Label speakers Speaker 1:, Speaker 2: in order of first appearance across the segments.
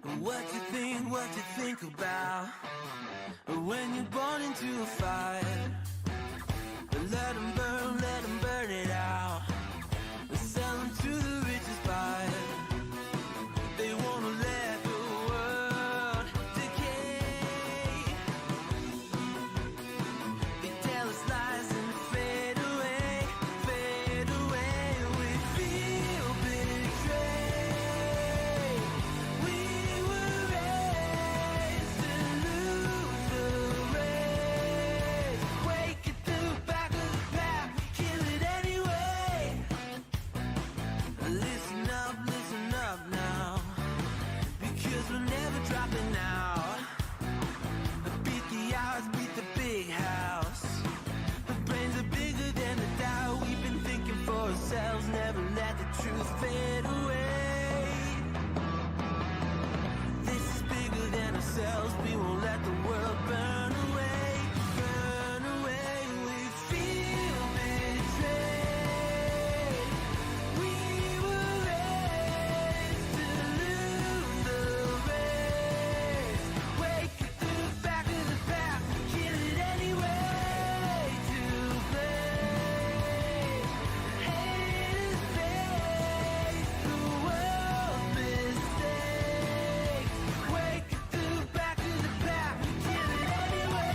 Speaker 1: What you think about when you're born into a fire? Let them burn it out. Sell them to the richest buyer. They wanna let the world decay. They tell us lies and fade away, fade away. We feel betrayed. We were raised to lose the race. Wake at the back of the pack, kill it anyway. Listen up now, because we're never dropping out. Beat the odds, beat the big house. The brains are bigger than the doubt. We've been thinking for ourselves, never let the truth fade away. This is bigger than ourselves, we won't let the world burn away, burn away. We feel betrayed. We were raised to lose the race. Wake at the back of the pack, kill it anyway. To play, haters face the world's mistakes. Wake at the back of the pack, kill it anyway.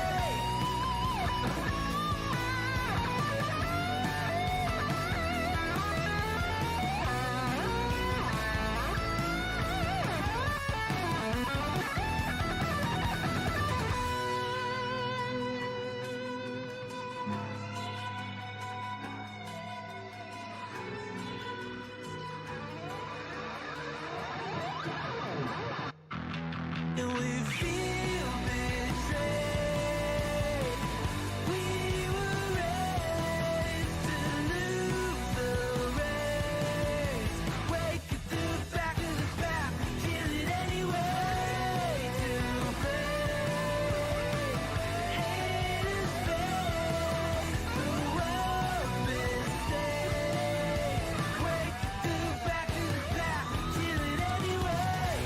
Speaker 1: And we feel betrayed. We were raised to lose the race. Wake at the back of the pack, kill it anyway. To play, haters face the world's mistakes. Wake at the back of the pack, kill it anyway.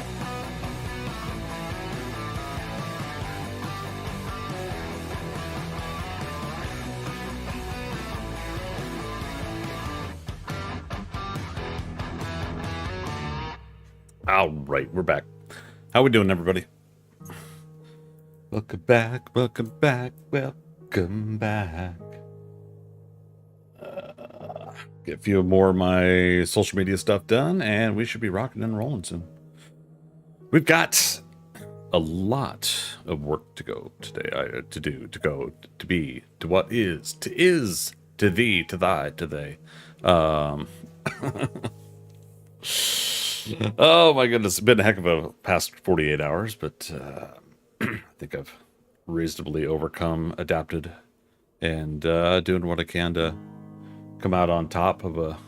Speaker 2: All right, we're back. How we doing, everybody? Welcome back, welcome back, welcome back. Get a few more of my social media stuff done, and we should be rocking and rolling soon. We've got a lot of work to go today, to do, to go, to be, to what is, to thee, to thy, to they. Oh my goodness, it's been a heck of a past 48 hours, but I think I've reasonably overcome, adapted, and doing what I can to come out on top of a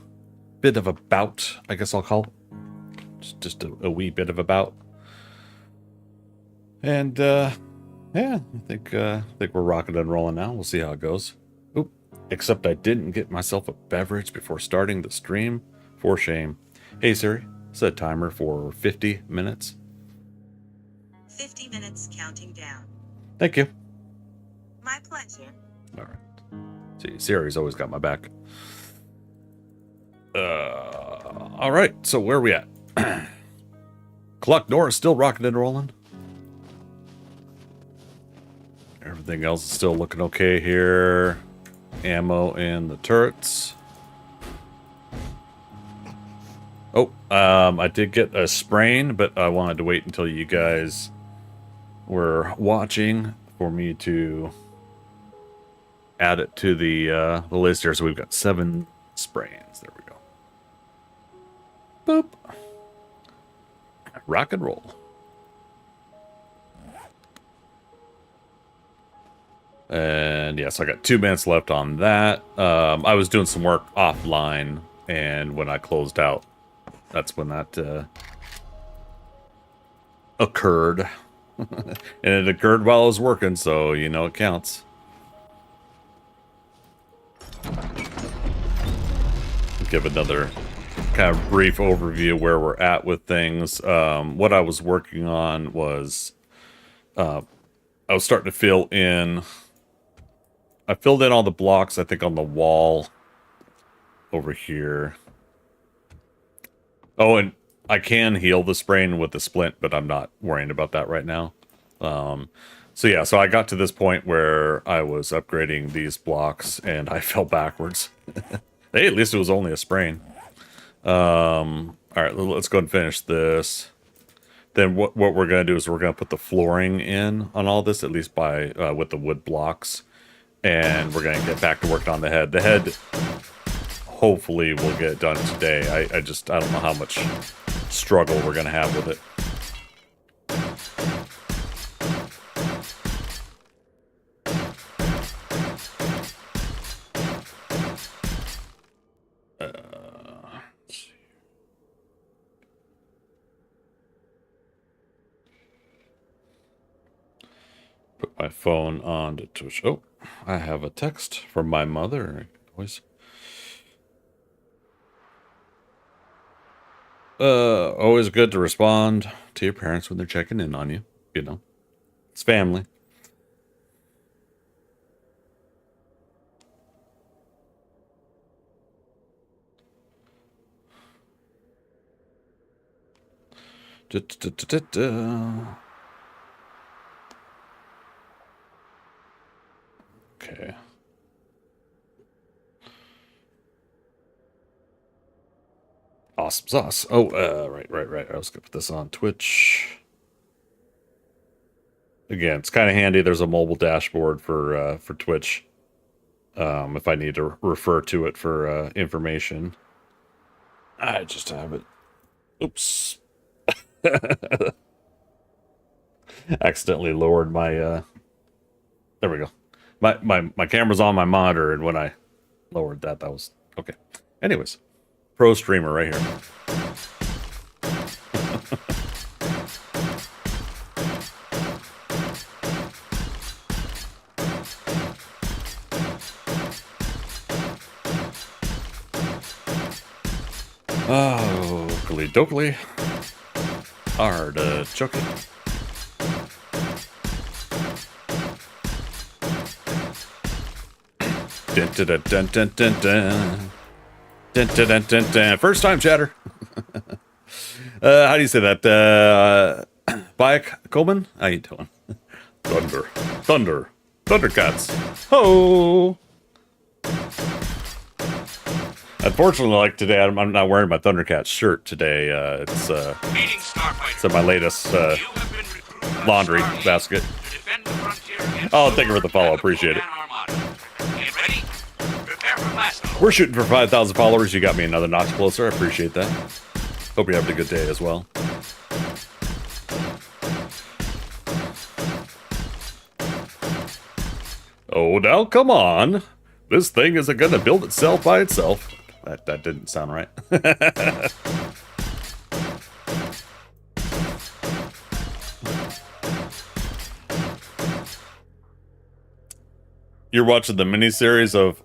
Speaker 2: bit of a bout, I guess I'll call it. Just a wee bit of a bout. And yeah, I think we're rocking and rolling now. We'll see how it goes. Oop, except I didn't get myself a beverage before starting the stream. For shame. Hey Siri, set a timer for 50 minutes.
Speaker 3: 50 minutes counting down.
Speaker 2: Thank you.
Speaker 3: My pleasure.
Speaker 2: All right. See, Siri's always got my back. All right. So where are we at? Clock door is still rocking and rolling. Everything else is still looking okay here. Ammo in the turrets. Oh, I did get a sprain, but I wanted to wait until you guys were watching for me to add it to the list here. So we've got 7 sprains. There we go. Boop. Rock and roll. And yes, I got 2 minutes left on that. I was doing some work offline, and when I closed out, that's when that occurred. And it occurred while I was working, so you know it counts. Give another kind of brief overview where we're at with things. What I was working on was I was starting to fill in. I filled in all the blocks, I think, on the wall over here. Oh, and I can heal the sprain with the splint, but I'm not worrying about that right now. So yeah, so I got to this point where I was upgrading these blocks and I fell backwards. Hey, at least it was only a sprain. All right, let's go and finish this. Then what we're going to do is we're going to put the flooring in on all this, at least by with the wood blocks. And we're going to get back to working on the head. The head, hopefully, we'll get it done today. I don't know how much struggle we're going to have with it. Put my phone on to Twitch. Oh, I have a text from my mother. Always good to respond to your parents when they're checking in on you. You know, it's family. Okay. Awesome sauce. Oh, right. I was gonna put this on Twitch. Again, it's kind of handy. There's a mobile dashboard for Twitch. If I need to refer to it for information. I just have it. Oops. Accidentally lowered my there we go. My camera's on my monitor, and when I lowered that was okay. Anyways, pro streamer right here. Oh, Oakley Dokley. Artichoke. Dun, dun, dun, dun, dun, dun, dun. Dun, dun, dun, dun, dun. First time chatter. How do you say that? Bayek Coleman? How you doing? ThunderCats. Ho! Unfortunately, like today, I'm not wearing my ThunderCats shirt today. It's my latest laundry basket. Oh, thank you for the follow. Appreciate it. We're shooting for 5,000 followers. You got me another notch closer. I appreciate that. Hope you're having a good day as well. Oh, now come on. This thing isn't going to build itself by itself. That didn't sound right. You're watching the miniseries of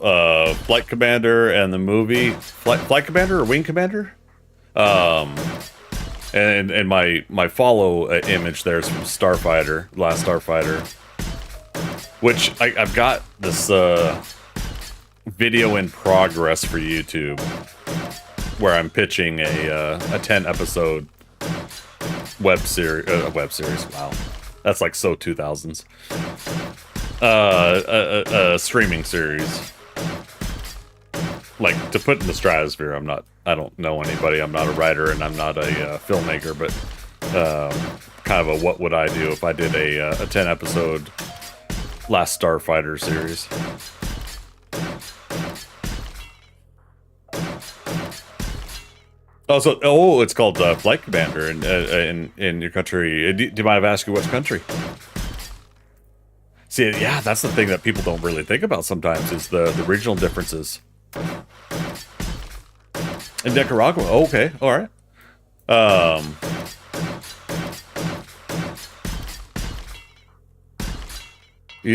Speaker 2: Flight Commander and the movie Flight Commander or Wing Commander? And my follow image there is from Starfighter, Last Starfighter, which I've got this video in progress for YouTube where I'm pitching a 10-episode web series. Wow, that's like so 2000s. A streaming series, like to put in the stratosphere. I don't know anybody. I'm not a writer and I'm not a filmmaker, but kind of a what would I do if I did a 10-episode Last Starfighter series. Oh, it's called Flight Commander in your country. Do you mind if I ask you which country? See, yeah, that's the thing that people don't really think about sometimes is the regional differences. In Nicaragua, oh, okay, all right.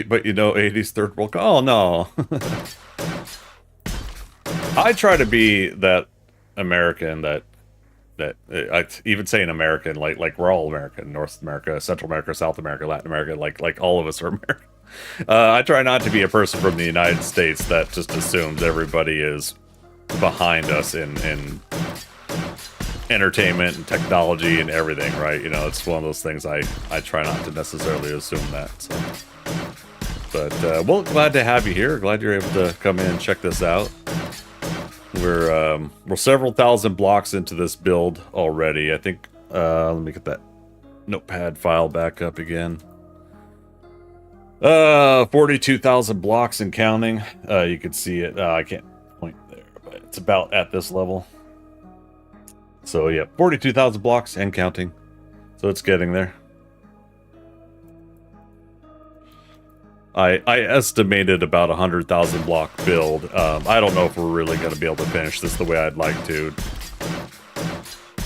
Speaker 2: But you know, 80s third world. Oh no. I try to be that American that I even saying American, like we're all American, North America, Central America, South America, Latin America, like all of us are American. I try not to be a person from the United States that just assumes everybody is behind us in entertainment and technology and everything, right? You know, it's one of those things I try not to necessarily assume that. So. But well, glad to have you here. Glad you're able to come in and check this out. We're several thousand blocks into this build already. I think let me get that notepad file back up again. 42,000 blocks and counting. You can see it. I can't point there, but it's about at this level. So yeah, 42,000 blocks and counting. So it's getting there. I estimated about 100,000 block build. I don't know if we're really going to be able to finish this the way I'd like to.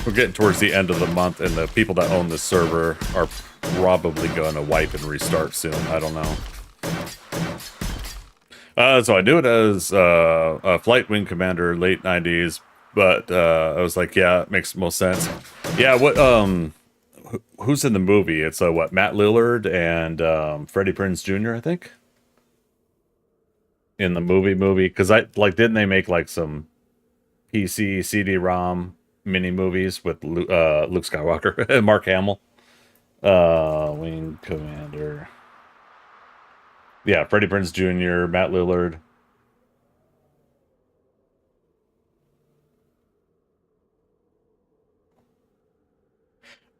Speaker 2: We're getting towards the end of the month, and the people that own this server are probably going to wipe and restart soon. I don't know. So I do it as a flight wing commander, late 90s, but I was like, yeah, it makes most sense. Yeah, what who's in the movie? It's what, Matt Lillard and Freddie Prinze Jr., I think, in the movie because I like, didn't they make like some PC CD-ROM mini movies with Luke Skywalker and Mark Hamill? Wing commander. Yeah, Freddie Prinze Jr., Matt Lillard.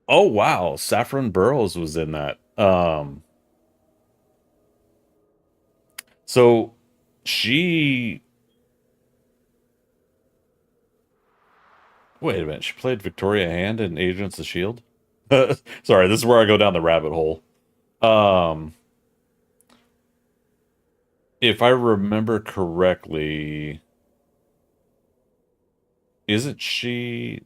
Speaker 2: Oh wow, Saffron Burrows was in that. So she, wait a minute, she played Victoria Hand in Agents of Shield. Sorry, this is where I go down the rabbit hole. If I remember correctly, isn't she?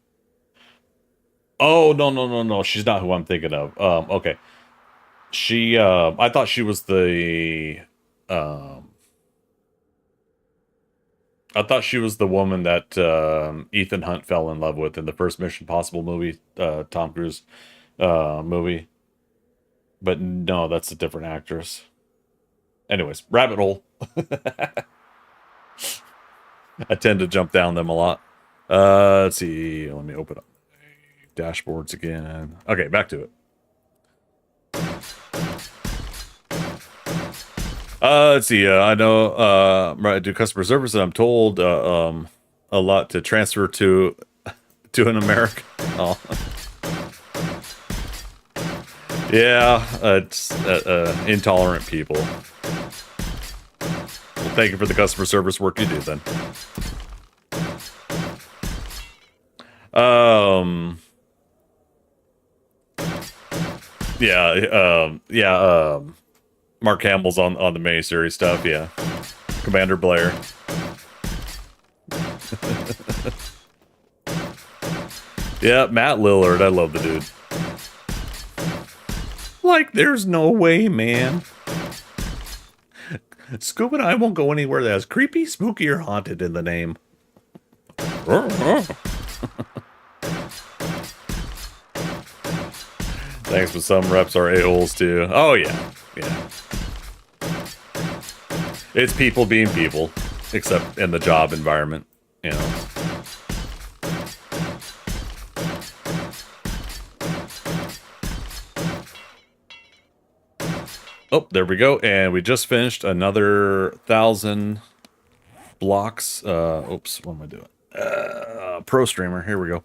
Speaker 2: Oh, no. She's not who I'm thinking of. Okay. She, I thought she was I thought she was the woman that Ethan Hunt fell in love with in the first Mission Possible movie, Tom Cruise movie. But no, that's a different actress. Anyways, rabbit hole. I tend to jump down them a lot. Let's see. Let me open up dashboards again. Okay, back to it. Let's see. I know I do customer service, and I'm told a lot to transfer to an American. Oh. Yeah, it's intolerant people. Well, thank you for the customer service work you do then. Mark Hamill's on the miniseries stuff, yeah. Commander Blair. Yeah, Matt Lillard, I love the dude. Like, there's no way, man. Scoop and I won't go anywhere that has creepy, spooky, or haunted in the name. Thanks, but some reps are a-holes too. Oh, yeah. Yeah. It's people being people, except in the job environment, you know. Oh, there we go. And we just finished another 1,000 blocks. Oops, what am I doing? Pro streamer. Here we go.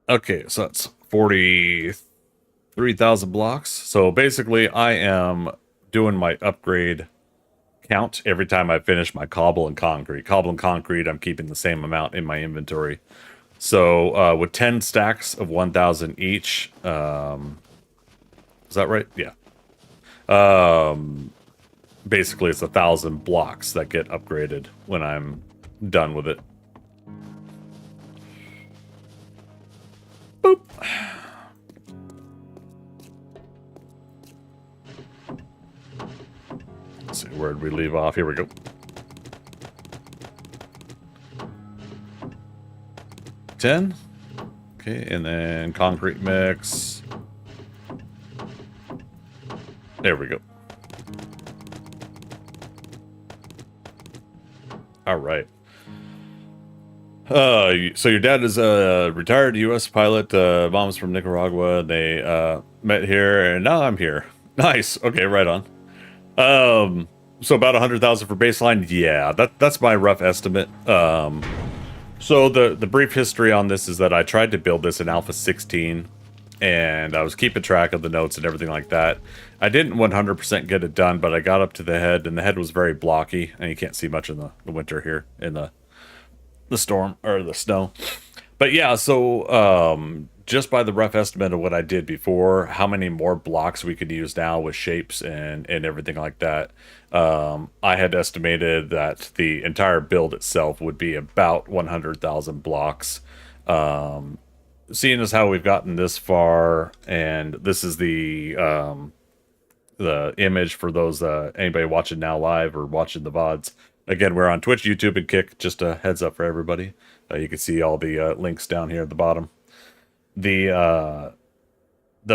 Speaker 2: Okay, so that's 43,000 blocks. So basically, I am doing my upgrade count every time I finish my cobble and concrete. Cobble and concrete, I'm keeping the same amount in my inventory. So with 10 stacks of 1,000 each, is that right? Yeah. Basically, it's 1,000 blocks that get upgraded when I'm done with it. Boop. Let's see, where did we leave off? Here we go. 10. Okay, and then concrete mix. There we go. All right. So your dad is a retired U.S. pilot. Mom's from Nicaragua. They met here, and now I'm here. Nice. Okay, right on. So about 100,000 for baseline. Yeah, that's my rough estimate. So the brief history on this is that I tried to build this in Alpha 16, and I was keeping track of the notes and everything like that. I didn't 100% get it done, but I got up to the head, and the head was very blocky, and you can't see much in the winter here in the storm or the snow. But yeah, so just by the rough estimate of what I did before, how many more blocks we could use now with shapes and everything like that, I had estimated that the entire build itself would be about 100,000 blocks. Seeing as how we've gotten this far, and this is the image for those anybody watching now live or watching the VODs. Again, we're on Twitch, YouTube, and Kick. Just a heads up for everybody. You can see all the links down here at the bottom. The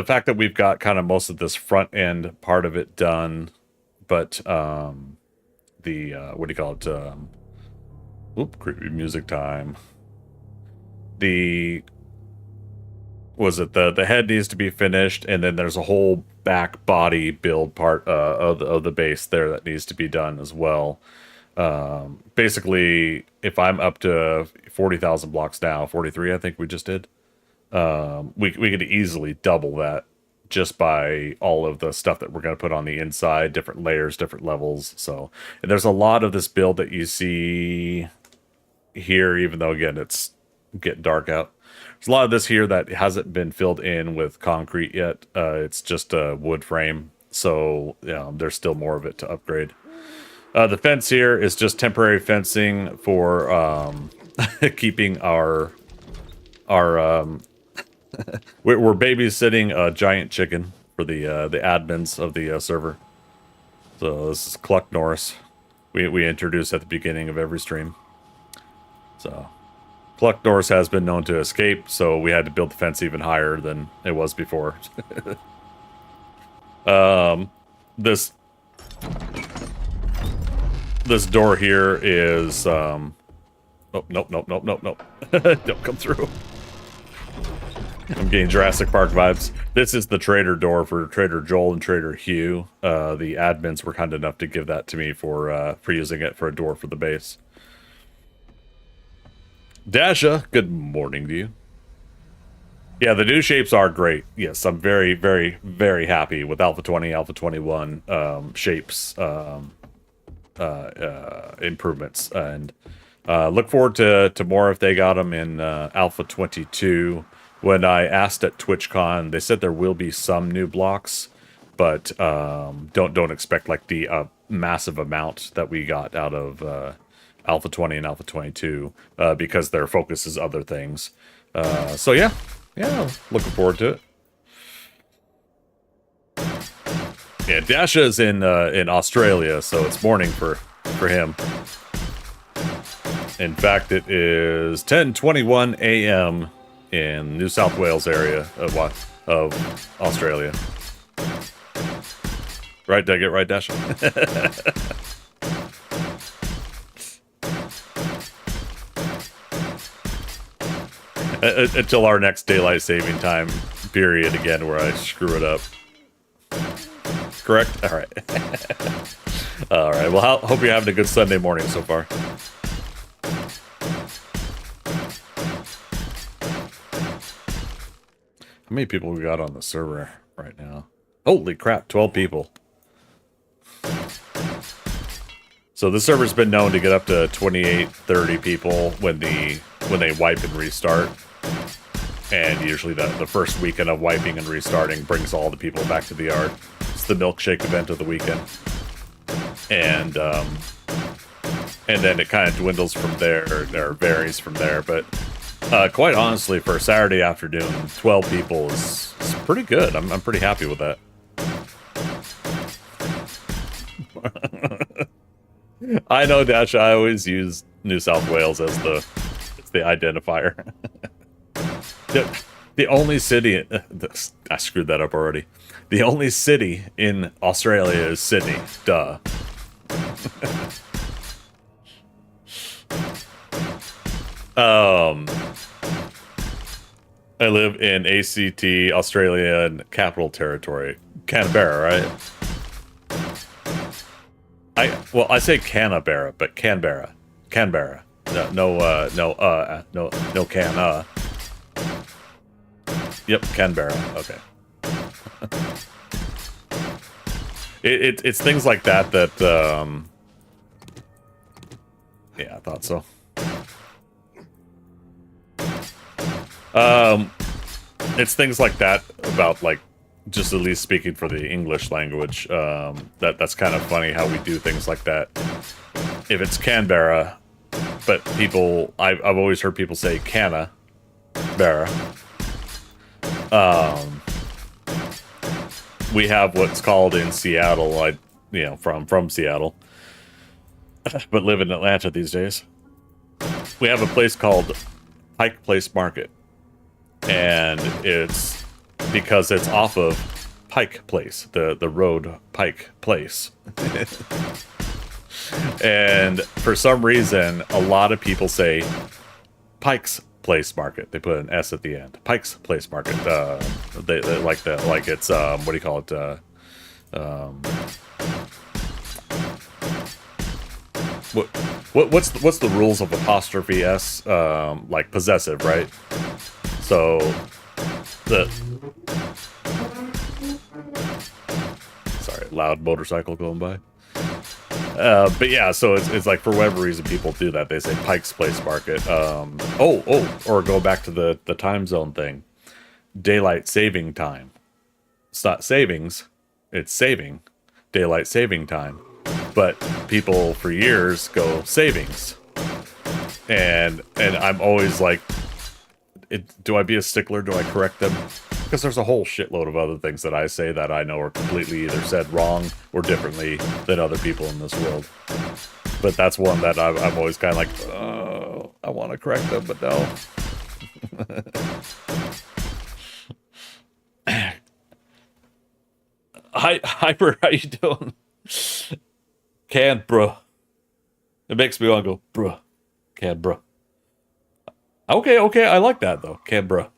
Speaker 2: fact that we've got kind of most of this front end part of it done, but what do you call it? Creepy music time. The head needs to be finished, and then there's a whole back body build part of the base there that needs to be done as well. Basically, if I'm up to 40,000 blocks now, 43 I think we just did, we could easily double that just by all of the stuff that we're going to put on the inside, different layers, different levels. So and there's a lot of this build that you see here, even though again it's getting dark out. There's a lot of this here that hasn't been filled in with concrete yet. It's just a wood frame, so there's still more of it to upgrade. The fence here is just temporary fencing for keeping our we're babysitting a giant chicken for the admins of the server. So this is Cluck Norris. We introduce at the beginning of every stream. So Cluck Norris has been known to escape, so we had to build the fence even higher than it was before. This door here is oh nope. Don't come through. I'm getting Jurassic Park vibes. This is the trader door for Trader Joel and Trader Hugh. The admins were kind enough to give that to me for using it for a door for the base. Dasha, good morning to you. Yeah, the new shapes are great. Yes, I'm very, very, very happy with Alpha 20, Alpha 21 shapes improvements, and look forward to more if they got them in Alpha 22. When I asked at TwitchCon, they said there will be some new blocks, but don't expect like the massive amount that we got out of Alpha 20 and Alpha 22 because their focus is other things. So yeah, looking forward to it. Yeah, Dasha is in Australia, so it's morning for him. In fact, it is 10:21 a.m. in New South Wales area of Australia. Right, did I get right, Dasha? Until our next daylight saving time period again, where I screw it up. Correct? All right. All right. Well, hope you're having a good Sunday morning so far. How many people we got on the server right now? Holy crap, 12 people. So the server's been known to get up to 28, 30 people when they wipe and restart. And usually the first weekend of wiping and restarting brings all the people back to the yard. It's the milkshake event of the weekend. And then it kind of dwindles from there, or varies from there. But quite honestly, for a Saturday afternoon, 12 people is pretty good. I'm pretty happy with that. I know, Dash. I always use New South Wales as the identifier. the only city... I screwed that up already. The only city in Australia is Sydney. Duh. I live in ACT, Australian Capital Territory. Canberra, right? I say Canberra, but Canberra. Canberra. No can. Yep, Canberra. Okay. It's things like that yeah, I thought so. It's things like that about, like, just at least speaking for the English language. That's kind of funny how we do things like that. If it's Canberra, but I've always heard people say Canberra. We have what's called in Seattle, from Seattle, but live in Atlanta these days. We have a place called Pike Place Market, and it's because it's off of Pike Place, the road Pike Place. And for some reason, a lot of people say Pike's Place Market. They put an S at the end. Pike's Place Market. They like that. Like it's what do you call it? What's the rules of apostrophe S? Like possessive, right? So sorry, loud motorcycle going by. But yeah, so it's like for whatever reason people do that. They say Pike's Place Market. Or go back to the time zone thing. Daylight saving time. It's not savings, it's saving. Daylight saving time. But people for years go savings. And I'm always like, do I be a stickler? Do I correct them? Because there's a whole shitload of other things that I say that I know are completely either said wrong or differently than other people in this world. But that's one that I'm always kind of like, oh, I want to correct them, but no. Hi, Hyper, how you doing? Canberra. It makes me want to go, bruh. Canberra. Okay, I like that, though. Canberra.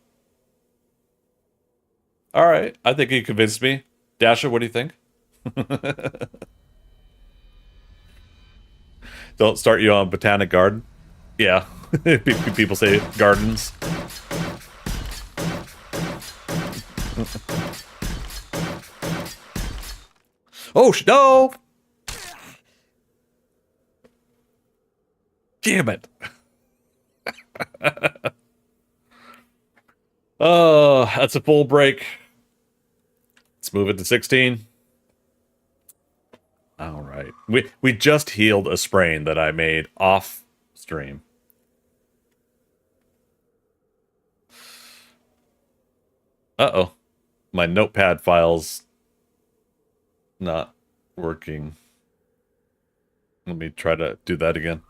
Speaker 2: All right, I think you convinced me. Dasha, what do you think? Don't start you on Botanic Garden. Yeah, people say gardens. Oh, no! Damn it. Oh, that's a full break. Let's move it to 16. All right. We just healed a sprain that I made off stream. Uh-oh. My notepad file's not working. Let me try to do that again.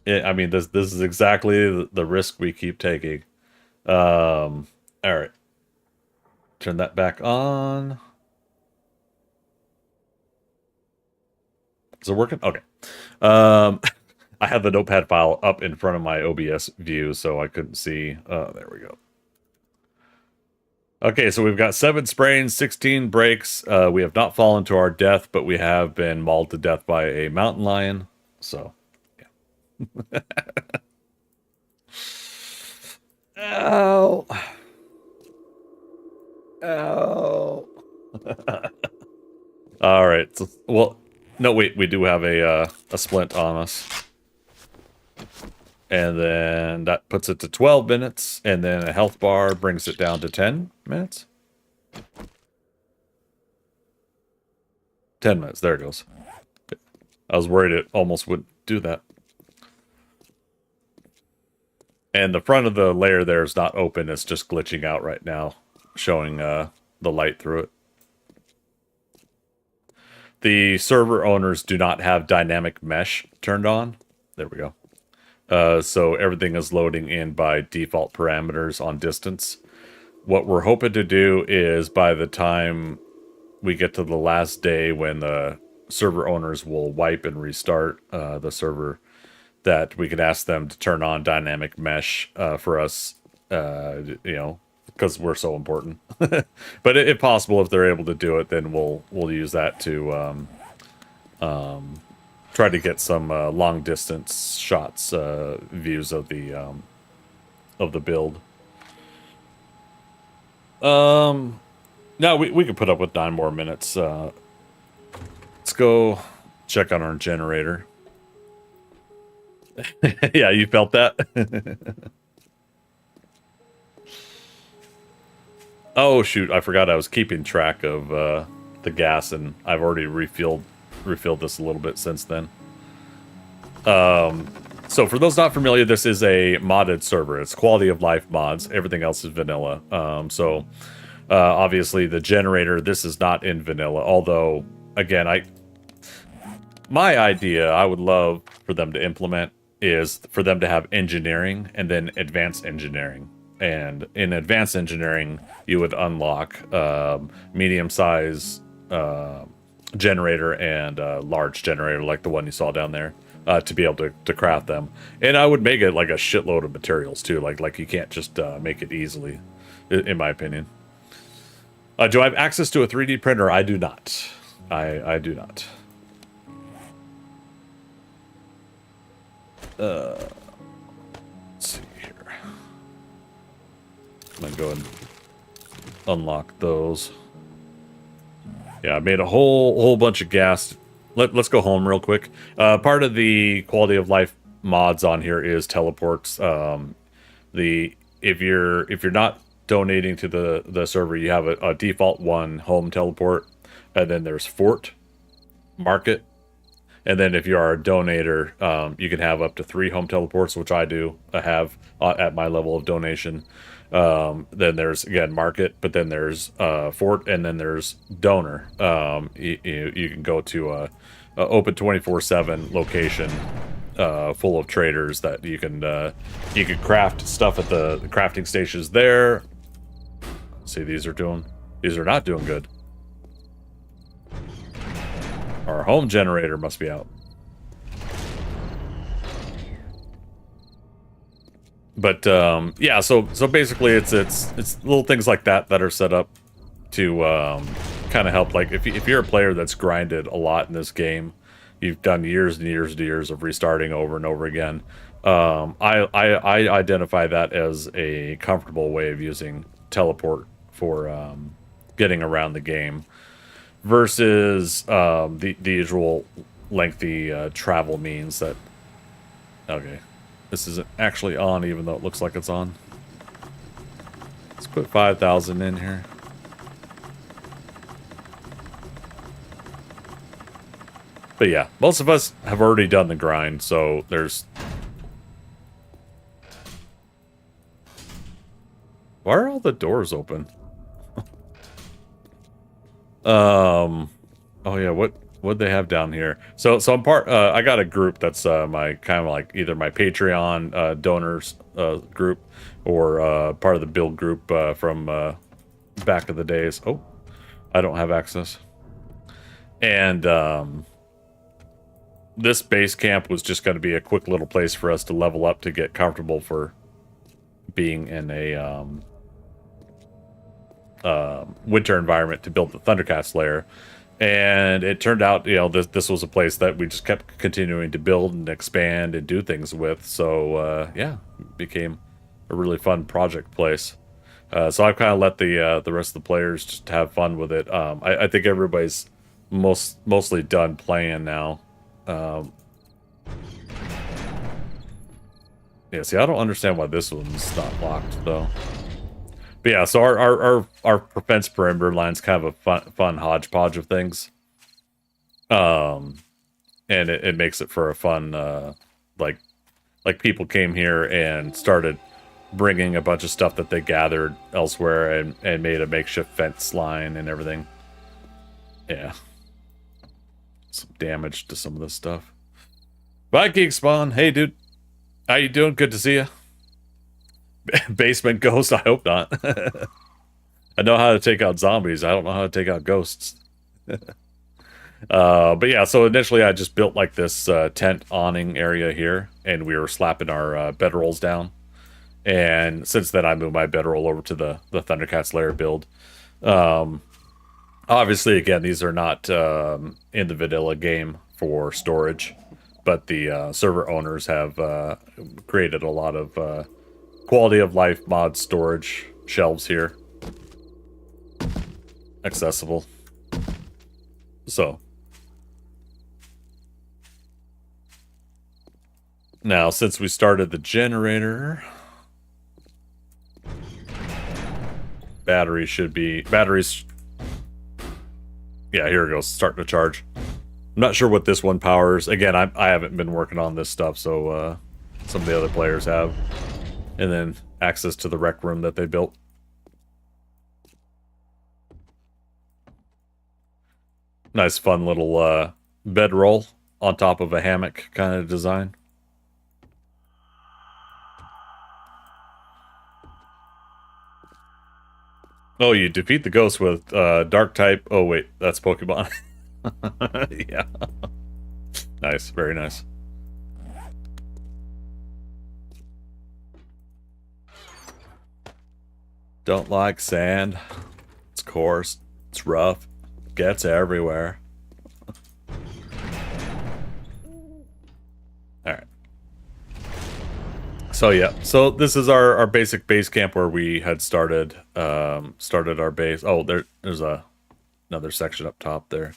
Speaker 2: Yeah, I mean, this is exactly the risk we keep taking. All right. Turn that back on. Is it working? Okay. I had the notepad file up in front of my OBS view, so I couldn't see. There we go. Okay, so we've got 7 sprains, 16 breaks. We have not fallen to our death, but we have been mauled to death by a mountain lion. So, yeah. Ow. Ow. All right. So, well, no, wait. We do have a splint on us. And then that puts it to 12 minutes. And then a health bar brings it down to 10 minutes. 10 minutes. There it goes. I was worried it almost would do that. And the front of the layer there is not open. It's just glitching out right now, showing the light through it. the server owners do not have dynamic mesh turned on. There we go. So everything is loading in by default parameters on distance. What we're hoping to do is by the time we get to the last day when the server owners will wipe and restart the server, that we can ask them to turn on dynamic mesh for us, you know, because we're so important. But if possible, if they're able to do it, then we'll use that to try to get some long distance shots, views of the build. No, we can put up with 9 more minutes. Let's go check on our generator. Yeah, you felt that? Oh shoot, I forgot I was keeping track of the gas, and I've already refilled this a little bit since then. So for those not familiar, this is a modded server. It's quality of life mods. Everything else is vanilla. Obviously the generator, this is not in vanilla, although again, my idea I would love for them to implement is for them to have engineering and then advanced engineering. And in advanced engineering, you would unlock medium-size generator and large generator like the one you saw down there to be able to craft them. And I would make it like a shitload of materials too. Like you can't just make it easily, in my opinion. Do I have access to a 3D printer? I do not. I do not. Let's see here. I'm gonna go and unlock those. Yeah, I made a whole bunch of gas. Let's go home real quick. Part of the quality of life mods on here is teleports. If you're not donating to the server, you have a default one home teleport, and then there's fort, market, and then if you are a donator, you can have up to 3 home teleports, which I do have at my level of donation. Then there's again market, but then there's fort, and then there's donor. You can go to a open 24/7 location full of traders that you can craft stuff at the crafting stations there. See, these are not doing good. Our home generator must be out. But yeah, so basically it's little things like that are set up to kind of help. Like if you're a player that's grinded a lot in this game, you've done years and years and years of restarting over and over again. I identify that as a comfortable way of using teleport for getting around the game versus the usual lengthy travel means that. Okay. This isn't actually on, even though it looks like it's on. Let's put 5,000 in here. But yeah, most of us have already done the grind, so there's... Why are all the doors open? Oh yeah, what they have down here? So I'm part. I got a group that's my kind of like either my Patreon donors group or part of the build group from back of the days. Oh, I don't have access. And this base camp was just going to be a quick little place for us to level up to get comfortable for being in a winter environment to build the ThunderCats lair. And it turned out, you know, this was a place that we just kept continuing to build and expand and do things with. So, yeah, it became a really fun project place. So I've kind of let the rest of the players just have fun with it. I think everybody's mostly done playing now. Yeah, see, I don't understand why this one's not locked, though. But yeah, so our defense perimeter line's kind of a fun hodgepodge of things. And it makes it for a fun, like people came here and started bringing a bunch of stuff that they gathered elsewhere and made a makeshift fence line and everything. Yeah. some damage to some of this stuff. Viking Spawn, hey dude, how you doing? Good to see you. Basement ghost, I hope not. I know how to take out zombies. I don't know how to take out ghosts. But yeah, so initially I just built like this tent awning area here, and we were slapping our bedrolls down. And since then, I moved my bedroll over to the ThunderCats Lair build. Obviously, again, these are not in the vanilla game for storage, but the server owners have created a lot of quality of life mod storage shelves here. Accessible. So. Now, since we started the generator, batteries, yeah, here it goes, starting to charge. I'm not sure what this one powers. Again, I haven't been working on this stuff, so some of the other players have. And then access to the rec room that they built. Nice fun little bedroll on top of a hammock kind of design. Oh, you defeat the ghost with dark type. Oh, wait, that's Pokemon. Yeah. Nice, very nice. Don't like sand. It's coarse. It's rough. Gets everywhere. Alright. So yeah, so this is our basic base camp where we had started our base. Oh, there's another section up top there.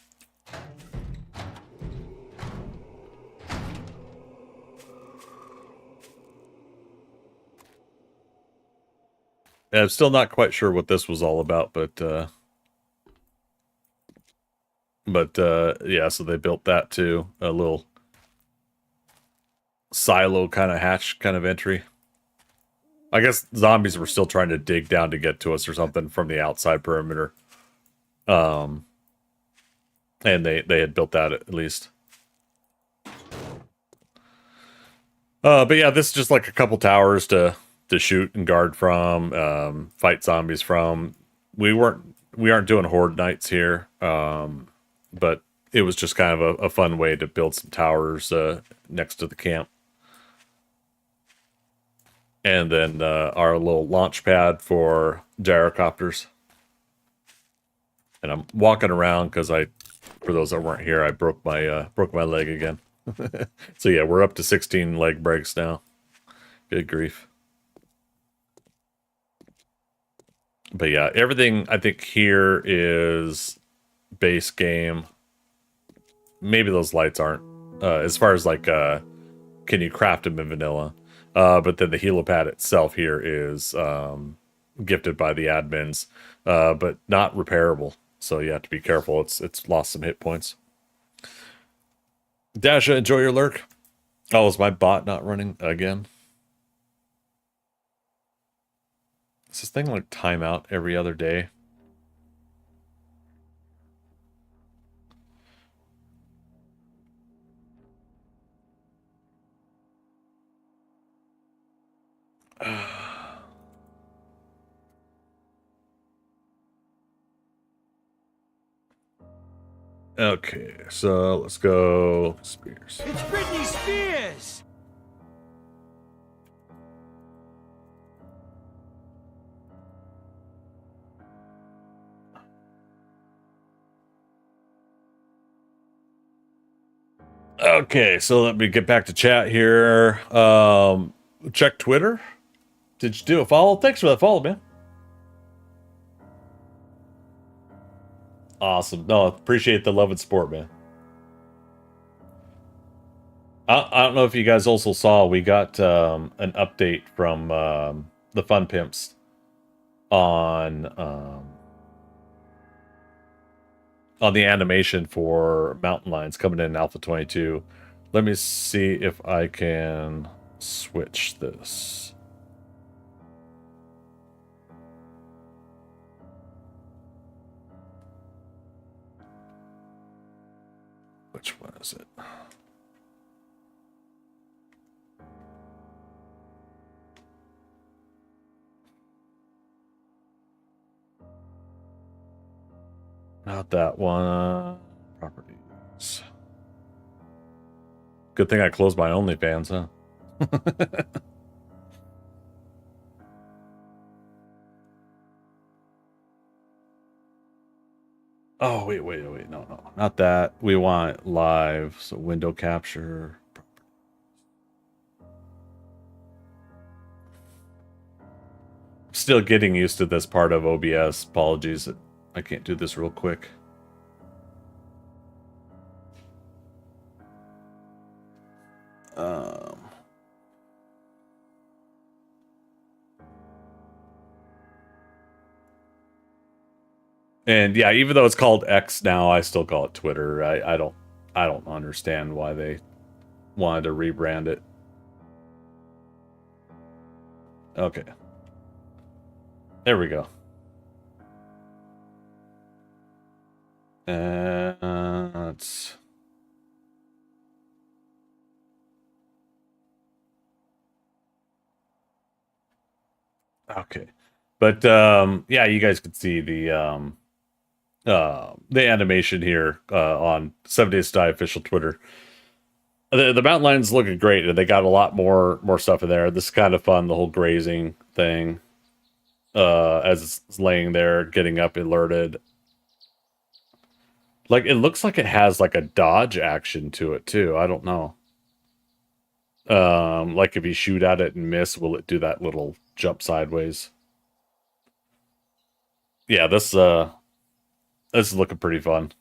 Speaker 2: Yeah, I'm still not quite sure what this was all about, but yeah, so they built that too, a little silo kind of hatch kind of entry. I guess zombies were still trying to dig down to get to us or something from the outside perimeter. And they had built that at least. But yeah, this is just like a couple towers to shoot and guard from, fight zombies from. We aren't doing horde nights here, but it was just kind of a fun way to build some towers next to the camp. And then our little launch pad for gyrocopters. And I'm walking around because for those that weren't here, I broke my leg again. So yeah, we're up to 16 leg breaks now. Good grief. But yeah, everything I think here is base game. Maybe those lights aren't. As far as like, can you craft them in vanilla? But then the helipad itself here is gifted by the admins, but not repairable. So you have to be careful. It's lost some hit points. Dasha, enjoy your lurk. Oh, is my bot not running again? Is this thing like timeout every other day? Okay, so let's go Spears.
Speaker 1: It's Britney Spears!
Speaker 2: Okay, so let me get back to chat here. Check Twitter. Did you do a follow? Thanks for that follow, man. Awesome. No, appreciate the love and support, man. I don't know if you guys also saw, we got an update from the Fun Pimps on the animation for mountain lions coming in Alpha 22. Let me see if I can switch this. Which is it? Not that one. Properties. Good thing I closed my OnlyFans, huh? Oh, wait. No. Not that. We want live. So window capture. Still getting used to this part of OBS. Apologies that I can't do this real quick. And yeah, even though it's called X now, I still call it Twitter. I don't understand why they wanted to rebrand it. Okay. There we go. Let's... Okay. But yeah, you guys can see the animation here on 7 Days to Die official Twitter. The mountain lion's looking great, and they got a lot more stuff in there. This is kind of fun, the whole grazing thing. As it's laying there, getting up alerted. Like, it looks like it has like a dodge action to it too. I don't know. Like if you shoot at it and miss, will it do that little jump sideways? Yeah, this is looking pretty fun.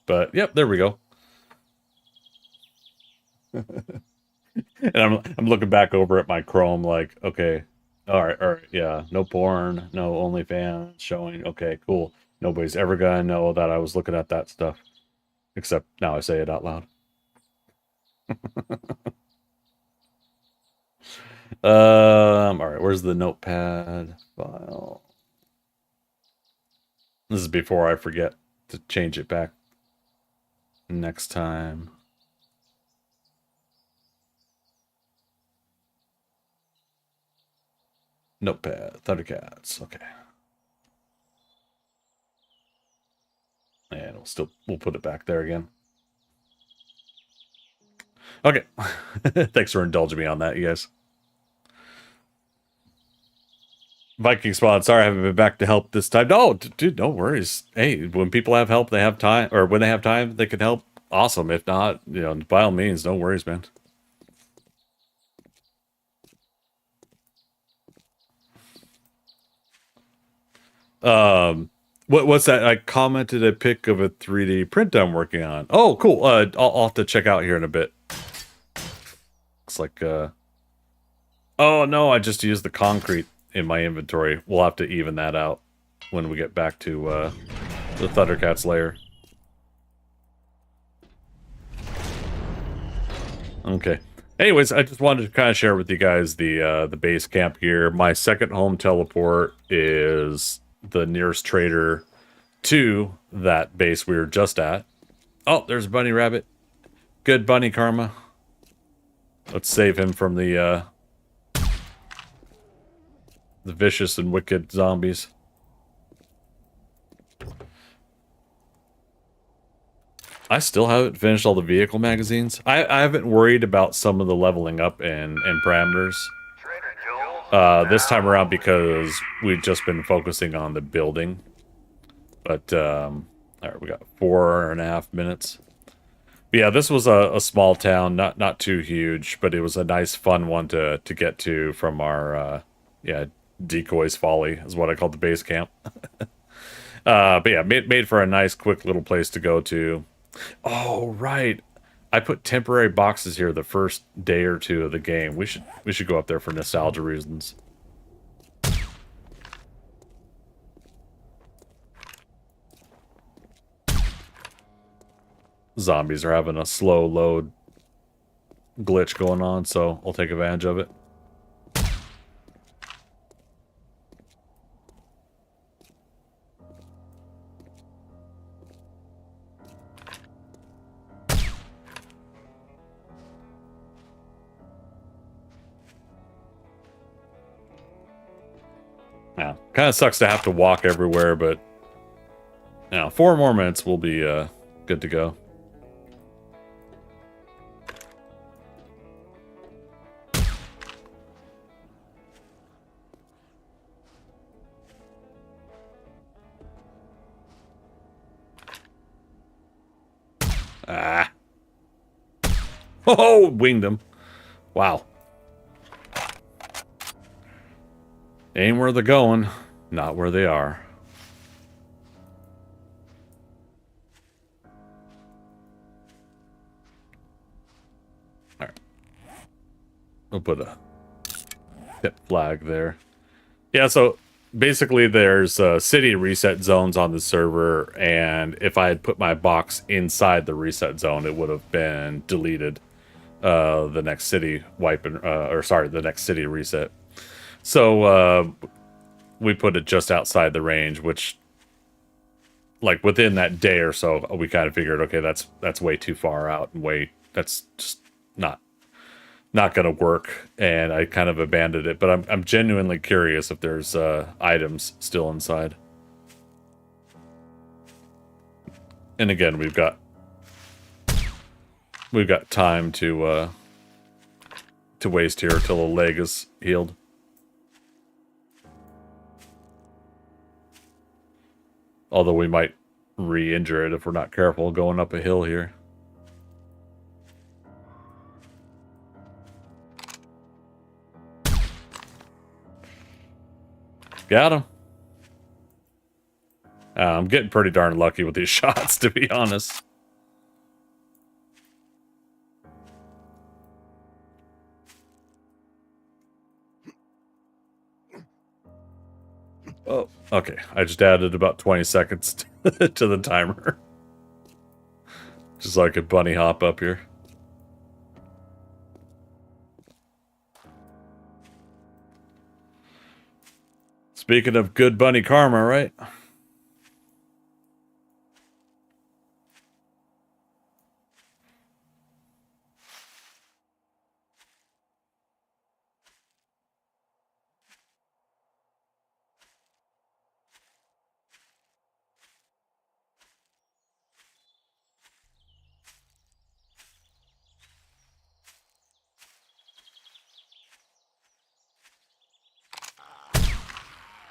Speaker 2: But yep, there we go. And I'm looking back over at my Chrome like, okay, all right, yeah, no porn, no OnlyFans showing. Okay, cool. Nobody's ever gonna know that I was looking at that stuff, except now I say it out loud. All right, where's the notepad file? This is before I forget to change it back next time. Notepad, ThunderCats, okay. And we'll put it back there again. Okay. Thanks for indulging me on that, you guys. Viking Spawn, sorry I haven't been back to help this time. No, dude, no worries. Hey, when people have help, they have time, or when they have time, they can help. Awesome. If not, you know, by all means, no worries, man. What's that? I commented a pic of a 3D print I'm working on. Oh, cool. I'll have to check out here in a bit. Looks like, oh no, I just used the concrete in my inventory. We'll have to even that out when we get back to, the ThunderCats lair. Okay. Anyways, I just wanted to kind of share with you guys the base camp here. My second home teleport is the nearest trader to that base we were just at. Oh, there's a bunny rabbit. Good bunny karma. Let's save him from the vicious and wicked zombies. I still haven't finished all the vehicle magazines. I haven't worried about some of the leveling up and parameters this time around because we've just been focusing on the building. But, all right, we got 4.5 minutes. But yeah, this was a small town, not too huge, but it was a nice, fun one to get to from our, yeah, Decoy's Folly is what I call the base camp. But yeah, made for a nice, quick little place to go to. Oh, right. I put temporary boxes here the first day or two of the game. We should go up there for nostalgia reasons. Zombies are having a slow load glitch going on, so I'll take advantage of it. Yeah, kind of sucks to have to walk everywhere, but 4 more minutes we'll be good to go. Ah. Oh, winged him. Wow. Ain't where they're going, not where they are. Alright. We'll put a tip flag there. Yeah, so basically there's city reset zones on the server, and if I had put my box inside the reset zone, it would have been deleted the next city the next city reset. So we put it just outside the range, which, like, within that day or so, we kind of figured, okay, that's way too far out, and that's just not gonna work, and I kind of abandoned it. But I'm genuinely curious if there's items still inside. And again, we've got time to waste here till the leg is healed. Although we might re-injure it if we're not careful going up a hill here. Got him. I'm getting pretty darn lucky with these shots, to be honest. Oh, okay. I just added about 20 seconds to the timer. Just so I could bunny hop up here. Speaking of good bunny karma, right?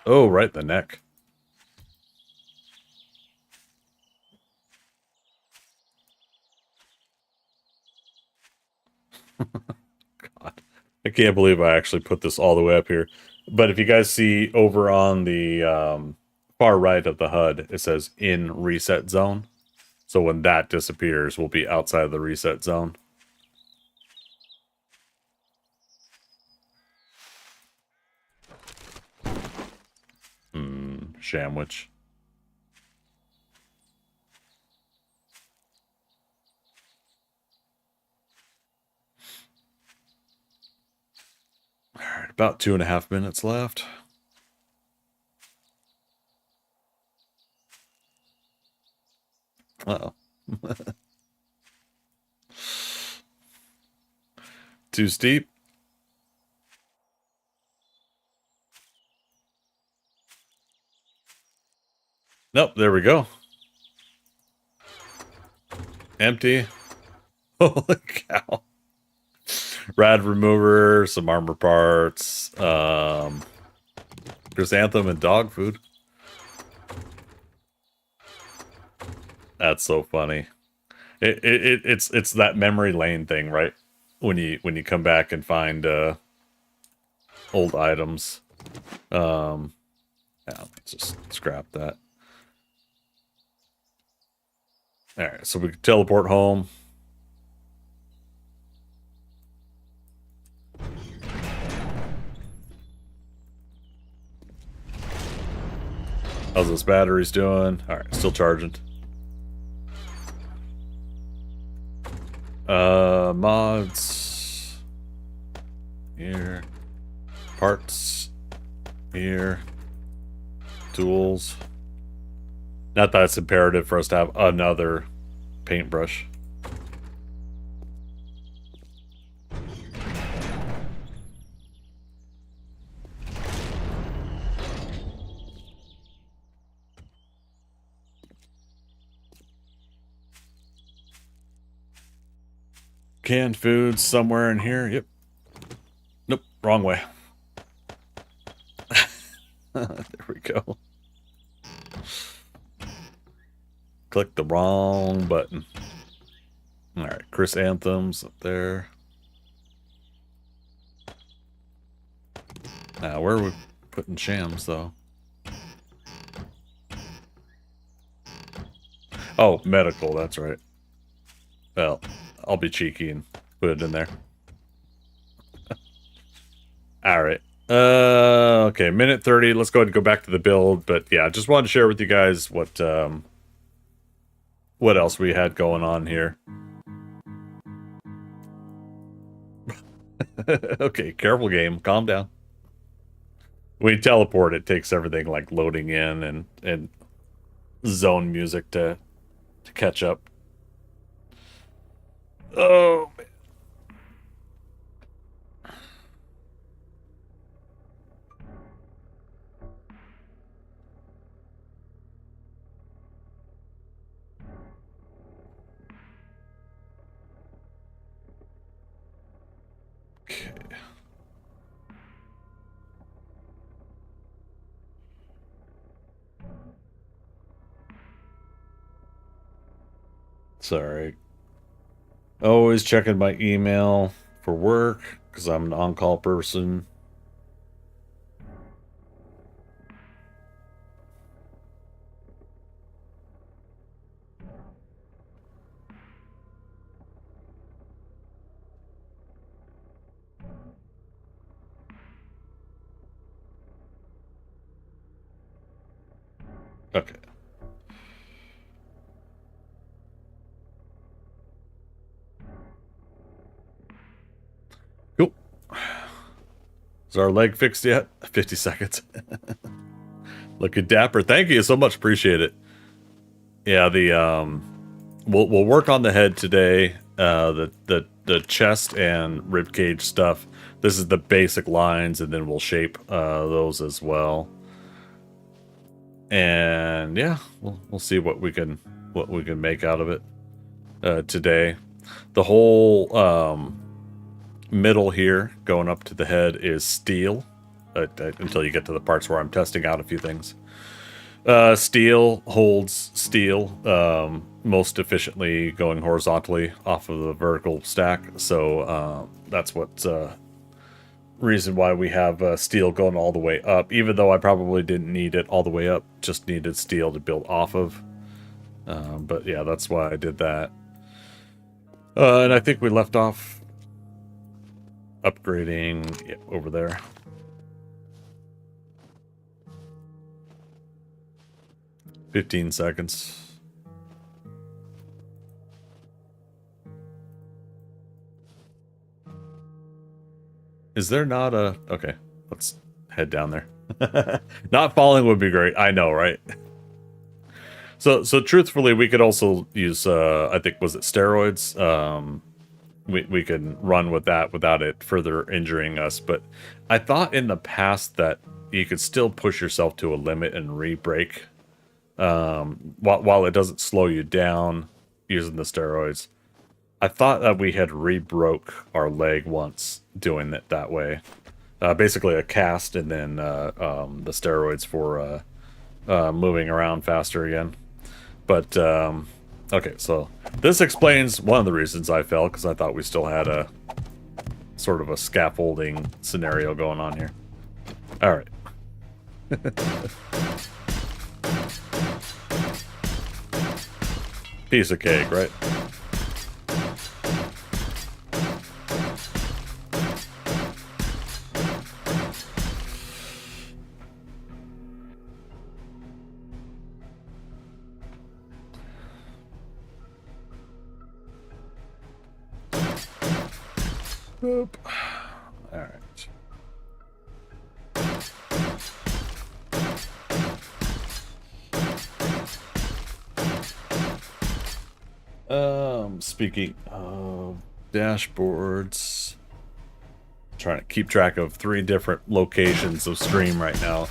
Speaker 2: Oh, right in the neck. God, I can't believe I actually put this all the way up here. But if you guys see over on the far right of the HUD, it says in reset zone. So when that disappears, we'll be outside of the reset zone. Sandwich. All right, about 2.5 minutes left. Uh-oh. Too steep? Nope, there we go. Empty. Holy cow. Rad remover, some armor parts, chrysanthemum and dog food. That's so funny. It's that memory lane thing, right? When you come back and find old items. Yeah, let's just scrap that. Alright, so we can teleport home. How's those batteries doing? Alright, still charging. Mods. Here. Parts. Here. Tools. Not that it's imperative for us to have another paintbrush. canned foods somewhere in here. Yep. Nope, wrong way. There we go. Click the wrong button. Alright, Chris Anthems up there. Now, where are we putting Shams, though? Oh, medical, that's right. Well, I'll be cheeky and put it in there. Alright. Okay, minute 30. Let's go ahead and go back to the build. But yeah, just wanted to share with you guys what else we had going on here. Okay, careful game. Calm down. We teleport, it takes everything like loading in and zone music to catch up. Oh, man. Okay. Sorry. Always checking my email for work because I'm an on-call person. Okay. Cool. Is our leg fixed yet? 50 seconds. Looking dapper. Thank you so much. Appreciate it. Yeah, the we'll work on the head today. The chest and rib cage stuff. This is the basic lines, and then we'll shape those as well. And yeah, we'll see what we can make out of it today. The whole middle here going up to the head is steel until you get to the parts where I'm testing out a few things. Steel holds steel most efficiently going horizontally off of the vertical stack, so that's what reason why we have steel going all the way up, even though I probably didn't need it all the way up, just needed steel to build off of. But yeah, that's why I did that. And I think we left off upgrading over there. "15 seconds. Is there not a... Okay, let's head down there. Not falling would be great. I know, right? So truthfully, we could also use, I think, was it steroids? We can run with that without it further injuring us. But I thought in the past that you could still push yourself to a limit and re-break. While it doesn't slow you down using the steroids. I thought that we had re-broke our leg once doing it that way. Basically a cast and then the steroids for moving around faster again. But, okay, so this explains one of the reasons I fell, because I thought we still had a sort of a scaffolding scenario going on here. Alright. Piece of cake, right? Boop. All right. Speaking of dashboards, trying to keep track of 3 different locations of stream right now,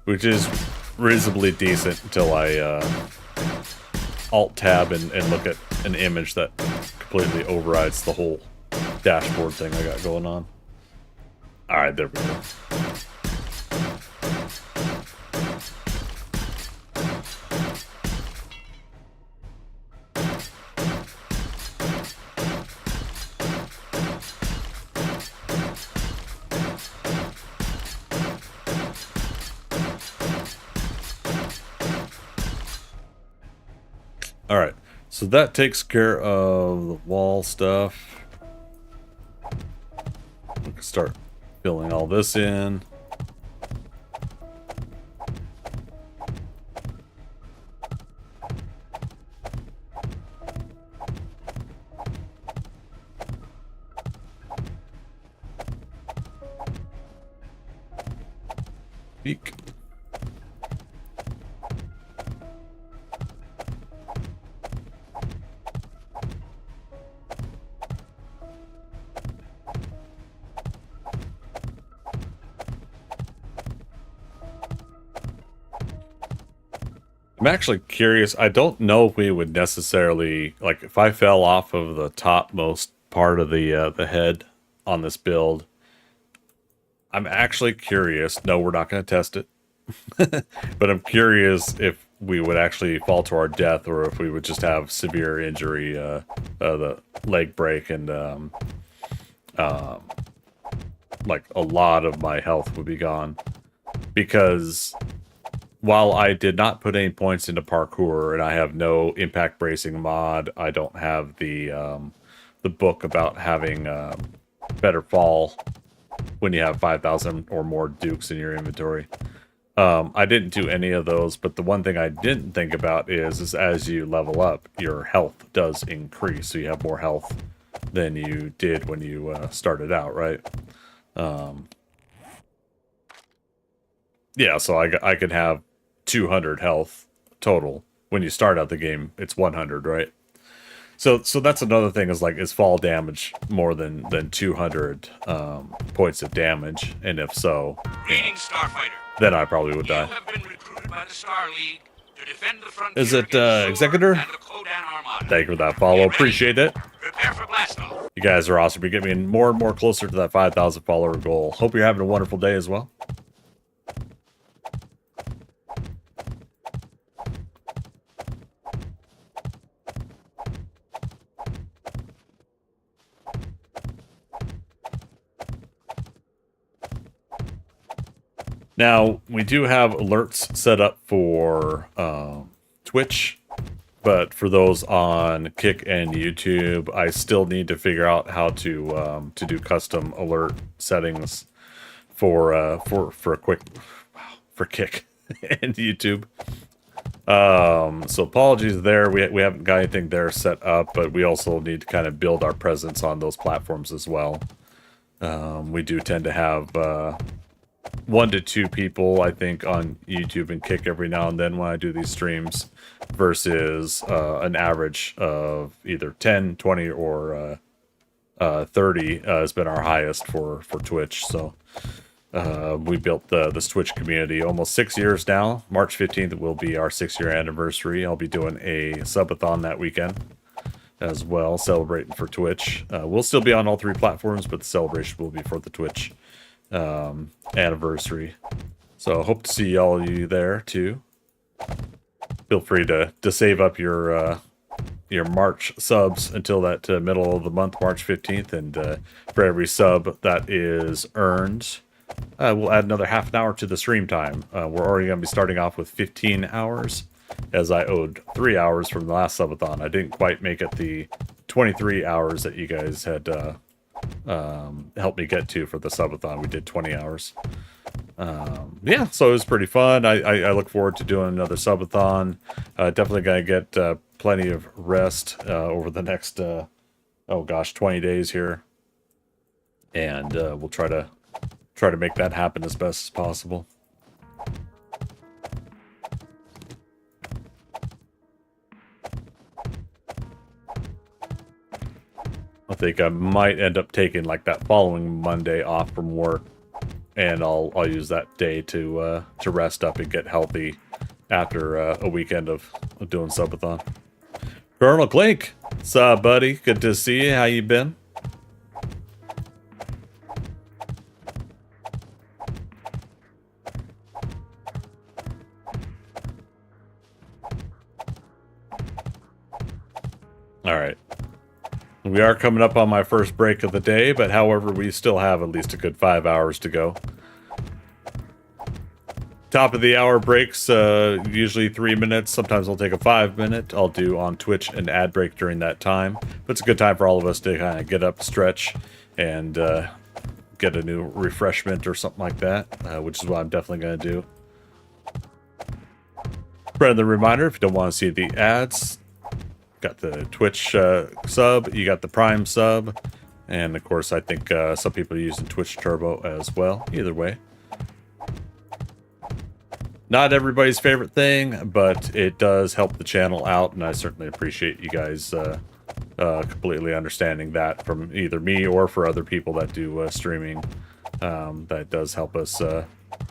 Speaker 2: which is reasonably decent until I alt tab and look at an image that completely overrides the whole dashboard thing I got going on. Alright, there we go. Alright, so that takes care of the wall stuff. We can start filling all this in. Eek. I'm actually curious. I don't know if we would necessarily, like, if I fell off of the topmost part of the head on this build. I'm actually curious. No, we're not going to test it. But I'm curious if we would actually fall to our death, or if we would just have severe injury, the leg break, and like a lot of my health would be gone. Because while I did not put any points into parkour, and I have no impact bracing mod, I don't have the book about having better fall when you have 5,000 or more dukes in your inventory. I didn't do any of those, but the one thing I didn't think about is as you level up, your health does increase, so you have more health than you did when you started out, right? Yeah, so I could have 200 health total. When you start out the game, it's 100, right? So that's another thing, is like, is fall damage more than 200 points of damage? And if so,
Speaker 4: Greetings, Starfighter.
Speaker 2: Then I probably would die.
Speaker 4: You have been recruited by the Star League to defend the frontier.
Speaker 2: Is it
Speaker 4: against
Speaker 2: Executor?
Speaker 4: Sword and the Kodan Armada.
Speaker 2: Thank you for that follow. Appreciate it.
Speaker 4: Prepare for blast off.
Speaker 2: You guys are awesome. You're getting me more and more closer to that 5,000 follower goal. Hope you're having a wonderful day as well. Now, we do have alerts set up for Twitch, but for those on Kick and YouTube, I still need to figure out how to do custom alert settings for Kick and YouTube. So apologies there. We haven't got anything there set up, but we also need to kind of build our presence on those platforms as well. We do tend to have 1 to 2 people, I think, on YouTube and Kick every now and then when I do these streams, versus an average of either 10, 20, or 30 has been our highest for Twitch. So we built this Twitch community almost 6 years now. March 15th will be our 6-year anniversary. I'll be doing a subathon that weekend as well, celebrating for Twitch. We'll still be on all 3 platforms, but the celebration will be for the Twitch anniversary. So hope to see all of you there too. Feel free to save up your March subs until that middle of the month, March 15th, and for every sub that is earned, we'll add another half an hour to the stream time. We're already going to be starting off with 15 hours, as I owed 3 hours from the last subathon. I didn't quite make it the 23 hours that you guys had helped me get to for the subathon. We did 20 hours. Yeah, so it was pretty fun. I look forward to doing another subathon. Definitely gonna get plenty of rest over the next 20 days here, and we'll try to make that happen as best as possible. I think I might end up taking like that following Monday off from work, and I'll use that day to rest up and get healthy after a weekend of doing subathon. Colonel Clink, What's up, buddy? Good to see you. How you been? All right. We are coming up on my first break of the day, but however, we still have at least a good 5 hours to go. Top of the hour breaks, usually 3 minutes. Sometimes I'll take a 5-minute. I'll do on Twitch an ad break during that time. But it's a good time for all of us to kind of get up, stretch, and get a new refreshment or something like that, which is what I'm definitely going to do. Friendly reminder, if you don't want to see the ads, got the Twitch sub, you got the Prime sub, and of course I think some people are using Twitch Turbo as well. Either way. Not everybody's favorite thing, but it does help the channel out, and I certainly appreciate you guys completely understanding that from either me or for other people that do streaming. That does help us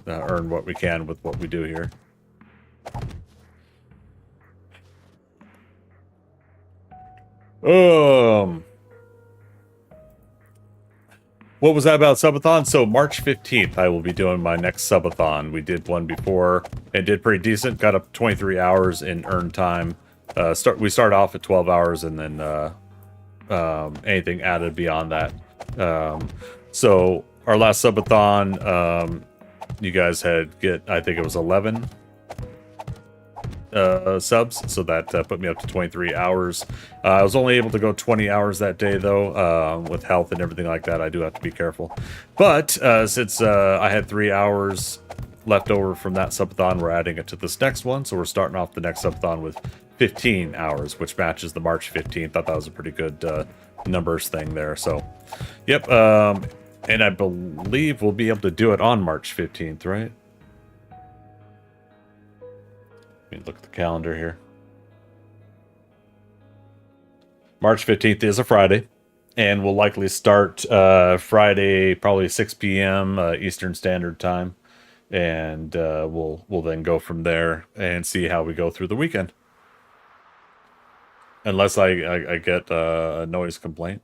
Speaker 2: earn what we can with what we do here. What was that about subathon? So March 15th, I will be doing my next subathon. We did one before and did pretty decent. Got up 23 hours in earned time. We started off at 12 hours and then anything added beyond that. So our last subathon, you guys had I think it was 11 subs, so that put me up to 23 hours. I was only able to go 20 hours that day though, with health and everything like that. I do have to be careful, but since I had 3 hours left over from that subathon, we're adding it to this next one, so we're starting off the next subathon with 15 hours, which matches the March 15th. I thought that was a pretty good numbers thing there. So yep, and I believe we'll be able to do it on March 15th, right? Let me look at the calendar here. March 15th is a Friday, and we'll likely start Friday, probably 6 p.m. Eastern Standard Time, and we'll then go from there and see how we go through the weekend. Unless I get a noise complaint.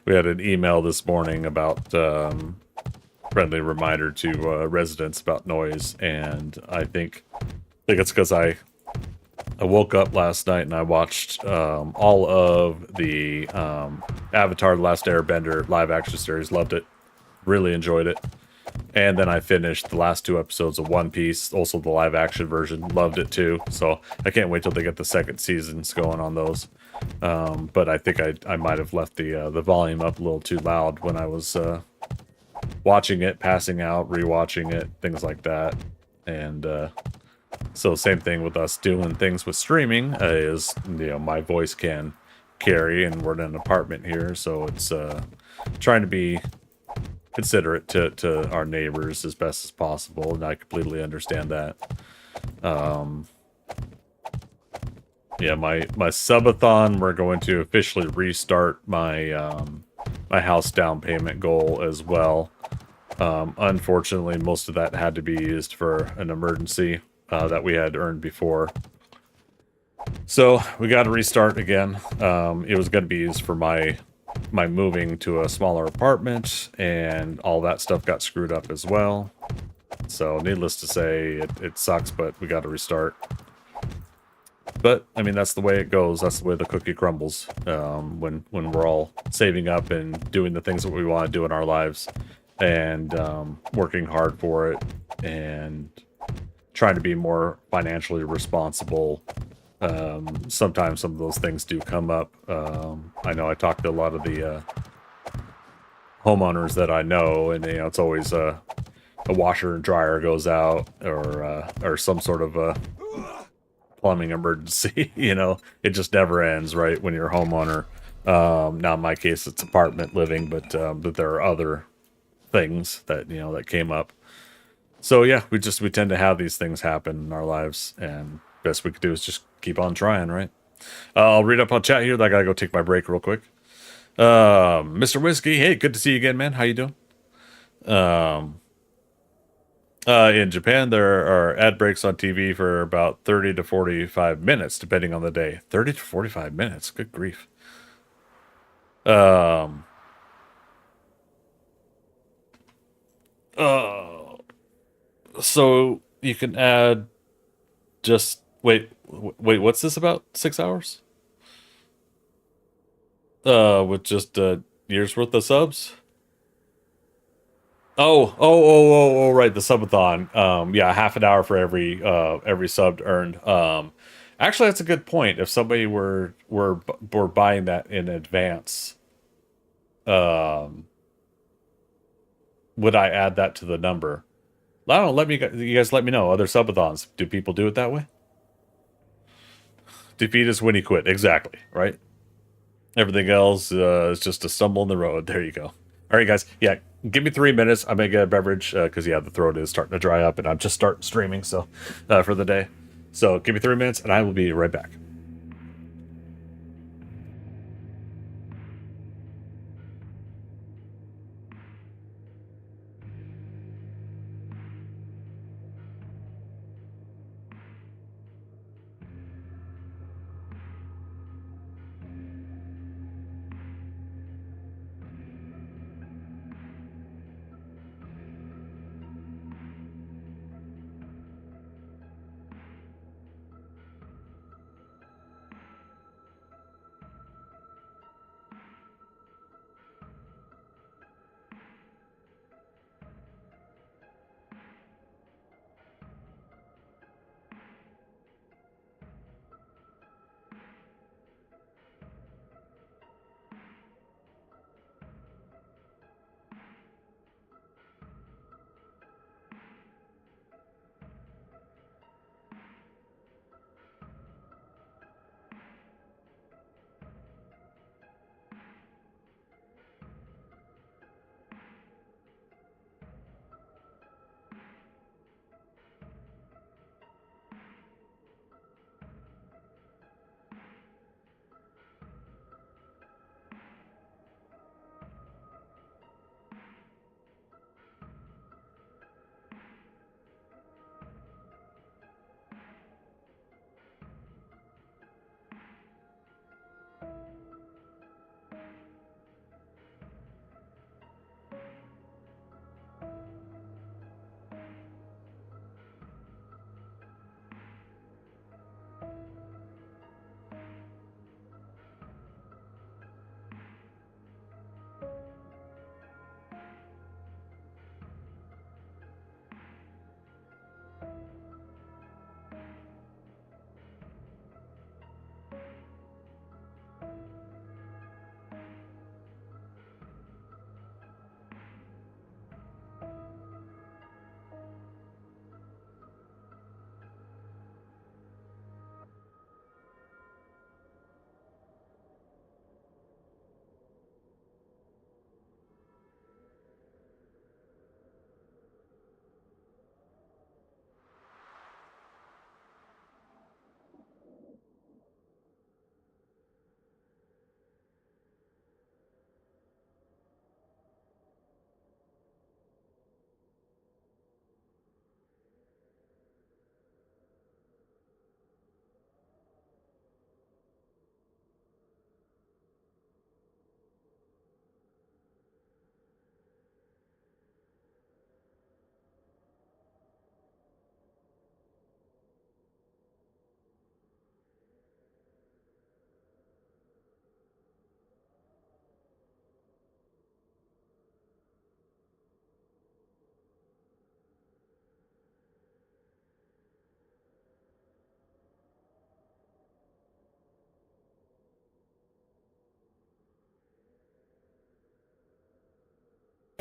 Speaker 2: We had an email this morning about friendly reminder to residents about noise, and I think it's because I woke up last night and I watched all of the Avatar: The Last Airbender live action series. Loved it, really enjoyed it, and then I finished the last 2 episodes of One Piece, also the live action version. Loved it too, so I can't wait till they get the second seasons going on those. But I think I might have left the volume up a little too loud when I was watching it, passing out, rewatching it, things like that. And so same thing with us doing things with streaming, is, you know, my voice can carry, and we're in an apartment here, so it's trying to be considerate to our neighbors as best as possible, and I completely understand that. Yeah, my subathon, we're going to officially restart my my house down payment goal as well. Unfortunately, most of that had to be used for an emergency that we had earned before. So we got to restart again. It was going to be used for my moving to a smaller apartment, and all that stuff got screwed up as well. So needless to say, it sucks, but we got to restart. But I mean, that's the way it goes. That's the way the cookie crumbles. When we're all saving up and doing the things that we want to do in our lives, and working hard for it, and trying to be more financially responsible. Sometimes some of those things do come up. I know I talked to a lot of the homeowners that I know, and you know, it's always a washer and dryer goes out, or some sort of a plumbing emergency. You know, it just never ends, right? When you're a homeowner. Now in my case, it's apartment living, but there are other things that, you know, that came up. So yeah, we tend to have these things happen in our lives, and best we could do is just keep on trying, right? I'll read up on chat here. I gotta go take my break real quick. Mr. Whiskey, hey, good to see you again, man. How you doing? In Japan, there are ad breaks on TV for about 30 to 45 minutes, depending on the day. 30 to 45 minutes. Good grief. Um. So you can add just wait. What's this about? 6 hours? With just a year's worth of subs. Oh, right, the subathon. Yeah, half an hour for every sub earned. Actually, that's a good point. If somebody were buying that in advance, um, would I add that to the number? I don't know. You guys let me know. Other subathons. Do people do it that way? Defeat is when you quit. Exactly. Right. Everything else is just a stumble in the road. There you go. All right, guys. Yeah, give me 3 minutes. I'm gonna get a beverage because yeah, the throat is starting to dry up, and I'm just starting streaming so for the day. So give me 3 minutes, and I will be right back.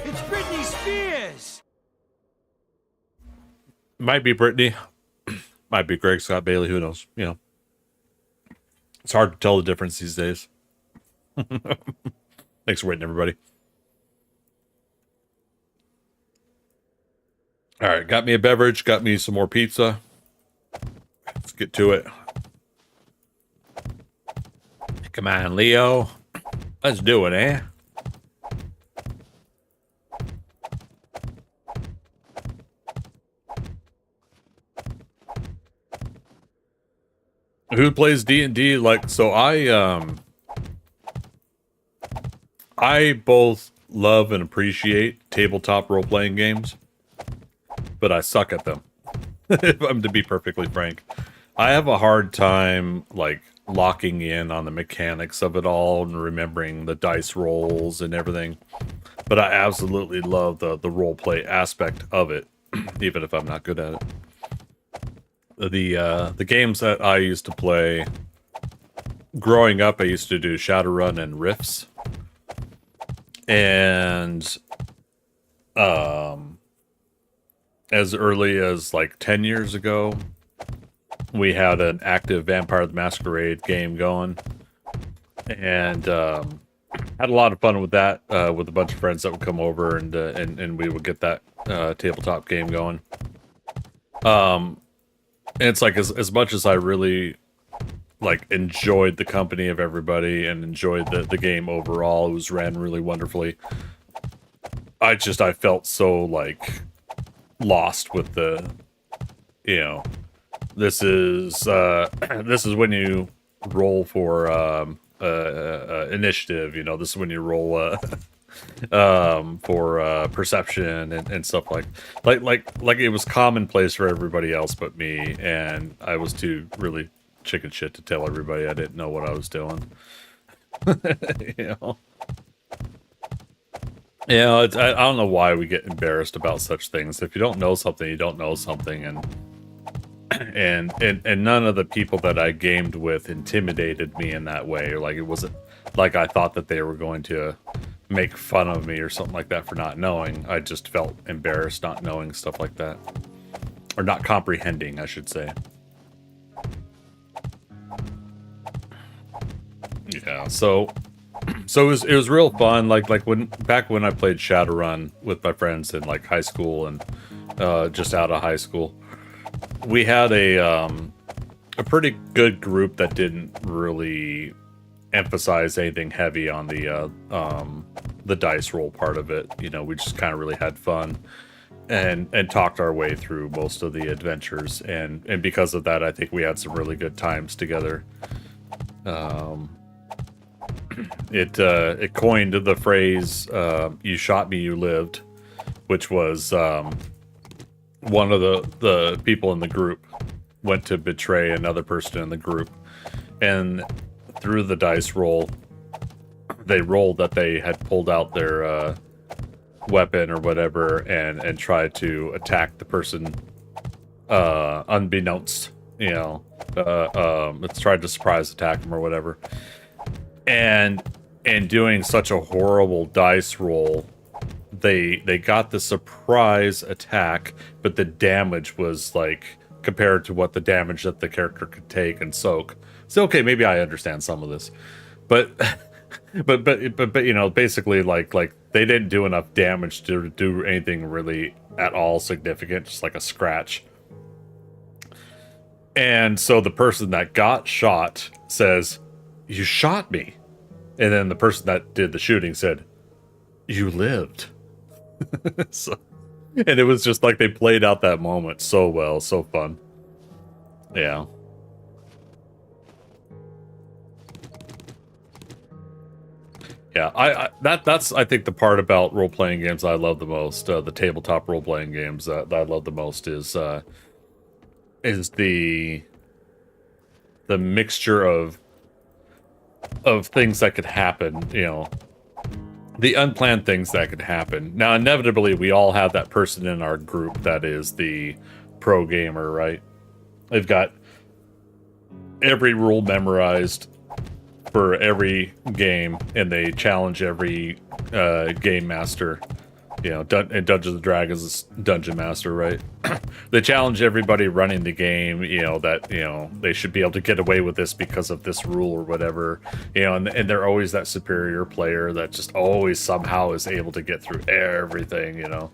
Speaker 1: It's Britney Spears!
Speaker 2: Might be Brittany. Might be Greg Scott Bailey. Who knows? You know, it's hard to tell the difference these days. Thanks for waiting, everybody. All right, got me a beverage, got me some more pizza. Let's get to it. Come on, Leo. Let's do it, eh? Who plays D&D? Like, so I both love and appreciate tabletop role-playing games, but I suck at them. If I'm to be perfectly frank, I have a hard time like locking in on the mechanics of it all and remembering the dice rolls and everything. But I absolutely love the role-play aspect of it, even if I'm not good at it. The games that I used to play growing up, I used to do Shadowrun and Rifts. And as early as like 10 years ago, we had an active Vampire the Masquerade game going, and had a lot of fun with that with a bunch of friends that would come over, and we would get that tabletop game going. And it's like as much as I really like enjoyed the company of everybody and enjoyed the game overall, it was ran really wonderfully. I felt so like lost with the, you know, this is when you roll for initiative, you know, this is when you roll for perception and stuff like it was commonplace for everybody else but me, and I was too really chicken shit to tell everybody I didn't know what I was doing. You know. Yeah, I don't know why we get embarrassed about such things. If you don't know something, you don't know something, and none of the people that I gamed with intimidated me in that way. Or like it wasn't like I thought that they were going to make fun of me or something like that for not knowing. I just felt embarrassed not knowing stuff like that, or not comprehending, I should say. Yeah, so it was real fun. Like back when I played Shadowrun with my friends in like high school and just out of high school, we had a pretty good group that didn't really emphasize anything heavy on the dice roll part of it. You know, we just kind of really had fun and talked our way through most of the adventures, and because of that, I think we had some really good times together. It coined the phrase "you shot me, you lived," which was one of the people in the group went to betray another person in the group, and through the dice roll, they rolled that they had pulled out their weapon or whatever and tried to attack the person unbeknownst, you know. It's tried to surprise attack them or whatever. And doing such a horrible dice roll, they got the surprise attack, but the damage was like compared to what the damage that the character could take and soak. So okay, maybe I understand some of this, but you know, basically like they didn't do enough damage to do anything really at all significant, just like a scratch. And so the person that got shot says, "You shot me." And then the person that did the shooting said, "You lived." So, and it was just like they played out that moment so well, so fun. Yeah. Yeah, that's I think the part about role-playing games I love the most, the tabletop role-playing games that I love the most is the mixture of things that could happen, you know, the unplanned things that could happen. Now, inevitably, we all have that person in our group that is the pro gamer, right? They've got every rule memorized for every game, and they challenge every game master. You know, in Dungeons and Dragons, Dungeon Master, right? They challenge everybody running the game, you know, that, you know, they should be able to get away with this because of this rule or whatever, you know, and they're always that superior player that just always somehow is able to get through everything, you know.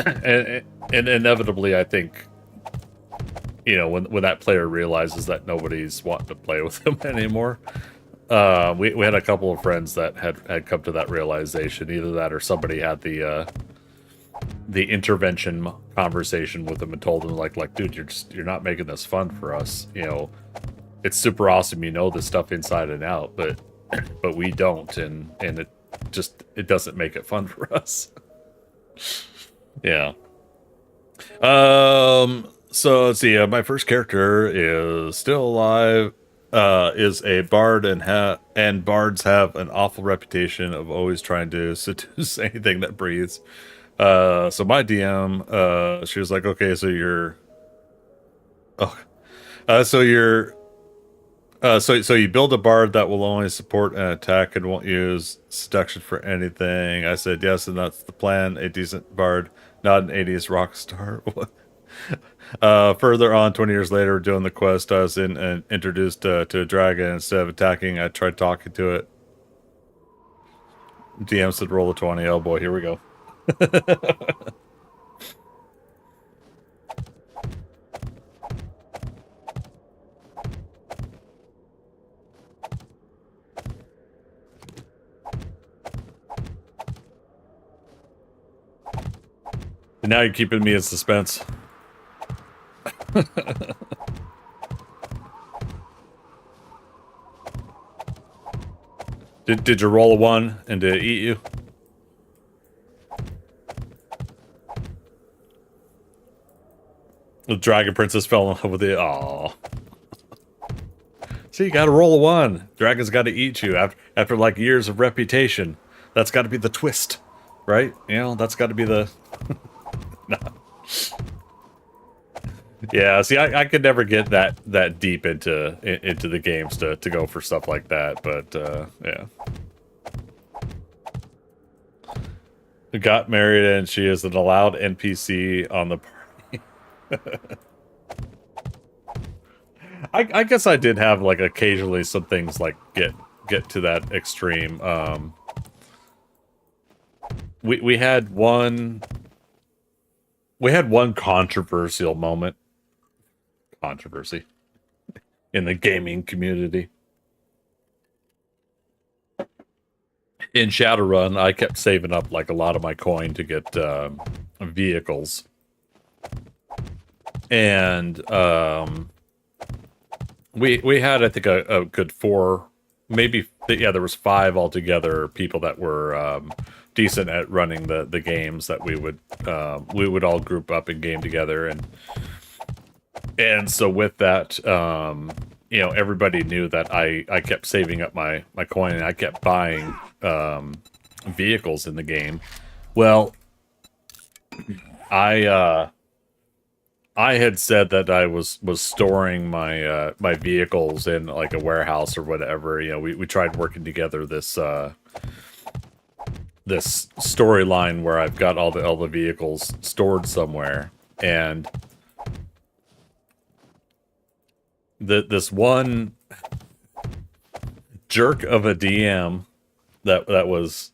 Speaker 2: And inevitably, I think, you know, when that player realizes that nobody's wanting to play with them anymore, we had a couple of friends that had come to that realization. Either that or somebody had the intervention conversation with them and told them like dude, you're not making this fun for us, you know. it's super awesome. You know this stuff inside and out, but we don't, and it doesn't make it fun for us. Yeah. So let's see. My first character is still alive. Is a bard, and bards have an awful reputation of always trying to seduce anything that breathes. So my DM, she was like, okay, so you're, oh, so you're, so you build a bard that will only support an attack and won't use seduction for anything. I said yes, and that's the plan. A decent bard, not an 80s rock star. Further on, 20 years later, doing the quest, I was introduced to a dragon. Instead of attacking, I tried talking to it. DM said roll a 20. Oh boy, here we go. And now you're keeping me in suspense. Did you roll a 1 and did it eat you? The dragon princess fell in love with it. Aww. See, you gotta roll a 1. Dragon's gotta eat you after like years of reputation. That's gotta be the twist, right? You know, that's gotta be the... Nah. Yeah, see, I could never get that deep into the games to go for stuff like that, but yeah. Got married and she is an allowed NPC on the party. I guess I did have like occasionally some things like get to that extreme. We had one controversial moment. Controversy in the gaming community. In Shadowrun, I kept saving up like a lot of my coin to get vehicles. And we had, I think, a good 4, maybe, yeah, there was 5 altogether people that were decent at running the games that we would all group up and game together. And so with that, you know, everybody knew that I kept saving up my coin and I kept buying vehicles in the game. Well, I had said that I was storing my my vehicles in like a warehouse or whatever. You know, we tried working together this this storyline where I've got all the vehicles stored somewhere, and this one jerk of a DM that was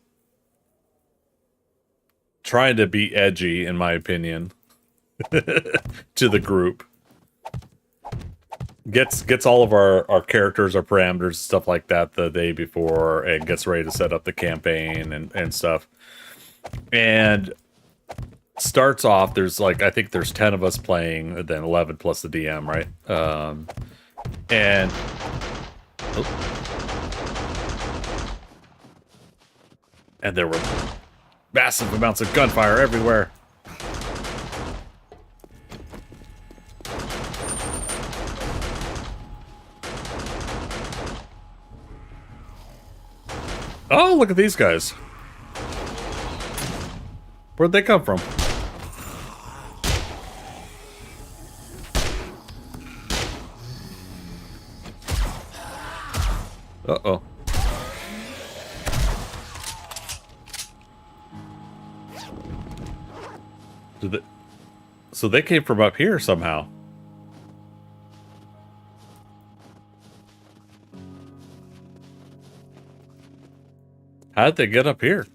Speaker 2: trying to be edgy, in my opinion, to the group, gets all of our characters, our parameters, stuff like that the day before, and gets ready to set up the campaign and stuff. And starts off, there's like, I think there's 10 of us playing, and then 11 plus the DM, right? And there were massive amounts of gunfire everywhere. Oh, look at these guys. Where'd they come from? Uh-oh. So they came from up here somehow. How did they get up here?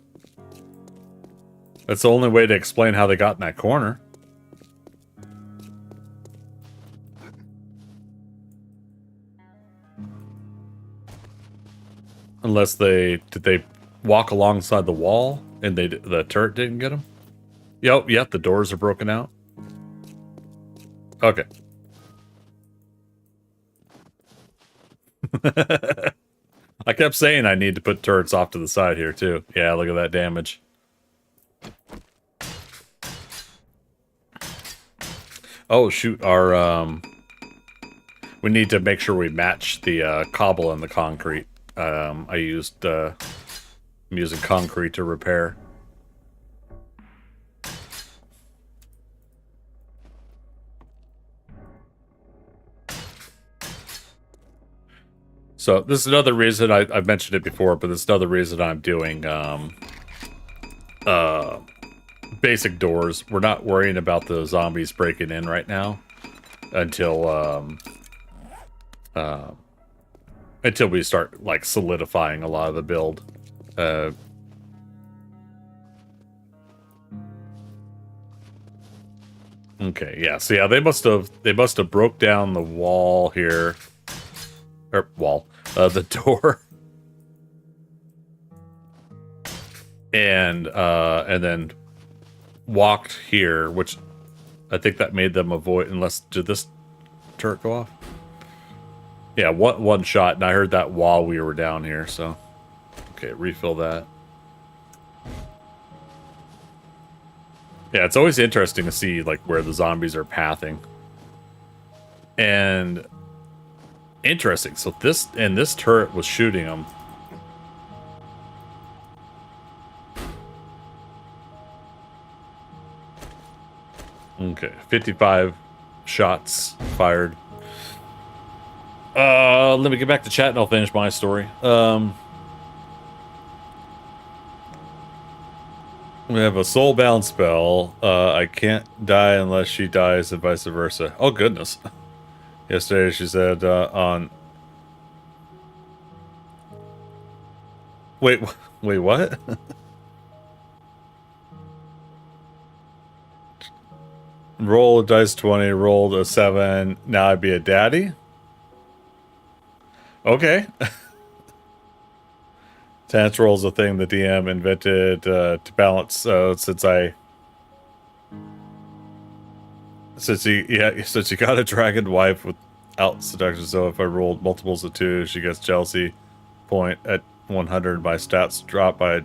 Speaker 2: That's the only way to explain how they got in that corner. Unless did they walk alongside the wall and the turret didn't get them? Yep, the doors are broken out. Okay. I kept saying I need to put turrets off to the side here, too. Yeah, look at that damage. Oh, shoot. We need to make sure we match the cobble and the concrete. I'm using concrete to repair. So this is another reason I've mentioned it before, but this is another reason I'm doing basic doors. We're not worrying about the zombies breaking in right now until we start like solidifying a lot of the build. Okay, yeah. So yeah, they must have broke down the wall here. Or wall. The door. And then walked here, which I think that made them avoid, unless, did this turret go off? Yeah, one shot, and I heard that while we were down here, so. Okay, refill that. Yeah, it's always interesting to see, like, where the zombies are pathing. And interesting, so this turret was shooting them. Okay, 55 shots fired. Let me get back to chat and I'll finish my story. We have a soulbound spell. I can't die unless she dies and vice versa. Oh, goodness. Yesterday she said, Wait, what? Roll a dice 20, rolled a 7, now I'd be a daddy? Okay. Chance roll's a thing the DM invented to balance, since you got a dragon wife without seduction, so if I rolled multiples of 2, she gets jealousy point at 100, my stats drop by a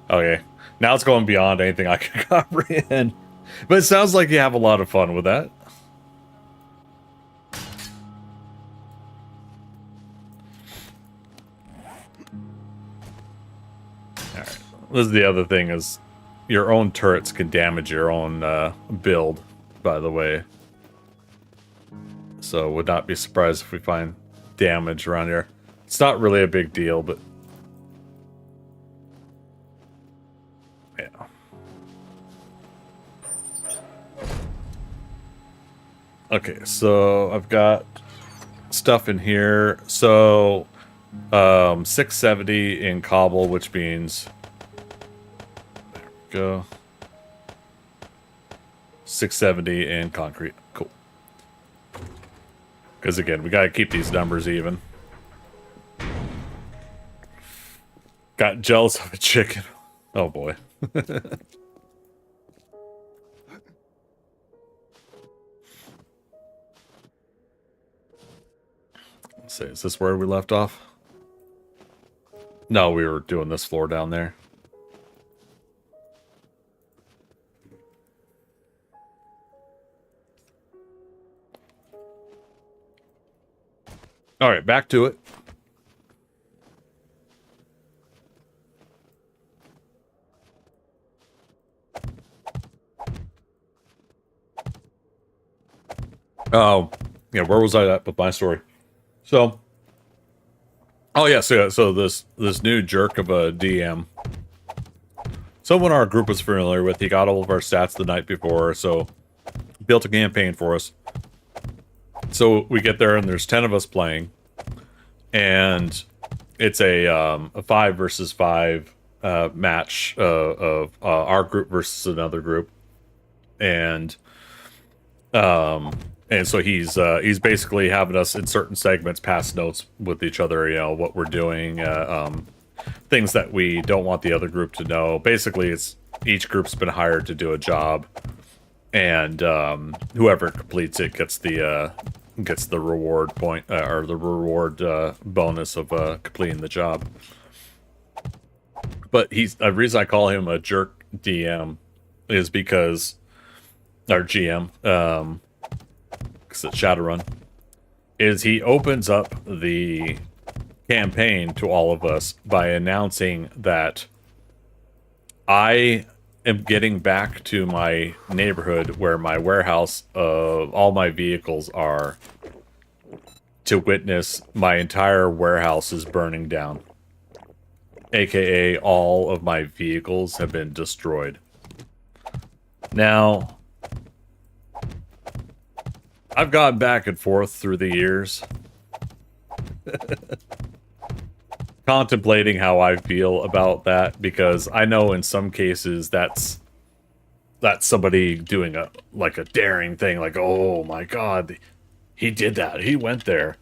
Speaker 2: okay. Now it's going beyond anything I can comprehend. But it sounds like you have a lot of fun with that. Alright. This is the other thing, is your own turrets can damage your own build, by the way. So would not be surprised if we find damage around here. It's not really a big deal, but yeah. Okay, so I've got stuff in here. So 670 in cobble, which means there we go. 670 in concrete. Cool. Because again, we gotta keep these numbers even. Got jealous of a chicken. Oh boy. Let's see, is this where we left off? No, we were doing this floor down there. All right, back to it. Oh, yeah, where was I at with my story? So, oh yeah, so this new jerk of a DM, someone our group was familiar with, he got all of our stats the night before, so built a campaign for us. So we get there and there's 10 of us playing, and it's a 5 versus 5 match of our group versus another group, and so he's basically having us in certain segments pass notes with each other, you know, what we're doing, things that we don't want the other group to know. Basically, it's each group's been hired to do a job, and whoever completes it gets the gets the reward point or the reward bonus of completing the job. But the reason I call him a jerk DM is because our GM, because it's Shadowrun, is he opens up the campaign to all of us by announcing that I am getting back to my neighborhood where my warehouse of all my vehicles are to witness my entire warehouse is burning down. AKA all of my vehicles have been destroyed. Now, I've gone back and forth through the years contemplating how I feel about that, because I know in some cases that's somebody doing a daring thing, like, oh my god, he did that, he went there.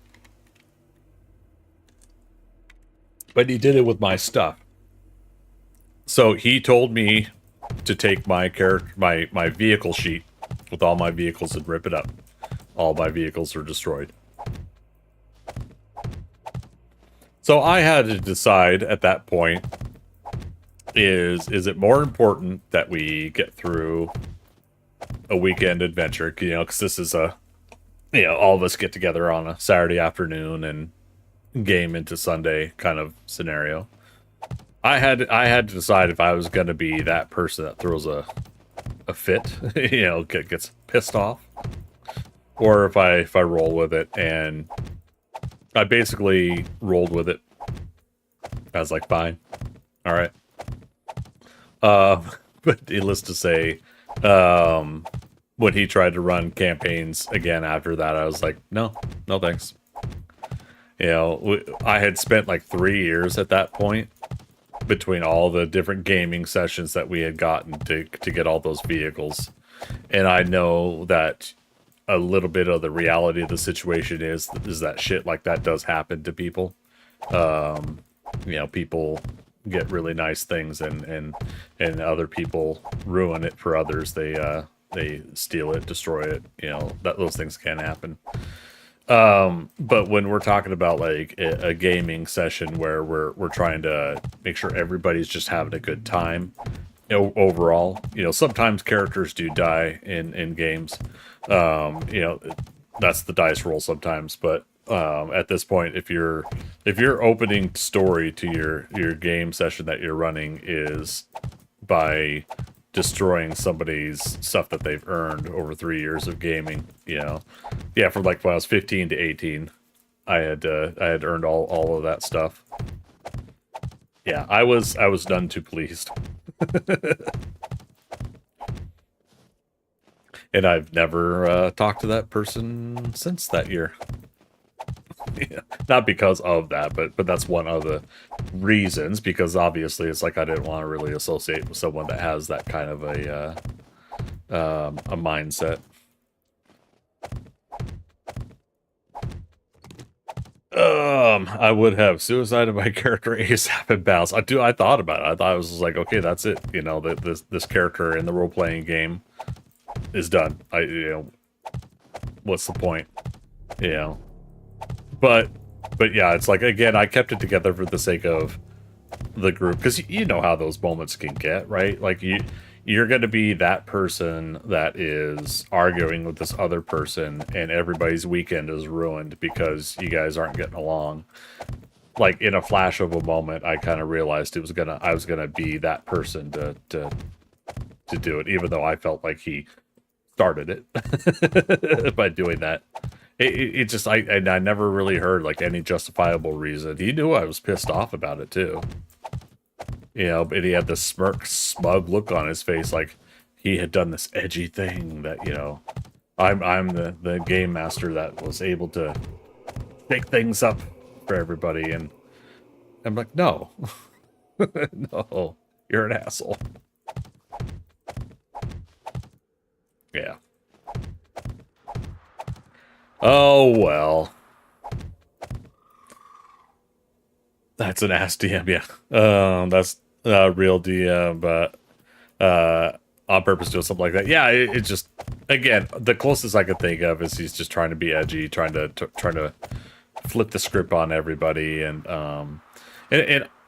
Speaker 2: But he did it with my stuff. So he told me to take my my vehicle sheet with all my vehicles and rip it up. All my vehicles are destroyed. So I had to decide at that point, is it more important that we get through a weekend adventure, you know, because this is a, you know, all of us get together on a Saturday afternoon and game into Sunday kind of scenario. I had to decide if I was going to be that person that throws a fit, you know, gets pissed off, or if I roll with it. And I basically rolled with it. I was like, fine, all right. But needless to say, when he tried to run campaigns again after that, I was like, no thanks. You know, I had spent like 3 years at that point between all the different gaming sessions that we had gotten to get all those vehicles. And I know that a little bit of the reality of the situation is that shit like that does happen to people. You know, people get really nice things and other people ruin it for others. They steal it, destroy it, you know, those things can happen. But when we're talking about like a gaming session where we're trying to make sure everybody's just having a good time, you know, overall, you know, sometimes characters do die in games. You know, that's the dice roll sometimes, but at this point, if your opening story to your game session that you're running is by destroying somebody's stuff that they've earned over 3 years of gaming, you know, yeah, from like when I was 15 to 18, I had earned all of that stuff. Yeah, I was none too pleased. And I've never talked to that person since that year. Yeah, not because of that, but that's one of the reasons, because obviously it's like I didn't want to really associate with someone that has that kind of a mindset. I would have suicided my character ASAP in battles. I thought about it. I thought it was like, okay, that's it. You know, this character in the role-playing game is done. You know, what's the point? You know. But yeah, it's like, again, I kept it together for the sake of the group, because you know how those moments can get, right? Like you're going to be that person that is arguing with this other person, and everybody's weekend is ruined because you guys aren't getting along. Like in a flash of a moment, I kind of realized I was gonna be that person to do it, even though I felt like he started it by doing that. It just, I never really heard like any justifiable reason. He knew I was pissed off about it too. You know, but he had this smug look on his face, like he had done this edgy thing that, you know, I'm the game master that was able to make things up for everybody, and I'm like, no. No, you're an asshole. Yeah. Oh, well. That's an ass DM, yeah. That's a real DM, but on purpose doing something like that. Yeah, it just, again, the closest I could think of is he's just trying to be edgy, trying to flip the script on everybody, and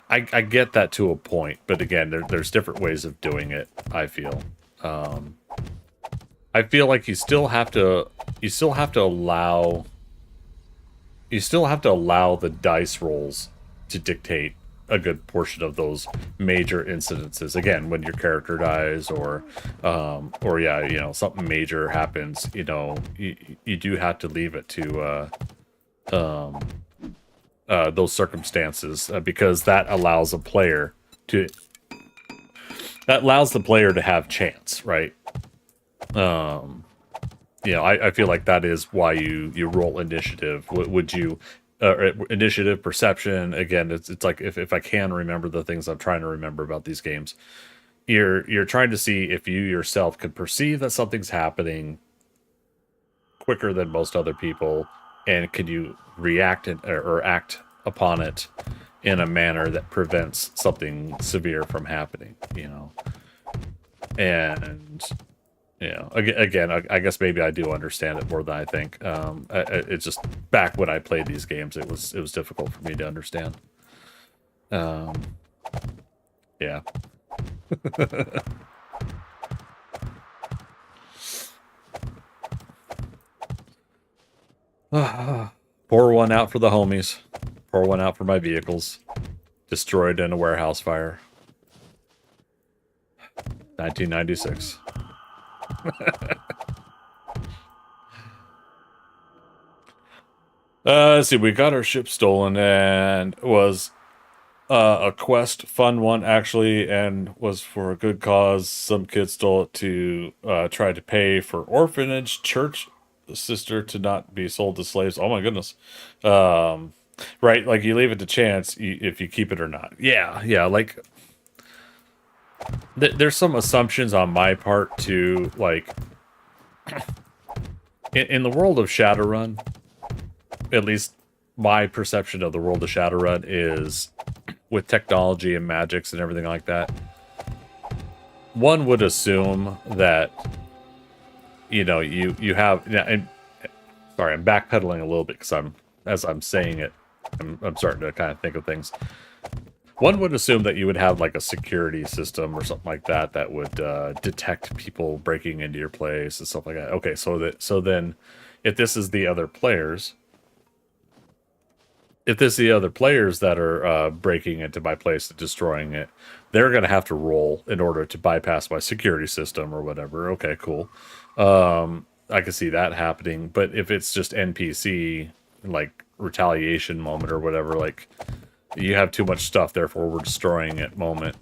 Speaker 2: I get that to a point, but again, there's different ways of doing it. I feel like you still have to allow the dice rolls to dictate a good portion of those major incidences. Again, when your character dies, or yeah, you know, something major happens, you know, you do have to leave it to those circumstances, because that allows the player to have chance, right? You know, I feel like that is why you roll initiative. Would you initiative, perception? Again, it's like if I can remember the things I'm trying to remember about these games, you're trying to see if you yourself can perceive that something's happening quicker than most other people, and can you react or act upon it in a manner that prevents something severe from happening, you know. And you know, again, I guess maybe I do understand it more than I think. It's just back when I played these games, it was difficult for me to understand. Yeah. Pour one out for the homies. Pour one out for my vehicles. Destroyed in a warehouse fire. 1996. Let's see, we got our ship stolen, and was a quest, fun one actually, and was for a good cause. Some kid stole it to try to pay for orphanage, church sister to not be sold to slaves. Oh my goodness. Right, like you leave it to chance if you keep it or not. Yeah, like there's some assumptions on my part too, like in the world of Shadowrun, at least my perception of the world of Shadowrun is, with technology and magics and everything like that, one would assume that, you know, you have, and sorry, I'm backpedaling a little bit because as I'm saying it, I'm starting to kind of think of things. One would assume that you would have like a security system or something like that that would detect people breaking into your place and stuff like that. Okay, so then if this is the other players, that are breaking into my place and destroying it, they're going to have to roll in order to bypass my security system or whatever. Okay, cool. I can see that happening. But if it's just NPC, like retaliation moment or whatever, like you have too much stuff, therefore we're destroying it moment.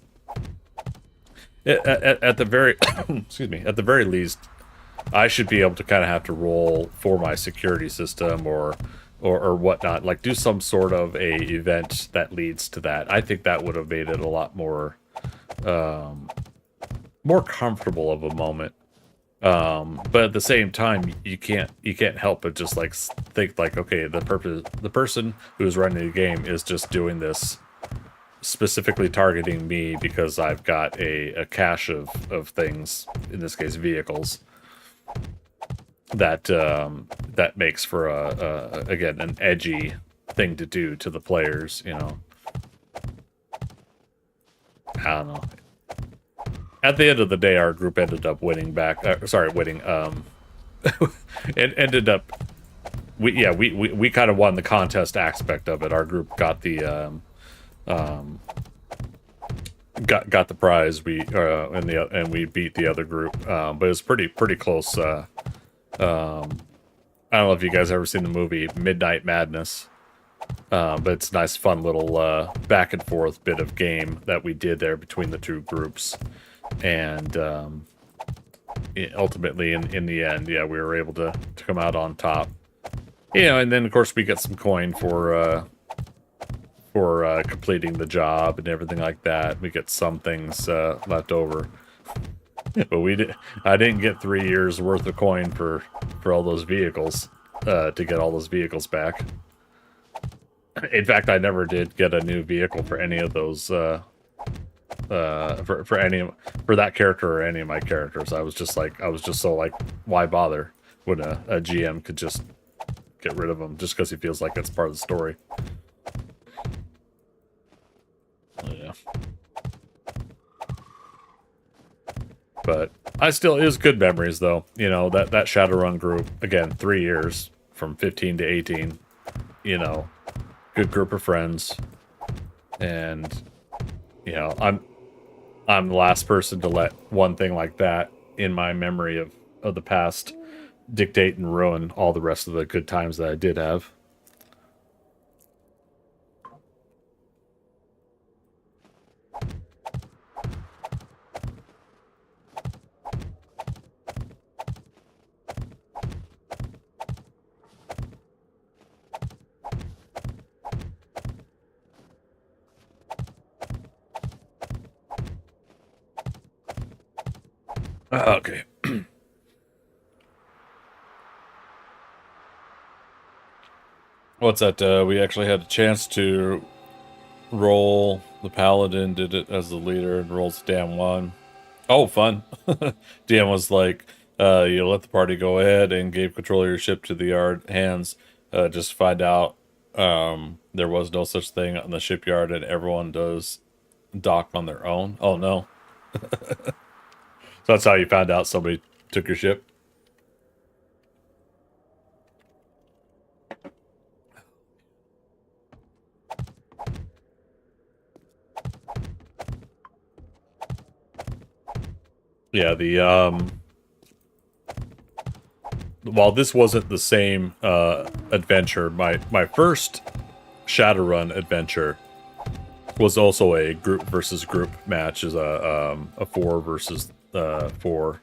Speaker 2: At the very, excuse me, at the very least, I should be able to kind of have to roll for my security system or whatnot, like do some sort of a event that leads to that. I think that would have made it a lot more more comfortable of a moment. But at the same time, you can't help but just like think like, okay, the person who's running the game is just doing this specifically targeting me because I've got a cache of things, in this case vehicles, that that makes for again an edgy thing to do to the players, you know. I don't know. At the end of the day, our group ended up winning back. It ended up. We kind of won the contest aspect of it. Our group got the got the prize. And we beat the other group. But it was pretty close. I don't know if you guys ever seen the movie Midnight Madness. But it's a nice, fun little back and forth bit of game that we did there between the two groups. And ultimately, in the end, yeah, we were able to come out on top. You know, and then of course we get some coin for completing the job and everything like that. We get some things left over, but I didn't get 3 years worth of coin for all those vehicles to get all those vehicles back. In fact, I never did get a new vehicle for any of those for that character or any of my characters. I was just so like, why bother when a GM could just get rid of them just because he feels like it's part of the story. Yeah. But it was good memories though. You know, that Shadowrun group, again, 3 years from 15 to 18, you know, good group of friends. And, you know, I'm the last person to let one thing like that in my memory of the past dictate and ruin all the rest of the good times that I did have. Okay. What's that? We actually had a chance to roll. The paladin did it as the leader and rolls damn one. Oh, fun. DM was like, you let the party go ahead and gave control of your ship to the yard hands. Just find out there was no such thing on the shipyard and everyone does dock on their own. Oh, no. So that's how you found out somebody took your ship? Yeah, while this wasn't the same adventure, my first Shadowrun adventure was also a group versus group match, as a 4 versus 4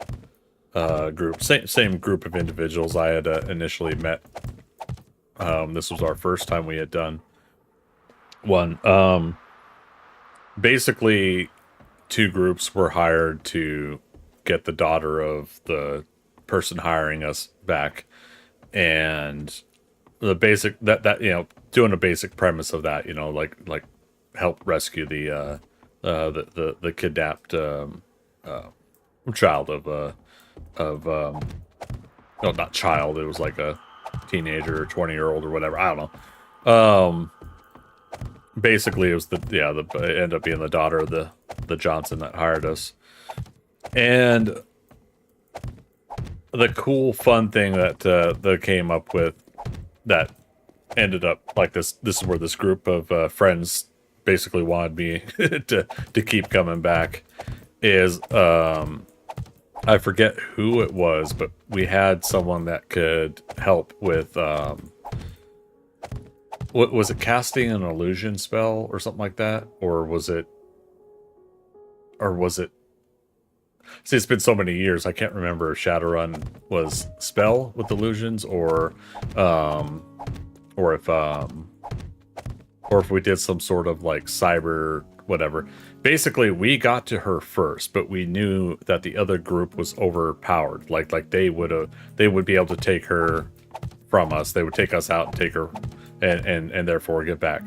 Speaker 2: group. Same group of individuals I had initially met. This was our first time we had done one. Basically, 2 groups were hired to get the daughter of the person hiring us back, and the basic that you know, doing a basic premise of that, you know, like help rescue the kidnapped child no, not child, it was like a teenager or 20-year-old or whatever, I don't know. Basically it was it ended up being the daughter of the Johnson that hired us. And the cool fun thing that they came up with that ended up like this is where this group of friends basically wanted me to keep coming back, is I forget who it was, but we had someone that could help with what was it, casting an illusion spell or something like that, or was it see, it's been so many years I can't remember if Shadowrun was spell with illusions or if we did some sort of like cyber whatever. Basically, we got to her first, but we knew that the other group was overpowered. Like they would be able to take her from us. They would take us out and take her and therefore get back.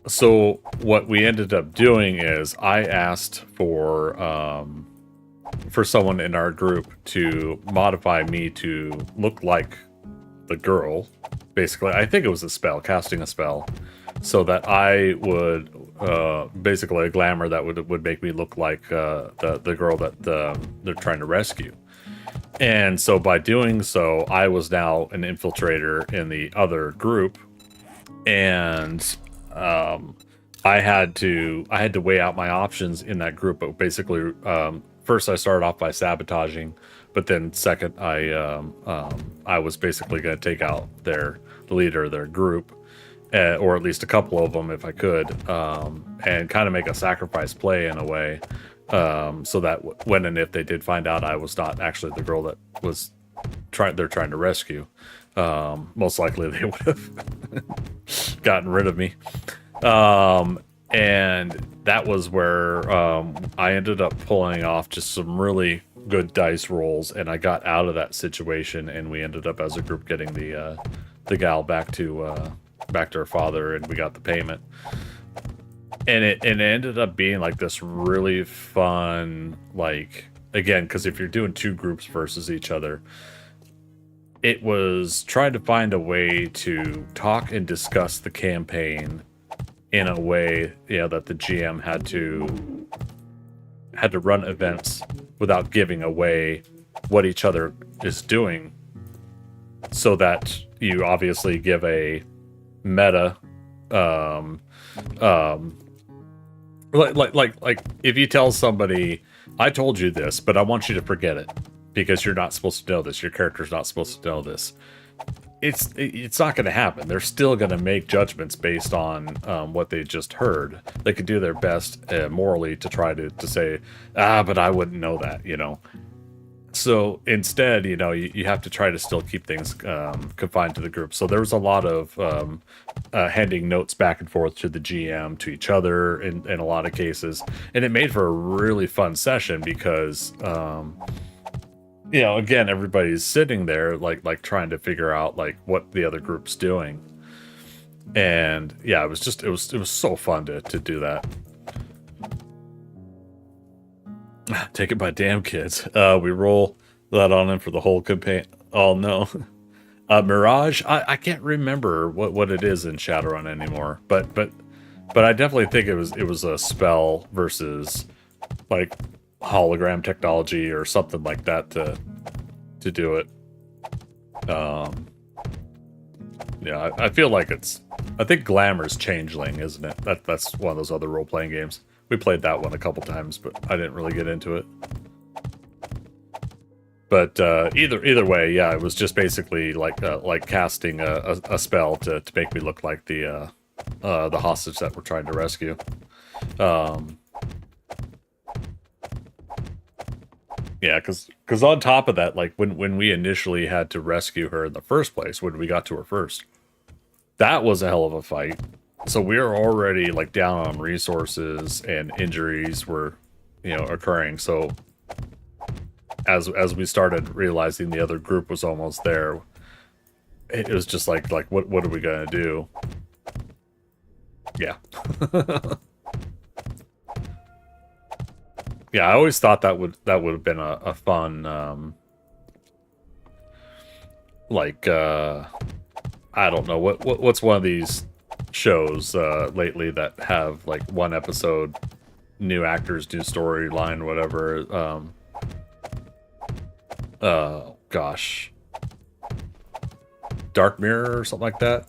Speaker 2: So what we ended up doing is I asked for someone in our group to modify me to look like the girl. Basically, I think it was a spell, casting a spell, so that I would basically a glamour that would make me look like the girl that they're trying to rescue. And so by doing so, I was now an infiltrator in the other group, and I had to weigh out my options in that group. But basically, first I started off by sabotaging, but then second I was basically going to take out the leader of their group, or at least a couple of them if I could, and kind of make a sacrifice play in a way, so that when and if they did find out I was not actually the girl that was they're trying to rescue, most likely they would have gotten rid of me. And that was where I ended up pulling off just some really good dice rolls, and I got out of that situation, and we ended up as a group getting the gal back to her father, and we got the payment. And it ended up being like this really fun, like, again, because if you're doing two groups versus each other, it was trying to find a way to talk and discuss the campaign in a way, that the GM had to run events without giving away what each other is doing, so that you obviously give a meta, like if you tell somebody, I told you this, but I want you to forget it because you're not supposed to know this. Your character's not supposed to know this. It's not going to happen. They're still going to make judgments based on what they just heard. They could do their best morally to try to say, but I wouldn't know that, So instead, you have to try to still keep things confined to the group. So there was a lot of handing notes back and forth to the GM, to each other in a lot of cases. And it made for a really fun session because, again, everybody's sitting there like trying to figure out like what the other group's doing. And yeah, it was so fun to do that. Take it by damn kids. We roll that on in for the whole campaign. Oh no. Mirage, I can't remember what it is in Shadowrun anymore, but I definitely think it was a spell versus like hologram technology or something like that to do it. Yeah, I feel like I think Glamour's Changeling, isn't it? That's one of those other role-playing games. We played that one a couple times, but I didn't really get into it. But either way, yeah, it was just basically like casting a spell to make me look like the hostage that we're trying to rescue. Yeah, because on top of that, like when we initially had to rescue her in the first place, when we got to her first, that was a hell of a fight. So we were already like down on resources and injuries were, occurring. So as we started realizing the other group was almost there, it was just like what are we gonna do? Yeah. Yeah, I always thought that would have been a fun I don't know what's one of these shows lately that have like one episode, new actors, new storyline, whatever. Gosh, Dark Mirror or something like that,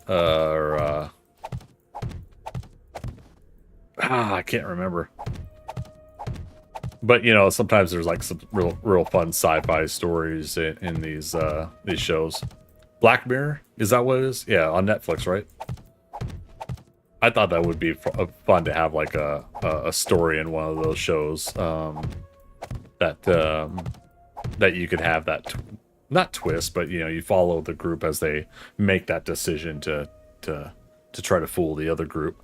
Speaker 2: I can't remember. But sometimes there's like some real fun sci-fi stories in these shows. Black Mirror, is that what it is? Yeah, on Netflix, right? I thought that would be fun to have like a story in one of those shows that you could have that not twist, but you follow the group as they make that decision to try to fool the other group.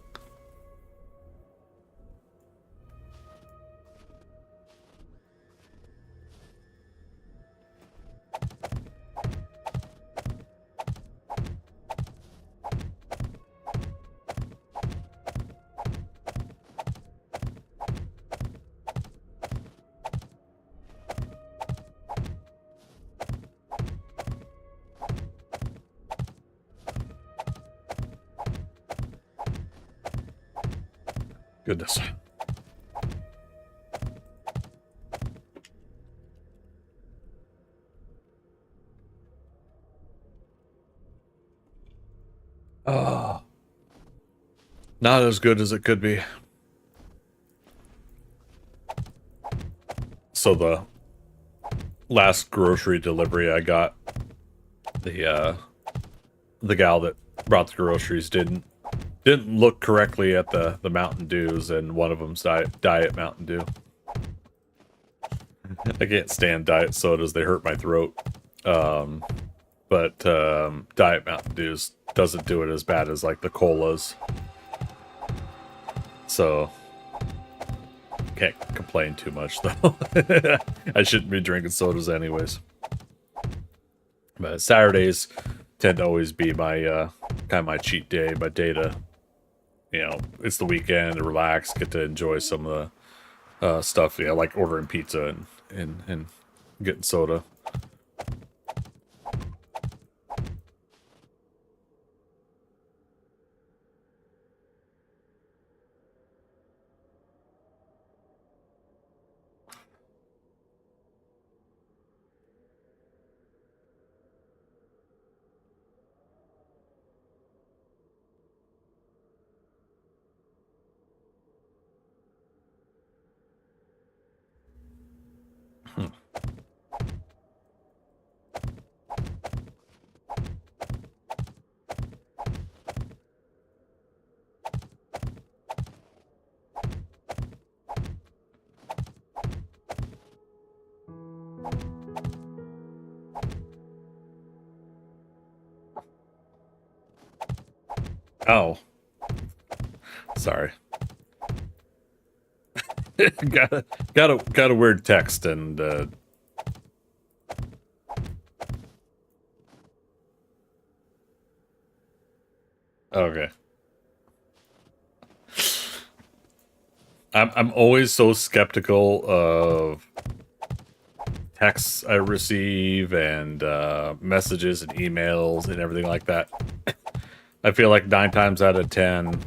Speaker 2: Goodness. Not as good as it could be. So the last grocery delivery I got, the gal that brought the groceries didn't look correctly at the Mountain Dews, and one of them's diet Mountain Dew. I can't stand diet sodas, they hurt my throat. But diet Mountain Dews doesn't do it as bad as like the colas. So can't complain too much though. I shouldn't be drinking sodas anyways. But Saturdays tend to always be my kind of my cheat day, my day to it's the weekend to relax, get to enjoy some of the stuff. Yeah, like ordering pizza and getting soda. Oh, sorry. got a weird text and okay. I'm always so skeptical of texts I receive and messages and emails and everything like that. I feel like 9 times out of 10,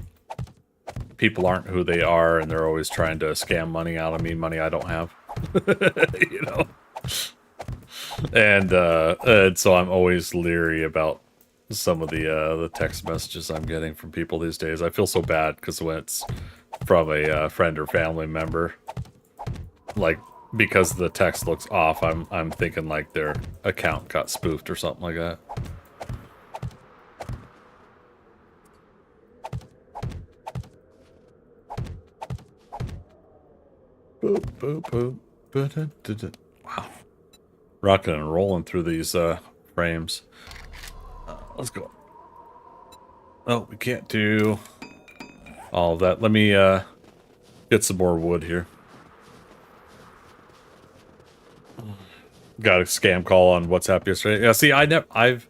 Speaker 2: people aren't who they are, and they're always trying to scam money out of me, money I don't have. You know? And so I'm always leery about some of the text messages I'm getting from people these days. I feel so bad because when it's from a friend or family member, like, because the text looks off, I'm thinking like their account got spoofed or something like that. Boop, boop, boop. Ba-da-da-da. Wow. Rocking and rolling through these frames. Let's go. Oh, we can't do all of that. Let me get some more wood here. Got a scam call on WhatsApp yesterday. Yeah, see, I've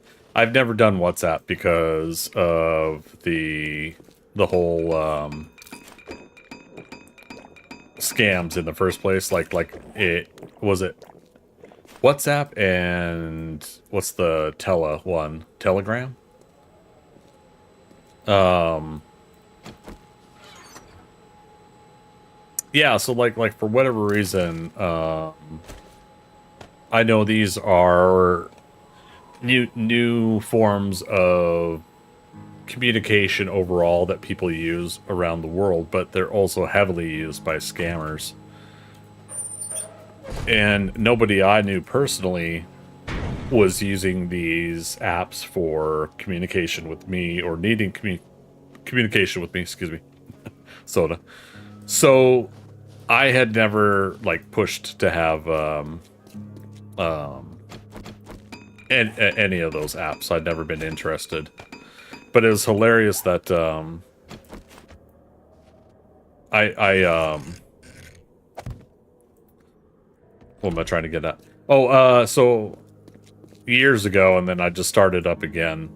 Speaker 2: never done WhatsApp because of the whole scams in the first place. Like it WhatsApp and what's the one? Telegram? Yeah, so like for whatever reason, I know these are new forms of communication overall that people use around the world, but they're also heavily used by scammers. And nobody I knew personally was using these apps for communication with me or needing communication with me, excuse me, soda. So I had never like pushed to have any of those apps. I'd never been interested. But it was hilarious that what am I trying to get at? Oh, so years ago, and then I just started up again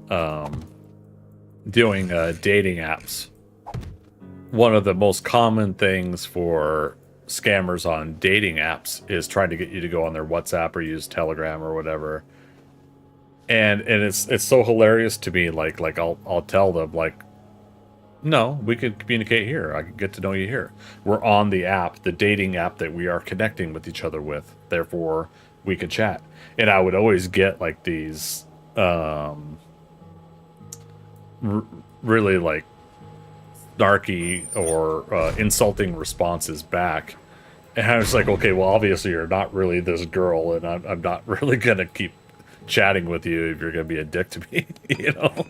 Speaker 2: doing dating apps. One of the most common things for scammers on dating apps is trying to get you to go on their WhatsApp or use Telegram or whatever. And it's so hilarious to me. Like I'll tell them like, no, we can communicate here. I can get to know you here. We're on the app, the dating app that we are connecting with each other with. Therefore, we can chat. And I would always get like these really like snarky or insulting responses back. And I was like, okay, well, obviously you're not really this girl, and I'm not really gonna keep chatting with you if you're gonna be a dick to me, you know.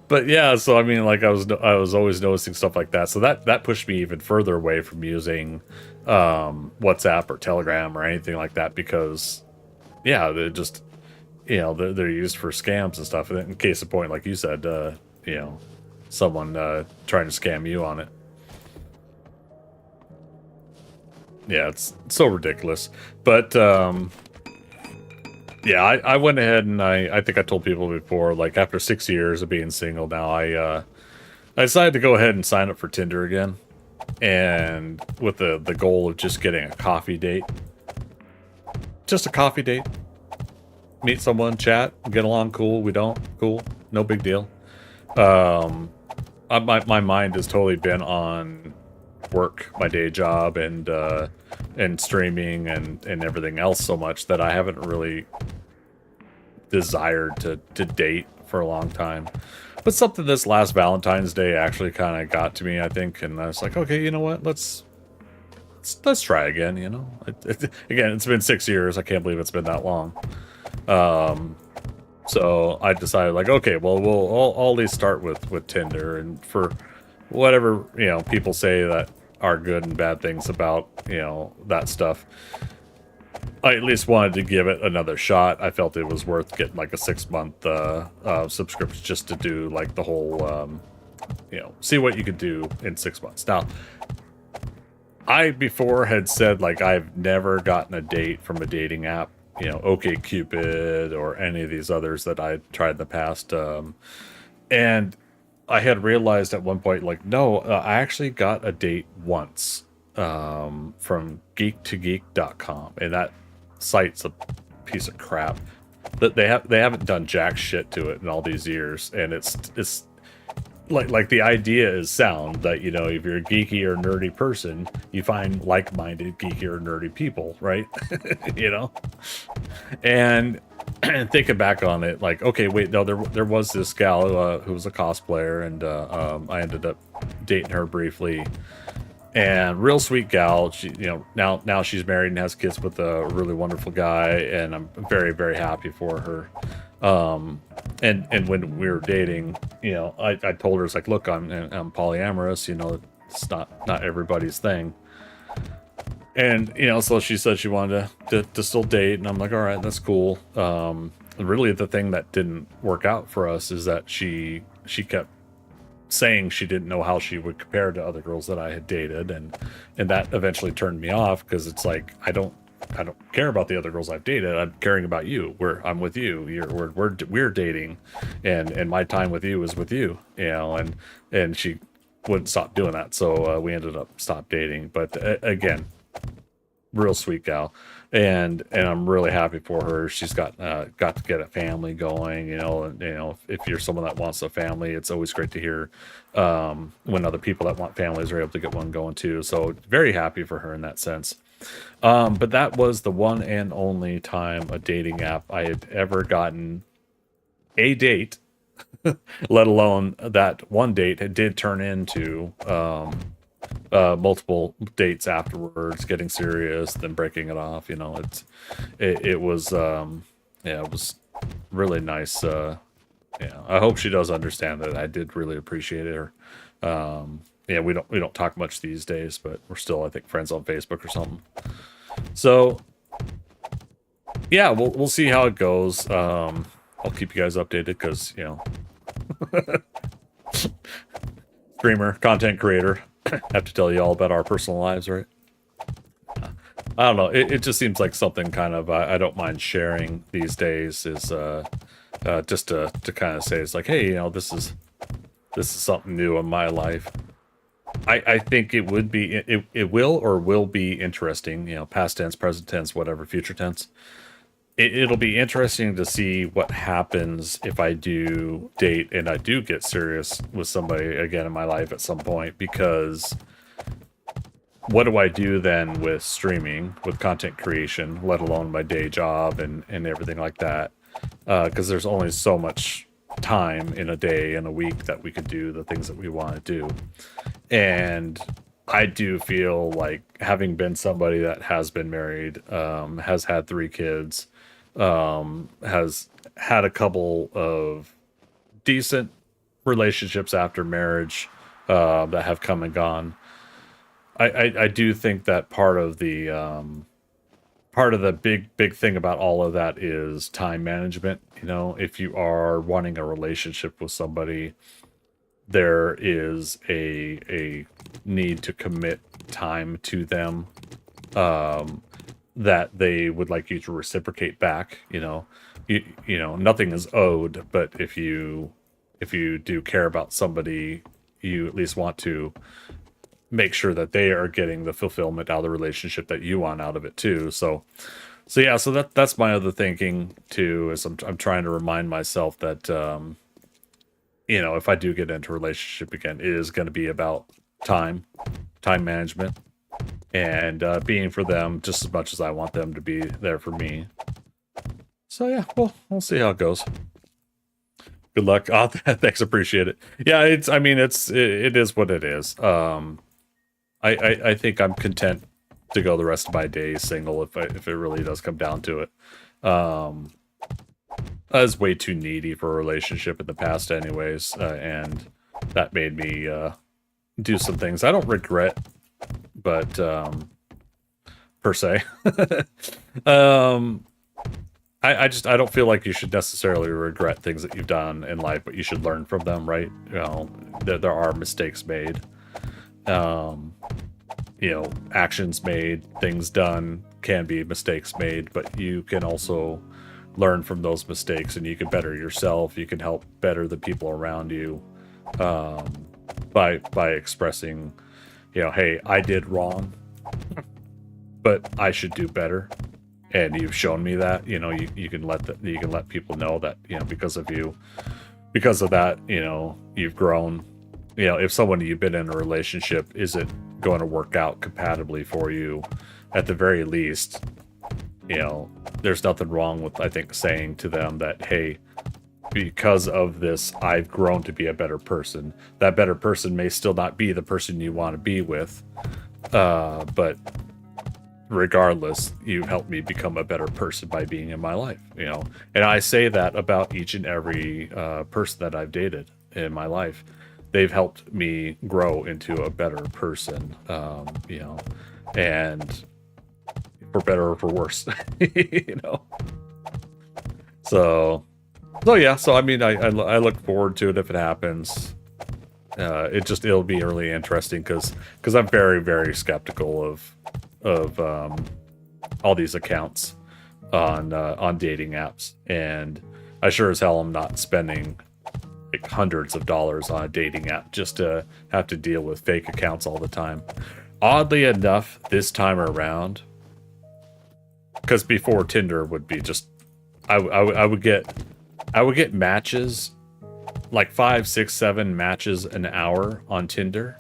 Speaker 2: But yeah, so I mean, like I was always noticing stuff like that. So that pushed me even further away from using WhatsApp or Telegram or anything like that, because yeah, they're just, you know, they're used for scams and stuff. And in case of point, like you said, you know, someone trying to scam you on it. Yeah, it's so ridiculous. But yeah, I went ahead and I think I told people before, like after 6 years of being single now, I decided to go ahead and sign up for Tinder again, and with the goal of just getting a coffee date. Just a coffee date. Meet someone, chat, get along, cool. We don't, cool. No big deal. My mind has totally been on work, my day job, and streaming and everything else so much that I haven't really desired to date for a long time. But something this last Valentine's Day actually kind of got to me, I think, and I was like, okay, you know what? Let's try again. You know, again, it's been 6 years. I can't believe it's been that long. So I decided, like, okay, well, I'll at least start with Tinder, and for whatever, you know, people say that are good and bad things about, you know, that stuff, I at least wanted to give it another shot. I felt it was worth getting like a 6-month subscription just to do like the whole, you know, see what you could do in 6 months. Now, I before had said, like, I've never gotten a date from a dating app, you know, OkCupid or any of these others that I tried in the past. And I had realized at one point, like, no, I actually got a date once from geek2geek.com, and that site's a piece of crap. That they haven't done jack shit to it in all these years, and it's like the idea is sound that, you know, if you're a geeky or nerdy person, you find like-minded geeky or nerdy people, right? You know, and thinking back on it, like, okay, wait, no, there was this gal who was a cosplayer, and I ended up dating her briefly, and real sweet gal. She, you know, now she's married and has kids with a really wonderful guy, and I'm very, very happy for her. And when we were dating, you know, I told her, it's like, look, I'm polyamorous, you know, it's not everybody's thing. And, you know, so she said she wanted to still date, and I'm like, all right, that's cool. Really the thing that didn't work out for us is that she kept saying she didn't know how she would compare to other girls that I had dated, and that eventually turned me off, because it's like, I don't care about the other girls I've dated. I'm caring about you. I'm with you. We're dating, and my time with you is with you. You know, and she wouldn't stop doing that. So we ended up stop dating. But again, real sweet gal, and I'm really happy for her. She's got to get a family going. You know, if you're someone that wants a family, it's always great to hear when other people that want families are able to get one going too. So very happy for her in that sense. But that was the one and only time a dating app I had ever gotten a date, let alone that one date. It did turn into multiple dates afterwards, getting serious, then breaking it off. You know, it was it was really nice. Yeah, I hope she does understand that I did really appreciate her. Yeah, we don't talk much these days, but we're still, I think, friends on Facebook or something. So yeah, we'll see how it goes. I'll keep you guys updated, because, you know, streamer, content creator, have to tell you all about our personal lives, right? I don't know. It just seems like something kind of I don't mind sharing these days, is just to kind of say, it's like, hey, you know, this is something new in my life. I think it would be, it will be interesting, you know, past tense, present tense, whatever, future tense. It'll be interesting to see what happens if I do date and I do get serious with somebody again in my life at some point, because what do I do then with streaming, with content creation, let alone my day job and everything like that? Because there's only so much time in a day and a week that we could do the things that we want to do. And I do feel like, having been somebody that has been married, has had 3 kids, has had a couple of decent relationships after marriage that have come and gone, I do think that part of the big thing about all of that is time management. You know, if you are wanting a relationship with somebody, there is a need to commit time to them that they would like you to reciprocate back. You know, nothing is owed, but if you do care about somebody, you at least want to make sure that they are getting the fulfillment out of the relationship that you want out of it too. So yeah, so that's my other thinking too, is I'm trying to remind myself that if I do get into a relationship again, it is going to be about time management, and being for them just as much as I want them to be there for me. So yeah, well, we'll see how it goes. Good luck. Oh, thanks, appreciate it. Yeah, it is what it is. I think I'm content to go the rest of my days single if it really does come down to it. I was way too needy for a relationship in the past anyways, and that made me do some things I don't regret, but per se. I don't feel like you should necessarily regret things that you've done in life, but you should learn from them, right? There are mistakes made. Actions made, things done can be mistakes made, but you can also learn from those mistakes, and you can better yourself. You can help better the people around you by expressing, hey, I did wrong, but I should do better. And you've shown me that, you can let people know that, because of that, you've grown. If someone you've been in a relationship isn't going to work out compatibly for you, at the very least, there's nothing wrong with, I think, saying to them that, hey, because of this, I've grown to be a better person. That better person may still not be the person you want to be with, but regardless, you helped me become a better person by being in my life, and I say that about each and every person that I've dated in my life. They've helped me grow into a better person, and for better or for worse, so yeah, so I mean, I look forward to it if it happens. It'll be really interesting because I'm very, very skeptical of all these accounts on dating apps, and I sure as hell am not spending like hundreds of dollars on a dating app just to have to deal with fake accounts all the time. Oddly enough, this time around, because before Tinder would be just, I would get matches, like 5, 6, 7 matches an hour on Tinder,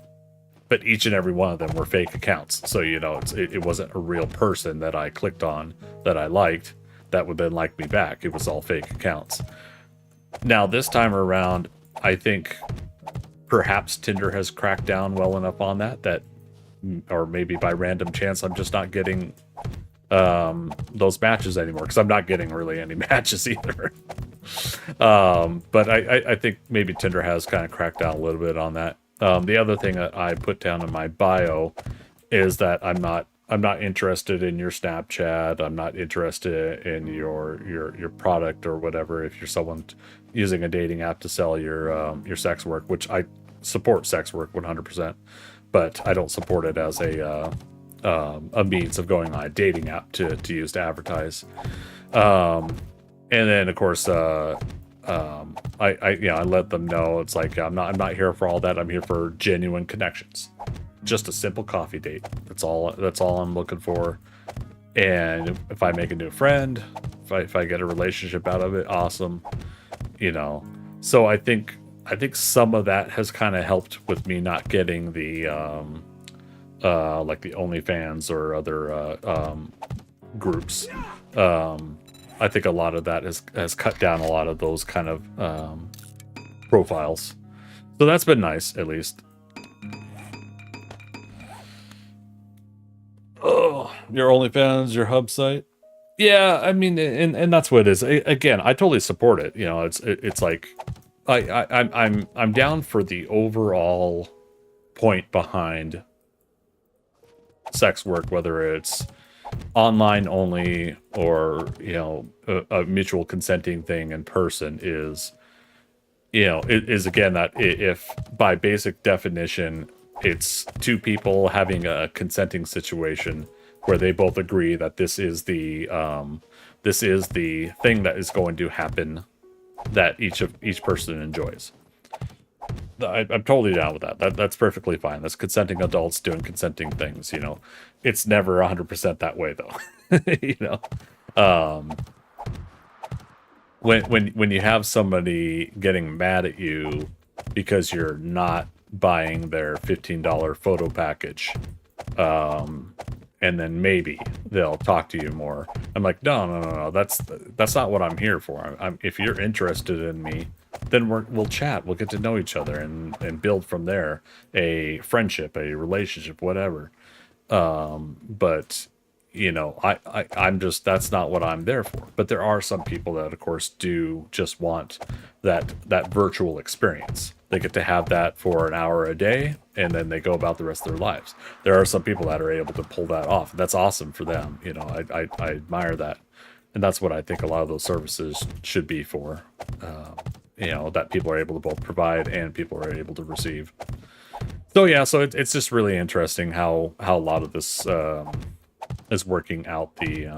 Speaker 2: but each and every one of them were fake accounts. So, it wasn't a real person that I clicked on that I liked that would then like me back. It was all fake accounts. Now, this time around, I think perhaps Tinder has cracked down well enough on that, or maybe by random chance, I'm just not getting those matches anymore, because I'm not getting really any matches either. But I think maybe Tinder has kind of cracked down a little bit on that. The other thing that I put down in my bio is that I'm not interested in your Snapchat. I'm not interested in your product or whatever. If you're someone using a dating app to sell your sex work, which I support sex work 100%, but I don't support it as a means of going on a dating app to use to advertise. And then of course, I let them know it's like I'm not here for all that. I'm here for genuine connections. Just a simple coffee date. That's all I'm looking for. And if I make a new friend, if I get a relationship out of it, awesome. So I think some of that has kind of helped with me not getting the like the OnlyFans or other groups. I think a lot of that has cut down a lot of those kind of profiles. So that's been nice, at least. Oh, your OnlyFans, your hub site. Yeah, I mean, and that's what it is. Again, I totally support it. It's like I'm down for the overall point behind sex work, whether it's online only or a mutual consenting thing in person. Is again that if by basic definition it's two people having a consenting situation where they both agree that this is the thing that is going to happen, that each person enjoys. I'm totally down with that. That's perfectly fine. That's consenting adults doing consenting things. You know, it's never 100% that way though. You know, um, when you have somebody getting mad at you because you're not buying their $15 photo package, and then maybe they'll talk to you more. I'm like, no. That's not what I'm here for. If you're interested in me, then we'll chat. We'll get to know each other and build from there a friendship, a relationship, whatever. But you know, I'm just, that's not what I'm there for. But there are some people that, of course, do just want that virtual experience. They get to have that for an hour a day, and then they go about the rest of their lives. There are some people that are able to pull that off. That's awesome for them. You know, I admire that, and that's what I think a lot of those services should be for. You know, that people are able to both provide and people are able to receive. So yeah, so it's just really interesting how a lot of this is working out, the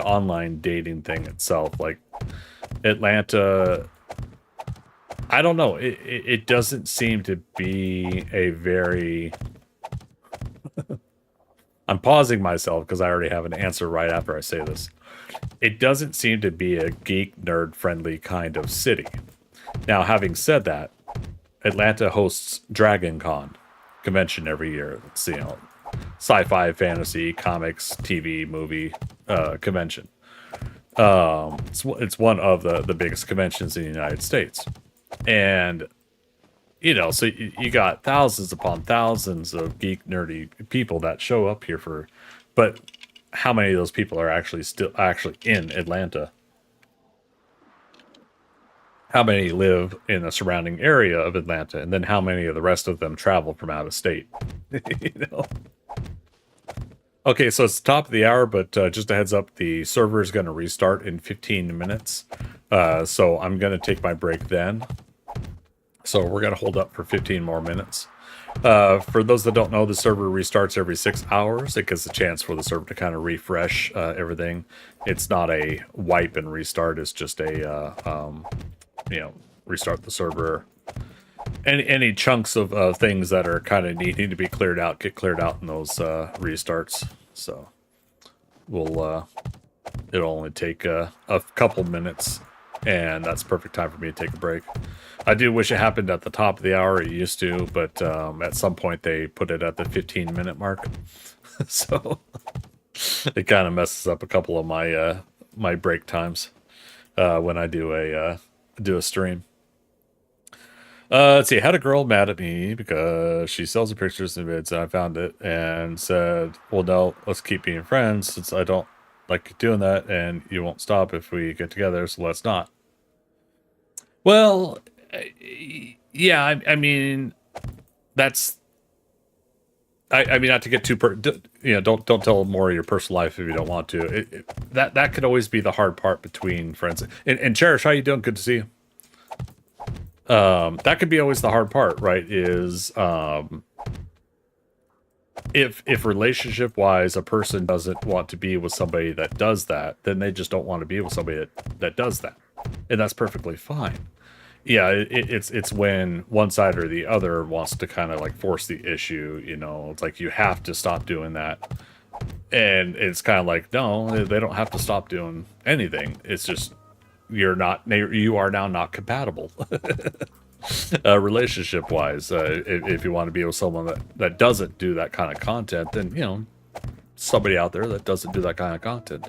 Speaker 2: online dating thing itself. Like Atlanta, I don't know, it doesn't seem to be a very I'm pausing myself because I already have an answer right after I say this. It doesn't seem to be a geek nerd friendly kind of city. Now, having said that, Atlanta hosts Dragon Con convention every year. It's, you know, sci-fi, fantasy, comics, TV, movie convention. It's one of the biggest conventions in the United States. And, you know, so you got thousands upon thousands of geek nerdy people that show up here for, but how many of those people are actually in Atlanta? How many live in the surrounding area of Atlanta? And then how many of the rest of them travel from out of state? You know? Okay, so it's the top of the hour, but just a heads up, the server is going to restart in 15 minutes. So I'm going to take my break then. So we're going to hold up for 15 more minutes. For those that don't know, the server restarts every 6 hours. It gives a chance for the server to kind of refresh everything. It's not a wipe and restart. It's just a, you know, restart the server. Any chunks of things that are kind of needing to be cleared out get cleared out in those restarts. So we'll it'll only take a couple minutes, and that's perfect time for me to take a break. I do wish it happened at the top of the hour. It used to, but at some point they put it at the 15-minute mark. So it kind of messes up a couple of my my break times when I do a stream. Let's see. I had a girl mad at me because she sells the pictures and vids, and I found it and said, well, no, let's keep being friends since I don't like doing that and you won't stop if we get together, so let's not. Well, yeah, I mean, that's, I mean, not to get too, you know, don't tell more of your personal life if you don't want to. That could always be the hard part between friends. And Cherish, how you doing? Good to see you. That could be always the hard part, right? Is if relationship wise a person doesn't want to be with somebody that does that, then they just don't want to be with somebody that does that, and that's perfectly fine. Yeah, it's when one side or the other wants to kind of like force the issue, you know. It's like you have to stop doing that, and it's kind of like, no, they don't have to stop doing anything. It's just you are now not compatible relationship wise. If you want to be with someone that doesn't do that kind of content, then, you know, somebody out there that doesn't do that kind of content.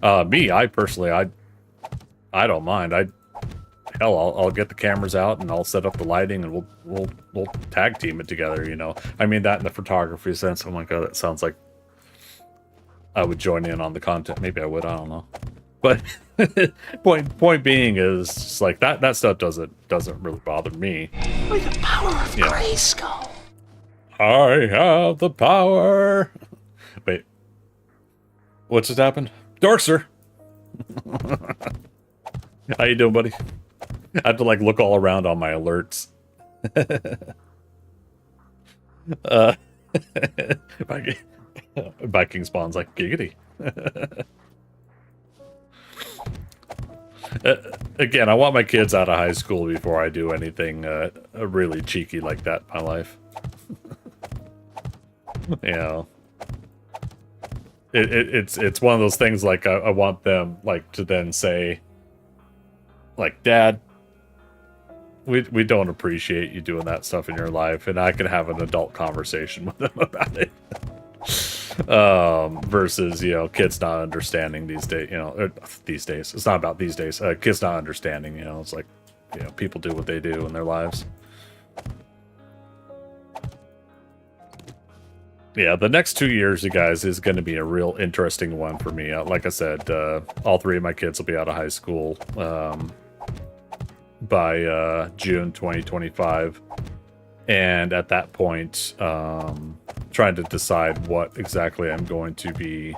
Speaker 2: I personally, I don't mind. I'll get the cameras out and I'll set up the lighting and we'll tag team it together, you know. I mean that in the photography sense. Oh my god, that sounds like I would join in on the content. Maybe I would, I don't know. But point being is just like that stuff doesn't really bother me.
Speaker 5: With the power of Grayskull.
Speaker 2: I have the power. Wait, what's just happened? Dorkster. How you doing, buddy? I have to like look all around on my alerts. Viking spawns like giggity. Again, I want my kids out of high school before I do anything really cheeky like that in my life. You know, it's one of those things like I want them like to then say, like, Dad, we don't appreciate you doing that stuff in your life, and I can have an adult conversation with them about it. Versus, you know, kids not understanding these days, you know, these days. It's not about these days. Kids not understanding, you know, it's like, you know, people do what they do in their lives. Yeah, the next 2 years, you guys, is going to be a real interesting one for me. Like I said, all three of my kids will be out of high school by June 2025. And at that point, trying to decide what exactly I'm going to be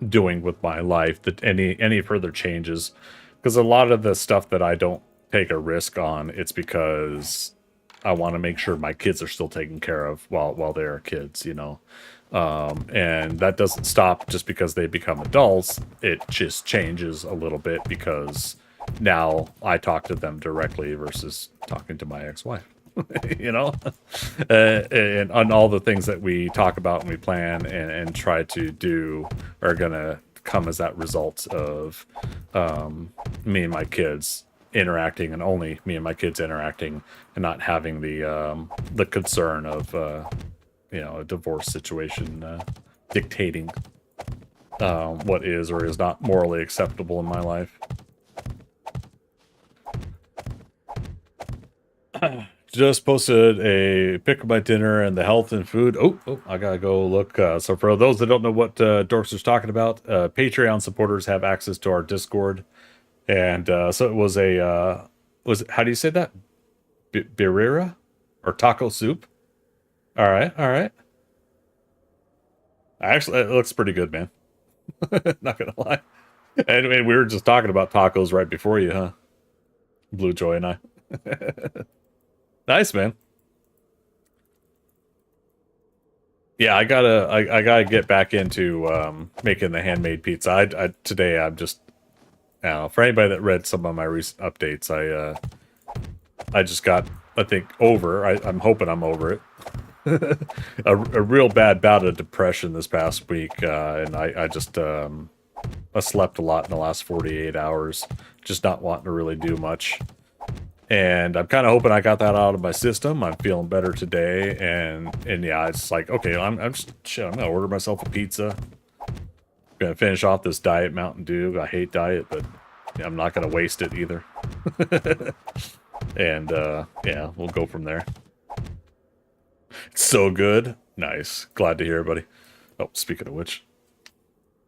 Speaker 2: doing with my life, that any further changes. Because a lot of the stuff that I don't take a risk on, it's because I want to make sure my kids are still taken care of while they're kids, you know. And that doesn't stop just because they become adults. It just changes a little bit because now I talk to them directly versus talking to my ex-wife. You know, and on all the things that we talk about and we plan and try to do are gonna come as that result of me and my kids interacting, and only me and my kids interacting, and not having the concern of you know, a divorce situation dictating what is or is not morally acceptable in my life. Just posted a pic of my dinner and the health and food. Oh, I gotta go look. So for those that don't know what Dorks talking about, Patreon supporters have access to our Discord. And so it was a, how do you say that? Birria? Or taco soup? All right. Actually, it looks pretty good, man. Not gonna lie. And we were just talking about tacos right before you, huh? Blue Joy and I. Nice, man. Yeah, I gotta get back into making the handmade pizza. Today I'm just, I don't know, for anybody that read some of my recent updates, I just got, I think, I'm hoping I'm over it. a real bad bout of depression this past week, and I just I slept a lot in the last 48 hours, just not wanting to really do much. And I'm kind of hoping I got that out of my system. I'm feeling better today, and yeah, it's like, okay, I'm gonna order myself a pizza. Gonna finish off this Diet Mountain Dew. I hate diet, but yeah, I'm not gonna waste it either. And yeah, we'll go from there. It's so good. Nice. Glad to hear, buddy. Oh, speaking of which,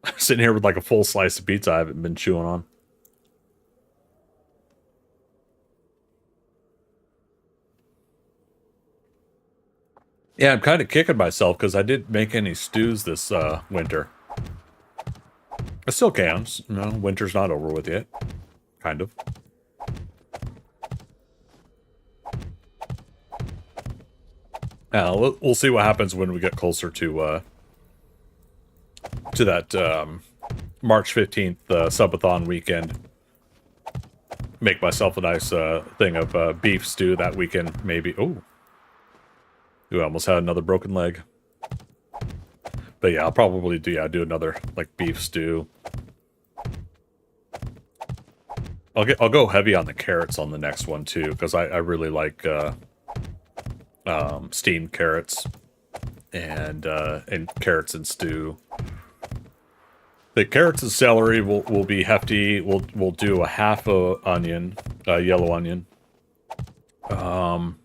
Speaker 2: I'm sitting here with like a full slice of pizza I haven't been chewing on. Yeah, I'm kind of kicking myself because I didn't make any stews this winter. I still can. You know, winter's not over with yet. Kind of. We'll see what happens when we get closer to that March 15th subathon weekend. Make myself a nice thing of beef stew that weekend, maybe. Oh. Ooh, I almost had another broken leg. But yeah, I'll probably do another like beef stew. I'll go heavy on the carrots on the next one too, because I really like steamed carrots and carrots and stew. The carrots and celery will be hefty. We'll do a half a onion, yellow onion. I'm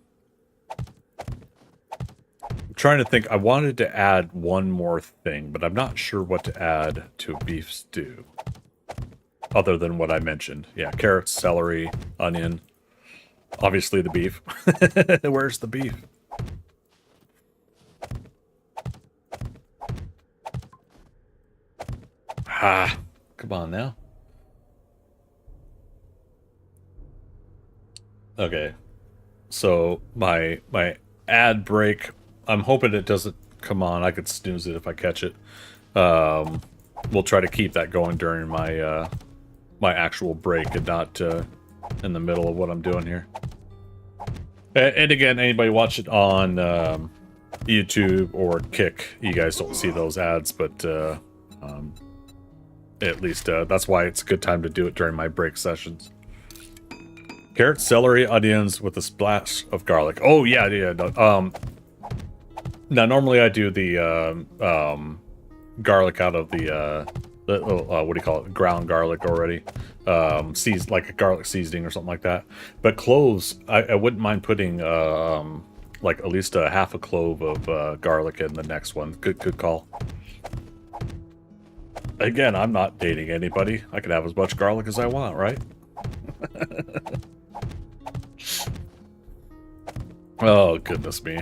Speaker 2: trying to think. I wanted to add one more thing, but I'm not sure what to add to a beef stew. Other than what I mentioned. Yeah, carrots, celery, onion. Obviously the beef. Where's the beef? Ah, come on now. Okay. So my ad break, I'm hoping it doesn't come on. I could snooze it if I catch it. We'll try to keep that going during my my actual break and not in the middle of what I'm doing here. And again, anybody watch it on YouTube or Kick, you guys don't see those ads, but at least that's why it's a good time to do it during my break sessions. Carrots, celery, onions with a splash of garlic. Oh yeah, yeah. No, now normally I do the garlic out of the what do you call it? Ground garlic already, like a garlic seasoning or something like that. But cloves, I wouldn't mind putting like at least a half a clove of garlic in the next one. Good call. Again, I'm not dating anybody. I can have as much garlic as I want, right? Oh, goodness me.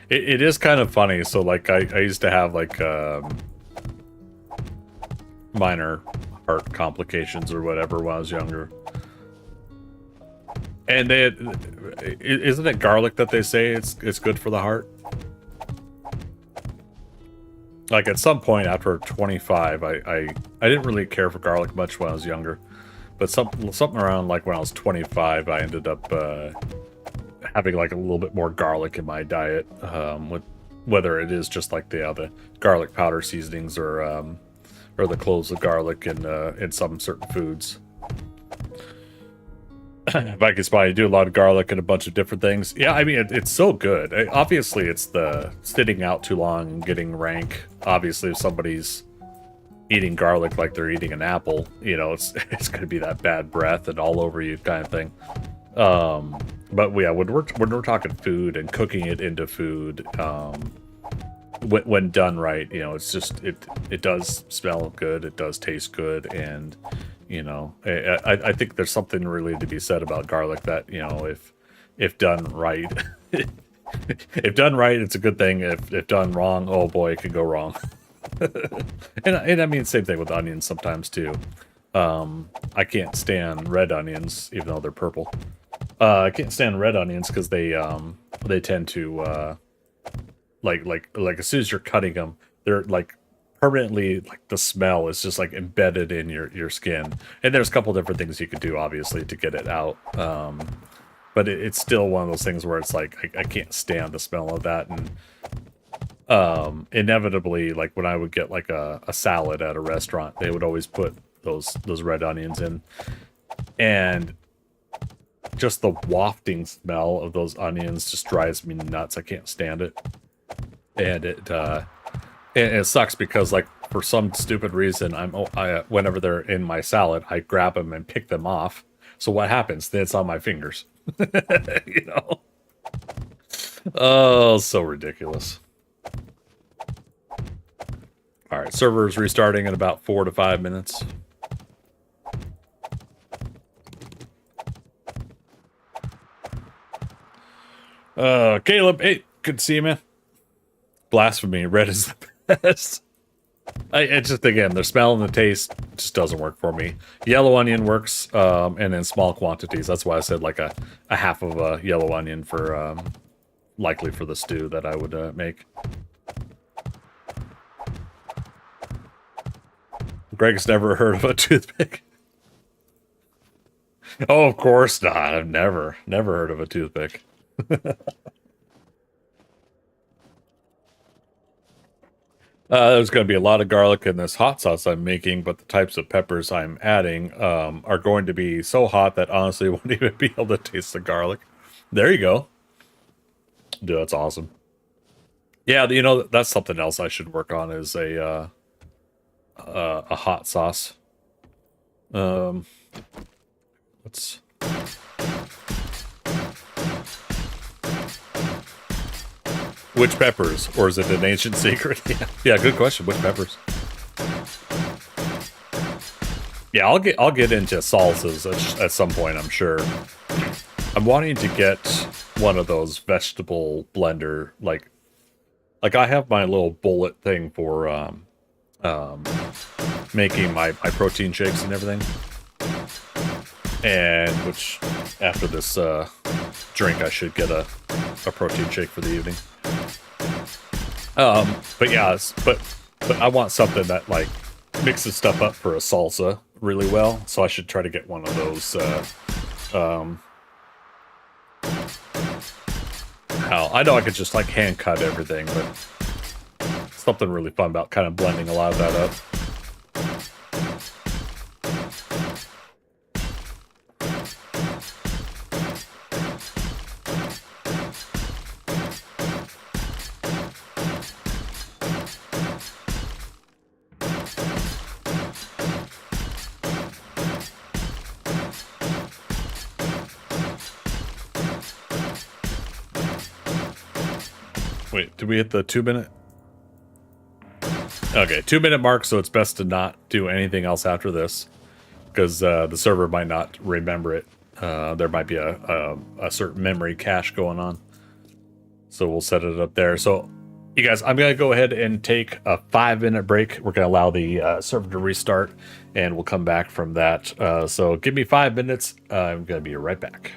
Speaker 2: It is kind of funny. So, like, I used to have, like, minor heart complications or whatever when I was younger. And isn't it garlic that they say it's good for the heart? Like, at some point after 25, I didn't really care for garlic much when I was younger. But something around, like, when I was 25, I ended up having, like, a little bit more garlic in my diet. Whether it is just, like, the garlic powder seasonings or the cloves of garlic in some certain foods. If I could probably do a lot of garlic and a bunch of different things. Yeah, I mean, it's so good. Obviously, it's the sitting out too long and getting rank. Obviously, if somebody's eating garlic like they're eating an apple, you know, it's going to be that bad breath and all over you kind of thing. But yeah, when we're talking food and cooking it into food, when done right, you know, it's just it does smell good, it does taste good, and you know, I think there's something really to be said about garlic that, you know, if done right, if done right, it's a good thing. If done wrong, oh boy, it could go wrong. and I mean, same thing with onions sometimes too. I can't stand red onions, even though they're purple. I can't stand red onions because they tend to like as soon as you're cutting them, they're like permanently, like the smell is just like embedded in your skin. And there's a couple different things you could do obviously to get it out. But it's still one of those things where it's like I can't stand the smell of that. And inevitably, like when I would get like a salad at a restaurant, they would always put those red onions in, and just the wafting smell of those onions just drives me nuts. I can't stand it. And it sucks because, like, for some stupid reason, whenever they're in my salad, I grab them and pick them off. So what happens? Then it's on my fingers. You know? Oh, so ridiculous. All right, server's restarting in about 4 to 5 minutes. Caleb, hey, good to see you, man. Blasphemy, red is the best. It just, again, the smell and the taste just doesn't work for me. Yellow onion works, and in small quantities. That's why I said like a half of a yellow onion for, likely for the stew that I would make. Greg's never heard of a toothpick. Oh, of course not. I've never heard of a toothpick. There's going to be a lot of garlic in this hot sauce I'm making, but the types of peppers I'm adding are going to be so hot that honestly I won't even be able to taste the garlic. There you go. Dude, that's awesome. Yeah, you know, that's something else I should work on is a hot sauce. Let's... Which peppers? Or is it an ancient secret? Yeah, good question. Which peppers? Yeah, I'll get into salsas at some point, I'm sure. I'm wanting to get one of those vegetable blender, like I have my little bullet thing for making my protein shakes and everything. And which after this drink I should get a protein shake for the evening. But yeah, but I want something that like mixes stuff up for a salsa really well, so I should try to get one of those. I know I could just like hand cut everything, but something really fun about kind of blending a lot of that up. Wait, did we hit the 2 minute? Okay, 2 minute mark, so it's best to not do anything else after this, because the server might not remember it. There might be a certain memory cache going on. So we'll set it up there. So, you guys, I'm going to go ahead and take a 5-minute break. We're going to allow the server to restart, and we'll come back from that. So give me 5 minutes. I'm going to be right back.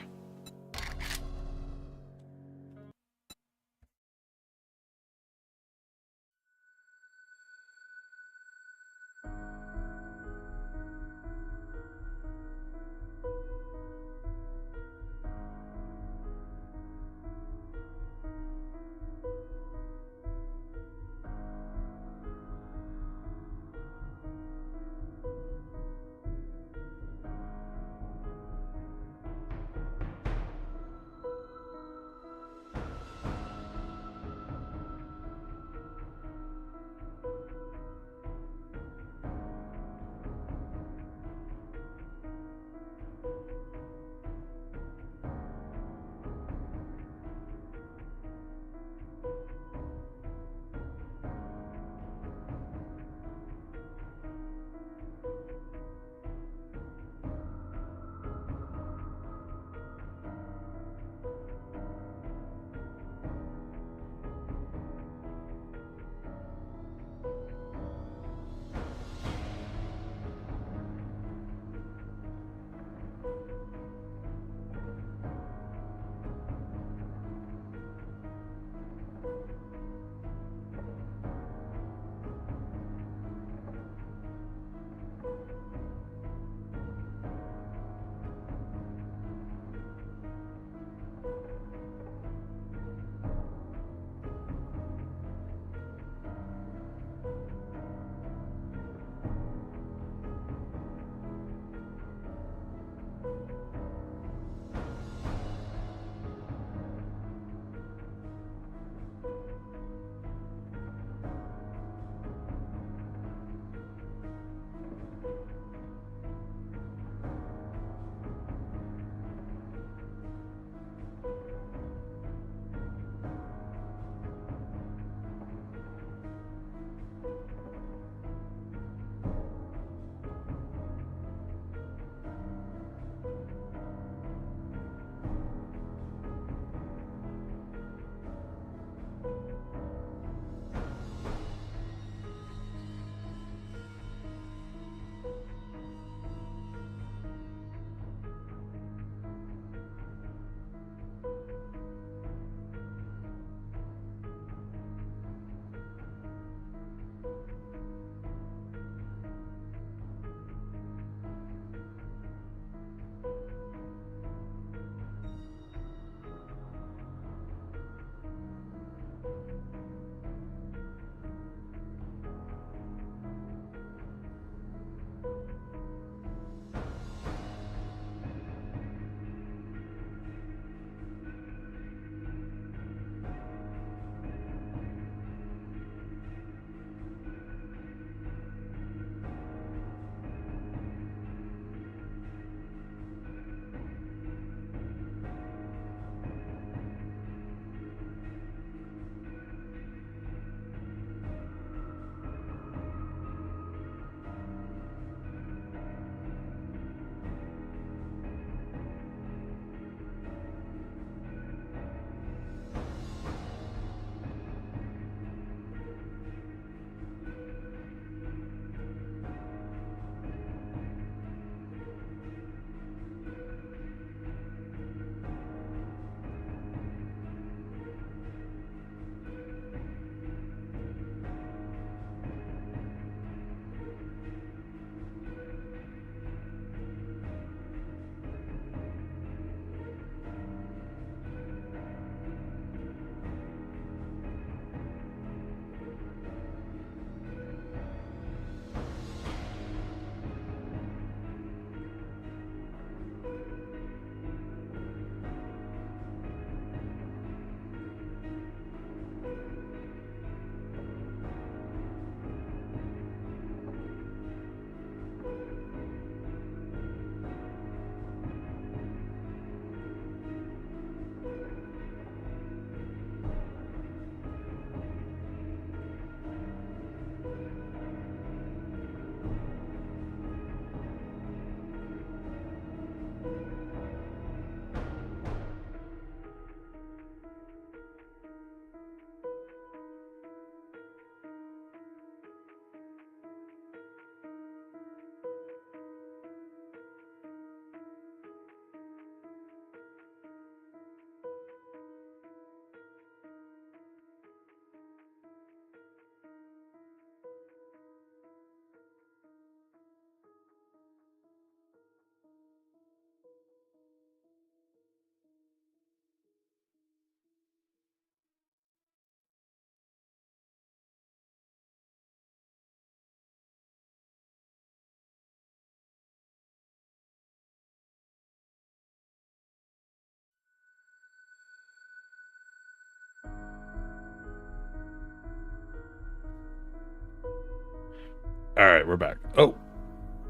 Speaker 2: All right, we're back. Oh,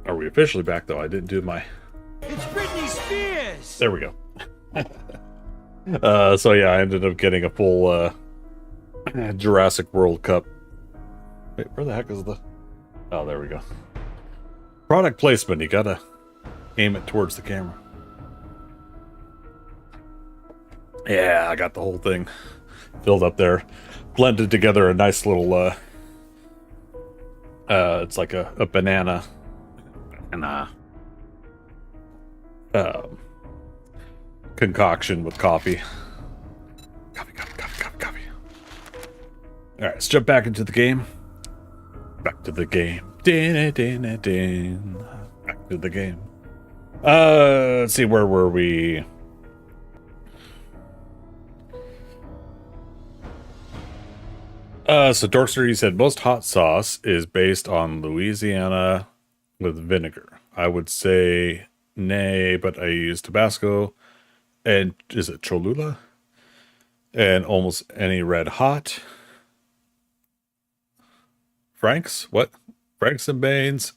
Speaker 2: are we officially back though? I didn't do my.
Speaker 1: It's Britney Spears!
Speaker 2: There we go. So yeah, I ended up getting a full Jurassic World Cup. Wait, where the heck is the? Oh, there we go. Product placement. You gotta aim it towards the camera. Yeah, I got the whole thing filled up there, blended together a nice little. It's like a banana and concoction with coffee. Coffee. All right, let's jump back into the game. Back to the game. Back to the game. Let's see, where were we? So Dorkster, you said most hot sauce is based on Louisiana with vinegar. I would say nay, but I use Tabasco. And is it Cholula? And almost any red hot. Frank's? What? Frank's and Baines?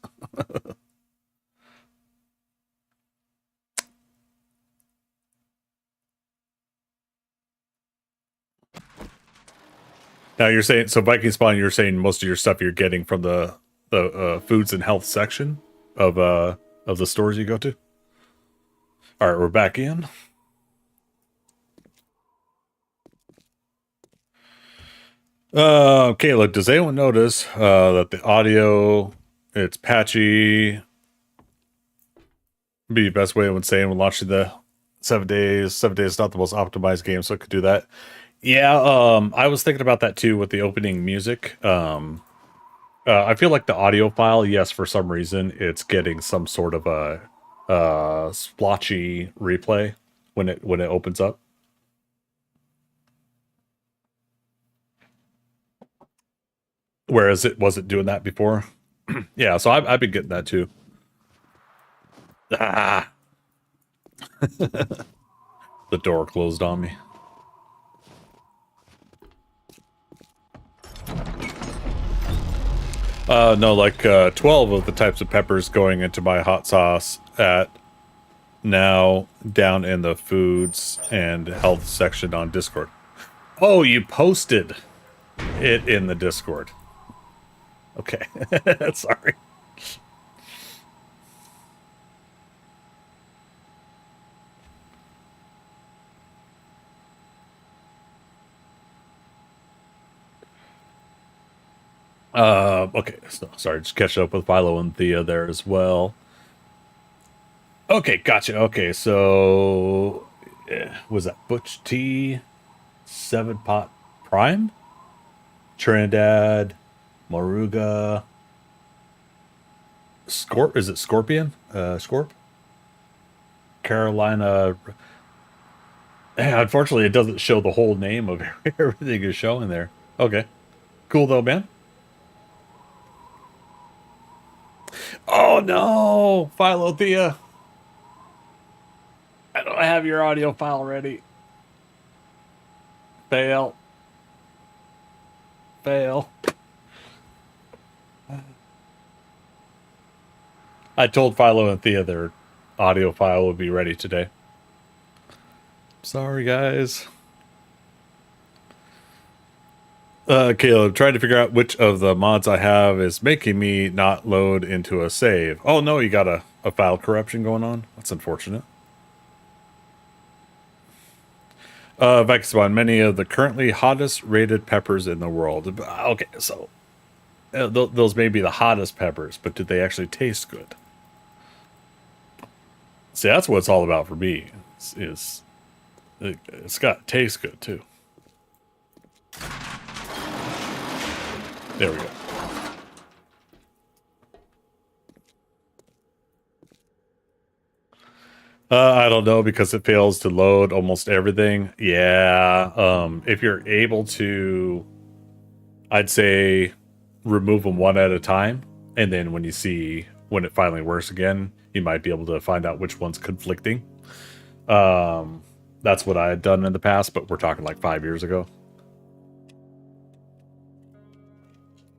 Speaker 2: Now you're saying, so Viking Spawn, you're saying most of your stuff you're getting from the foods and health section of the stores you go to? All right, we're back in. Okay, look, does anyone notice that the audio, it's patchy? Be the best way when saying when launching the 7 days. 7 days is not the most optimized game, so it could do that. Yeah, I was thinking about that too with the opening music. I feel like the audio file, yes, for some reason, it's getting some sort of a splotchy replay when it opens up. Whereas it wasn't doing that before. Yeah, so I've been getting that too. Ah. The door closed on me. No, like 12 of the types of peppers going into my hot sauce at now down in the foods and health section on Discord. Oh, you posted it in the Discord. Okay. Sorry. Okay, so, sorry, just catch up with Philo and Thea there as well. Okay, gotcha. Okay, so was that Butch T, 7-Pot Prime, Trinidad, Moruga, Scorp? Is it Scorpion? Scorp? Carolina. Unfortunately, it doesn't show the whole name of everything is showing there. Okay, cool though, man. Oh no, Philothea. I don't have your audio file ready. Fail. I told Philo and Thea their audio file would be ready today. Sorry, guys. Caleb, trying to figure out which of the mods I have is making me not load into a save. Oh no, you got a file corruption going on? That's unfortunate. Vexbon, many of the currently hottest rated peppers in the world. Okay, so those may be the hottest peppers, but do they actually taste good? See, that's what it's all about for me. It's got to taste good too. There we go. I don't know, because it fails to load almost everything. Yeah. If you're able to, I'd say remove them one at a time. And then when it finally works again, you might be able to find out which one's conflicting. That's what I had done in the past, but we're talking like 5 years ago.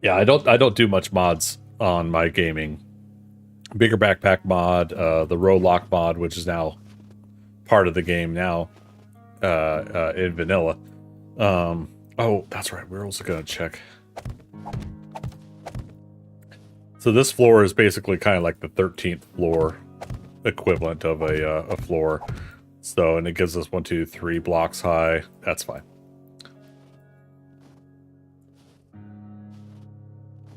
Speaker 2: Yeah, I don't do much mods on my gaming. Bigger backpack mod, the row lock mod, which is now part of the game now, in vanilla. Oh, that's right. We're also gonna check. So this floor is basically kind of like the 13th floor equivalent of a floor. So, and it gives us 1, 2, 3 blocks high. That's fine.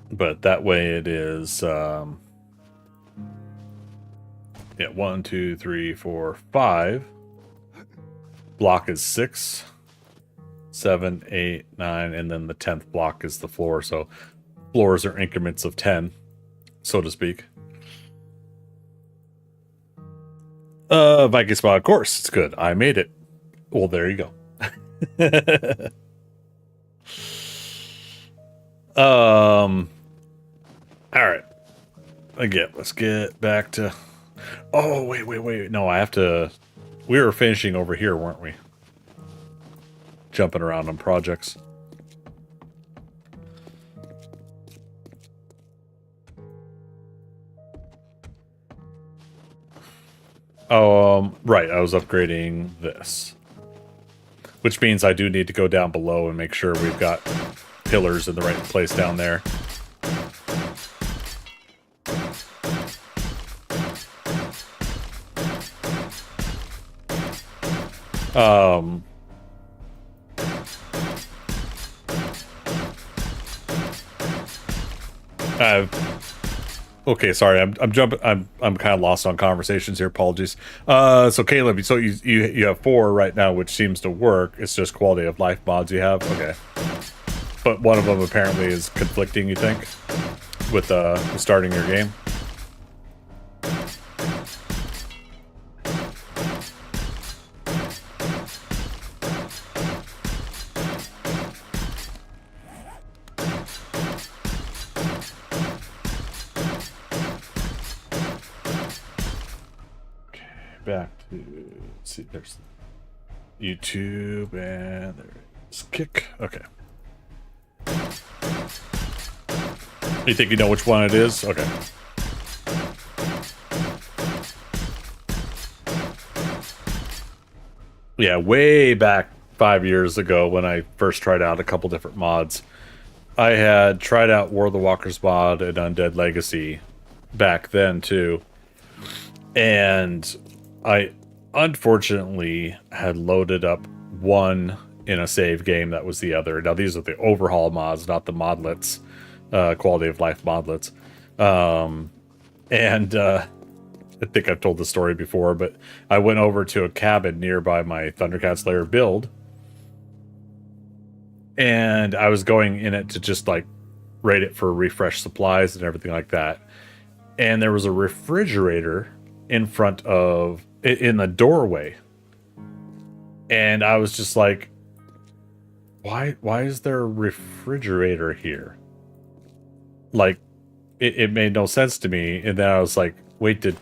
Speaker 2: But that way it is, yeah, 1, 2, 3, 4, 5. Block is 6, 7, 8, 9, and then the 10th block is the floor. So floors are increments of 10, so to speak. Viking spot, of course, it's good. I made it. Well, there you go. All right. Again, let's get back to. Oh, wait. No, I have to. We were finishing over here, weren't we? Jumping around on projects. Right, I was upgrading this. Which means I do need to go down below and make sure we've got pillars in the right place down there. Okay, sorry, I'm jumping. I'm kind of lost on conversations here. Apologies. So Caleb, so you have 4 right now, which seems to work. It's just quality of life mods you have. Okay, but one of them apparently is conflicting. You think with starting your game? Back to, let's see, there's YouTube, and there's Kick. Okay. You think you know which one it is? Okay. Yeah, way back 5 years ago when I first tried out a couple different mods, I had tried out War of the Walkers mod and Undead Legacy back then too. And I unfortunately had loaded up one in a save game that was the other. Now these are the overhaul mods, not the modlets, quality of life modlets. I think I've told the story before, but I went over to a cabin nearby my ThunderCats Lair build, and I was going in it to just like raid it for refresh supplies and everything like that. And there was a refrigerator in front of, in the doorway, and I was just like, why is there a refrigerator here? Like, it made no sense to me. And then I was like, wait, did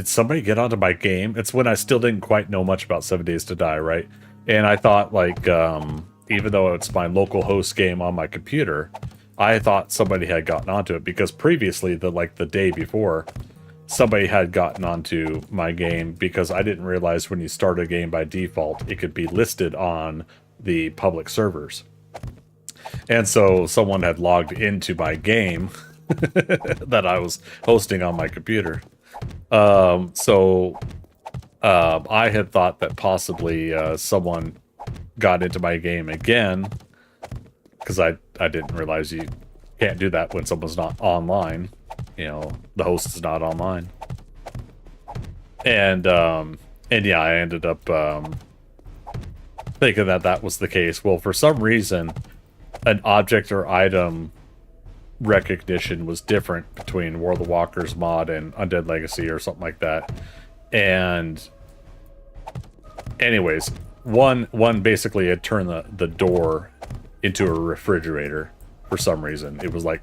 Speaker 2: somebody get onto my game? It's when I still didn't quite know much about 7 Days to Die, right? And I thought, like, even though it's my local host game on my computer, I thought somebody had gotten onto it, because previously, the day before, somebody had gotten onto my game, because I didn't realize when you start a game by default, it could be listed on the public servers. And so someone had logged into my game that I was hosting on my computer. I had thought that possibly someone got into my game again, because I didn't realize you can't do that when someone's not online. You know, the host is not online. And yeah, I ended up thinking that was the case. Well, for some reason, an object or item recognition was different between War of the Walkers mod and Undead Legacy or something like that. And anyways, one basically had turned the door into a refrigerator for some reason. It was like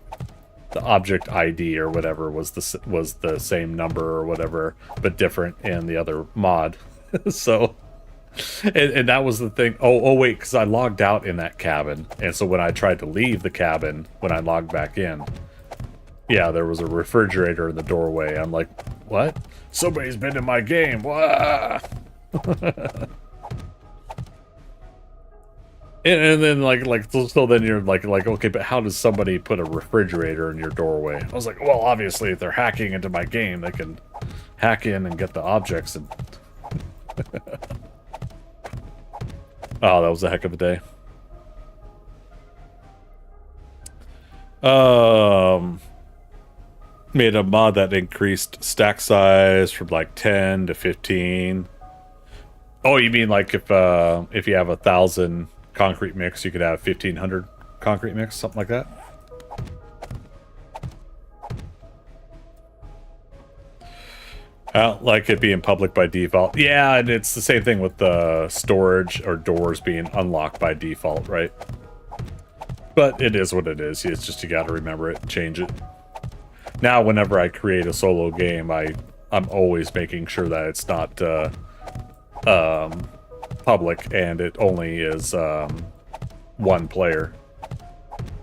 Speaker 2: the object ID or whatever was the same number or whatever, but different in the other mod. So, and that was the thing. Oh wait, because I logged out in that cabin, and so when I tried to leave the cabin, when I logged back in, yeah, there was a refrigerator in the doorway. I'm like, what? Somebody's been in my game. Wah! And then so then you're like okay, but how does somebody put a refrigerator in your doorway? I was like, well, obviously if they're hacking into my game, they can hack in and get the objects. And oh, that was a heck of a day. Made a mod that increased stack size from like 10 to 15. Oh, you mean like if you have 1,000 concrete mix, you could have 1,500 concrete mix, something like that? Like it being public by default. Yeah, and it's the same thing with the storage or doors being unlocked by default, right? But it is what it is. It's just you got to remember it and change it. Now, whenever I create a solo game, I'm always making sure that it's not public and it only is one player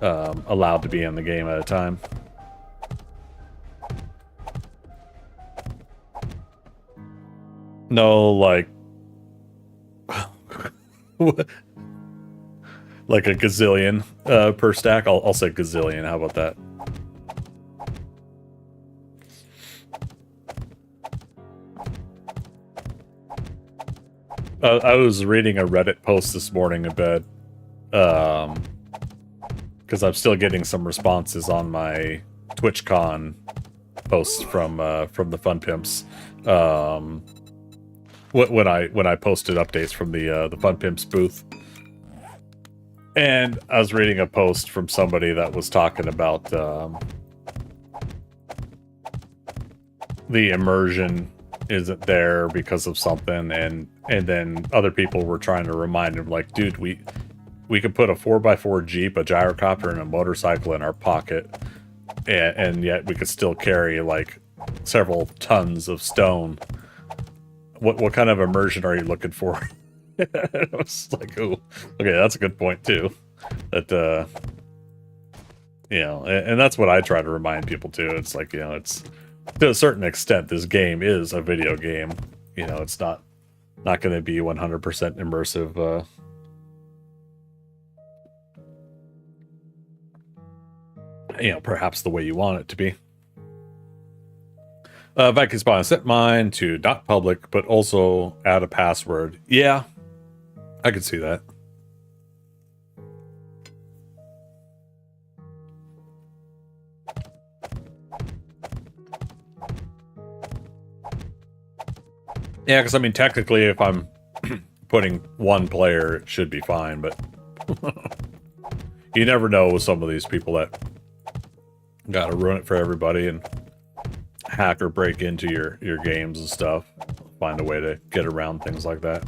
Speaker 2: allowed to be in the game at a time. No, like like a gazillion per stack. I'll say gazillion. How about that? I was reading a Reddit post this morning in bed, because I'm still getting some responses on my TwitchCon posts from the Fun Pimps. When I posted updates from the Fun Pimps booth, and I was reading a post from somebody that was talking about the immersion isn't there because of something, and then other people were trying to remind him, like, dude, we could put a 4x4 Jeep, a gyrocopter, and a motorcycle in our pocket, and yet we could still carry like several tons of stone. What kind of immersion are you looking for? I was like, oh, okay, that's a good point too. That you know, and that's what I try to remind people too. It's like, you know, it's to a certain extent, this game is a video game. You know, it's not going to be 100% immersive. You know, perhaps the way you want it to be. Viking Spawn, I set mine to not public, but also add a password. Yeah, I could see that. Yeah, because I mean, technically, if I'm putting one player, it should be fine, but you never know with some of these people that gotta ruin it for everybody and hack or break into your games and stuff. Find a way to get around things like that.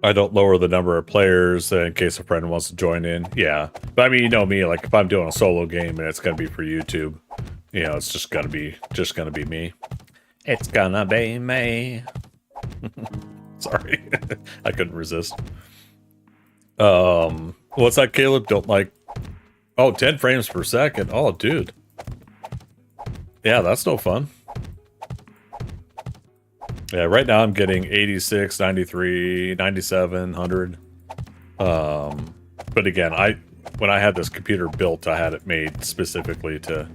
Speaker 2: I don't lower the number of players in case a friend wants to join in. Yeah, but I mean, you know me, like if I'm doing a solo game and it's gonna be for YouTube, you know, it's just gonna be me. It's gonna be me. Sorry, I couldn't resist. What's that, Caleb? Don't like... Oh, 10 frames per second. Oh, dude. Yeah, that's no fun. Yeah, right now I'm getting 86, 93, 97, 100. But again, when I had this computer built, I had it made specifically to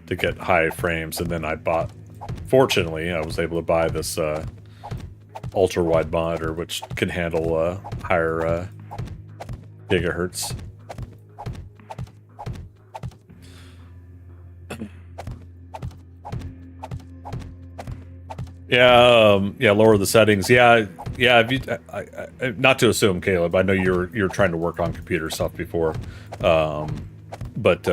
Speaker 2: get high frames, and then I bought... Fortunately, I was able to buy this ultra-wide monitor, which can handle higher gigahertz. Yeah, lower the settings. Yeah. If you, not to assume, Caleb. I know you're trying to work on computer stuff before, but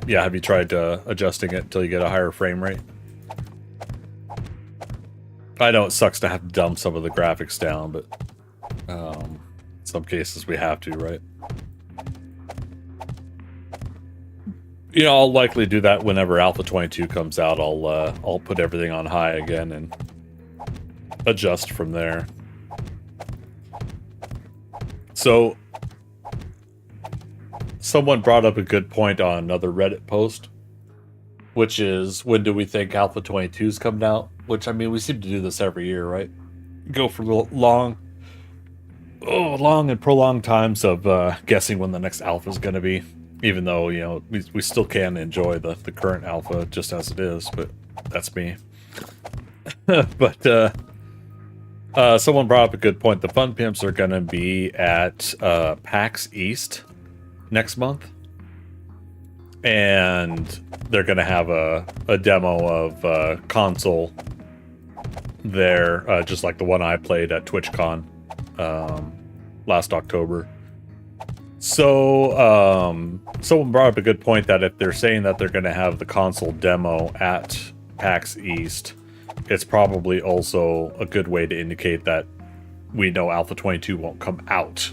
Speaker 2: yeah, have you tried adjusting it until you get a higher frame rate? I know it sucks to have to dump some of the graphics down, but in some cases we have to, right? You know, I'll likely do that whenever Alpha 22 comes out. I'll put everything on high again and adjust from there. So someone brought up a good point on another Reddit post, which is, when do we think Alpha 22 is coming out? Which, I mean, we seem to do this every year, right? Go for long and prolonged times of guessing when the next alpha is going to be, even though, you know, we still can enjoy the current alpha just as it is, but that's me. But someone brought up a good point. The Fun Pimps are going to be at PAX East next month, and they're going to have a demo of console there, just like the one I played at TwitchCon last October. So someone brought up a good point that if they're saying that they're going to have the console demo at PAX East, it's probably also a good way to indicate that we know Alpha 22 won't come out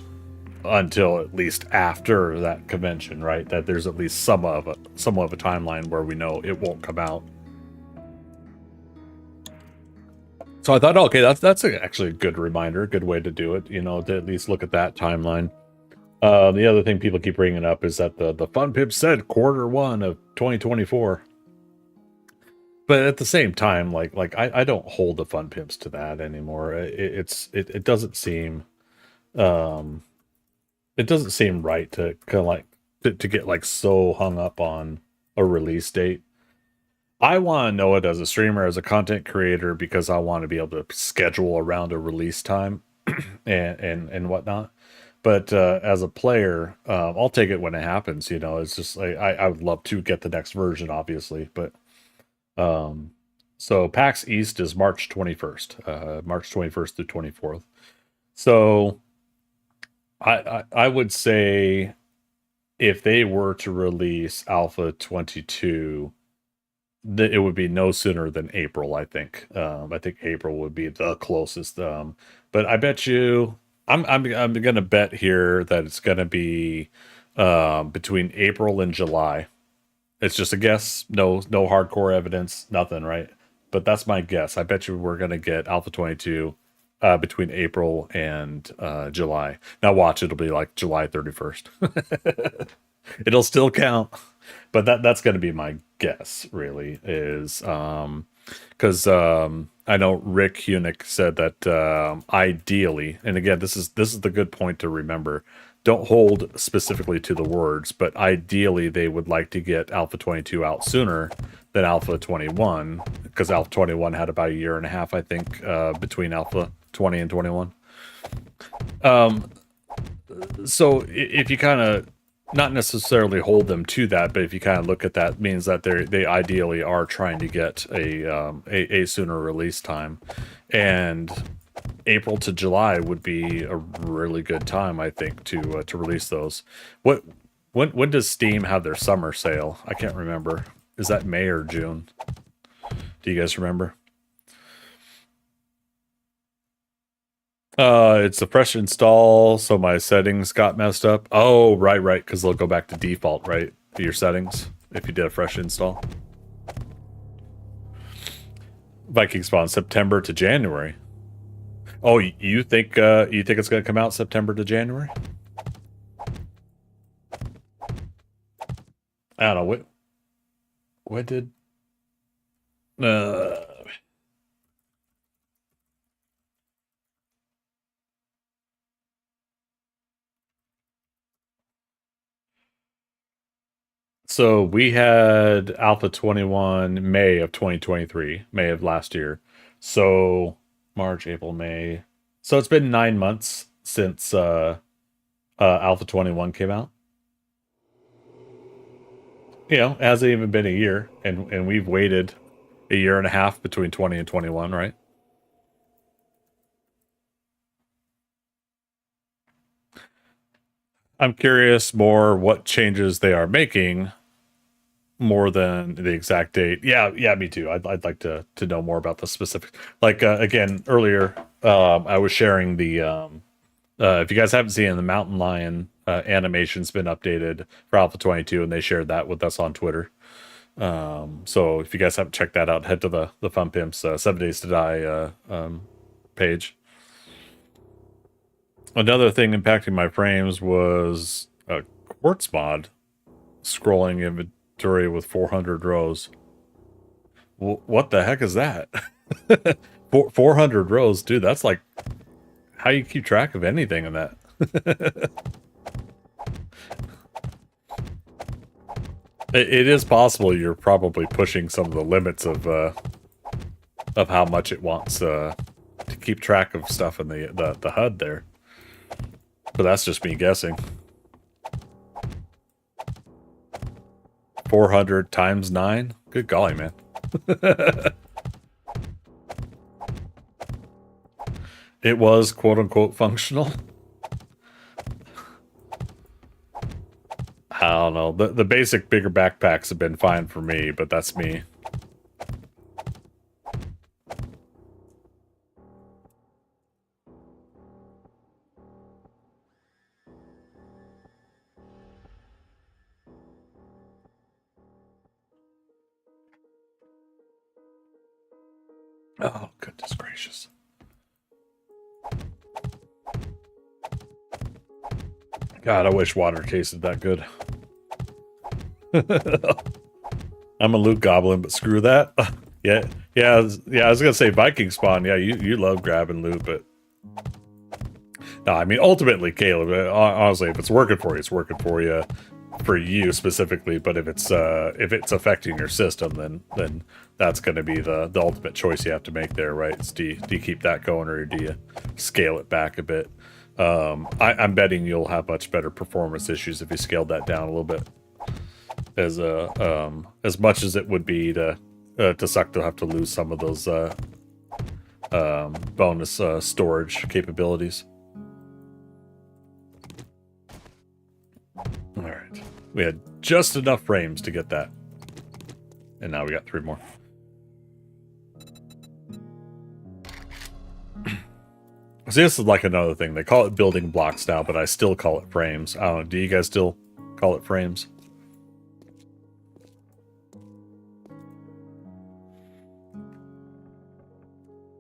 Speaker 2: until at least after that convention, right? That there's at least some of a timeline where we know it won't come out. So I thought, okay, that's actually a good reminder, a good way to do it, you know, to at least look at that timeline. The other thing people keep bringing up is that the Fun Pip said Q1 of 2024. But at the same time, like I don't hold the Fun Pimps to that anymore. It doesn't seem it doesn't seem right to kind of like to get like so hung up on a release date. I want to know it as a streamer, as a content creator, because I want to be able to schedule around a release time and whatnot. But as a player, I'll take it when it happens. You know, it's just like I would love to get the next version, obviously. But so PAX East is March 21st, March 21st through 24th. So I would say if they were to release Alpha 22, it would be no sooner than April, I think. I think April would be the closest. But I bet you, I'm gonna bet here that it's gonna be between April and July. It's just a guess. No hardcore evidence, nothing, right? But that's my guess. I bet you we're gonna get Alpha 22 between April and July. Now watch, it'll be like July 31st. It'll still count. But that's going to be my guess, really, is because I know Rick Hunick said that ideally, and again, this is the good point to remember. Don't hold specifically to the words, but ideally they would like to get Alpha 22 out sooner than Alpha 21, because Alpha 21 had about a year and a half, I think, between Alpha 20 and 21. So if you kind of not necessarily hold them to that, but if you kind of look at that, means that they ideally are trying to get a sooner release time, and April to July would be a really good time, I think, to release those. When does Steam have their summer sale? I can't remember. Is that May or June? Do you guys remember? It's a fresh install, so my settings got messed up. Oh, right, because they'll go back to default, right? Your settings, if you did a fresh install. Viking Spawn, September to January. Oh, you think it's gonna come out September to January? I don't know, what did so we had Alpha 21 May of 2023, May of last year. So March, April, May. So it's been 9 months since Alpha 21 came out. You know, it hasn't even been a year, and we've waited a year and a half between 20 and 21, right? I'm curious more what changes they are making more than the exact date. Yeah, me too. I'd like to know more about the specific. Like again, earlier, I was sharing the if you guys haven't seen it, the Mountain Lion animation's been updated for Alpha 22, and they shared that with us on Twitter. So if you guys haven't checked that out, head to the Fun Pimps 7 Days to Die page. Another thing impacting my frames was a quartz mod scrolling inventory with 400 rows. What the heck is that? 400 rows, dude. That's like how you keep track of anything in that. It is possible you're probably pushing some of the limits of how much it wants to keep track of stuff in the HUD there. But that's just me guessing. 400 times 9? Good golly, man. It was quote-unquote functional. I don't know. The basic bigger backpacks have been fine for me, but that's me. Oh, goodness gracious. God, I wish water tasted that good. I'm a loot goblin, but screw that. Yeah, I was gonna say Viking spawn. Yeah, you love grabbing loot, but no, I mean ultimately, Caleb. Honestly, if it's working for you, it's working for you, specifically. But if it's affecting your system, then that's going to be the ultimate choice you have to make there, right? It's do you keep that going, or do you scale it back a bit? I'm betting you'll have much better performance issues if you scaled that down a little bit. As much as it would be to suck to have to lose some of those bonus storage capabilities. All right, we had just enough frames to get that, and now we got 3 more. See, this is like another thing. They call it building blocks now, but I still call it frames. I don't know. Do you guys still call it frames?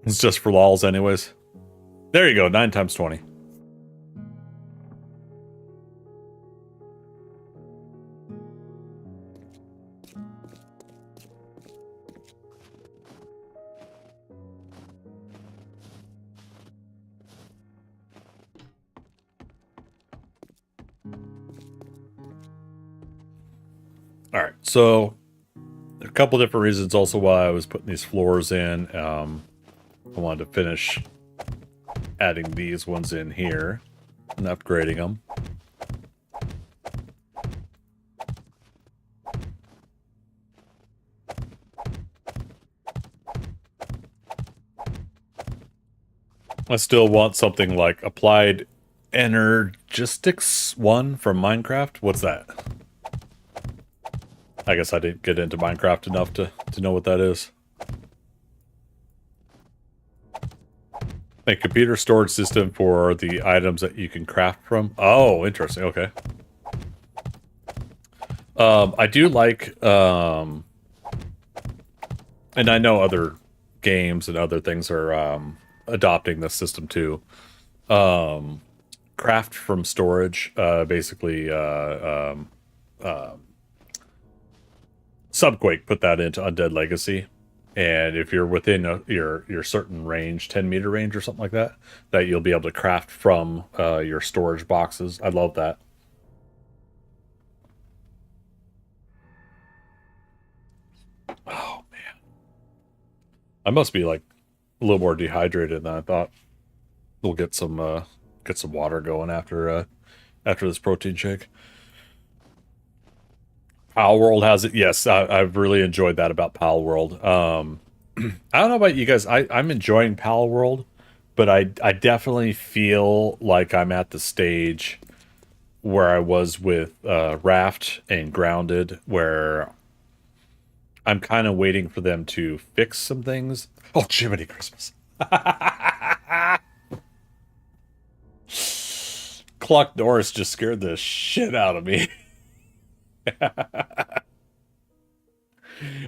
Speaker 2: It's just for lols anyways. There you go, 9 times 20. All right, so a couple different reasons also why I was putting these floors in. I wanted to finish adding these ones in here and upgrading them. I still want something like Applied Energistics 1 from Minecraft. What's that? I guess I didn't get into Minecraft enough to know what that is. A computer storage system for the items that you can craft from. Oh, interesting. Okay. I do like, and I know other games and other things are adopting this system too. Craft from storage, basically, Subquake put that into Undead Legacy, and if you're within your certain range, 10-meter range or something like that, that you'll be able to craft from your storage boxes. I love that. Oh man, I must be like a little more dehydrated than I thought. We'll get some water going after this protein shake. Pal World has it. Yes, I've really enjoyed that about Pal World. I don't know about you guys. I'm enjoying Pal World, but I definitely feel like I'm at the stage where I was with Raft and Grounded, where I'm kind of waiting for them to fix some things. Oh, Jiminy Christmas. Cluck Norris just scared the shit out of me.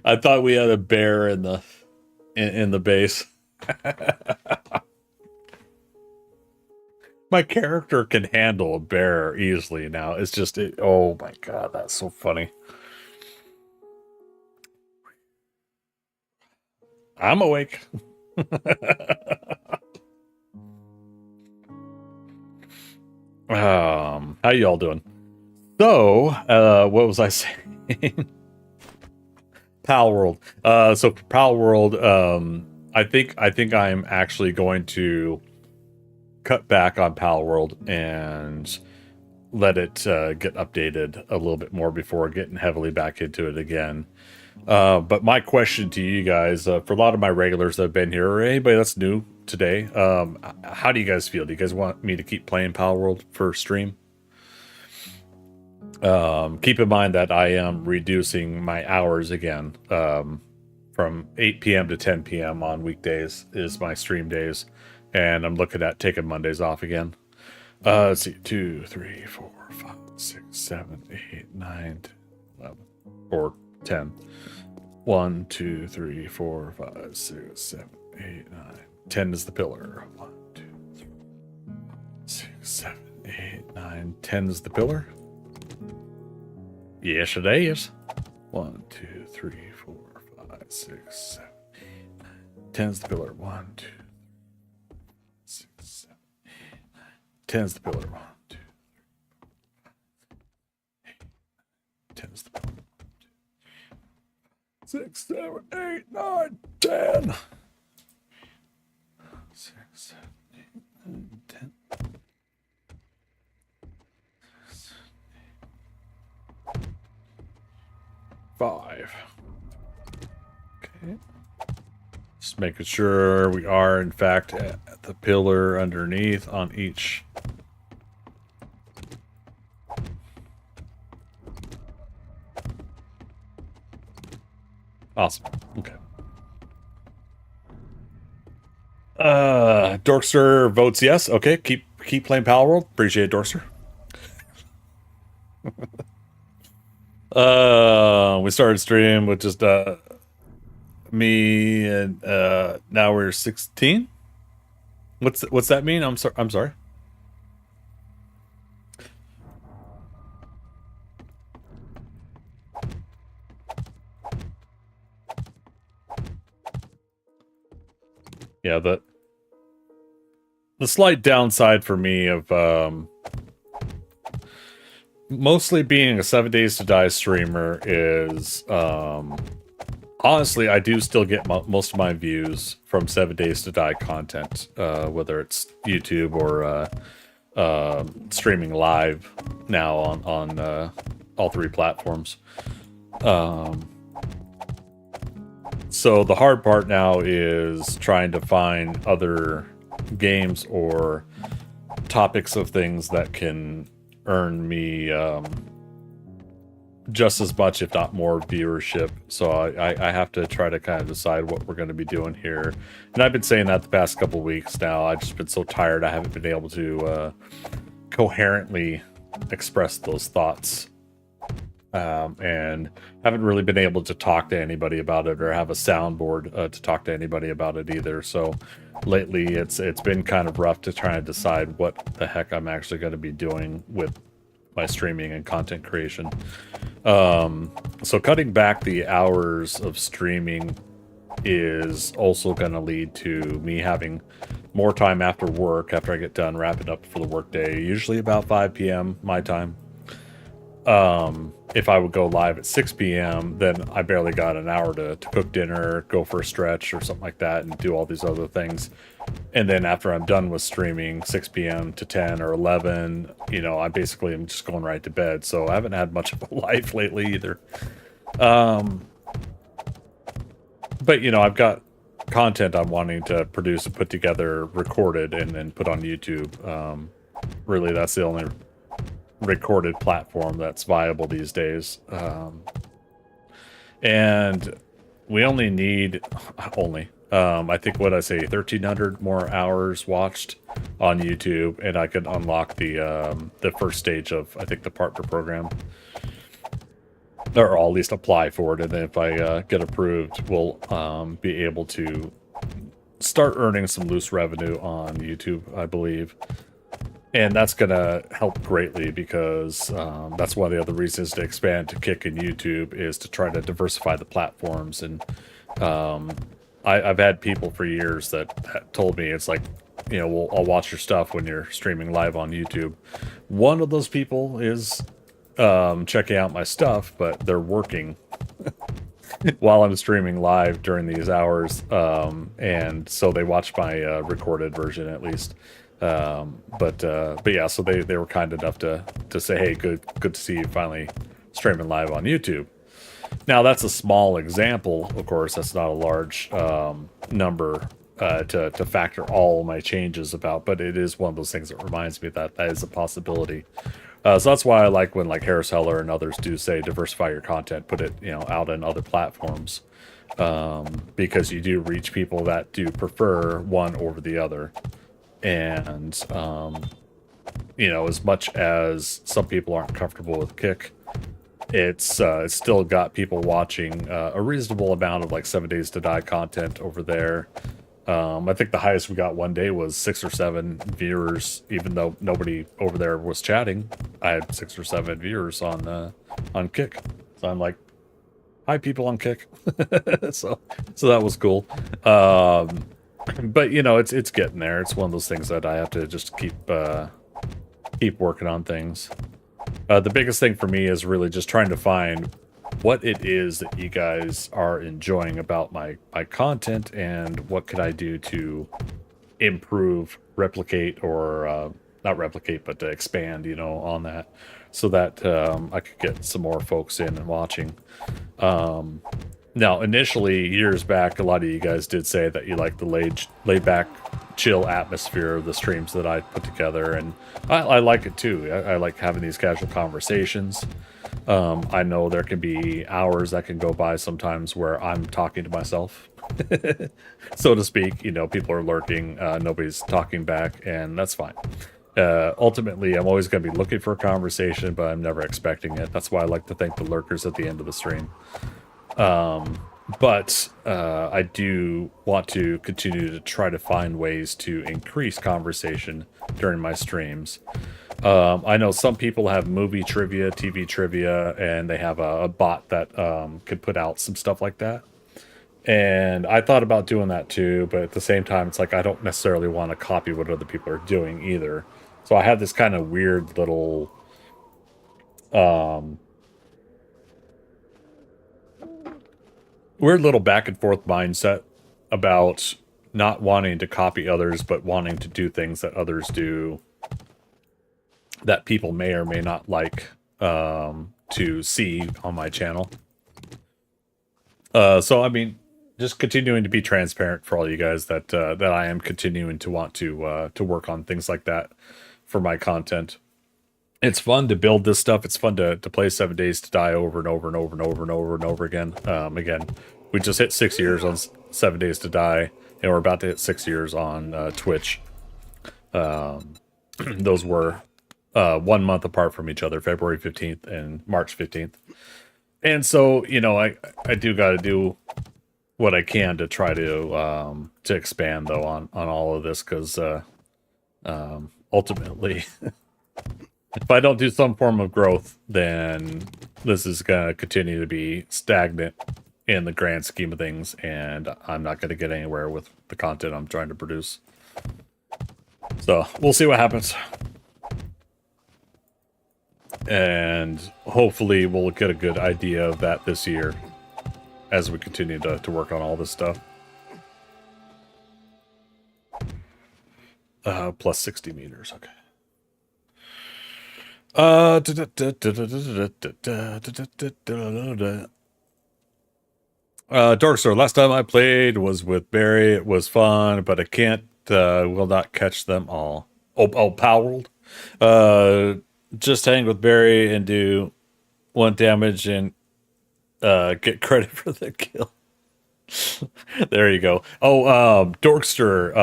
Speaker 2: I thought we had a bear in the base. My character can handle a bear easily now. It's just, oh my god, that's so funny. I'm awake. How y'all doing? So, what was I saying? Pal World. So for Pal World, I think I'm actually going to cut back on Pal World and let it get updated a little bit more before getting heavily back into it again. But my question to you guys, for a lot of my regulars that have been here, or anybody that's new today, how do you guys feel? Do you guys want me to keep playing Pal World for stream? Keep in mind that I am reducing my hours again. From 8 p.m. to 10 p.m. on weekdays is my stream days. And I'm looking at taking Mondays off again. Let's see. 2, 3, 4, 5, 6, 7, 8, 9, 10, 11, or 10. 1, 2, 3, 4, 5, 6, 7, 8, 9. 10 is the pillar. 1, 2, 3, 6, 7, 8, 9. 10 is the pillar. Yes, it is. 1, 2, 3, 4, 5, 6, 7, 8, 9. 10 is the pillar. 1, 2, 6, 7, 8, 9. 10 is the pillar. 1, 2, 3, 8, 10 is the pillar. 6, 7, 8, 9, 10. 6, 7, 8, 9, 10. 5. Okay. Just making sure we are, in fact, at the pillar underneath on each. Awesome. Okay. Dorkster votes yes. Okay, keep playing Pal World. Appreciate it, Dorkster. We started stream with just me and now we're 16. What's that mean? I'm sorry. Yeah, the slight downside for me of mostly being a 7 Days to Die streamer is honestly, I do still get most of my views from 7 Days to Die content, whether it's YouTube or streaming live now on all 3 platforms. So the hard part now is trying to find other games or topics of things that can earn me just as much, if not more, viewership. So I have to try to kind of decide what we're going to be doing here. And I've been saying that the past couple weeks now. I've just been so tired. I haven't been able to coherently express those thoughts. And haven't really been able to talk to anybody about it or have a soundboard to talk to anybody about it either. So lately it's been kind of rough to try and decide what the heck I'm actually going to be doing with my streaming and content creation. So cutting back the hours of streaming is also going to lead to me having more time after work, after I get done wrapping up for the workday, usually about 5 p.m. my time. If I would go live at 6 p.m., then I barely got an hour to cook dinner, go for a stretch or something like that, and do all these other things. And then after I'm done with streaming, 6 p.m. to 10 or 11, you know, I basically am just going right to bed. So I haven't had much of a life lately either. But, you know, I've got content I'm wanting to produce and put together, recorded, and then put on YouTube. Really, that's the only recorded platform that's viable these days. And we only need I think, what I say, 1,300 more hours watched on YouTube, and I could unlock the first stage of, I think, the partner program, or I'll at least apply for it. And then if I get approved, we'll be able to start earning some loose revenue on YouTube, I believe. And that's going to help greatly because that's one of the other reasons to expand to Kick and YouTube is to try to diversify the platforms. And I've had people for years that told me, it's like, you know, well, I'll watch your stuff when you're streaming live on YouTube. One of those people is checking out my stuff, but they're working while I'm streaming live during these hours. And so they watch my recorded version at least. But yeah, so they were kind enough to say, hey, good to see you finally streaming live on YouTube. Now that's a small example, of course. That's not a large number to factor all my changes about, but it is one of those things that reminds me that is a possibility. So that's why I like when like Harris Heller and others do say diversify your content, put it, you know, out on other platforms, because you do reach people that do prefer one over the other. And you know, as much as some people aren't comfortable with Kick, it's still got people watching a reasonable amount of like 7 Days to Die content over there. I think the highest we got one day was 6 or 7 viewers, even though nobody over there was chatting. I had 6 or 7 viewers on Kick. So I'm like, hi people on Kick. so that was cool. But you know, it's getting there. It's one of those things that I have to just keep working on things. The biggest thing for me is really just trying to find what it is that you guys are enjoying about my content, and what could I do to improve, replicate, or not replicate, but to expand, you know, on that, so that I could get some more folks in and watching. Now, initially, years back, a lot of you guys did say that you like the laid back, chill atmosphere of the streams that I put together, and I like it too. I like having these casual conversations. I know there can be hours that can go by sometimes where I'm talking to myself, so to speak. You know, people are lurking, nobody's talking back, and that's fine. Ultimately, I'm always going to be looking for a conversation, but I'm never expecting it. That's why I like to thank the lurkers at the end of the stream. But I do want to continue to try to find ways to increase conversation during my streams. I know some people have movie trivia, TV trivia, and they have a bot that could put out some stuff like that. And I thought about doing that too, but at the same time, it's like I don't necessarily want to copy what other people are doing either. So I have this kind of weird little back and forth mindset about not wanting to copy others, but wanting to do things that others do that people may or may not like to see on my channel. So I mean, just continuing to be transparent for all you guys that I am continuing to want to work on things like that for my content. It's fun to build this stuff. It's fun to play 7 Days to Die over and over and over and over and over and over again. Again, we just hit 6 years on 7 Days to Die, and we're about to hit 6 years on Twitch. Those were 1 month apart from each other, February 15th and March 15th. And so, you know, I do got to do what I can to try to expand, though, on all of this, because ultimately, if I don't do some form of growth, then this is going to continue to be stagnant in the grand scheme of things, and I'm not going to get anywhere with the content I'm trying to produce. So we'll see what happens. And hopefully we'll get a good idea of that this year as we continue to work on all this stuff. Plus 60 meters, okay. Darkstar, last time I played was with Barry. It was fun, but I can't, will not catch them all. Oh, Power World. Just hang with Barry and do 1 damage and get credit for the kill. There you go. Oh, Dorkster,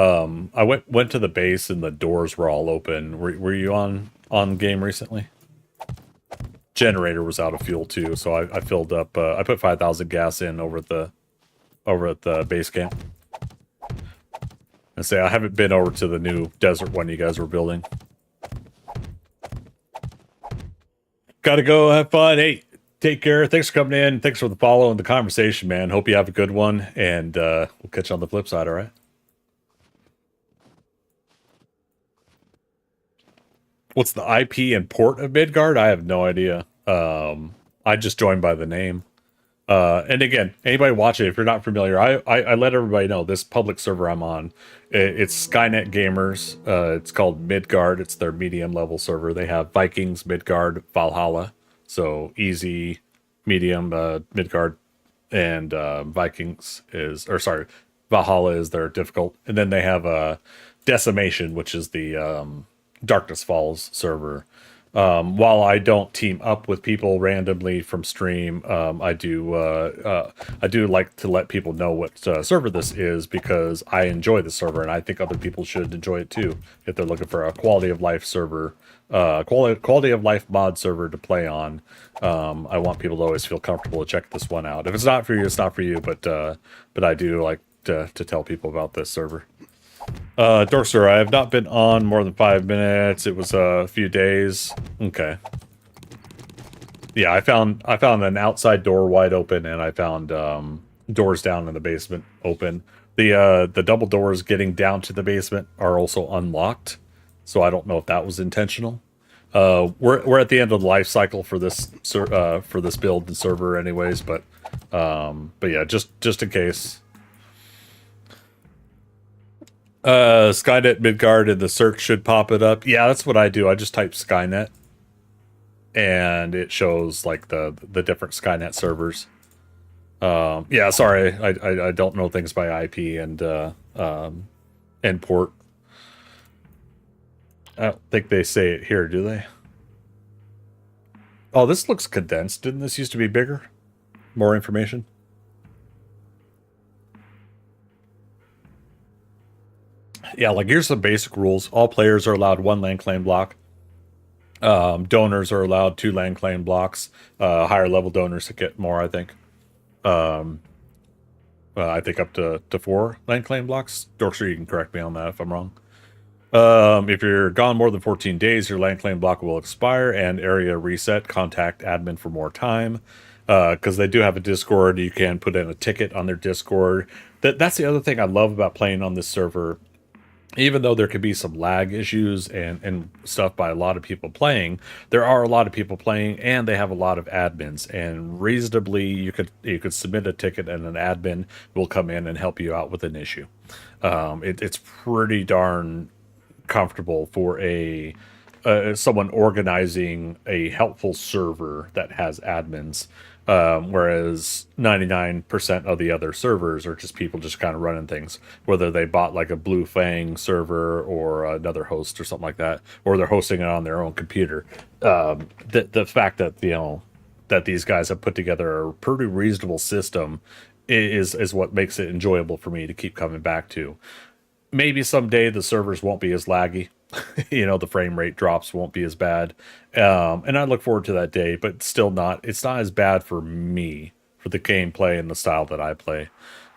Speaker 2: I went to the base and the doors were all open. Were you on game recently? Generator was out of fuel too, so I filled up. I put 5,000 gas in over at the base camp. And say I haven't been over to the new desert one you guys were building. Gotta go have fun. Hey, take care. Thanks for coming in. Thanks for the follow and the conversation, man. Hope you have a good one, and we'll catch you on the flip side, all right? What's the IP and port of Midgard? I have no idea. I just joined by the name. And again, anybody watching, if you're not familiar, I let everybody know this public server I'm on. It's Skynet Gamers. It's called Midgard. It's their medium level server. They have Vikings, Midgard, Valhalla. So easy, medium, Midgard, and Vikings is, or sorry, Valhalla is their difficult. And then they have Decimation, which is the Darkness Falls server. While I don't team up with people randomly from stream, I do like to let people know what server this is, because I enjoy the server and I think other people should enjoy it too if they're looking for a quality of life server, quality of life mod server to play on. I want people to always feel comfortable to check this one out. If it's not for you, it's not for you. But I do like to tell people about this server. Dorser, I have not been on more than 5 minutes. It was a few days. Okay. Yeah, I found an outside door wide open, and I found doors down in the basement open. The double doors getting down to the basement are also unlocked, so I don't know if that was intentional. We're at the end of the life cycle for this build and server, anyways. But yeah, just in case. Skynet Midgard in the search should pop it up. Yeah, that's what I do. I just type Skynet, and it shows like the different Skynet servers. Yeah, sorry, I don't know things by IP and port. I don't think they say it here, do they? Oh, this looks condensed. Didn't this used to be bigger? More information? Yeah, like here's some basic rules. All players are allowed 1 land claim block. Donors are allowed 2 land claim blocks. Higher level donors get more, I think. I think up to 4 land claim blocks. Dorkster, you can correct me on that if I'm wrong. If you're gone more than 14 days, your land claim block will expire and area reset. Contact admin for more time. Because they do have a Discord. You can put in a ticket on their Discord. That's the other thing I love about playing on this server. Even though there could be some lag issues and stuff by a lot of people playing, there are a lot of people playing, and they have a lot of admins. And reasonably, you could submit a ticket, and an admin will come in and help you out with an issue. It's pretty darn comfortable for someone organizing a helpful server that has admins. Whereas 99% of the other servers are just people just kind of running things, whether they bought like a Blue Fang server or another host or something like that, or they're hosting it on their own computer. The fact that, that these guys have put together a pretty reasonable system is what makes it enjoyable for me to keep coming back to. Maybe someday the servers won't be as laggy. The frame rate drops won't be as bad. And I look forward to that day, but still it's not as bad for me, for the gameplay and the style that I play.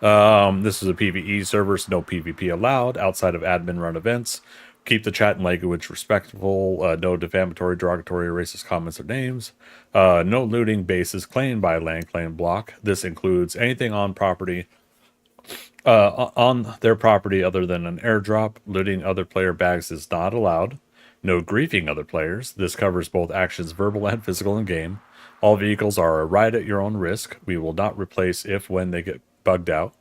Speaker 2: This is a PvE server, so no PvP allowed outside of admin run events. Keep the chat and language respectful. No defamatory, derogatory, racist comments or names. No looting bases claimed by a land claim block. This includes anything on their property other than an airdrop. Looting other player bags is not allowed. No griefing other players. This covers both actions verbal and physical in game. All vehicles are a ride at your own risk. We will not replace when they get bugged out.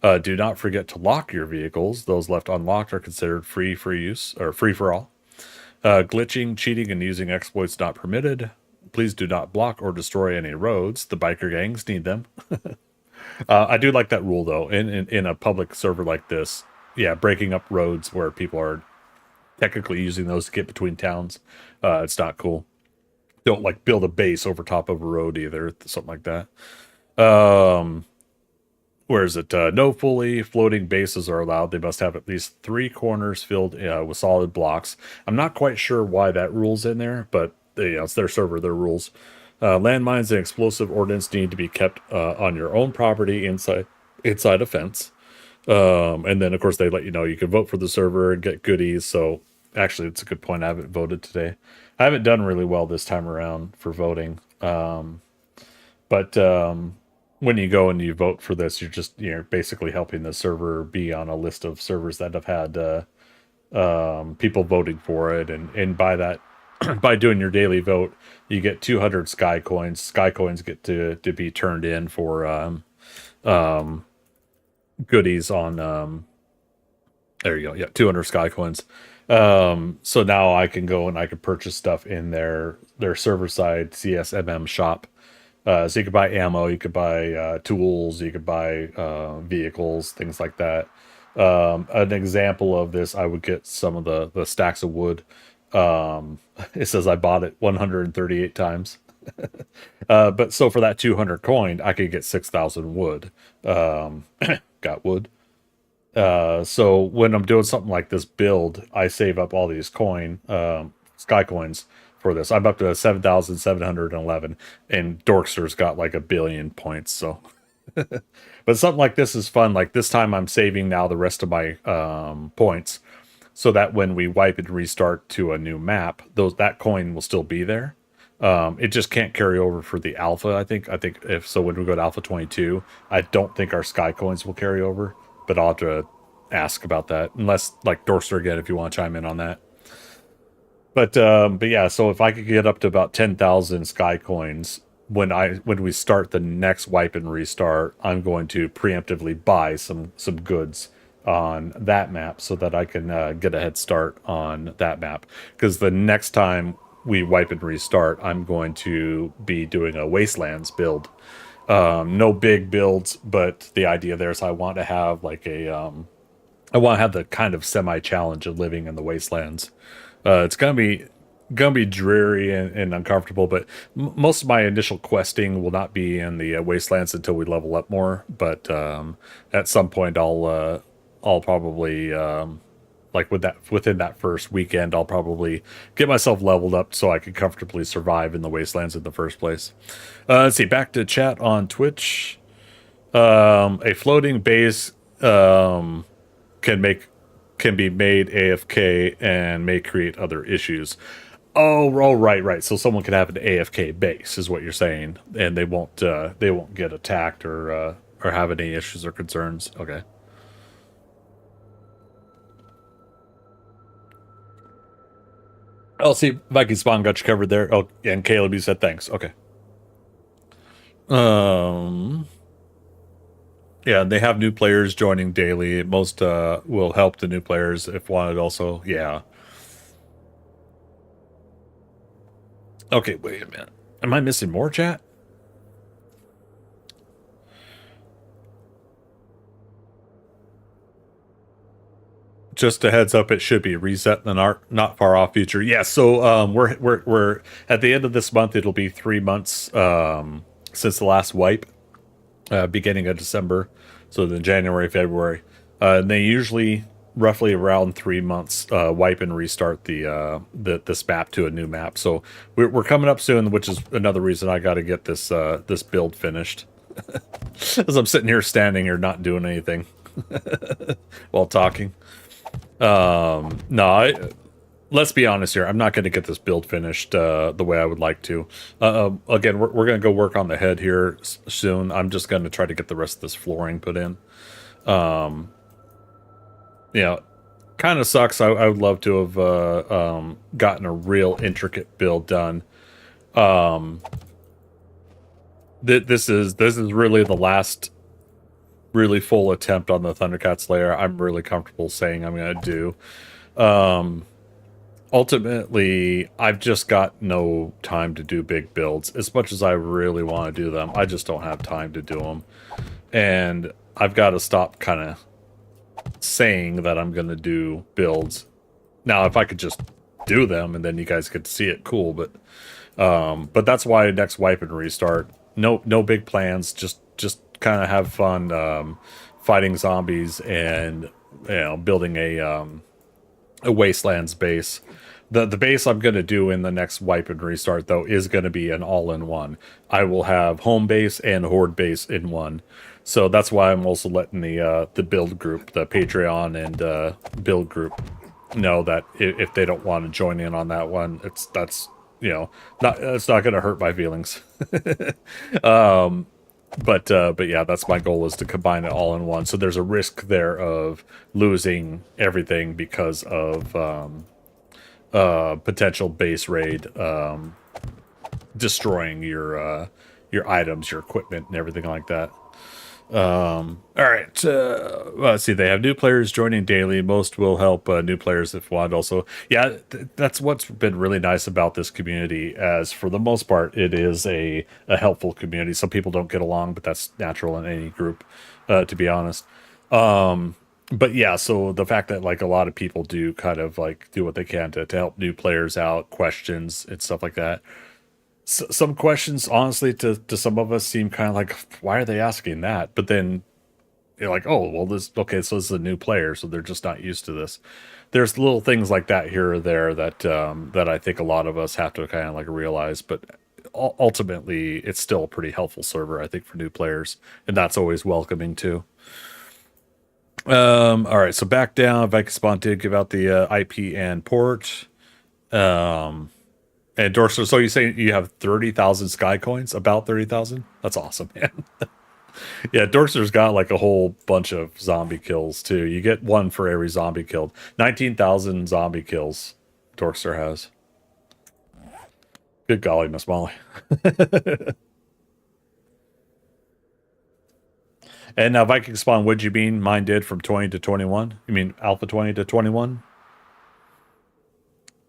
Speaker 2: Do not forget to lock your vehicles. Those left unlocked are considered free for use, or free for all. Glitching, cheating, and using exploits not permitted. Please do not block or destroy any roads. The biker gangs need them. I do like that rule, though, in a public server like this. Yeah, breaking up roads where people are technically using those to get between towns. It's not cool. Don't, like, build a base over top of a road either, something like that. Where is it? No fully floating bases are allowed. They must have at least 3 corners filled with solid blocks. I'm not quite sure why that rule's in there, but it's their server, their rules. Landmines and explosive ordnance need to be kept on your own property inside a fence. And then, of course, they let you know you can vote for the server and get goodies. So, actually, it's a good point. I haven't voted today. I haven't done really well this time around for voting. But when you go and you vote for this, you're basically helping the server be on a list of servers that have had people voting for it, and by that, by doing your daily vote, you get 200 sky coins. Sky coins get to be turned in for goodies on. There you go. Yeah, 200 sky coins. So now I can go and I can purchase stuff in their server side CSMM shop. So you could buy ammo, you could buy tools, you could buy vehicles, things like that. An example of this, I would get some of the stacks of wood. It says I bought it 138 times. But so for that 200 coin, I could get 6,000 wood. Got wood. So when I'm doing something like this build, I save up all these sky coins for this. I'm up to 7,711, and Dorkster's got like 1 billion points. So, but something like this is fun. Like this time, I'm saving now the rest of my points, so that when we wipe and restart to a new map, that coin will still be there. It just can't carry over for the alpha. I think if so, when we go to alpha 22, I don't think our sky coins will carry over. But I'll have to ask about that, unless like Dorster again, if you want to chime in on that. But yeah, so if I could get up to about 10,000 sky coins when we start the next wipe and restart, I'm going to preemptively buy some goods on that map so that I can get a head start on that map. Because the next time we wipe and restart, I'm going to be doing a Wastelands build. No big builds, but the idea there is I want to have like I want to have the kind of semi-challenge of living in the Wastelands. It's gonna be dreary and uncomfortable, but most of my initial questing will not be in the Wastelands until we level up more. But at some point, I'll probably like within that first weekend, I'll probably get myself leveled up so I can comfortably survive in the Wastelands in the first place. Let's see, back to chat on Twitch. A floating base can be made AFK and may create other issues. Oh, right. So someone could have an AFK base, is what you're saying, and they won't get attacked or have any issues or concerns. Okay. Oh, see, Viking Spawn got you covered there. Oh, and Caleb, you said thanks. Okay. Yeah, they have new players joining daily. Most will help the new players if wanted also. Yeah. Okay, wait a minute. Am I missing more chat? Just a heads up, it should be reset in the not far off future. Yeah, so we're at the end of this month. It'll be 3 months since the last wipe, beginning of December. So then January, February, and they usually roughly around 3 months wipe and restart this map to a new map. So we're coming up soon, which is another reason I got to get this this build finished. As I'm sitting here standing here not doing anything while talking. No, let's be honest here. I'm not going to get this build finished the way I would like to. Again, we're going to go work on the head here soon. I'm just going to try to get the rest of this flooring put in. Yeah, kind of sucks. I would love to have gotten a real intricate build done. This is really the last really full attempt on the ThunderCats layer. I'm really comfortable saying I'm going to do. Ultimately, I've just got no time to do big builds. As much as I really want to do them, I just don't have time to do them. And I've got to stop kind of saying that I'm going to do builds. Now, if I could just do them and then you guys could see it, cool. But that's why next wipe and restart. No big plans. Just kind of have fun fighting zombies and building a Wastelands base. The base I'm going to do in the next wipe and restart though is going to be an all-in-one. I will have home base and horde base in one. So that's why I'm also letting the build group, the Patreon and build group, know that if they don't want to join in on that one, that's it's not going to hurt my feelings. But yeah, that's my goal, is to combine it all in one. So there's a risk there of losing everything because of potential base raid destroying your items, your equipment, and everything like that. All right. Let's see. They have new players joining daily. Most will help new players if want. Also, yeah, that's what's been really nice about this community. As for the most part, it is a helpful community. Some people don't get along, but that's natural in any group, to be honest. But yeah, so the fact that like a lot of people do kind of like do what they can to help new players out, questions and stuff like that. Some questions, honestly, to some of us seem kind of like, why are they asking that? But then you're like, oh, well, so this is a new player, so they're just not used to this. There's little things like that here or there that that I think a lot of us have to kind of like realize. But ultimately, it's still a pretty helpful server, I think, for new players, and that's always welcoming too. All right, so back down. Viking Spawn did give out the IP and port. And Dorso, so you say you have 30,000 sky coins? About 30,000? That's awesome, man. Yeah, Dorser's got like a whole bunch of zombie kills too. You get one for every zombie killed. 19,000 zombie kills Dorser has. Good golly, Miss Molly. And now Viking Spawn, what'd you mean? Mine did from 20 to 21? You mean Alpha 20 to 21?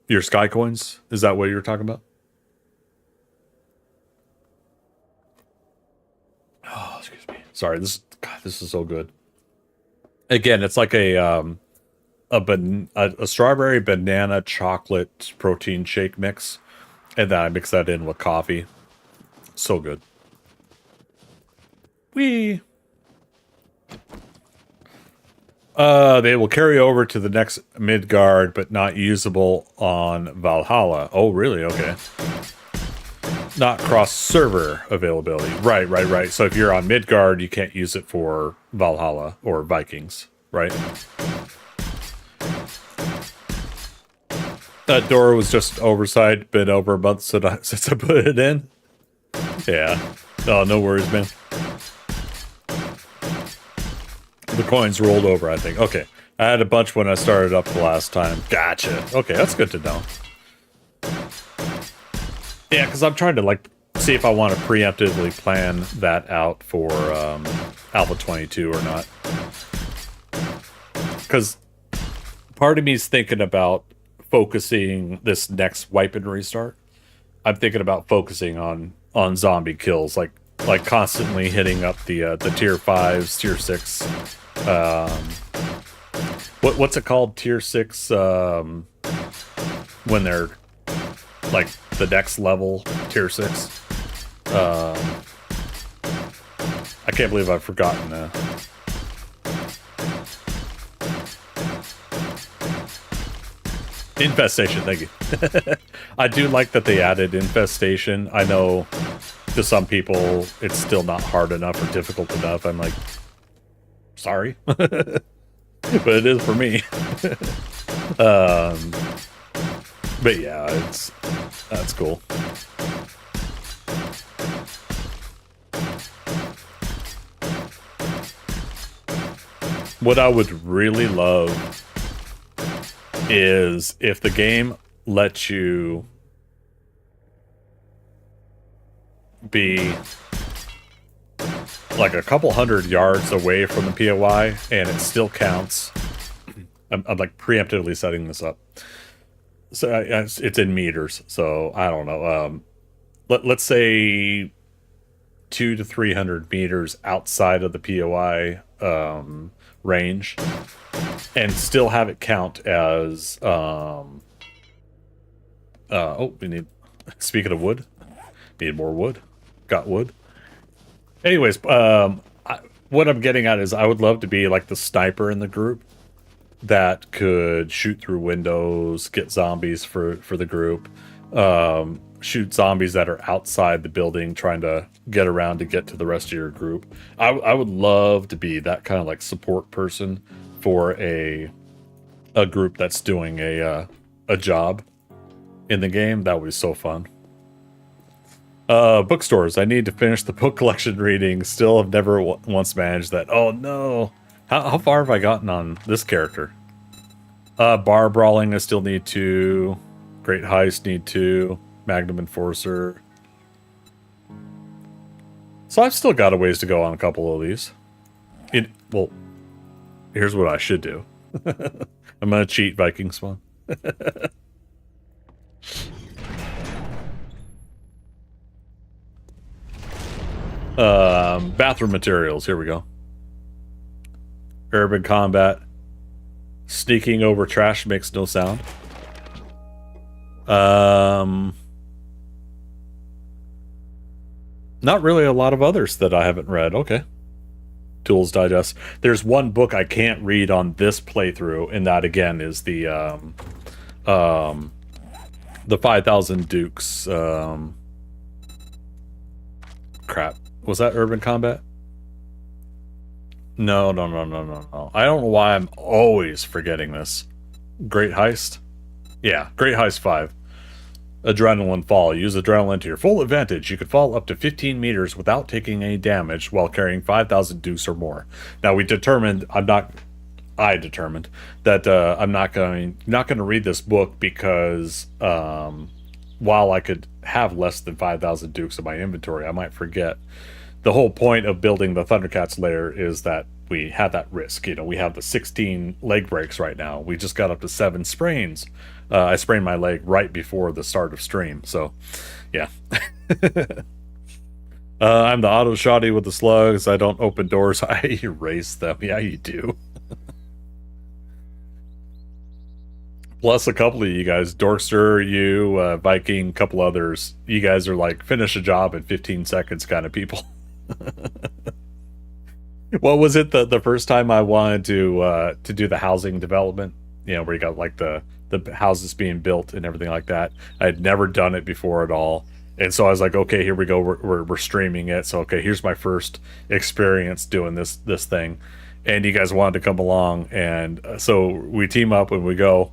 Speaker 2: Your sky coins? Is that what you were talking about? Oh, excuse me. Sorry, this is so good. Again, it's like a strawberry banana chocolate protein shake mix, and then I mix that in with coffee. So good. Wee. They will carry over to the next Midgard, but not usable on Valhalla. Oh, really? Okay. Not cross-server availability. Right. So if you're on Midgard, you can't use it for Valhalla or Vikings, right? That door was just oversight. Been over a month since I put it in. Yeah. Oh, no worries, man. The coins rolled over, I think. Okay. I had a bunch when I started up the last time. Gotcha. Okay, that's good to know. Yeah, because I'm trying to, like, see if I want to preemptively plan that out for Alpha 22 or not. Because part of me is thinking about focusing this next wipe and restart. I'm thinking about focusing on zombie kills, like constantly hitting up the tier 5s, tier 6. What's it called? Tier 6 when they're like the next level, tier 6. I can't believe I've forgotten that. Infestation, thank you. I do like that they added infestation. I know to some people it's still not hard enough or difficult enough. I'm like, sorry. But it is for me. But yeah, that's cool. What I would really love is if the game lets you be like a couple hundred yards away from the POI and it still counts. I'm like preemptively setting this up. So it's in meters, so I don't know. Let's say 200 to 300 meters outside of the POI range, and still have it count as oh, we need, speaking of wood, need more wood. Got wood. Anyways, what I'm getting at is I would love to be like the sniper in the group that could shoot through windows, get zombies for the group, shoot zombies that are outside the building trying to get around to get to the rest of your group. I would love to be that kind of like support person for a a group that's doing a job in the game. That was so fun. Bookstores. I need to finish the book collection reading. Still have never once managed that. Oh no. How far have I gotten on this character? Bar brawling, I still need to. Great heist, need to. Magnum enforcer. So I've still got a ways to go on a couple of these. Well, here's what I should do. I'm gonna cheat Viking Spawn. Bathroom materials. Here we go. Urban combat. Sneaking over trash makes no sound. Not really a lot of others that I haven't read. Okay. Tools Digest. There's one book I can't read on this playthrough, and that again is the 5,000 Dukes. Crap. Was that Urban Combat? No. I don't know why I'm always forgetting this. Great Heist? Yeah, Great Heist 5. Adrenaline Fall. Use adrenaline to your full advantage. You could fall up to 15 meters without taking any damage while carrying 5,000 dukes or more. Now I determined that I'm not going to read this book because while I could have less than 5,000 dukes in my inventory, I might forget. The whole point of building the ThunderCats lair is that we have that risk. You know, we have the 16 leg breaks right now. We just got up to 7 sprains. I sprained my leg right before the start of stream, so yeah. I'm the auto shotty with the slugs. I don't open doors. I erase them. Yeah, you do. Plus a couple of you guys, Dorkster, you, Viking, a couple others. You guys are like finish a job in 15 seconds kind of people. What was it the first time I wanted to do the housing development? You know, where you got like the houses being built and everything like that. I had never done it before at all, and so I was like, okay, here we go. We're streaming it. So okay, here's my first experience doing this thing, and you guys wanted to come along, and so we team up and we go,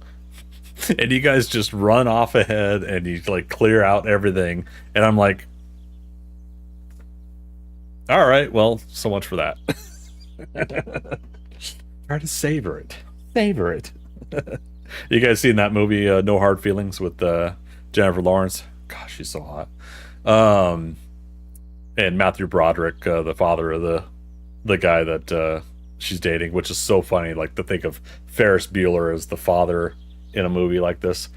Speaker 2: and you guys just run off ahead and you like clear out everything, and I'm like, all right, well, so much for that. Try to savor it. You guys seen that movie, No Hard Feelings, with Jennifer Lawrence? Gosh, she's so hot. And Matthew Broderick, the father of the guy that she's dating, which is so funny. Like to think of Ferris Bueller as the father in a movie like this.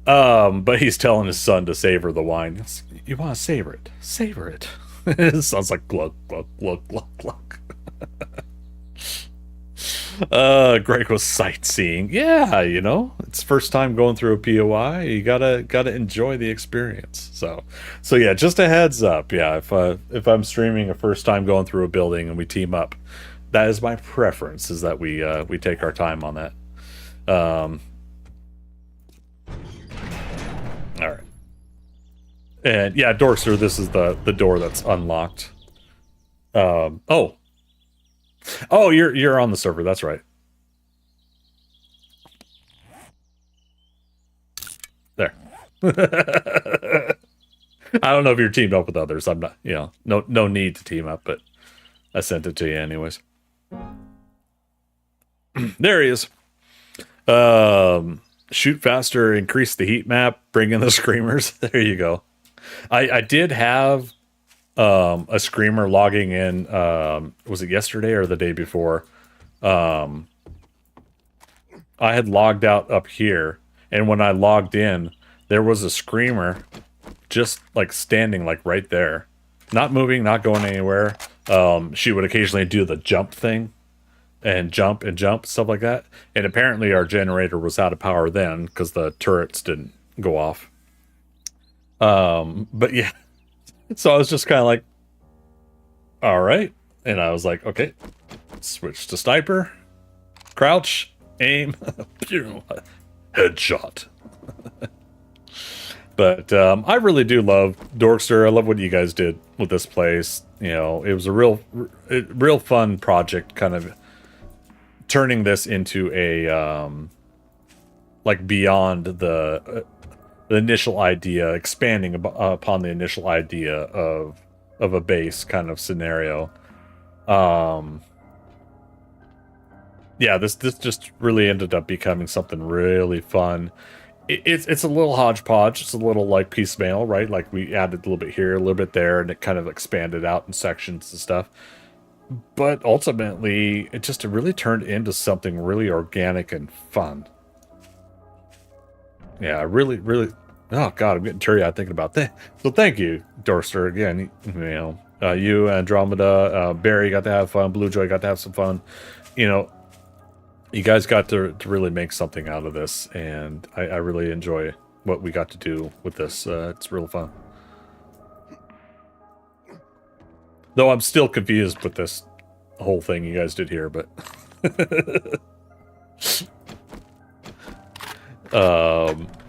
Speaker 2: But he's telling his son to savor the wine. You want to savor it? Savor it. It sounds like glug, glug, glug, glug, glug. Greg was sightseeing. Yeah, you know, it's first time going through a POI. You gotta enjoy the experience. So yeah, just a heads up. Yeah, if I'm streaming a first time going through a building and we team up, that is my preference. Is that we take our time on that. All right. And yeah, Dorkster, this is the door that's unlocked. Oh, you're on the server. That's right. There. I don't know if you're teamed up with others. I'm not. You know, no need to team up, but I sent it to you anyways. There he is. Shoot faster, increase the heat map, bring in the screamers. There you go. I did have a screamer logging in. Was it yesterday or the day before? I had logged out up here, and when I logged in, there was a screamer just like standing like right there, not moving, not going anywhere. She would occasionally do the jump thing and jump stuff like that, and apparently our generator was out of power then because the turrets didn't go off. But yeah, so I was just kind of like, all right. And I was like, okay, switch to sniper, crouch, aim, headshot. But I really do love Dorkster. I love what you guys did with this place. You know, it was a real fun project, kind of turning this into a like beyond the initial idea, expanding upon the initial idea of a base kind of scenario. Yeah, this just really ended up becoming something really fun. It's a little hodgepodge. It's a little like piecemeal, right? Like we added a little bit here, a little bit there, and it kind of expanded out in sections and stuff. But ultimately, it just really turned into something really organic and fun. Yeah, really, really. Oh God, I'm getting teary-eyed thinking about that. So thank you, Dorster, again. You know, you, Andromeda, Barry got to have fun. Blue Joy got to have some fun. You know, you guys got to really make something out of this, and I really enjoy what we got to do with this. It's real fun. Though I'm still confused with this whole thing you guys did here, but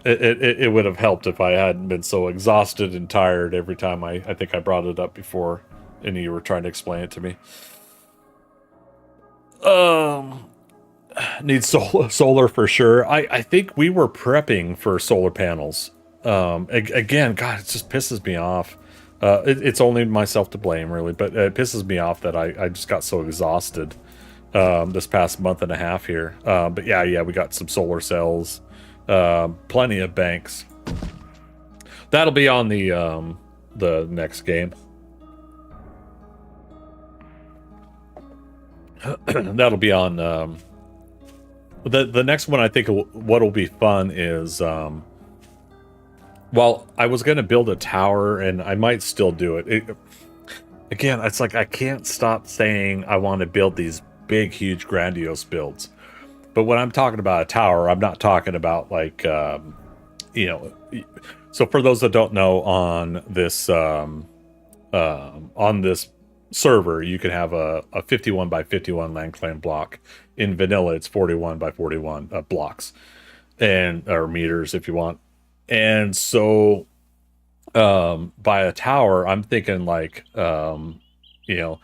Speaker 2: it would have helped if I hadn't been so exhausted and tired every time I think I brought it up before, and you were trying to explain it to me. Needs solar for sure. I think we were prepping for solar panels. Again, God, it just pisses me off. It's only myself to blame, really, but it pisses me off that I just got so exhausted this past month and a half here. But yeah, we got some solar cells, plenty of banks. That'll be on the next game. That'll be on the next one. I think what'll be fun is well, I was going to build a tower, and I might still do it. Again, it's like I can't stop saying I want to build these big, huge, grandiose builds. But when I'm talking about a tower, I'm not talking about like, you know. So for those that don't know, on this server, you can have a 51 by 51 land claim block. In vanilla, it's 41 by 41 blocks, or meters if you want. And so by a tower, I'm thinking like, you know,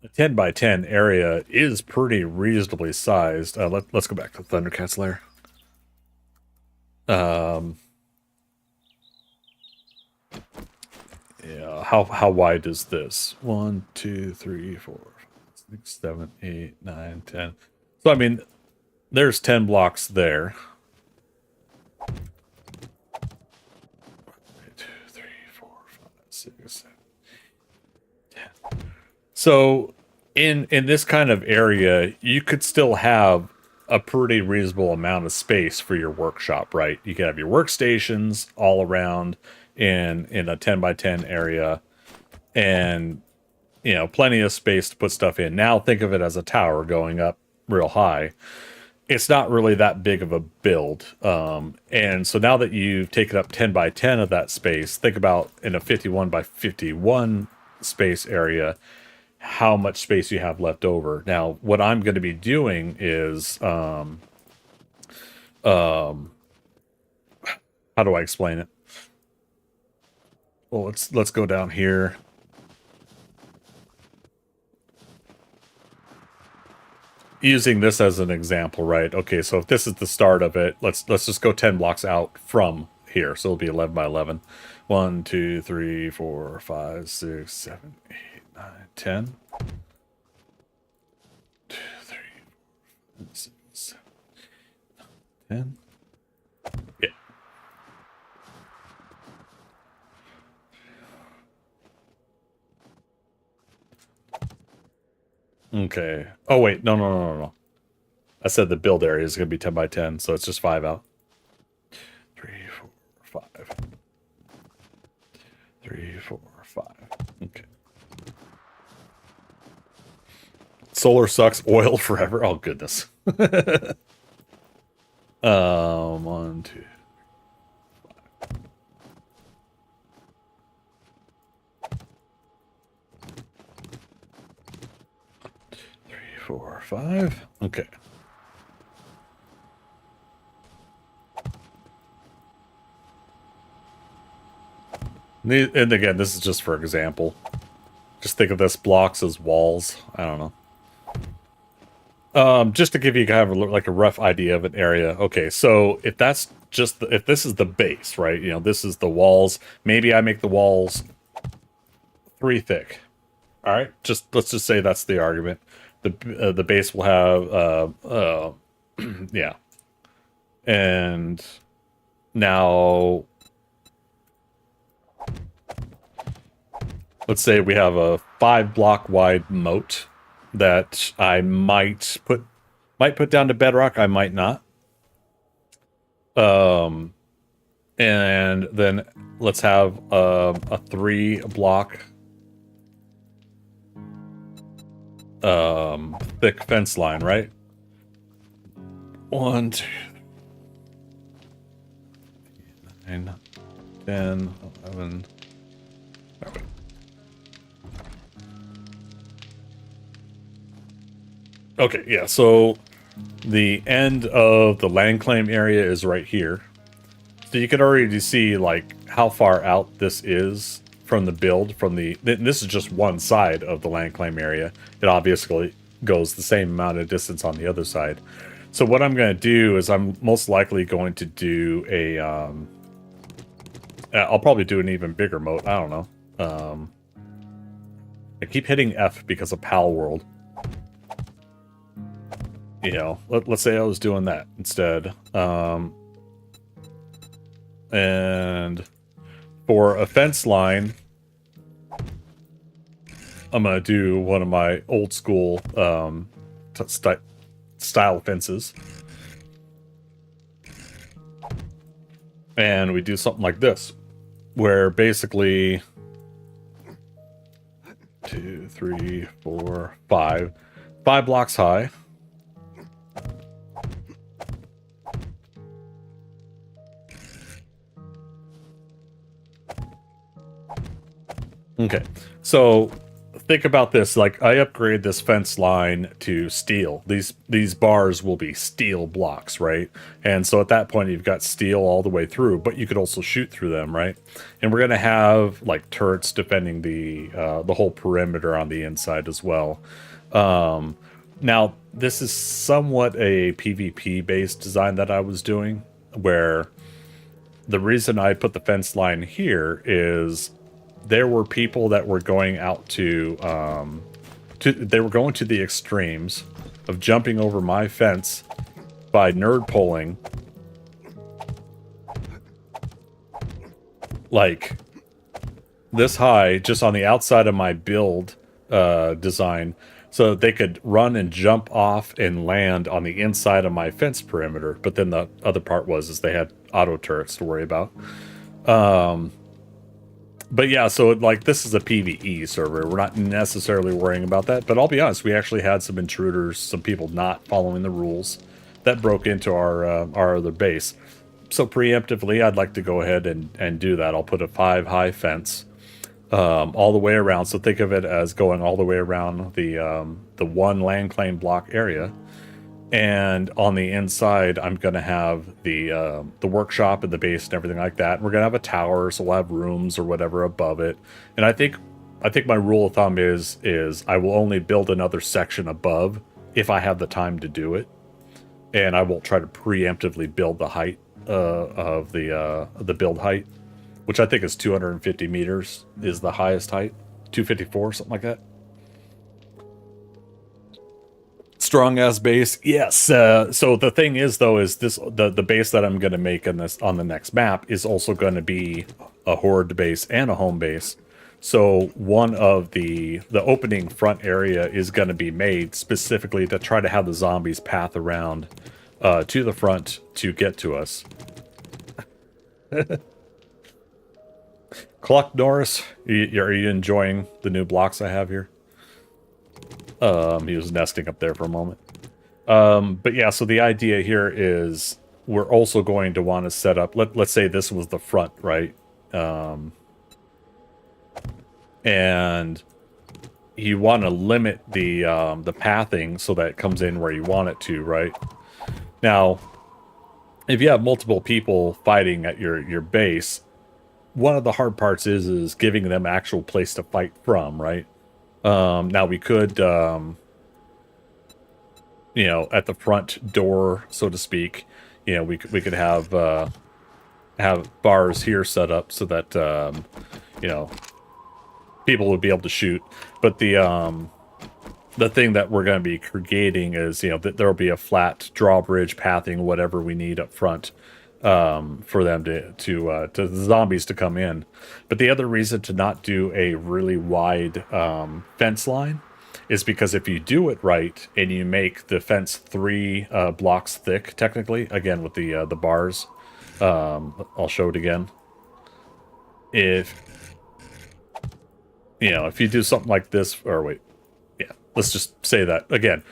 Speaker 2: a 10 by 10 area is pretty reasonably sized. Let's go back to ThunderCats Lair. Yeah, how wide is this? 1, 2, 3, 4, 5, 6, 7, 8, 9, 10. So I mean, there's 10 blocks there. 1, 2, 3, 4, 5, 6, 7, 10. So in this kind of area, you could still have a pretty reasonable amount of space for your workshop, right? You can have your workstations all around in a 10 by 10 area, and you know, plenty of space to put stuff in. Now think of it as a tower going up real high. It's not really that big of a build. And so now that you've taken up 10 by 10 of that space, think about in a 51 by 51 space area, how much space you have left over. Now, what I'm going to be doing is, how do I explain it? Well, let's go down here. Using this as an example, right? Okay, so if this is the start of it, let's just go 10 blocks out from here. So it'll be 11 by 11. 1, 2, 3, 4, 5, 6, 7, 8, 9, 10. 2, 3, 4, 5, 6, 7, 10. Yeah. Okay. Oh, wait. No. I said the build area is going to be 10 by 10, so it's just 5 out. 3, 4, 5. 3, 4, 5. Okay. Solar sucks. Oil forever. Oh, goodness. 1, 2. 4, 5. Okay. And again, this is just for example. Just think of this blocks as walls. I don't know. Just to give you kind of like a rough idea of an area. Okay, so if that's just if this is the base, right? You know, this is the walls. Maybe I make the walls 3 thick. All right, just let's just say that's the argument. The base will have yeah, and now let's say we have a 5 block wide moat that I might put down to bedrock. I might not. And then let's have a 3 block thick fence line, right? 1, 2, 9, 10, 11. Oh, wait. Okay, yeah, so the end of the land claim area is right here. So you can already see like how far out this is from the build, this is just one side of the land claim area. It obviously goes the same amount of distance on the other side. So what I'm going to do is I'm most likely going to do a, I'll probably do an even bigger moat. I don't know. I keep hitting F because of Pal World. You know, let's say I was doing that instead. And for a fence line, I'm going to do one of my old school style fences. And we do something like this, where basically 2, 3, 4, 5 blocks high. Okay, so think about this. Like, I upgrade this fence line to steel. These bars will be steel blocks, right? And so at that point, you've got steel all the way through, but you could also shoot through them, right? And we're gonna have like turrets defending the whole perimeter on the inside as well. Now, this is somewhat a PvP based design that I was doing, where the reason I put the fence line here is there were people that were going out to they were going to the extremes of jumping over my fence by nerd pulling like this high just on the outside of my build design, so that they could run and jump off and land on the inside of my fence perimeter. But then the other part was they had auto turrets to worry about. But yeah, so like this is a PvE server. We're not necessarily worrying about that. But I'll be honest, we actually had some intruders, some people not following the rules that broke into our other base. So preemptively, I'd like to go ahead and do that. I'll put a 5 high fence all the way around. So think of it as going all the way around the one land claim block area. And on the inside, I'm going to have the workshop and the base and everything like that. And we're going to have a tower, so we'll have rooms or whatever above it. And I think my rule of thumb is I will only build another section above if I have the time to do it. And I won't try to preemptively build the height of the build height, which I think is 250 meters is the highest height. 254, something like that. Strong ass base, yes. So the thing is, though, is the base that I'm going to make on the next map is also going to be a horde base and a home base. So one of the opening front area is going to be made specifically to try to have the zombies path around to the front to get to us. Cluck Norris, are you enjoying the new blocks I have here? He was nesting up there for a moment. But yeah, so the idea here is we're also going to want to set up, let's say this was the front, right? And you want to limit the pathing so that it comes in where you want it to, right? Now, if you have multiple people fighting at your base, one of the hard parts is giving them actual place to fight from, right? Now we could, you know, at the front door, so to speak. You know, we could have bars here set up so that you know, people would be able to shoot. But the thing that we're going to be creating is, you know, that there will be a flat drawbridge pathing, whatever we need up front, for them to the zombies to come in. But the other reason to not do a really wide fence line is because if you do it right and you make the fence 3 blocks thick, technically, again with the bars, I'll show it again. If you know, if you do something like this, or wait, yeah, let's just say that again.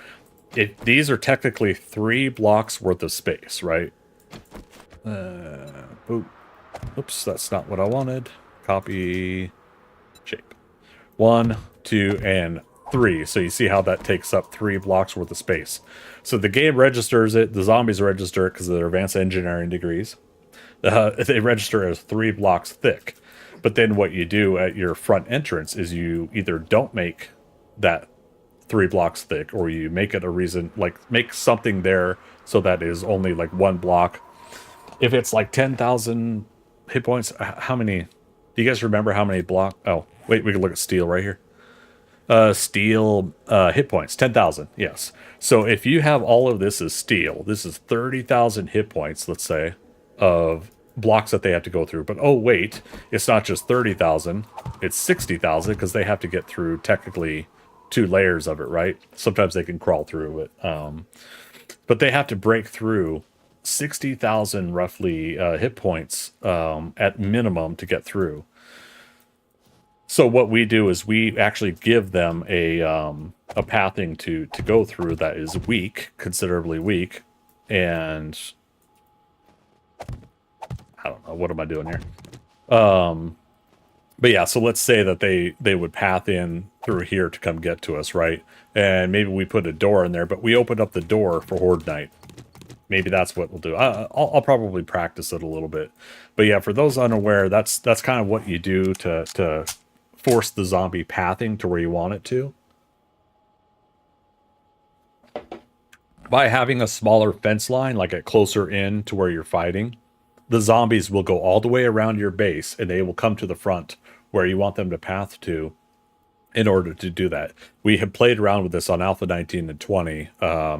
Speaker 2: If these are technically 3 blocks worth of space, right? Oops, that's not what I wanted. Copy shape. 1, 2, and 3. So you see how that takes up 3 blocks worth of space. So the game registers it. The zombies register it because of their advanced engineering degrees. They register as 3 blocks thick. But then what you do at your front entrance is you either don't make that 3 blocks thick, or you make it a reason, like make something there so that is only like 1 block. If it's like 10,000 hit points, how many? Do you guys remember how many block? Oh, wait, we can look at steel right here. Steel hit points, 10,000. Yes. So if you have all of this as steel, this is 30,000 hit points, let's say, of blocks that they have to go through. But oh wait, it's not just 30,000, it's 60,000 because they have to get through technically 2 layers of it, right? Sometimes they can crawl through it. But they have to break through 60,000 roughly hit points at minimum to get through. So what we do is we actually give them a pathing to go through that is weak, considerably weak, and I don't know, what am I doing here? But yeah, so let's say that they would path in through here to come get to us, right? And maybe we put a door in there, but we opened up the door for Horde Night. Maybe that's what we'll do. I'll probably practice it a little bit. But yeah, for those unaware, that's kind of what you do to force the zombie pathing to where you want it to. By having a smaller fence line, like at closer in to where you're fighting, the zombies will go all the way around your base and they will come to the front where you want them to path to in order to do that. We have played around with this on Alpha 19 and 20,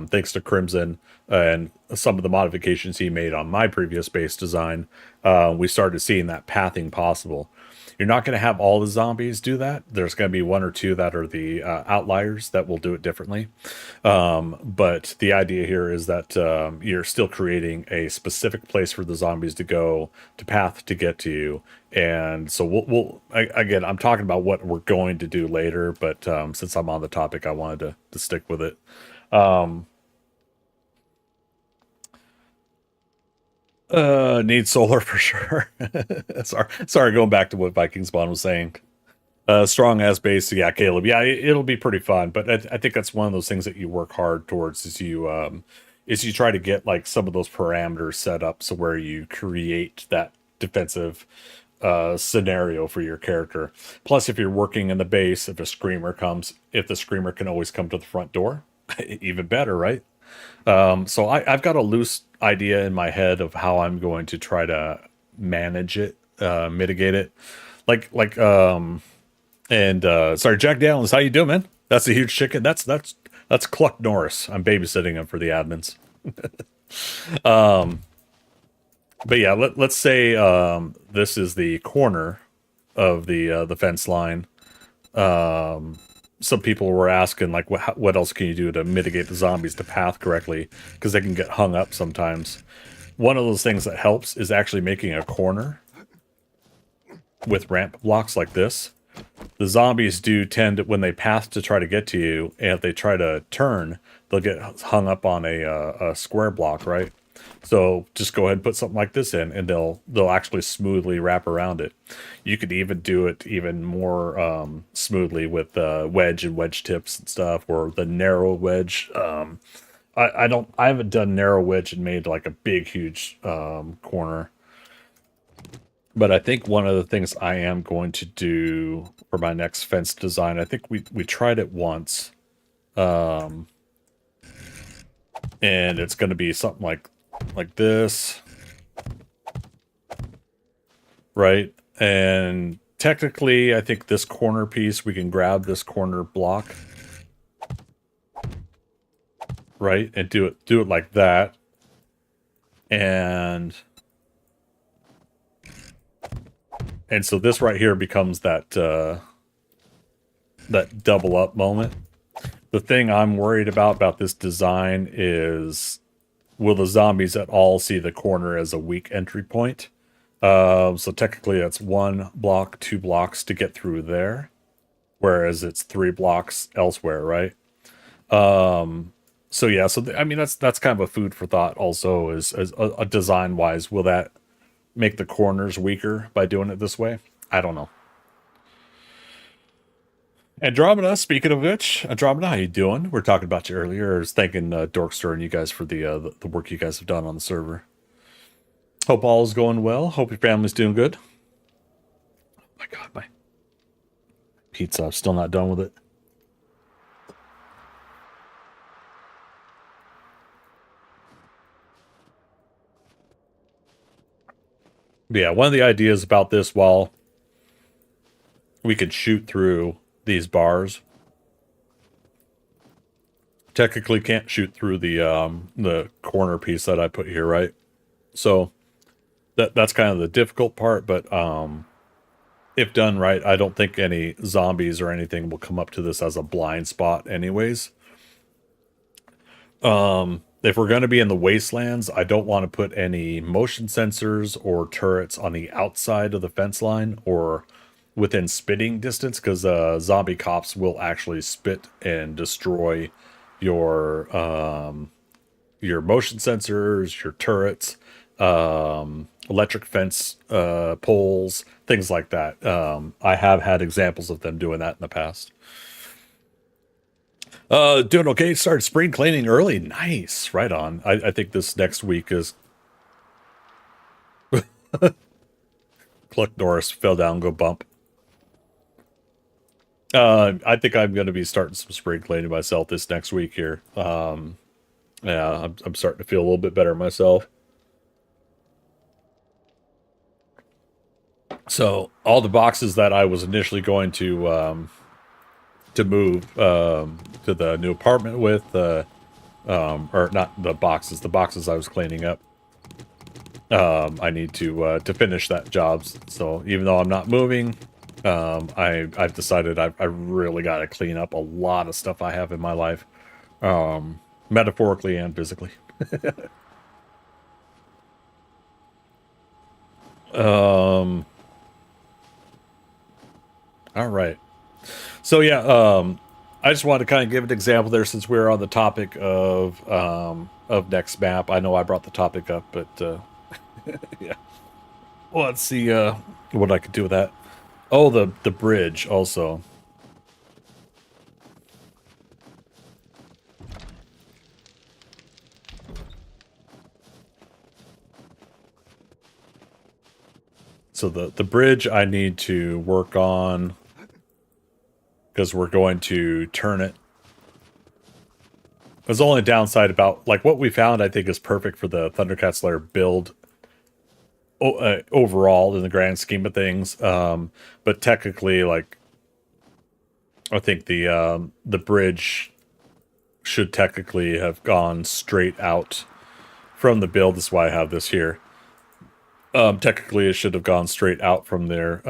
Speaker 2: thanks to Crimson and some of the modifications he made on my previous base design. We started seeing that pathing possible. You're not going to have all the zombies do that. There's going to be 1 or 2 that are the outliers that will do it differently. But the idea here is that you're still creating a specific place for the zombies to go, to path to get to you. And so again, I'm talking about what we're going to do later, but since I'm on the topic, I wanted to stick with it. Need solar for sure. sorry, going back to what Viking Spawn was saying. Strong as base, yeah, Caleb. Yeah, it'll be pretty fun, but I think that's one of those things that you work hard towards is you try to get like some of those parameters set up so where you create that defensive scenario for your character. Plus, if you're working in the base, if a screamer comes, if the screamer can always come to the front door, even better, right? So I've got a loose idea in my head of how I'm going to try to manage it, mitigate it. Sorry, Jack Daniels, how you doing, man? That's a huge chicken. That's Cluck Norris. I'm babysitting him for the admins. But yeah, let's say this is the corner of the fence line. Some people were asking, like, what else can you do to mitigate the zombies to path correctly? Because they can get hung up sometimes. One of those things that helps is actually making a corner with ramp blocks like this. The zombies do tend to, when they path to try to get to you, and if they try to turn, they'll get hung up on a square block, right? So just go ahead and put something like this in, and they'll actually smoothly wrap around it. You could even do it even more smoothly with wedge and wedge tips and stuff, or the narrow wedge. I haven't done narrow wedge and made like a big huge corner. But I think one of the things I am going to do for my next fence design, I think we tried it once. And it's going to be something like this, right? And technically, I think this corner piece, we can grab this corner block, right? And do it like that. And so this right here becomes that that double up moment. The thing I'm worried about this design is, will the zombies at all see the corner as a weak entry point? So technically that's 1 block, 2 blocks to get through there, whereas it's 3 blocks elsewhere, right? So yeah, so I mean that's kind of a food for thought. Also, is a design wise, will that make the corners weaker by doing it this way? I don't know. Andromeda, speaking of which, Andromeda, how you doing? We are talking about you earlier. I was thanking Dorkster and you guys for the work you guys have done on the server. Hope all is going well. Hope your family's doing good. Oh my god, my pizza, I'm still not done with it. But yeah, one of the ideas about this, while we could shoot through these bars, technically can't shoot through the corner piece that I put here, right? So that's kind of the difficult part, but if done right, I don't think any zombies or anything will come up to this as a blind spot anyways. If we're going to be in the wastelands, I don't want to put any motion sensors or turrets on the outside of the fence line or within spitting distance, because zombie cops will actually spit and destroy your motion sensors, your turrets, electric fence poles, things like that. I have had examples of them doing that in the past. Doing okay. Started spring cleaning early. Nice. Right on. I think this next week is... Cluck Norris fell down, go bump. I think I'm going to be starting some spring cleaning myself this next week here. Yeah, I'm starting to feel a little bit better myself. So all the boxes that I was initially going to move to the new apartment with, or not the boxes I was cleaning up. I need to finish that job. So even though I'm not moving, I've decided I really got to clean up a lot of stuff I have in my life, metaphorically and physically. All right. So yeah, I just wanted to kind of give an example there since we're on the topic of next map. I know I brought the topic up, but yeah. Well, let's see what I could do with that. Oh, the bridge also. So the bridge I need to work on, because we're going to turn it. There's only a downside about, like, what we found I think is perfect for the ThunderCats Lair build overall in the grand scheme of things. But technically, like, I think the bridge should technically have gone straight out from the build. That's why I have this here. Technically, it should have gone straight out from there.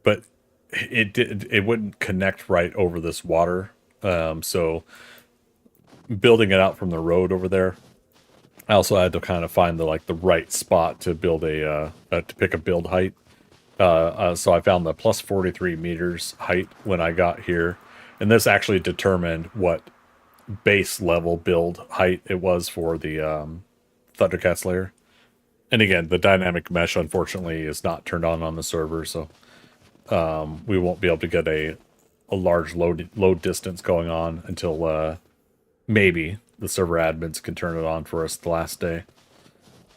Speaker 2: But it wouldn't connect right over this water. So building it out from the road over there, I also had to kind of find the right spot to build to pick a build height. So I found the plus 43 meters height when I got here, and this actually determined what base level build height it was for the ThunderCats Lair. And again, the dynamic mesh unfortunately is not turned on the server, so we won't be able to get a large load distance going on until maybe the server admins can turn it on for us the last day.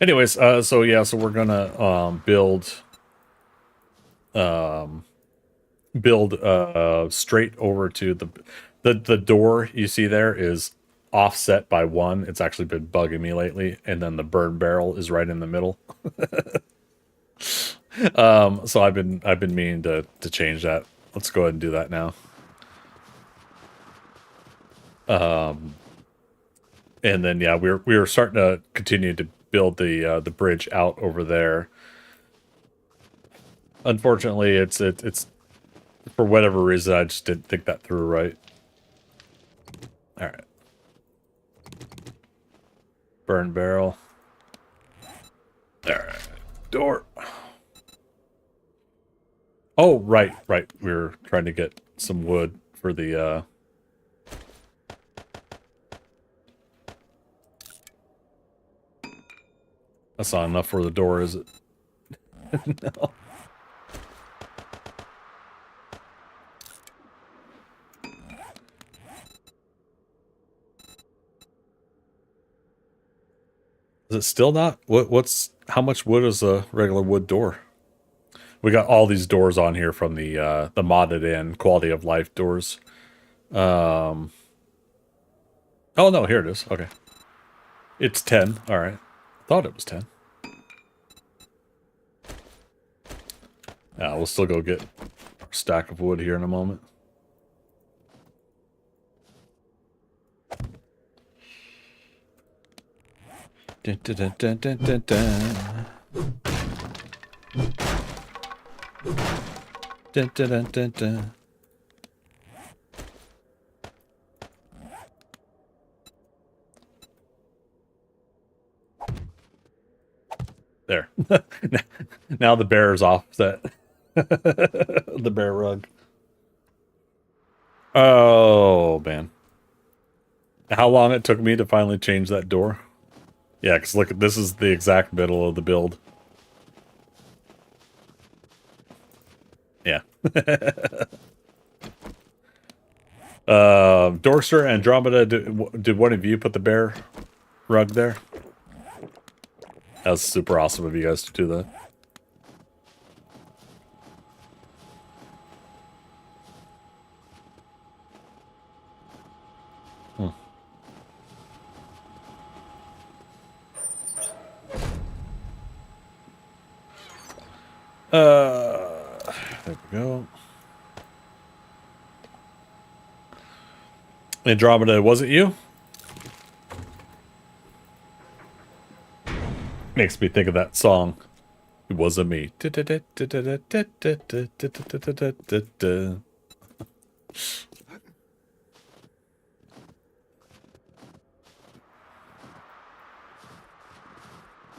Speaker 2: Anyways, so yeah, so we're gonna build straight over to the door you see there is offset by 1. It's actually been bugging me lately, and then the burn barrel is right in the middle. So I've been meaning to change that. Let's go ahead and do that now. And then yeah, we were starting to continue to build the bridge out over there. Unfortunately, it's for whatever reason I just didn't think that through right. All right. Burn barrel. All right. Door. Oh, right. We were trying to get some wood for the That's not enough for the door, is it? No. Is it still not? What's how much wood is a regular wood door? We got all these doors on here from the modded in quality of life doors. Oh no, here it is. Okay. It's 10. All right. Thought it was 10. We'll still go get our stack of wood here in a moment. Dun, dun, dun, dun, dun, dun, dun. Dun, dun, dun, dun, dun. There. Now the bear is offset. The bear rug. Oh, man. How long it took me to finally change that door? Yeah, because look, this is the exact middle of the build. Yeah. Dorkster, Andromeda, did one of you put the bear rug there? That was super awesome of you guys to do that. There we go. Andromeda, was it you? Makes me think of that song. It wasn't me.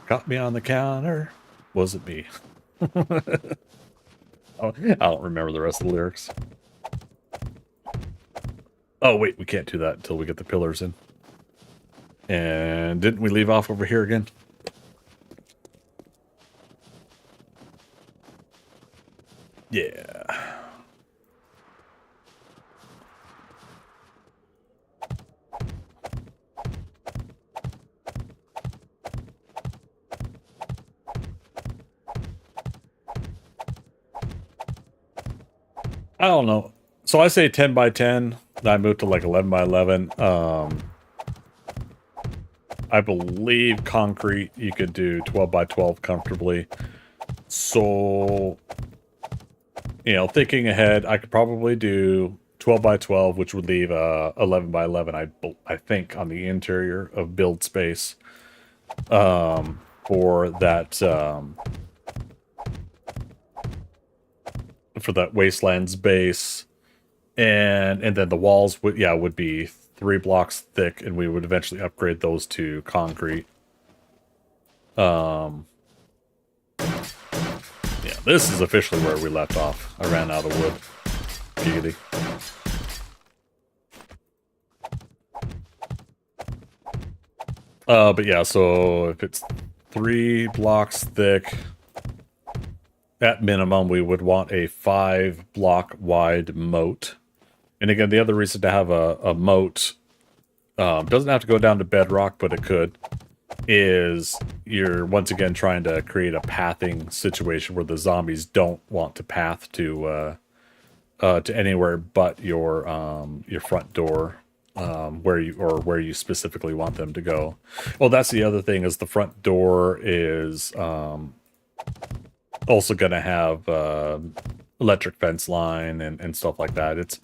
Speaker 2: Got me on the counter. Wasn't me. I don't remember the rest of the lyrics. Oh, wait, we can't do that until we get the pillars in. And didn't we leave off over here again? Yeah. I don't know. So I say 10 by 10. Then I moved to like 11 by 11. I believe concrete you could do 12 by 12 comfortably. So, you know, thinking ahead, I could probably do 12 by 12, which would leave 11 by 11, I think, on the interior of build space for that wastelands base. And then the walls would be 3 blocks thick, and we would eventually upgrade those to concrete. Yeah, this is officially where we left off. I ran out of wood. Giggity. But yeah, so if it's 3 blocks thick, at minimum, we would want a 5 block wide moat. And again, the other reason to have a moat, doesn't have to go down to bedrock, but it could, is you're once again trying to create a pathing situation where the zombies don't want to path to anywhere but your front door. where you specifically want them to go. Well, that's the other thing, is the front door is also going to have electric fence line and stuff like that. It's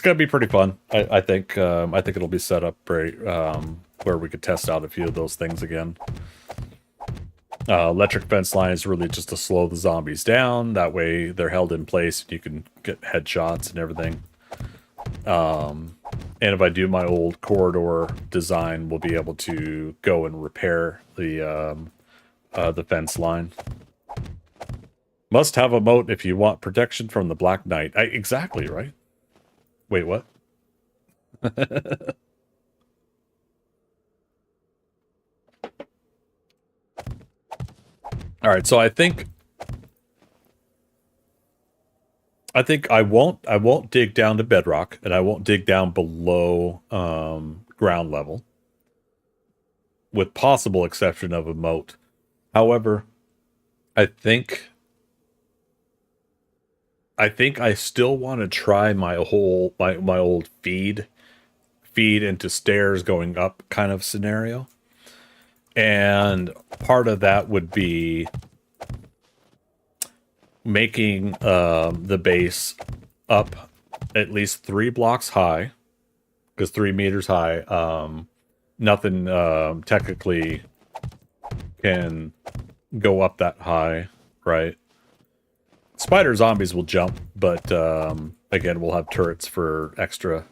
Speaker 2: going to be pretty fun. I think it'll be set up very where we could test out a few of those things again. Electric fence line is really just to slow the zombies down. That way they're held in place and you can get headshots and everything. And if I do my old corridor design, we'll be able to go and repair the fence line. Must have a moat if you want protection from the Black Knight. Exactly, right? Wait, what? All right, so I think I won't dig down to bedrock, and I won't dig down below ground level, with possible exception of a moat. However, I think I still want to try my old feed into stairs going up kind of scenario. And part of that would be making the base up at least 3 blocks high, because 3 meters high. Nothing technically can go up that high, right? Spider zombies will jump, but again, we'll have turrets for extra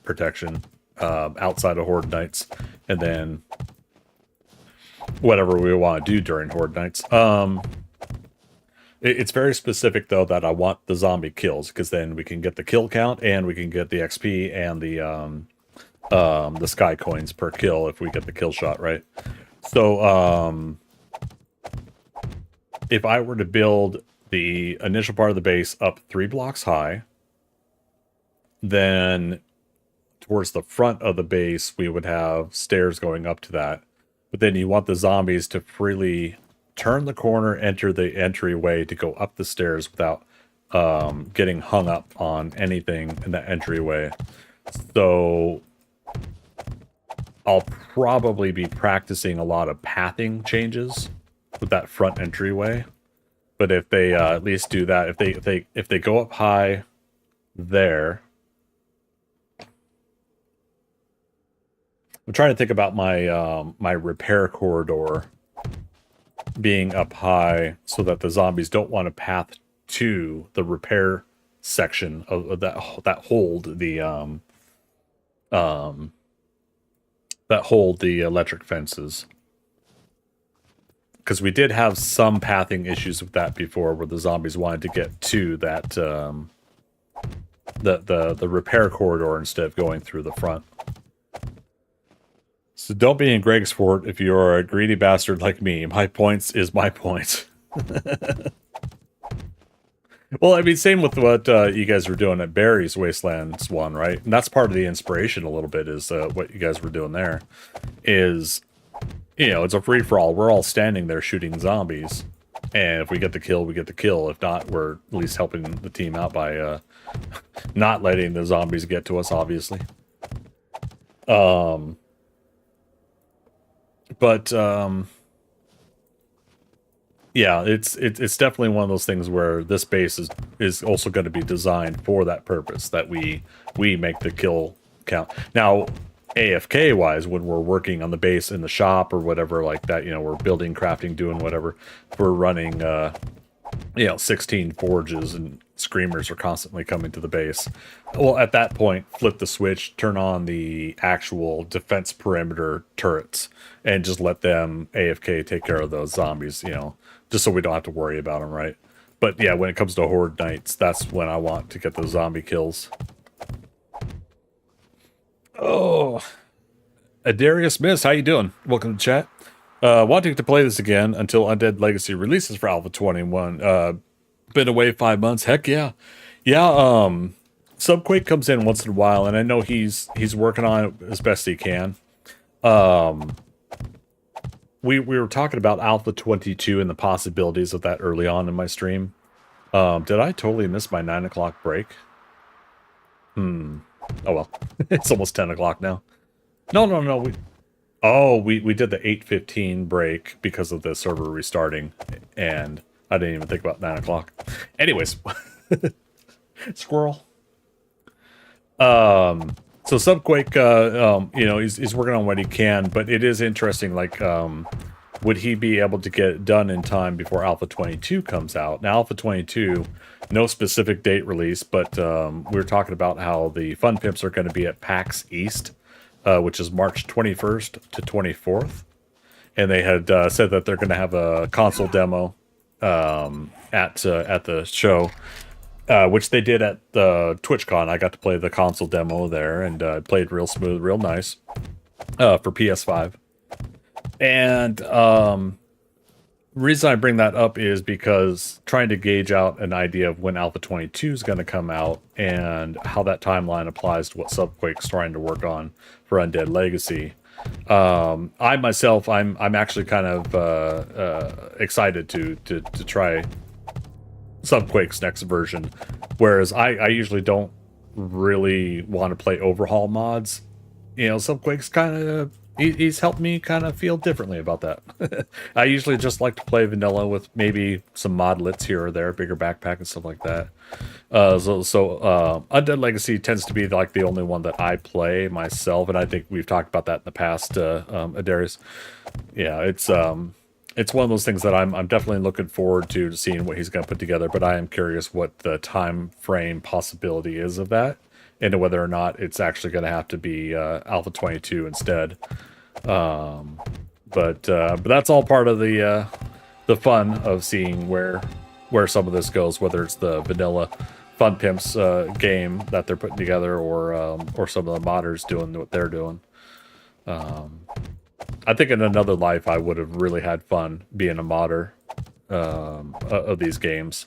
Speaker 2: protection outside of Horde Nights, and then whatever we want to do during Horde Nights. It's very specific, though, that I want the zombie kills, because then we can get the kill count, and we can get the XP and the sky coins per kill if we get the kill shot, right? So, if I were to build the initial part of the base up 3 blocks high, then towards the front of the base, we would have stairs going up to that. But then you want the zombies to freely turn the corner, enter the entryway to go up the stairs without getting hung up on anything in that entryway. So I'll probably be practicing a lot of pathing changes with that front entryway. But if they at least do that, if they go up high there, I'm trying to think about my my repair corridor being up high so that the zombies don't want to path to the repair section of that hold the electric fences. Because we did have some pathing issues with that before, where the zombies wanted to get to that the repair corridor instead of going through the front. So don't be in Greg's fort if you're a greedy bastard like me. My points is my points. Well, I mean, same with what you guys were doing at Barry's Wastelands one, right? And that's part of the inspiration a little bit, is what you guys were doing there. Is, you know, it's a free-for-all. We're all standing there shooting zombies. And if we get the kill, we get the kill. If not, we're at least helping the team out by not letting the zombies get to us, obviously. Yeah, it's definitely one of those things where this base is also going to be designed for that purpose, that we make the kill count. Now, AFK wise, when we're working on the base in the shop or whatever like that, you know, we're building, crafting, doing whatever, we're running 16 forges and screamers are constantly coming to the base. Well, at that point, flip the switch, turn on the actual defense perimeter turrets, and just let them AFK take care of those zombies, you know, just so we don't have to worry about them, right? But yeah, when it comes to Horde Nights, that's when I want to get those zombie kills. Oh, Adarius Miss, how you doing? Welcome to chat. Wanting to play this again until Undead Legacy releases for Alpha 21. Been away 5 months. Heck yeah. Yeah, Subquake comes in once in a while, and I know he's working on it as best he can. We were talking about Alpha 22 and the possibilities of that early on in my stream. Did I totally miss my 9 o'clock break? Oh well, it's almost 10 o'clock now. No. We did the 8:15 break because of the server restarting, and I didn't even think about 9 o'clock. Anyways, squirrel. So Subquake, he's working on what he can, but it is interesting. Like, would he be able to get it done in time before Alpha 22 comes out? Now, Alpha 22, no specific date release, but we were talking about how the Fun Pimps are going to be at PAX East, which is March 21st to 24th. And they had said that they're going to have a console demo at the show, which they did at the TwitchCon. I got to play the console demo there, and played real smooth, real nice for PS5. And reason I bring that up is because trying to gauge out an idea of when Alpha 22 is going to come out and how that timeline applies to what Subquake's trying to work on for Undead Legacy. I myself, I'm actually kind of excited to try Subquake's next version, whereas I usually don't really want to play overhaul mods. You know, Subquake's kind of he's helped me kind of feel differently about that. I usually just like to play vanilla with maybe some modlets here or there, bigger backpack and stuff like that. So Undead Legacy tends to be like the only one that I play myself, and I think we've talked about that in the past, Adarius. Yeah, it's one of those things that I'm definitely looking forward to seeing what he's going to put together, but I am curious what the time frame possibility is of that, and whether or not it's actually going to have to be Alpha 22 instead. But that's all part of the fun of seeing where some of this goes, whether it's the vanilla Fun Pimps game that they're putting together, or some of the modders doing what they're doing. I think in another life I would have really had fun being a modder of these games.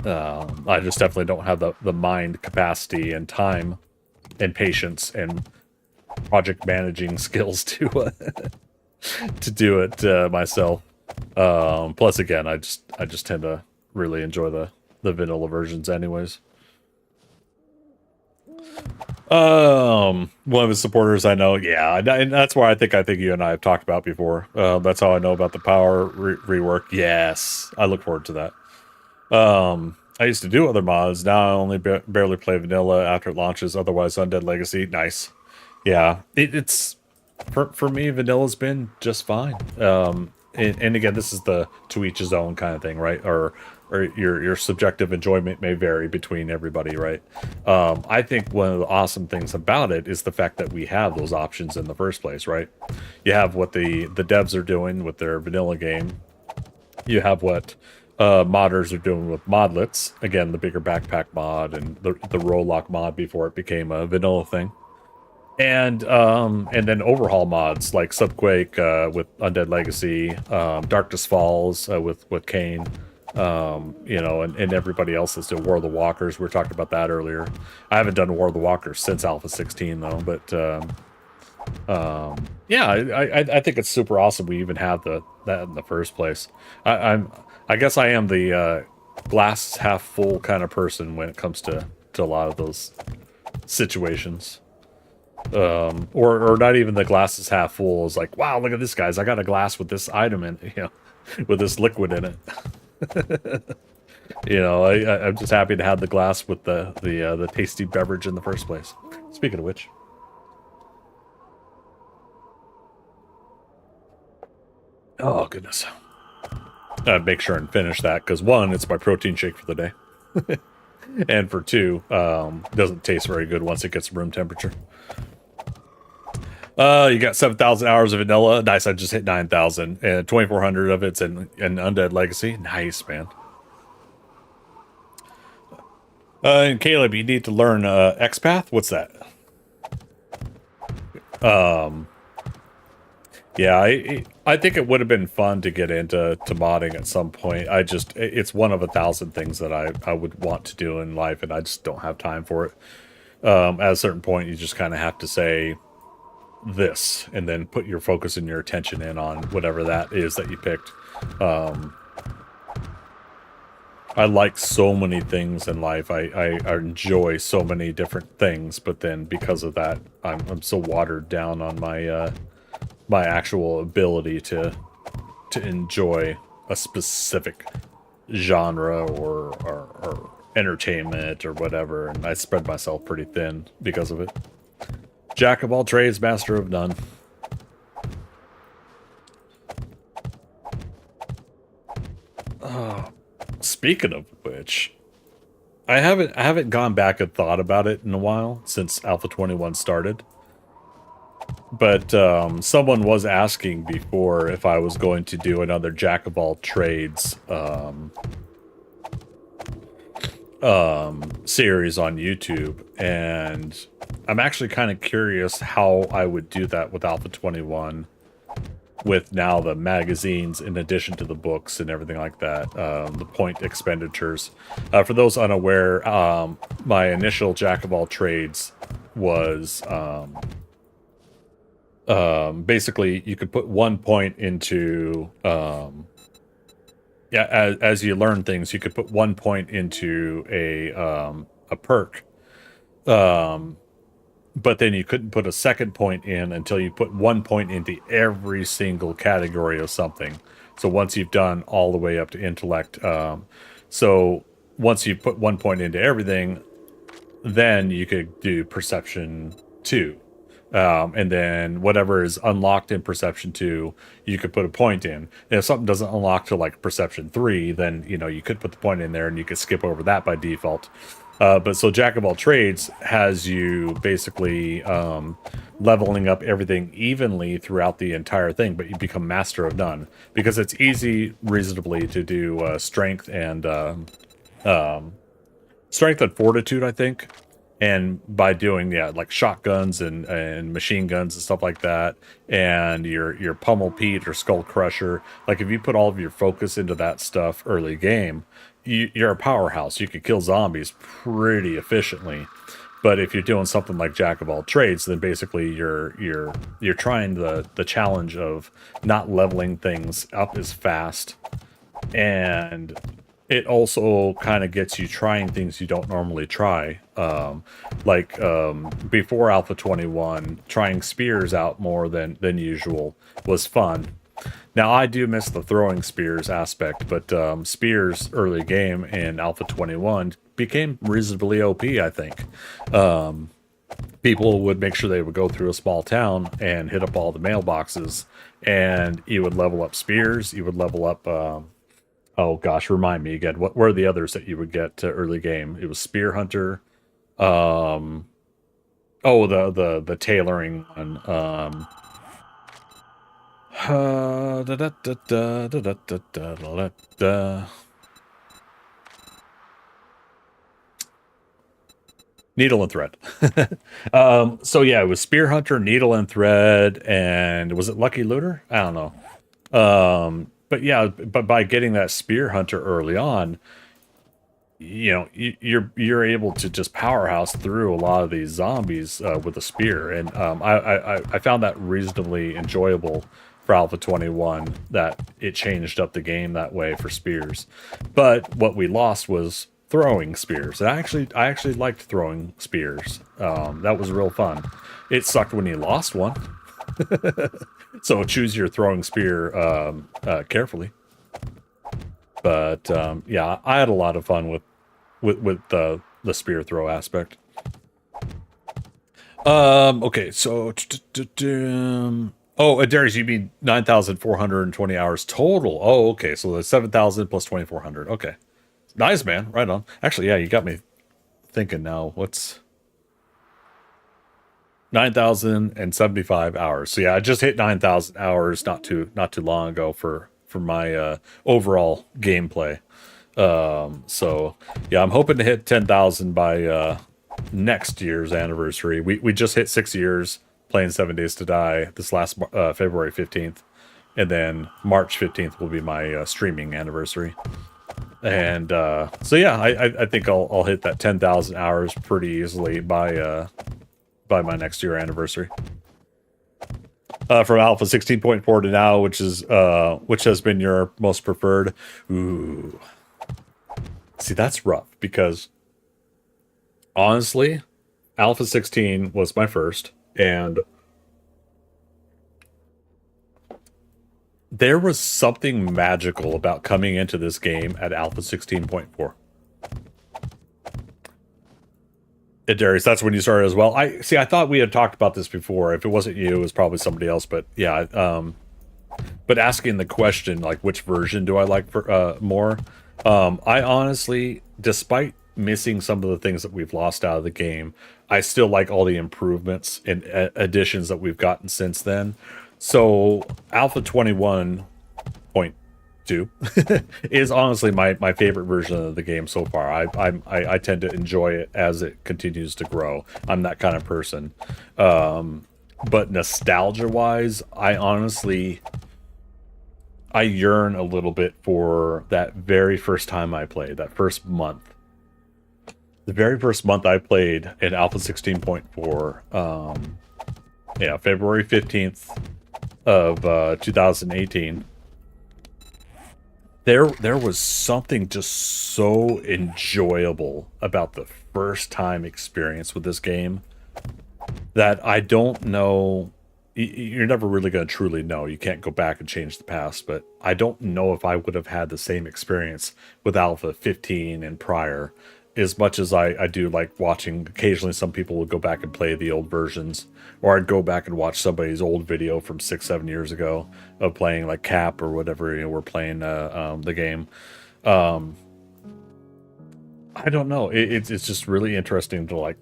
Speaker 2: I just definitely don't have the mind capacity and time and patience and project managing skills to do it myself. Plus, again, I just tend to really enjoy the vanilla versions, anyways. One of his supporters I know, yeah, and that's why I think you and I have talked about before. That's how I know about the power rework. Yes, I look forward to that. I used to do other mods. Now I only barely play vanilla after it launches. Otherwise, Undead Legacy, nice. Yeah, it's for me, vanilla's been just fine. And again, this is the to each his own kind of thing, right? Or your subjective enjoyment may vary between everybody, right? I think one of the awesome things about it is the fact that we have those options in the first place, right? You have what the devs are doing with their vanilla game. You have what modders are doing with modlets. Again, the bigger backpack mod and the roll-lock mod before it became a vanilla thing. And then overhaul mods like Subquake with Undead Legacy, Darkness Falls with Kane, and everybody else that's doing War of the Walkers. We were talking about that earlier. I haven't done War of the Walkers since Alpha 16 though, but yeah, I think it's super awesome we even have that in the first place. I guess I am the glass half full kind of person when it comes to a lot of those situations. Or not even the glass is half full. It's like, wow, look at this, guys. I got a glass with this item in, with this liquid in it. I'm just happy to have the glass with the tasty beverage in the first place. Speaking of which, oh goodness, I'd make sure and finish that because one, it's my protein shake for the day, and for two, doesn't taste very good once it gets room temperature. You got 7,000 hours of vanilla. Nice, I just hit 9,000. And 2,400 of it's in Undead Legacy. Nice, man. And Caleb, you need to learn XPath. What's that? Yeah, I think it would have been fun to get into modding at some point. It's one of 1,000 things that I would want to do in life, and I just don't have time for it. At a certain point, you just kind of have to say this, and then put your focus and your attention in on whatever that is that you picked. I like so many things in life. I enjoy so many different things, but then because of that, I'm so watered down on my my actual ability to enjoy a specific genre or entertainment or whatever, and I spread myself pretty thin because of it. Jack of all trades, master of none. Speaking of which, I haven't gone back and thought about it in a while since Alpha 21 started. But someone was asking before if I was going to do another Jack of all trades series on YouTube, and I'm actually kind of curious how I would do that with Alpha 21, with now the magazines in addition to the books and everything like that, the point expenditures. For those unaware, my initial Jack of all trades was basically you could put 1 point into as you learn things, you could put 1 point into a perk, but then you couldn't put a second point in until you put 1 point into every single category of something. So once you've done all the way up to intellect, so once you put 1 point into everything, then you could do perception 2. And then whatever is unlocked in perception 2, you could put a point in. And if something doesn't unlock to like perception 3, then you could put the point in there and you could skip over that by default. But so Jack of all trades has you basically leveling up everything evenly throughout the entire thing, but you become master of none because it's easy reasonably to do strength and fortitude, I think. And by doing, like shotguns and machine guns and stuff like that, and your Pummel Pete or Skull Crusher, like if you put all of your focus into that stuff early game, you're a powerhouse. You can kill zombies pretty efficiently. But if you're doing something like Jack of all trades, then basically you're trying the challenge of not leveling things up as fast, and it also kind of gets you trying things you don't normally try. Before Alpha 21, trying spears out more than usual was fun. Now, I do miss the throwing spears aspect, but spears early game in Alpha 21 became reasonably OP, I think. People would make sure they would go through a small town and hit up all the mailboxes, and you would level up spears, you would level up... oh gosh, remind me again. What were the others that you would get to early game? It was Spear Hunter. The tailoring one. Needle and thread. So yeah, it was Spear Hunter, Needle and Thread, and was it Lucky Looter? I don't know. But yeah, but by getting that Spear Hunter early on, you're able to just powerhouse through a lot of these zombies with a spear, and I found that reasonably enjoyable for Alpha 21, that it changed up the game that way for spears. But what we lost was throwing spears. And I actually liked throwing spears. That was real fun. It sucked when you lost one. So choose your throwing spear carefully. But yeah, I had a lot of fun with the spear throw aspect. Okay, so Darius, you mean 9,420 hours total? Oh, okay, so that's 7,000 plus 2,400. Okay, nice, man. Right on. Actually, yeah, you got me thinking now. What's 9,075 hours? So yeah, I just hit 9,000 hours not too long ago for my overall gameplay. So yeah, I'm hoping to hit 10,000 by next year's anniversary. We just hit 6 years playing 7 Days to Die this last February 15th, and then March 15th will be my streaming anniversary. And so yeah, I think I'll hit that 10,000 hours pretty easily by my next year anniversary. From Alpha 16.4 to now, which has been your most preferred? Ooh. See, that's rough because honestly, Alpha 16 was my first, and there was something magical about coming into this game at Alpha 16.4. Darius, that's when you started as well. I thought we had talked about this before. If it wasn't you, it was probably somebody else. But yeah, but asking the question, like, which version do I like for more? I honestly, despite missing some of the things that we've lost out of the game, I still like all the improvements and additions that we've gotten since then. So Alpha 21.2 is honestly my favorite version of the game so far. I tend to enjoy it as it continues to grow. I'm that kind of person. But nostalgia wise, I yearn a little bit for that very first time I played, that first month. The very first month I played in Alpha 16.4, February 15th of 2018. There was something just so enjoyable about the first time experience with this game that I don't know. You're never really going to truly know. You can't go back and change the past, but I don't know if I would have had the same experience with Alpha 15 and prior as much as I do like watching. Occasionally some people will go back and play the old versions, or I'd go back and watch somebody's old video from 6-7 years ago of playing like Cap or whatever, we're playing the game. I don't know. It's just really interesting to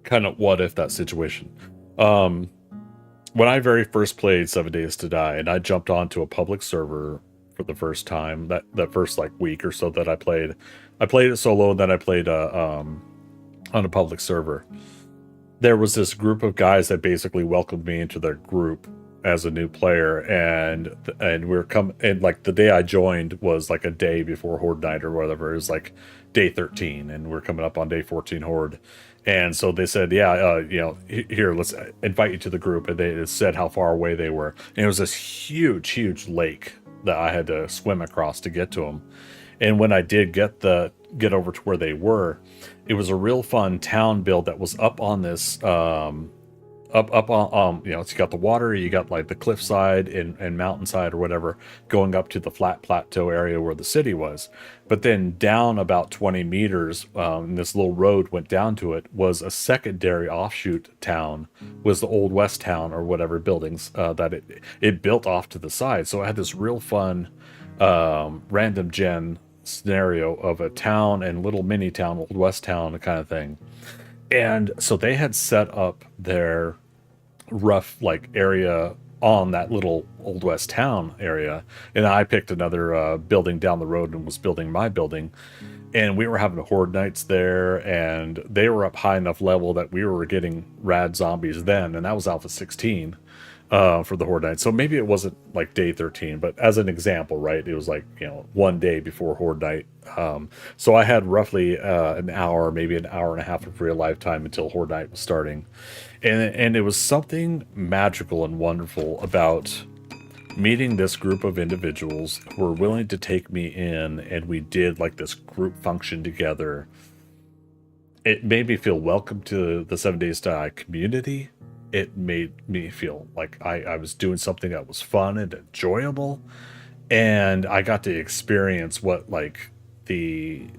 Speaker 2: kind of what if that situation. When I very first played 7 Days to Die, and I jumped onto a public server for the first time, that first like week or so that I played it solo, and then I played on a public server. There was this group of guys that basically welcomed me into their group as a new player, and like the day I joined was like a day before Horde Night or whatever. It was like day 13, and we're coming up on day 14 Horde. And so they said, here, let's invite you to the group. And they said how far away they were. And it was this huge, huge lake that I had to swim across to get to them. And when I did get over to where they were, it was a real fun town build that was up on this, up on, so you got the water, you got like the cliffside and mountainside or whatever, going up to the flat plateau area where the city was. But then down about 20 meters, and this little road went down to it, was a secondary offshoot town, was the Old West town or whatever buildings that it built off to the side. So it had this real fun random gen scenario of a town and little mini town, Old West town kind of thing. And so they had set up their rough like area on that little Old West town area, and I picked another building down the road and was building my building. And we were having Horde Nights there, and they were up high enough level that we were getting rad zombies then, and that was Alpha 16 for the Horde Night. So maybe it wasn't like day 13, but as an example, right, it was like, one day before Horde Night. So I had roughly an hour, maybe an hour and a half of real life time until Horde Night was starting. And it was something magical and wonderful about meeting this group of individuals who were willing to take me in, and we did like this group function together. It made me feel welcome to the 7 Days to Die community. It made me feel like I was doing something that was fun and enjoyable, and I got to experience what like the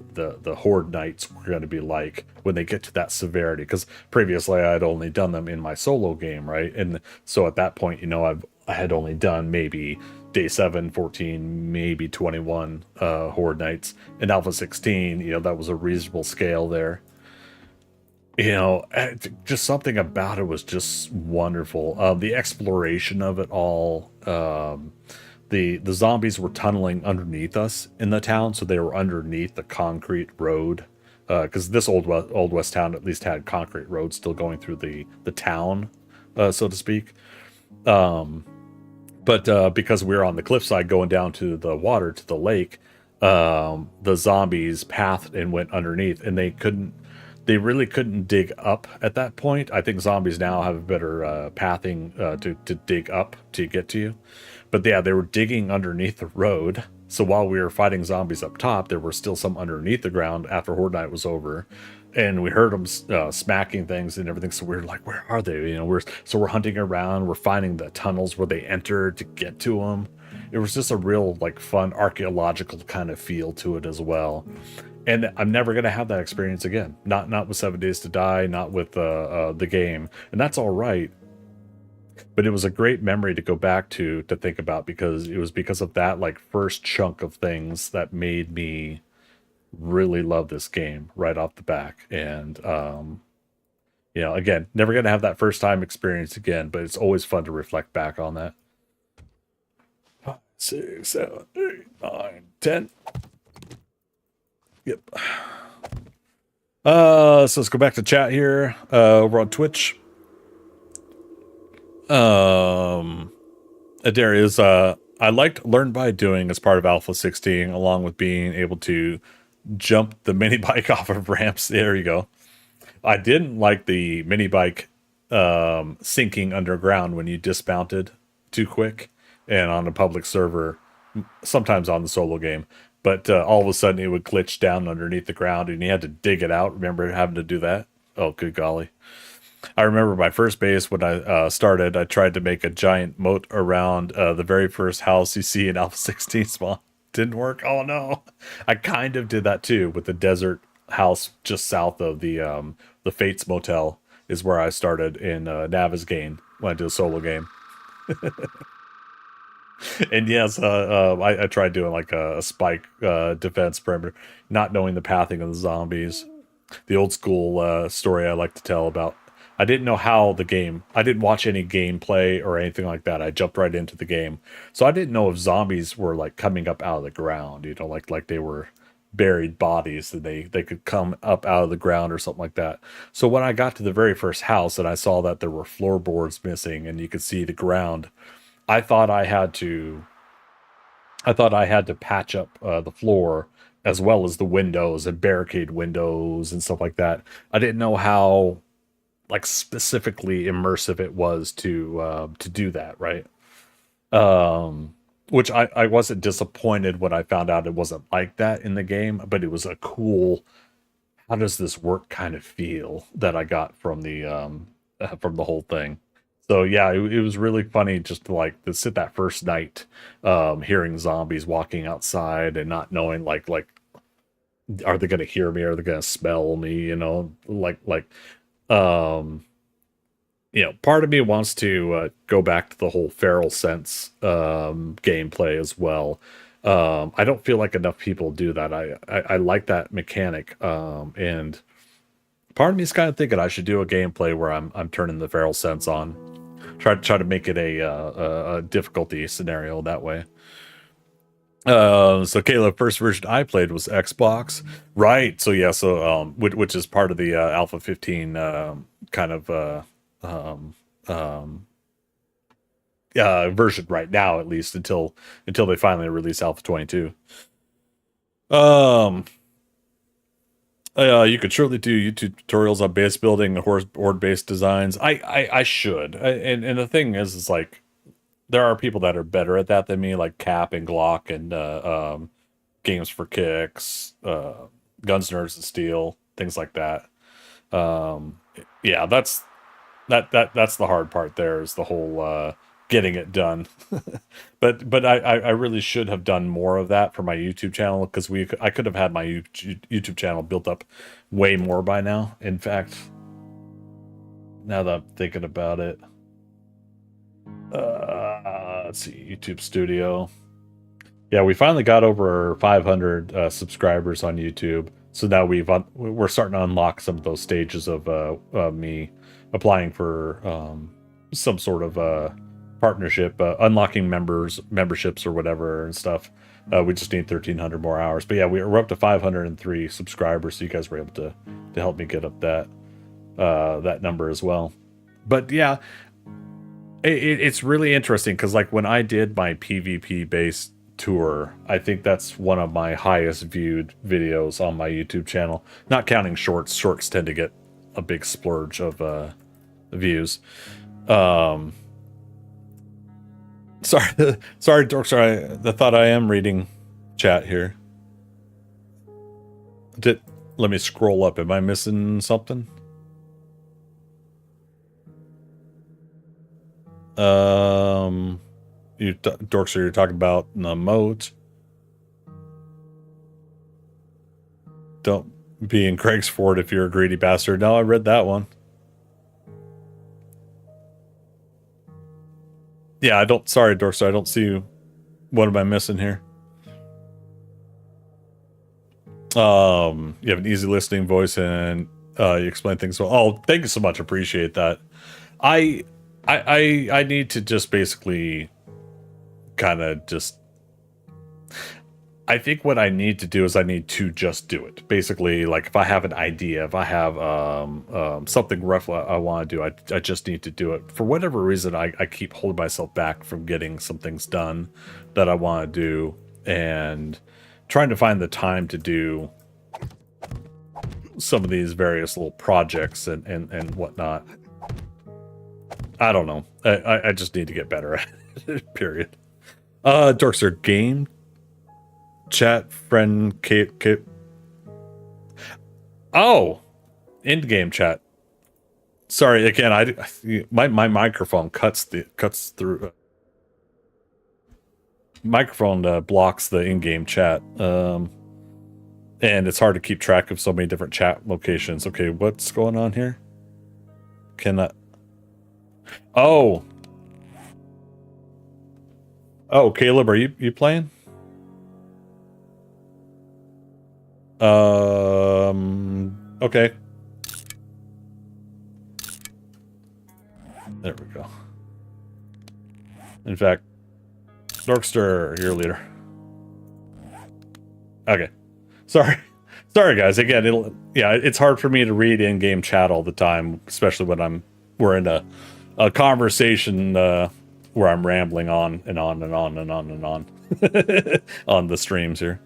Speaker 2: Horde Nights were going to be like when they get to that severity, because previously I had only done them in my solo game, right? And so at that point, I had only done maybe day 7, 14, maybe 21 Horde Nights. And Alpha 16, that was a reasonable scale there. Just something about it was just wonderful. The exploration of it all. The zombies were tunneling underneath us in the town, so they were underneath the concrete road. Because this Old West town at least had concrete roads still going through the town, so to speak. But because we were on the cliffside going down to the water, to the lake, the zombies pathed and went underneath, and they really couldn't dig up at that point. I think zombies now have a better pathing to dig up to get to you. But yeah, they were digging underneath the road, So while we were fighting zombies up top, there were still some underneath the ground after Horde Night was over. And we heard them smacking things and everything. So we were like, where are they? You know, we're hunting around. We're finding the tunnels where they entered to get to them. It was just a real like fun archaeological kind of feel to it as well. And I'm never going to have that experience again. Not with 7 Days to Die, not with the game. And that's all right. But it was a great memory to go back to think about, because it was because of that like first chunk of things that made me really love this game right off the back. And you know, again, never going to have that first time experience again, but it's always fun to reflect back on that. 5, 6, 7, 8, 9, 10. Yep. So let's go back to chat here over on Twitch. Adair is I liked Learn by Doing as part of Alpha 16, along with being able to jump the mini bike off of ramps. There you go. I didn't like the mini bike sinking underground when you dismounted too quick and on a public server, sometimes on the solo game. But all of a sudden it would glitch down underneath the ground and you had to dig it out. Remember having to do that? Oh, good golly. I remember my first base when I started, I tried to make a giant moat around the very first house you see in Alpha 16 spawn. Didn't work. Oh no. I kind of did that too with the desert house just south of the Fates Motel is where I started in Navezgane when I did a solo game. And yes, I tried doing like a spike defense perimeter, not knowing the pathing of the zombies. The old school story I like to tell about. I didn't know how the game, I didn't watch any gameplay or anything like that. I jumped right into the game. So I didn't know if zombies were like coming up out of the ground, you know, like they were buried bodies and they could come up out of the ground or something like that. So when I got to the very first house and I saw that there were floorboards missing and you could see the ground, I thought I had to patch up the floor as well as the windows and barricade windows and stuff like that. I didn't know how like specifically immersive it was to do that, right? Which I wasn't disappointed when I found out it wasn't like that in the game, but it was a cool, how does this work kind of feel that I got from the whole thing. So yeah, it was really funny just to sit that first night, hearing zombies walking outside and not knowing like are they gonna hear me? Are they gonna smell me? You know, you know, part of me wants to go back to the whole feral sense gameplay as well. I don't feel like enough people do that. I like that mechanic, and part of me is kind of thinking I should do a gameplay where I'm turning the feral sense on, try to make it a difficulty scenario that way. So Caleb, first version I played was Xbox, right? So yeah, so which is part of the Alpha 15 kind of version right now, at least until they finally release Alpha 22. You could surely do YouTube tutorials on base building, horde based designs. I should, and the thing is like, there are people that are better at that than me, like Cap and Glock and Games for Kicks, Guns, Nerds, and Steel, things like that. Yeah, that's the hard part. There is the whole getting it done. but I really should have done more of that for my YouTube channel, because I could have had my YouTube channel built up way more by now. In fact, now that I'm thinking about it, let's see, YouTube Studio. Yeah, we finally got over 500 subscribers on YouTube. So now we're starting to unlock some of those stages of me applying for some sort of partnership, unlocking memberships or whatever and stuff. We just need 1,300 more hours. But yeah, we're up to 503 subscribers. So you guys were able to help me get up that number as well. But yeah, it's really interesting because like when I did my PvP based tour, I think that's one of my highest viewed videos on my YouTube channel, not counting shorts. Shorts tend to get a big splurge of views. Sorry Dork, sorry, the thought I am reading chat here. Let me scroll up. Am I missing something? Dorkster, you're talking about the modes. Don't be in Craig's Ford if you're a greedy bastard. No, I read that one. Yeah, sorry, Dorkster, I don't see you. What am I missing here? You have an easy listening voice and you explain things well. Oh, thank you so much. Appreciate that. I need to just basically kind of just. I think what I need to do is I need to just do it. Basically, like if I have an idea, if I have something rough I want to do, I just need to do it. For whatever reason, I keep holding myself back from getting some things done that I want to do and trying to find the time to do some of these various little projects and whatnot. I don't know. I just need to get better at it, period. Dorkster, game chat friend Kate. Oh, in-game chat. Sorry, again, my microphone cuts through. Microphone blocks the in-game chat. And it's hard to keep track of so many different chat locations. Okay, what's going on here? Oh, Caleb, are you playing? Okay. There we go. In fact, Dorkster, you're leader. Okay. Sorry, guys. Again, it's hard for me to read in-game chat all the time, especially when we're in a conversation where I'm rambling on and on and on and on and on on the streams here.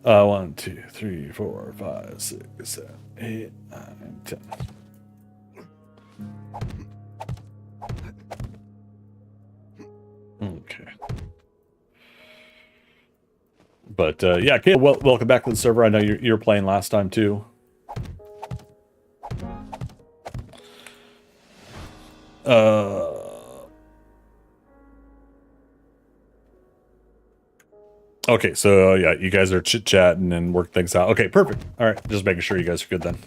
Speaker 2: 1, 2, 3, 4, 5, 6, 7, 8, 9, 10. Okay. But yeah, Caleb, welcome back to the server. I know you're playing last time too. Okay, so yeah, you guys are chit-chatting and work things out. Okay, perfect. All right, just making sure you guys are good then.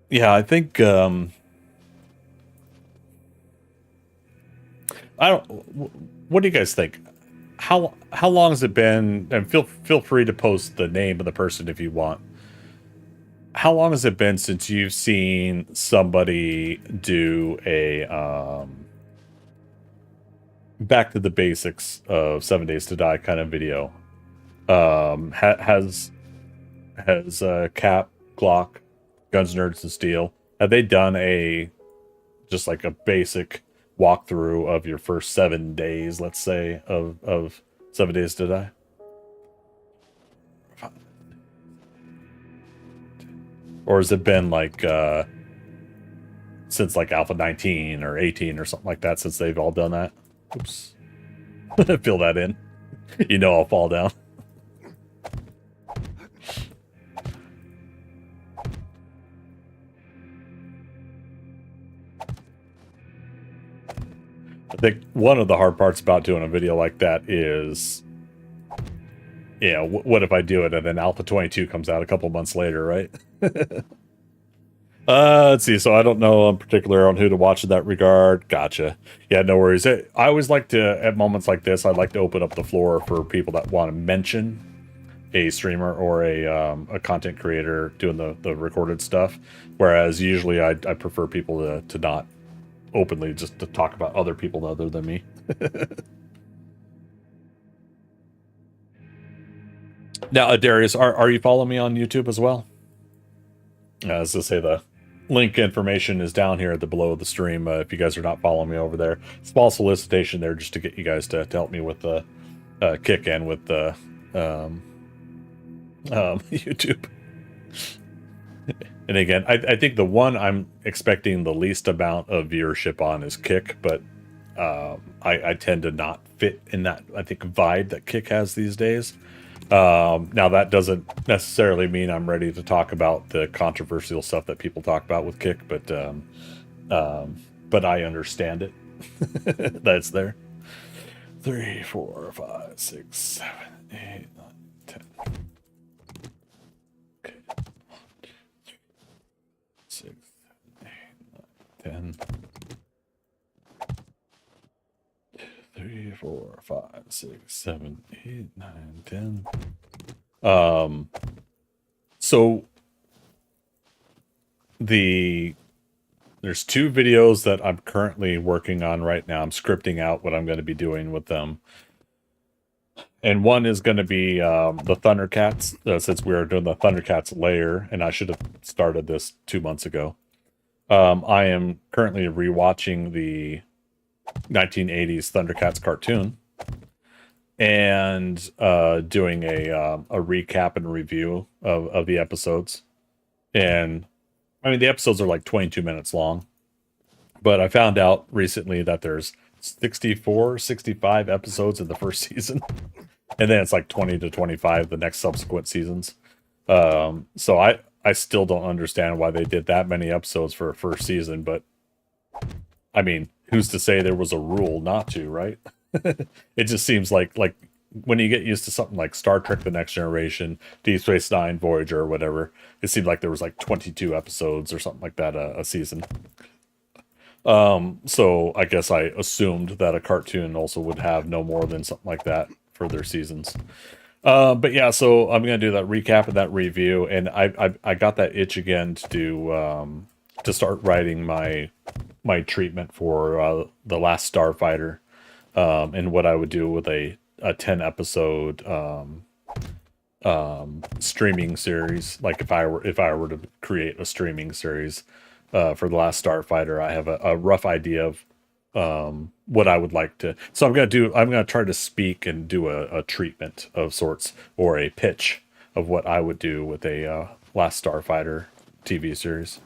Speaker 2: Yeah, I think what do you guys think? How long has it been? And feel free to post the name of the person if you want. How long has it been since you've seen somebody do a back to the basics of 7 Days to Die kind of video? Has Cap, Glock, Guns, Nerds, and Steel, have they done just like a basic walkthrough of your first 7 days, let's say, of 7 Days to Die? Or has it been like since like Alpha 19 or 18 or something like that, since they've all done that? Oops. Fill that in. You know I'll fall down. I think one of the hard parts about doing a video like that is, what if I do it and then Alpha 22 comes out a couple months later, right? Let's see. So I don't know in particular on who to watch in that regard. Gotcha. Yeah, no worries. I always like to, at moments like this, I'd like to open up the floor for people that want to mention a streamer or a content creator doing the recorded stuff. Whereas usually I prefer people to not openly just to talk about other people other than me. Now, Darius, are you following me on YouTube as well? As I say, the link information is down here at the below of the stream. If you guys are not following me over there, small solicitation there just to get you guys to help me with the kick in with the YouTube. And again, I think the one I'm expecting the least amount of viewership on is Kick, but I tend to not fit in that, I think, vibe that Kick has these days. Now that doesn't necessarily mean I'm ready to talk about the controversial stuff that people talk about with Kick, but I understand it. That's there. 3, 4, 5, 6, 7, 8, 9, 10. Okay. 6, 7, 8, 9, 10. 3, 4, 5, 6, 7, 8, 9, 10. So there's 2 videos that I'm currently working on right now. I'm scripting out what I'm going to be doing with them. And one is going to be the ThunderCats, since we are doing the ThunderCats Lair, and I should have started this 2 months ago. I am currently rewatching the 1980s ThunderCats cartoon and doing a recap and review of the episodes. And I mean, the episodes are like 22 minutes long, but I found out recently that there's 64, 65 episodes in the first season, and then it's like 20 to 25 the next subsequent seasons. So I still don't understand why they did that many episodes for a first season, but I mean, who's to say there was a rule not to, right? It just seems like when you get used to something like Star Trek The Next Generation, Deep Space Nine, Voyager, or whatever, it seemed like there was like 22 episodes or something like that a season. So I guess I assumed that a cartoon also would have no more than something like that for their seasons. But yeah, so I'm gonna do that recap and that review, and I got that itch again to do to start writing my treatment for The Last Starfighter, and what I would do with a 10 episode streaming series. Like if I were to create a streaming series for The Last Starfighter, I have a rough idea of what I would like to. So I'm gonna try to speak and do a treatment of sorts, or a pitch of what I would do with a Last Starfighter TV series.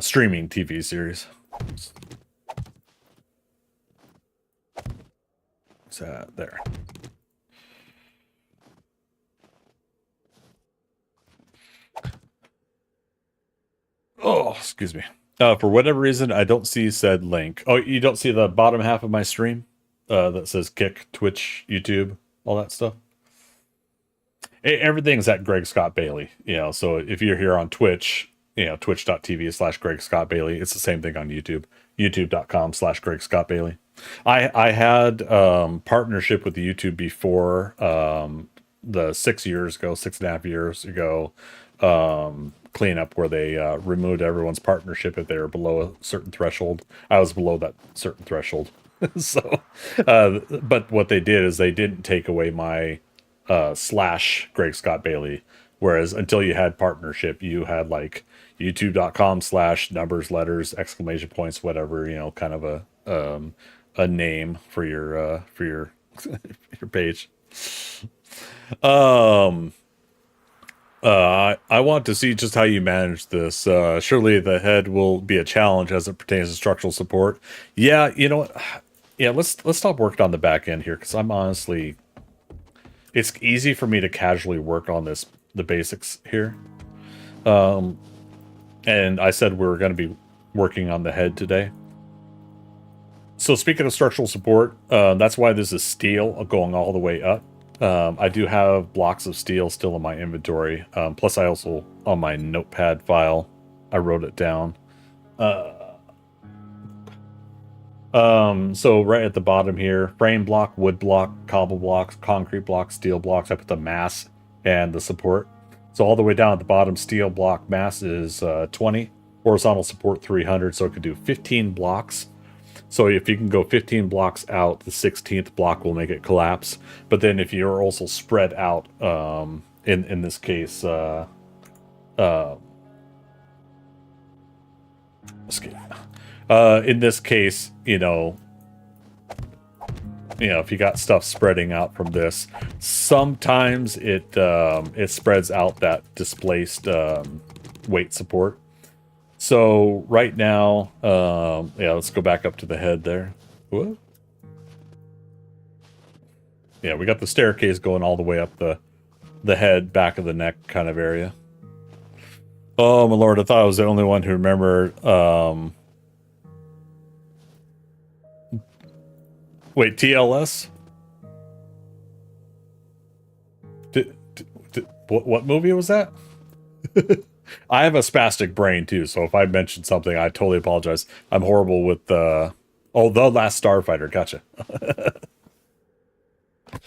Speaker 2: Streaming TV series. So there. Oh, excuse me. For whatever reason, I don't see said link. Oh, you don't see the bottom half of my stream that says Kick, Twitch, YouTube, all that stuff? Everything's at Greg Scott Bailey. So if you're here on Twitch, twitch.tv/Greg Scott Bailey. It's the same thing on YouTube, youtube.com/Greg Scott Bailey. I had partnership with YouTube before the 6.5 years ago cleanup, where they removed everyone's partnership if they were below a certain threshold. I was below that certain threshold. So, but what they did is they didn't take away my /Greg Scott Bailey. Whereas until you had partnership, you had like youtube.com/numbers, letters, exclamation points, whatever, kind of a name for your your page. I want to see just how you manage this. Surely the head will be a challenge as it pertains to structural support. Yeah, you know what? Yeah, let's stop working on the back end here, because I'm honestly, it's easy for me to casually work on the basics here. And I said we were going to be working on the head today. So speaking of structural support, that's why this is steel going all the way up. I do have blocks of steel still in my inventory. Plus I also, on my notepad file, I wrote it down. So right at the bottom here, frame block, wood block, cobble blocks, concrete blocks, steel blocks. I put the mass and the support. So all the way down at the bottom, steel block mass is 20, horizontal support 300, so it could do 15 blocks. So if you can go 15 blocks out, the 16th block will make it collapse. But then if you're also spread out, in this case, in this case, if you got stuff spreading out from this, sometimes it spreads out that displaced weight support. So right now, yeah, let's go back up to the head there. What? Yeah, we got the staircase going all the way up the head, back of the neck kind of area. Oh my lord, I thought I was the only one who remembered. Wait, TLS? What movie was that? I have a spastic brain too, so if I mentioned something, I totally apologize. I'm horrible with The Last Starfighter. Gotcha.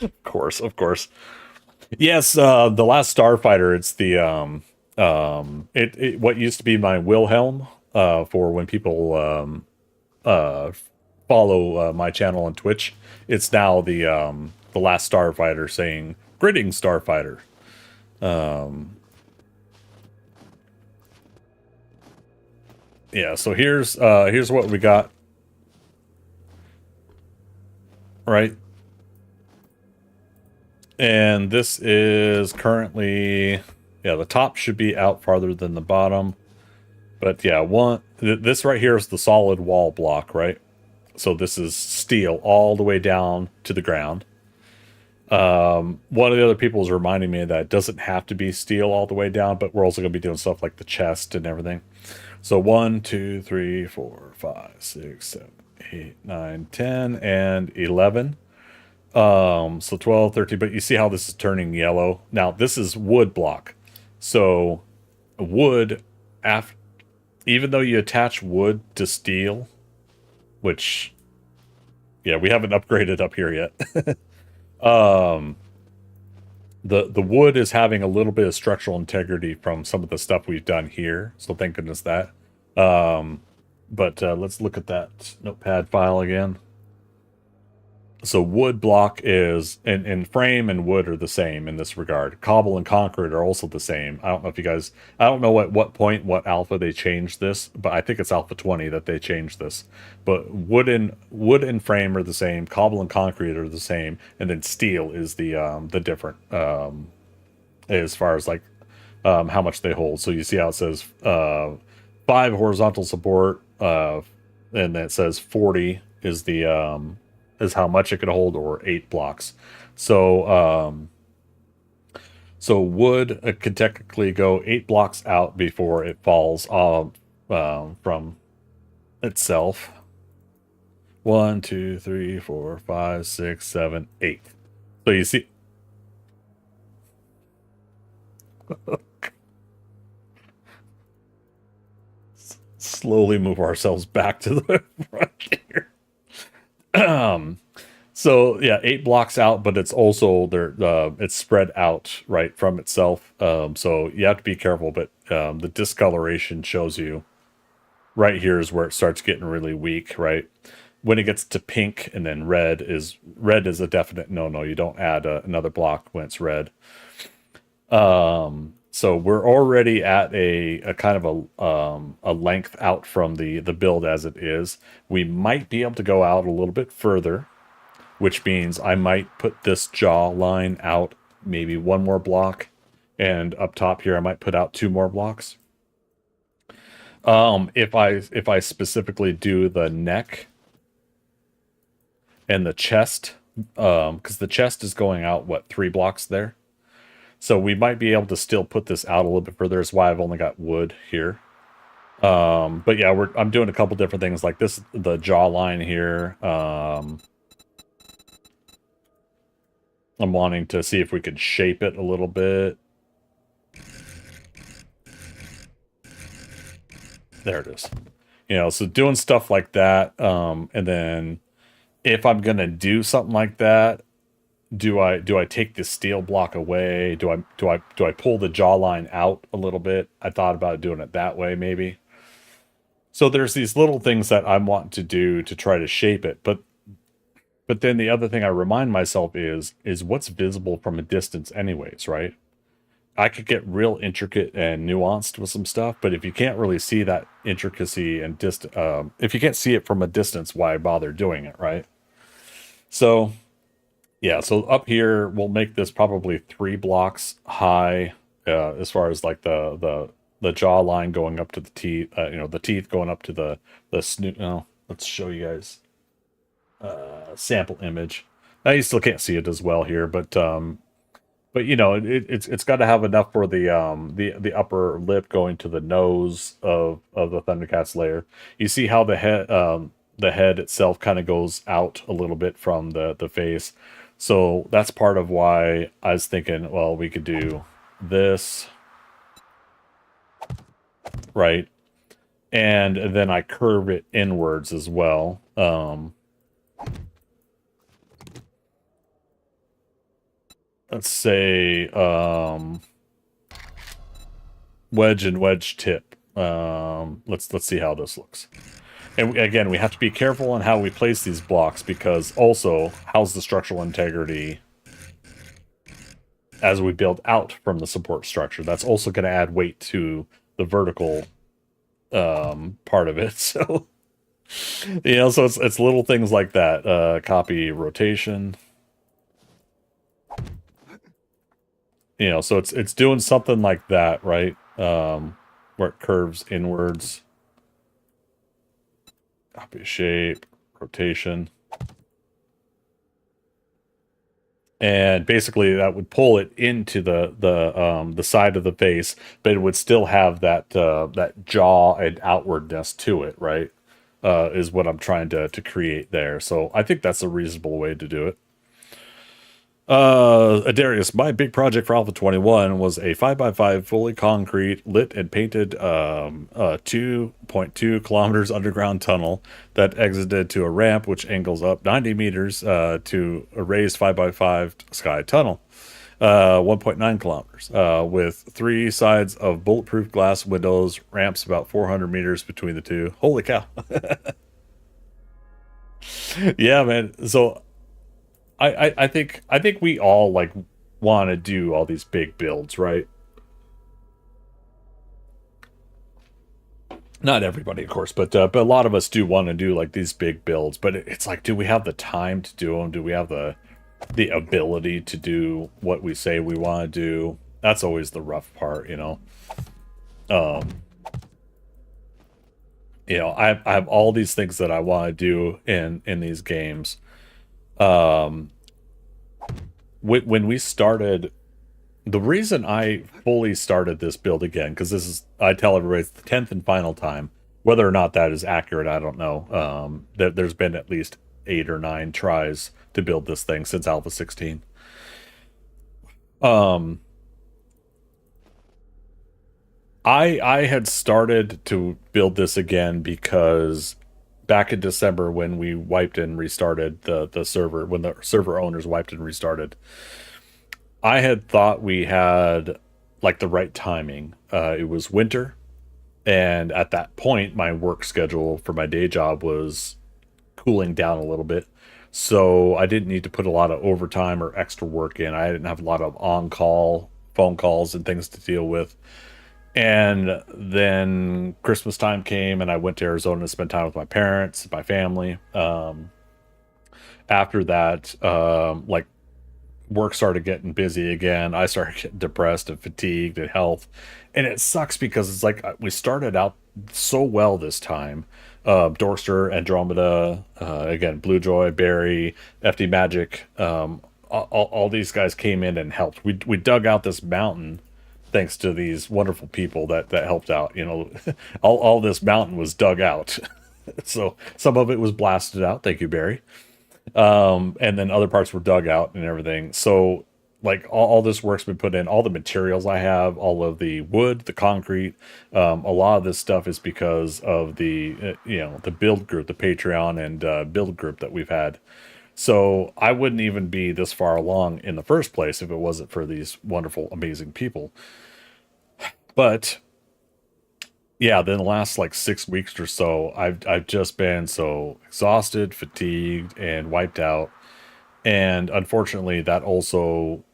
Speaker 2: Of course. Yes, The Last Starfighter. It's the what used to be my Wilhelm for when people follow my channel on Twitch. It's now the Last Starfighter saying "Greetings, Starfighter." Yeah, so here's what we got. Right. And this is currently, yeah, the top should be out farther than the bottom. But yeah, this right here is the solid wall block, right? So this is steel all the way down to the ground. One of the other people is reminding me that it doesn't have to be steel all the way down, but we're also going to be doing stuff like the chest and everything. So 1, 2, 3, 4, 5, 6, 7, 8, 9, 10, and 11. So 12, 13, but you see how this is turning yellow? Now, this is wood block. So wood, even though you attach wood to steel, which, yeah, we haven't upgraded up here yet. The wood is having a little bit of structural integrity from some of the stuff we've done here. So thank goodness that. But let's look at that notepad file again. So wood block is, and frame and wood are the same in this regard. Cobble and concrete are also the same. I don't know if you guys, I don't know at what point, what alpha they changed this, but I think it's alpha 20 that they changed this. But wood and frame are the same. Cobble and concrete are the same, and then steel is the different as far as like how much they hold. So you see how it says 5 horizontal support, and then it says 40 is the is how much it could hold, or 8 blocks. So so wood could technically go 8 blocks out before it falls off from itself. 1, 2, 3, 4, 5, 6, 7, 8. So you see. Slowly move ourselves back to the front here. So yeah, 8 blocks out, but it's also there. It's spread out right from itself. So you have to be careful. But the discoloration shows you right here is where it starts getting really weak. Right when it gets to pink and then red is a definite no. You don't add another block when it's red. So we're already at a kind of a length out from the build as it is. We might be able to go out a little bit further, which means I might put this jaw line out maybe 1 more block, and up top here I might put out 2 more blocks. If I specifically do the neck and the chest, because the chest is going out what 3 blocks there. So we might be able to still put this out a little bit further. That's why I've only got wood here. But yeah, I'm doing a couple different things like this, the jawline here. I'm wanting to see if we could shape it a little bit. There it is. You know, so doing stuff like that. And then if I'm going to do something like that, do I take this steel block away? Do I pull the jawline out a little bit? I thought about doing it that way maybe. So there's these little things that I'm wanting to do to try to shape it, but then the other thing I remind myself is what's visible from a distance anyways, right? I could get real intricate and nuanced with some stuff, but if you can't really see that intricacy and if you can't see it from a distance, why bother doing it, right? So yeah, so up here, we'll make this probably 3 blocks high, as far as like the jawline going up to the teeth, the teeth going up to the snoot. Oh, let's show you guys sample image. Now you still can't see it as well here, but it's got to have enough for the upper lip going to the nose of the Thundercats layer. You see how the head itself kind of goes out a little bit from the face. So that's part of why I was thinking, well, we could do this, right? And then I curve it inwards as well. Let's say wedge and wedge tip. Let's see how this looks. And again, we have to be careful on how we place these blocks, because also, how's the structural integrity as we build out from the support structure? That's also going to add weight to the vertical part of it. So, so it's little things like that. Copy rotation. So it's doing something like that, right? Where it curves inwards. Copy shape, rotation. And basically that would pull it into the side of the face, but it would still have that jaw and outwardness to it, right? Is what I'm trying to create there. So I think that's a reasonable way to do it. Adarius, my big project for Alpha 21 was a 5x5 fully concrete, lit and painted 2.2 kilometers underground tunnel that exited to a ramp which angles up 90 meters to a raised 5x5 sky tunnel. 1.9 kilometers with 3 sides of bulletproof glass windows, ramps about 400 meters between the two. Holy cow. Yeah, man. So I think we all like want to do all these big builds, right? Not everybody, of course, but a lot of us do want to do like these big builds. But it's like, do we have the time to do them? Do we have the ability to do what we say we want to do? That's always the rough part, I have all these things that I want to do in these games. When we started, the reason I fully started this build again, because this is, I tell everybody it's the 10th and final time. Whether or not that is accurate, I don't know. There's been at least 8 or 9 tries to build this thing since Alpha 16. I had started to build this again because back in December when we wiped and restarted the server, when the server owners wiped and restarted, I had thought we had like the right timing. It was winter, and at that point my work schedule for my day job was cooling down a little bit. So I didn't need to put a lot of overtime or extra work in. I didn't have a lot of on-call phone calls and things to deal with. And then Christmas time came and I went to Arizona to spend time with my parents, my family. After that, like work started getting busy again. I started getting depressed and fatigued and health. And it sucks because it's like we started out so well this time. Dorkster, Andromeda, again, Blue Joy, Barry, FD Magic, all these guys came in and helped. We dug out this mountain thanks to these wonderful people that helped out. All this mountain was dug out. So some of it was blasted out. Thank you, Barry. And then other parts were dug out and everything. So like all this work's been put in, all the materials I have, all of the wood, the concrete, a lot of this stuff is because of the build group, the Patreon and build group that we've had. So I wouldn't even be this far along in the first place if it wasn't for these wonderful, amazing people. But yeah, then the last like 6 weeks or so, I've just been so exhausted, fatigued, and wiped out. And unfortunately, that also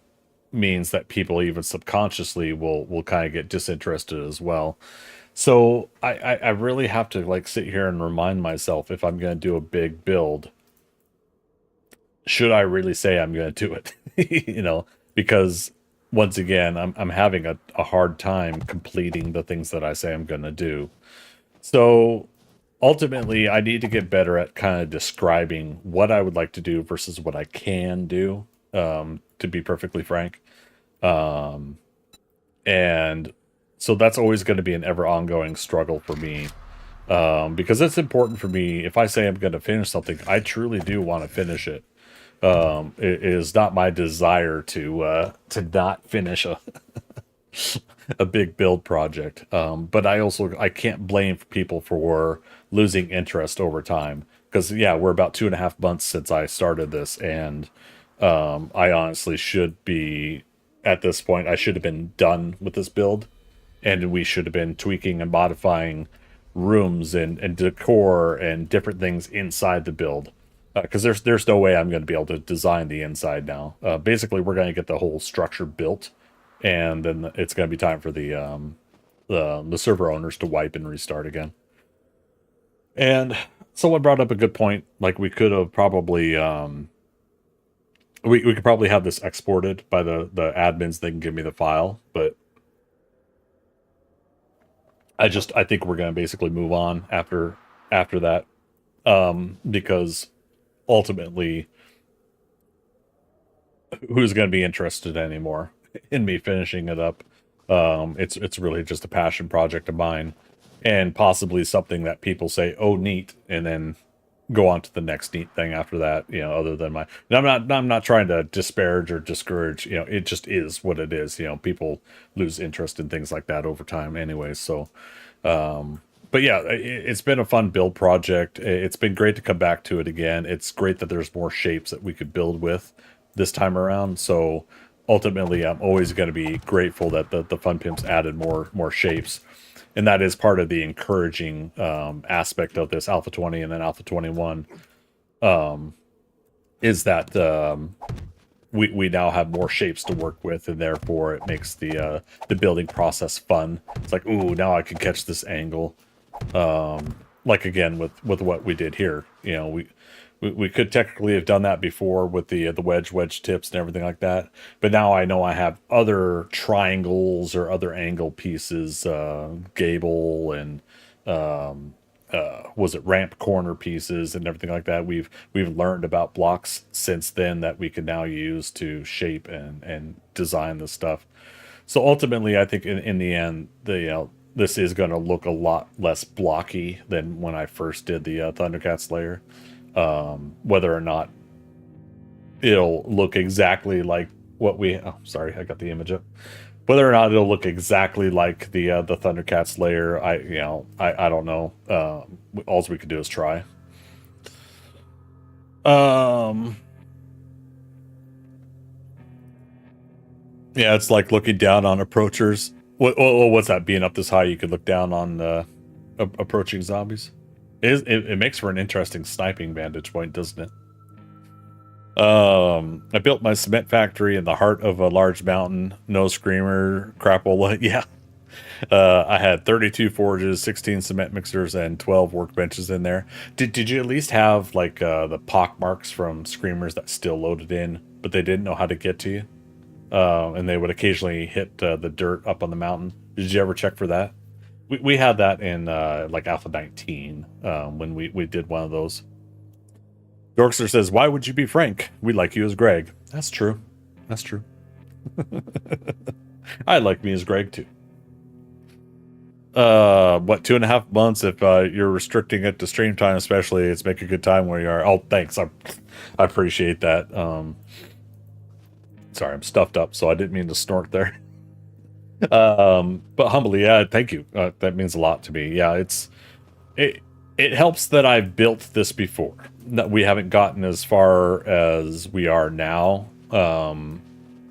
Speaker 2: means that people even subconsciously will kind of get disinterested as well. So I really have to like sit here and remind myself, if I'm going to do a big build, should I really say I'm going to do it? Because once again, I'm having a hard time completing the things that I say I'm going to do. So ultimately, I need to get better at kind of describing what I would like to do versus what I can do, to be perfectly frank. Um, and so that's always going to be an ever ongoing struggle for me, because it's important for me. If I say I'm going to finish something, I truly do want to finish it. It is not my desire to not finish a big build project. But I can't blame people for losing interest over time, because yeah, we're about 2.5 months since I started this, and I honestly should be at this point. I should have been done with this build, and we should have been tweaking and modifying rooms and decor and different things inside the build. Because there's no way I'm going to be able to design the inside now. Basically, we're going to get the whole structure built, and then it's going to be time for the server owners to wipe and restart again. And someone brought up a good point. Like, we could have probably we could probably have this exported by the admins. They can give me the file, but I think we're going to basically move on after that, because ultimately, who's going to be interested anymore in me finishing it up? It's really just a passion project of mine, and possibly something that people say, "Oh, neat," and then go on to the next neat thing after that. Other than my, and I'm not trying to disparage or discourage. It just is what it is. People lose interest in things like that over time, anyway. So, but yeah, it's been a fun build project. It's been great to come back to it again. It's great that there's more shapes that we could build with this time around. So ultimately, I'm always going to be grateful that the Fun Pimps added more shapes, and that is part of the encouraging aspect of this Alpha 20 and then Alpha 21. Is that we now have more shapes to work with, and therefore it makes the building process fun. It's like, ooh, now I can catch this angle. Like again with what we did here. We could technically have done that before with the wedge tips and everything like that, but now I know I have other triangles or other angle pieces, gable and was it ramp corner pieces and everything like that. We've learned about blocks since then that we can now use to shape and design this stuff. So ultimately, I think in the end, this is going to look a lot less blocky than when I first did the ThunderCats layer. Whether or not it'll look exactly like what we... Oh, sorry, I got the image up. Whether or not it'll look exactly like the ThunderCats layer, I don't know. All we could do is try. Yeah, it's like looking down on approachers. What's that? Being up this high, you could look down on approaching zombies. It makes for an interesting sniping vantage point, doesn't it? I built my cement factory in the heart of a large mountain. No screamer, crapola. Yeah. I had 32 forges, 16 cement mixers, and 12 workbenches in there. Did you at least have like the pock marks from screamers that still loaded in, but they didn't know how to get to you? And they would occasionally hit the dirt up on the mountain. Did you ever check for that? We had that in like Alpha 19 when we did one of those. Dorkster says, "Why would you be Frank? We like you as Greg." That's true. That's true. I like me as Greg too. What, 2.5 months? If you're restricting it to stream time, especially, it's make a good time where you are. Oh, thanks. I appreciate that. Sorry, I'm stuffed up, so I didn't mean to snort there. But humbly, yeah, thank you. That means a lot to me. Yeah, it helps that I've built this before. That we haven't gotten as far as we are now.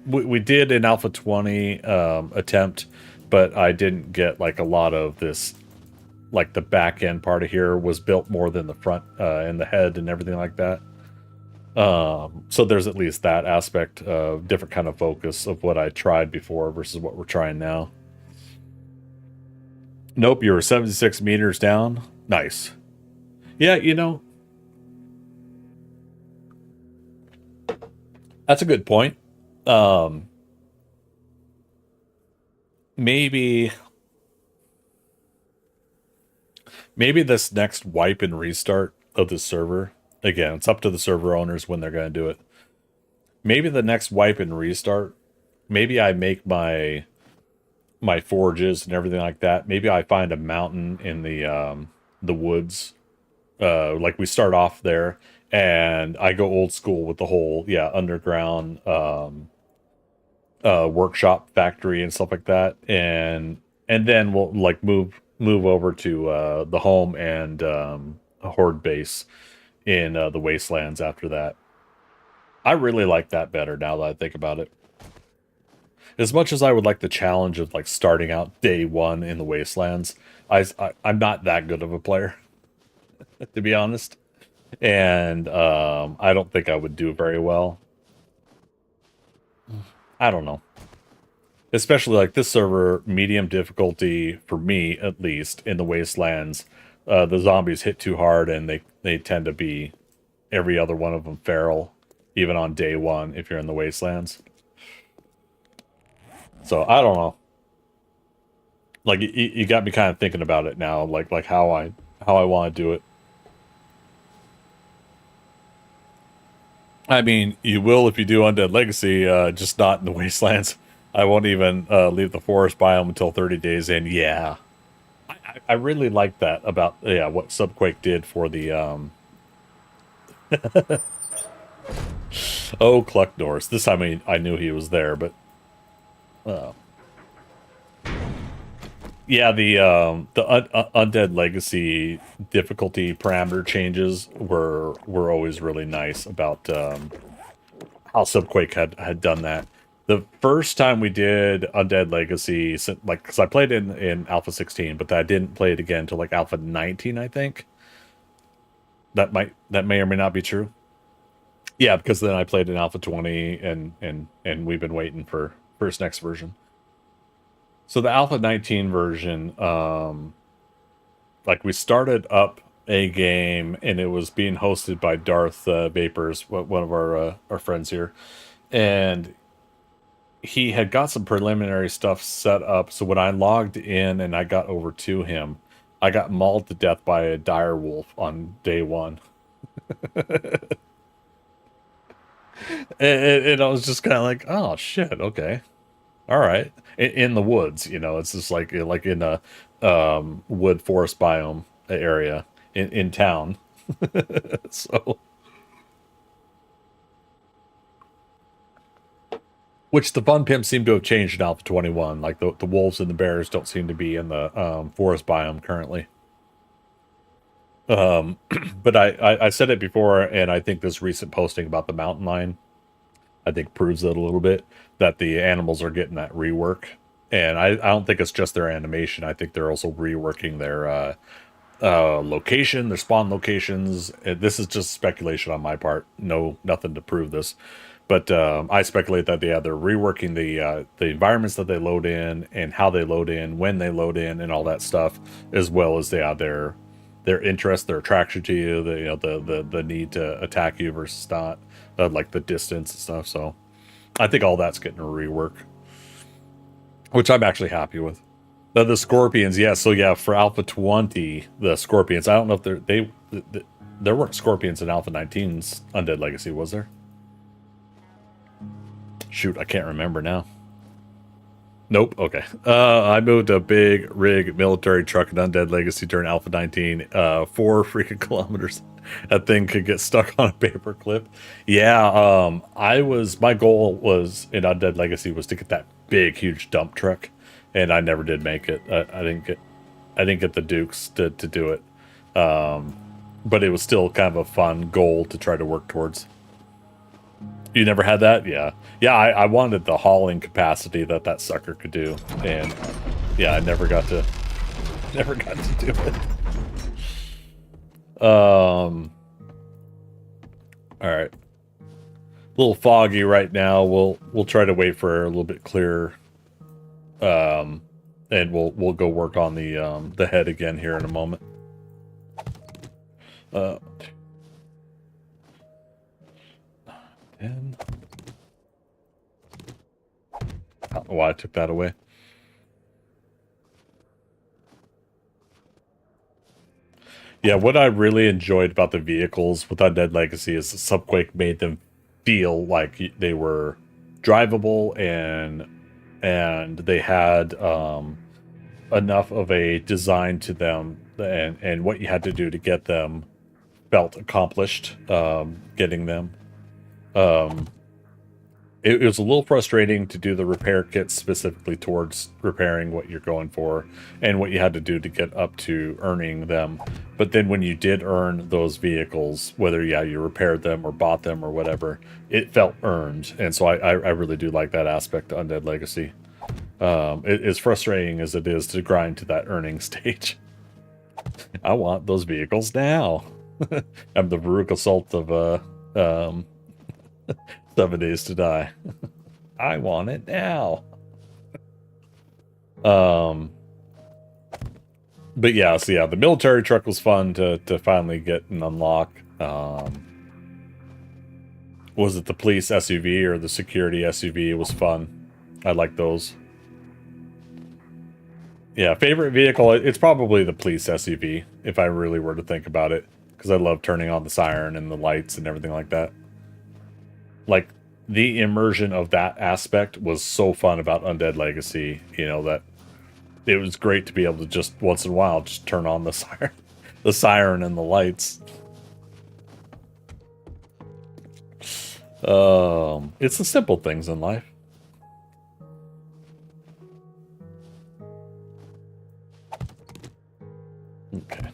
Speaker 2: We did an Alpha 20 attempt, but I didn't get like a lot of this. Like the back end part of here was built more than the front and the head and everything like that. So there's at least that aspect of different kind of focus of what I tried before versus what we're trying now. Nope, you were 76 meters down. Nice. Yeah, that's a good point. maybe this next wipe and restart of the server, again, it's up to the server owners when they're going to do it. Maybe the next wipe and restart, maybe I make my forges and everything like that. Maybe I find a mountain in the woods. Like we start off there and I go old school with the whole underground workshop factory and stuff like that, and then we'll like move over to the home and a horde base in the wastelands after that. I really like that better now that I think about it. As much as I would like the challenge of like starting out day one in the wastelands, I'm not that good of a player, to be honest, and I don't think I would do very well. I don't know. Especially like this server, medium difficulty for me at least in the wastelands. The zombies hit too hard and they tend to be every other one of them feral, even on day one if you're in the wastelands. So I don't know. Like you got me kind of thinking about it now, like how I want to do it. I mean, you will if you do Undead Legacy, just not in the wastelands. I won't even leave the forest biome until 30 days in. Yeah, I really like that about what Subquake did for the oh, Cluck Norse. This time I knew he was there, but yeah, the Undead Legacy difficulty parameter changes were always really nice about how Subquake had done that. The first time we did Undead Legacy, like, because I played it in Alpha 16, but I didn't play it again until like Alpha 19, I think. That may or may not be true. Yeah, because then I played in Alpha 20, and we've been waiting for its next version. So the Alpha 19 version, like we started up a game, and it was being hosted by Darth Vapors, one of our friends here, and he had got some preliminary stuff set up. So when I logged in and I got over to him, I got mauled to death by a dire wolf on day one. and I was just kind of like, oh shit, okay, all right. In the woods, it's just like in a wood forest biome area in town. So, which the fun pimps seem to have changed in Alpha 21. Like the wolves and the bears don't seem to be in the forest biome currently. But I said it before, and I think this recent posting about the mountain lion, I think proves it a little bit, that the animals are getting that rework. And I don't think it's just their animation. I think they're also reworking their location, their spawn locations. This is just speculation on my part. Nothing to prove this. But I speculate that they're reworking the environments that they load in and how they load in, when they load in, and all that stuff, as well as their interest, their attraction to you, the need to attack you versus not, like the distance and stuff. So I think all that's getting a rework, which I'm actually happy with. The scorpions, yeah. So yeah, for Alpha 20, the scorpions. I don't know if there weren't scorpions in Alpha 19's Undead Legacy, was there? Shoot, I can't remember now. Nope. Okay. I moved a big rig military truck in Undead Legacy during Alpha 19. 4 freaking kilometers. That thing could get stuck on a paper clip. Yeah. My goal was in Undead Legacy was to get that big, huge dump truck, and I never did make it. I didn't get the Dukes to do it. But it was still kind of a fun goal to try to work towards. You never had that? Yeah. Yeah, I wanted the hauling capacity that sucker could do. And yeah, I never got to do it. All right. A little foggy right now. We'll try to wait for a little bit clearer. And we'll go work on the head again here in a moment. And I don't know why I took that away. Yeah, what I really enjoyed about the vehicles with Undead Legacy is Subquake made them feel like they were drivable and they had enough of a design to them and what you had to do to get them felt accomplished, getting them. It was a little frustrating to do the repair kits specifically towards repairing what you're going for and what you had to do to get up to earning them. But then when you did earn those vehicles, whether, you repaired them or bought them or whatever, it felt earned. And so I really do like that aspect of Undead Legacy. As frustrating as it is to grind to that earning stage. I want those vehicles now. I'm the Veruca Salt of 7 Days to Die. I want it now. But yeah, so yeah, the military truck was fun to finally get and unlock. Was it the police SUV or the security SUV? It was fun. I like those. Yeah, favorite vehicle, it's probably the police SUV, if I really were to think about it. Because I love turning on the siren and the lights and everything like that. Like, the immersion of that aspect was so fun about Undead Legacy, that it was great to be able to just, once in a while, just turn on the siren and the lights. It's the simple things in life. Okay.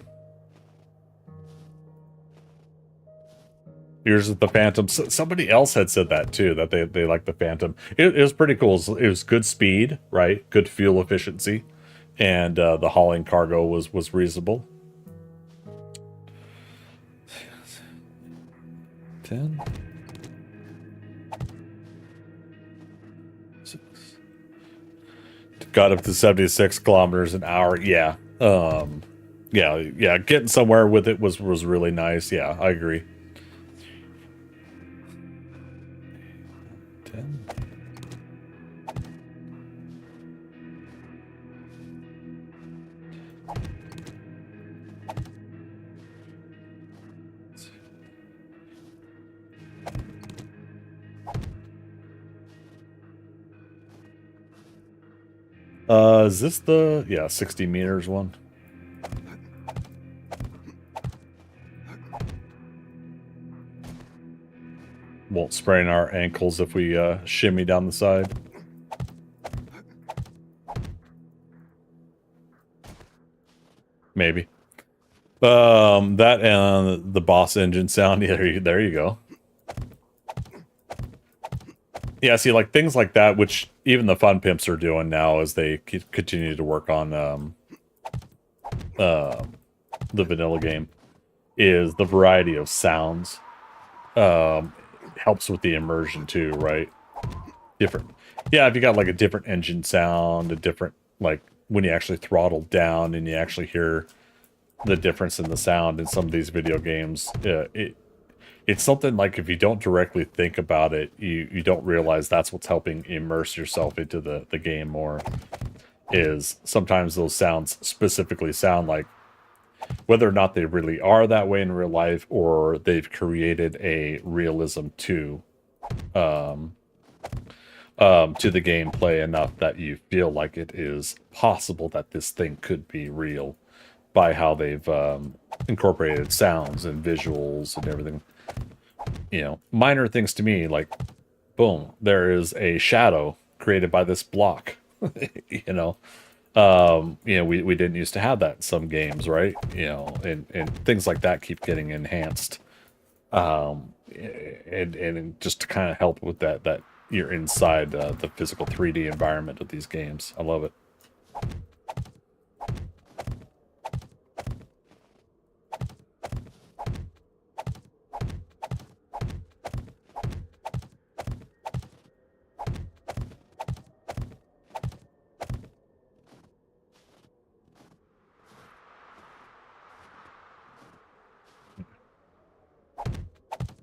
Speaker 2: Yours is the Phantom. Somebody else had said that too, that they like the Phantom. It was pretty cool. It was good speed, right? Good fuel efficiency, and the hauling cargo was reasonable. 10. 6. Got up to 76 kilometers an hour. Yeah. Yeah. Getting somewhere with it was really nice. Yeah, I agree. 10. Is this the 60 meters one? Won't sprain our ankles if we shimmy down the side. Maybe. That and the boss engine sound. Yeah, there you go. Yeah, see, like things like that, which even the fun pimps are doing now as they continue to work on the vanilla game, is the variety of sounds. Helps with the immersion too, right? Different. Yeah, if you got like a different engine sound, a different, like when you actually throttle down and you actually hear the difference in the sound in some of these video games, it's something like if you don't directly think about it, you don't realize that's what's helping immerse yourself into the game more. Is sometimes those sounds specifically sound like, whether or not they really are that way in real life, or they've created a realism to the gameplay enough that you feel like it is possible that this thing could be real by how they've incorporated sounds and visuals and everything. Minor things to me, like, boom, there is a shadow created by this block. We didn't used to have that in some games, right? And things like that keep getting enhanced. And just to kind of help with that you're inside the physical 3D environment of these games. I love it.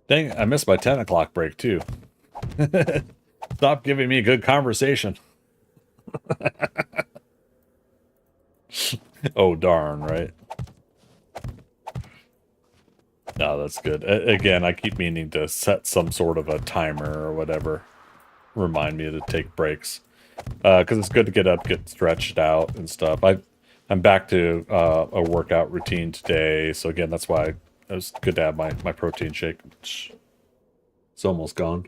Speaker 2: Dang, I missed my 10 o'clock break, too. Stop giving me good conversation. Oh, darn, right? No, that's good. Again, I keep meaning to set some sort of a timer or whatever. Remind me to take breaks. Because it's good to get up, get stretched out and stuff. I'm back to a workout routine today. So again, that's why it was good to have my protein shake. It's almost gone.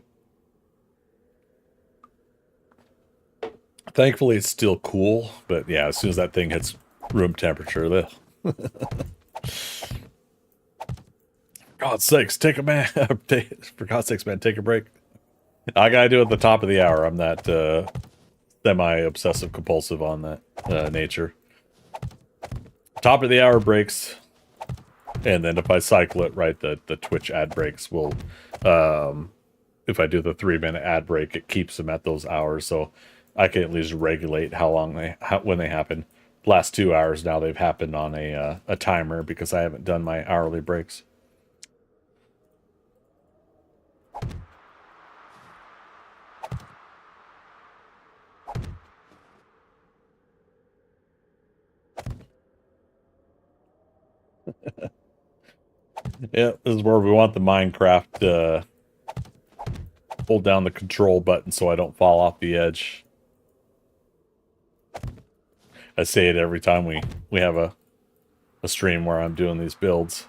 Speaker 2: Thankfully, it's still cool. But yeah, as soon as that thing hits room temperature, God's sakes, take a man. For God's sakes, man, take a break. I gotta do it at the top of the hour. I'm that semi-obsessive compulsive on that nature. Top of the hour breaks, and then if I cycle it right, the Twitch ad breaks will. If I do the 3-minute ad break, it keeps them at those hours, so I can at least regulate how long when they happen. Last 2 hours now they've happened on a timer because I haven't done my hourly breaks. Yeah, this is where we want the Minecraft. Hold down the control button so I don't fall off the edge. I say it every time we have a stream where I'm doing these builds.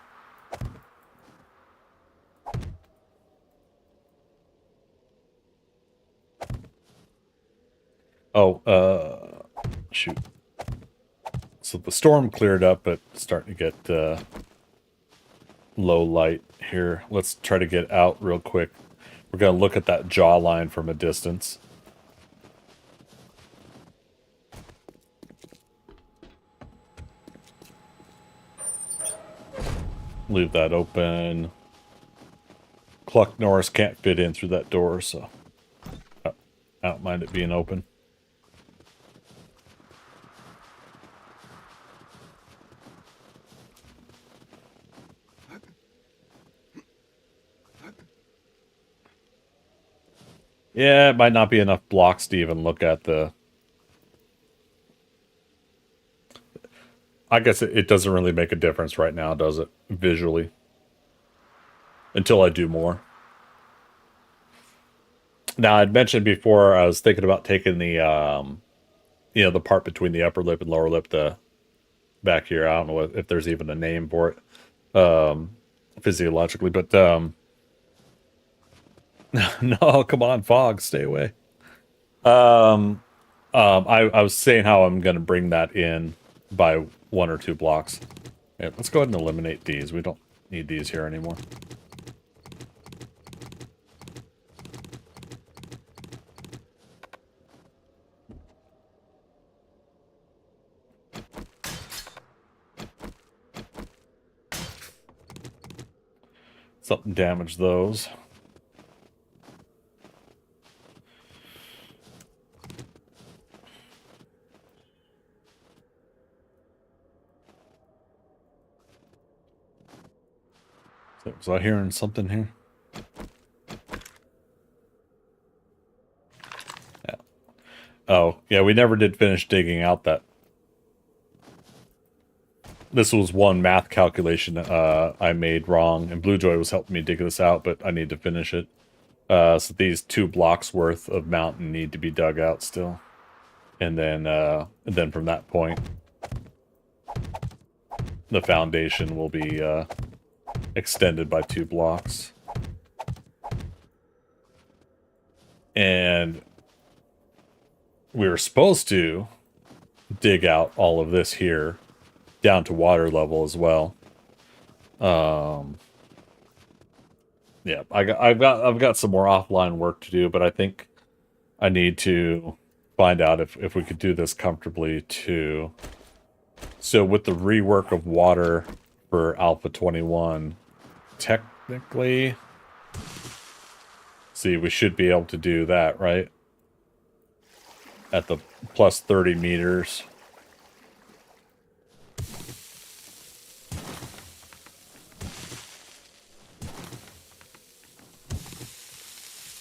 Speaker 2: Oh, shoot. So the storm cleared up, but it's starting to get low light here. Let's try to get out real quick. We're going to look at that jawline from a distance. Leave that open. Cluck Norris can't fit in through that door, so I don't mind it being open. Yeah, it might not be enough blocks to even look at the... I guess it doesn't really make a difference right now, does it? Visually. Until I do more. Now, I'd mentioned before, I was thinking about taking the, the part between the upper lip and lower lip, the back here. I don't know if there's even a name for it, physiologically, but, no, come on, Fog, stay away. I was saying how I'm going to bring that in by 1 or 2 blocks. Yeah, let's go ahead and eliminate these. We don't need these here anymore. Something damaged those. So, was I hearing something here? Yeah. Oh, yeah, we never did finish digging out that. This was one math calculation I made wrong, and Bluejoy was helping me dig this out, but I need to finish it. So these 2 blocks worth of mountain need to be dug out still. And then from that point, the foundation will be extended by 2 blocks. And we were supposed to dig out all of this here down to water level as well. Yeah, I've got some more offline work to do, but I think I need to find out if we could do this comfortably too. So with the rework of water for Alpha 21, technically, see, we should be able to do that, right? At the plus 30 meters.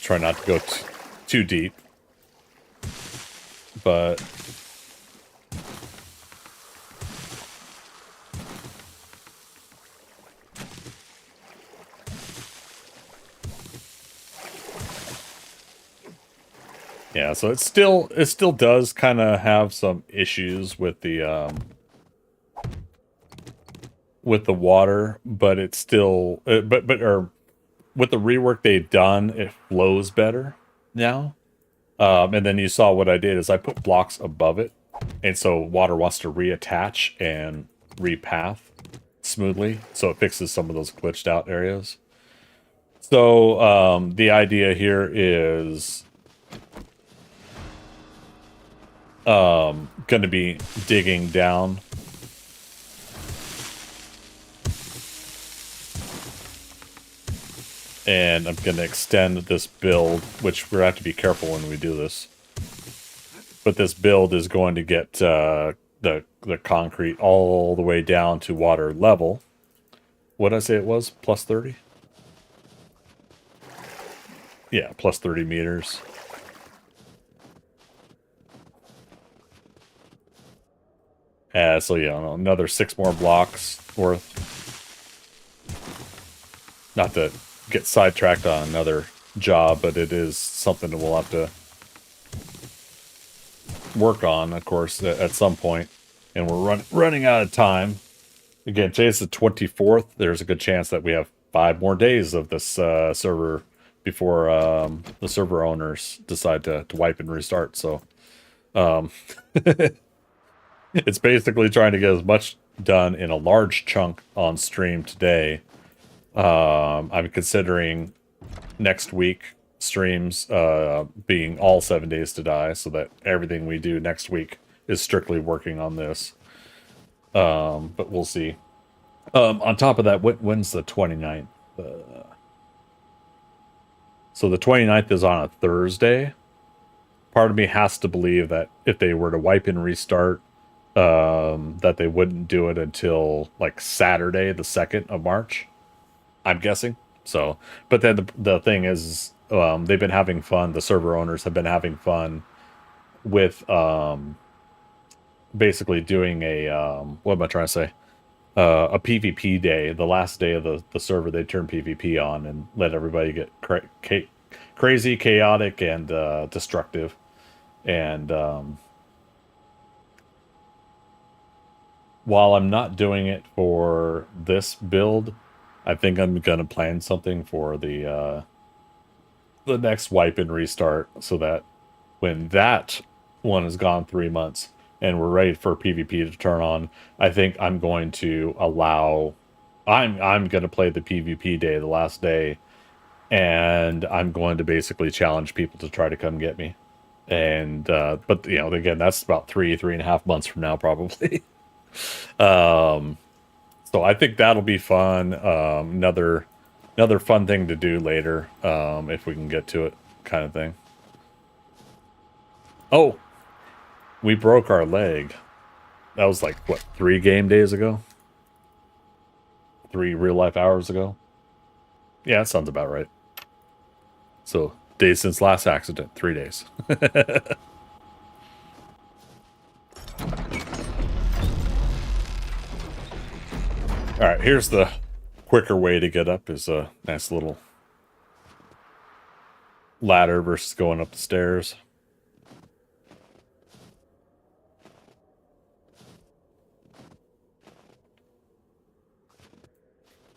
Speaker 2: Try not to go too deep. But Yeah, so it still does kind of have some issues with the water, but it's still or with the rework they've done, it flows better now. And then you saw what I did is I put blocks above it, and so water wants to reattach and repath smoothly, so it fixes some of those glitched out areas. So the idea here is going to be digging down and I'm going to extend this build, which we're going to have to be careful when we do this. But this build is going to get the concrete all the way down to water level. What did I say it was? Plus 30? Yeah, plus 30 meters. So yeah, another 6 more blocks worth. Not to get sidetracked on another job, but it is something that we'll have to work on, of course, at some point. And we're running out of time. Again, today's the 24th. There's a good chance that we have 5 more days of this server before the server owners decide to wipe and restart. So it's basically trying to get as much done in a large chunk on stream today. I'm considering next week streams being all 7 days to die, so that everything we do next week is strictly working on this. But we'll see. On top of that, when's the 29th? So the 29th is on a Thursday. Part of me has to believe that if they were to wipe and restart, that they wouldn't do it until like Saturday, the 2nd of March. I'm guessing. So, but then the thing is, they've been having fun. The server owners have been having fun with basically doing a what am I trying to say? A PvP day. The last day of the server, they turn PvP on and let everybody get crazy, chaotic, and destructive. And while I'm not doing it for this build, I think I'm gonna plan something for the next wipe and restart, so that when that one is gone 3 months and we're ready for PvP to turn on, I think I'm going to allow. I'm gonna play the PvP day, the last day, and I'm going to basically challenge people to try to come get me. And but you know, again, that's about 3.5 months from now, probably. So I think that'll be fun. Another fun thing to do later, if we can get to it, kind of thing. Oh, we broke our leg. That was like, what, 3 game days ago? 3 real life hours ago? Yeah, that sounds about right. So, days since last accident, 3 days. Alright, here's the quicker way to get up, is a nice little ladder versus going up the stairs.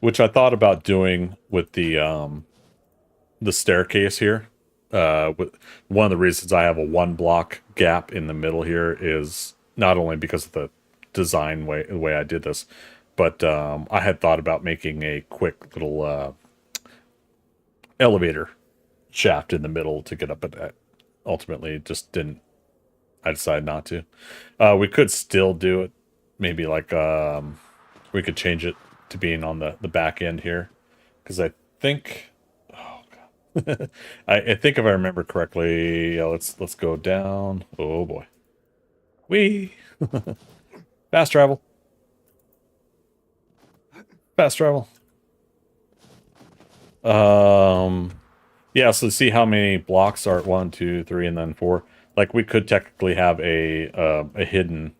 Speaker 2: Which I thought about doing with the staircase here. With one of the reasons I have a 1 block gap in the middle here is not only because of the design the way I did this, but I had thought about making a quick little elevator shaft in the middle to get up at that. Ultimately, just didn't. I decided not to. We could still do it. Maybe like we could change it to being on the back end here, because I think. Oh god, I think if I remember correctly, let's go down. Oh boy, wee, fast travel. Fast travel. Yeah, so see how many blocks are 1, 2, 3, and then 4. Like, we could technically have a hidden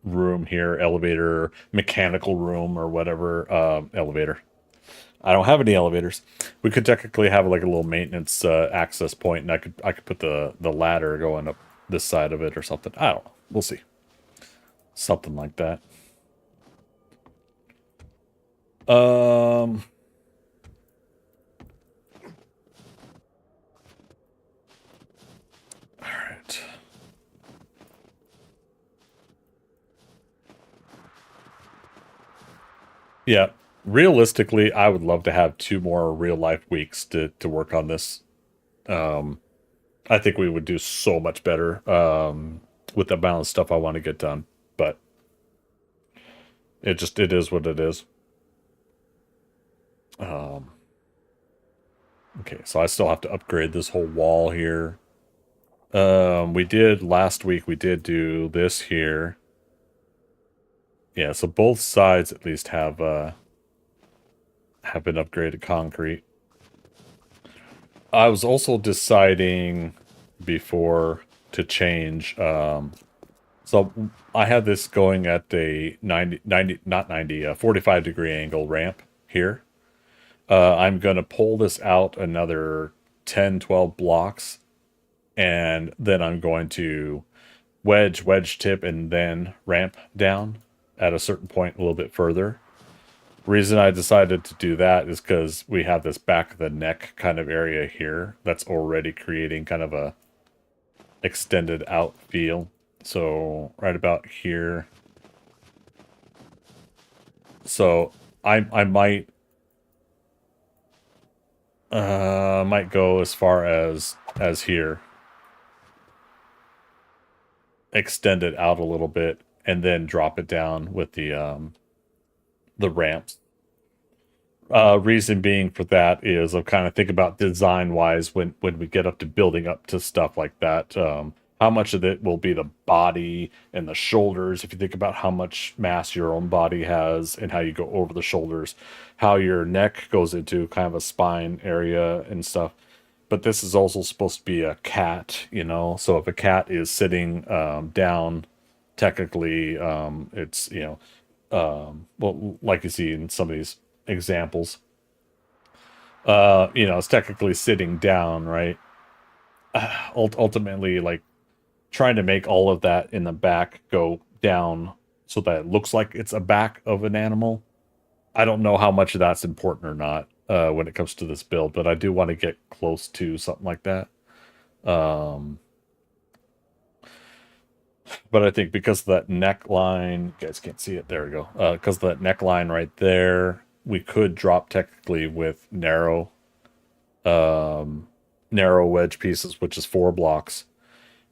Speaker 2: room here, elevator, mechanical room, or whatever. Elevator. I don't have any elevators. We could technically have like a little maintenance access point, and I could put the ladder going up this side of it or something. I don't know. We'll see. Something like that. All right. Yeah, realistically, I would love to have 2 more real life weeks to work on this. I think we would do so much better with the amount of stuff I want to get done. But it is what it is. Okay, so I still have to upgrade this whole wall here. We did last week. We did do this here. Yeah, so both sides at least have been upgraded concrete. I was also deciding before to change. So I had this going at a 45-degree angle ramp here. I'm going to pull this out another 10, 12 blocks, and then I'm going to wedge tip, and then ramp down at a certain point a little bit further. Reason I decided to do that is because we have this back of the neck kind of area here that's already creating kind of a extended out feel. So right about here. So I might go as far as here, extend it out a little bit, and then drop it down with the ramps. Reason being for that is I'm kind of thinking about design wise when we get up to building up to stuff like that. How much of it will be the body and the shoulders? If you think about how much mass your own body has and how you go over the shoulders, how your neck goes into kind of a spine area and stuff. But this is also supposed to be a cat, you know? So if a cat is sitting down, technically it's, well, like you see in some of these examples, it's technically sitting down, right? Ultimately, like, trying to make all of that in the back go down so that it looks like it's a back of an animal. I don't know how much of that's important or not when it comes to this build, but I do want to get close to something like that. But I think because of that neckline, you guys can't see it, there we go. Because of that neckline right there, we could drop technically with narrow wedge pieces, which is 4 blocks.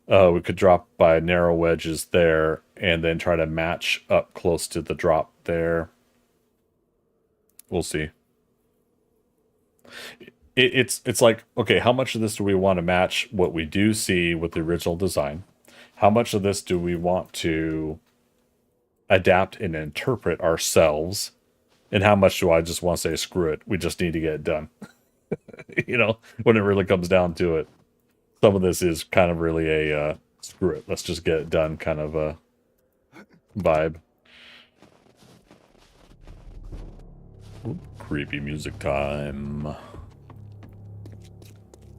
Speaker 2: We could drop by narrow wedges there and then try to match up close to the drop there. We'll see. It's like, okay, how much of this do we want to match what we do see with the original design? How much of this do we want to adapt and interpret ourselves? And how much do I just want to say, screw it, we just need to get it done? When it really comes down to it. Some of this is kind of really a screw it, let's just get it done kind of a vibe. Ooh, creepy music time.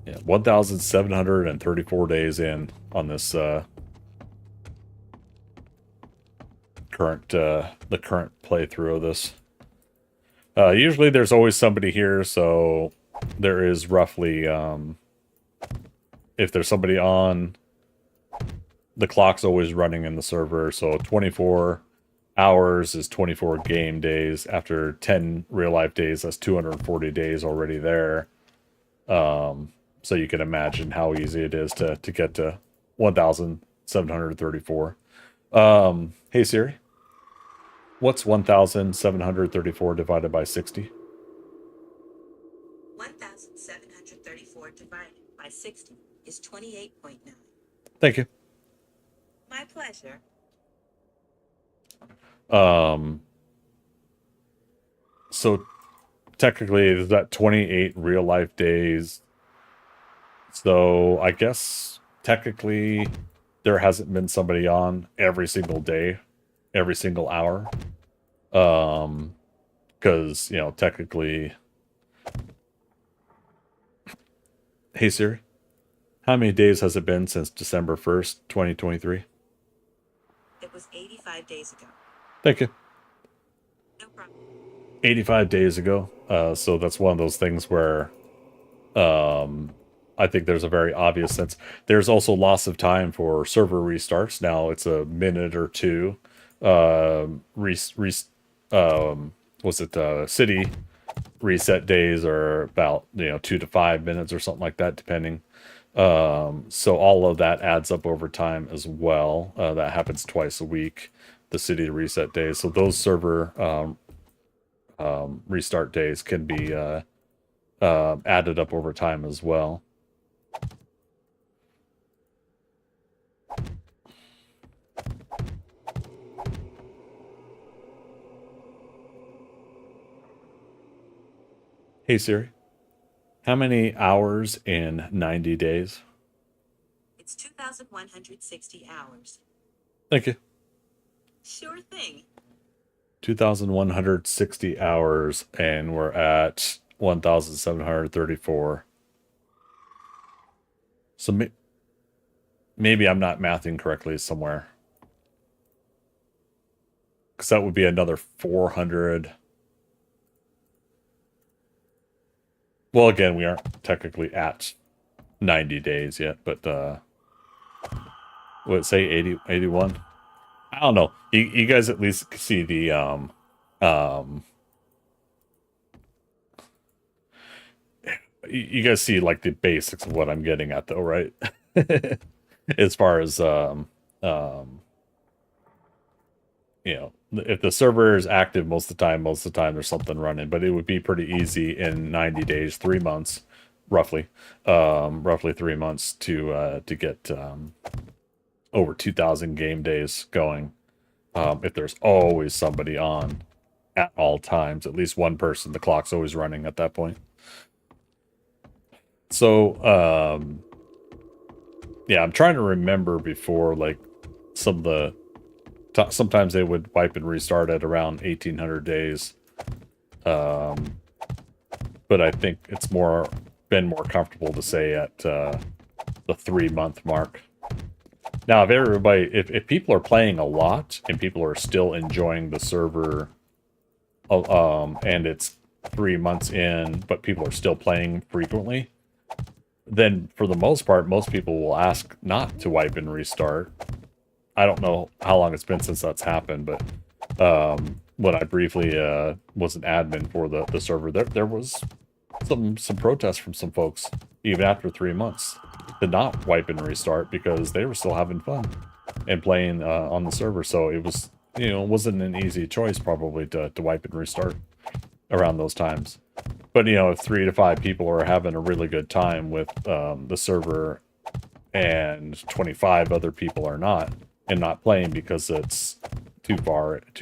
Speaker 2: Yeah, 1,734 days in on this current playthrough of this. Usually there's always somebody here, so there is roughly if there's somebody on, the clock's always running in the server, so 24 hours is 24 game days. After 10 real life days, that's 240 days already there. So you can imagine how easy it is to get to 1,734. Hey Siri, what's 1,734 divided by 60?
Speaker 3: 1,734 divided by 60 is 28.9.
Speaker 2: Thank you.
Speaker 3: My pleasure.
Speaker 2: So technically is that 28 real life days. So I guess technically there hasn't been somebody on every single day, every single hour. Because, technically Hey Siri, how many days has it been since December 1st, 2023?
Speaker 3: It was 85 days ago.
Speaker 2: Thank you.
Speaker 3: No problem.
Speaker 2: 85 days ago. So that's one of those things where I think there's a very obvious sense. There's also loss of time for server restarts. Now it's a minute or two. City reset days are about 2 to 5 minutes or something like that, depending. So all of that adds up over time as well. That happens twice a week, the city reset days. So those server restart days can be added up over time as well. Hey Siri, how many hours in 90 days?
Speaker 3: It's 2,160 hours.
Speaker 2: Thank you.
Speaker 3: Sure thing.
Speaker 2: 2,160 hours, and we're at 1,734. So maybe I'm not mathing correctly somewhere. Because that would be another 400. Well, again, we aren't technically at 90 days yet, but would it say 80, 81? I don't know. You guys at least see the you guys see like the basics of what I'm getting at though, right? As far as if the server is active most of the time there's something running, but it would be pretty easy in 90 days, 3 months, roughly 3 months to get over 2,000 game days going. If there's always somebody on at all times, at least one person, the clock's always running at that point. So, yeah, I'm trying to remember before, like, sometimes they would wipe and restart at around 1,800 days. But I think it's been more comfortable to say at the 3-month mark. Now, if people are playing a lot and people are still enjoying the server, and it's 3 months in, but people are still playing frequently, then for the most part, most people will ask not to wipe and restart. I don't know how long it's been since that's happened, but when I briefly was an admin for the server, there was some protests from some folks, even after 3 months, to not wipe and restart because they were still having fun and playing on the server. So it was, wasn't an easy choice probably to wipe and restart around those times. But, if 3 to 5 people are having a really good time with the server and 25 other people are not, and not playing because it's too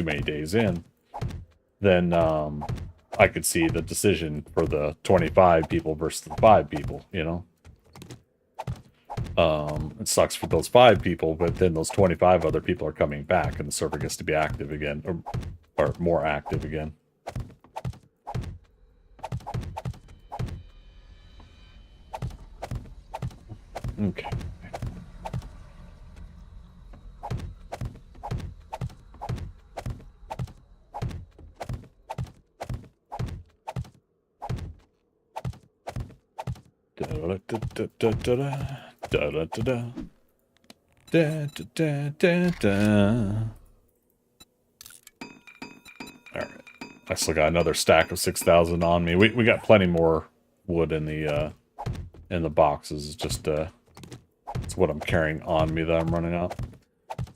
Speaker 2: many days in, then I could see the decision for the 25 people versus the 5 people, It sucks for those 5 people, but then those 25 other people are coming back and the server gets to be active again, or more active again. Okay. Alright. I still got another stack of 6,000 on me. We got plenty more wood in the boxes. It's just it's what I'm carrying on me that I'm running out.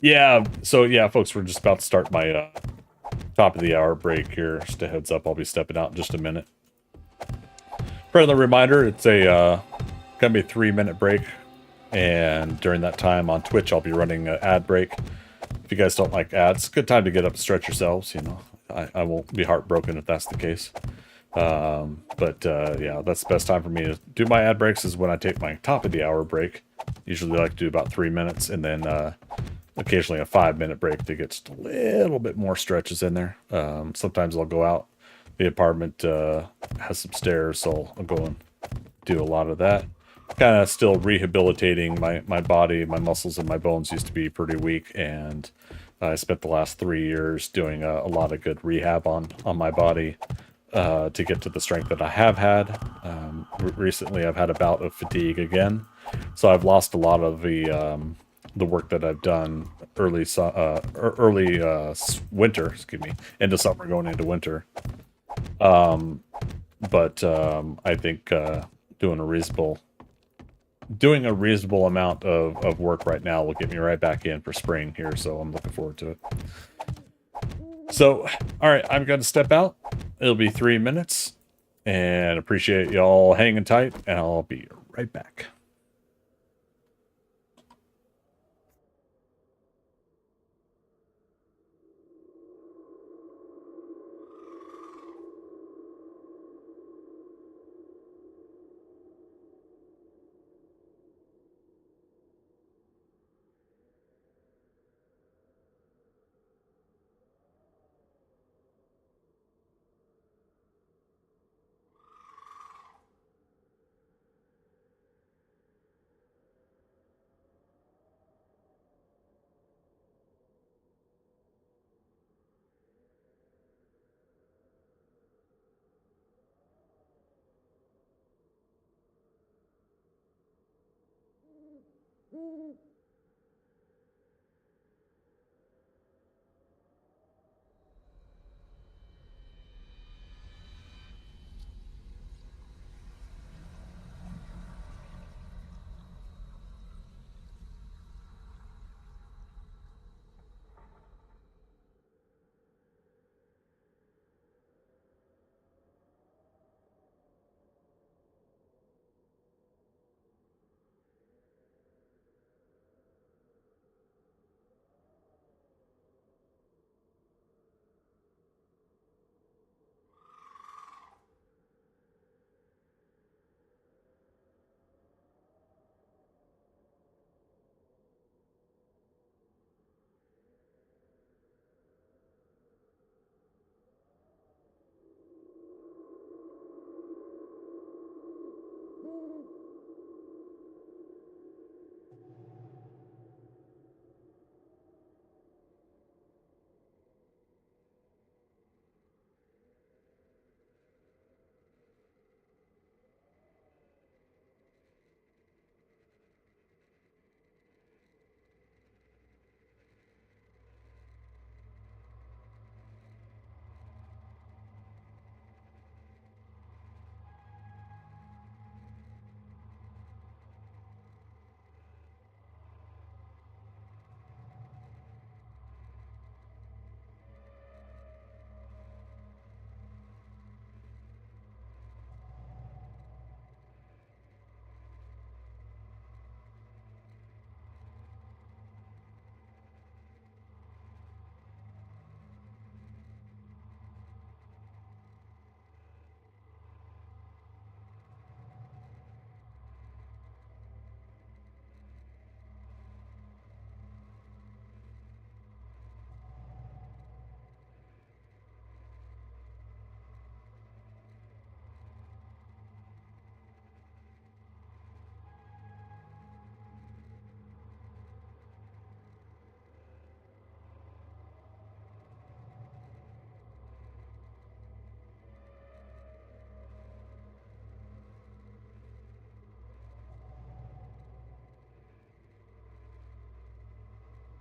Speaker 2: Yeah, so yeah, folks, we're just about to start my top of the hour break here. Just a heads up, I'll be stepping out in just a minute. Friendly reminder, it's gonna be a 3-minute break, and during that time on Twitch I'll be running an ad break. If you guys don't like ads, good time to get up and stretch yourselves. I won't be heartbroken if that's the case. Yeah, that's the best time for me to do my ad breaks is when I take my top of the hour break. Usually I like to do about 3 minutes, and then occasionally a 5-minute break to get just a little bit more stretches in there. Sometimes I'll go out. The apartment has some stairs, so I'll go and do a lot of that. kind of still rehabilitating my body. My muscles and my bones used to be pretty weak, and I spent the last 3 years doing a lot of good rehab on my body to get to the strength that I have had. Recently, I've had a bout of fatigue again, so I've lost a lot of the work that I've done early winter, excuse me, into summer going into winter. But I think doing a reasonable amount of work right now will get me right back in for spring here, so I'm looking forward to it. So, all right, I'm going to step out. It'll be 3 minutes, and appreciate y'all hanging tight, and I'll be right back.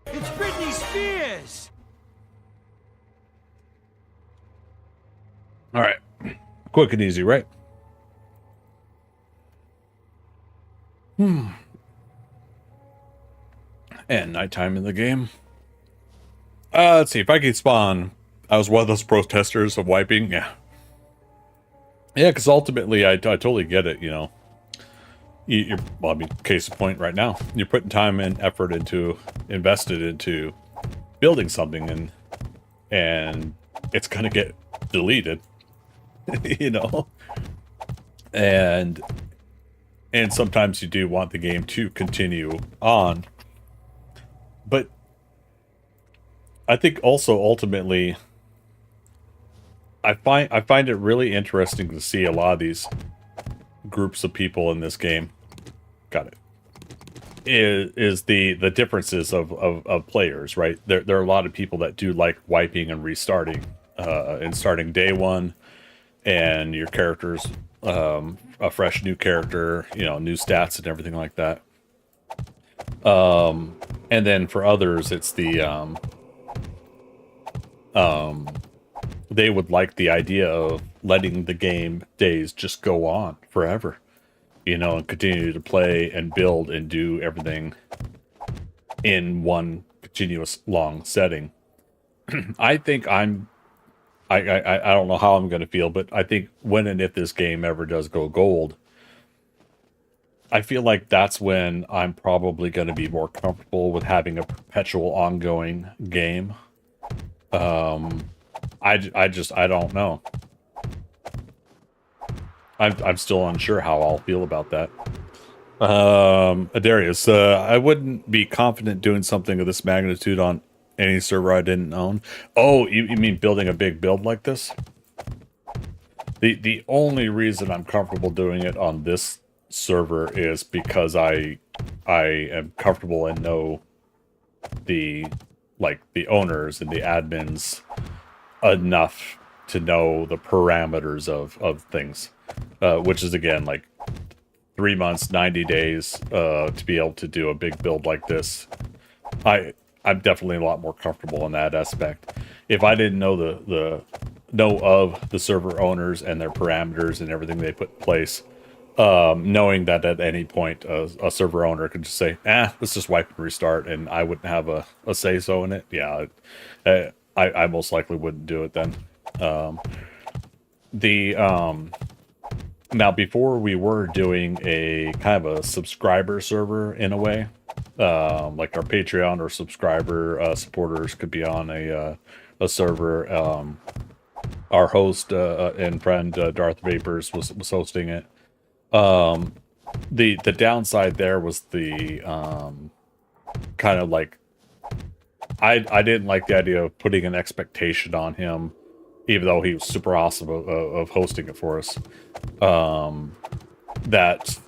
Speaker 1: It's Britney Spears!
Speaker 2: All right, quick and easy, right? And nighttime in the game. Let's see if I can spawn. I was one of those protesters of wiping. Yeah, because ultimately, I totally get it. You know, you're well. I mean, case in point, right now, you're putting time and effort invested into building something, and it's gonna get deleted. You know, and sometimes you do want the game to continue on, but I think also ultimately I find it really interesting to see a lot of these groups of people in this game got it. Is the differences of players, right? There are a lot of people that do like wiping and restarting, and starting day one, and your character's a fresh new character, you know, new stats and everything like that. And then for others, it's the they would like the idea of letting the game days just go on forever, you know, and continue to play and build and do everything in one continuous long setting. I think I don't know how I'm going to feel, but I think when and if this game ever does go gold, I feel like that's when I'm probably going to be more comfortable with having a perpetual ongoing game. I don't know. I'm still unsure how I'll feel about that. Adarius, I wouldn't be confident doing something of this magnitude on any server I didn't own. Oh, you mean building a big build like this? The only reason I'm comfortable doing it on this server is because I am comfortable and know the owners and the admins enough to know the parameters of things, which is again like 3 months, 90 days to be able to do a big build like this. I'm definitely a lot more comfortable in that aspect. If I didn't know of the server owners and their parameters and everything they put in place, knowing that at any point a server owner could just say, let's just wipe and restart, and I wouldn't have a say-so in it. Yeah, I most likely wouldn't do it then. Now, before we were doing a kind of a subscriber server in a way, like our Patreon or subscriber supporters could be on a server. Our host and friend Darth Vapors was hosting it. The downside there was the kind of like I didn't like the idea of putting an expectation on him, even though he was super awesome of hosting it for us. That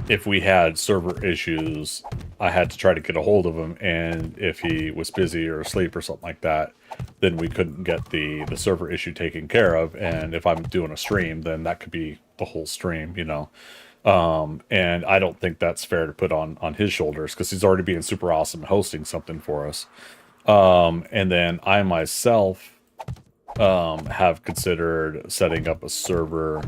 Speaker 2: if we had server issues, I had to try to get a hold of him, and if he was busy or asleep or something like that, then we couldn't get the server issue taken care of. And if I'm doing a stream, then that could be the whole stream, you know. And I don't think that's fair to put on his shoulders, because he's already being super awesome at hosting something for us. And then I myself have considered setting up a server,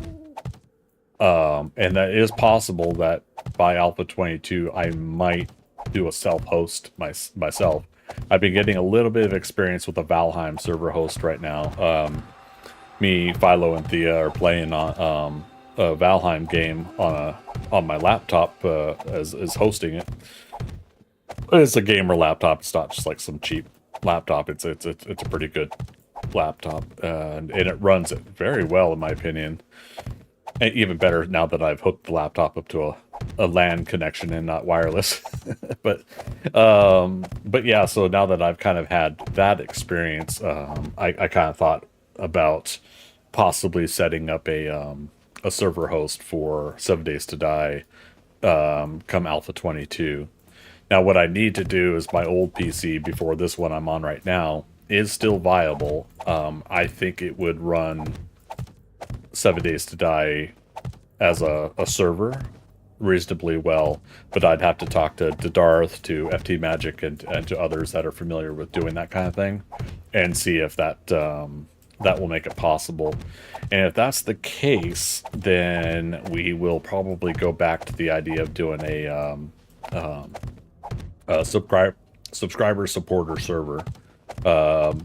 Speaker 2: and that is possible that by Alpha 22 I might do a self-host myself. I've been getting a little bit of experience with a Valheim server host right now. Me, Philo, and Thea are playing on a Valheim game on my laptop as hosting it. It's a gamer laptop. It's not just like some cheap laptop. It's a pretty good laptop, and it runs it very well in my opinion. And even better now that I've hooked the laptop up to a LAN connection and not wireless. but yeah, so now that I've kind of had that experience, I kind of thought about possibly setting up a server host for 7 Days to Die come Alpha 22. Now, what I need to do is my old PC before this one I'm on right now is still viable. I think it would run 7 Days to Die as a server reasonably well, but I'd have to talk to Darth, to FT Magic, and to others that are familiar with doing that kind of thing, and see if that will make it possible. And if that's the case, then we will probably go back to the idea of doing a subscriber supporter server.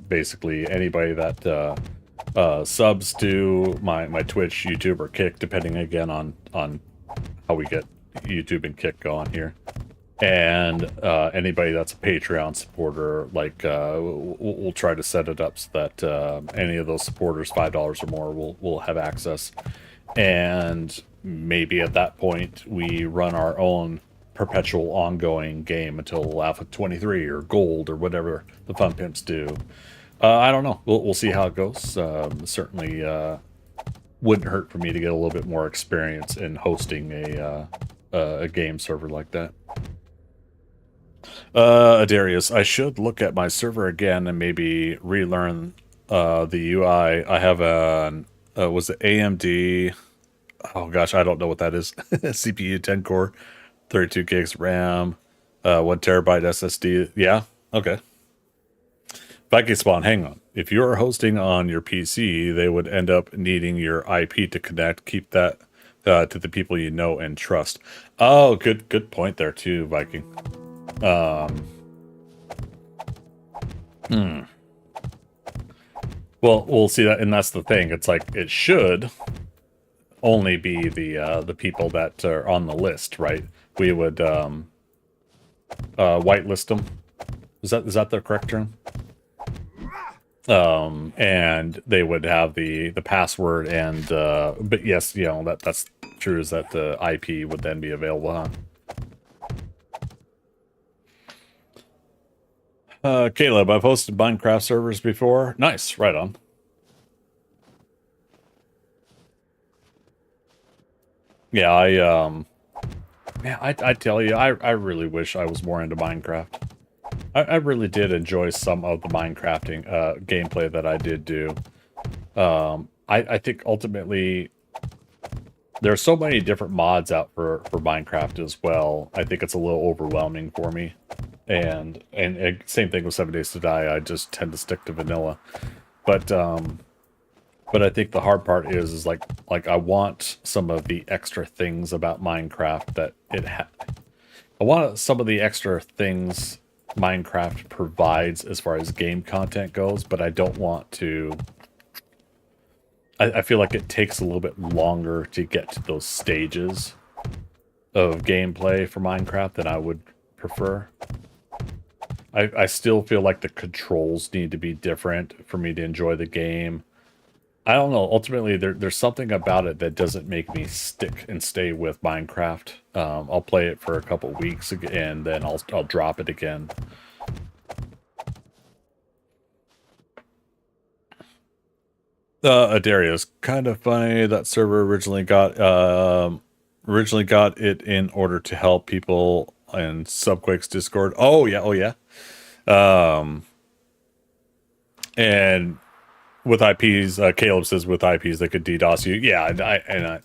Speaker 2: Basically, anybody that subs to my Twitch, YouTube, or Kick, depending again on how we get YouTube and Kick going here, and anybody that's a Patreon supporter, like we'll try to set it up so that any of those supporters, $5 or more, will have access. And maybe at that point we run our own perpetual ongoing game until Alpha 23 or Gold or whatever the Fun Pimps do. I don't know. We'll see how it goes. Certainly wouldn't hurt for me to get a little bit more experience in hosting a game server like that. Darius, I should look at my server again and maybe relearn the UI. I have an was it AMD? Oh gosh, I don't know what that is. CPU 10 core, 32 gigs RAM, 1 TB SSD. Yeah, okay. Viking Spawn, hang on. If you're hosting on your PC, they would end up needing your IP to connect. Keep that to the people you know and trust. Oh, good point there too, Viking. Well, we'll see that, and that's the thing. It's like it should only be the people that are on the list, right? We would whitelist them. Is that the correct term? And they would have the password and but yes, you know that's true. Is that the IP would then be available, huh? Caleb, I've hosted Minecraft servers before. Nice, right on. Yeah, I tell you, I really wish I was more into Minecraft. I really did enjoy some of the Minecrafting gameplay that I did do. I think ultimately there are so many different mods out for Minecraft as well. I think it's a little overwhelming for me. And same thing with 7 Days to Die. I just tend to stick to vanilla. But I think the hard part is like I want some of the extra things about Minecraft that I want some of the extra things Minecraft provides as far as game content goes, but I don't want to. I feel like it takes a little bit longer to get to those stages of gameplay for Minecraft than I would prefer. I still feel like the controls need to be different for me to enjoy the game. I don't know. Ultimately, there's something about it that doesn't make me stick and stay with Minecraft. I'll play it for a couple weeks and then I'll drop it again. Darius, kind of funny that server originally got it in order to help people in Subquake's Discord. Oh yeah. And with IPs, Caleb says with IPs they could DDoS you. Yeah,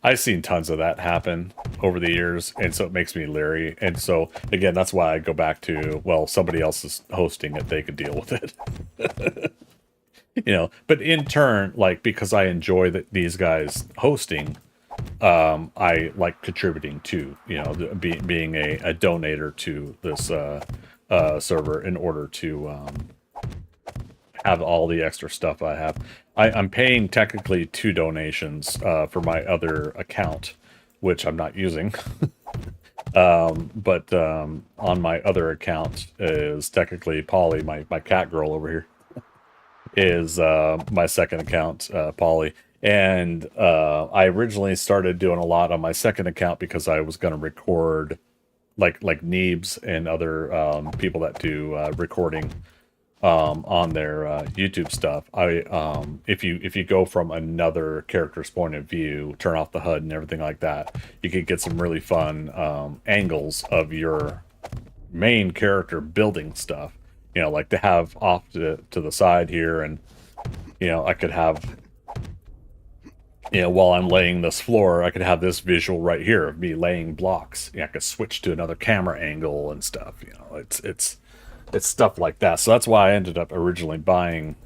Speaker 2: I've seen tons of that happen over the years, and so it makes me leery. And so again, that's why I go back to, well, somebody else is hosting it; they could deal with it. You know, but in turn, like, because I enjoy these guys hosting, I like contributing to, you know, being a donator to this server in order to have all the extra stuff I have. I'm paying technically 2 donations for my other account, which I'm not using. But on my other account is technically Polly, my cat girl over here, is my second account, Polly. And I originally started doing a lot on my second account because I was going to record like Neebs and other people that do recording on their YouTube stuff. If you go from another character's point of view, turn off the HUD and everything like that, you could get some really fun angles of your main character building stuff. You know, like to have off to the side here, and you know, I could have, you know, while I'm laying this floor, I could have this visual right here of me laying blocks. You know, I could switch to another camera angle and stuff. You know, it's stuff like that. So that's why I ended up originally buying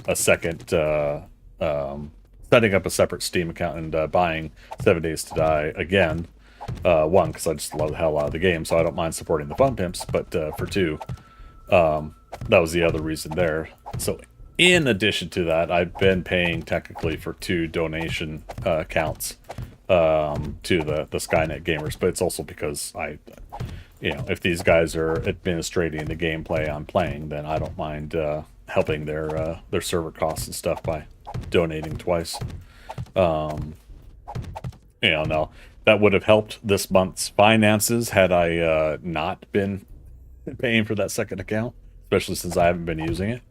Speaker 2: a second, setting up a separate Steam account and buying 7 Days to Die again. One, because I just love the hell out of the game, so I don't mind supporting the Fun Pimps. But for 2, that was the other reason there. So in addition to that, I've been paying technically for 2 donation accounts to the Skynet gamers, but it's also because you know, if these guys are administrating the gameplay I'm playing, then I don't mind helping their server costs and stuff by donating twice. You know, no, that would have helped this month's finances had I not been paying for that second account, especially since I haven't been using it.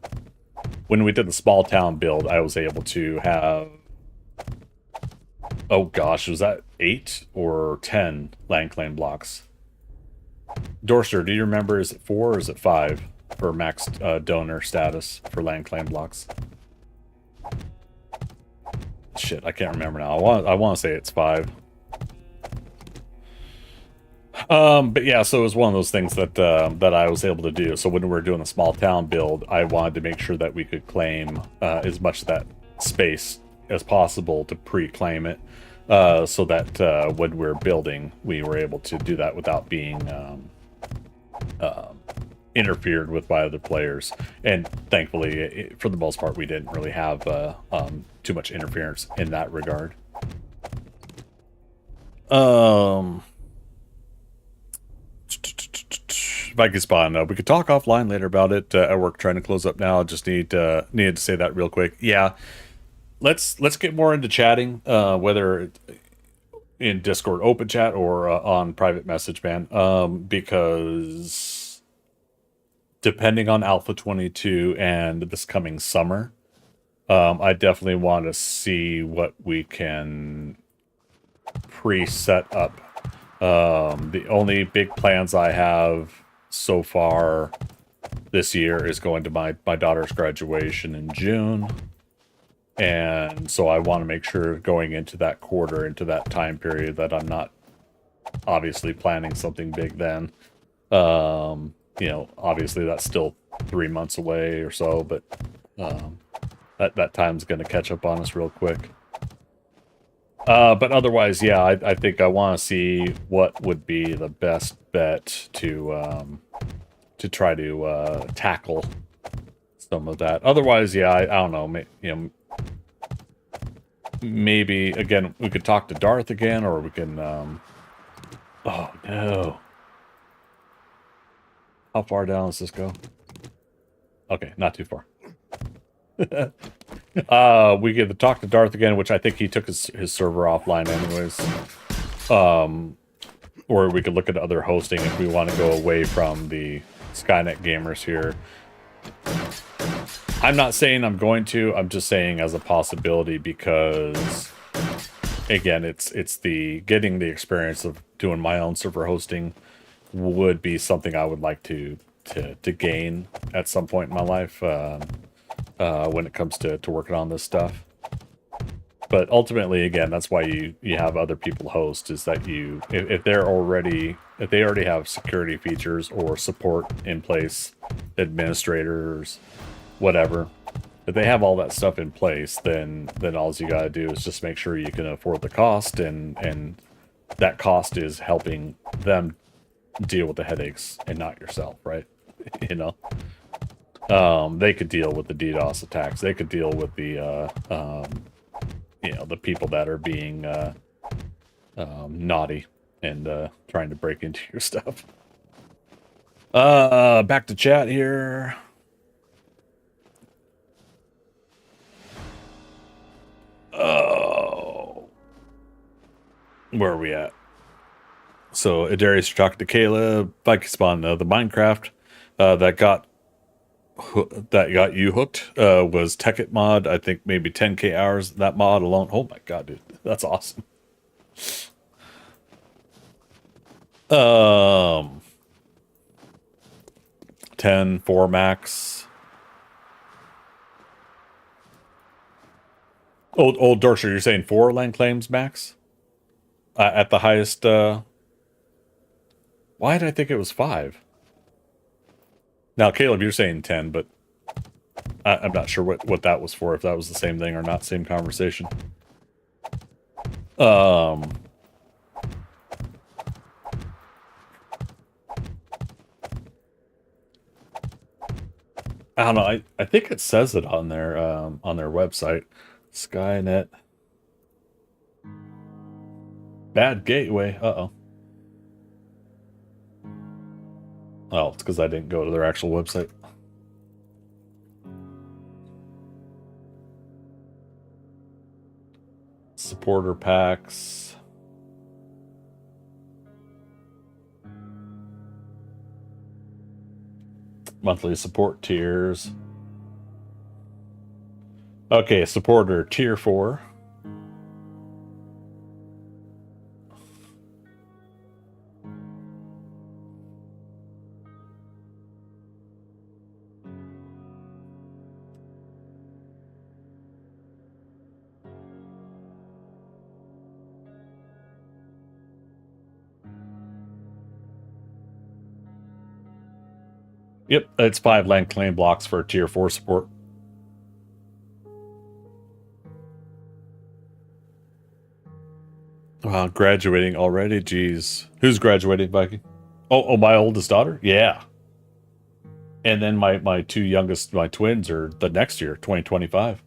Speaker 2: When we did the small town build, I was able to have Oh gosh, was that 8 or 10 land claim blocks? Dorster, do you remember, is it 4 or is it 5 for max donor status for land claim blocks? Shit, I can't remember now. I want to say it's 5. But yeah, so it was one of those things that that I was able to do. So when we were doing the small town build, I wanted to make sure that we could claim as much of that space as possible to pre-claim it, so that when we're building, we were able to do that without being interfered with by other players. And thankfully, for the most part, we didn't really have too much interference in that regard. If I could spawn, we could talk offline later about it. At work, trying to close up now. Just needed to say that real quick. Yeah, let's get more into chatting, whether in Discord open chat or on private message, man. Because depending on Alpha 22 and this coming summer, I definitely want to see what we can pre-set up. The only big plans I have so far this year is going to my daughter's graduation in June. And so I want to make sure going into that quarter, into that time period, that I'm not obviously planning something big then. You know, obviously that's still 3 months away or so, but that time's going to catch up on us real quick. But otherwise, yeah, I think I want to see what would be the best bet to try to tackle some of that. Otherwise, yeah, I don't know. You know, maybe again we could talk to Darth again, or we can. Oh no! How far down does this go? Okay, not too far. We get to talk to Darth again, which I think he took his server offline anyways. Or we could look at other hosting if we want to go away from the Skynet gamers here. I'm not saying I'm going to, I'm just saying as a possibility, because again, it's the getting the experience of doing my own server hosting would be something I would like to gain at some point in my life. When it comes to working on this stuff. But ultimately, again, that's why you have other people host, is that if they already have security features or support in place, administrators, whatever, if they have all that stuff in place, then all you gotta do is just make sure you can afford the cost, and that cost is helping them deal with the headaches and not yourself, right? You know? They could deal with the DDoS attacks. They could deal with the, you know, the people that are being naughty and trying to break into your stuff. Back to chat here. Oh, where are we at? So Adarius, you're talking to Caleb. Bike spawn, the Minecraft that got you hooked was Tekkit mod. I think maybe 10k hours. That mod alone. Oh my god, dude, that's awesome. 10 4 max. Old Dorsher, you're saying 4 land claims max at the highest. Why did I think it was 5? Now, Caleb, you're saying 10, but I'm not sure what that was for, if that was the same thing or not, same conversation. I don't know. I think it says it on their website. Skynet. Bad gateway. Uh-oh. Oh, it's because I didn't go to their actual website. Supporter packs. Monthly support tiers. Okay, supporter tier 4. Yep, it's 5 land claim blocks for tier 4 support. Wow, graduating already? Jeez. Who's graduating, Viking? Oh, my oldest daughter? Yeah. And then my two youngest, my twins, are the next year, 2025.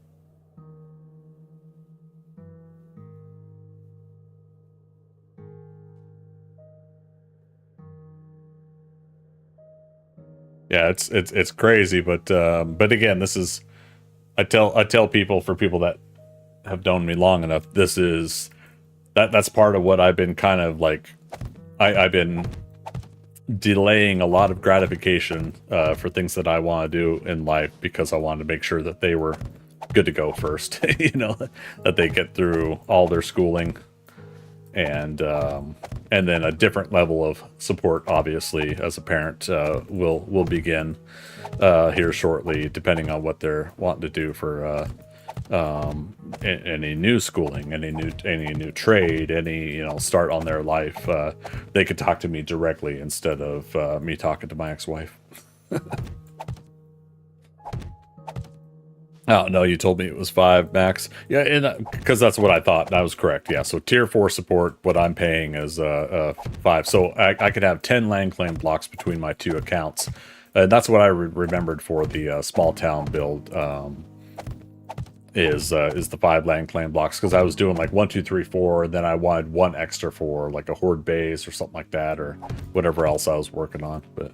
Speaker 2: Yeah, it's crazy, but again, this is I tell people, for people that have known me long enough, this is that's part of what I've been kind of like. I've been delaying a lot of gratification for things that I want to do in life, because I wanted to make sure that they were good to go first. You know, that they get through all their schooling, and then a different level of support, obviously, as a parent, will begin here shortly, depending on what they're wanting to do for any new schooling, any new trade, any start on their life. They could talk to me directly instead of me talking to my ex-wife. Oh, no, you told me it was 5 max. Yeah, and because that's what I thought, and I was correct. Yeah, so tier 4 support, what I'm paying is 5. So I could have 10 land claim blocks between my two accounts. That's what I remembered for the small town build, is the 5 land claim blocks, because I was doing like 1, 2, 3, 4, and then I wanted 1 extra for like a horde base or something like that, or whatever else I was working on. But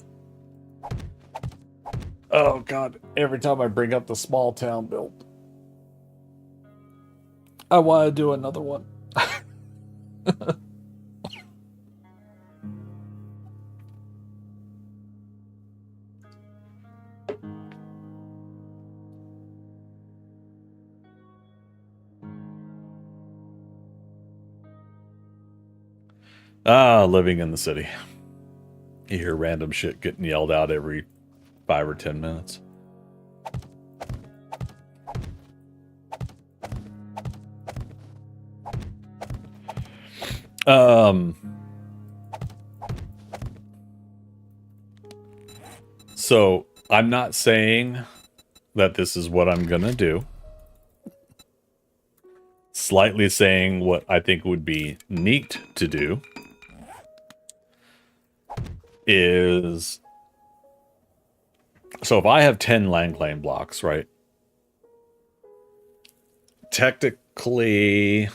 Speaker 2: oh god, every time I bring up the small town build, I want to do another one. Living in the city. You hear random shit getting yelled out every 5 or 10 minutes. So I'm not saying that this is what I'm gonna do. Slightly saying what I think would be neat to do is, so if I have 10 land claim blocks, right? Technically,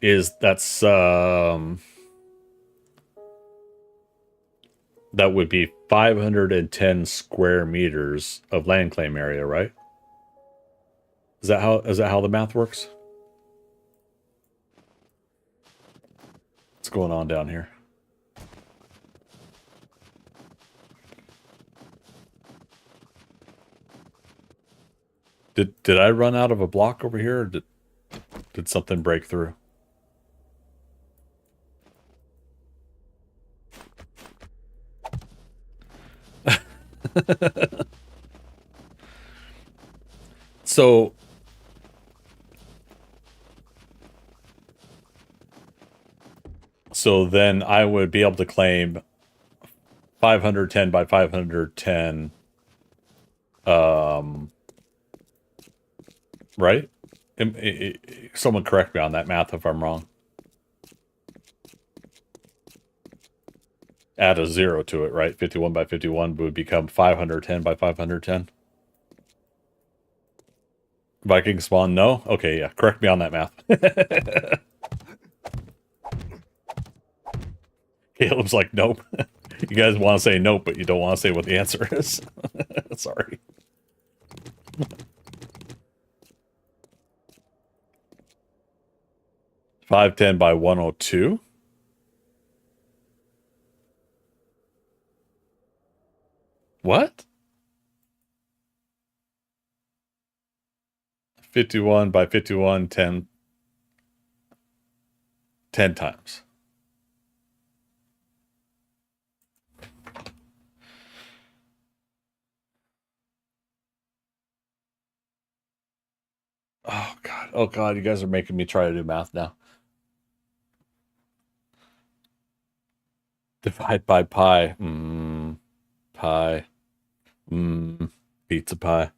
Speaker 2: that's that would be 510 square meters of land claim area, right? Is that how the math works? What's going on down here? Did I run out of a block over here, or did something break through? So then I would be able to claim 510 by 510, right? Someone correct me on that math if I'm wrong. Add a 0 to it, right? 51 by 51 would become 510 by 510. Viking spawn, no? Okay, yeah, correct me on that math. Caleb's like, nope. You guys want to say nope, but you don't want to say what the answer is. Sorry. $510 by 102. What? 51 by 51, 10 times. Oh god. Oh god, you guys are making me try to do math now. Divide by pi. Pi. Pizza pie.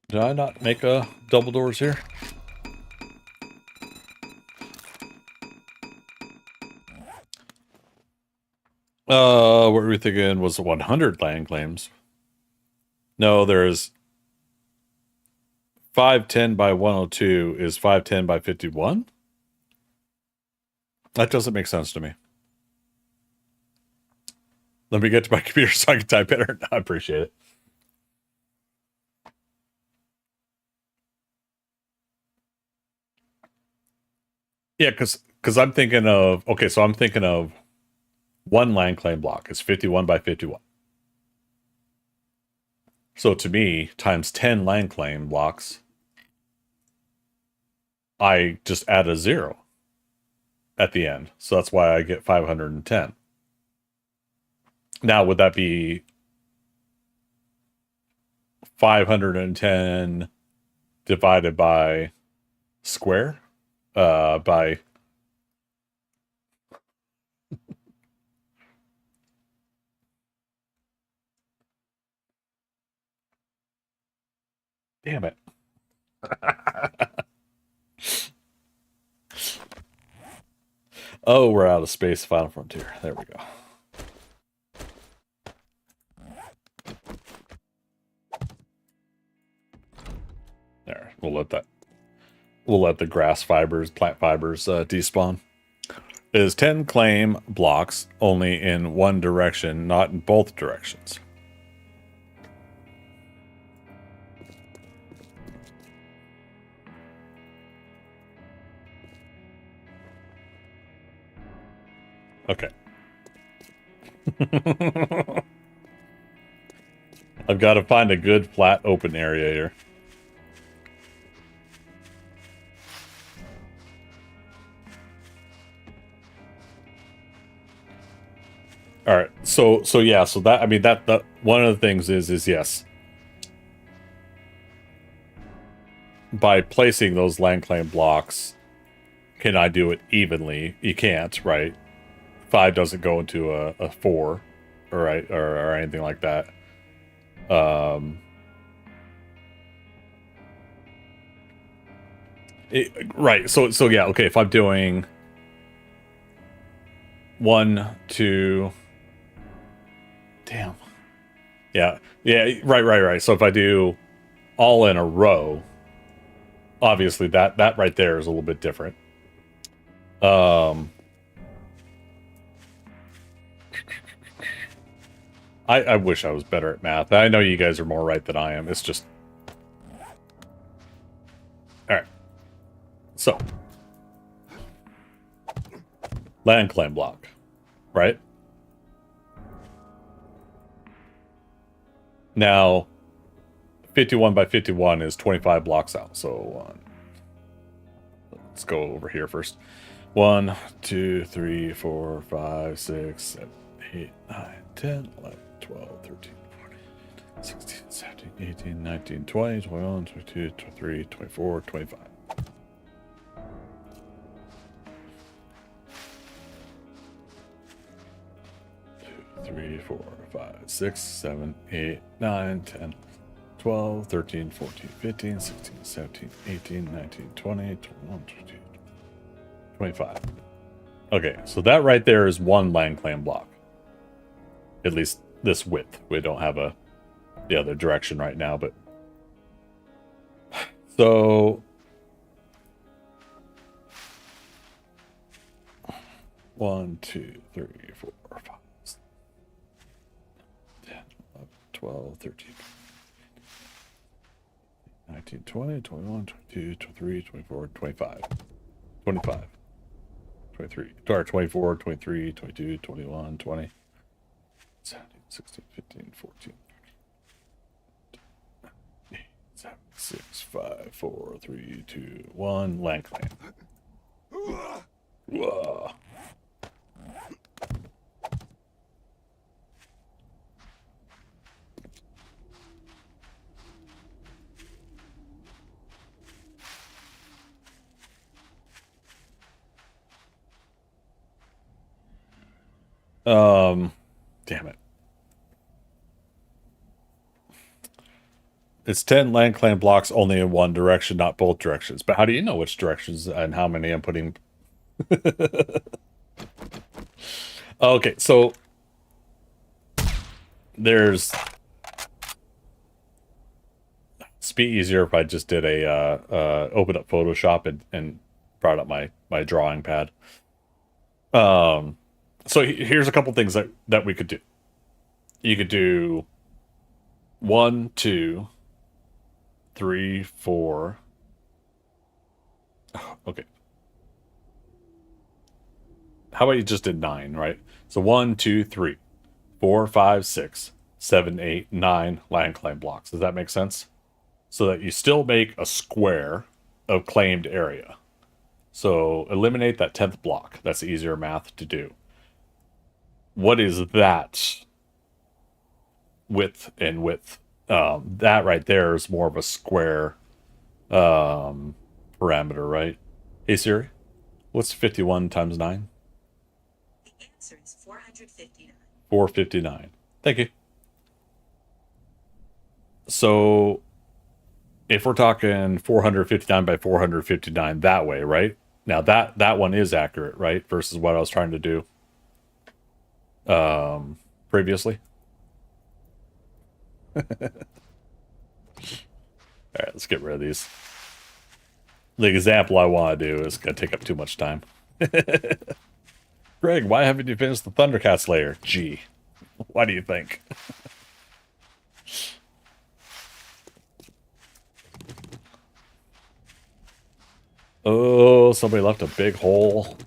Speaker 2: Did I not make double doors here? What were we thinking was 100 land claims? No, there's 510 by 102 is 510 by 51? That doesn't make sense to me. Let me get to my computer so I can type better. I appreciate it. Yeah, because I'm thinking of, okay, so I'm thinking of one land claim block is 51 by 51. So to me, times 10 land claim blocks, I just add a 0 at the end. So that's why I get 510. Now, would that be 510 divided by square? By... Damn it. Oh, we're out of space. Final Frontier. There we go. There. We'll let the grass fibers, plant fibers despawn. It is 10 claim blocks only in one direction, not in both directions. Okay. I've got to find a good flat open area here. All right. So yeah, so that, I mean, that one of the things is yes. By placing those land claim blocks, can I do it evenly? You can't, right? 5 doesn't go into a 4, right, or anything like that. Right. So yeah. Okay. If I'm doing 1, 2, damn. Yeah. Right. So if I do all in a row, obviously that right there is a little bit different. I wish I was better at math. I know you guys are more right than I am. It's just... Alright. So. Land claim block. Right? Now, 51 by 51 is 25 blocks out. So, let's go over here first. 1, 2, 3, 4, 5, 6, 7, 8, 9, 10, 11, 12, 13, 14, 16, 17, 18, 19, 20, 21, 22, 23, 24, 25. Three, 4, 5, 6, 7, 8, 9, 10, 12, 13, 14, 15, 16, 17, 18, 19, 20, 21, 22, 25. Okay, so that right there is one land claim block. At least this width. We don't have the other direction right now, but... So... 1, 2, 3, 4, 5, 10, 11, 12, 13, 19, 20, 21, 22, 23, 24, 25. 25. 23. Or 24, 23, 22, 21, 20. 17, 16, 15, 14, 13, 8, 7, 6, 5, 4, 3, 2, 1. Land claim. Whoa. Damn it. It's 10 land claim blocks only in one direction, not both directions. But how do you know which directions and how many I'm putting? Okay, so there's... It'd be easier if I just did a open up Photoshop and brought up my drawing pad. So here's a couple things that we could do. You could do 1, 2, 3, 4. Okay. How about you just did 9, right? So 1, 2, 3, 4, 5, 6, 7, 8, 9 land claim blocks. Does that make sense? So that you still make a square of claimed area. So eliminate that 10th block. That's easier math to do. What is that width and width? That right there is more of a square parameter, right? Hey Siri, what's 51 times 9?
Speaker 3: The answer is 459.
Speaker 2: 459. Thank you. So if we're talking 459 by 459 that way, right? Now that one is accurate, right? Versus what I was trying to do previously. All right, let's get rid of these. The example I want to do is going to take up too much time. Greg, why haven't you finished the ThunderCats layer? Gee, why do you think? Oh, somebody left a big hole.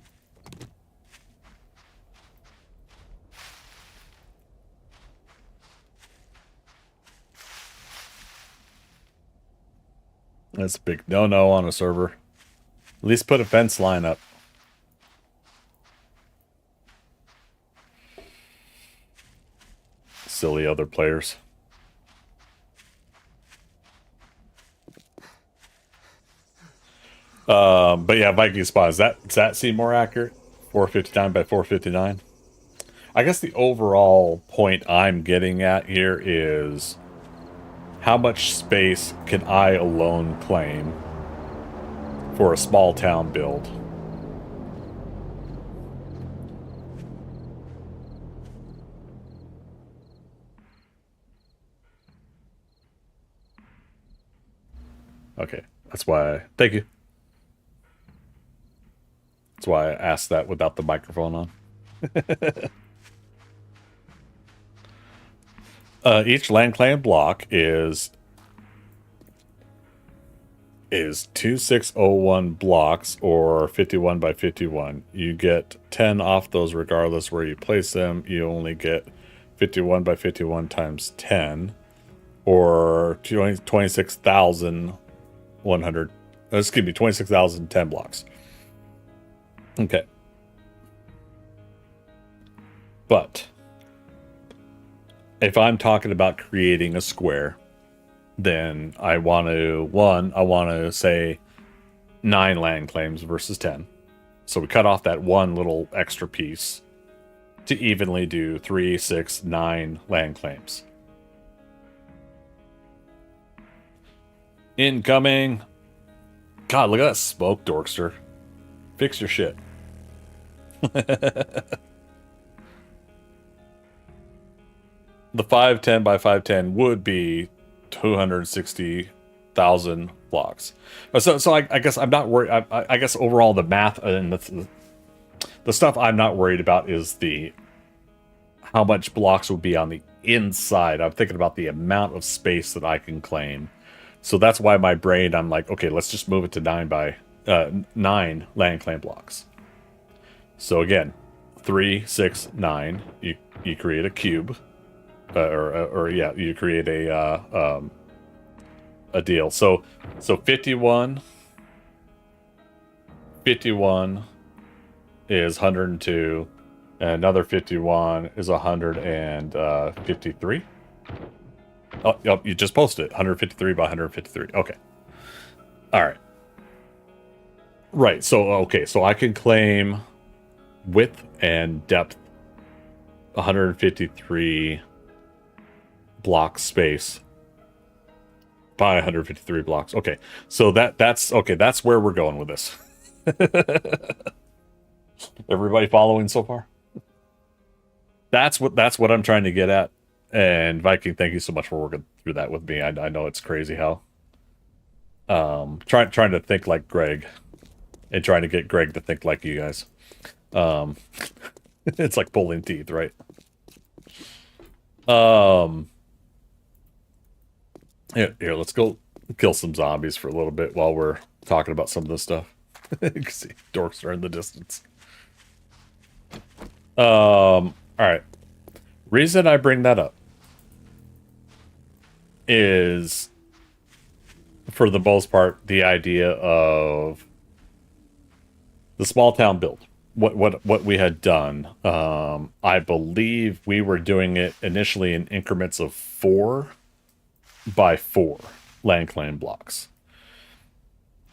Speaker 2: That's a big no-no on a server. At least put a fence line up. Silly other players. But yeah, Viking spot. Does that seem more accurate? 459 by 459. I guess the overall point I'm getting at here is how much space can I alone claim for a small town build? Okay, that's why. Thank you. That's why I asked that without the microphone on. Each land claim block is 2601 blocks or 51 by 51. You get 10 off those regardless where you place them. You only get 51 by 51 times 10 or 26,100. Excuse me, 26,010 blocks. Okay. But if I'm talking about creating a square, then I want to say 9 land claims versus 10. So we cut off that one little extra piece to evenly do 3, 6, 9 land claims. Incoming. God, look at that smoke, Dorkster. Fix your shit. The 510 by 510 would be 260,000 blocks. So I guess I'm not worried. I guess overall the math and the stuff I'm not worried about is how much blocks would be on the inside. I'm thinking about the amount of space that I can claim. So that's why my brain, I'm like, okay, let's just move it to 9 land claim blocks. So again, 3, 6, 9. You create a cube. You create a deal. So 51 is 102, and another 51 is 153. Oh, you just posted it. 153 by 153. Okay. All right. Right. So okay. So I can claim width and depth 153 block space by 153 blocks. Okay, so that's okay. That's where we're going with this. Everybody following so far? That's what I'm trying to get at. And Viking, thank you so much for working through that with me. I know it's crazy how trying to think like Greg and trying to get Greg to think like you guys. It's like pulling teeth, right? Here, let's go kill some zombies for a little bit while we're talking about some of this stuff. You can see dorks are in the distance. All right. Reason I bring that up is, for the most part, the idea of the small town build. What we had done. I believe we were doing it initially in increments of 4 by 4 land claim blocks.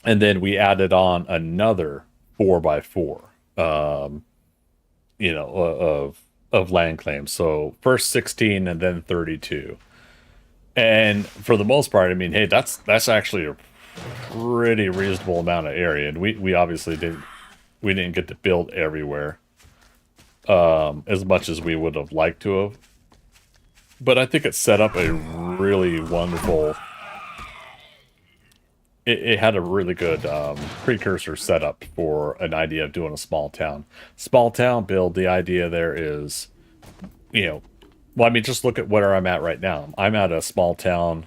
Speaker 2: And then we added on another 4 by 4, of land claims. So first 16 and then 32. And for the most part, I mean, hey, that's actually a pretty reasonable amount of area. And we obviously didn't get to build everywhere as much as we would have liked to have. But I think it set up a really wonderful... It had a really good precursor setup for an idea of doing a small town. Small town build, the idea there is, well, I mean, just look at where I'm at right now. I'm at a small town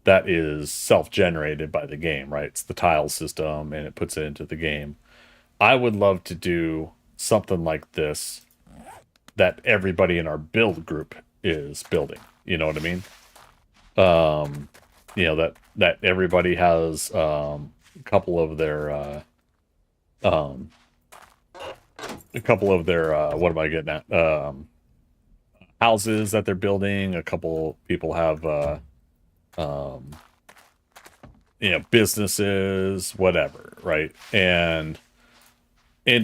Speaker 2: that is self-generated by the game, right? It's the tile system, and it puts it into the game. I would love to do something like this that everybody in our build group is building. You know what I mean? That everybody has a couple of their what am I getting at? Houses that they're building. A couple people have businesses, whatever, right? And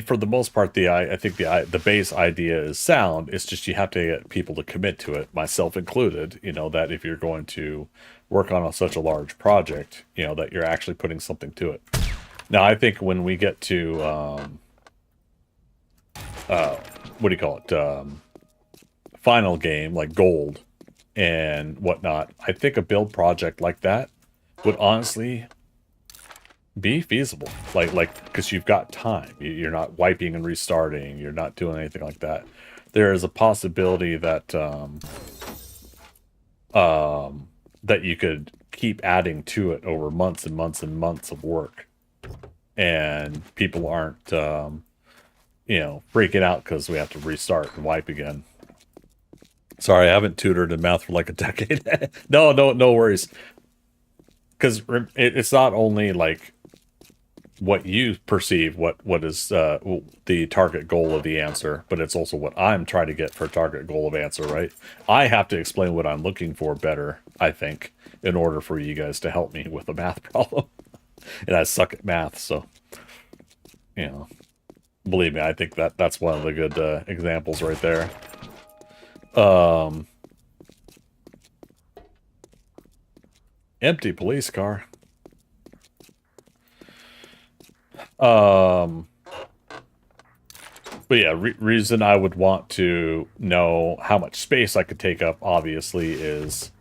Speaker 2: for the most part, I think the base idea is sound. It's just you have to get people to commit to it, myself included. That if you're going to work on such a large project, that you're actually putting something to it. Now, I think when we get to what do you call it? Final game, like gold and whatnot. I think a build project like that would honestly be feasible, like because you've got time. You're not wiping and restarting. You're not doing anything like that. There is a possibility that that you could keep adding to it over months and months and months of work, and people aren't freaking out because we have to restart and wipe again. Sorry, I haven't tutored in math for like a decade. No worries. Because it's not only like what you perceive, what is the target goal of the answer, but it's also what I'm trying to get for target goal of answer, right? I have to explain what I'm looking for better, I think, in order for you guys to help me with a math problem. And I suck at math, so, believe me, I think that's one of the good examples right there. Empty police car. But yeah, reason I would want to know how much space I could take up, obviously, is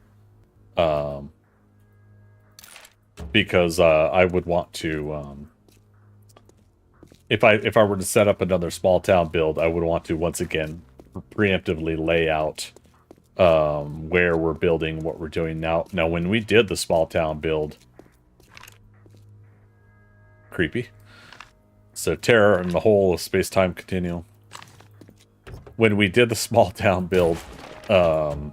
Speaker 2: because I would want to if I were to set up another small town build, I would want to once again preemptively lay out where we're building, what we're doing now. Now, when we did the small town build, creepy. So terror in the whole space-time continuum. When we did the small town build, I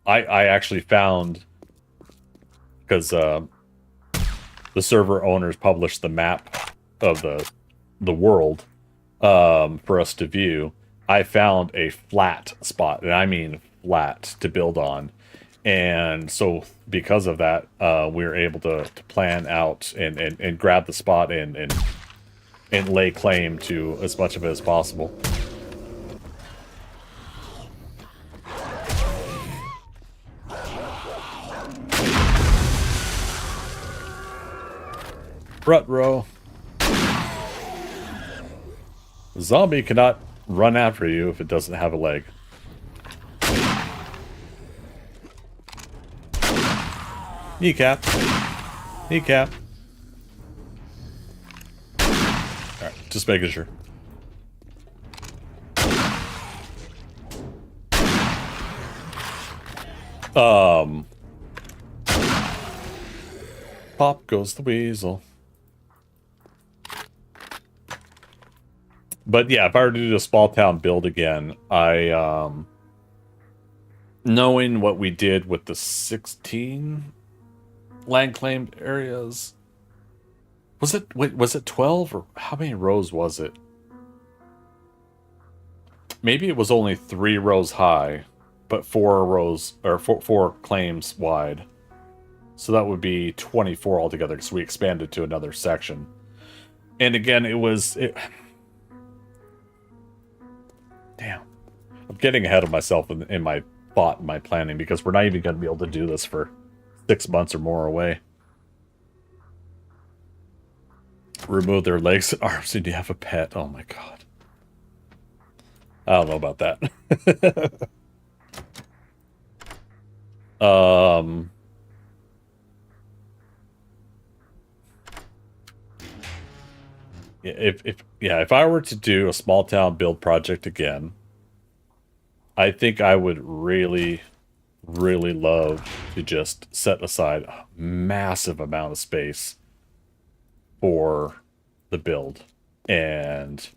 Speaker 2: actually found, because the server owners published the map of the world for us to view. I found a flat spot, and I mean flat, to build on. And so because of that, we were able to plan out and grab the spot and and lay claim to as much of it as possible. Rut-row. The zombie cannot run after you if it doesn't have a leg. Kneecap. Kneecap. Alright, just making sure. Pop goes the weasel. But yeah, if I were to do a small town build again, knowing what we did with the 16 land claimed areas, was it 12 or how many rows was it? Maybe it was only 3 rows high, but 4 rows or four claims wide. So that would be 24 altogether because we expanded to another section. And again, damn. I'm getting ahead of myself in my thought and my planning because we're not even going to be able to do this for 6 months or more away. Remove their legs and arms and you have a pet. Oh my god. I don't know about that. If I were to do a small town build project again, I think I would really, really love to just set aside a massive amount of space for the build. And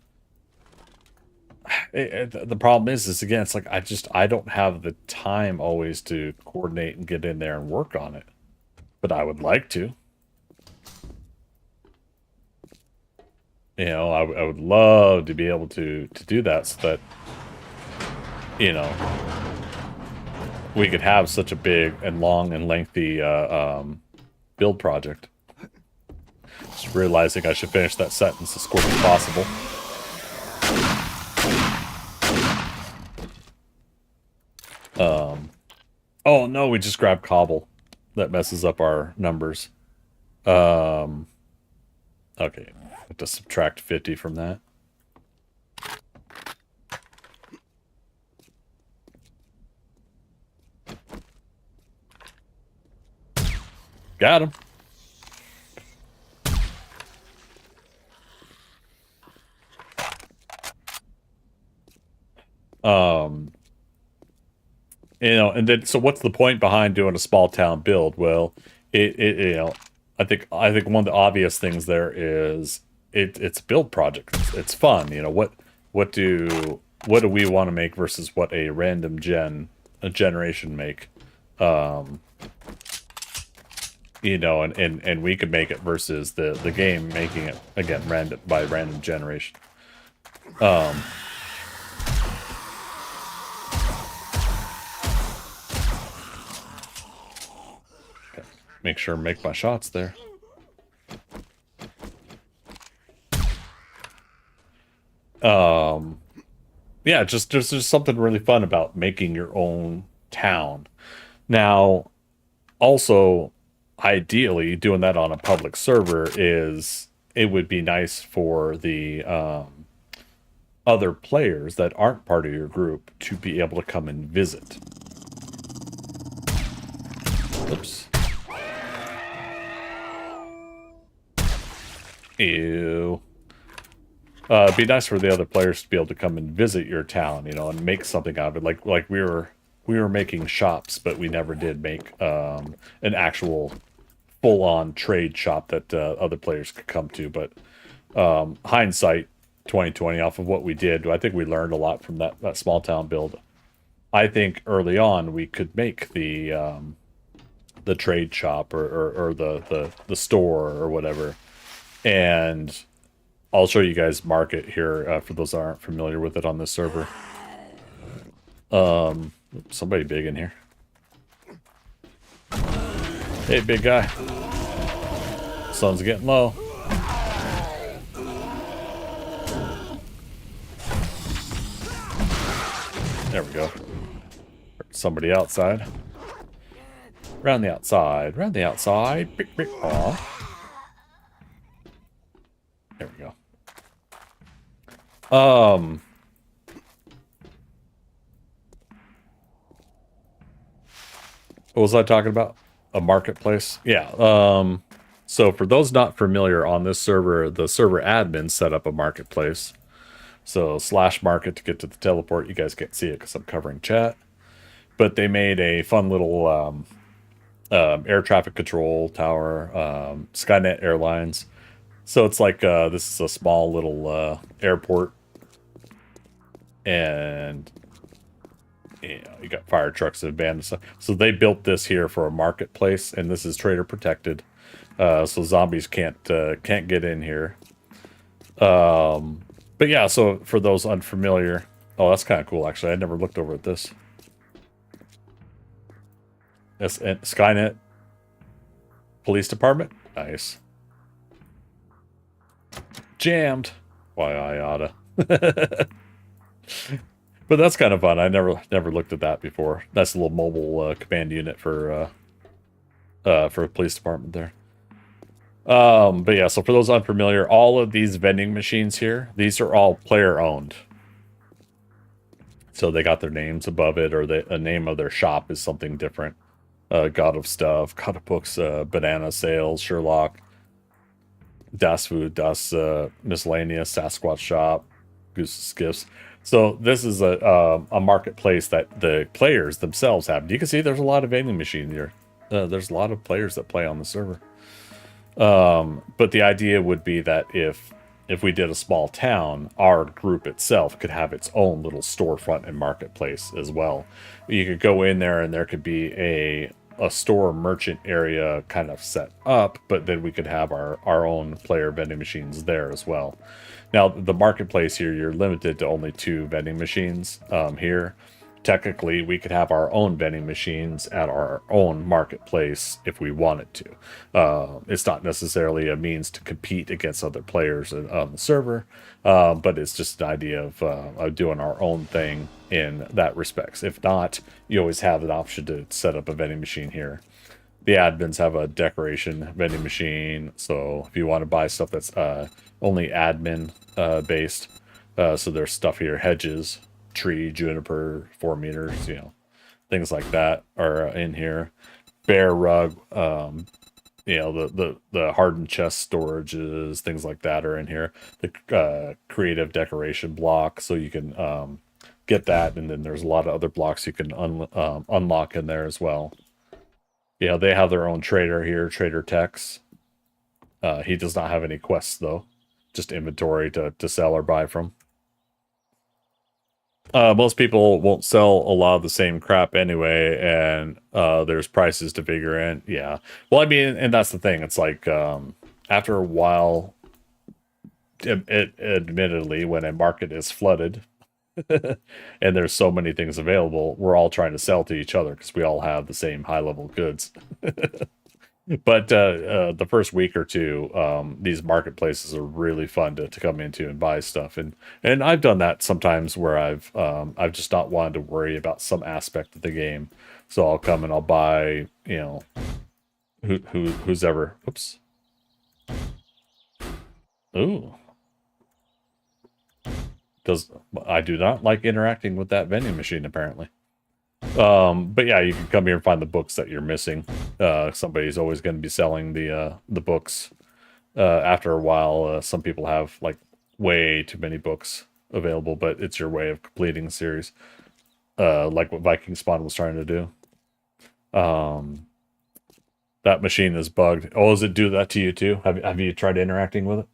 Speaker 2: the problem is again, it's like I don't have the time always to coordinate and get in there and work on it. But I would like to. You know, I would love to be able to do that so that, you know, we could have such a big and long and lengthy build project. Just realizing I should finish that sentence as quick as possible. Oh no, we just grabbed cobble. That messes up our numbers. Okay. I have to subtract 50 from that. Got him. You know, and then so what's the point behind doing a small town build? Well, you know, I think one of the obvious things there is it's a build project. It's fun. You know, what do we want to make versus what a random generation make? You know, and we could make it versus the game making it again random generation. Make sure I make my shots there. Yeah, just there's something really fun about making your own town. Now, also, ideally, doing that on a public server it would be nice for the other players that aren't part of your group to be able to come and visit. Oops. Ew. It'd be nice for the other players to be able to come and visit your town, you know, and make something out of it. Like we were making shops, but we never did make an actual full-on trade shop that other players could come to. But hindsight 2020 off of what we did, I think we learned a lot from that small town build. I think early on we could make the trade shop or the store or whatever. And I'll show you guys market here for those that aren't familiar with it on this server. Somebody big in here. Hey, big guy. Sun's getting low. There we go. Somebody outside. Round the outside. Round the outside. Beep, beep. Aw. There we go. What was I talking about? A marketplace? Yeah. So for those not familiar on this server, the server admin set up a marketplace. So /market to get to the teleport. You guys can't see it because I'm covering chat. But they made a fun little air traffic control tower, Skynet Airlines. So it's like this is a small little airport. And you got fire trucks and abandoned stuff. So they built this here for a marketplace, and this is trader protected. So zombies can't get in here. But yeah, so for those unfamiliar, oh, that's kind of cool actually. I never looked over at this. Skynet Police Department, nice. Jammed. Why I oughta. But that's kind of fun. I never looked at that before. That's a little mobile command unit for a police department there. But yeah, so for those unfamiliar, all of these vending machines here, these are all player owned. So they got their names above it, or a name of their shop is something different. God of Stuff, God of Books, Banana Sales, Sherlock, Das Food, Das Miscellaneous, Sasquatch Shop, Goose's Gifts. So this is a marketplace that the players themselves have. You can see there's a lot of vending machines here. There's a lot of players that play on the server. But the idea would be that if we did a small town, our group itself could have its own little storefront and marketplace as well. You could go in there and there could be a store merchant area kind of set up, but then we could have our own player vending machines there as well. Now, the marketplace here, you're limited to only 2 vending machines here. Technically, we could have our own vending machines at our own marketplace if we wanted to. It's not necessarily a means to compete against other players on the server, but it's just an idea of doing our own thing in that respects. If not, you always have an option to set up a vending machine here. The admins have a decoration vending machine, so if you want to buy stuff that's only admin based, so there's stuff here, hedges, tree, juniper, 4 meters, things like that are in here. Bear rug, the hardened chest storages, things like that are in here. The creative decoration block, so you can get that, and then there's a lot of other blocks you can unlock in there as well. They have their own trader here, Trader Tex. He does not have any quests though, just inventory to sell or buy from. Most people won't sell a lot of the same crap anyway, and there's prices to figure in. Yeah. Well, I mean, and that's the thing. It's like after a while, admittedly, when a market is flooded and there's so many things available, we're all trying to sell to each other because we all have the same high-level goods. But the first week or two, these marketplaces are really fun to come into and buy stuff, and I've done that sometimes where I've just not wanted to worry about some aspect of the game, so I'll come and I'll buy, who's ever. Oops. Ooh. I do not like interacting with that vending machine apparently. But yeah, you can come here and find the books that you're missing. Somebody's always going to be selling the books. After a while, some people have like way too many books available, but it's your way of completing the series. Like what Viking Spawn was trying to do. That machine is bugged. Oh, does it do that to you too? Have you tried interacting with it?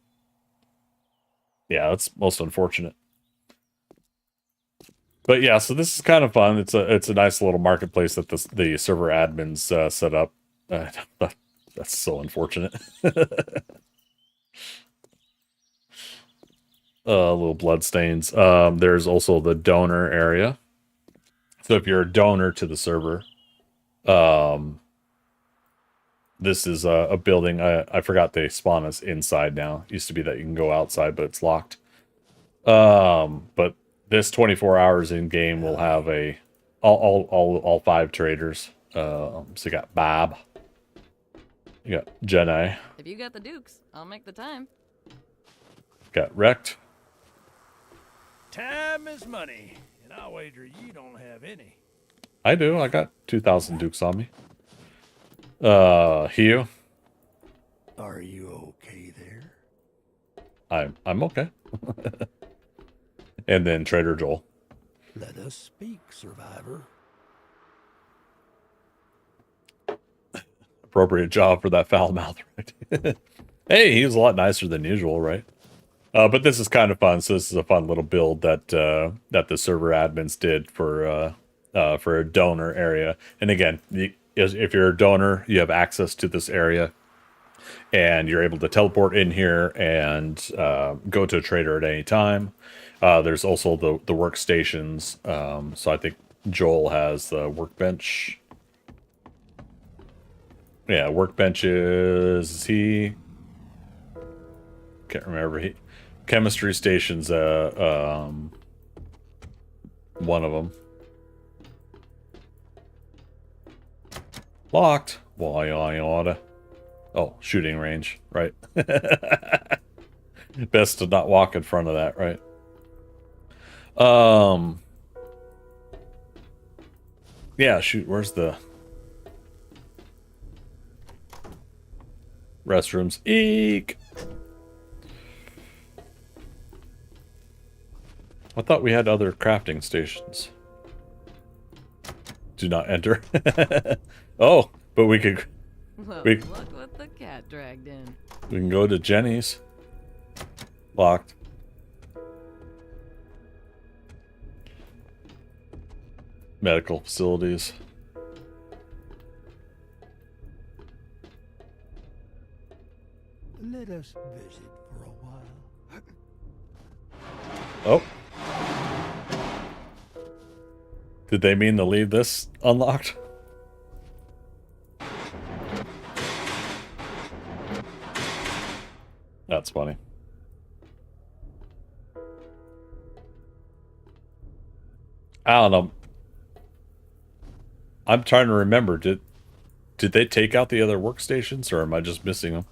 Speaker 2: Yeah, that's most unfortunate. But yeah, so this is kind of fun. It's a nice little marketplace that the server admins set up. That's so unfortunate. Little blood stains. There's also the donor area. So if you're a donor to the server, this is a building. I forgot they spawn us inside now. It used to be that you can go outside, but it's locked. But this 24 hours in game will have all 5 traders. So you got Bob, you got Jedi,
Speaker 6: If you got the dukes, I'll make the time.
Speaker 2: got Wrecked.
Speaker 7: Time is money, and I'll wager you don't have any.
Speaker 2: I do. I got 2,000 dukes on me. Hugh.
Speaker 7: Are you okay there?
Speaker 2: I'm okay. And then Trader Joel.
Speaker 7: Let us speak, survivor.
Speaker 2: Appropriate job for that foul mouth, right? Hey, he was a lot nicer than usual, right? But this is kind of fun. So this is a fun little build that that the server admins did for a donor area. And again, if you're a donor, you have access to this area, and you're able to teleport in here and go to a trader at any time. There's also the workstations. So I think Joel has the workbench. Yeah, workbenches. Is he? Can't remember. Chemistry stations. One of them. Locked. Why I oughta. Oh, shooting range. Right. Best to not walk in front of that, right? Yeah, shoot, where's the restrooms? Eek! I thought we had other crafting stations. Do not enter. Oh, but we could...
Speaker 6: Well,
Speaker 2: We-
Speaker 6: look what the cat dragged in.
Speaker 2: We can go to Jenny's. Locked. Medical facilities.
Speaker 7: Let us visit for a while.
Speaker 2: Oh. Did they mean to leave this unlocked? That's funny. I don't know. I'm trying to remember. Did they take out the other workstations, or am I just missing them?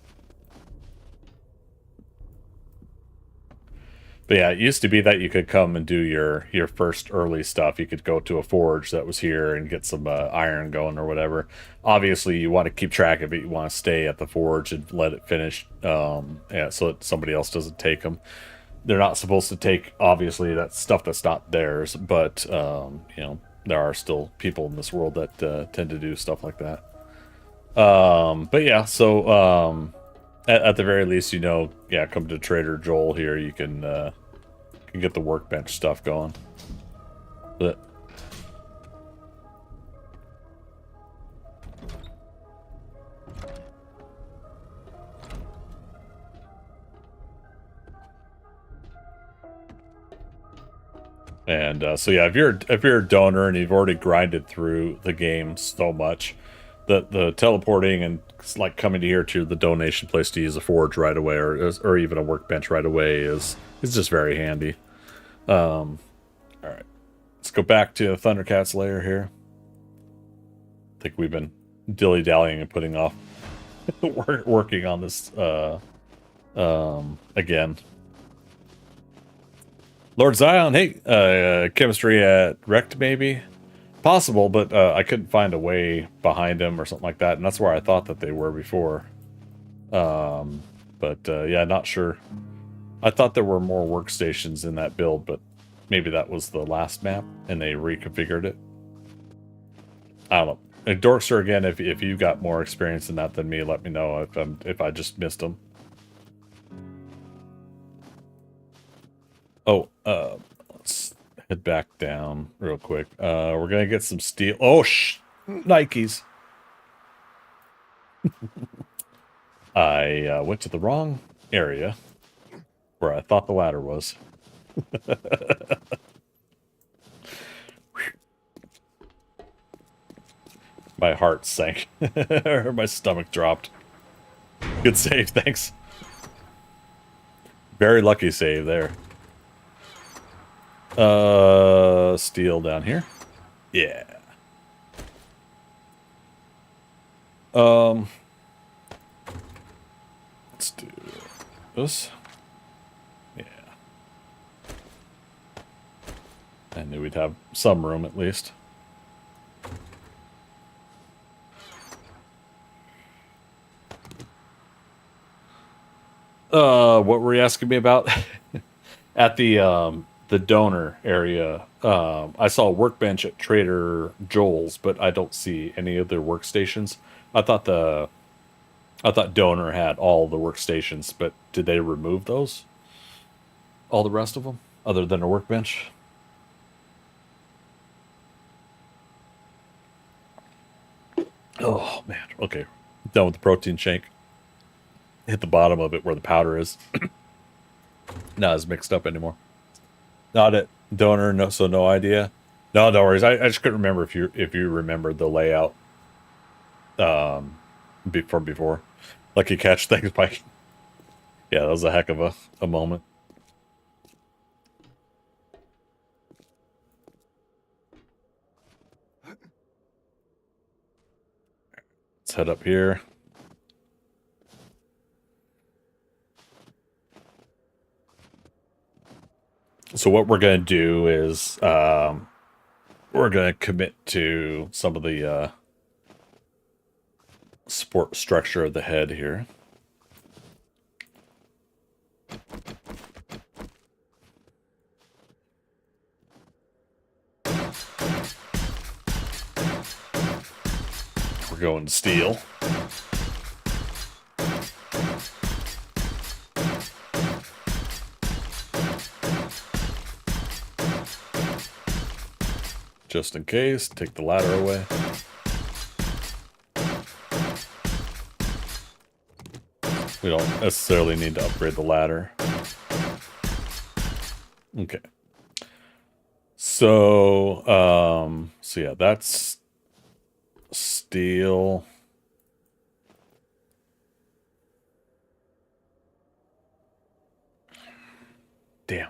Speaker 2: But yeah, it used to be that you could come and do your first early stuff. You could go to a forge that was here and get some iron going or whatever. Obviously, you want to keep track of it. You want to stay at the forge and let it finish, yeah, so that somebody else doesn't take them. They're not supposed to take, obviously, that stuff that's not theirs. But you know, there are still people in this world that tend to do stuff like that. But yeah, so at the very least, you know, yeah, come to Trader Joel here. You can get the workbench stuff going. But and so yeah, if you're a donor and you've already grinded through the game so much, the teleporting and like coming to here to the donation place to use a forge right away, or even a workbench right away is just very handy. All right, let's go back to ThunderCats Lair here. I think we've been dilly-dallying and putting off working on this again. Lord Zion, hey, chemistry at Wrecked maybe? Possible, but I couldn't find a way behind him or something like that, and that's where I thought that they were before. But yeah, not sure. I thought there were more workstations in that build, but maybe that was the last map and they reconfigured it. I don't know. And Dorkster, again, if you got more experience in that than me, let me know if I just missed them. Oh, let's head back down real quick. We're gonna get some steel. Oh, Nikes. I went to the wrong area where I thought the ladder was. My heart sank. My stomach dropped. Good save, thanks. Very lucky save there. Steel down here. Yeah. Let's do this. Yeah. I knew we'd have some room at least. What were you asking me about? At the donor area, I saw a workbench at Trader Joel's, but I don't see any other workstations. I thought donor had all the workstations, but did they remove those? All the rest of them, other than a workbench? Oh man, okay. Done with the protein shake. Hit the bottom of it where the powder is. Not as mixed up anymore. Not at donor, no, so no idea. No, no worries. I just couldn't remember if you remembered the layout from before. Like you catch things by. Yeah, that was a heck of a moment. Let's head up here. So what we're going to do is we're going to commit to some of the support structure of the head here. We're going steel. Just in case, take the ladder away. We don't necessarily need to upgrade the ladder. Okay. So yeah, that's steel. Damn.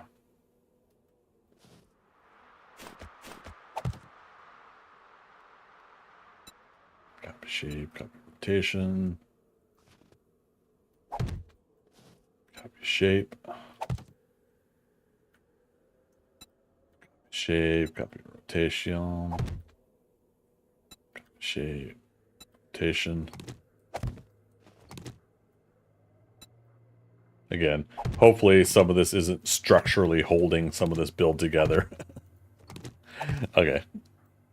Speaker 2: Copy shape, copy rotation. Copy shape. Shape, copy rotation. Copy shape, rotation. Again, hopefully some of this isn't structurally holding some of this build together. Okay.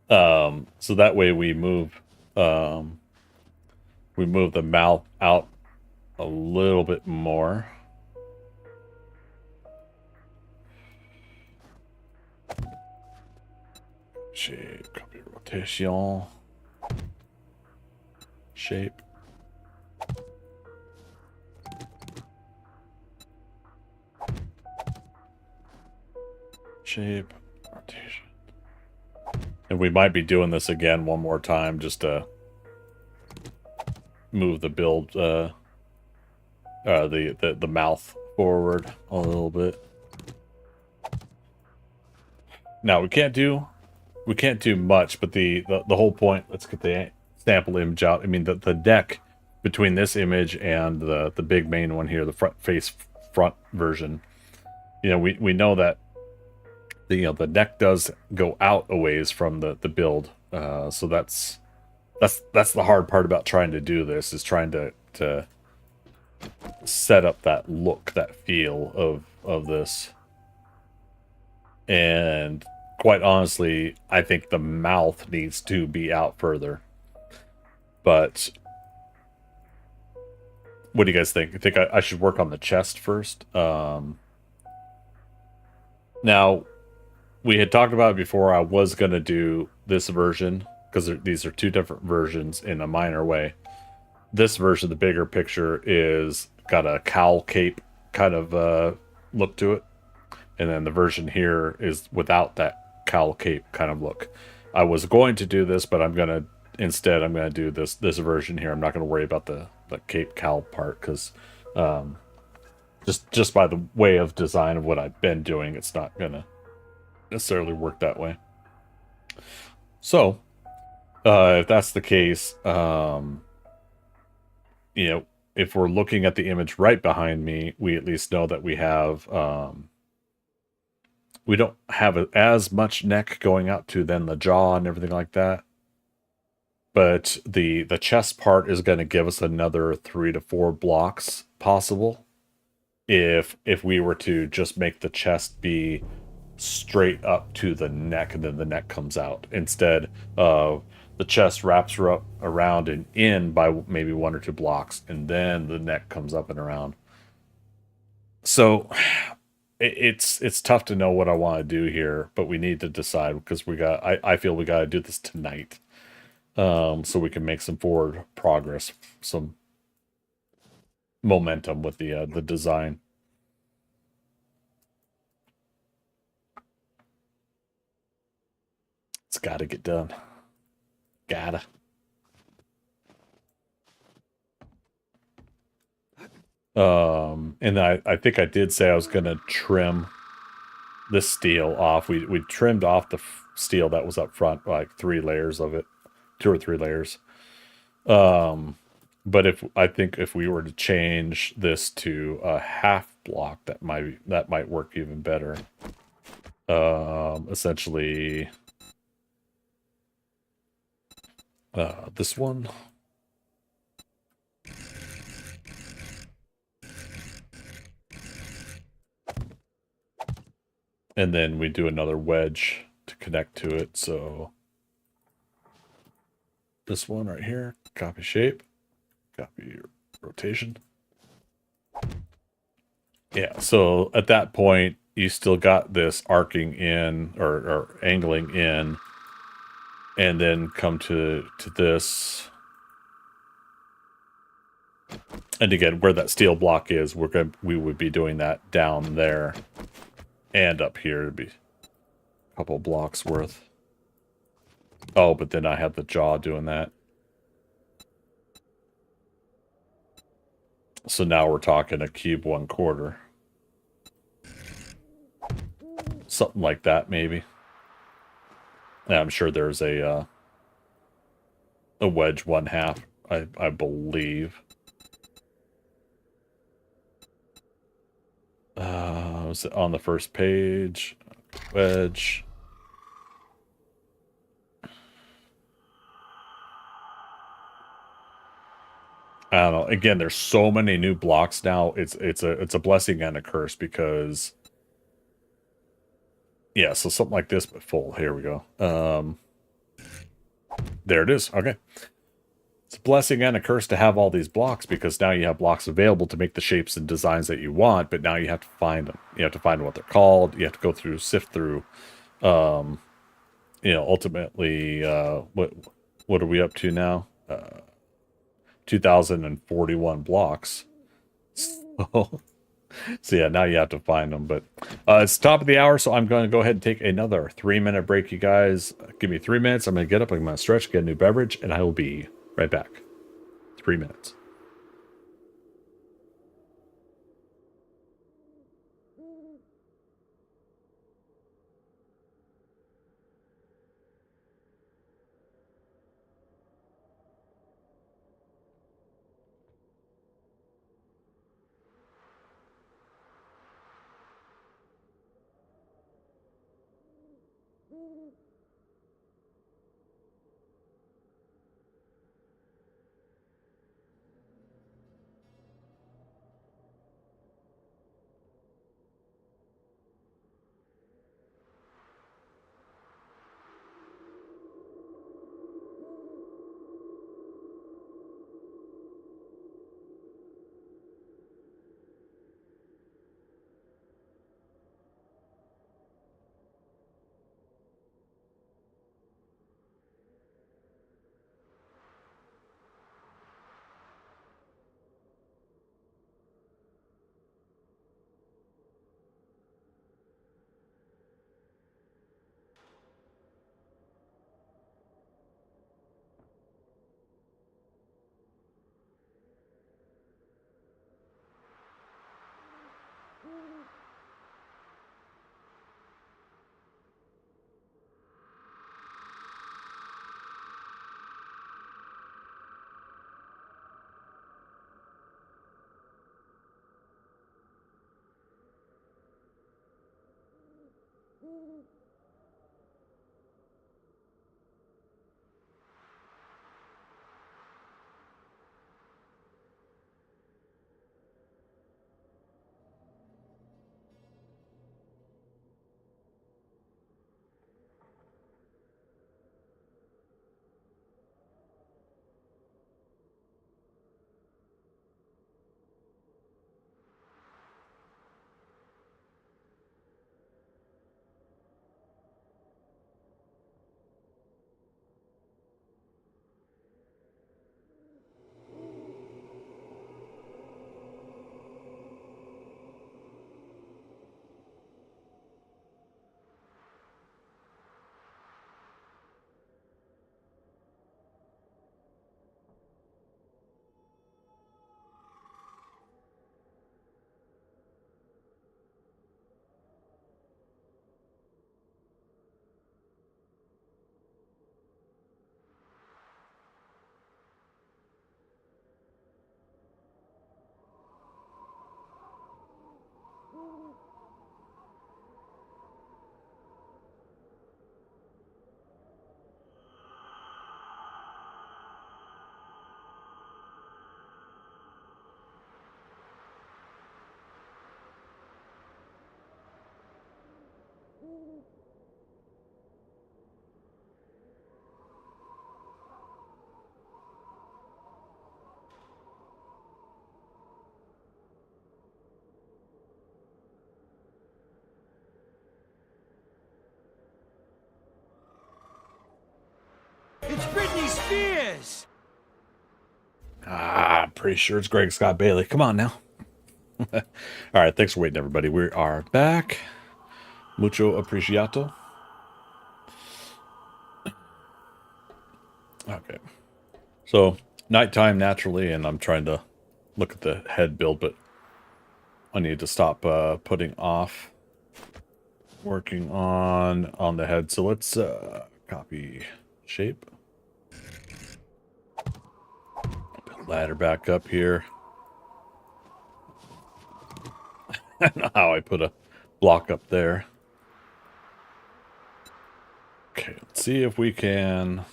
Speaker 2: So that way we move the mouth out a little bit more. Shape, copy rotation. Shape. Shape, rotation. And we might be doing this again one more time just to move the build, the mouth forward a little bit. Now we can't do much, but the whole point. Let's get the sample image out. I mean the neck between this image and the big main one here, the front version. You know, we know that the neck does go out a ways from the build. So that's the hard part about trying to do this, is trying to set up that look, that feel of this. And quite honestly, I think the mouth needs to be out further. But what do you guys think? You think I should work on the chest first? Now, we had talked about it before. I was going to do this version, because these are two different versions in a minor way. This version, the bigger picture, is got a cowl cape kind of look to it. And then the version here is without that cowl cape kind of look. I was going to do this, but I'm going to do this version here. I'm not going to worry about the cape cowl part, because just by the way of design of what I've been doing, it's not going to necessarily work that way. So, if that's the case, you know, if we're looking at the image right behind me, we at least know that we have, we don't have as much neck going out to then the jaw and everything like that. But the chest part is going to give us another 3 to 4 blocks possible if we were to just make the chest be straight up to the neck and then the neck comes out instead of the chest wraps up around and in by maybe 1 or 2 blocks and then the neck comes up and around. So it's tough to know what I want to do here, but we need to decide because I feel we got to do this tonight. So we can make some forward progress, some momentum with the design. It's got to get done. Gotta. And I think I did say I was gonna trim this steel off. We trimmed off the steel that was up front, like 3 layers of it, 2 or 3 layers. But I think if we were to change this to a half block, that might work even better. Essentially, this one. And then we do another wedge to connect to it. So this one right here, copy shape, copy rotation. Yeah, so at that point, you still got this arcing in or angling in, and then come to this. And again, where that steel block is, we would be doing that down there and up here. It'd be a couple blocks worth. Oh, but then I have the jaw doing that. So now we're talking a cube 1/4. Something like that, maybe. Yeah, I'm sure there's a wedge 1/2, I believe. Was it on the first page? Wedge. I don't know. Again, there's so many new blocks now. It's a blessing and a curse because yeah, so something like this but full. Here we go. There it is. Okay. It's a blessing and a curse to have all these blocks because now you have blocks available to make the shapes and designs that you want, but now you have to find them. You have to find what they're called. You have to go through, sift through. Ultimately, what are we up to now? 2,041 blocks. So yeah, now you have to find them. But it's top of the hour, so I'm going to go ahead and take another 3-minute break, you guys. Give me 3 minutes. I'm going to get up. I'm going to stretch, get a new beverage, and I will be right back. 3 minutes.
Speaker 7: ideas!
Speaker 2: Ah, I'm pretty sure it's Greg Scott Bailey. Come on now. All right, thanks for waiting, everybody. We are back. Mucho apreciato. Okay. So, nighttime naturally, and I'm trying to look at the head build, but I need to stop putting off working on the head. So let's copy shape. Put ladder back up here. I don't know how I put a block up there. Okay, let's see if we can...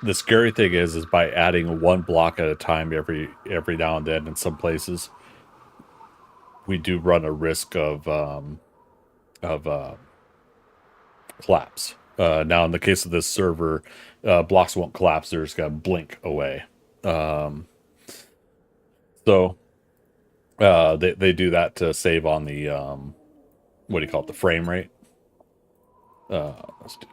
Speaker 2: The scary thing is by adding one block at a time every now and then in some places, we do run a risk of collapse. Now, in the case of this server, blocks won't collapse; they're just gonna blink away. So they do that to save on the what do you call it, the frame rate. Let's do.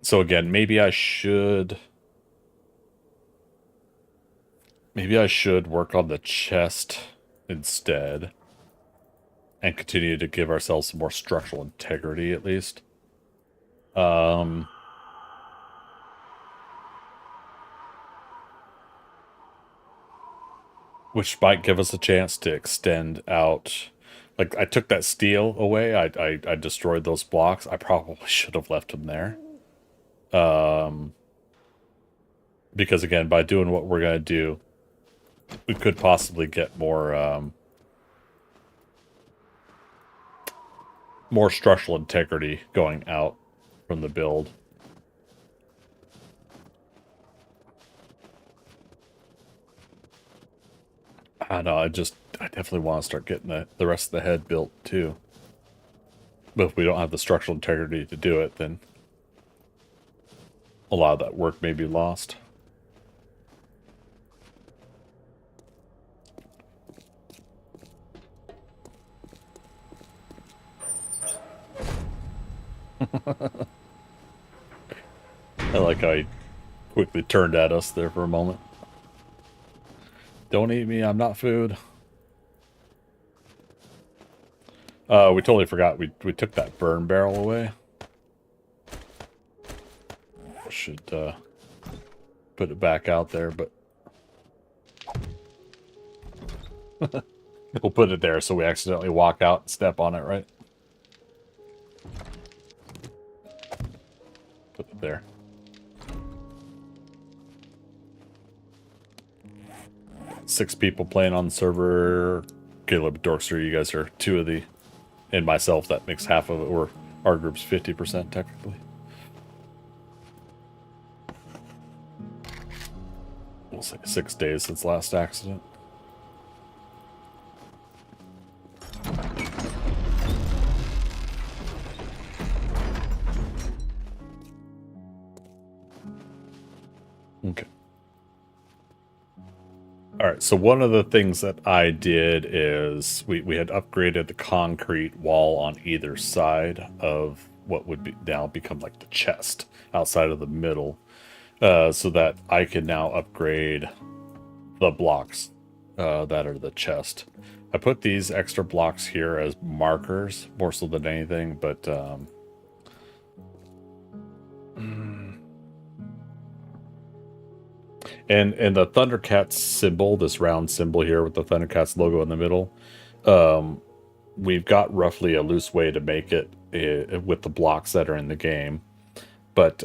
Speaker 2: So again, maybe I should work on the chest instead and continue to give ourselves some more structural integrity at least. Which might give us a chance to extend out. Like, I took that steel away. I destroyed those blocks. I probably should have left them there. Because again, by doing what we're gonna do, we could possibly get more more structural integrity going out from the build. I know, I definitely want to start getting the rest of the head built too. But if we don't have the structural integrity to do it, then a lot of that work may be lost. I like how he quickly turned at us there for a moment. Don't eat me, I'm not food. We totally forgot we took that burn barrel away. Should put it back out there, but we'll put it there so we accidentally walk out and step on it, right? Put it there. Six people playing on the server. Caleb, Dorkster, you guys are two of the... And myself, that makes half of it, or our group's 50% technically. We'll say 6 days since last accident. Okay. Alright, so one of the things that I did is we had upgraded the concrete wall on either side of what would be now become like the chest outside of the middle, so that I can now upgrade the blocks that are the chest. I put these extra blocks here as markers more so than anything, but And the ThunderCats symbol, this round symbol here with the ThunderCats logo in the middle, we've got roughly a loose way to make it with the blocks that are in the game. But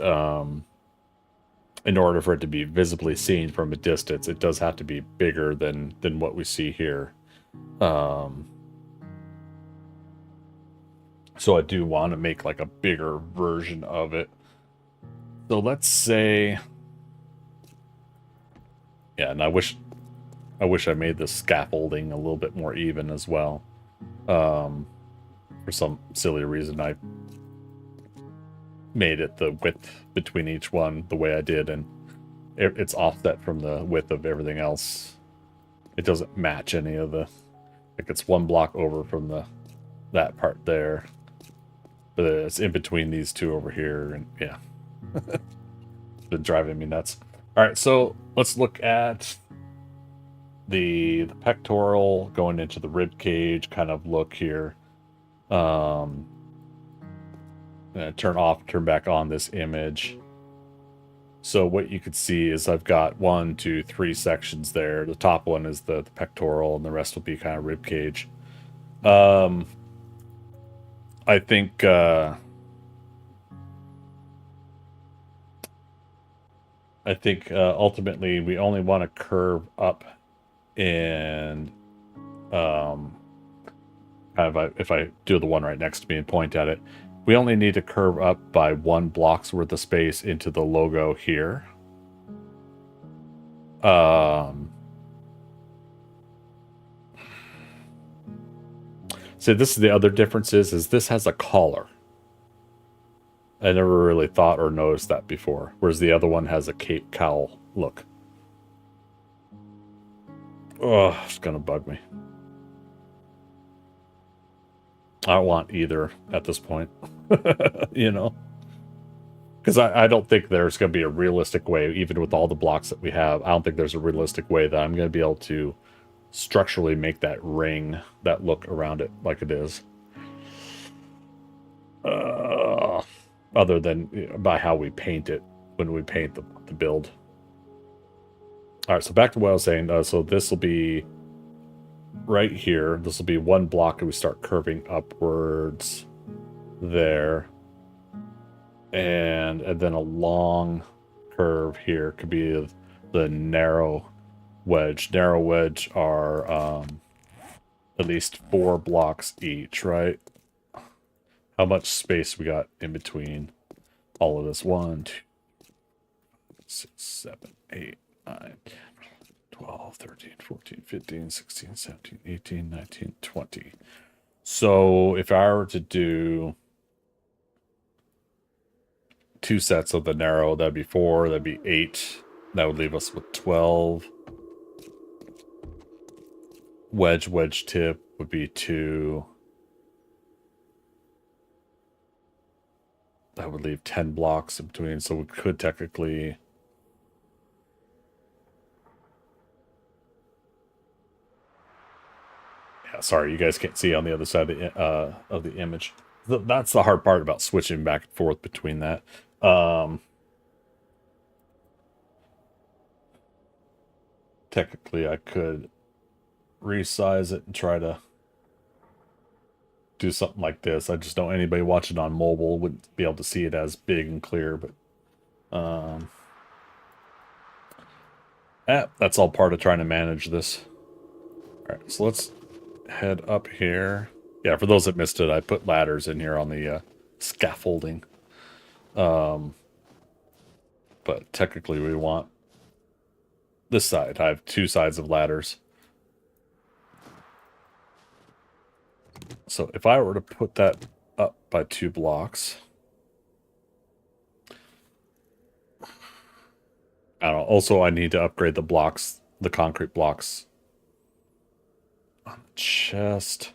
Speaker 2: in order for it to be visibly seen from a distance, it does have to be bigger than what we see here. So I do want to make like a bigger version of it. So let's say... Yeah, and I wish I made the scaffolding a little bit more even as well. For some silly reason, I made it the width between each one the way I did, and it's offset from the width of everything else It doesn't match any of the, like it's one block over from that part there. But it's in between these two over here, and yeah. It's been driving me nuts. Alright, so let's look at the pectoral going into the rib cage kind of look here. Turn off, turn back on this image. So what you can see is I've got 1, 2, 3 sections there. The top one is the pectoral, and the rest will be kind of rib cage. I think ultimately we only want to curve up and kind of if I do the one right next to me and point at it, we only need to curve up by 1 block's worth of space into the logo here. So this is the other difference is this has a collar. I never really thought or noticed that before, whereas the other one has a cape cowl look. Oh, it's gonna bug me. I don't want either at this point. You know? Because I don't think there's going to be a realistic way, even with all the blocks that we have, I don't think there's a realistic way that I'm going to be able to structurally make that ring, that look around it like it is. Other than by how we paint it when we paint the build. All right, so back to what I was saying. So this will be right here. This will be 1 block, and we start curving upwards there. And then a long curve here could be the narrow wedge. Narrow wedge are at least 4 blocks each, right? How much space we got in between all of this? 1, 2, 6, 7, 8, 9, 12, 13, 14, 15, 16, 17, 18, 19, 20. So if I were to do 2 sets of the narrow, that'd be 4, that'd be 8. That would leave us with 12. Wedge tip would be 2. That would leave 10 blocks in between, so we could technically... Yeah, sorry, you guys can't see on the other side of the image. That's the hard part about switching back and forth between that. Technically, I could resize it and try to do something like this. I just know anybody watching on mobile wouldn't be able to see it as big and clear, but that's all part of trying to manage this. All right, so let's head up here. Yeah, for those that missed it, I put ladders in here on the scaffolding. But technically we want this side. I have 2 sides of ladders. So if I were to put that up by 2 blocks, I don't know. Also, I need to upgrade the blocks, the concrete blocks on the chest.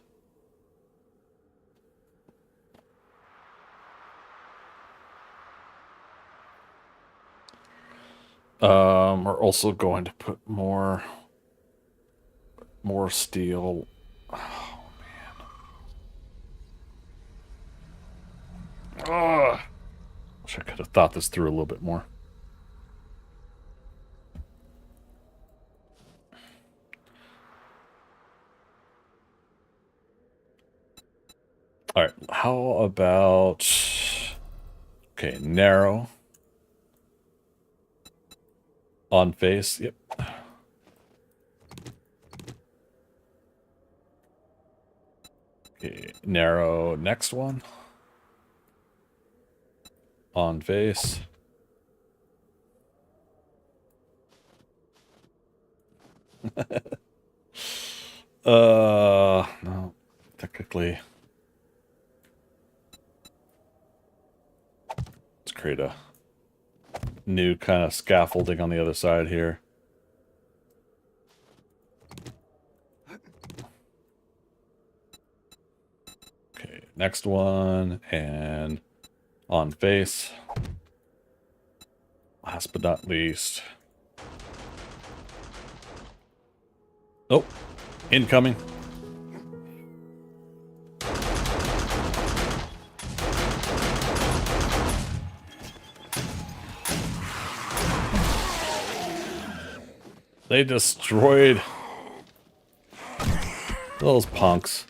Speaker 2: We're also going to put more steel. Oh man. Ugh. Wish I could have thought this through a little bit more. All right, how about, okay, narrow on face. Yep. Okay, narrow next one on face. No, technically. Let's create a new kind of scaffolding on the other side here. next one, and on face. Last but not least. Oh, incoming. They destroyed those punks.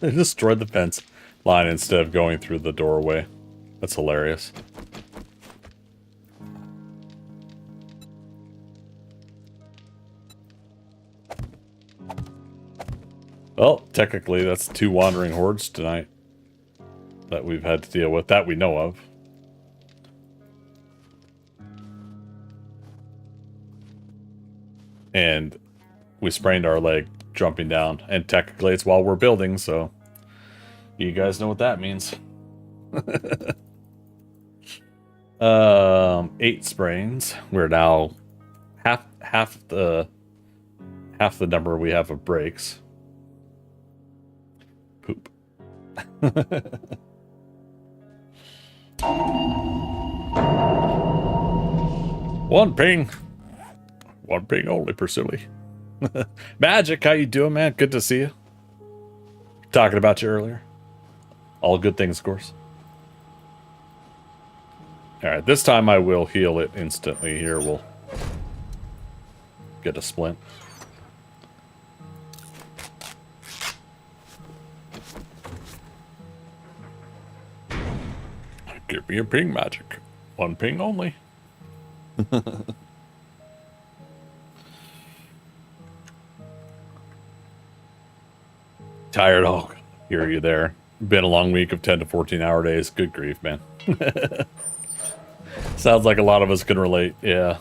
Speaker 2: They destroyed the fence line instead of going through the doorway. That's hilarious. Well, technically, that's 2 wandering hordes tonight that we've had to deal with, that we know of. And we sprained our leg jumping down. And technically, it's while we're building, so you guys know what that means. 8 sprains. We're now half the number we have of breaks. Poop. One ping. One ping only, Pursuey. Magic, how you doing, man? Good to see you. Talking about you earlier. All good things, of course. Alright, this time I will heal it instantly here. We'll get a splint. Give me a ping, Magic. One ping only. Tired? Oh, hear you there. Been a long week of 10 to 14 hour days. Good grief, man. Sounds like a lot of us can relate. Yeah.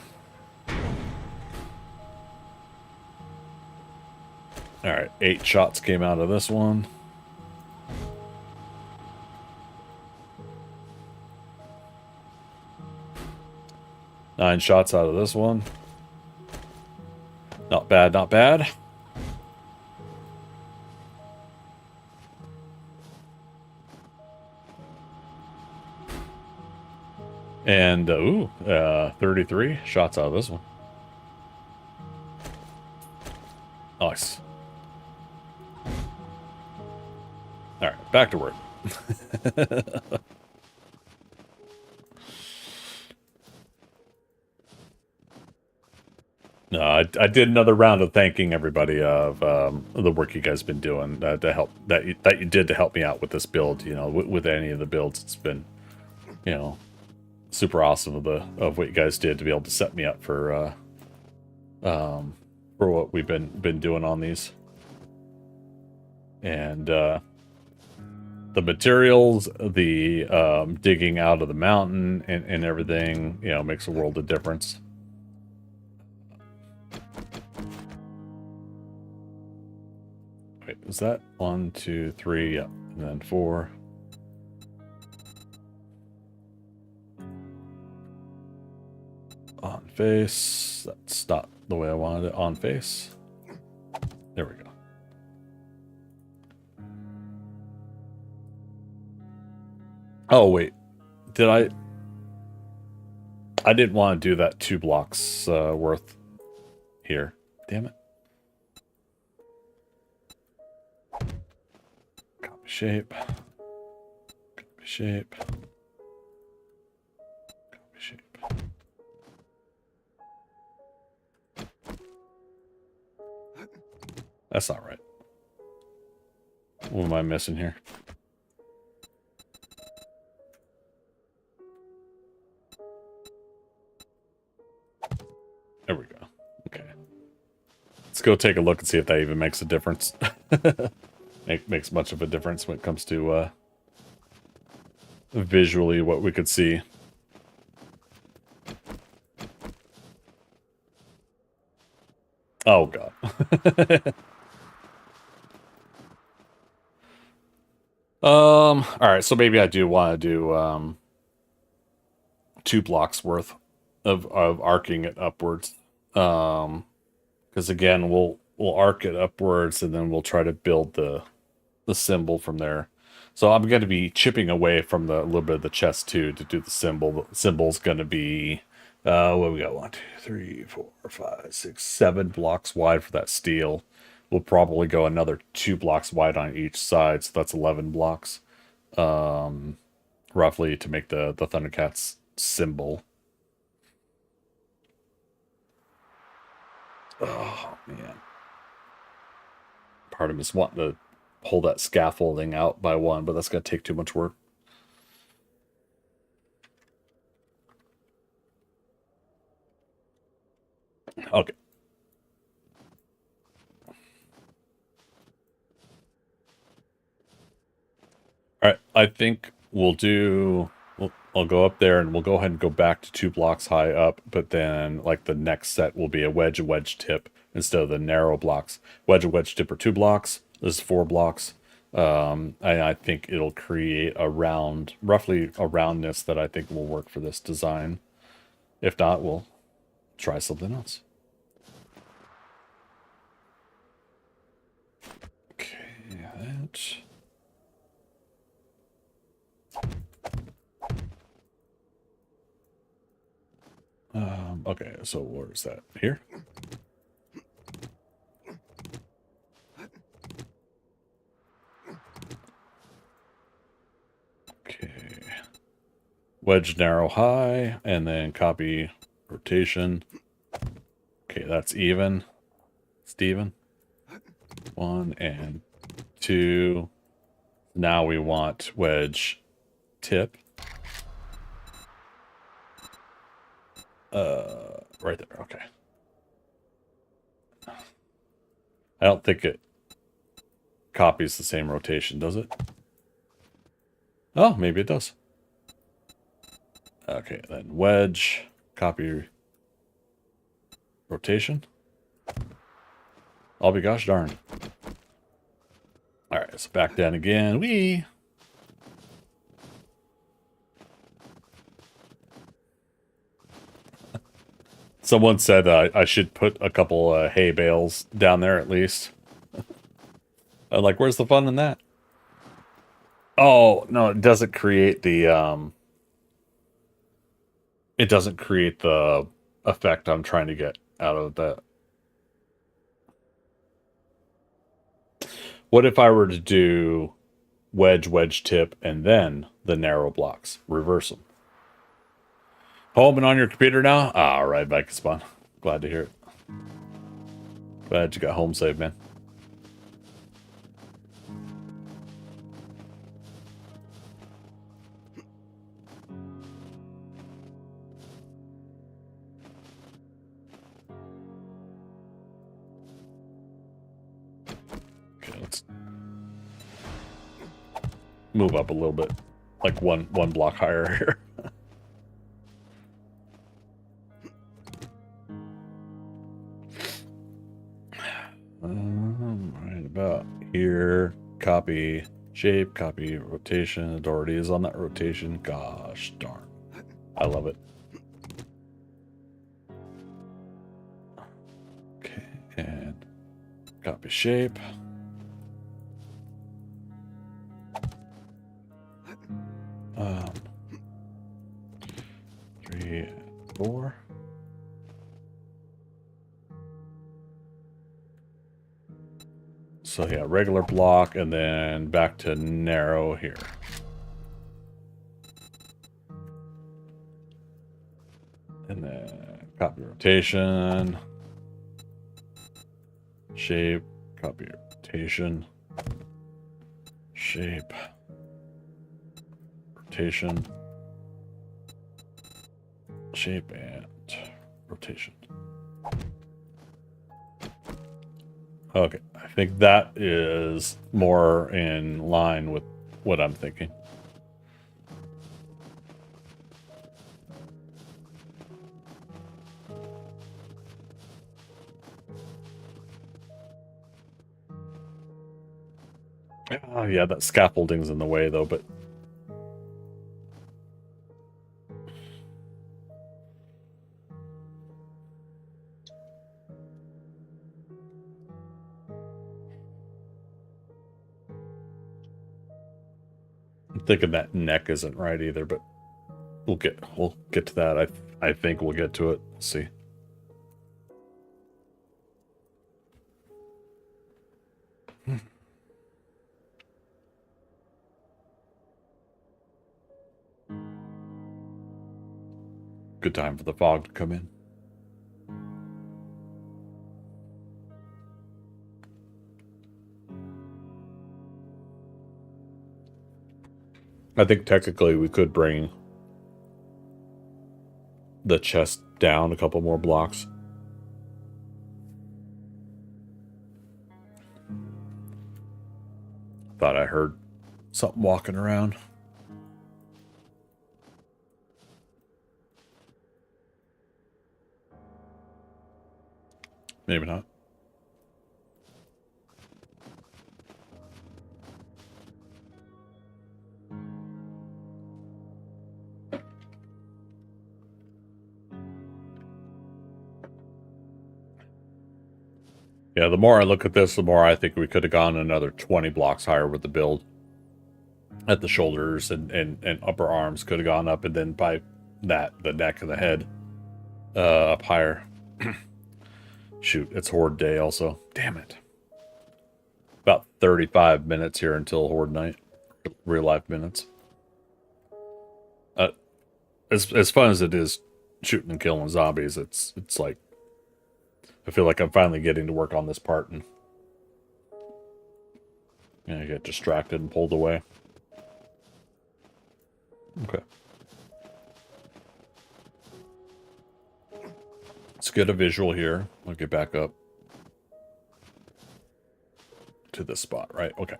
Speaker 2: Alright, 8 shots came out of this one. Nine shots out of this one. Not bad, not bad. And, 33 shots out of this one. Nice. Alright, back to work. No, I did another round of thanking everybody of the work you guys have been doing to help that you did to help me out with this build. You know, with any of the builds, it's been, you know, super awesome of what you guys did to be able to set me up for what we've been doing on these. And the materials, the digging out of the mountain and everything, you know, makes a world of difference. Wait, was that 1, 2, 3? Yeah, and then 4. On face. That's not the way I wanted it. On face. There we go. Oh, wait. Did I didn't want to do that 2 blocks worth here. Damn it. Copy shape. Copy shape. Copy shape. That's not right. What am I missing here? There we go. Okay. Let's go take a look and see if that even makes a difference. Makes much of a difference when it comes to visually what we could see. Oh, God. All right, so maybe I do want to do 2 blocks worth of arcing it upwards. Because again, we'll arc it upwards and then we'll try to build the symbol from there. So I'm going to be chipping away from the little bit of the chest too to do the symbol. The symbol's going to be what we got, 1, 2, 3, 4, 5, 6, 7 blocks wide for that steel. We'll probably go another 2 blocks wide on each side, so that's 11 blocks, roughly, to make the ThunderCats symbol. Oh man, part of me is wanting to pull that scaffolding out by one, but that's going to take too much work. Okay. All right, I think we'll do. I'll go up there and we'll go ahead and go back to 2 blocks high up, but then like the next set will be a wedge tip instead of the narrow blocks. Wedge tip are 2 blocks. This is 4 blocks. I think it'll create a round, roughly a roundness that I think will work for this design. If not, we'll try something else. Okay, that. Okay, so where's that? Here? Okay. Wedge narrow high, and then copy rotation. Okay, that's even. Steven. 1 and 2. Now we want wedge tip. Right there, okay. I don't think it copies the same rotation, does it? Oh, maybe it does. Okay, then wedge, copy rotation. I'll be gosh darn. Alright, so back down again. Whee! Someone said I should put a couple hay bales down there at least. I'm like, where's the fun in that? Oh, no, it doesn't create the it doesn't create the effect I'm trying to get out of that. What if I were to do wedge tip, and then the narrow blocks? Reverse them. Home and on your computer now? All right, back to spawn. Glad to hear it. Glad you got home safe, man. Okay, let's move up a little bit, like one block higher here. Right about here. Copy shape, copy rotation. It already is on that rotation. Gosh darn. I love it. Okay, and copy shape. Um, 3, 4. So yeah, regular block, and then back to narrow here. And then copy rotation. Shape, copy rotation. Shape. Rotation. Shape and rotation. Okay, I think that is more in line with what I'm thinking. Oh yeah, that scaffolding's in the way though, but thinking that neck isn't right either, but we'll get to that. I think we'll get to it. We'll see. Good time for the fog to come in. I think technically we could bring the chest down a couple more blocks. Thought I heard something walking around. Maybe not. Yeah, the more I look at this, the more I think we could have gone another 20 blocks higher with the build. At the shoulders and upper arms could have gone up, and then by that, the neck and the head up higher. Shoot, it's Horde Day also. Damn it. About 35 minutes here until Horde Night. Real life minutes. As fun as it is shooting and killing zombies, it's like I feel like I'm finally getting to work on this part, and I get distracted and pulled away. Okay. Let's get a visual here. I'll get back up to this spot, right? Okay.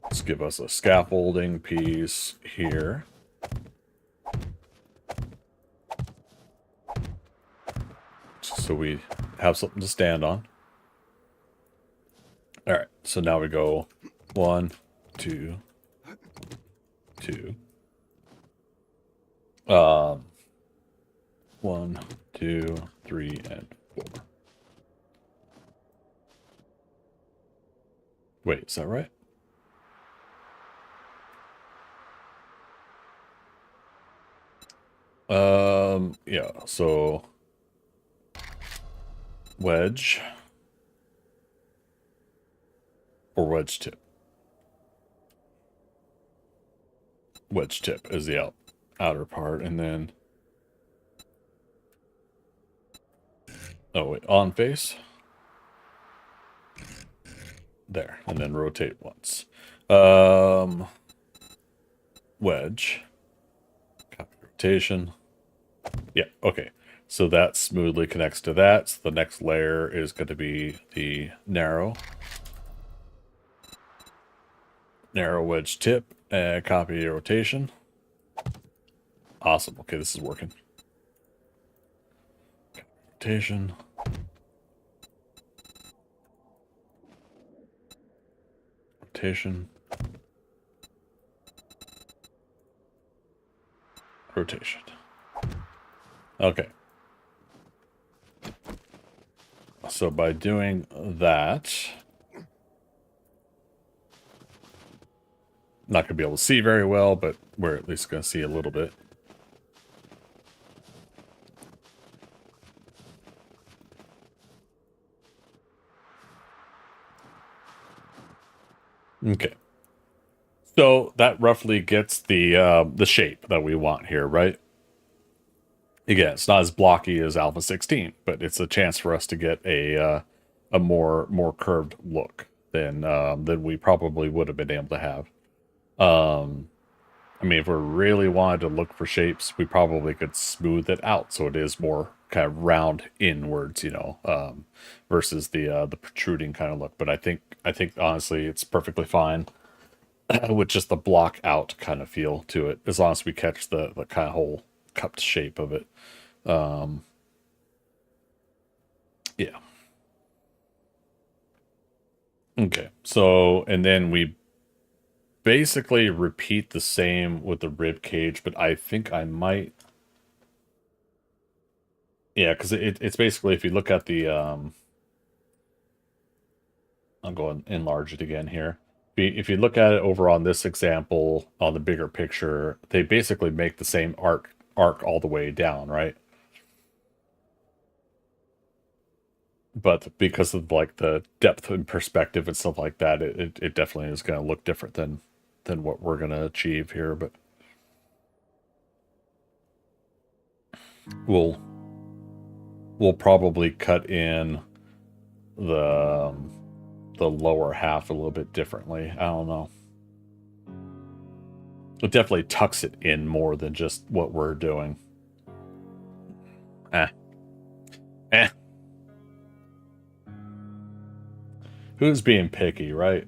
Speaker 2: Let's give us a scaffolding piece here. So we have something to stand on. All right, so now we go 1, 2, 2. 1, 2, 3, and 4. Wait, is that right? Yeah, so wedge or wedge tip. Wedge tip is the outer part, and then on face there, and then rotate once. Wedge, copy rotation. Yeah, okay. So that smoothly connects to that. So the next layer is going to be the narrow wedge tip, and copy rotation. Awesome. Okay, this is working. Rotation. Rotation. Rotation. Okay. So by doing that, not going to be able to see very well, but we're at least going to see a little bit. Okay. So that roughly gets the shape that we want here, right? Again, it's not as blocky as Alpha 16, but it's a chance for us to get a more curved look than we probably would have been able to have. I mean, if we really wanted to look for shapes, we probably could smooth it out so it is more kind of round inwards, versus the protruding kind of look. But I think honestly, it's perfectly fine with just the block out kind of feel to it, as long as we catch the kind of whole cupped shape of it. Yeah. Okay. So, and then we basically repeat the same with the rib cage, but I think I might. Yeah, because it's basically, if you look at the I'll go and enlarge it again here. If you look at it over on this example, on the bigger picture, they basically make the same arc all the way down, right? But because of like the depth and perspective and stuff like that, it definitely is going to look different than what we're going to achieve here. But we'll probably cut in the lower half a little bit differently. I don't know. It definitely tucks it in more than just what we're doing. Who's being picky, right?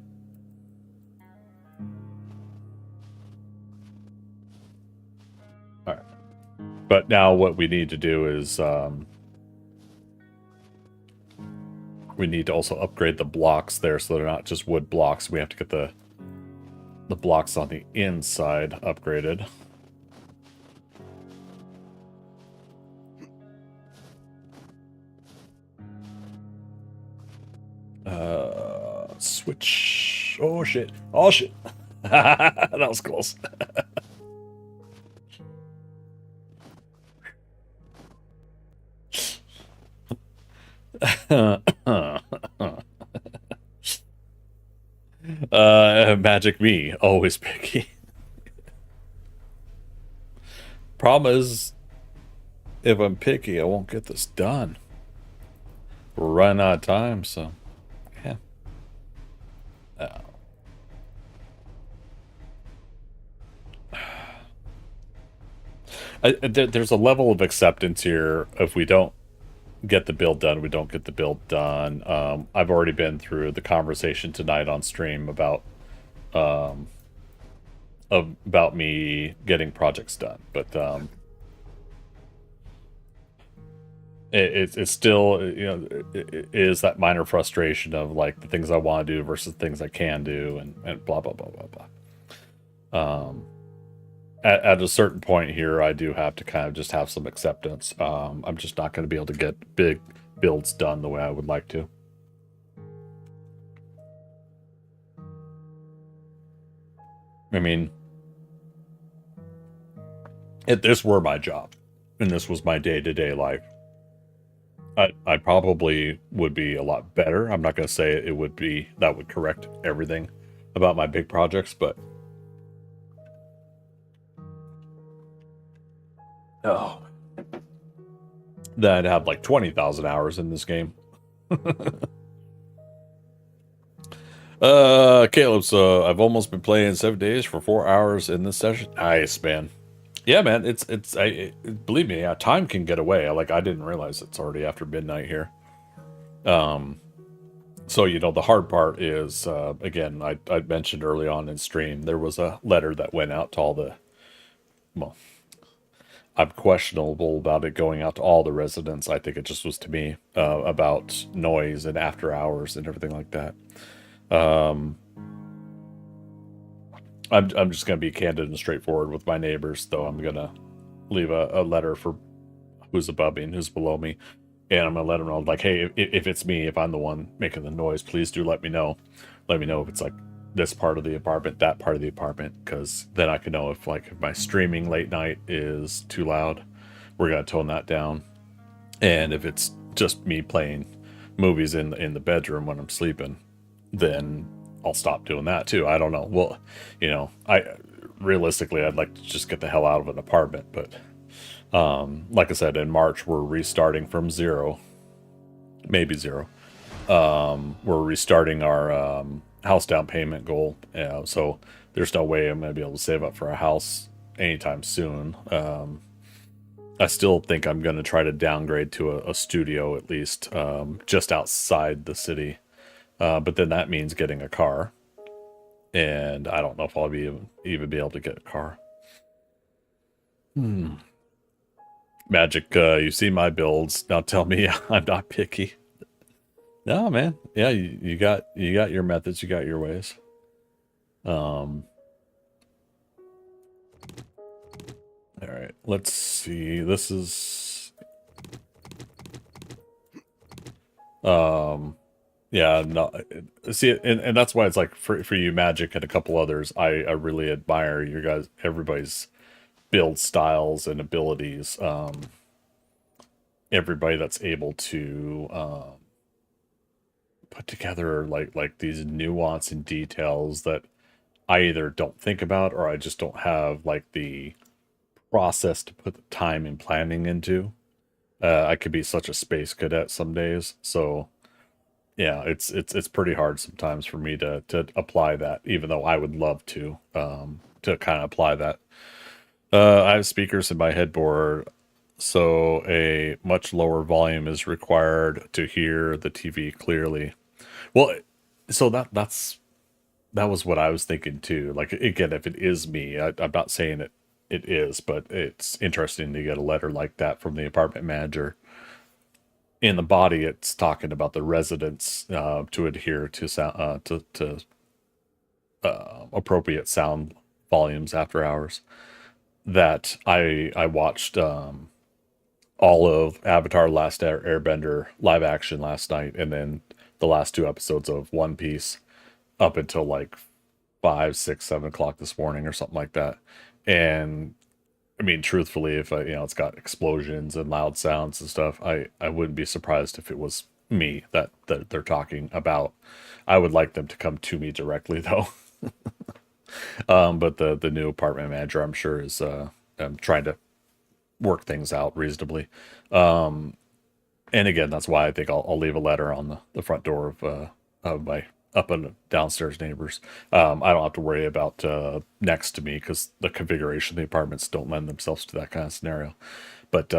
Speaker 2: All right. But now what we need to do is we need to also upgrade the blocks there so they're not just wood blocks. We have to get the blocks on the inside upgraded. Switch. Oh shit. Oh shit. That was close. Magic me, always picky. Problem is, if I'm picky, I won't get this done. We're running out of time, so yeah. There's a level of acceptance here. If we don't get the build done, we don't get the build done. I've already been through the conversation tonight on stream about me getting projects done, but it's still, you know, it is that minor frustration of like the things I want to do versus things I can do, and blah blah blah blah blah. At a certain point here, I do have to kind of just have some acceptance. I'm just not going to be able to get big builds done the way I would like to. I mean, if this were my job, and this was my day-to-day life, I probably would be a lot better. I'm not going to say it would be, that would correct everything about my big projects, but oh, then I'd have like 20,000 hours in this game. Caleb, so I've almost been playing 7 days for 4 hours in this session. Nice, man. Yeah, man, believe me, time can get away. I didn't realize it's already after midnight here. So, you know, the hard part is, again, I mentioned early on in stream, there was a letter that went out to all the, well, I'm questionable about it going out to all the residents. I think it just was to me, about noise and after hours and everything like that. I'm just going to be candid and straightforward with my neighbors, though. I'm going to leave a letter for who's above me and who's below me. And I'm going to let them know, like, hey, if it's me, if I'm the one making the noise, please do let me know. Let me know if it's like this part of the apartment, that part of the apartment, because then I can know if my streaming late night is too loud, we're going to tone that down. And if it's just me playing movies in the bedroom when I'm sleeping, then I'll stop doing that too. I don't know. Well, you know, realistically, I'd like to just get the hell out of an apartment, but like I said, in March, we're restarting from zero, maybe zero. We're restarting our house down payment goal. So there's no way I'm going to be able to save up for a house anytime soon. I still think I'm going to try to downgrade to a studio, at least, just outside the city. But then that means getting a car. And I don't know if I'll even be able to get a car. Magic, you see my builds. Now tell me I'm not picky. No, man. Yeah, you got your methods, you got your ways. All right, let's see. This is yeah, Yeah, no, see, and that's why it's like for you, Magic, and a couple others, I really admire you guys, everybody's build styles and abilities. Everybody that's able to put together like these nuance and details that I either don't think about or I just don't have like the process to put the time and planning into. I could be such a space cadet some days, so yeah, it's pretty hard sometimes for me to apply that, even though I would love to kind of apply that. I have speakers in my headboard, so a much lower volume is required to hear the TV clearly. Well, so that was what I was thinking too. Like again, if it is me, I'm not saying it is, but it's interesting to get a letter like that from the apartment manager. In the body, it's talking about the residents to adhere to sound to appropriate sound volumes after hours. That I watched all of Avatar: Last Airbender live action last night, and then the last two episodes of One Piece up until like 5, 6, 7 o'clock this morning or something like that. And I mean, truthfully, if I, it's got explosions and loud sounds and stuff, I wouldn't be surprised if it was me that they're talking about. I would like them to come to me directly though. But the new apartment manager, I'm sure, is trying to work things out reasonably. And again, that's why I think I'll leave a letter on the front door of my up and downstairs neighbors. I don't have to worry about next to me because the configuration of the apartments don't lend themselves to that kind of scenario. But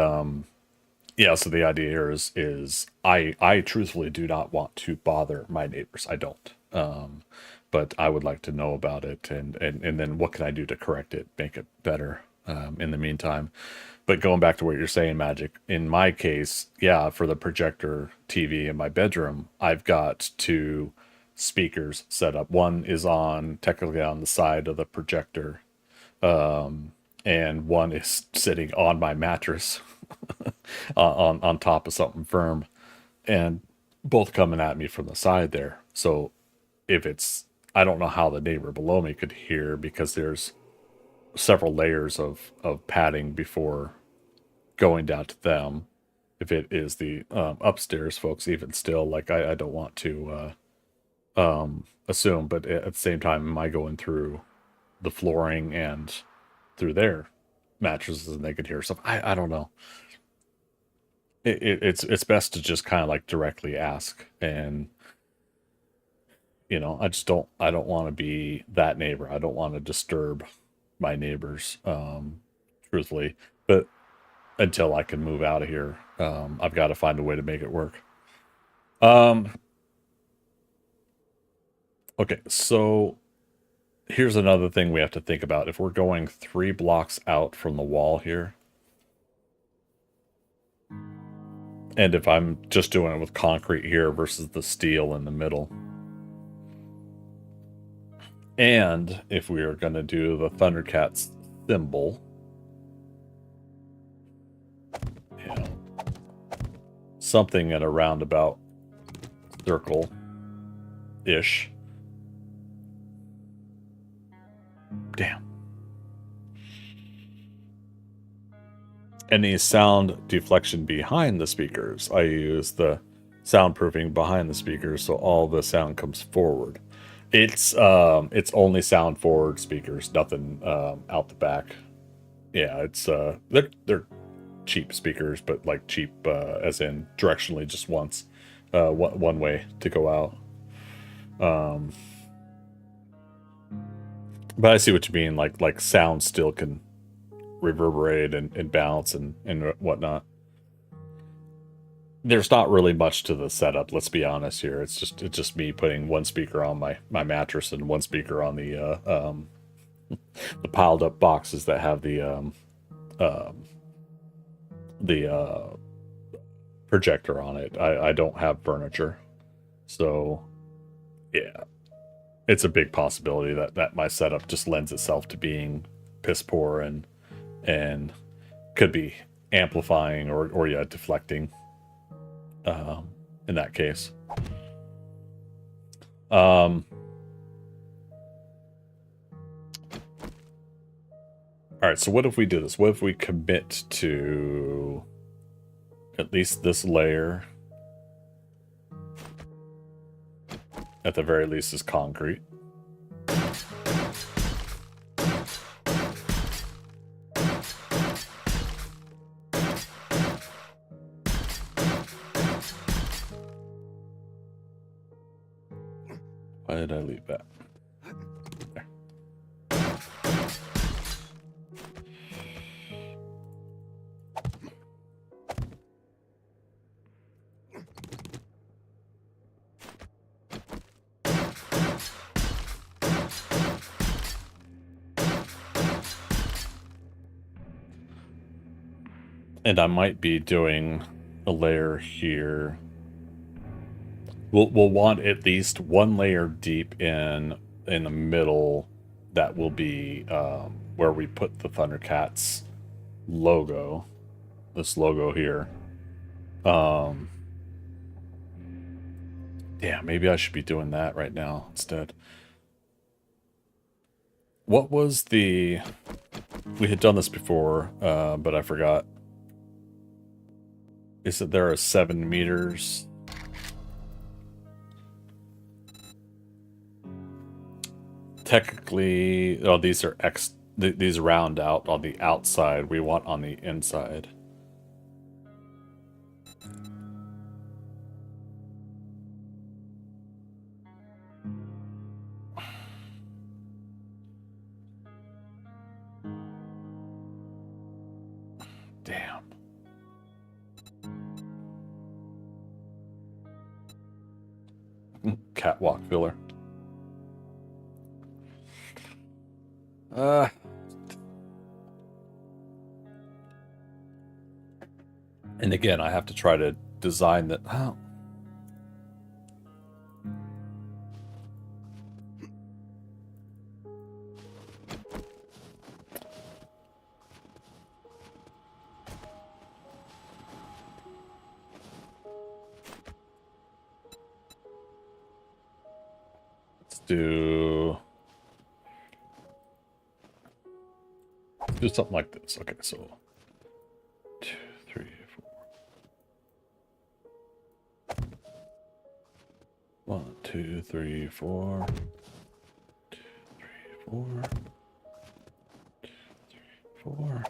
Speaker 2: yeah, so the idea here is I truthfully do not want to bother my neighbors. I don't. But I would like to know about it, and then what can I do to correct it, make it better in the meantime. But going back to what you're saying, Magic, in my case, yeah, for the projector TV in my bedroom, I've got two speakers set up. One is technically on the side of the projector, and one is sitting on my mattress on top of something firm, and both coming at me from the side there. So if it's, I don't know how the neighbor below me could hear because there's several layers of padding before going down to them. If it is the upstairs folks, even still, like I don't want to assume, but at the same time, am I going through the flooring and through their mattresses and they could hear stuff? I don't know. It's best to just kind of like directly ask, and I don't want to be that neighbor. I don't want to disturb my neighbors, truthfully. But until I can move out of here, I've got to find a way to make it work. Okay, so here's another thing we have to think about. If we're going 3 blocks out from the wall here, and if I'm just doing it with concrete here versus the steel in the middle, and if we are going to do the ThunderCats symbol, something at a roundabout circle-ish. Damn. Any sound deflection behind the speakers, I use the soundproofing behind the speakers so all the sound comes forward. It's only sound forward speakers, nothing out the back. Yeah, it's they're cheap speakers, but like cheap as in directionally just once, one way to go out. But I see what you mean. Like sound still can reverberate and bounce and whatnot. There's not really much to the setup. Let's be honest here. It's just me putting one speaker on my mattress and one speaker on the piled up boxes that have the projector on it. I don't have furniture, so yeah, it's a big possibility that my setup just lends itself to being piss poor and could be amplifying or deflecting in that case. All right, so what if we do this? What if we commit to at least this layer? At the very least is concrete. Why did I leave that? There. And I might be doing a layer here. We'll want at least one layer deep in the middle. That will be where we put the ThunderCats logo. This logo here. Yeah, maybe I should be doing that right now instead. What was the... We had done this before, but I forgot. Is that there are 7 meters? Technically, oh, these are these round out on the outside. We want on the inside. Damn. Catwalk filler. And again, I have to try to design that. Oh. Let's do something like this. Okay, so 2, 3, 4. 1, 2, 3, 4. 2, 3, 4. 2, 3, 4.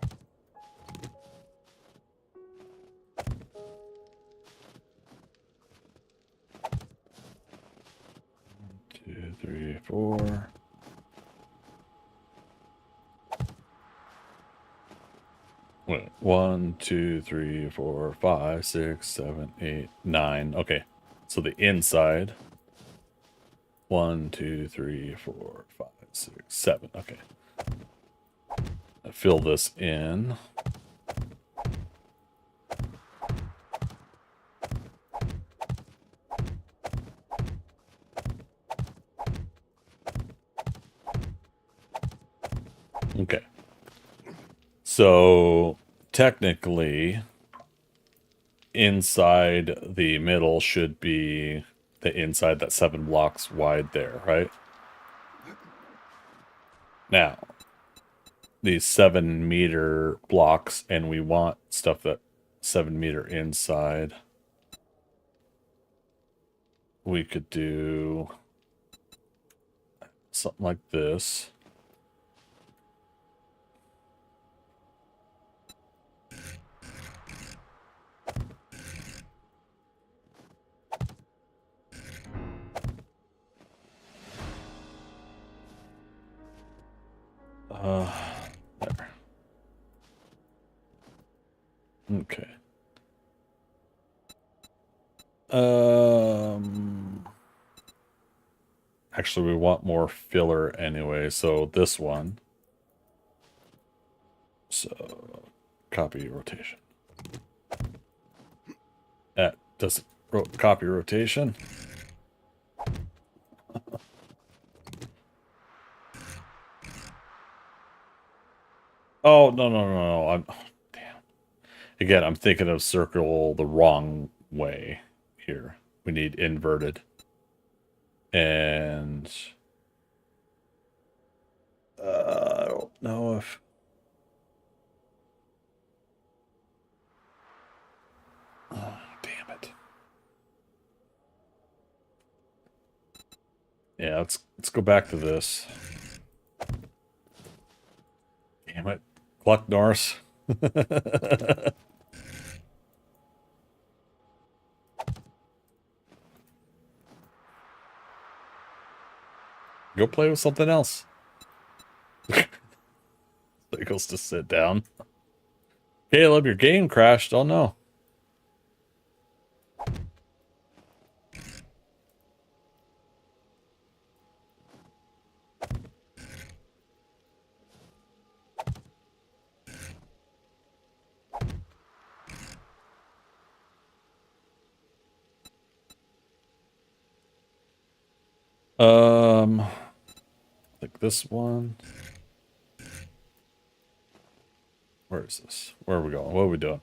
Speaker 2: 2, 3, 4. Wait, 1, 2, 3, 4, 5, 6, 7, 8, 9. Okay, so the inside. 1, 2, 3, 4, 5, 6, 7. Okay. I fill this in. Okay. So technically, inside the middle should be the inside that 7 blocks wide there, right? Now, these 7-meter blocks, and we want stuff that 7-meter inside. We could do something like this. There. Okay. Actually, we want more filler anyway, so this one. So, copy rotation. That doesn't copy rotation. Oh, no. I'm... Oh, damn. Again, I'm thinking of circle the wrong way here. We need inverted. And I don't know if... Oh, damn it. Yeah, let's go back to this. Damn it. Cluck Norris. Go play with something else. He goes to sit down. Caleb, your game crashed. Oh no. Like this one. Where is this? Where are we going? What are we doing?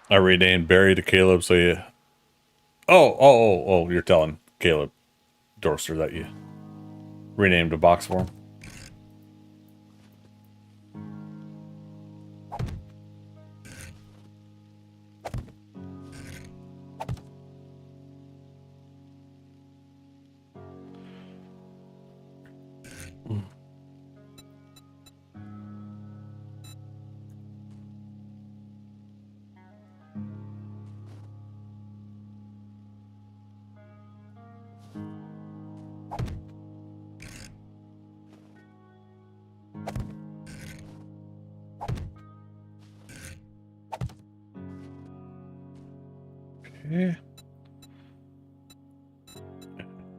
Speaker 2: I renamed Barry to Caleb, so you... Oh, you're telling Caleb Dorster that you renamed a box for him. Okay.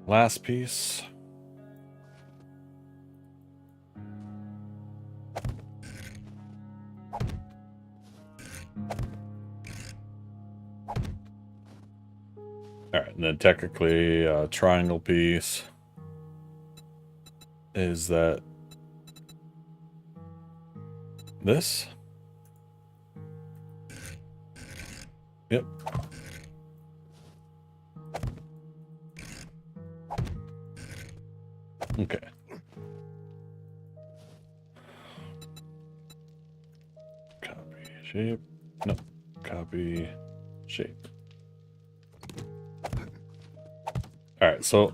Speaker 2: Last piece. All right, and then technically a triangle piece is that this? Yep. Okay. Copy shape. No. Copy shape. All right, so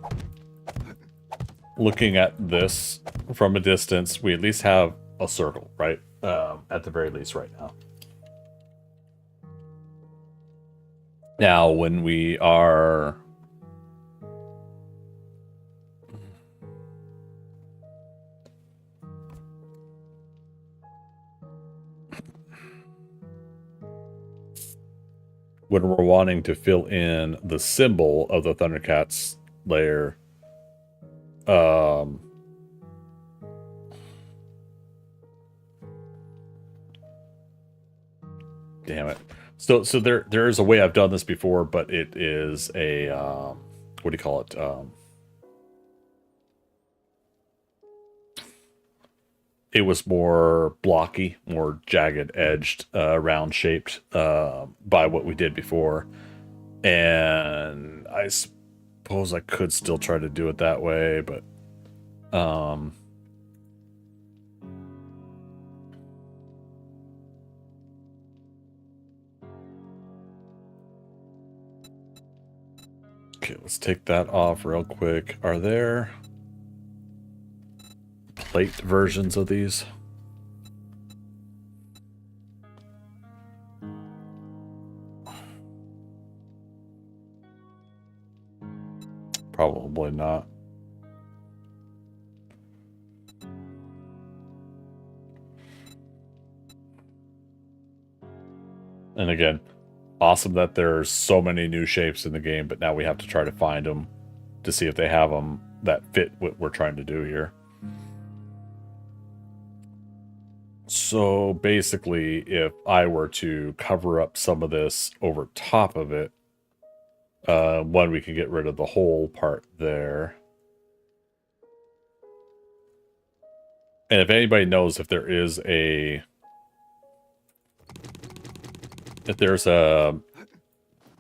Speaker 2: looking at this from a distance, we at least have a circle, right? At the very least right now. Now, when we are... when we're wanting to fill in the symbol of the ThunderCats layer, damn it. So there is a way I've done this before, but it is a what do you call it? It was more blocky, more jagged edged, round shaped by what we did before. And I suppose I could still try to do it that way, but okay, let's take that off real quick. Are there plate versions of these? Probably not. And again, awesome that there's so many new shapes in the game, but now we have to try to find them to see if they have them that fit what we're trying to do here. So basically, if I were to cover up some of this over top of it, one, we can get rid of the whole part there. And if anybody knows if there's a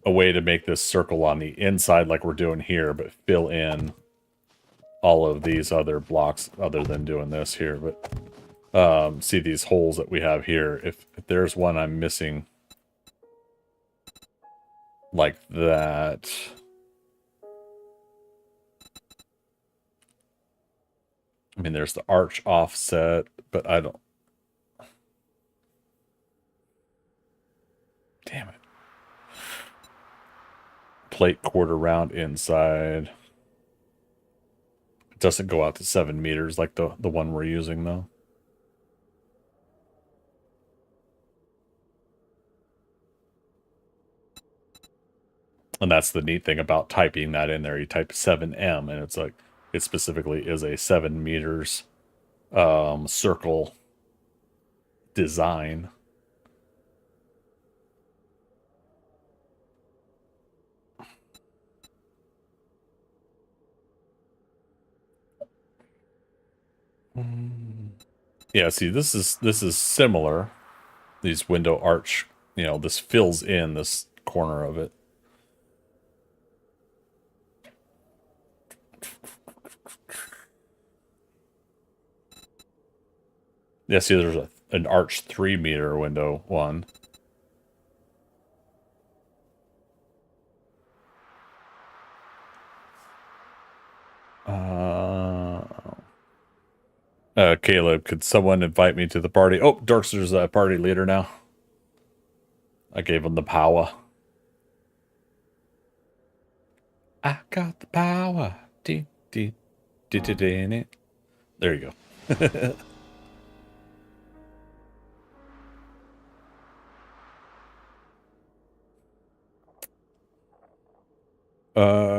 Speaker 2: a way to make this circle on the inside like we're doing here, but fill in all of these other blocks other than doing this here. But see these holes that we have here. If there's one I'm missing like that. I mean, there's the arch offset, but I don't... Damn it. Plate quarter round inside. It doesn't go out to 7 meters like the one we're using, though. And that's the neat thing about typing that in there. You type 7M, and it's like, it specifically is a 7 meters circle design. Yeah, see, this is similar. These window arch, you know, this fills in this corner of it. Yeah, see, there's an arch 3 meter window one. Caleb, could someone invite me to the party? Oh, Darkster's a party leader now. I gave him the power. I got the power. There you go. Damn.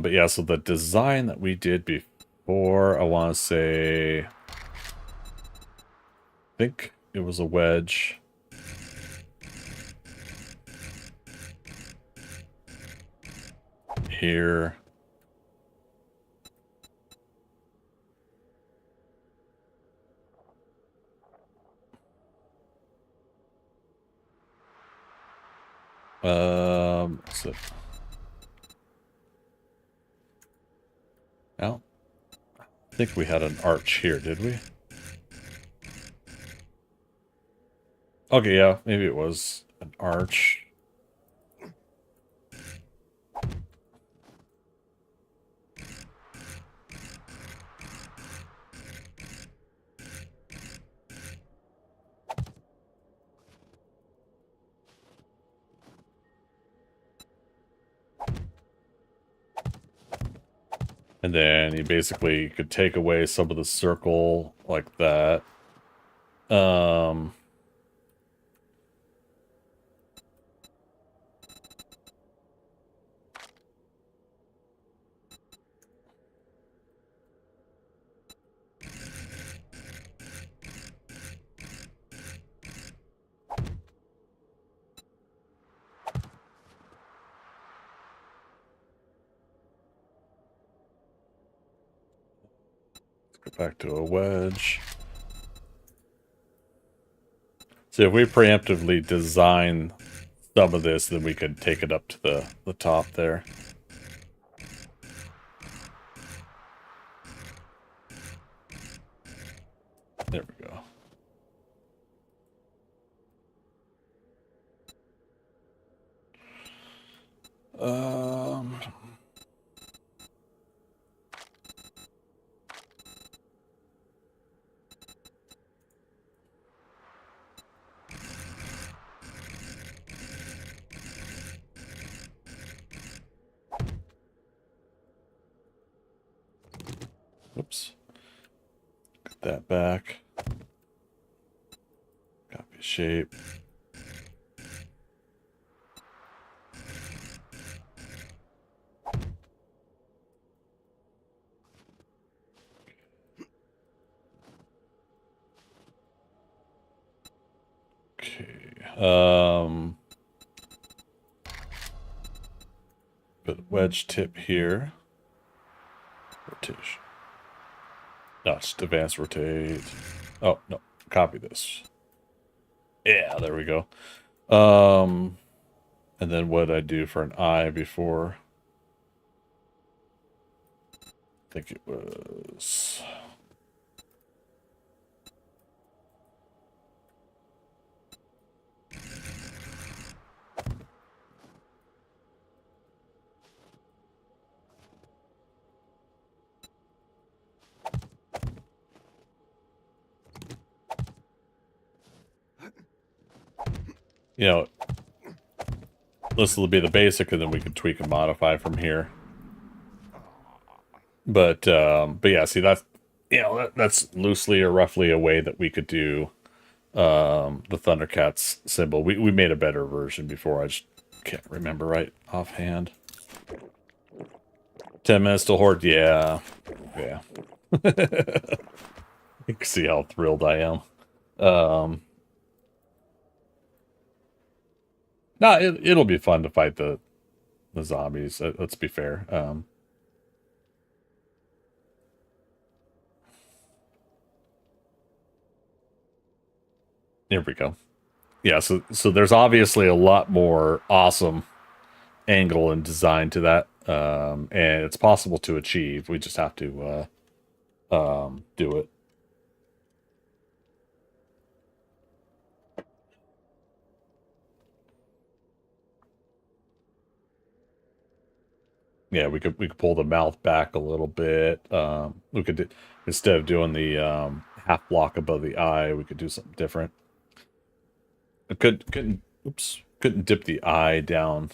Speaker 2: But yeah, so the design that we did before, I want to say, I think it was a wedge. Here. So, well, I think we had an arch here, did we? Okay, yeah, maybe it was an arch. And then you basically could take away some of the circle like that. Go back to a wedge. So if we preemptively design some of this, then we could take it up to the top there. There we go. Oops. Get that back. Copy shape. Okay. Put wedge tip here. Rotation. No, just advance rotate. Oh, no. Copy this. Yeah, there we go. And then what did I do for an eye before? I think it was... You know, this will be the basic, and then we can tweak and modify from here. But yeah, see, that's, you know, that's loosely or roughly a way that we could do the ThunderCats symbol. We made a better version before. I just can't remember right offhand. 10 minutes to horde, yeah. Yeah. You can see how thrilled I am. No, it'll be fun to fight the zombies. Let's be fair. Here we go. Yeah, so there's obviously a lot more awesome angle and design to that, and it's possible to achieve. We just have to do it. Yeah, we could pull the mouth back a little bit. We could do, instead of doing the half block above the eye, we could do something different. I couldn't dip the eye down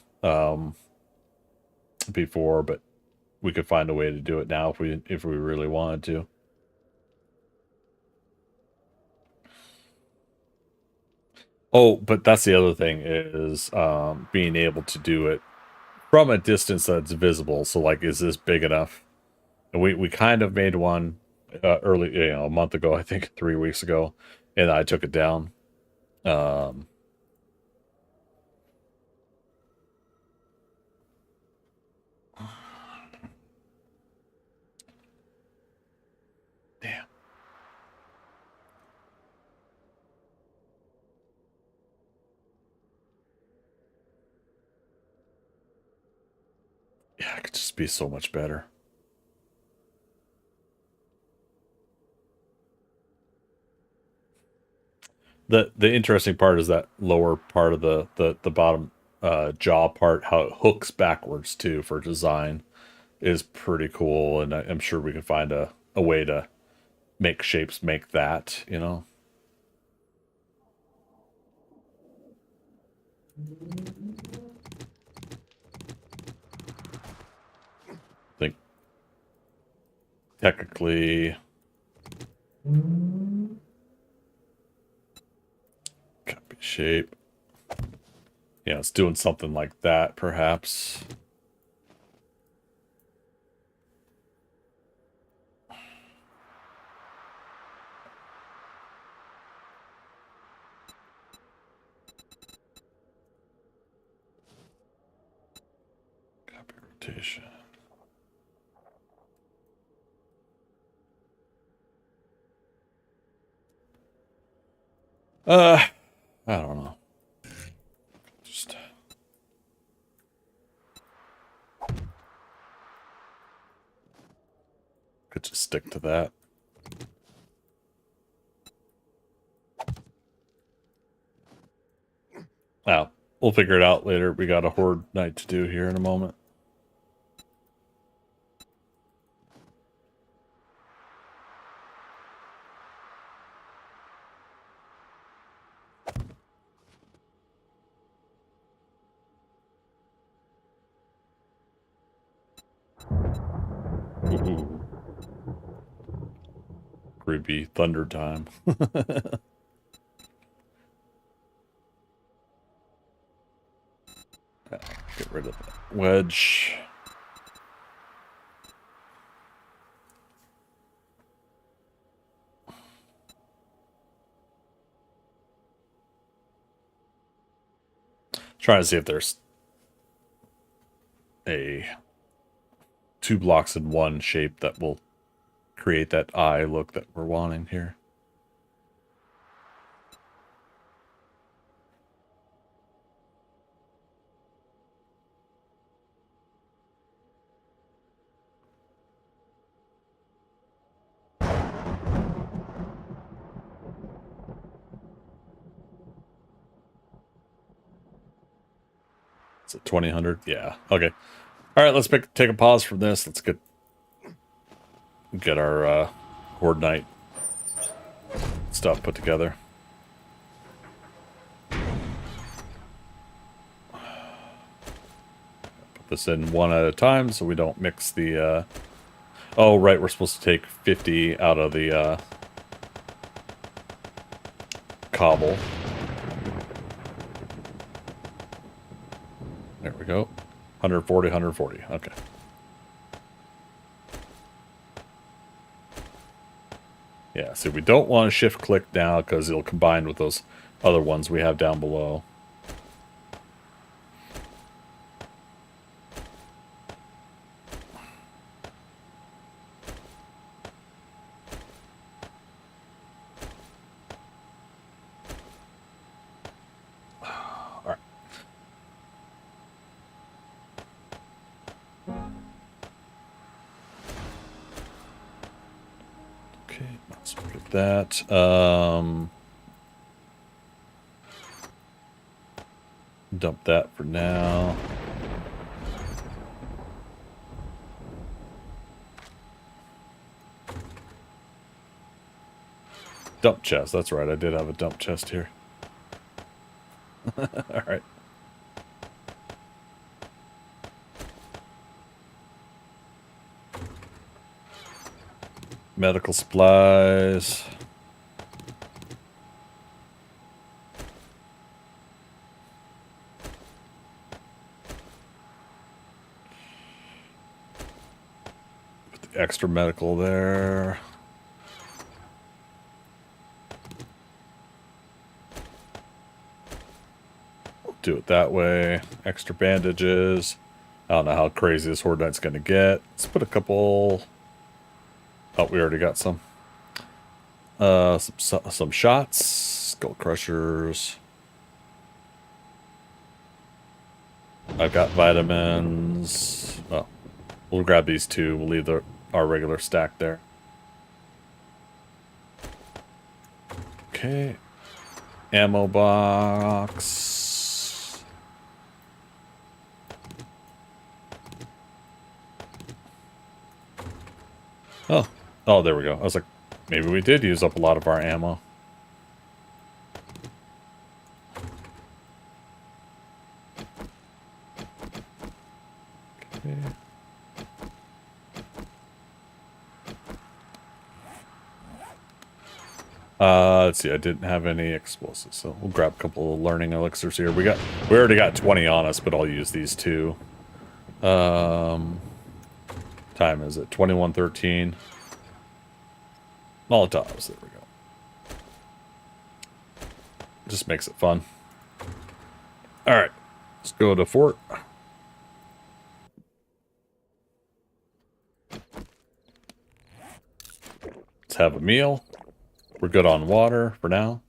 Speaker 2: before, but we could find a way to do it now if we really wanted to. Oh, but that's the other thing is being able to do it from a distance that's visible. So, like, is this big enough? And we kind of made one early, you know, a month ago, I think 3 weeks ago, and I took it down. Damn. Yeah, it could just be so much better. The interesting part is that lower part of the bottom jaw part, how it hooks backwards too for design, is pretty cool, and I'm sure we can find a way to make shapes make that, you know. I think technically copy shape. Yeah, it's doing something like that, perhaps. Copy rotation. I don't know. Just could just stick to that. Wow, we'll figure it out later. We got a horde night to do here in a moment. Ooh. Creepy thunder time. Get rid of that wedge. Trying to see if there's a 2 blocks in one shape that will create that eye look that we're wanting here. Is it 2000? Yeah. Okay. All right. Let's take a pause from this. Let's get our Horde Night stuff put together. Put this in one at a time so we don't mix the. Oh, right. We're supposed to take 50 out of the cobble. There we go. 140, 140. Okay. Yeah, so we don't want to shift click now because it'll combine with those other ones we have down below. All right. Okay, let's look at that. Dump that for now. Dump chest, that's right. I did have a dump chest here. All right. Medical supplies. Put the extra medical there. We'll do it that way. Extra bandages. I don't know how crazy this Horde Knight's gonna get. Let's put a couple. Oh, we already got some. Some shots, skull crushers. I've got vitamins. Well, we'll grab these two. We'll leave our regular stack there. Okay. Ammo box. Oh, there we go. I was like, maybe we did use up a lot of our ammo. Okay. Let's see. I didn't have any explosives, so we'll grab a couple of learning elixirs here. We already got 20 on us, but I'll use these two. Time is it 21:13. Molotovs, there we go. Just makes it fun. Alright, let's go to fort. Let's have a meal. We're good on water for now.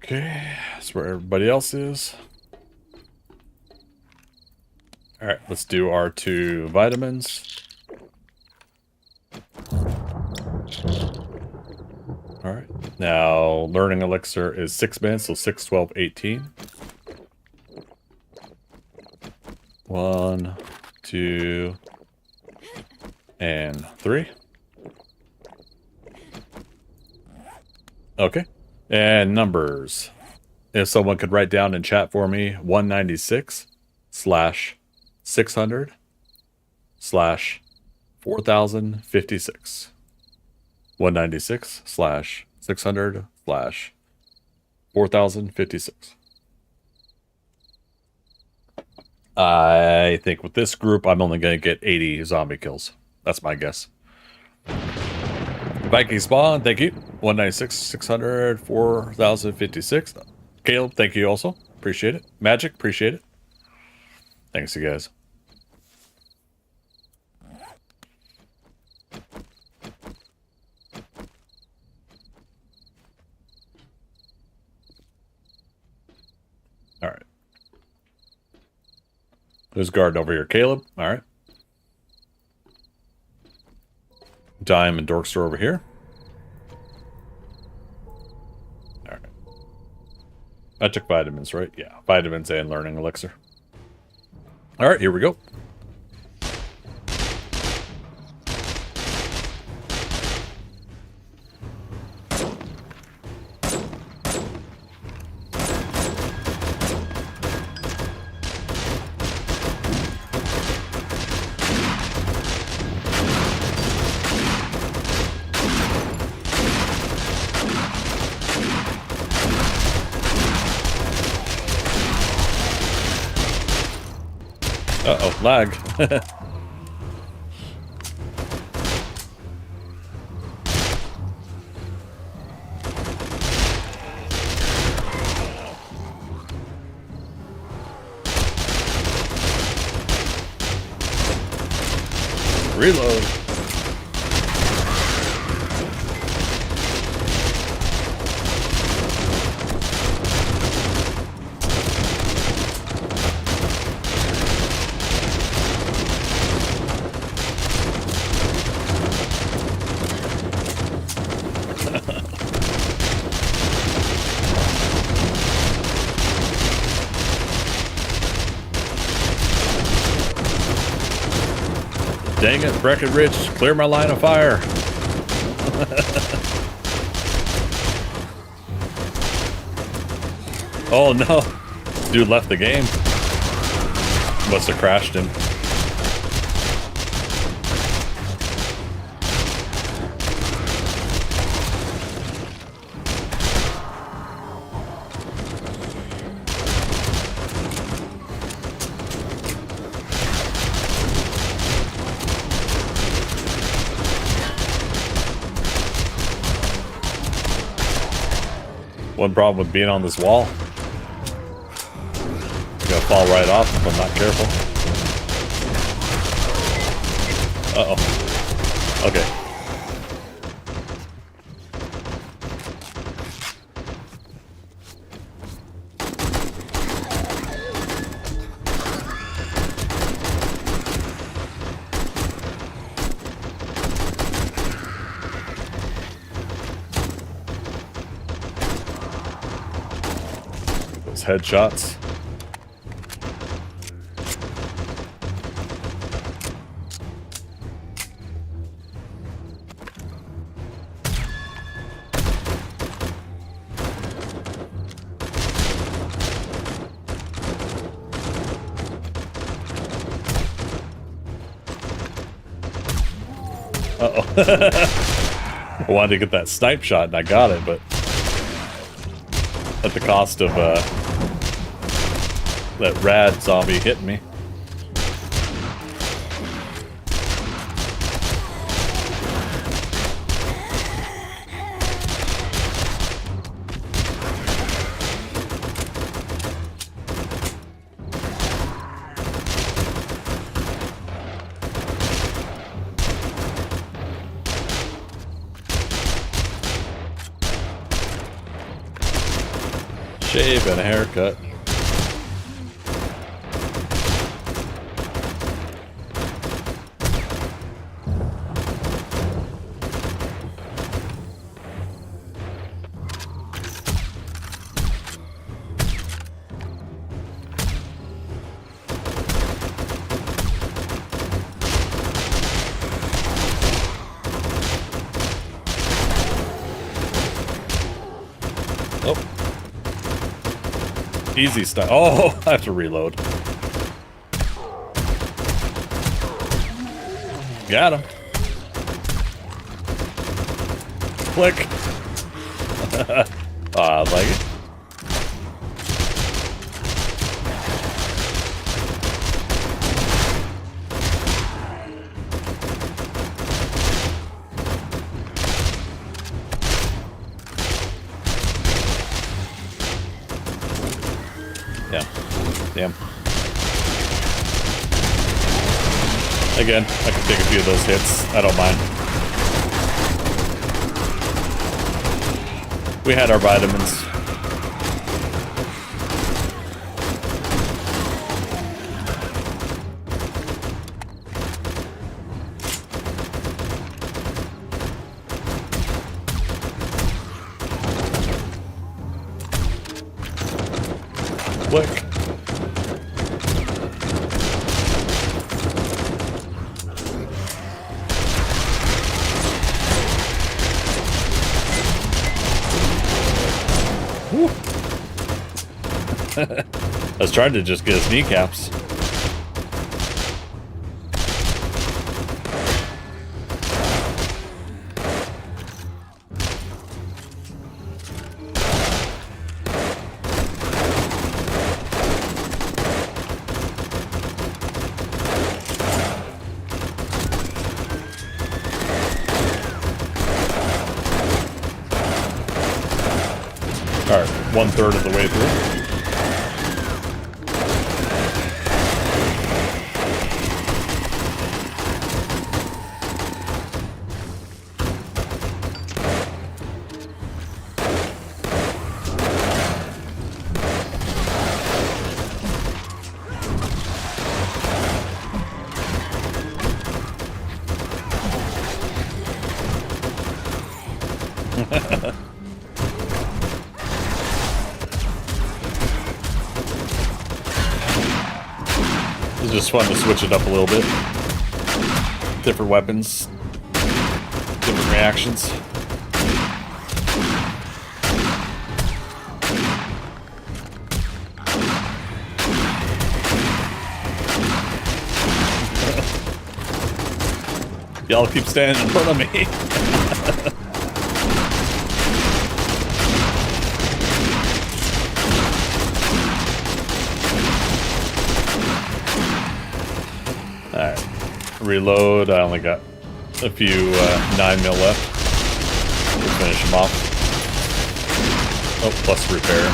Speaker 2: Okay, that's where everybody else is. Alright, let's do our 2 vitamins. Alright, now learning elixir is 6 minutes, so 6, 12, 18. 1, 2, and 3. Okay. And numbers. If someone could write down in chat for me, 196/600/4056. 196/600/4056. I think with this group, I'm only going to get 80 zombie kills. That's my guess. Viking Spawn, thank you. 196, 600, 4,056. Caleb, thank you also. Appreciate it. Magic, appreciate it. Thanks, you guys. All right. Who's guarding over here? Caleb? All right. Dime and Dorkster over here. All right. I took vitamins, right? Yeah, vitamins and learning elixir. All right, here we go. Uh-oh, lag. Reload. Dang it, Breckenridge, clear my line of fire. Oh no, dude left the game. Must have crashed him. One problem with being on this wall, you're gonna fall right off if I'm not careful. Uh-oh. Okay. Headshots. Uh-oh. I wanted to get that snipe shot and I got it, but at the cost of that rad zombie hitting me. Shave and a haircut. Easy stuff. Oh, I have to reload. Got him. Click. I like it. Again, I can take a few of those hits. I don't mind. We had our vitamins. Click. I was trying to just get his kneecaps. Alright, 1/3 of the way through. It's just fun to switch it up a little bit. Different weapons, different reactions. Y'all keep standing in front of me. Alright, reload. I only got a few 9mm left. We'll finish them off. Oh, plus repair.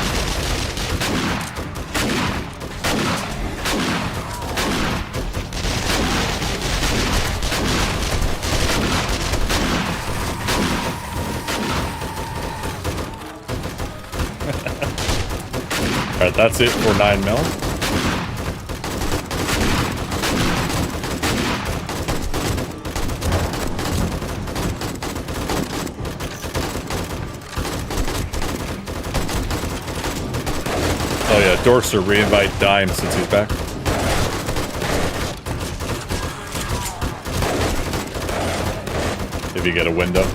Speaker 2: Alright, that's it for 9mm. Oh yeah, Dorser reinvite Dime since he's back. If you get a window.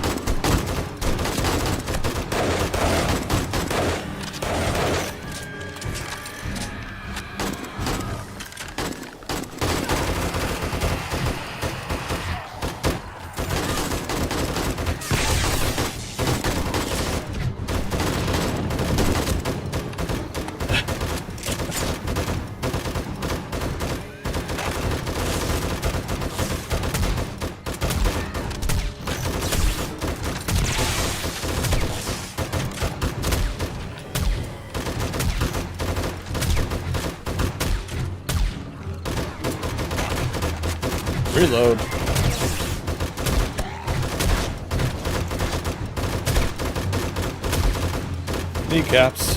Speaker 2: Reload. Kneecaps.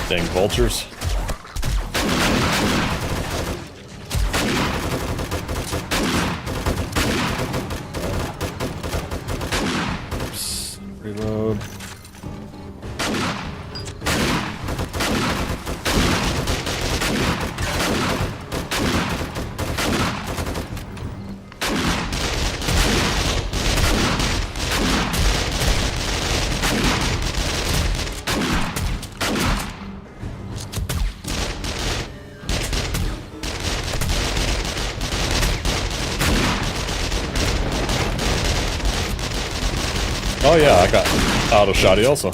Speaker 2: Dang vultures. Oops. Reload. Oh yeah, I got auto shotty also.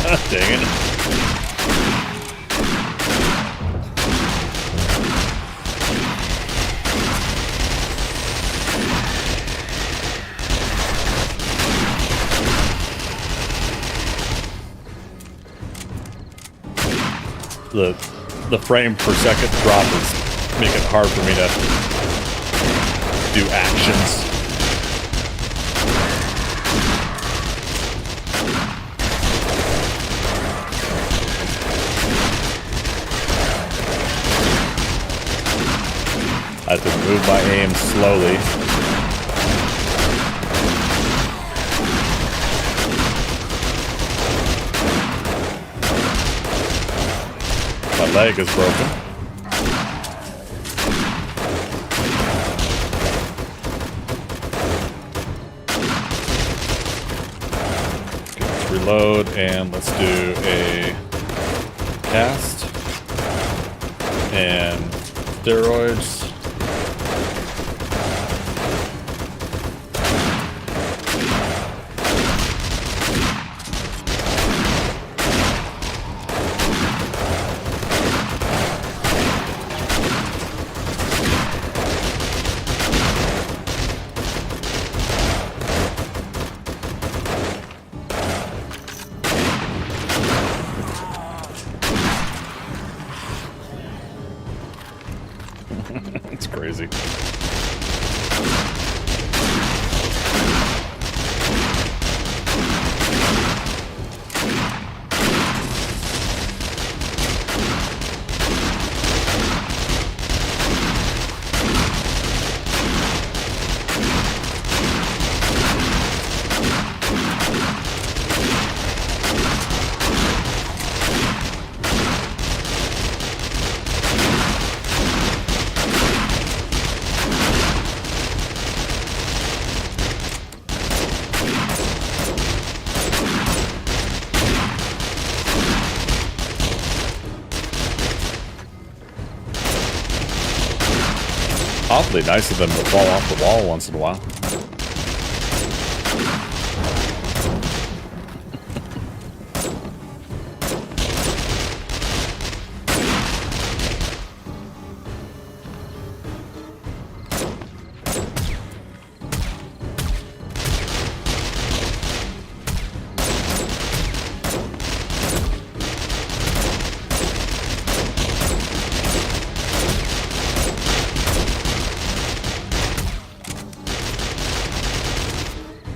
Speaker 2: Dang it. The frame per second drop is making it hard for me to do actions. I have to move my aim slowly. My leg is broken. Let's reload and let's do a cast and steroids. It's crazy. Awfully nice of them to fall off the wall once in a while.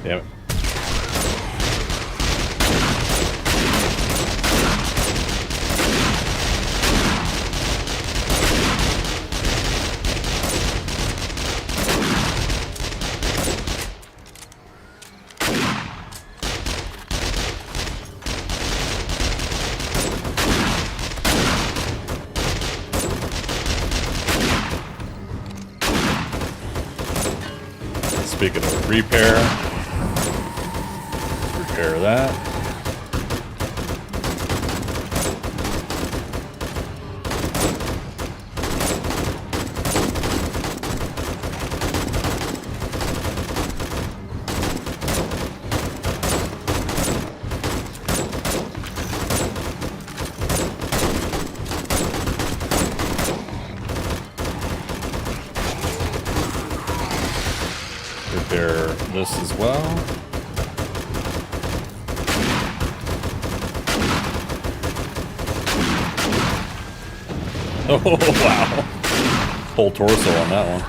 Speaker 2: Damn it. Speaking of repair, repair that. Repair this as well. Oh, wow. Whole torso on that one.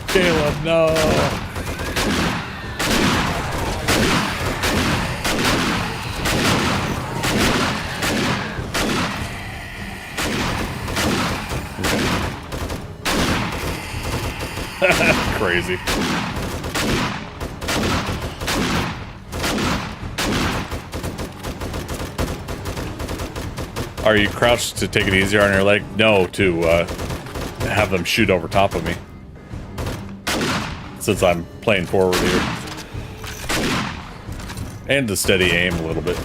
Speaker 2: Caleb, no. Crazy. Are you crouched to take it easier on your leg? No, to have them shoot over top of me. Since I'm playing forward here. And to steady aim a little bit.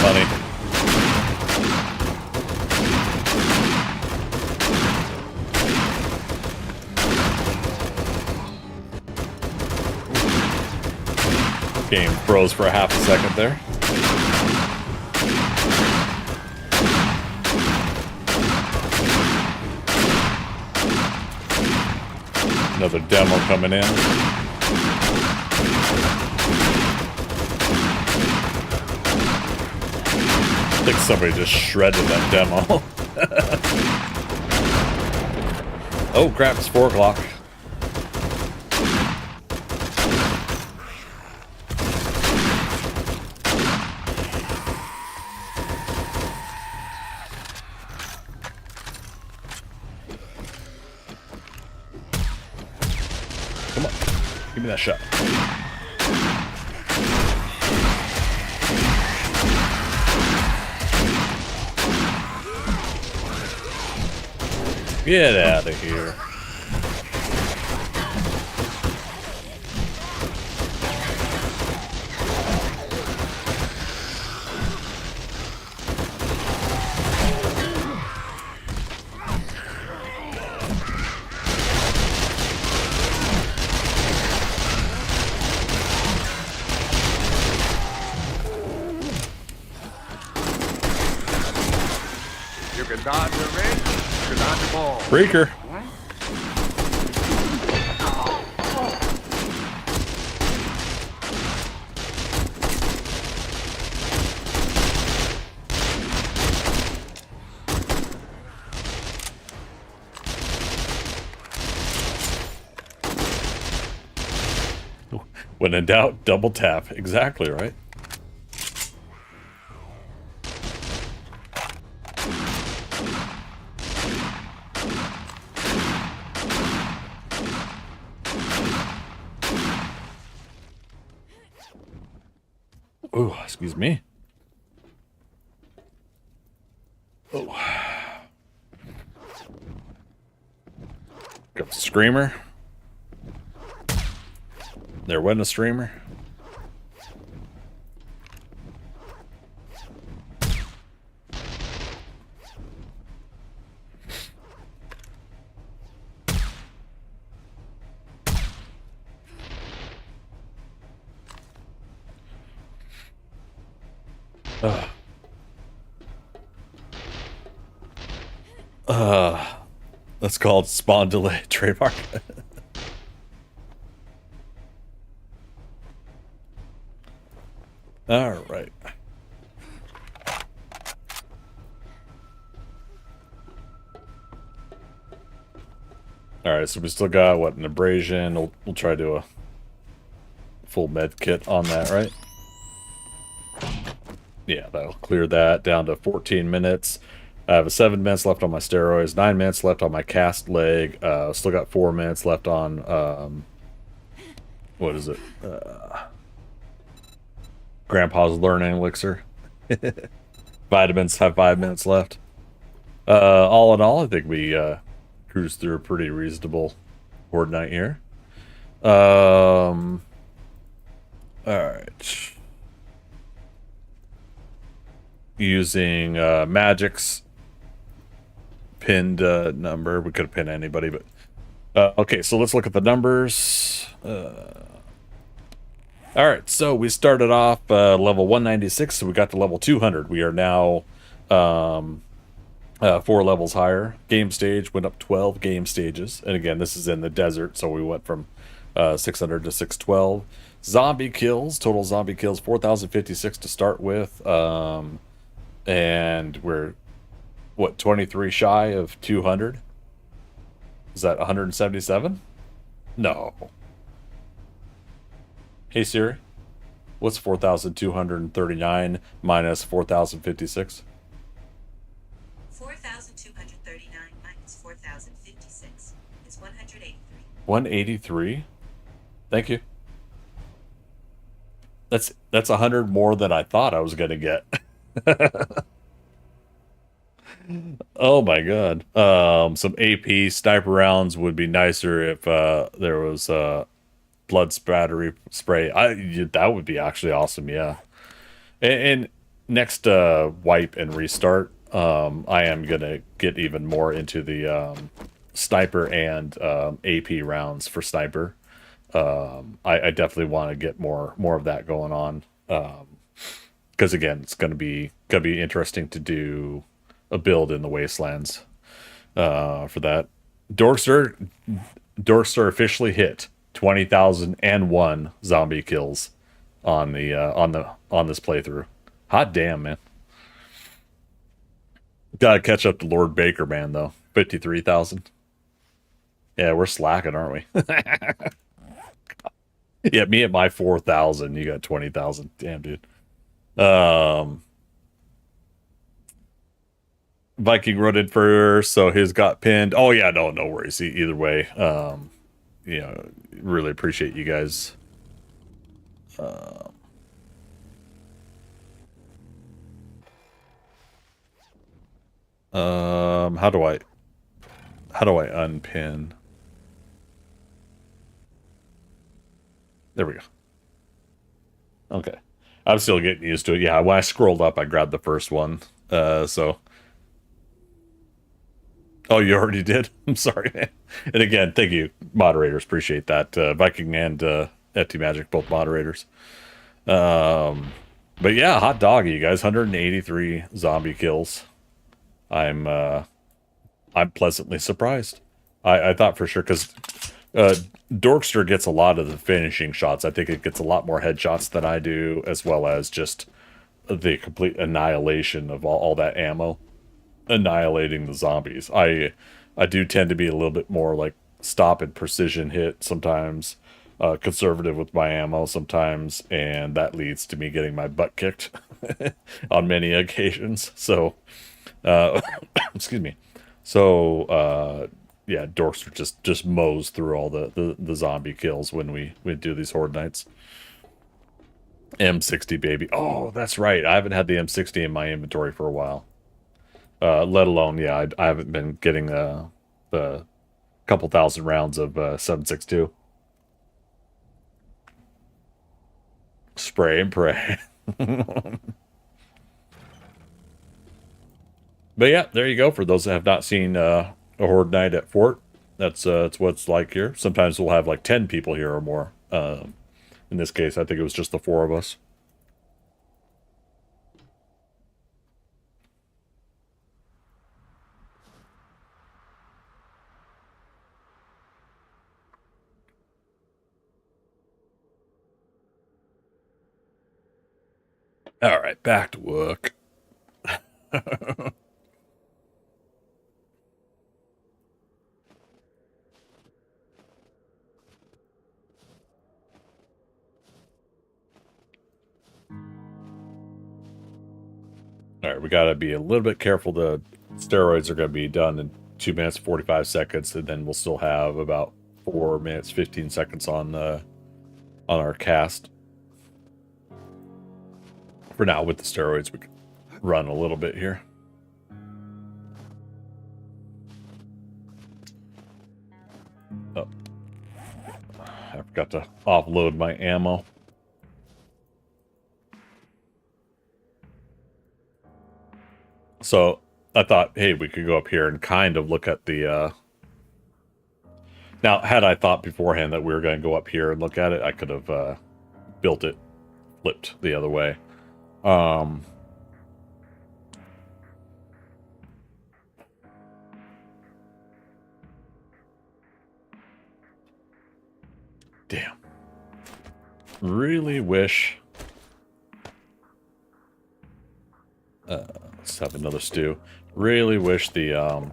Speaker 2: Funny. Game froze for a half a second there. Another demo coming in. I think somebody just shredded that demo. Oh crap, it's 4 o'clock. Come on, give me that shot. Get out of here.
Speaker 8: You can dodge the ring, you can dodge the ball.
Speaker 2: Freaker. When in doubt, double tap. Exactly right. Oh, excuse me. Oh. Got the screamer. There wasn't a streamer. That's called spawn delay trademark. All right. All right, so we still got what, an abrasion. We'll try to do a full med kit on that, right? Yeah, that'll clear that down to 14 minutes. I have 7 minutes left on my steroids, 9 minutes left on my cast leg. Still got 4 minutes left on what is it? Grandpa's learning elixir. Vitamins have 5 minutes left. All in all, I think we cruised through a pretty reasonable horde night here. All right. using Magic's pinned number. We could have pinned anybody, but okay, so let's look at the numbers. All right, so we started off level 196, so we got to level 200. We are now 4 levels higher. Game stage went up 12 game stages, and again, this is in the desert, so we went from 600 to 612. Zombie kills, total zombie kills 4,056 to start with, and we're what, 23 shy of 200? Is that 177? No. Hey Siri, what's 4,239 minus 4,056?
Speaker 3: 4,239 minus 4,056 is 183.
Speaker 2: 183? Thank you. That's 100 more than I thought I was gonna get. Oh my god. Some AP sniper rounds would be nicer if there was blood spattery spray. That would be actually awesome, yeah. And next wipe and restart, I am gonna get even more into the sniper and AP rounds for sniper. I definitely want to get more of that going on, because again, it's gonna be interesting to do a build in the wastelands for that. Dorkster officially hit 20,001 zombie kills on the on this playthrough. Hot damn, man. Gotta catch up to Lord Baker, man, though. 53,000. Yeah, we're slacking, aren't we? Yeah, me at my 4,000, you got 20,000. Damn, dude. Viking wrote in first, so his got pinned. Oh yeah, no worries. Either way, you know, really appreciate you guys. How do I unpin? There we go. Okay. I'm still getting used to it. Yeah, when I scrolled up, I grabbed the first one. So. Oh, you already did? I'm sorry, man. And again, thank you, moderators. Appreciate that. Viking and FT Magic, both moderators. But yeah, hot dog, you guys. 183 zombie kills. I'm pleasantly surprised. I thought for sure, because Dorkster gets a lot of the finishing shots. I think it gets a lot more headshots than I do, as well as just the complete annihilation of all that ammo. Annihilating the zombies. I do tend to be a little bit more like stop and precision hit sometimes, conservative with my ammo sometimes, and that leads to me getting my butt kicked on many occasions. So, excuse me. So, yeah, Dorkster just mows through all the zombie kills when we do these horde nights. M60, baby. Oh, that's right. I haven't had the M60 in my inventory for a while. Let alone, yeah, I haven't been getting the couple thousand rounds of 7.62. Spray and pray. But yeah, there you go. For those that have not seen a Horde Night at Fort, that's what it's like here. Sometimes we'll have like 10 people here or more. In this case, I think it was just the 4 of us. All right, back to work. All right, we got to be a little bit careful. The steroids are going to be done in 2 minutes, 45 seconds, and then we'll still have about 4 minutes, 15 seconds on our cast. For now, with the steroids, we can run a little bit here. Oh, I forgot to offload my ammo. So I thought, hey, we could go up here and kind of look at the... Now, had I thought beforehand that we were going to go up here and look at it, I could have built it flipped the other way. Damn. Really wish... let's have another stew. Really wish the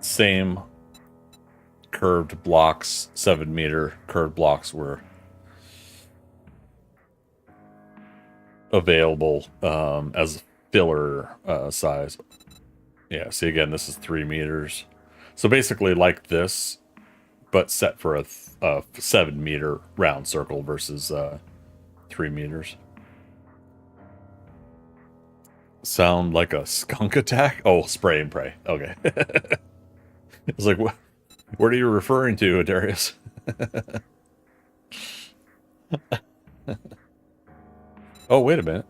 Speaker 2: same curved blocks, 7-meter curved blocks were available as filler size. Yeah, see again, this is 3 meters. So basically like this, but set for a 7-meter round circle versus 3 meters. Sound like a skunk attack? Oh, spray and pray. Okay. It's like, what are you referring to, Darius? Oh, wait a minute.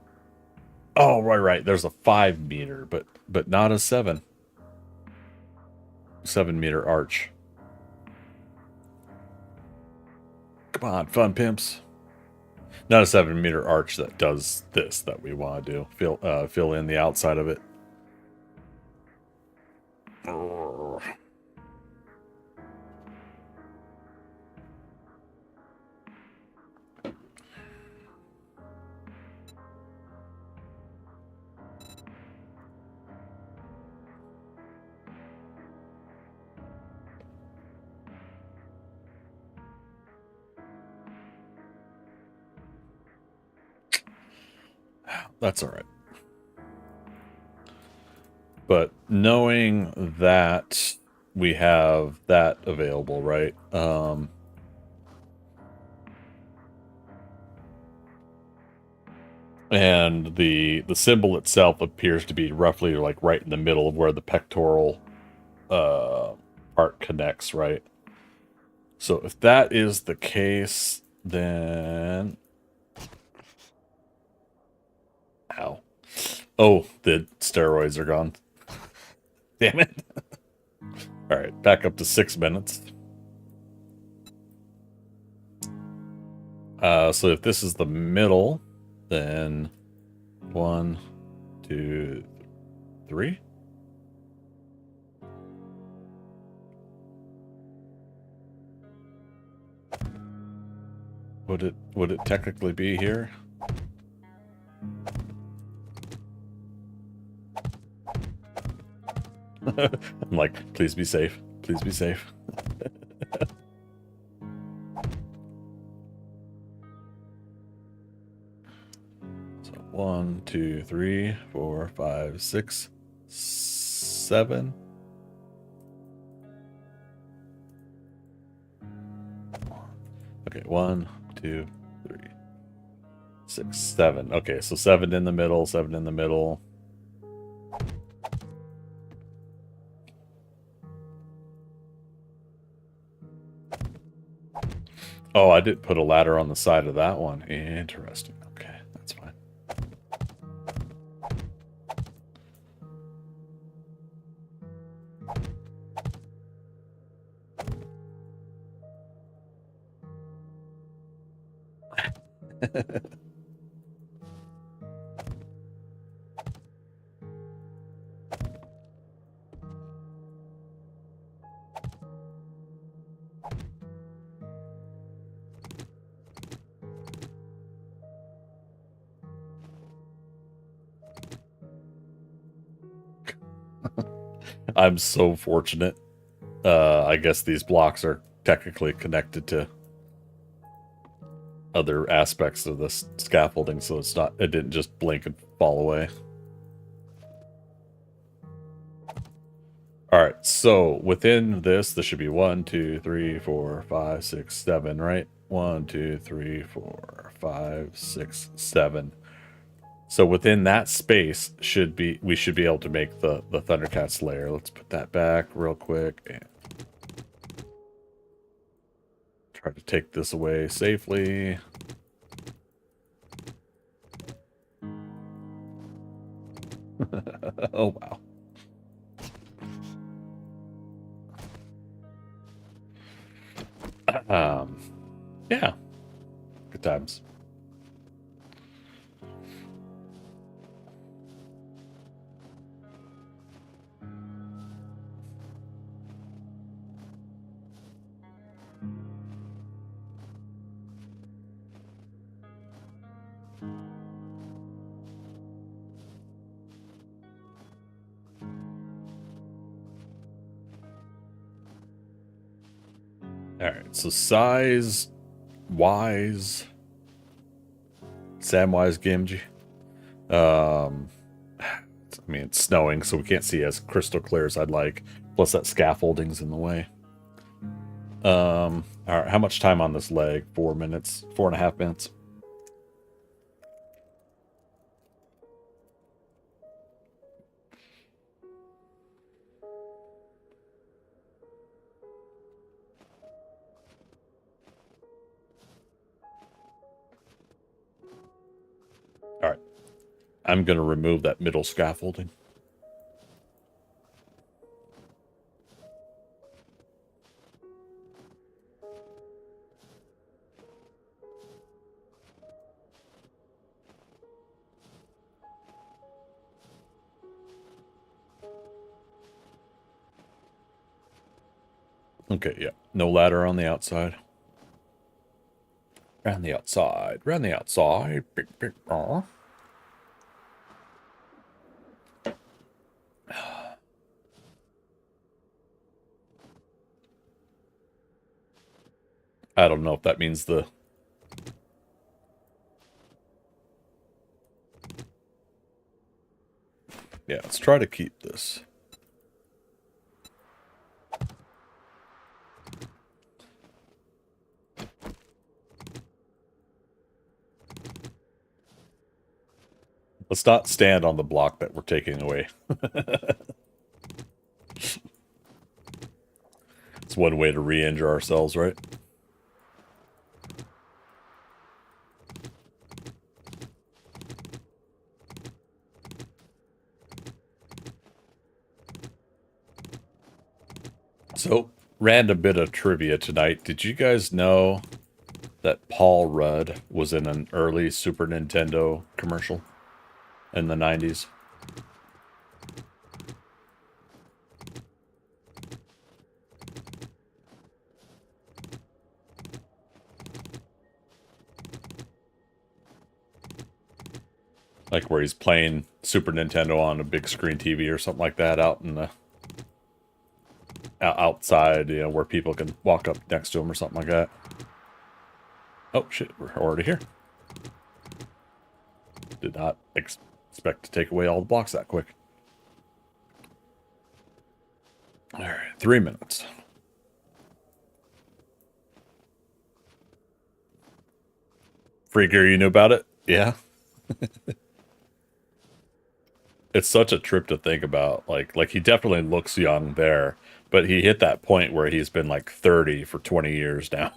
Speaker 2: Oh, right. There's a 5-meter, but not a 7-meter arch. Come on, fun pimps. Not a 7-meter arch that does this that we want to do. Fill in the outside of it. That's all right. But knowing that we have that available, right? And the symbol itself appears to be roughly like right in the middle of where the pectoral part connects, right? So if that is the case, then... Ow. Oh, the steroids are gone. Damn it. Alright, back up to 6 minutes. So if this is the middle, then 1, 2, 3. Would it technically be here? I'm like, please be safe. Please be safe. So 1, 2, 3, 4, 5, 6, 7. Okay, 1, 2, 3, 6, 7. Okay, so 7 in the middle, 7 in the middle. Oh, I did put a ladder on the side of that one. Interesting. Okay, that's fine. I'm so fortunate. I guess these blocks are technically connected to other aspects of this scaffolding, so it didn't just blink and fall away. Alright, so within this should be 1, 2, 3, 4, 5, 6, 7, right? 1, 2, 3, 4, 5, 6, 7. So within that space we should be able to make the ThunderCats lair. Let's put that back real quick and try to take this away safely. Oh, wow. Yeah. Good times. Alright, so size wise. Samwise Gamgee. I mean, it's snowing, so we can't see as crystal clear as I'd like. Plus, that scaffolding's in the way. All right, how much time on this leg? 4 minutes, 4.5 minutes. All right, I'm gonna remove that middle scaffolding. Okay, yeah. No ladder on the outside. Round the outside. Round the outside. Beep, beep, aw. I don't know if that means the... Yeah, let's try to keep this. Let's not stand on the block that we're taking away. It's one way to re-injure ourselves, right? So, random bit of trivia tonight. Did you guys know that Paul Rudd was in an early Super Nintendo commercial in the 90s? Like where he's playing Super Nintendo on a big screen TV or something like that out in the outside, you know, where people can walk up next to him or something like that. Oh shit, we're already here. Did not expect to take away all the blocks that quick. All right, 3 minutes. Freaker, you knew about it? Yeah. It's such a trip to think about. Like he definitely looks young there, but he hit that point where he's been like 30 for 20 years now.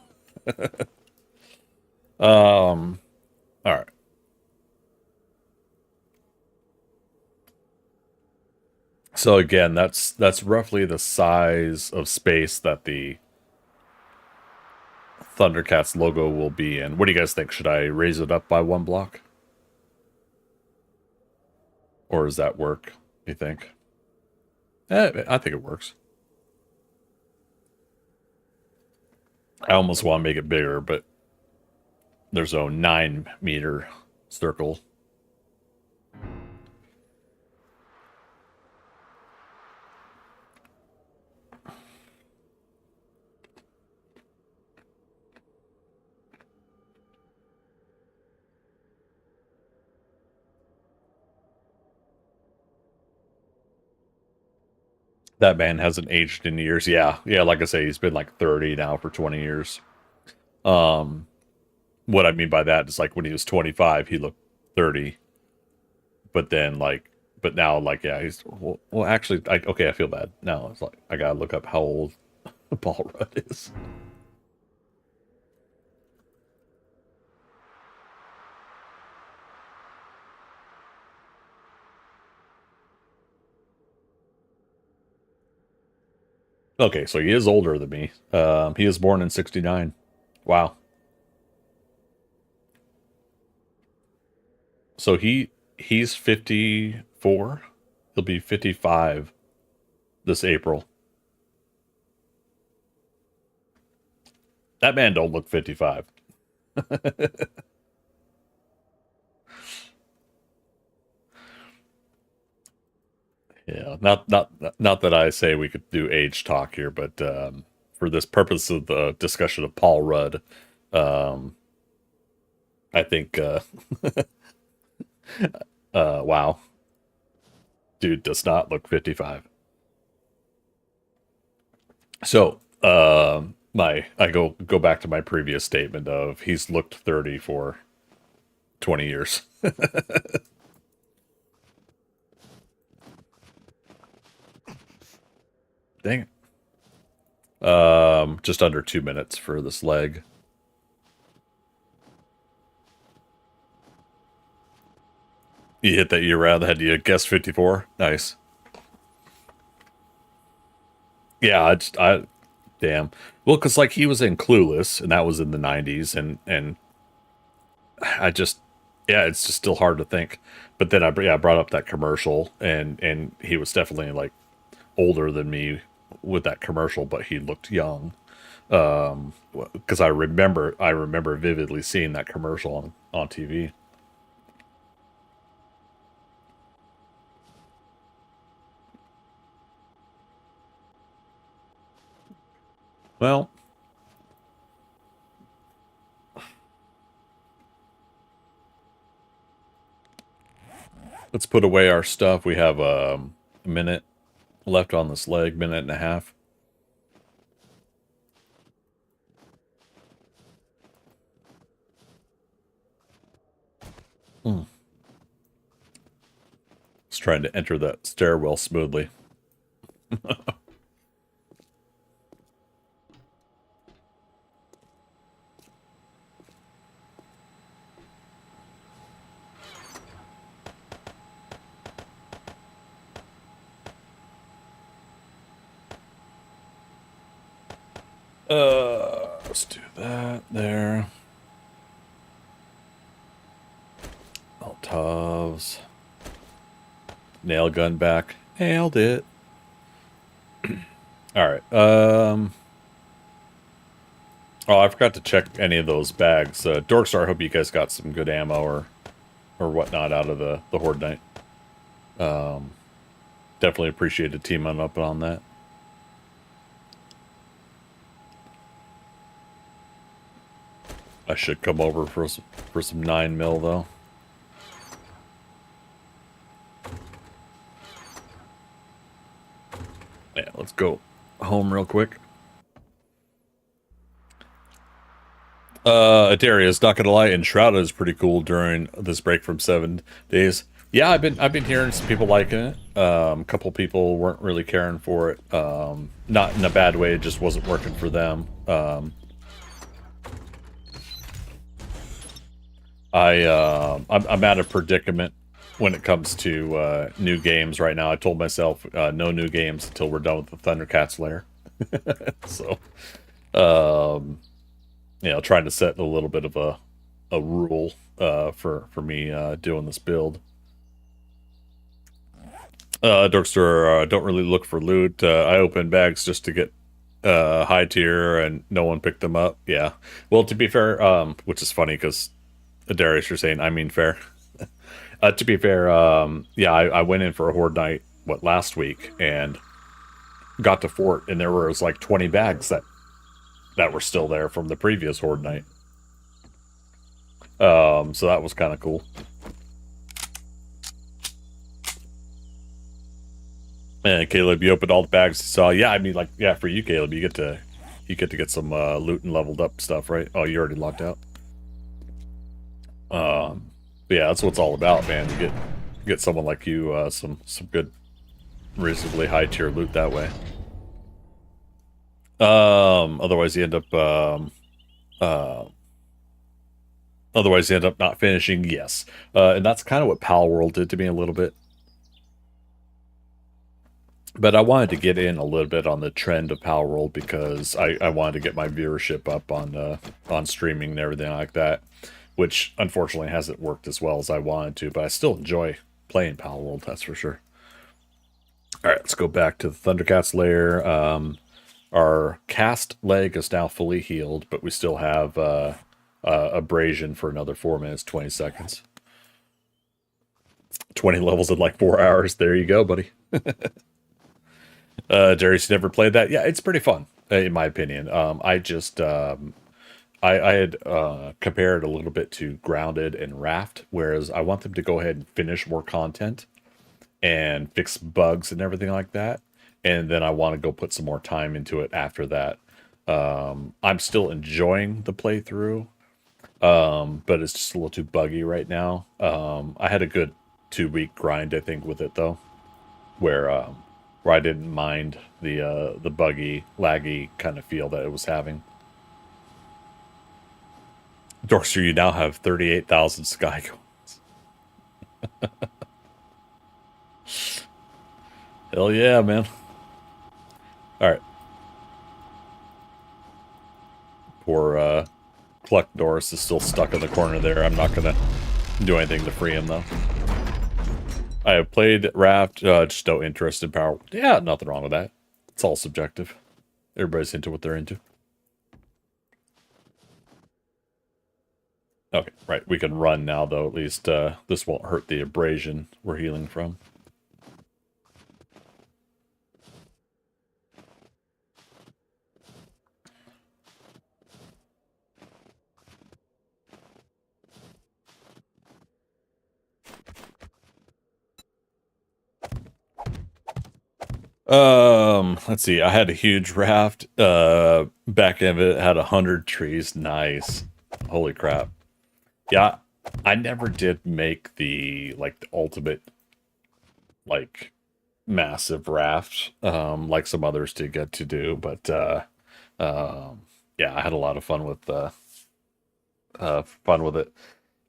Speaker 2: All right. So again, that's roughly the size of space that the ThunderCats logo will be in. What do you guys think? Should I raise it up by 1 block? Or does that work, you think? I think it works. I almost want to make it bigger, but there's a 9-meter circle. That man hasn't aged in years. Yeah, like I say, he's been like 30 now for 20 years. What I mean by that is like when he was 25, he looked 30. But then but now yeah, he's well actually okay, I feel bad. Now it's like I gotta look up how old Paul Rudd is. Okay, so he is older than me. He is born in 69. Wow. So he's 54. He'll be 55 this April. That man don't look 55. Yeah, not that I say we could do age talk here, but for this purpose of the discussion of Paul Rudd, um, I think wow, dude does not look 55. So I go back to my previous statement of he's looked 30 for 20 years. Dang it. Just under 2 minutes for this leg. You hit that year round. Had you guessed 54? Nice. Yeah, damn. Well, because like he was in Clueless, and that was in the 90s, and I just, yeah, it's just still hard to think. But then I brought up that commercial, and he was definitely like older than me with that commercial, but he looked young. Because I remember vividly seeing that commercial on TV. Well, let's put away our stuff. We have a minute left on this leg, minute and a half. Just trying to enter that stairwell smoothly. Let's do that there. Altovs. Nail gun back. Nailed it. Alright. Oh, I forgot to check any of those bags. Dorkstar, I hope you guys got some good ammo or whatnot out of the Horde Night. Definitely appreciated teaming up on that. I should come over for some 9mm though. Yeah, let's go home real quick. Darius, not gonna lie, Enshrouded is pretty cool during this break from 7 days. Yeah, I've been hearing some people liking it. A couple people weren't really caring for it. Not in a bad way, it just wasn't working for them. I'm at a predicament when it comes to new games right now. I told myself no new games until we're done with the ThunderCats Lair. So, you know, trying to set a little bit of a rule for me doing this build. Dorkster, don't really look for loot. I open bags just to get high tier, and no one picked them up. Yeah. Well, to be fair, which is funny because Darius, you're saying I mean fair. To be fair, yeah, I went in for a Horde Night last week and got to Fort, and there was like 20 bags that were still there from the previous Horde Night. So that was kind of cool. And Caleb, you opened all the bags you saw. Yeah, I mean, like, yeah, for you, Caleb, you get to get some loot and leveled up stuff, right? Oh, you already locked out. Yeah, that's what it's all about, man. You get someone like you some good, reasonably high tier loot that way. Otherwise you end up not finishing. Yes, and that's kind of what Pal World did to me a little bit. But I wanted to get in a little bit on the trend of Power World because I wanted to get my viewership up on streaming and everything like that, which unfortunately hasn't worked as well as I wanted to, but I still enjoy playing Power World, that's for sure. All right, let's go back to the ThunderCats lair. Our cast leg is now fully healed, but we still have abrasion for another 4 minutes, 20 seconds. 20 levels in like 4 hours. There you go, buddy. Darius, never played that? Yeah, it's pretty fun, in my opinion. I had compared a little bit to Grounded and Raft, whereas I want them to go ahead and finish more content and fix bugs and everything like that. And then I want to go put some more time into it after that. I'm still enjoying the playthrough, but it's just a little too buggy right now. I had a good 2-week grind, I think, with it though, where I didn't mind the buggy, laggy kind of feel that it was having. Dorser, you now have 38,000 sky coins. Hell yeah, man. All right. Poor Cluck Doris is still stuck in the corner there. I'm not going to do anything to free him, though. I have played Raft, just no interest in Power. Yeah, nothing wrong with that. It's all subjective. Everybody's into what they're into. Okay, right. We can run now, though. At least this won't hurt the abrasion we're healing from. Let's see. I had a huge raft. Back end of it had 100 trees. Nice. Holy crap. Yeah, I never did make the ultimate massive raft like some others did get to do, but yeah, I had a lot of fun with it.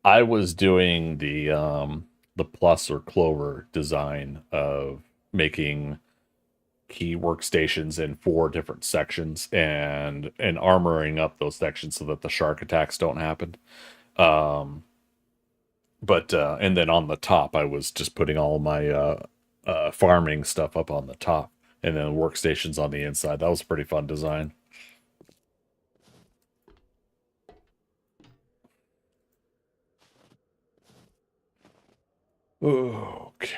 Speaker 2: I was doing the plus or clover design of making key workstations in 4 different sections and armoring up those sections so that the shark attacks don't happen. But and then on the top, I was just putting all my farming stuff up on the top, and then workstations on the inside. That was a pretty fun design. Okay.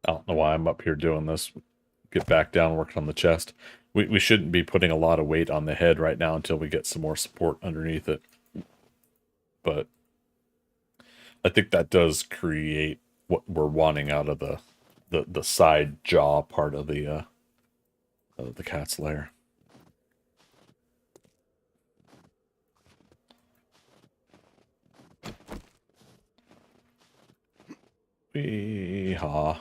Speaker 2: I don't know why I'm up here doing this. Get back down, working on the chest. We shouldn't be putting a lot of weight on the head right now until we get some more support underneath it. But I think that does create what we're wanting out of the side jaw part of the cat's lair. Weehaw.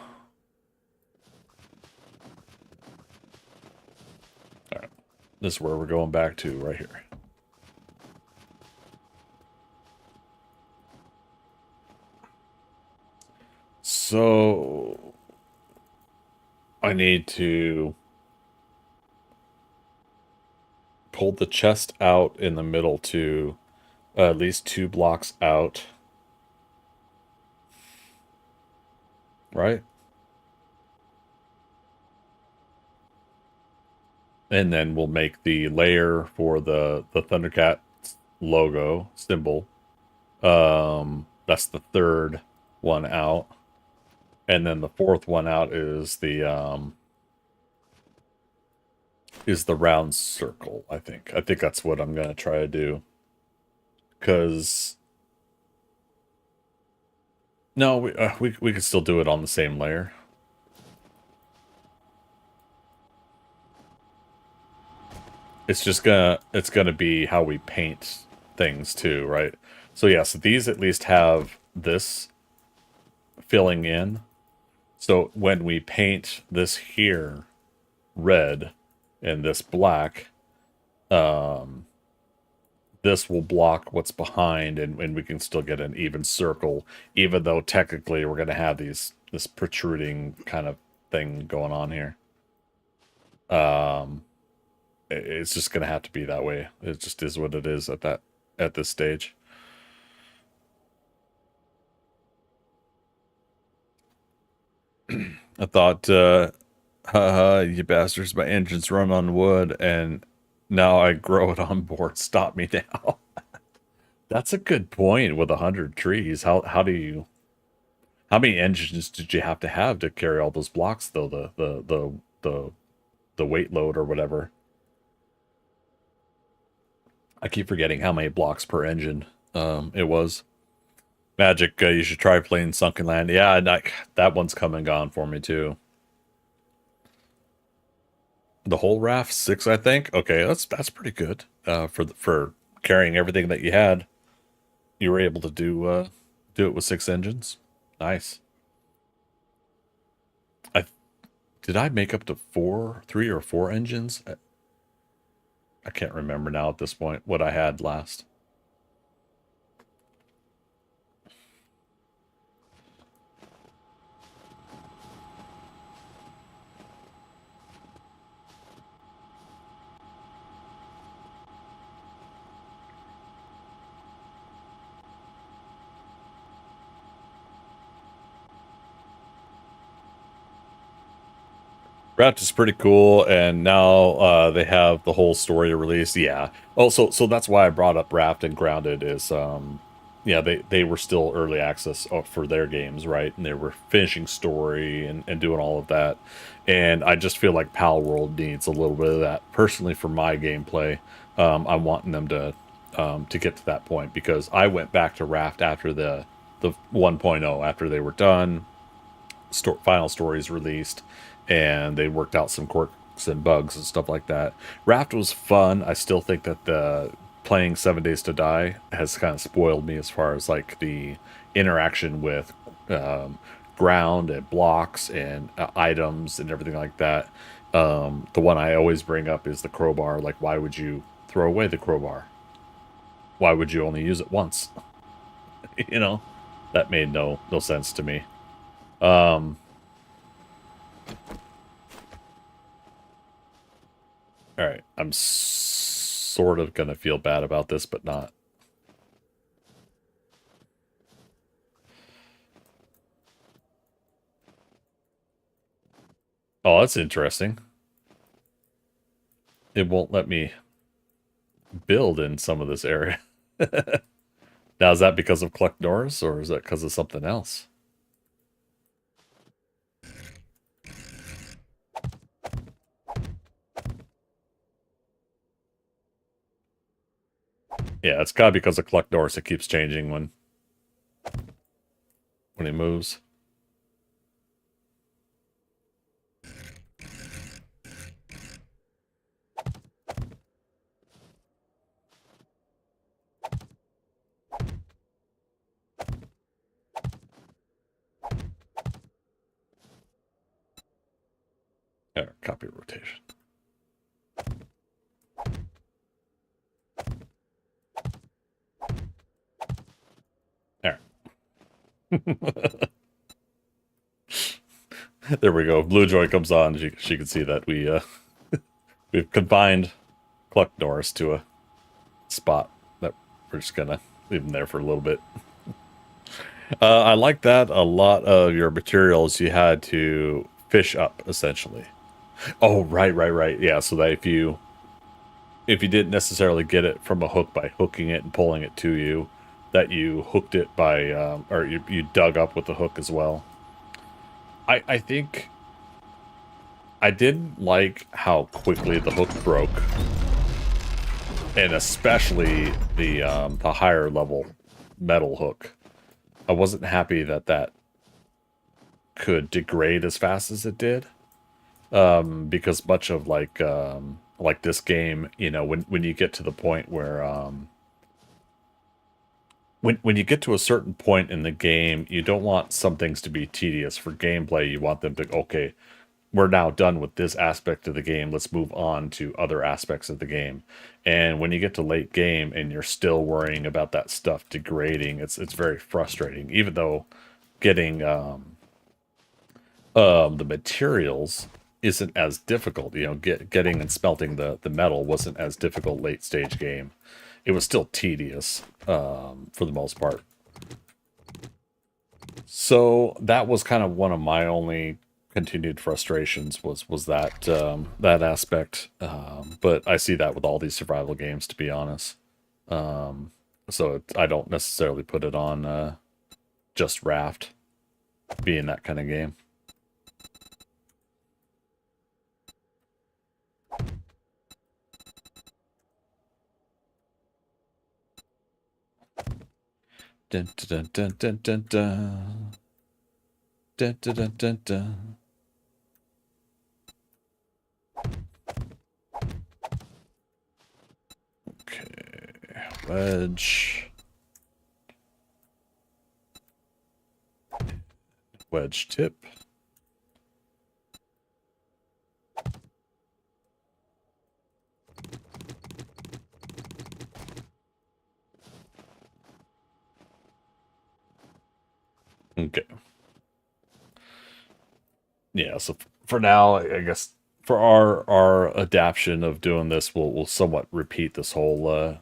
Speaker 2: Alright. This is where we're going back to, right here. So I need to pull the chest out in the middle to at least 2 blocks out. Right? And then we'll make the layer for the ThunderCat logo symbol. That's the 3rd one out. And then the 4th one out is the round circle, I think. I think that's what I'm going to try to do. Because no, we could still do it on the same layer. It's gonna be how we paint things too, right? So yeah, so these at least have this filling in. So when we paint this here red, and this black, this will block what's behind, and we can still get an even circle, even though technically we're going to have this protruding kind of thing going on here. It's just going to have to be that way. It just is what it is at this stage. I thought, haha, you bastards, my engine's run on wood, and now I grow it on board. Stop me now. That's a good point with 100 trees. How many engines did you have to carry all those blocks, though? The weight load or whatever. I keep forgetting how many blocks per engine it was. Magic, you should try playing Sunken Land. Yeah, that one's come and gone for me too. The whole raft, 6, I think. Okay, that's pretty good for carrying everything that you had. You were able to do it with 6 engines. Nice. Did I make up to 3 or 4 engines? I can't remember now at this point what I had last. Raft is pretty cool, and now they have the whole story released. Yeah. Oh, so that's why I brought up Raft and Grounded is, yeah, they were still early access for their games, right? And they were finishing story and doing all of that. And I just feel like Pal World needs a little bit of that. Personally, for my gameplay, I'm wanting them to get to that point, because I went back to Raft after the 1.0, after they were done, final stories released, and they worked out some quirks and bugs and stuff like that. Raft was fun. I still think that the playing 7 Days to Die has kind of spoiled me as far as like the interaction with ground and blocks and items and everything like that. The one I always bring up is the crowbar. Like, why would you throw away the crowbar? Why would you only use it once? You know, that made no sense to me. Alright, I'm sort of gonna feel bad about this, but not. Oh, that's interesting. It won't let me build in some of this area. Now, is that because of Cluck Norris, or is that because of something else? Yeah, it's gotta be because of Cluck Norris. It keeps changing when he moves. There, copy rotation. There. There we go. Blue Joy comes on. She can see that we've confined Cluck Norris to a spot that we're just gonna leave him there for a little bit. I like that a lot of your materials you had to fish up, essentially. Oh, right. Yeah, so that if you didn't necessarily get it from a hook by hooking it and pulling it to you, that you hooked it by, or you dug up with the hook as well. I think I didn't like how quickly the hook broke, and especially the higher level metal hook. I wasn't happy that could degrade as fast as it did, because much of like this game, you know, when you get to the point where when you get to a certain point in the game, you don't want some things to be tedious for gameplay. You want them to, okay, we're now done with this aspect of the game. Let's move on to other aspects of the game. And when you get to late game and you're still worrying about that stuff degrading, it's very frustrating. Even though getting the materials isn't as difficult, you know, getting and smelting the metal wasn't as difficult late stage game. It was still tedious for the most part. So that was kind of one of my only continued frustrations was that that aspect. But I see that with all these survival games, to be honest. So I don't necessarily put it on just Raft being that kind of game. Dun, dun, dun, dun, dun, dun. Dun, dun, dun, dun, dun. Okay, wedge. Wedge tip. Okay. Yeah, so for now, I guess for our adaptation of doing this, we'll somewhat repeat this whole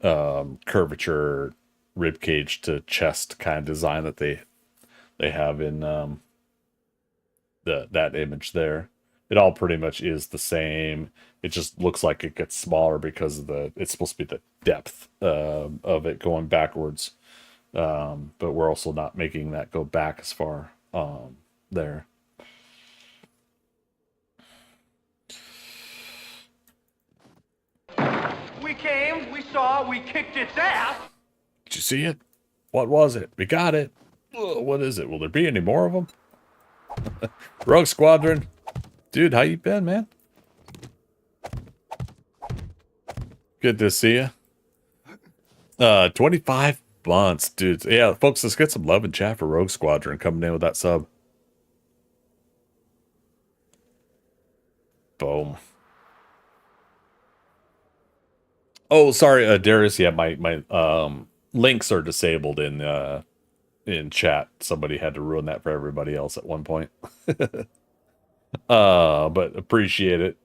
Speaker 2: curvature rib cage to chest kind of design that they have in that image there. It all pretty much is the same. It just looks like it gets smaller because of it's supposed to be the depth of it going backwards. But we're also not making that go back as far there.
Speaker 9: We came, we saw, we kicked its ass.
Speaker 2: Did you see it? What was it? We got it. Ugh, what is it? Will there be any more of them? Rogue Squadron. Dude, how you been, man? Good to see you. 25 months, dude. Yeah, folks, let's get some love in chat for Rogue Squadron coming in with that sub. Boom. Oh, sorry, Darius. Yeah, my links are disabled in chat. Somebody had to ruin that for everybody else at one point. But appreciate it.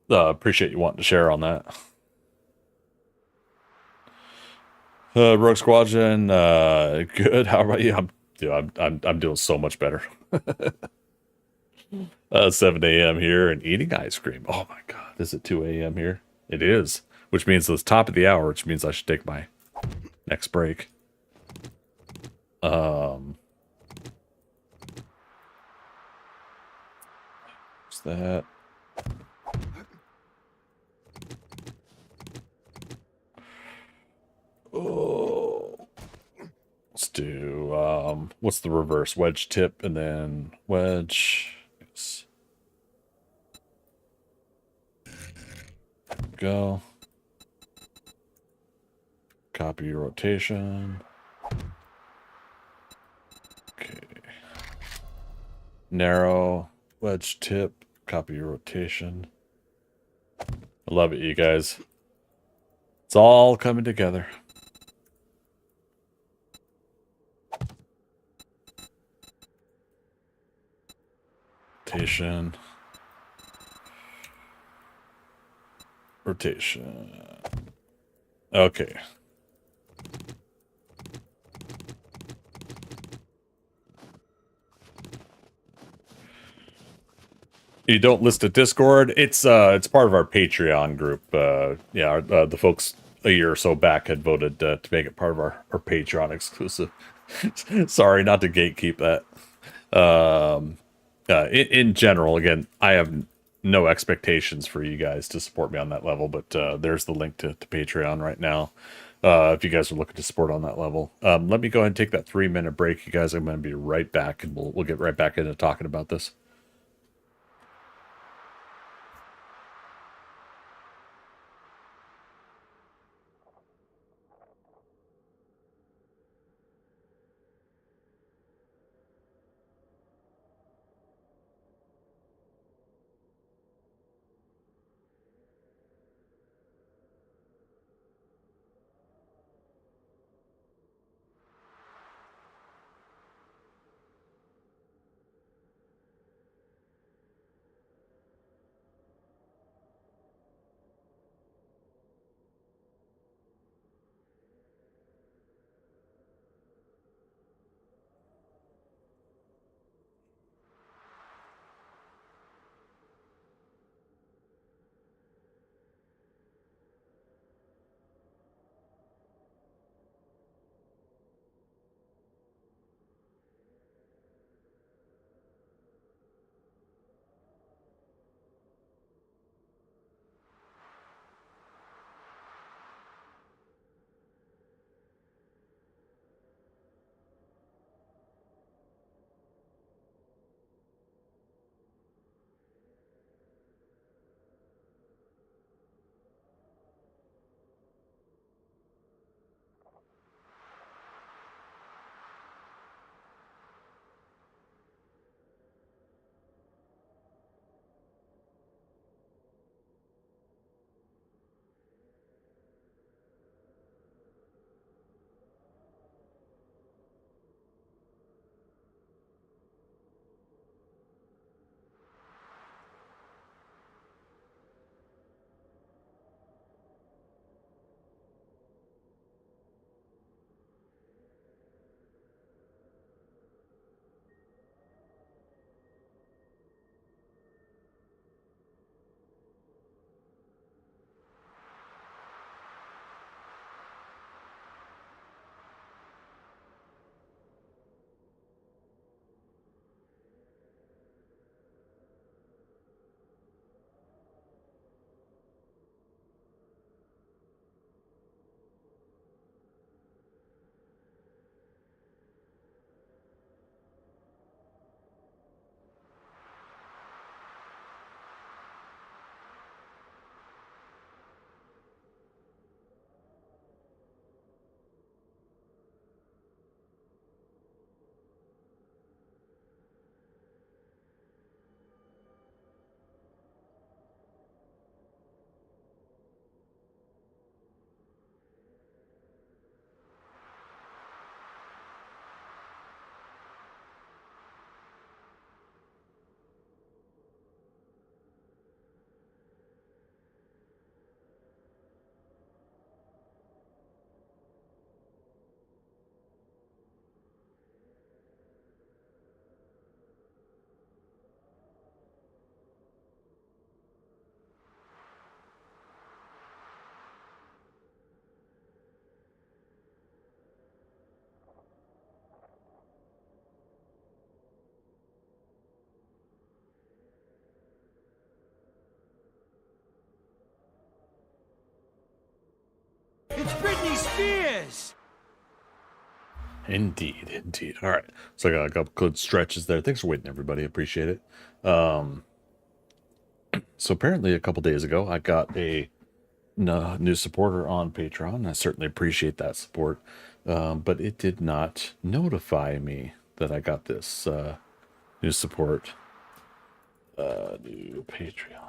Speaker 2: Appreciate you wanting to share on that. Rogue Squadron, good. How about you? I'm doing so much better. 7 a.m. here and eating ice cream. Oh my god, is it 2 a.m. here? It is, which means it's top of the hour, which means I should take my next break. What's that? Oh, let's do what's the reverse? Wedge tip and then wedge. Yes. Go. Copy rotation. Okay. Narrow wedge tip. Copy rotation. I love it, you guys. It's all coming together. Rotation. Rotation. Okay. You don't list a Discord. It's part of our Patreon group. Yeah, the folks a year or so back had voted to make it part of our Patreon exclusive. Sorry, not to gatekeep that. In general, again, I have no expectations for you guys to support me on that level, but there's the link to Patreon right now. If you guys are looking to support on that level, let me go ahead and take that 3-minute break, you guys. I'm going to be right back, and we'll get right back into talking about this.
Speaker 7: Cheers!
Speaker 2: Indeed, indeed. All right. So I got a couple good stretches there. Thanks for waiting, everybody. Appreciate it. So apparently a couple days ago, I got a new supporter on Patreon. I certainly appreciate that support. But it did not notify me that I got this new support. New Patreon.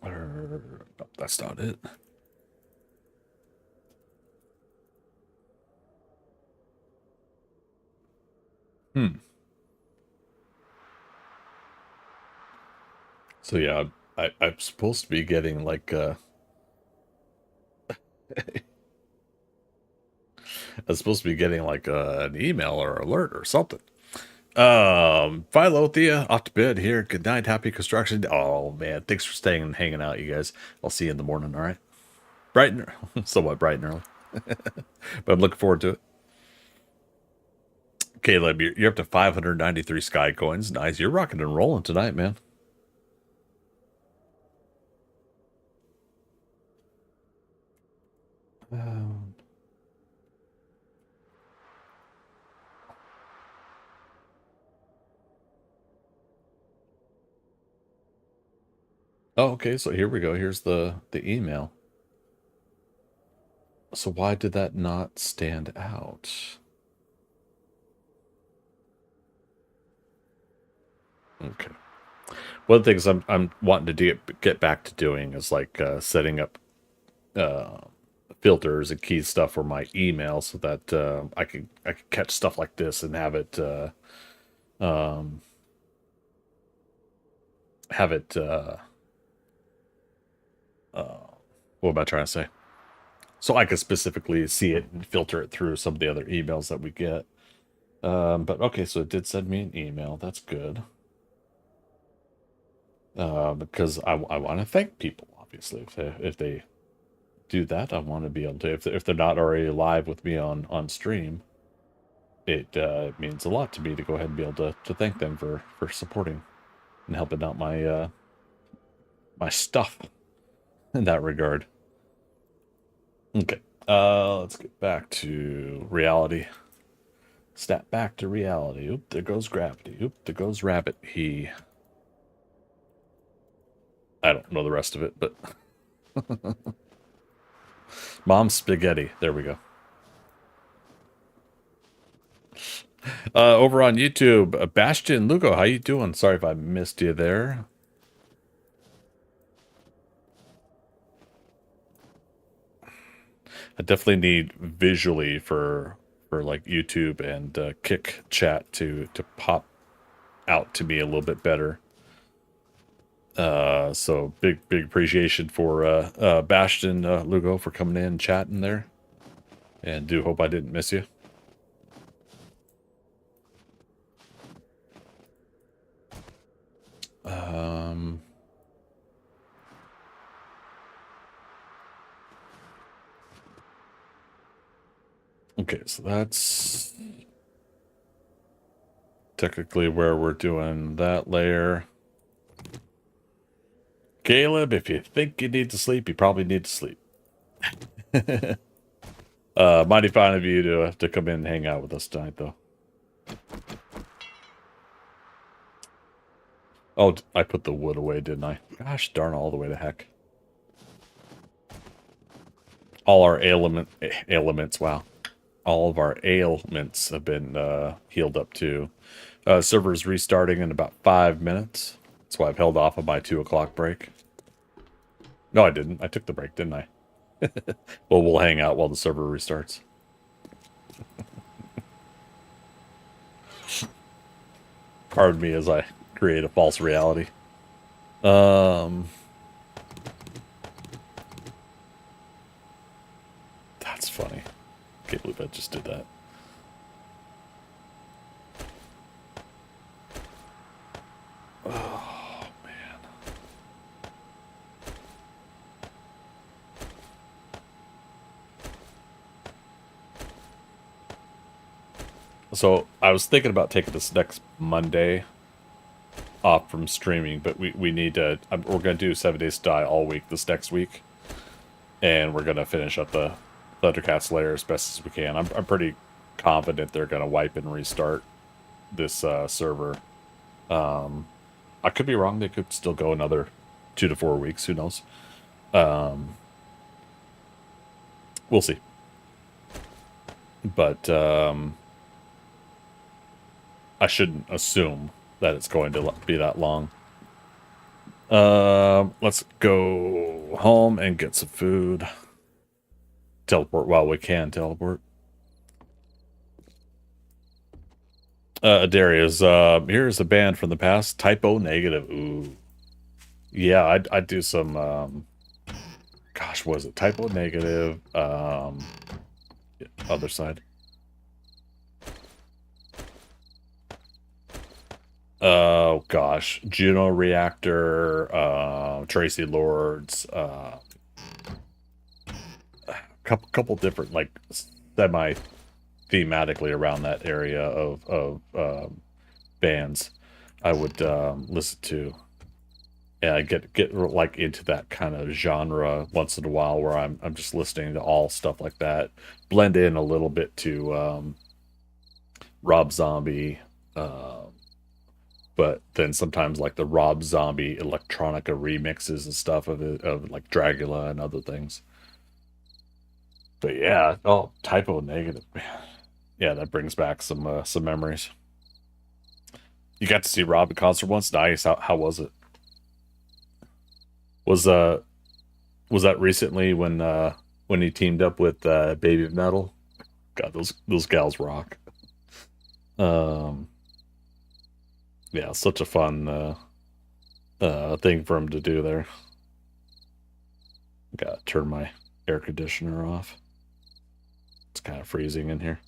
Speaker 2: No, that's not it. So yeah, I'm supposed to be getting like I'm supposed to be getting like an email or alert or something. Philothea, off to bed here. Good night, happy construction. Oh man, thanks for staying and hanging out, you guys. I'll see you in the morning, all right? Bright and somewhat bright and early. But I'm looking forward to it. Caleb, you're up to 593 sky coins. Nice. You're rocking and rolling tonight, man. Oh, okay. So here we go. Here's the email. So why did that not stand out? Okay. One of the things I'm wanting to get back to doing is like setting up filters and key stuff for my email so that I can catch stuff like this and have it what am I trying to say? So I could specifically see it and filter it through some of the other emails that we get. But okay, so it did send me an email. That's good. Because I want to thank people, obviously. If they do that, I want to be able to, if they're not already live with me on stream, it means a lot to me to go ahead and be able to thank them for supporting and helping out my my stuff in that regard. Okay, let's get back to reality. Snap back to reality. Oop, there goes gravity. Oop, there goes rabbit. I don't know the rest of it, but Mom's spaghetti. There we go. Over on YouTube, Bastion Lugo, how you doing? Sorry if I missed you there. I definitely need visually for like YouTube and Kick Chat to pop out to me a little bit better. So big appreciation for Bastion Lugo for coming in and chatting there, and do hope I didn't miss you. Okay, so that's technically where we're doing that layer. Caleb, if you think you need to sleep, you probably need to sleep. Mighty fine of you to come in and hang out with us tonight, though. Oh, I put the wood away, didn't I? Gosh darn, all the way to heck. All our ailments, wow. All of our ailments have been healed up too. Server's restarting in about 5 minutes. That's why I've held off on my 2 o'clock break. No, I didn't. I took the break, didn't I? Well, we'll hang out while the server restarts. Pardon me as I create a false reality. That's funny. Can't believe I just did that. Oh, man. So I was thinking about taking this next Monday off from streaming, but we need to. We're gonna do 7 Days to Die all week this next week, and we're gonna finish up the ThunderCats Lair as best as we can. I'm pretty confident they're gonna wipe and restart this server. I could be wrong. They could still go another 2 to 4 weeks. Who knows? We'll see. But I shouldn't assume that it's going to be that long. Let's go home and get some food. Teleport while we can teleport. Darius, here's a band from the past, Typo Negative. Ooh. Yeah, I'd do some, gosh, what was it? Typo Negative, other side. Oh, gosh. Juno Reactor, Tracy Lords, couple different, like, semi-thematically around that area of bands I would listen to. Yeah, I get like into that kind of genre once in a while where I'm just listening to all stuff like that. Blend in a little bit to Rob Zombie, but then sometimes like the Rob Zombie electronica remixes and stuff of like Dragula and other things. But yeah, oh, Typo Negative. Yeah, that brings back some memories. You got to see Rob in concert once? Nice. How was it? Was that recently when he teamed up with Baby Metal? God, those gals rock. Yeah, such a fun thing for him to do there. Gotta turn my air conditioner off. It's kind of freezing in here.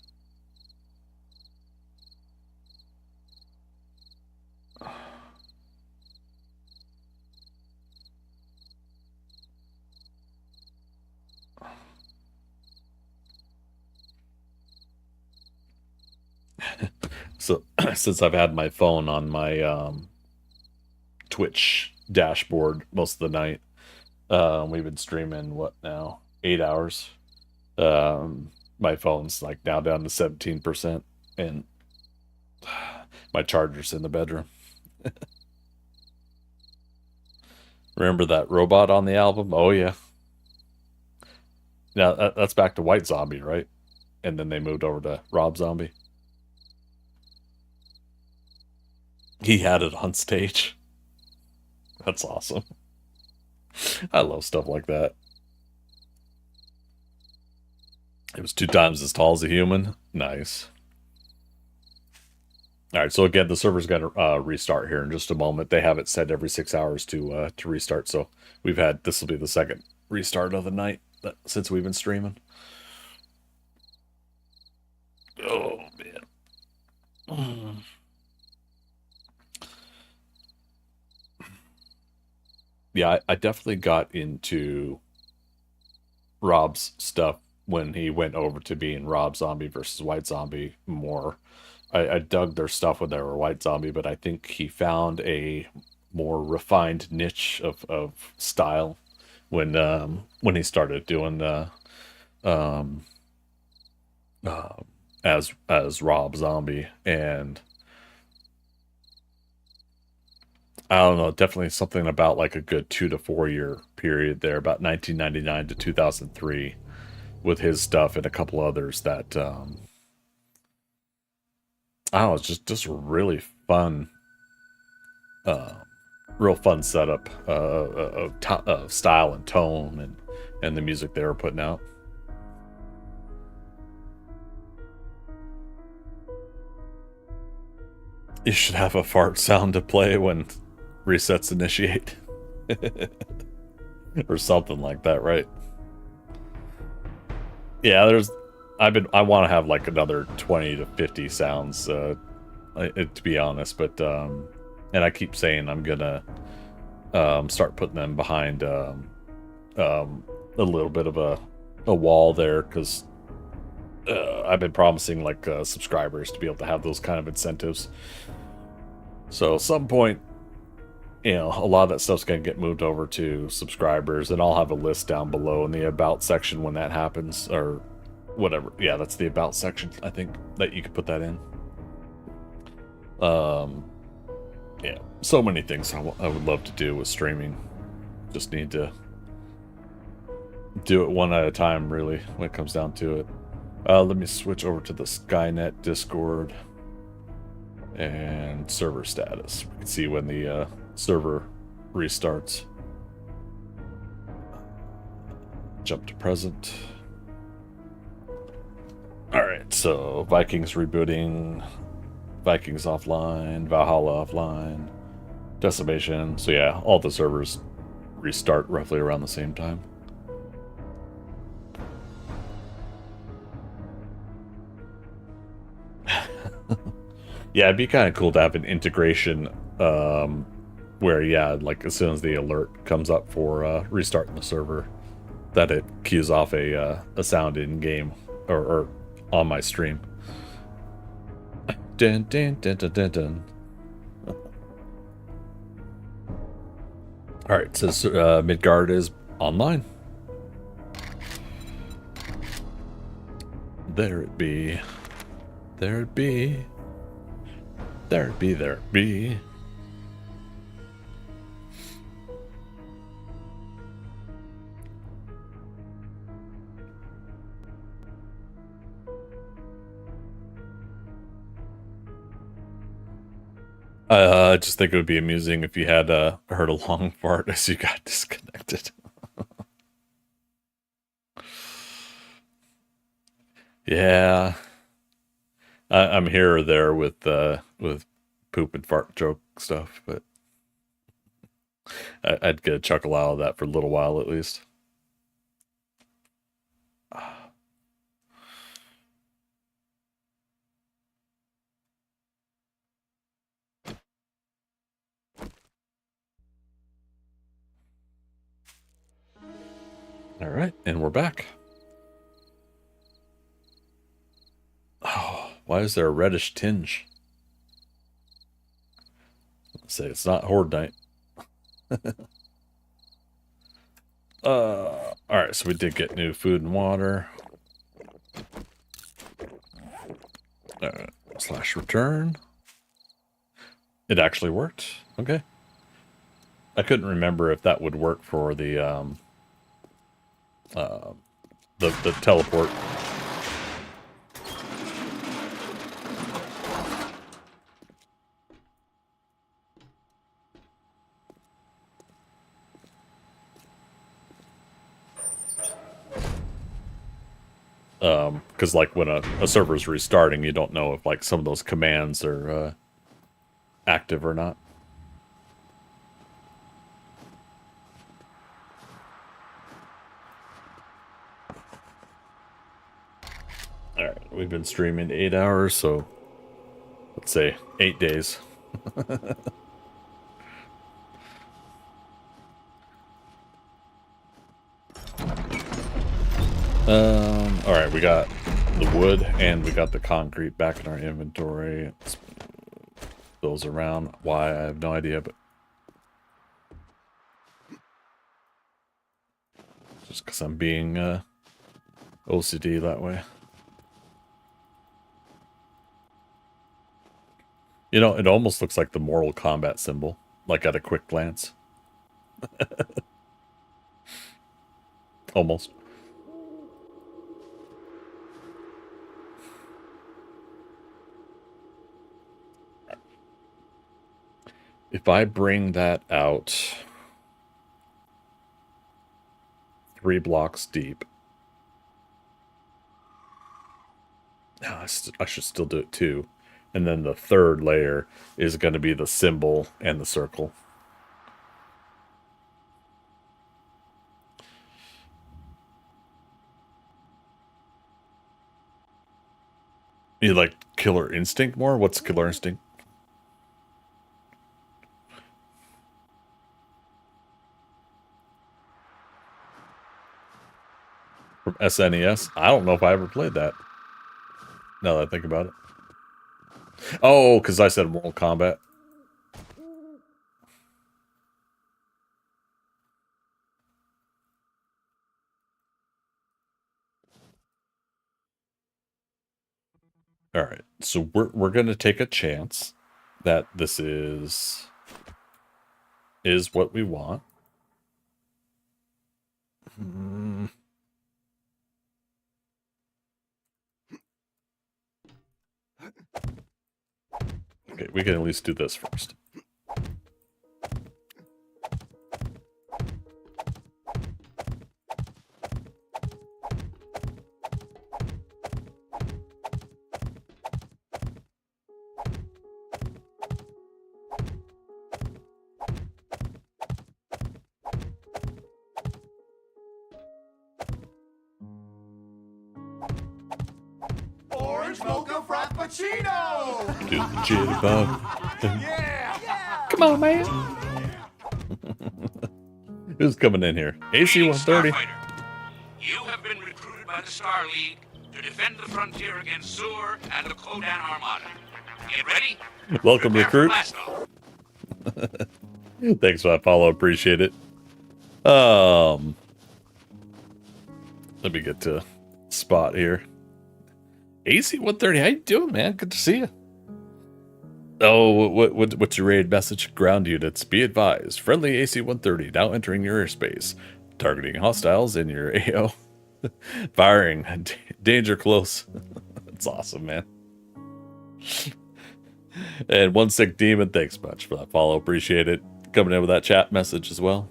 Speaker 2: So since I've had my phone on my Twitch dashboard most of the night, we've been streaming what now? 8 hours. My phone's like now down to 17%, and my charger's in the bedroom. Remember that robot on the album? Oh yeah. Now that's back to White Zombie, right? And then they moved over to Rob Zombie. He had it on stage. That's awesome. I love stuff like that. It was 2 times as tall as a human. Nice. All right, so again, the server's going to restart here in just a moment. They have it set every 6 hours to restart. So this will be the second restart of the night since we've been streaming. Oh man. Yeah, I definitely got into Rob's stuff when he went over to being Rob Zombie versus White Zombie more. I dug their stuff when they were White Zombie, but I think he found a more refined niche of style when he started doing as Rob Zombie. And I don't know, definitely something about like a good 2 to 4 year period there, about 1999 to 2003, with his stuff and a couple others that I don't know, it's just really fun, real fun setup of style and tone and the music they were putting out. You should have a fart sound to play when resets initiate. Or something like that, right? Yeah, I want to have like another 20 to 50 sounds, to be honest, but and I keep saying I'm gonna start putting them behind a little bit of a wall there, because I've been promising like subscribers to be able to have those kind of incentives. So at some point you know, a lot of that stuff's going to get moved over to subscribers, and I'll have a list down below in the About section when that happens, or whatever. Yeah, that's the About section, I think, that you could put that in. Yeah, so many things I would love to do with streaming. Just need to do it one at a time, really, when it comes down to it. Let me switch over to the Skynet Discord and server status. We can see when the server restarts. Jump to present. Alright, so Vikings rebooting, Vikings offline, Valhalla offline, Decimation. So yeah, all the servers restart roughly around the same time. Yeah, it'd be kind of cool to have an integration where, yeah, like as soon as the alert comes up for restarting the server, that it cues off a sound in game or on my stream. Dun, dun, dun, dun, dun, dun. All right, says Midgard is online. There it be. There it be. There it be, there it be. I just think it would be amusing if you had heard a long fart as you got disconnected. Yeah. I'm here or there with poop and fart joke stuff, but I'd get a chuckle out of that for a little while at least. All right, and we're back. Oh, why is there a reddish tinge? Let's say it's not Horde Night. All right, so we did get new food and water. Slash return. It actually worked. Okay. I couldn't remember if that would work for the teleport. Because like when a server is restarting, you don't know if like some of those commands are active or not. All right, we've been streaming 8 hours, so let's say 8 days. All right, we got the wood and we got the concrete back in our inventory. Let's move those around. Why, I have no idea, but just because I'm being OCD that way. You know, it almost looks like the Mortal Kombat symbol, like at a quick glance. Almost. If I bring that out 3 blocks deep, I should still do it too. And then the third layer is going to be the symbol and the circle. You like Killer Instinct more? What's Killer Instinct? From SNES? I don't know if I ever played that. Now that I think about it. Oh, because I said Mortal Kombat. All right, so we're gonna take a chance that this is what we want. Okay, we can at least do this first.
Speaker 8: Orange mocha frappuccino!
Speaker 2: Do the jitterbug.
Speaker 8: Yeah!
Speaker 2: Come on, man. Who's coming in here? AC-130.
Speaker 4: Starfighter, you have been recruited by the Star League to defend the frontier against Zur and the Kodan Armada. Get ready?
Speaker 2: Welcome,
Speaker 4: Prepare for
Speaker 2: recruit.
Speaker 4: blast-off.
Speaker 2: Thanks for that follow. Appreciate it. Let me get to spot here. AC-130, how you doing, man? Good to see you. Oh, what's your raid message? Ground units, be advised. Friendly AC-130 now entering your airspace. Targeting hostiles in your AO. Firing. Danger close. That's awesome, man. And One Sick Demon, thanks much for that follow. Appreciate it. Coming in with that chat message as well.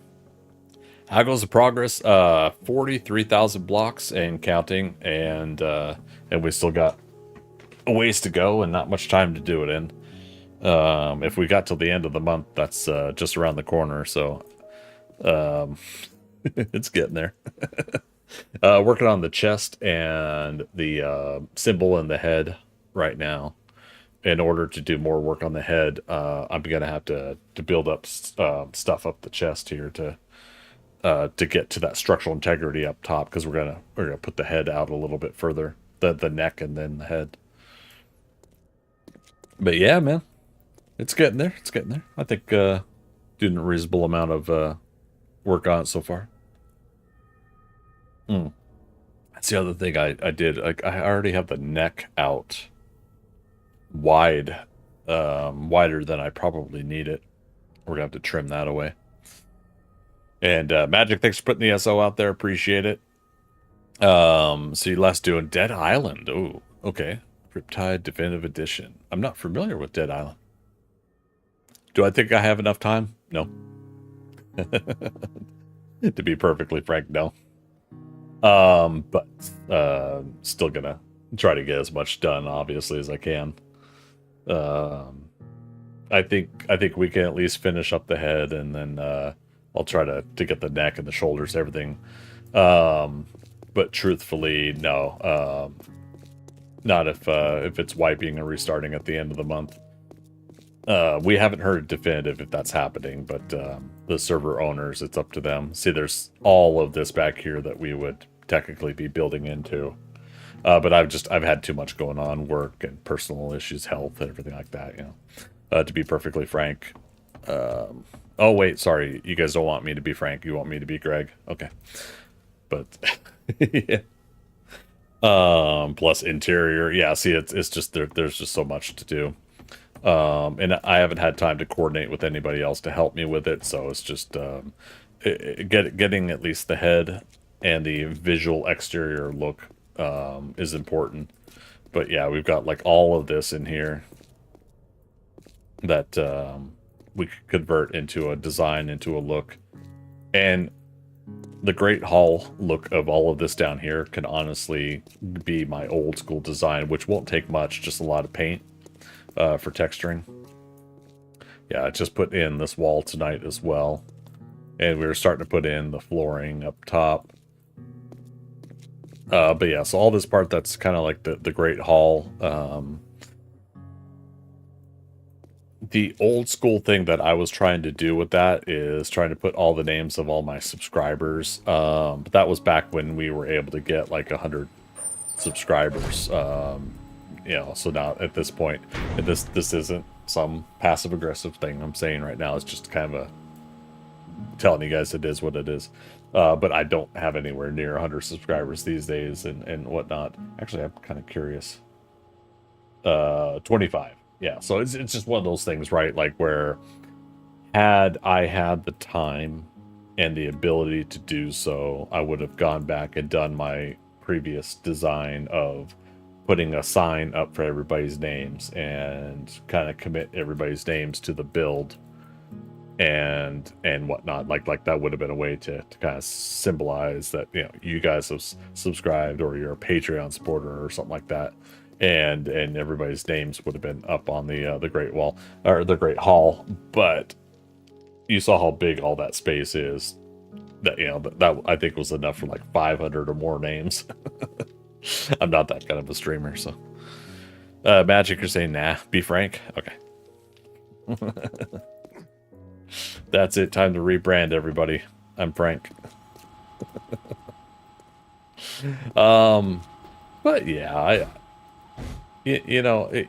Speaker 2: How goes the progress? 43,000 blocks and counting, and we still got a ways to go and not much time to do it in. If we got till the end of the month, that's just around the corner, so it's getting there. Working on the chest and the symbol in the head right now. In order to do more work on the head, I'm gonna have to build up stuff up the chest here to get to that structural integrity up top, because we're gonna put the head out a little bit further, the neck and then the head. But yeah, man, it's getting there. It's getting there. I think doing a reasonable amount of work on it so far. That's the other thing I did. Like, I already have the neck out wide, wider than I probably need it. We're gonna have to trim that away. And Magic, thanks for putting the SO out there. Appreciate it. So you last doing Dead Island. Oh, okay. Riptide Definitive Edition. I'm not familiar with Dead Island. Do I think I have enough time? No. To be perfectly frank, no. But still gonna try to get as much done, obviously, as I can. I think we can at least finish up the head, and then I'll try to get the neck and the shoulders, everything. But truthfully, no. Not if it's wiping or restarting at the end of the month. We haven't heard definitive if that's happening, but the server owners, it's up to them. See, there's all of this back here that we would technically be building into. But I've had too much going on, work and personal issues, health, and everything like that, you know. To be perfectly frank. Oh, wait, sorry. You guys don't want me to be Frank. You want me to be Greg. Okay. But, yeah. Plus interior. Yeah, see, it's just, there's just so much to do. And I haven't had time to coordinate with anybody else to help me with it. So it's just, getting at least the head and the visual exterior look, is important. But yeah, we've got like all of this in here that, we could convert into a design, into a look. And the Great Hall look of all of this down here can honestly be my old school design, which won't take much, just a lot of paint for texturing. Yeah, I just put in this wall tonight as well. And we were starting to put in the flooring up top. But yeah, so all this part that's kind of like the Great Hall. The old school thing that I was trying to do with that is trying to put all the names of all my subscribers. But that was back when we were able to get like 100 subscribers. You know, so now at this point, this isn't some passive aggressive thing I'm saying right now. It's just kind of telling you guys it is what it is. But I don't have anywhere near 100 subscribers these days and whatnot. Actually, I'm kind of curious. 25. Yeah, so it's just one of those things, right? Like where had I had the time and the ability to do so, I would have gone back and done my previous design of putting a sign up for everybody's names and kind of commit everybody's names to the build and whatnot. Like that would have been a way to kind of symbolize that, you know, you guys have subscribed or you're a Patreon supporter or something like that, and everybody's names would have been up on the Great Wall or the Great Hall. But you saw how big all that space is. That, you know, that I think was enough for like 500 or more names. I'm not that kind of a streamer, so. Magic, you're saying, nah, be frank. Okay. That's it. Time to rebrand, everybody. I'm Frank. But yeah, you know,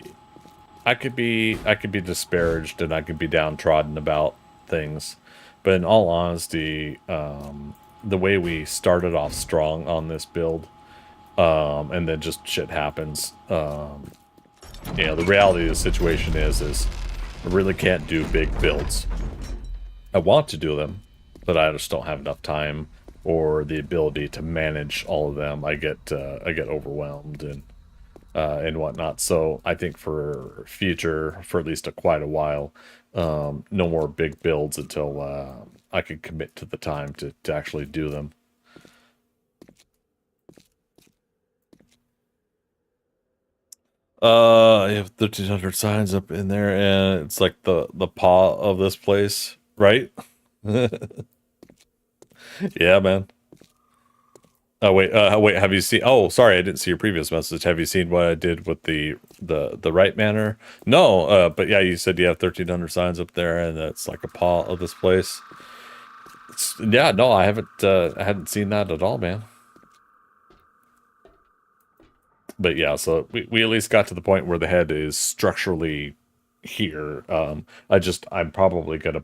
Speaker 2: I could be disparaged and I could be downtrodden about things, but in all honesty, the way we started off strong on this build, and then just shit happens. You know, the reality of the situation is I really can't do big builds. I want to do them, but I just don't have enough time or the ability to manage all of them. I get overwhelmed and whatnot. So I think for at least quite a while, no more big builds until I can commit to the time to actually do them. I have 1,300 signs up in there, and it's like the paw of this place, right? Yeah, man. Oh wait, have you seen? Oh, sorry, I didn't see your previous message. Have you seen what I did with the right manner? No, but yeah, you said you have 1,300 signs up there, and it's like a paw of this place. Yeah, no, I hadn't seen that at all, man. But yeah, so we at least got to the point where the head is structurally here. I'm probably gonna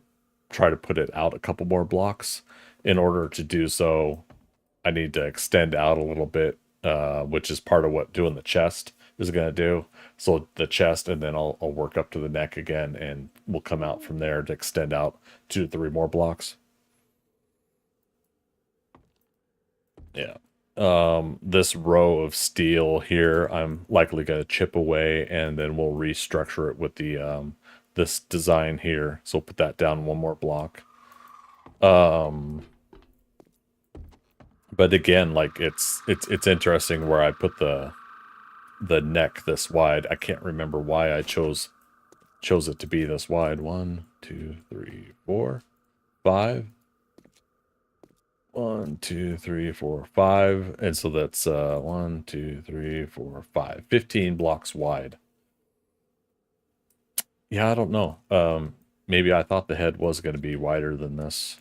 Speaker 2: try to put it out a couple more blocks. In order to do so, I need to extend out a little bit, which is part of what doing the chest is gonna do. So the chest, and then I'll work up to the neck again, and we'll come out from there to extend out 2 to 3 more blocks. Yeah. This row of steel here, I'm likely going to chip away, and then we'll restructure it with the this design here. So we'll put that down 1 more block. But again, like it's interesting where I put the neck this wide. I can't remember why I chose it to be this wide. 1, 2, 3, 4, 5. 1, 2, 3, 4, 5, and so that's 1, 2, 3, 4, 5, 15 blocks wide. Yeah, I don't know. Maybe I thought the head was going to be wider than this,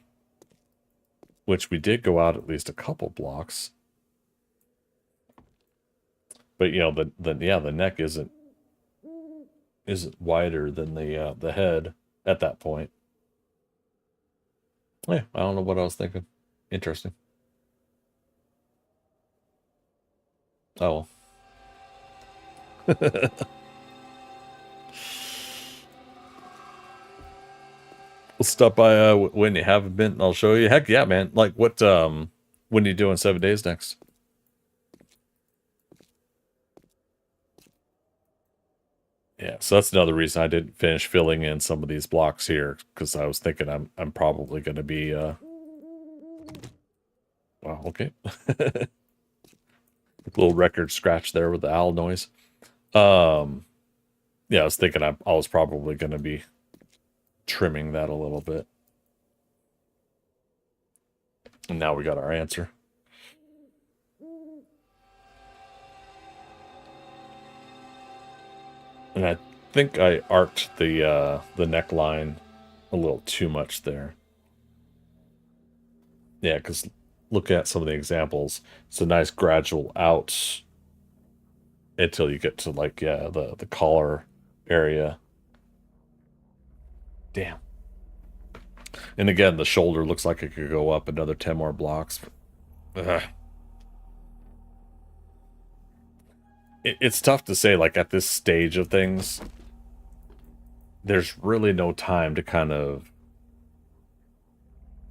Speaker 2: which we did go out at least a couple blocks. But you know, the neck isn't wider than the head at that point. Yeah, I don't know what I was thinking. Interesting. Oh. We'll stop by when you haven't been. I'll show you. Heck yeah, man. Like what? When are you doing 7 days next? Yeah, so that's another reason I didn't finish filling in some of these blocks here, because I was thinking I'm probably going to be wow, okay. Little record scratch there with the owl noise. Yeah, I was thinking I was probably going to be trimming that a little bit. And now we got our answer. And I think I arced the neckline a little too much there. Yeah, because looking at some of the examples, it's a nice gradual out until you get to like, yeah, the collar area. Damn. And again, the shoulder looks like it could go up another 10 more blocks. Ugh. it's tough to say, like, at this stage of things, there's really no time to kind of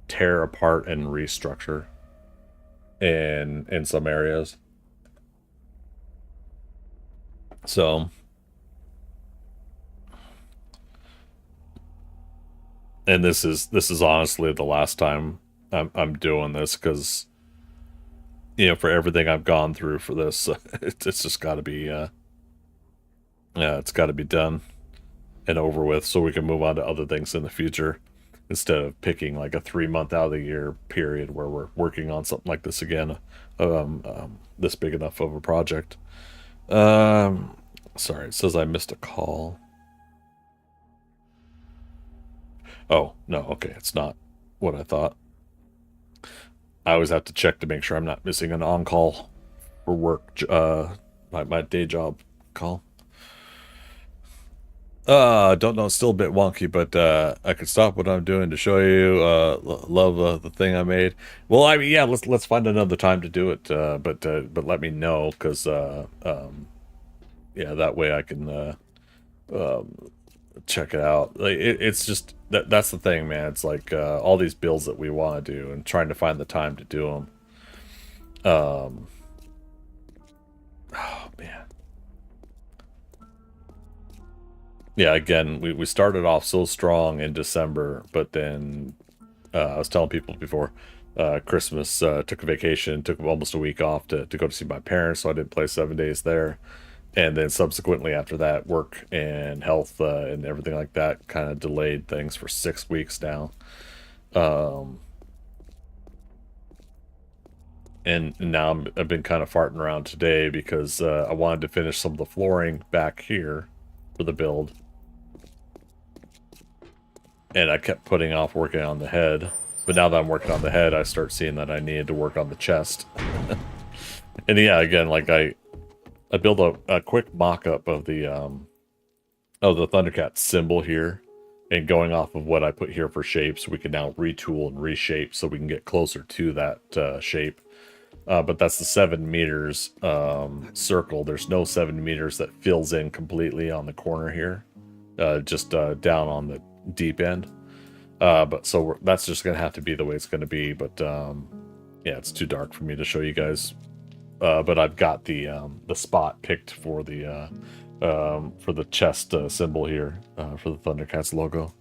Speaker 2: tear apart and restructure in some areas. So, and this is honestly the last time I'm doing this, because you know, for everything I've gone through for this, it's just got to be yeah, it's got to be done and over with, so we can move on to other things in the future, instead of picking like a 3 month out of the year period where we're working on something like this again, this big enough of a project. Sorry, it says I missed a call. Oh, no, okay, it's not what I thought. I always have to check to make sure I'm not missing an on-call for work, my day job call. Don't know, it's still a bit wonky, but I could stop what I'm doing to show you. Love the thing I made. Well, I mean, yeah, let's find another time to do it. But let me know, because yeah, that way I can check it out. Like, it's just that's the thing, man. It's like all these builds that we want to do and trying to find the time to do them. Oh man. Yeah, again, we started off so strong in December, but then I was telling people before Christmas, took a vacation, took almost a week off to go to see my parents, so I didn't play 7 days there. And then subsequently after that, work and health and everything like that kind of delayed things for 6 weeks now. And now I've been kind of farting around today because I wanted to finish some of the flooring back here for the build. And I kept putting off working on the head. But now that I'm working on the head, I start seeing that I needed to work on the chest. And yeah, again, like I built a quick mock-up of the ThunderCats symbol here. And going off of what I put here for shapes, we can now retool and reshape so we can get closer to that shape. But that's the 7 meters circle. There's no 7 meters that fills in completely on the corner here. Just down on the deep end. But so that's just gonna have to be the way it's gonna be. But yeah, it's too dark for me to show you guys. But I've got the spot picked for the chest symbol here for the ThunderCats logo.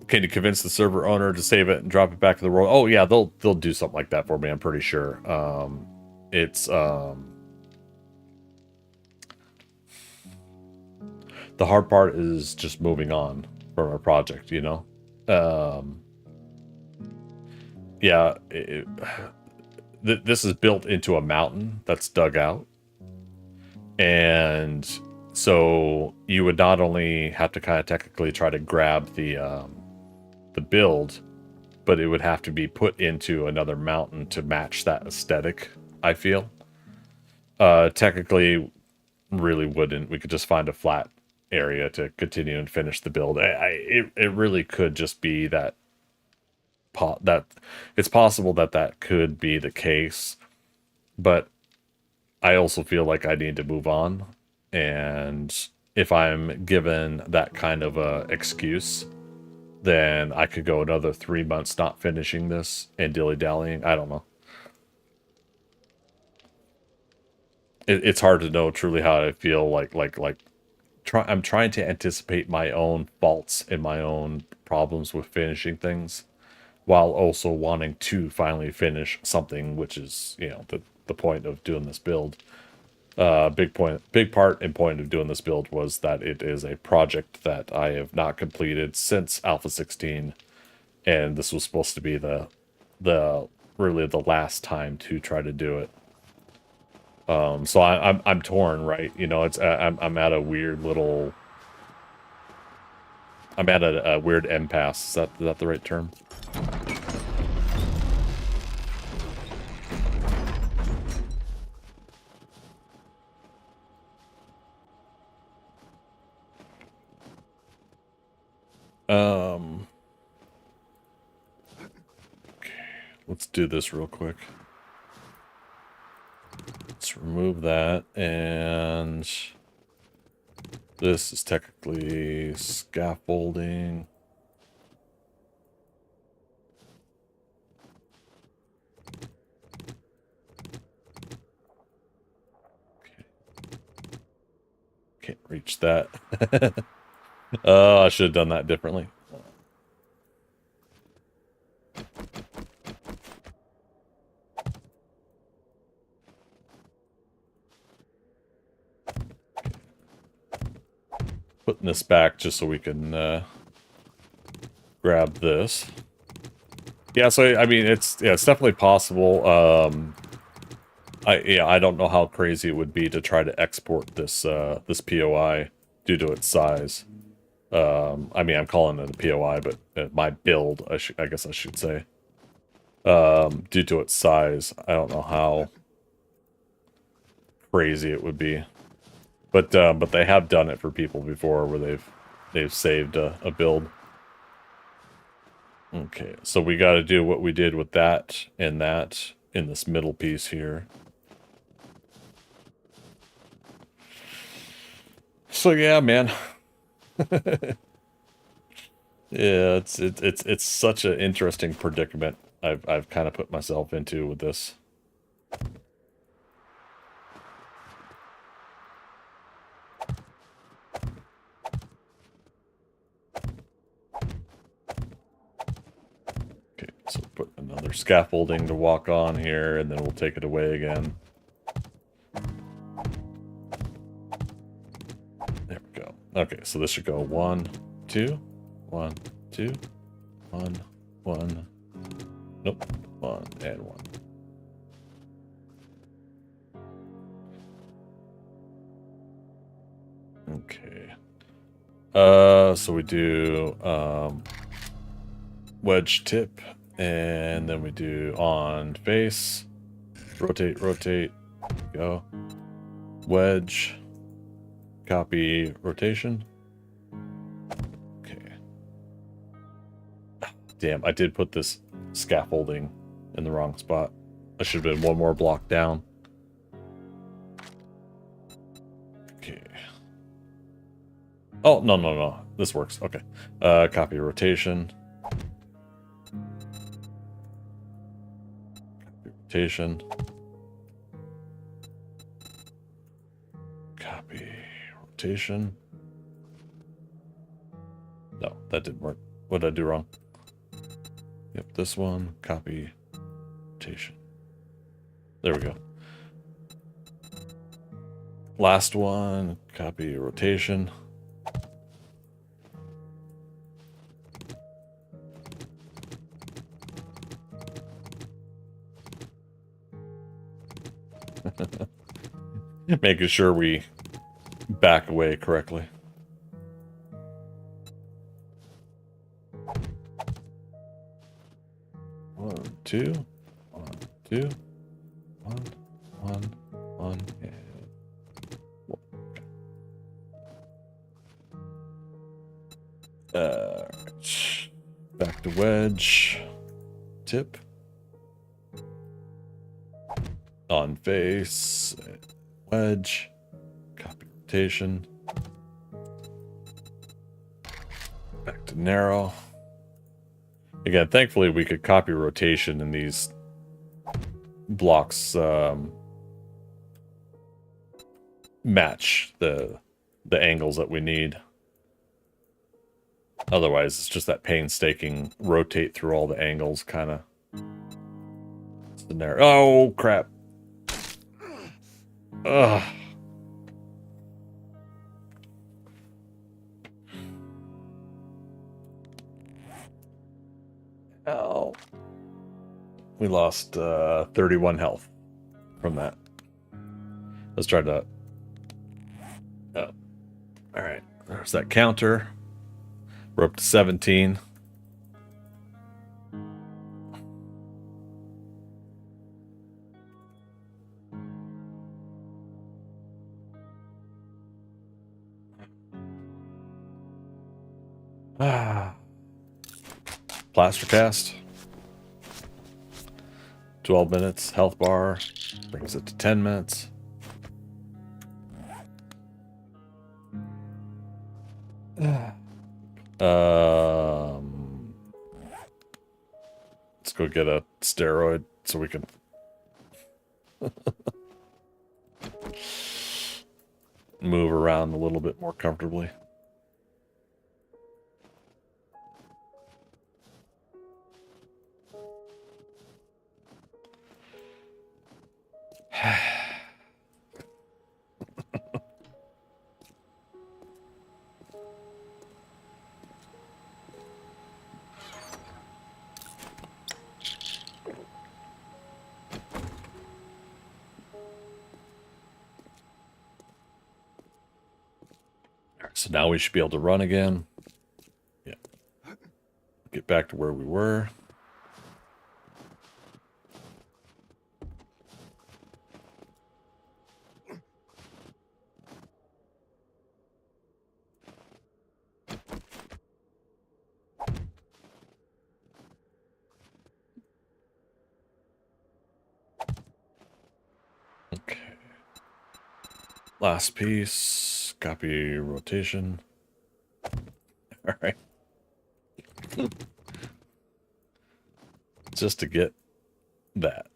Speaker 2: Can you convince the server owner to save it and drop it back to the world? Oh yeah, they'll do something like that for me. I'm pretty sure. It's the hard part is just moving on from a project, you know? Yeah, this is built into a mountain that's dug out. And so you would not only have to kind of technically try to grab the build, but it would have to be put into another mountain to match that aesthetic, I feel. Technically, really wouldn't. We could just find a flat area to continue and finish the build. It really could just be that it's possible that could be the case, but I also feel like I need to move on, and if I'm given that kind of a excuse, then I could go another 3 months not finishing this and dilly-dallying. I don't know. It's hard to know truly how I feel. I'm trying to anticipate my own faults and my own problems with finishing things, while also wanting to finally finish something, which is, you know, the point of doing this build. Big part and point of doing this build was that it is a project that I have not completed since Alpha 16, and this was supposed to be the really the last time to try to do it. So I'm torn, right? You know, it's I'm at a weird little. I'm at a weird impasse. Is that the right term? Okay, let's do this real quick. Let's let's remove that. And this is technically scaffolding. Can't reach that. Oh, I should have done that differently. Putting this back just so we can grab this. Yeah, so I mean, it's definitely possible. I don't know how crazy it would be to try to export this this POI due to its size. I mean, I'm calling it a POI, but my build, I guess I should say, due to its size, I don't know how crazy it would be. But they have done it for people before where they've saved a build. Okay, so we got to do what we did with that in this middle piece here. So yeah, man. Yeah, it's such an interesting predicament I've kind of put myself into with this. Okay, so put another scaffolding to walk on here, and then we'll take it away again. There we go. Okay, so this should go 1, 2, 1, 2, 1, 1. Nope, 1 and 1. Okay. So we do wedge tip, and then we do on face, rotate, go, wedge, copy, rotation. Okay. Damn, I did put this scaffolding in the wrong spot. I should have been one more block down. Okay. Oh, no. This works. Okay. Copy rotation. Rotation. Copy rotation. No, that didn't work. What did I do wrong? Yep, this one. Copy rotation. There we go. Last one. Copy rotation. Making sure we back away correctly. One, two, one, two, one, and one. Right. Back to wedge, tip, on face, wedge, copy rotation, back to narrow. Again, thankfully we could copy rotation in these blocks match the angles that we need. Otherwise, it's just that painstaking rotate through all the angles kind of. Oh, crap. Ugh. Oh. We lost 31 health from that. Let's try to... Oh. Alright. There's that counter. We're up to 17. Plaster cast. 12 minutes. Health bar. Brings it to 10 minutes. Let's go get a steroid so we can move around a little bit more comfortably. So now we should be able to run again. Yeah. Get back to where we were. Okay. Last piece. Copy rotation. All right. Just to get that.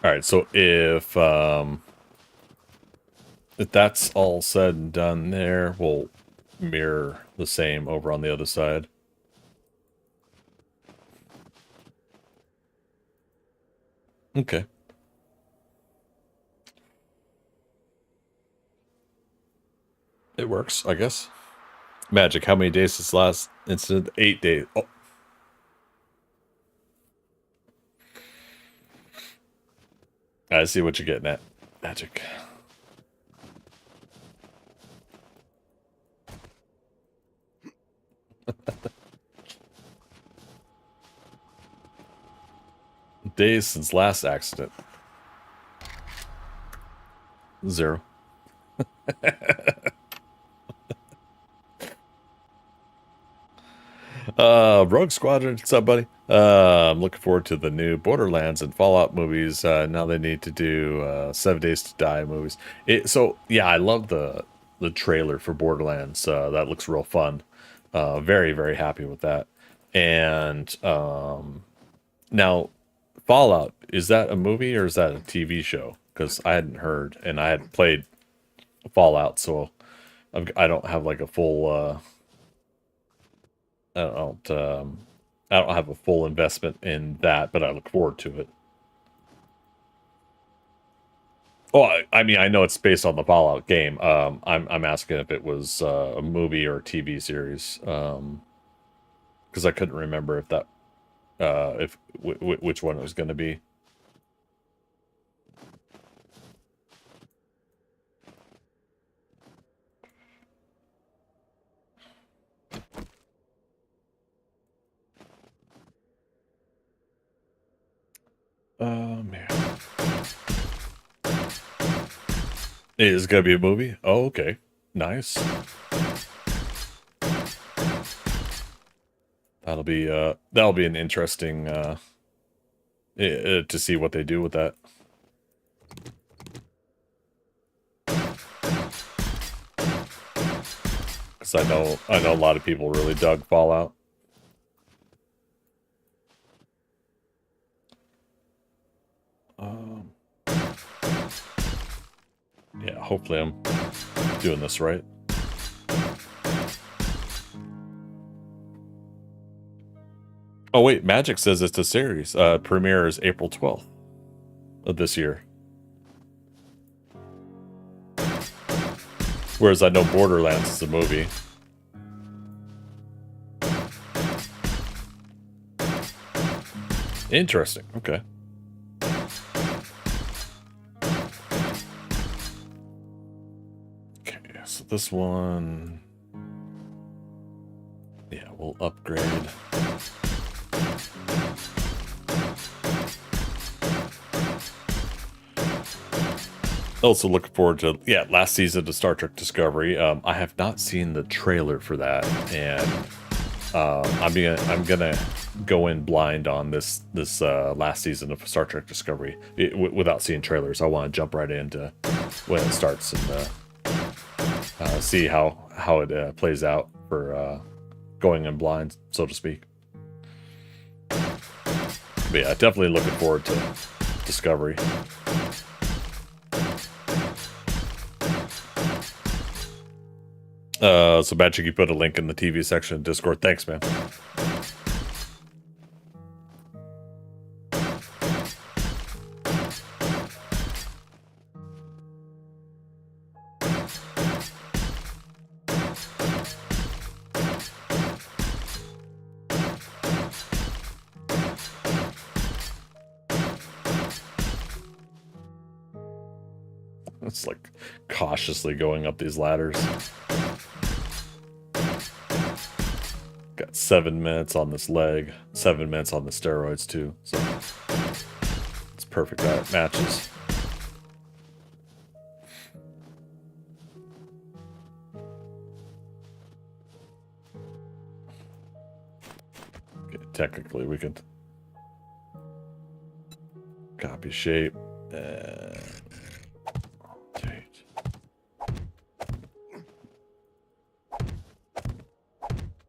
Speaker 2: All right, so if that's all said and done there, we'll mirror the same over on the other side. Okay. It works, I guess. Magic, how many days since last incident? 8 days. Oh. I see what you're getting at. Magic. Days since last accident. 0. Rogue Squadron, what's up, buddy? I'm looking forward to the new Borderlands and Fallout movies. Now they need to do 7 Days to Die movies. So yeah, I love the trailer for Borderlands. That looks real fun. Very, very happy with that. And now Fallout, is that a movie or is that a TV show? Because I hadn't heard, and I hadn't played Fallout, so I don't have like a full. I don't have a full investment in that, but I look forward to it. Oh, I mean, I know it's based on the Fallout game. I'm asking if it was a movie or a TV series, because I couldn't remember if that, which one it was going to be. Man. It is gonna be a movie? Oh, okay. Nice. That'll be an interesting to see what they do with that. Cuz I know a lot of people really dug Fallout. Yeah, hopefully I'm doing this right. Oh wait, Magic says it's a series. Premiere is April 12th of this year. Whereas I know Borderlands is a movie. Interesting. Okay. So this one, yeah, we'll upgrade. Also looking forward to, last season of Star Trek Discovery. I have not seen the trailer for that, and I'm gonna go in blind on this last season of Star Trek Discovery without seeing trailers. I want to jump right into when it starts and see how it plays out for going in blind, so to speak. But yeah, definitely looking forward to Discovery. So Magic, you put a link in the TV section of Discord. Thanks, man. It's like cautiously going up these ladders. Got 7 minutes on this leg, 7 minutes on the steroids too, so it's perfect that it matches. Okay, technically we can copy shape and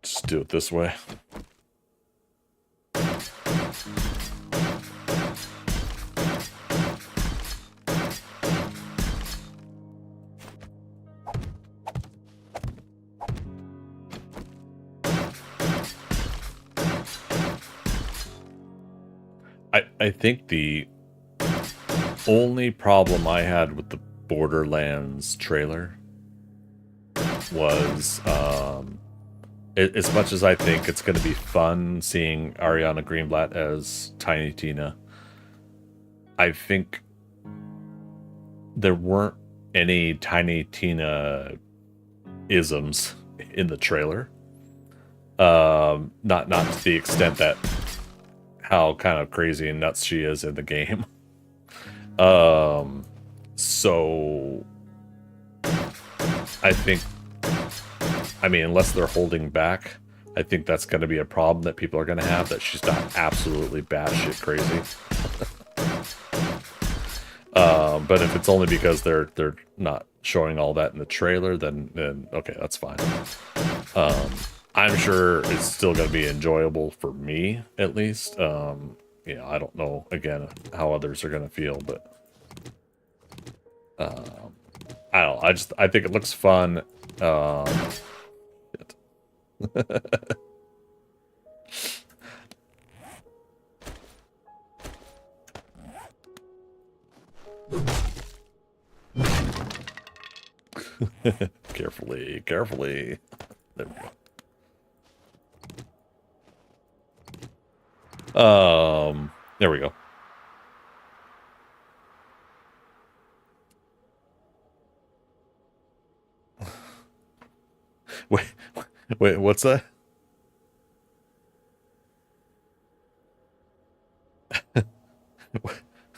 Speaker 2: just do it this way. I think the only problem I had with the Borderlands trailer was as much as I think it's going to be fun seeing Ariana Greenblatt as Tiny Tina, I think there weren't any Tiny Tina isms in the trailer. Not to the extent that how kind of crazy and nuts she is in the game. So I think, I mean, unless they're holding back, I think that's going to be a problem that people are going to have, that she's not absolutely batshit crazy. But if it's only because they're not showing all that in the trailer, then okay, that's fine. I'm sure it's still going to be enjoyable for me, at least. Yeah, I don't know, again, how others are going to feel, but I don't know. I think it looks fun. Carefully, carefully. There we go. There we go. Wait, what's that?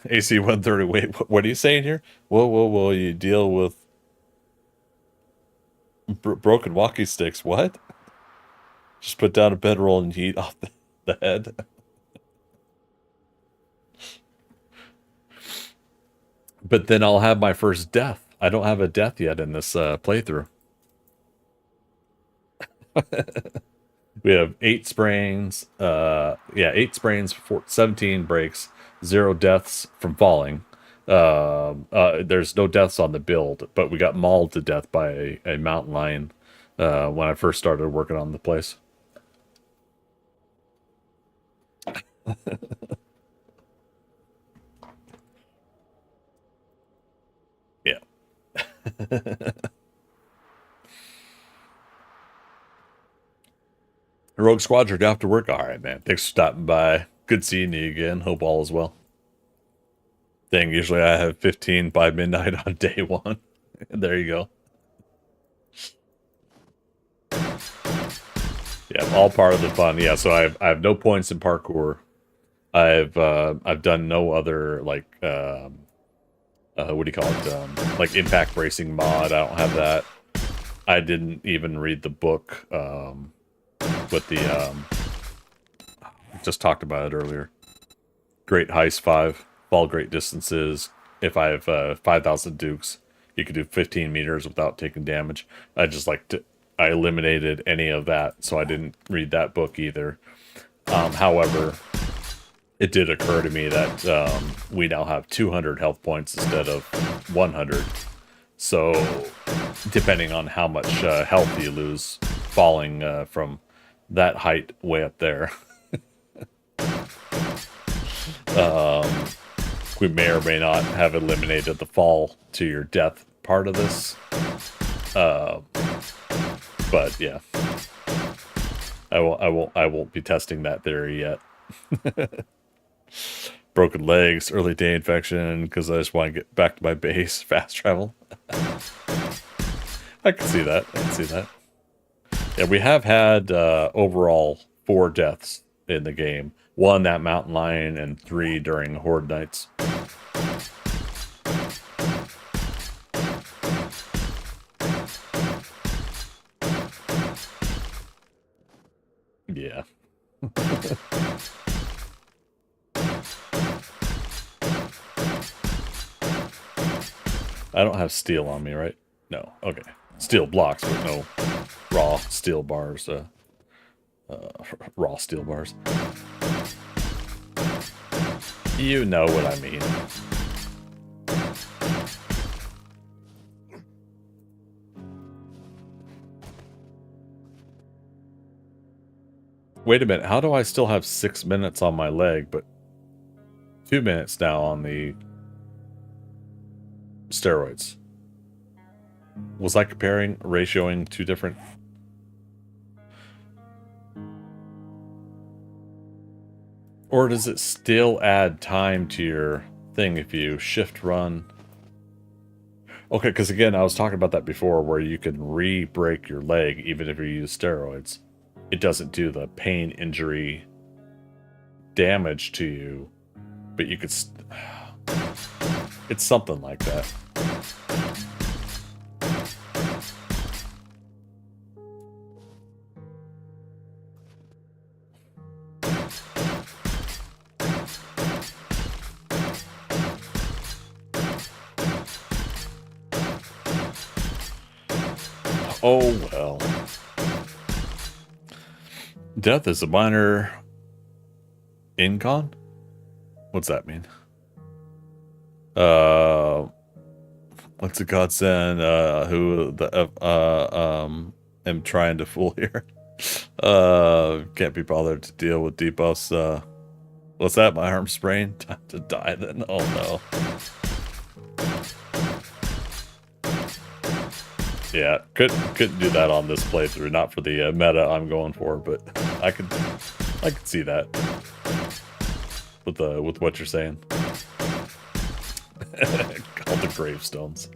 Speaker 2: AC 130. Wait, what are you saying here? Whoa! You deal with broken walkie sticks. What? Just put down a bedroll and eat off the head. But then I'll have my first death. I don't have a death yet in this playthrough. We have 8 sprains. 8 sprains, 17 breaks, 0 deaths from falling. There's no deaths on the build, but we got mauled to death by a mountain lion when I first started working on the place. Yeah. Rogue Squadron, after work. All right, man. Thanks for stopping by. Good seeing you again. Hope all is well. Thing, usually I have 15 by midnight on day 1. There you go. Yeah, all part of the fun. Yeah, so I have no points in parkour. I've done no other, like, what do you call it? Like impact bracing mod. I don't have that. I didn't even read the book. with the just talked about it earlier. Great Heist 5, fall great distances. If I have 5,000 dukes, you can do 15 meters without taking damage. I eliminated any of that, so I didn't read that book either. However, it did occur to me that we now have 200 health points instead of 100. So, depending on how much health you lose falling from that height way up there, we may or may not have eliminated the fall to your death part of this. But yeah, I won't be testing that theory yet. Broken legs, early day infection, because I just want to get back to my base. Fast travel. I can see that. Yeah, we have had overall 4 deaths in the game. 1 that mountain lion, and 3 during horde nights. Yeah. I don't have steel on me, right? No. Okay. Steel blocks, but no raw steel bars. Raw steel bars. You know what I mean. Wait a minute. How do I still have 6 minutes on my leg, but 2 minutes now on the steroids? Was I ratioing 2 different? Or does it still add time to your thing if you shift run? Okay, because again, I was talking about that before, where you can re-break your leg even if you use steroids. It doesn't do the pain, injury, damage to you, but you could... It's something like that. Oh, well. Death is a minor incon? What's that mean? What's a godsend? Who the am trying to fool here? Can't be bothered to deal with debuffs. What's that? My arm sprained? Time to die then? Oh no. Yeah, couldn't do that on this playthrough. Not for the meta I'm going for, but I could see that with what you're saying. All the gravestones.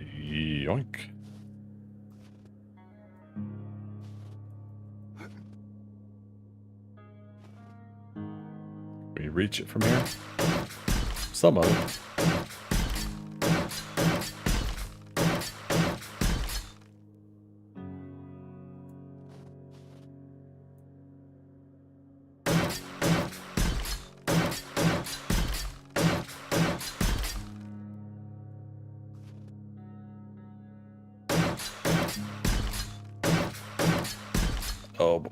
Speaker 2: Yoink. Can we reach it from here? Some of it. Oh boy.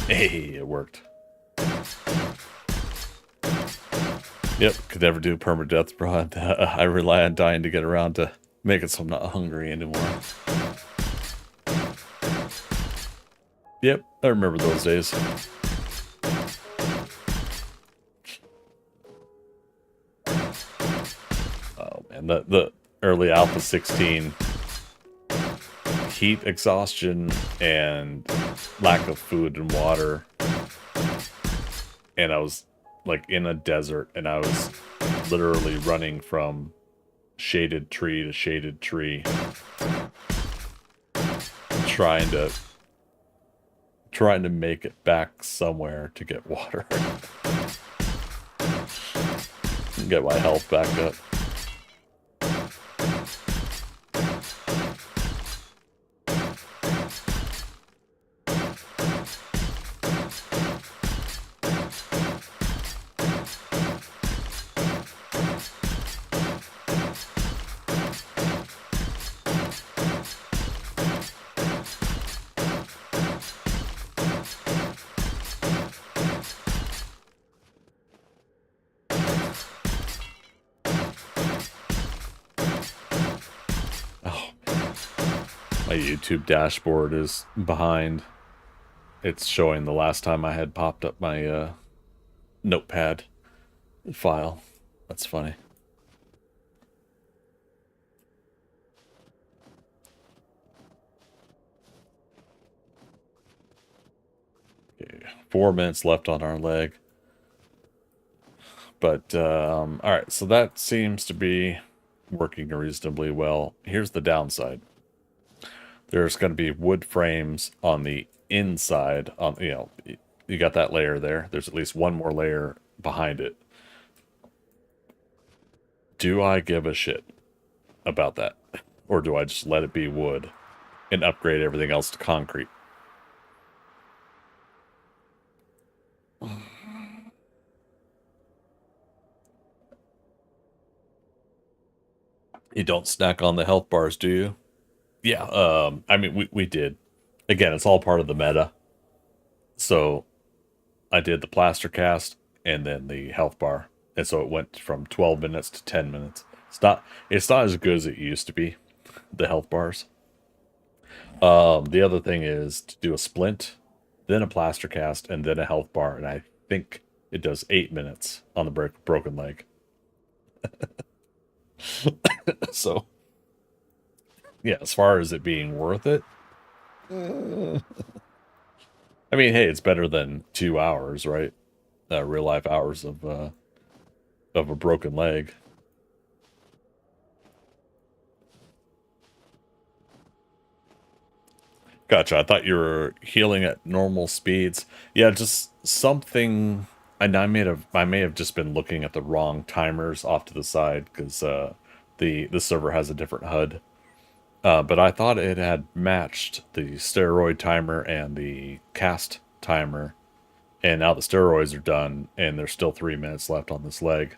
Speaker 2: Hey, it worked. Yep, could never do permadeath, bro. I rely on dying to get around to make it so I'm not hungry anymore. Yep, I remember those days. Oh man, the early Alpha 16 heat exhaustion and lack of food and water, and I was like in a desert, and I was literally running from shaded tree to shaded tree, trying to make it back somewhere to get water. Get my health back up. My YouTube dashboard is behind. It's showing the last time I had popped up my notepad file. That's funny. Okay, 4 minutes left on our leg. But, alright, so that seems to be working reasonably well. Here's the downside. There's going to be wood frames on the inside. You got that layer there. There's at least one more layer behind it. Do I give a shit about that? Or do I just let it be wood and upgrade everything else to concrete? You don't snack on the health bars, do you? Yeah, I mean, we did. Again, it's all part of the meta. So, I did the plaster cast and then the health bar. And so it went from 12 minutes to 10 minutes. It's not as good as it used to be, the health bars. The other thing is to do a splint, then a plaster cast, and then a health bar. And I think it does 8 minutes on the broken leg. So, yeah, as far as it being worth it, I mean, hey, it's better than 2 hours, right? Real life hours of a broken leg. Gotcha. I thought you were healing at normal speeds. Yeah, just something. And I may have just been looking at the wrong timers off to the side because the server has a different HUD. But I thought it had matched the steroid timer and the cast timer. And now the steroids are done, and there's still 3 minutes left on this leg.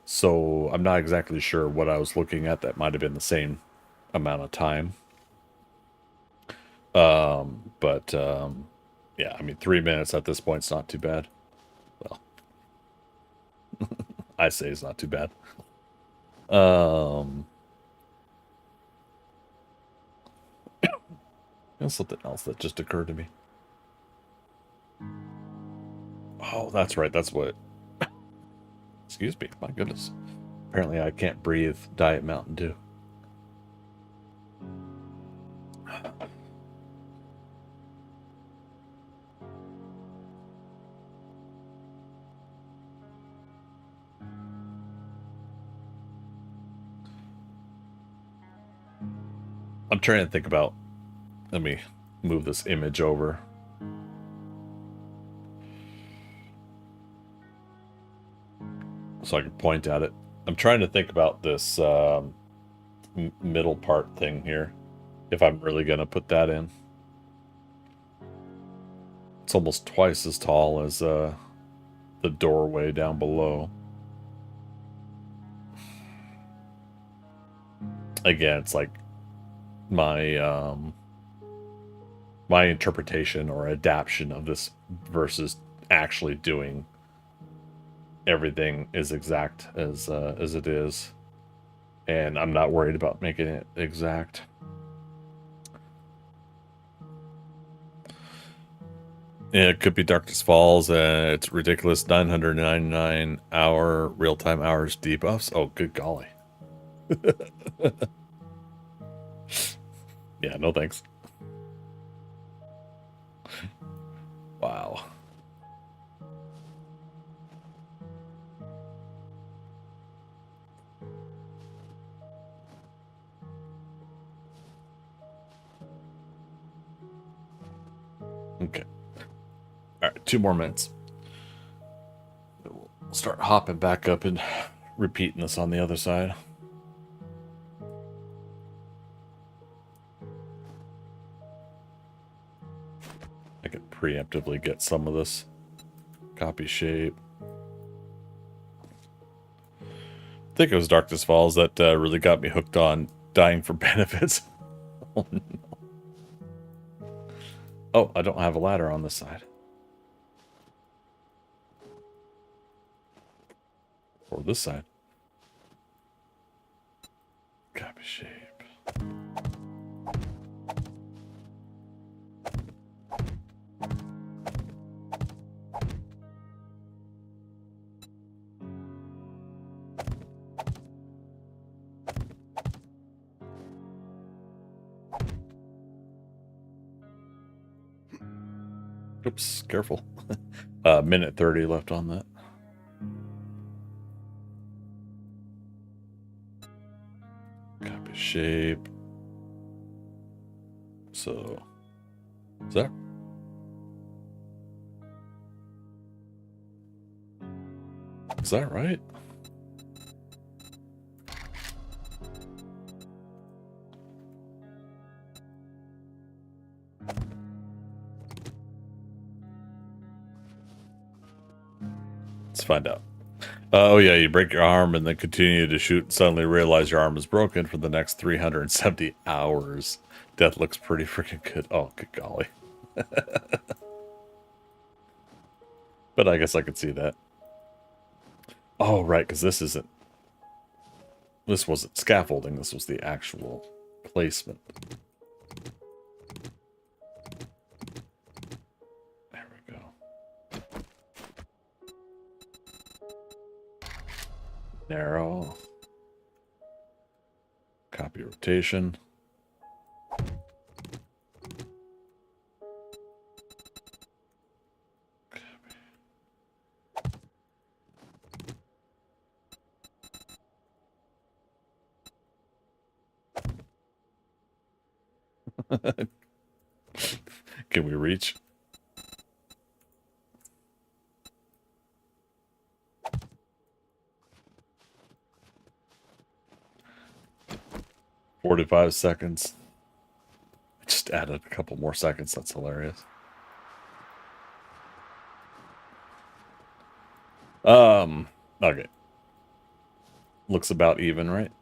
Speaker 2: So I'm not exactly sure what I was looking at. That might have been the same amount of time. Yeah, I mean, 3 minutes at this point is not too bad. Well, I say it's not too bad. There's something else that just occurred to me. Oh, that's right. That's what. Excuse me. My goodness. Apparently, I can't breathe Diet Mountain Dew. I'm trying to think about. Let me move this image over. So I can point at it. I'm trying to think about this middle part thing here. If I'm really going to put that in. It's almost twice as tall as the doorway down below. Again, it's like my my interpretation or adaptation of this versus actually doing everything is exact as it is, and I'm not worried about making it exact. Yeah, it could be Darkness Falls. It's ridiculous. 999 hour real-time hours debuffs. Oh, good golly. Yeah, no thanks. Wow. Okay. All right, 2 more minutes. We'll start hopping back up and repeating this on the other side. I could preemptively get some of this. Copy shape. I think it was Darkness Falls that really got me hooked on dying for benefits. Oh, no. Oh, I don't have a ladder on this side. Or this side. Copy shape. Oops, careful. Minute 30 left on that. Copy shape. So, is that right? Let's find out. Oh yeah, you break your arm and then continue to shoot and suddenly realize your arm is broken for the next 370 hours. Death looks pretty freaking good. Oh, good golly. But I guess I could see that. Oh, right, because this wasn't scaffolding, this was the actual placement. There we go. Narrow. Copy rotation. Can we reach? "45 seconds. I just added a couple more seconds. That's hilarious. Okay. Looks about even, right?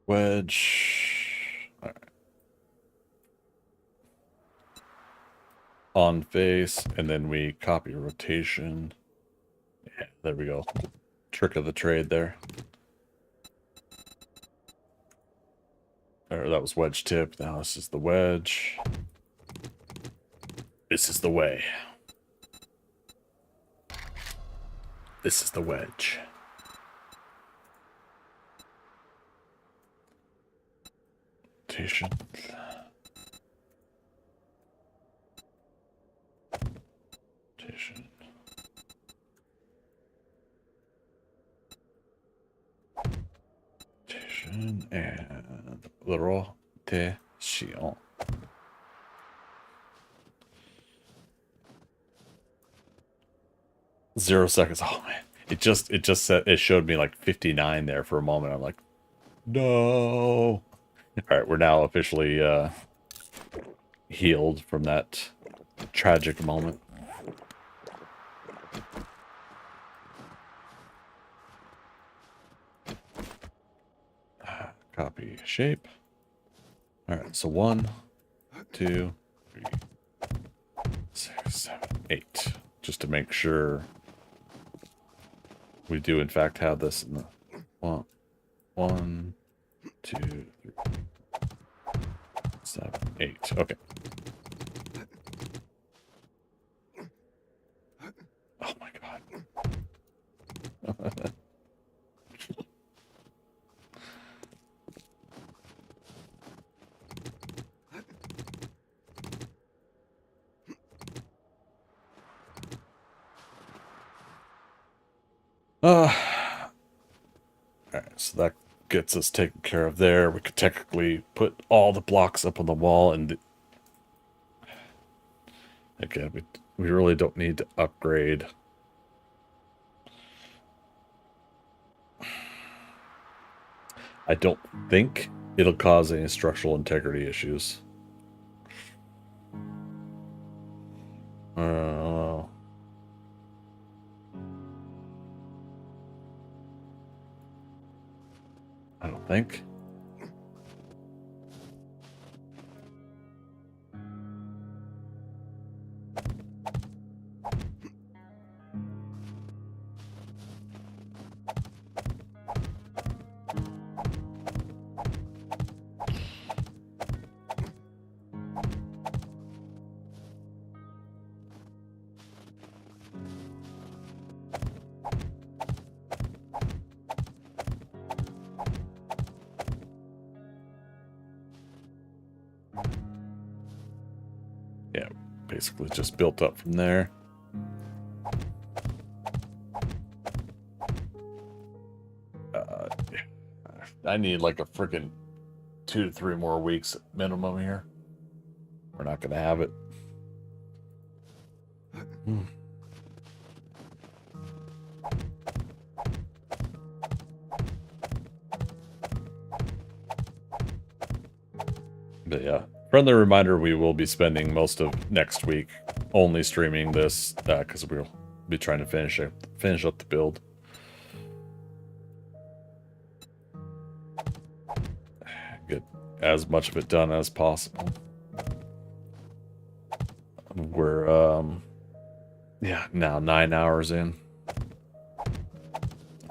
Speaker 2: Wedge. All right. On face, and then we copy rotation. Yeah, there we go. Trick of the trade there. Or that was wedge tip. Now this is the wedge. This is the way. This is the wedge. Rotation. Rotation. Rotation and rotation. 0 seconds. Oh man, It just said, it showed me like 59 there for a moment. I'm like, no. All right, we're now officially healed from that tragic moment. Copy shape. All right, so 1, 2, 3, 6, 7, 8. Just to make sure we do in fact have this in the 1, 2, 3, 7, 8. Okay. Oh my god. Alright, so that gets us taken care of there. We could technically put all the blocks up on the wall, and again, we really don't need to upgrade. I don't think it'll cause any structural integrity issues. I don't think. Yeah, basically just built up from there. I need like a freaking 2 to 3 more weeks minimum here. We're not going to have it. But yeah, friendly reminder, we will be spending most of next week only streaming this because we'll be trying to finish up the build. Get as much of it done as possible. We're yeah, now 9 hours in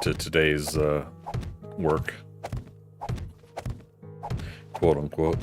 Speaker 2: to today's work, quote unquote.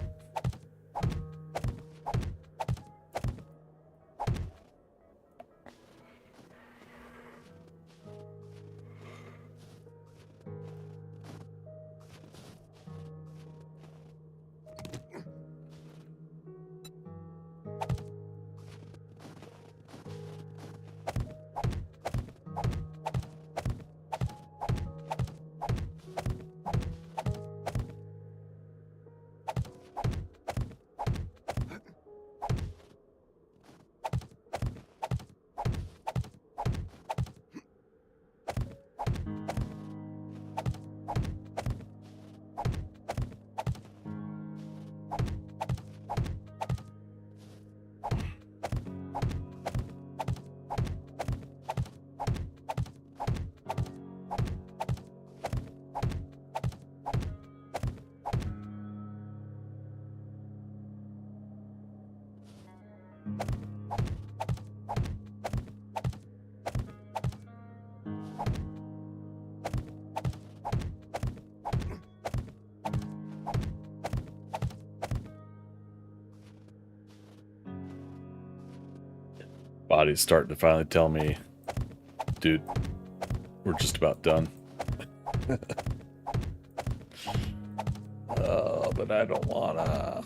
Speaker 2: Body's starting to finally tell me, dude, we're just about done. But I don't wanna.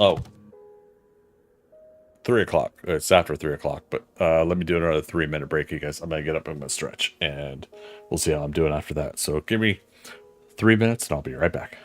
Speaker 2: Oh. 3 o'clock. It's after 3 o'clock, but let me do another 3-minute break, you guys. I'm gonna get up, I'm gonna stretch, and we'll see how I'm doing after that. So give me 3 minutes and I'll be right back.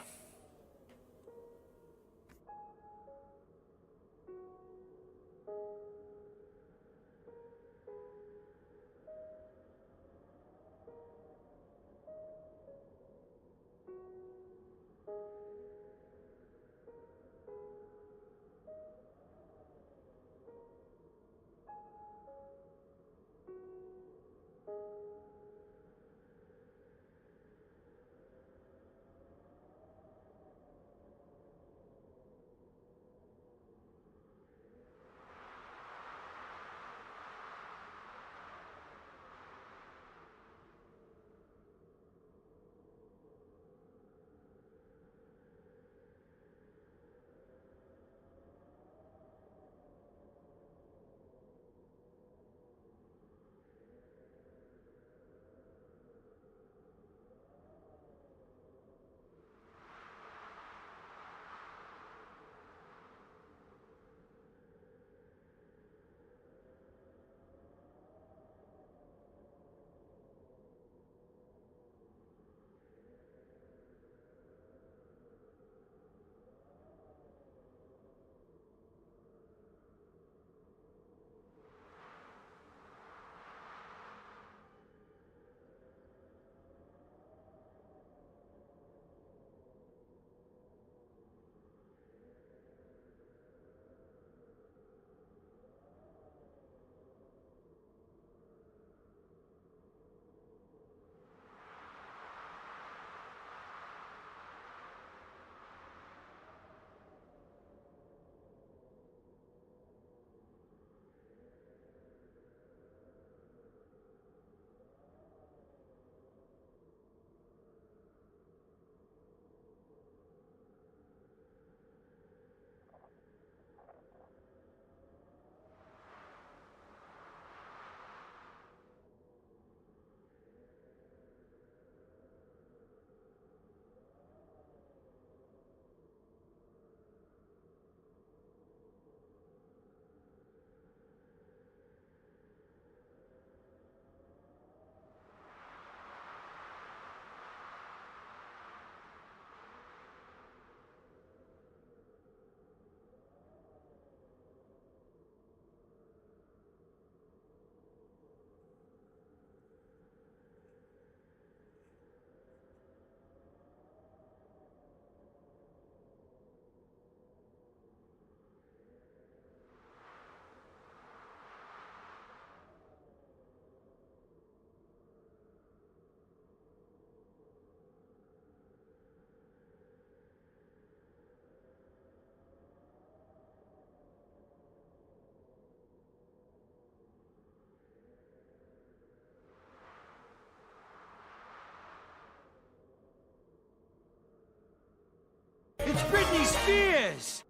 Speaker 8: Yes!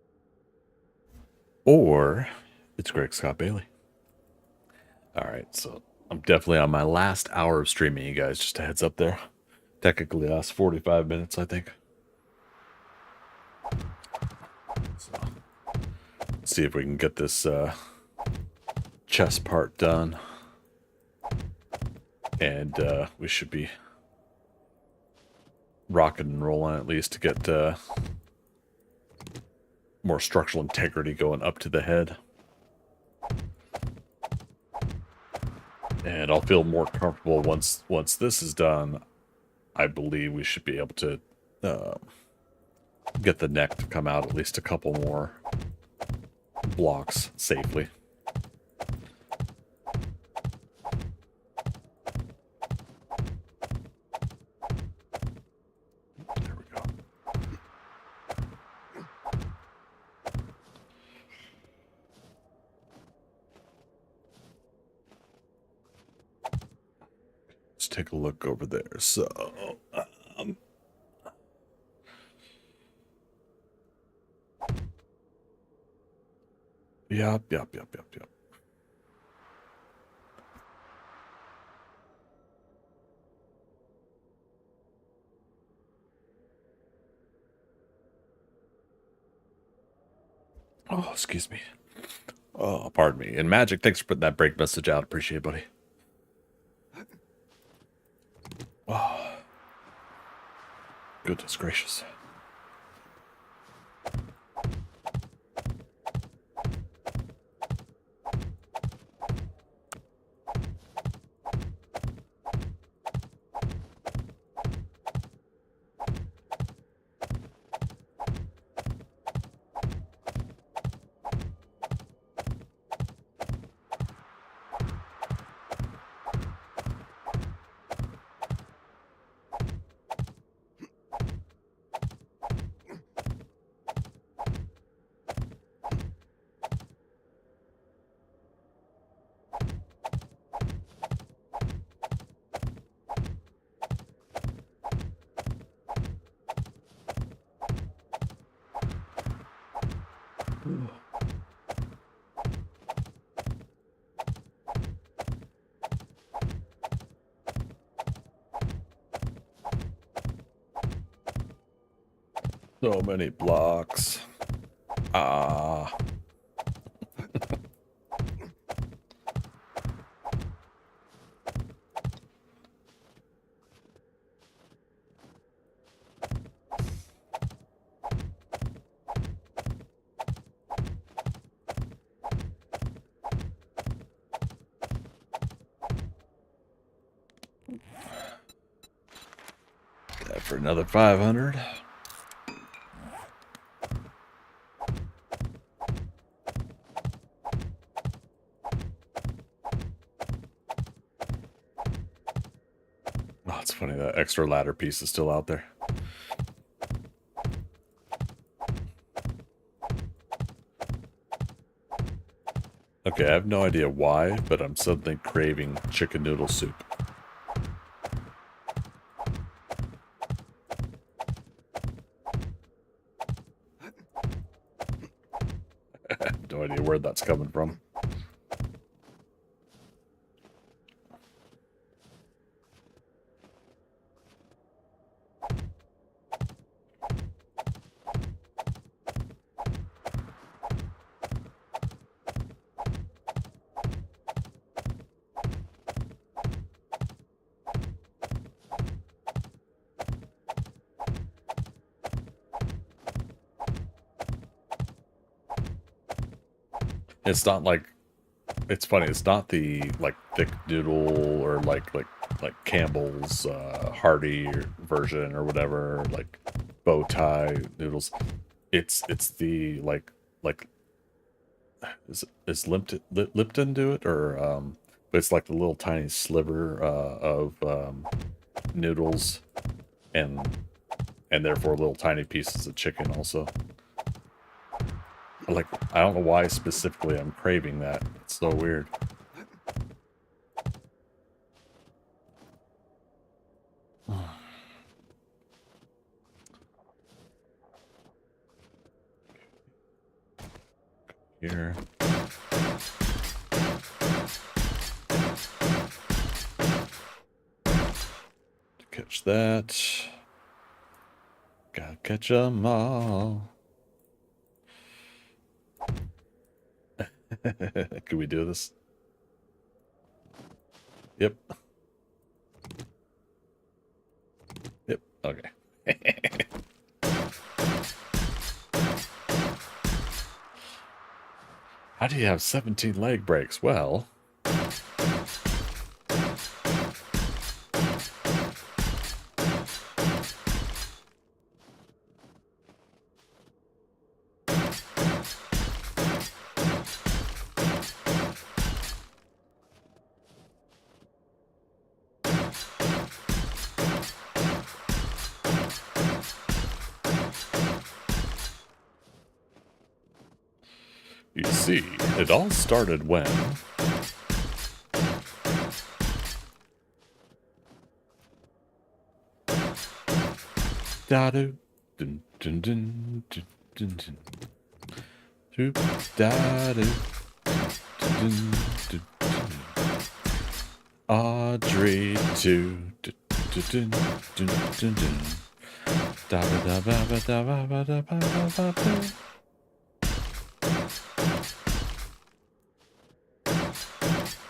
Speaker 2: Or it's Greg Scott Bailey. All right, so I'm definitely on my last hour of streaming, you guys. Just a heads up there. Technically, last 45 minutes, I think. So, let's see if we can get this chest part done, and we should be rocking and rolling at least to get more structural integrity going up to the head. And I'll feel more comfortable once this is done. I believe we should be able to get the neck to come out at least a couple more blocks safely. There we go. Let's take a look over there. So, yep. Oh, excuse me. Oh, pardon me. And Magic, thanks for putting that break message out. Appreciate it, buddy. Oh, goodness gracious. So many blocks. Ah. That for another 500. Oh, it's funny that extra ladder piece is still out there. Okay, I have no idea why, but I'm suddenly craving chicken noodle soup. I have no idea where that's coming from. It's not like, it's funny, it's not the like thick noodle or like Campbell's hearty version or whatever, like bow tie noodles. It's the like is Lipton do it, or but it's like the little tiny sliver of noodles and therefore little tiny pieces of chicken also. Like, I don't know why specifically I'm craving that. It's so weird. here. Catch that. Gotta catch 'em all. Can we do this? Yep. Yep. Okay. How do you have 17 leg breaks? Well, you see, it all started when da-do, dun dun dun dun dun dun. Doop, da-do, dun dun dun dun. Audrey 2 dun dun dun dun dun. Da ba da ba ba da ba ba da ba ba ba ba.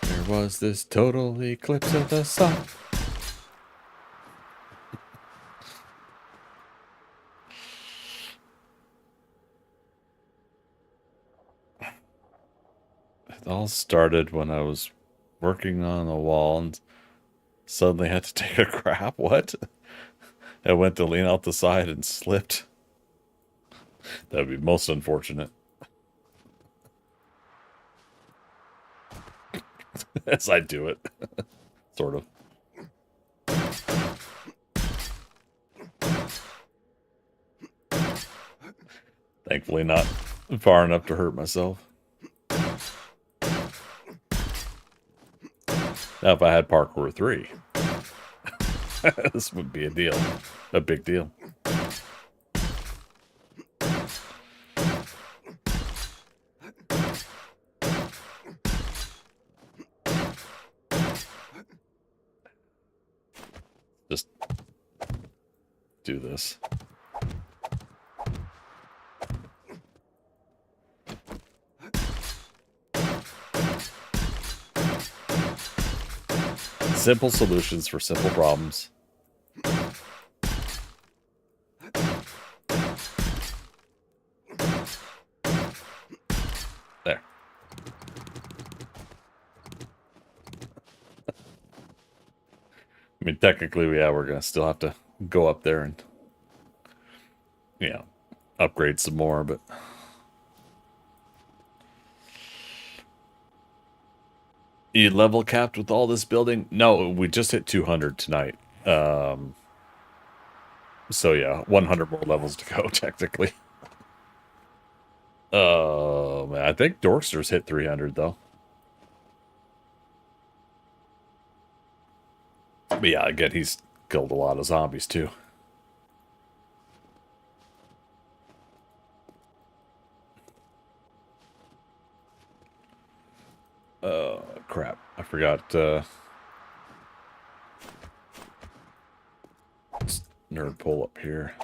Speaker 2: There was this total eclipse of the sun. It all started when I was working on a wall and suddenly had to take a crap. What? I went to lean out the side and slipped. That would be most unfortunate. As I do it. Sort of. Thankfully not far enough to hurt myself. Now if I had parkour 3, this would be a deal. A big deal. Just do this. Simple solutions for simple problems. There. I mean, technically, yeah, we're going to still have to go up there and, you know, upgrade some more, but... You level capped with all this building? No, we just hit 200 tonight. So yeah, 100 more levels to go, technically. Man, I think Dorkster's hit 300, though. But yeah, again, he's killed a lot of zombies, too. Crap. I forgot, nerd pull up here.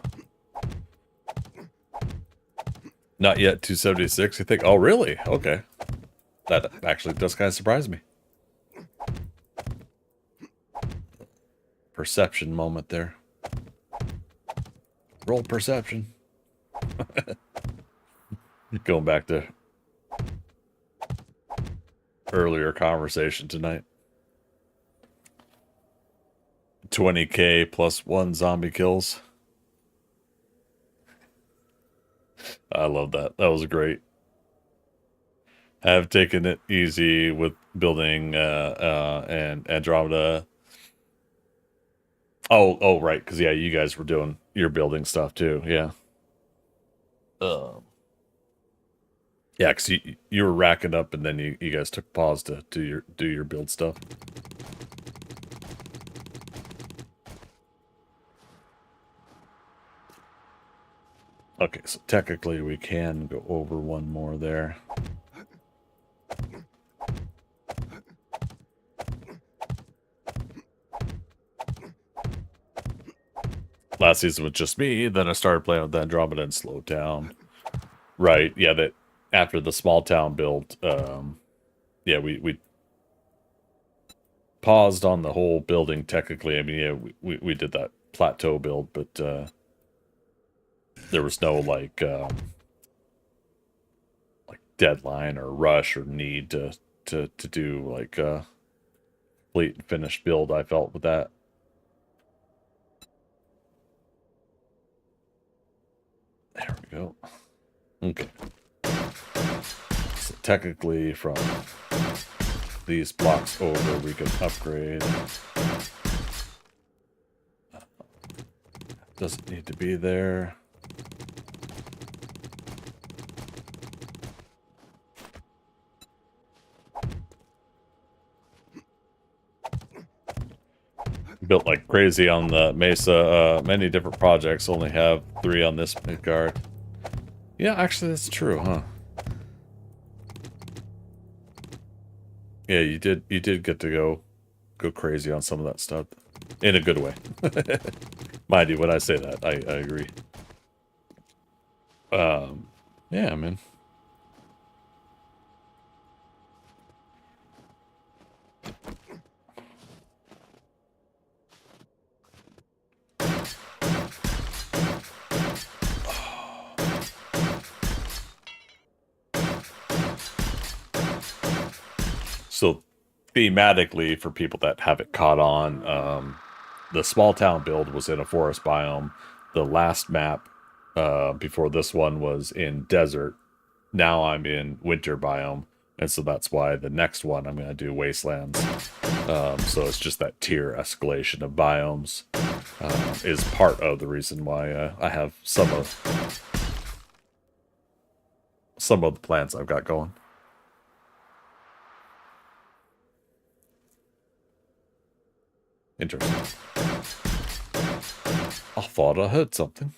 Speaker 2: Not yet 276, I think. Oh, really? Okay. That actually does kind of surprise me. Perception moment there. Roll perception. Going back to earlier conversation tonight. 20k plus 1 zombie kills. I love that. That was great. Have taken it easy with building and Andromeda. Oh, right, because yeah, you guys were doing your building stuff too. Yeah. Yeah, because you were racking up, and then you guys took pause to do your build stuff. Okay, so technically we can go over one more there. last season was just me. Then I started playing with Andromeda and slowed down. Right, yeah, that after the small town build, yeah, we paused on the whole building technically. I mean, yeah, we did that plateau build, but there was no like deadline or rush or need to do like complete and finished build. I felt with that. There we go. Okay. So technically from these blocks over we can upgrade. Doesn't need to be there. Built like crazy on the Mesa. Many different projects, only have 3 on this Midgard. Yeah, actually that's true, huh? Yeah, you did get to go crazy on some of that stuff. In a good way. Mind you, when I say that, I agree. Yeah, man. So thematically, for people that haven't caught on, the small town build was in a forest biome. The last map before this one was in desert. Now I'm in winter biome, and so that's why the next one I'm going to do wastelands. So it's just that tier escalation of biomes is part of the reason why I have some of the plans I've got going. Interesting. I thought I heard something.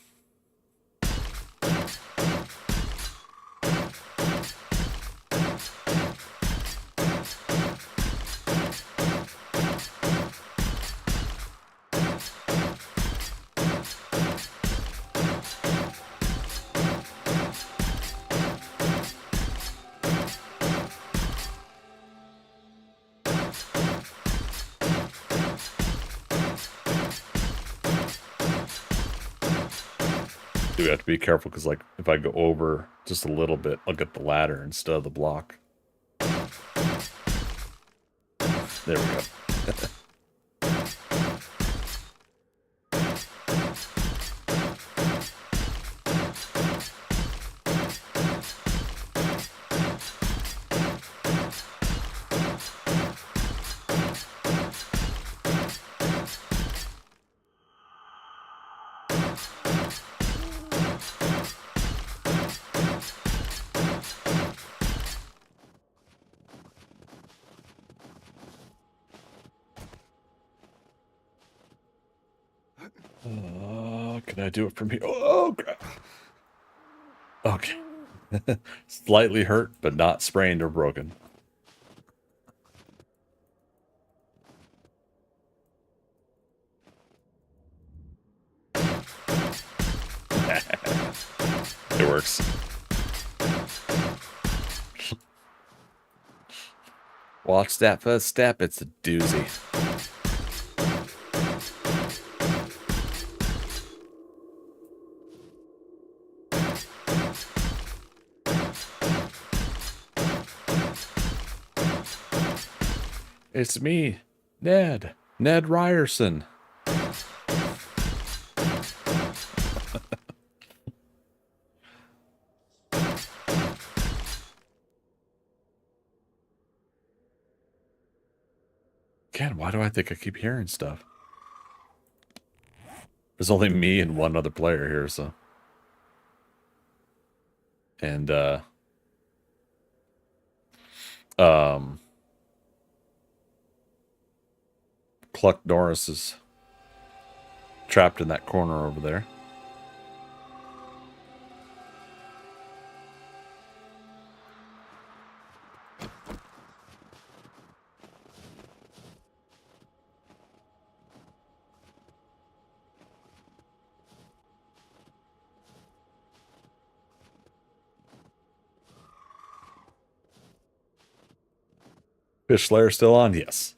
Speaker 2: Do we have to be careful because, like, if I go over just a little bit, I'll get the ladder instead of the block. There we go. Can I do it from here? Oh, crap. Okay. Slightly hurt, but not sprained or broken. It works. Watch that first step. It's a doozy. It's me, Ned Ryerson. Again, why do I think I keep hearing stuff? There's only me and one other player here, so. And, Cluck Norris is trapped in that corner over there. Fish Lair still on? Yes.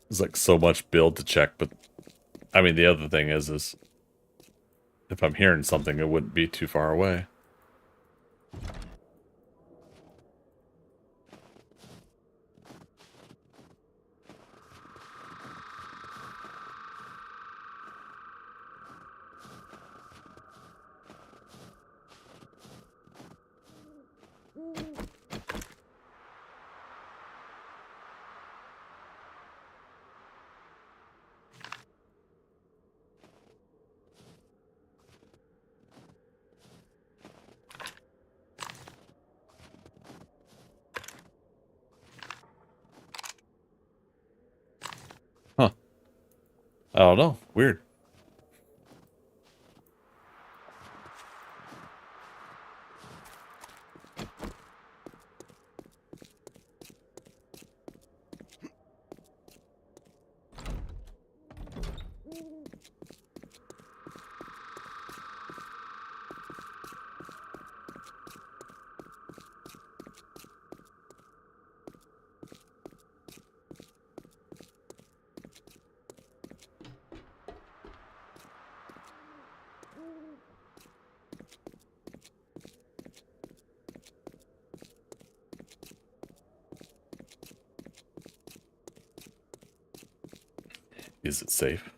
Speaker 2: There's like so much build to check, but I mean the other thing is if I'm hearing something, it wouldn't be too far away. Huh. I don't know. Weird. Is it safe?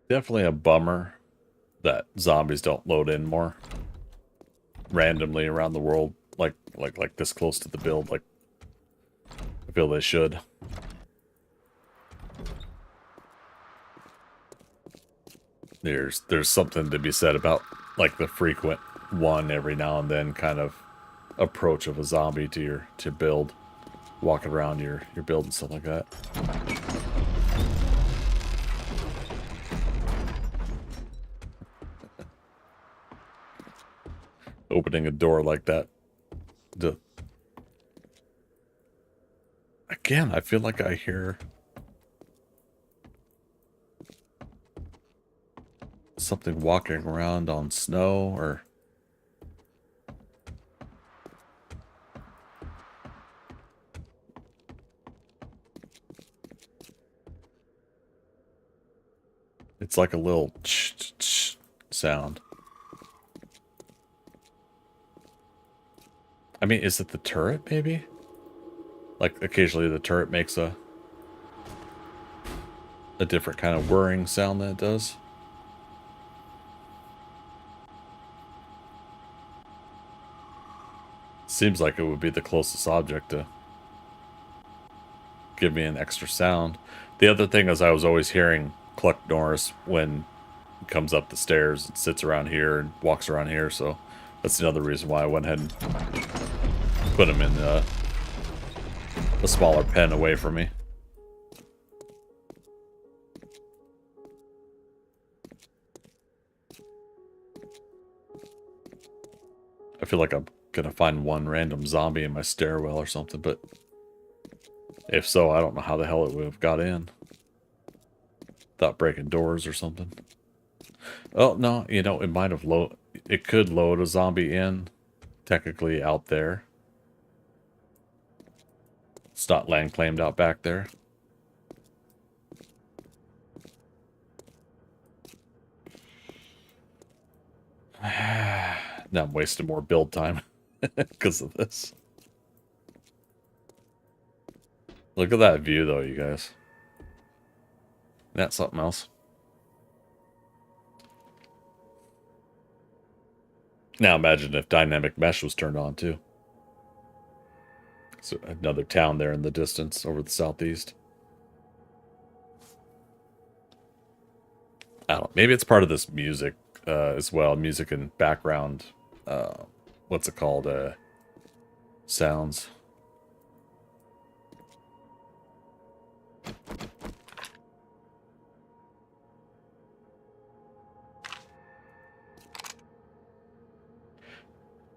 Speaker 2: Definitely a bummer that zombies don't load in more randomly around the world, like this close to the build. Like I feel they should. There's something to be said about like the frequent one every now and then kind of approach of a zombie to your build, walking around your build and stuff like that. Opening a door like that. Again, I feel like I hear something walking around on snow or... It's like a little sound. I mean, is it the turret, maybe? Like, occasionally the turret makes a different kind of whirring sound that it does. Seems like it would be the closest object to give me an extra sound. The other thing is I was always hearing Cluck Norris when he comes up the stairs and sits around here and walks around here, so that's another reason why I went ahead and put him in a smaller pen away from me. I feel like I'm gonna find one random zombie in my stairwell or something, but If so, I don't know how the hell it would have got in. Without breaking doors or something. Oh, no, you know, it might have it could load a zombie in, technically out there. It's not land claimed out back there. Now I'm wasting more build time because of this. Look at that view, though, you guys. That's something else. Now imagine if dynamic mesh was turned on, too. So another town there in the distance over the southeast. I don't know. Maybe it's part of this music as well. Music and background. What's it called? Sounds.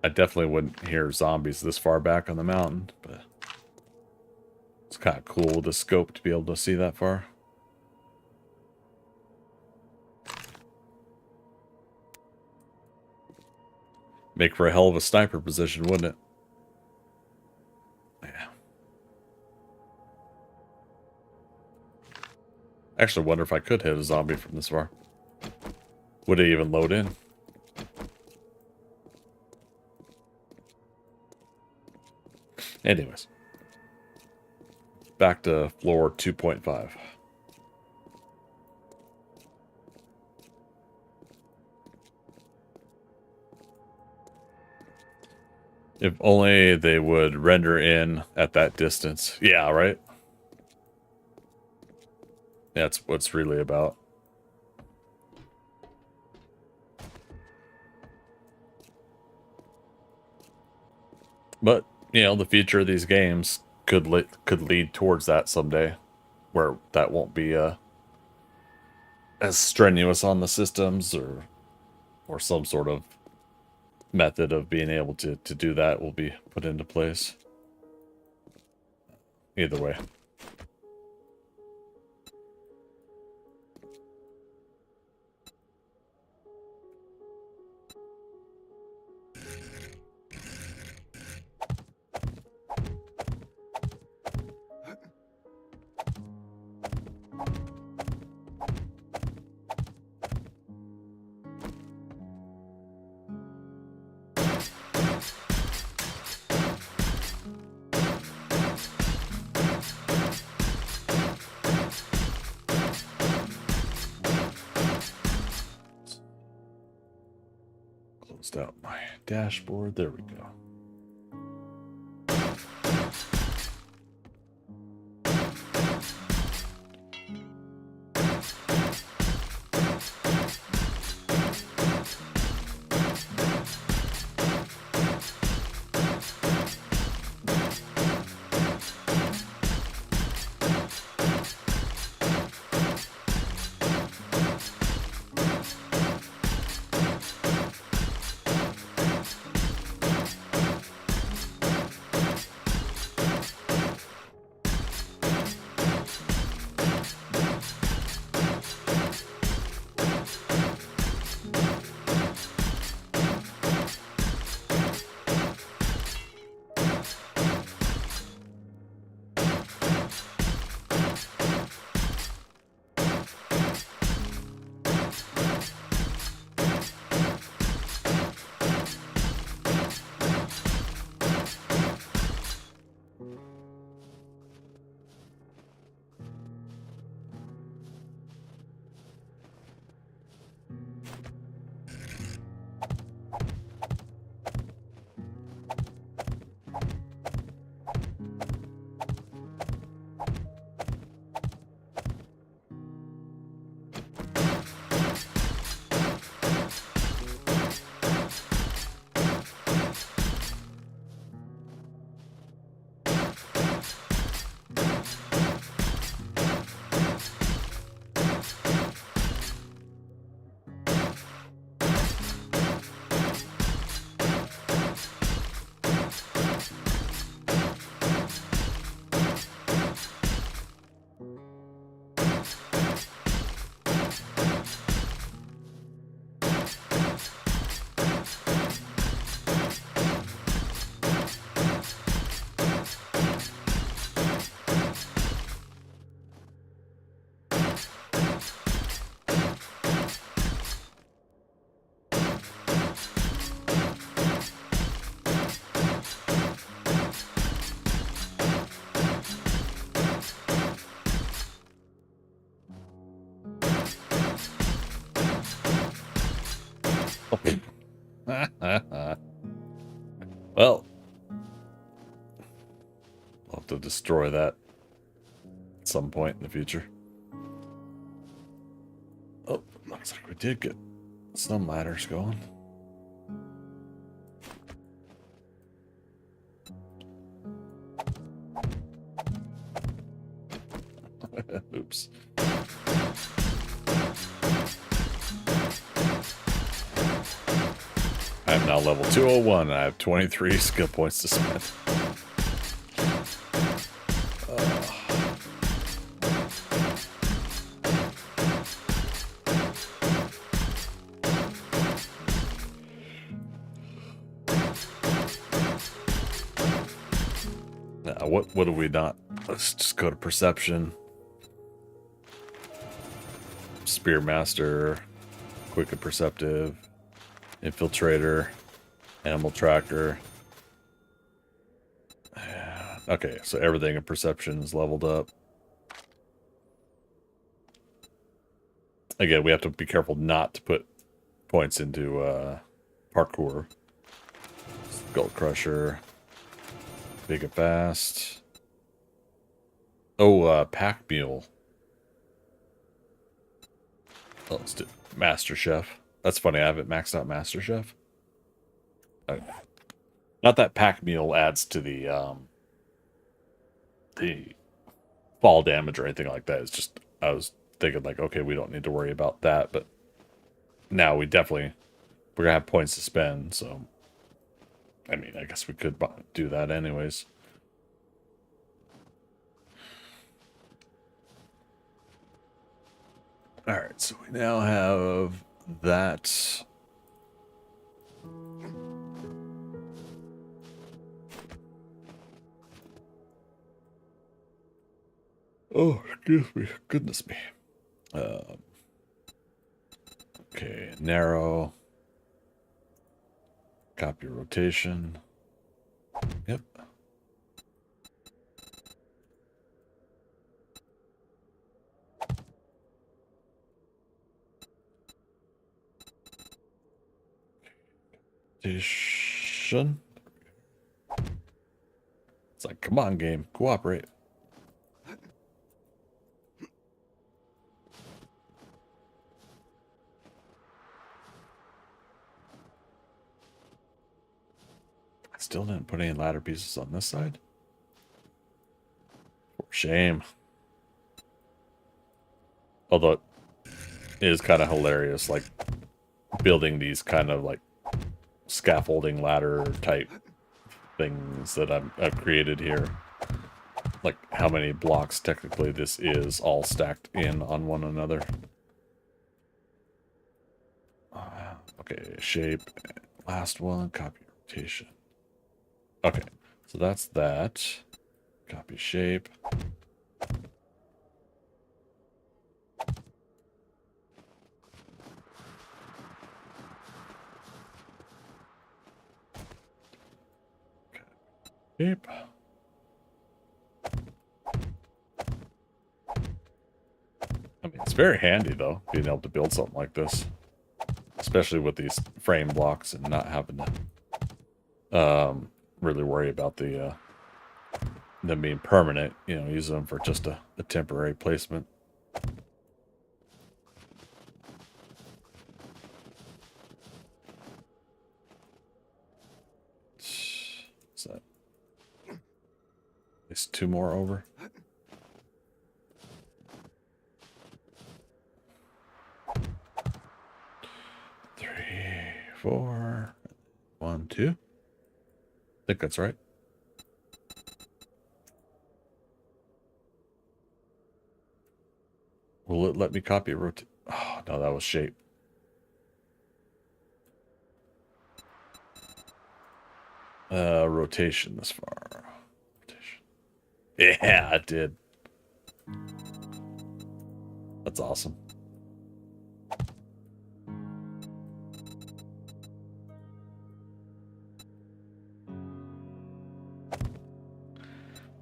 Speaker 2: I definitely wouldn't hear zombies this far back on the mountain, but it's kind of cool with the scope to be able to see that far. Make for a hell of a sniper position, wouldn't it? Yeah. Actually, wonder if I could hit a zombie from this far. Would it even load in? Anyways. Back to floor 2.5. If only they would render in at that distance. Yeah, right? That's what's really about. But, you know, the future of these games could lead towards that someday, where that won't be as strenuous on the systems, or some sort of method of being able to do that will be put into place. Either way. Closed out my dashboard. There we go. destroy that at some point in the future. Oh, looks like we did get some ladders going. Oops. I am now level 201 and I have 23 skill points to spend. Now, what do we not? Let's just go to perception. Spearmaster, quick and perceptive, infiltrator, animal tracker. Okay, so everything in perception is leveled up. Again, we have to be careful not to put points into parkour. Skull Crusher, big and fast. Oh, pack mule. Oh, let's do Master Chef. That's funny. I haven't maxed out Master Chef. Okay. Not that pack mule adds to the fall damage or anything like that. It's just I was thinking like, okay, we don't need to worry about that, but now we're gonna have points to spend. So, I mean, I guess we could do that anyways. All right, so we now have that. Oh, excuse me. Goodness me. Okay, narrow. Copy rotation. Yep. Rotation. It's like, come on, game, cooperate. Still didn't put any ladder pieces on this side. For shame. Although it is kind of hilarious, like building these kind of like scaffolding ladder type things that I've created here. Like how many blocks technically this is all stacked in on one another. Okay, shape. Last one, copy rotation. Okay, so that's that. Copy shape. Shape. I mean, it's very handy though, being able to build something like this, especially with these frame blocks and not having to really worry about them being permanent. You know, use them for just a temporary placement. What's that? At least 2 more over. Three, 4, 1, 2. I think that's right. Will it let me copy a rotate? Oh, no, that was shape. Rotation this far. Rotation. Yeah, it did. That's awesome.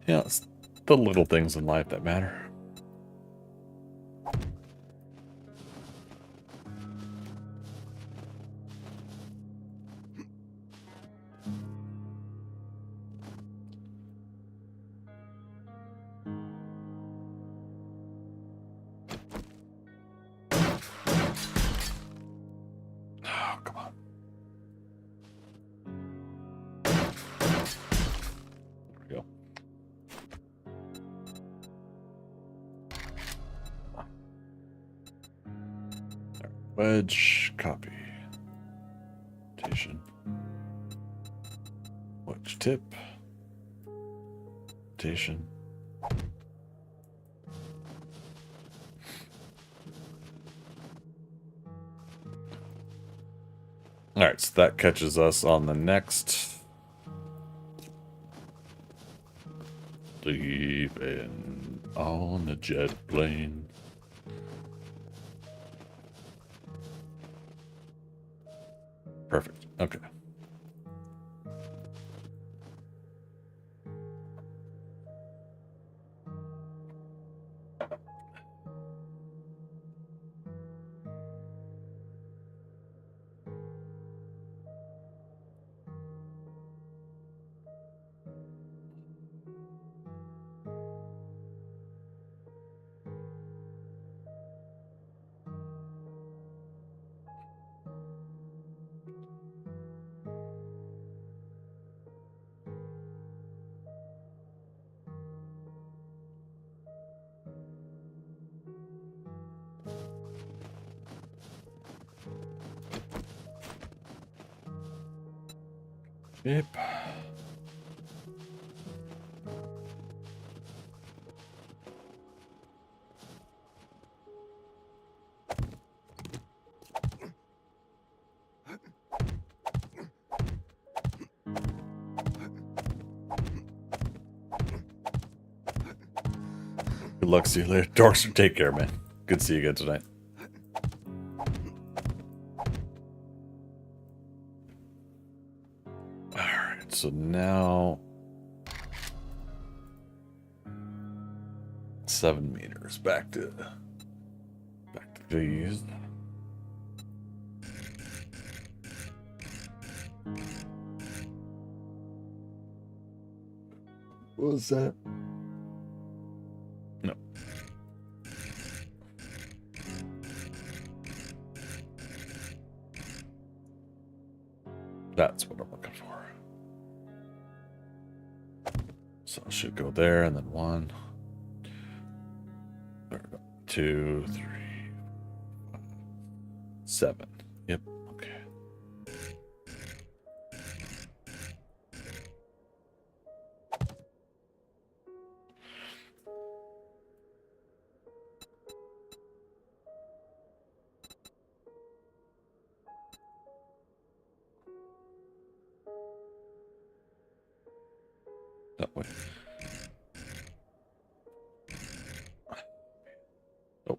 Speaker 2: Yeah, it's the little things in life that matter. Wedge, copy. Rotation. Wedge tip. Rotation. Alright, so that catches us on the next. Leaving on a jet plane. Perfect. Okay. Yep. Good luck, see you later. Dorkster, take care, man. Good to see you again tonight. Alright, so now 7 meters. Back to these. What was that? No. That's what I'm looking for. So it should go there, and then 1, 2, 3, 5, 7. Yep. Okay. That way. Oh,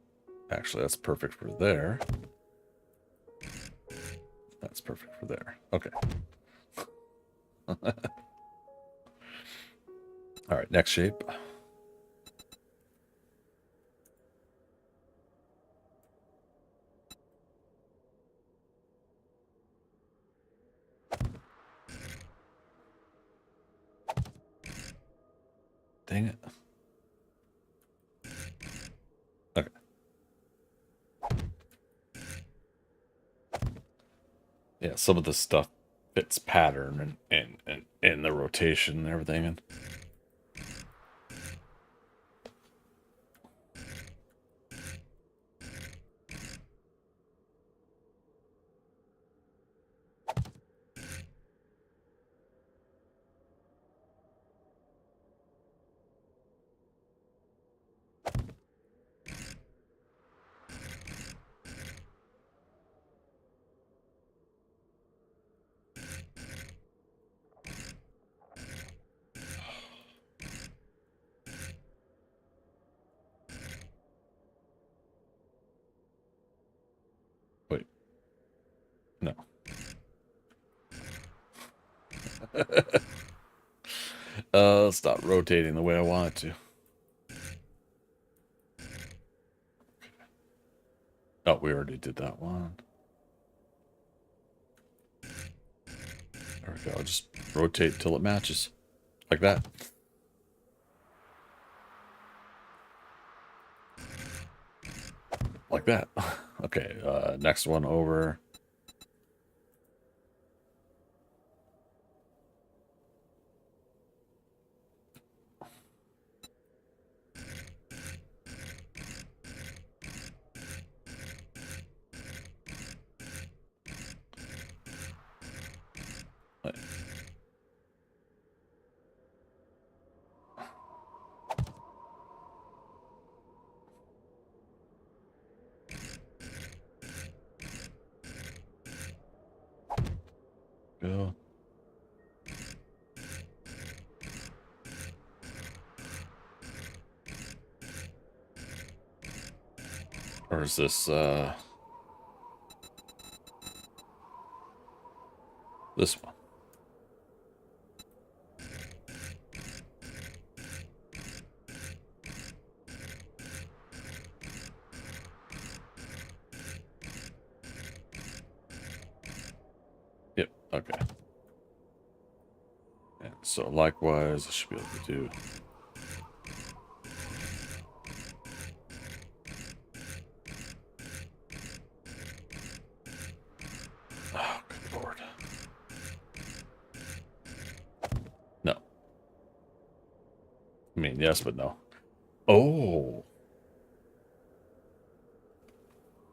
Speaker 2: actually, that's perfect for there. That's perfect for there. Okay. All right, next shape. Dang it. Okay. Yeah, some of the stuff fits pattern and the rotation and everything. And wait. No. It's not rotating the way I want it to. Oh, we already did that one. There we go. Just rotate till it matches. Like that. Like that. Okay, next one over. Go. Or is this this one? Yep, okay. And so likewise, I should be able to do. Oh, good lord. No. I mean, yes, but no. Oh.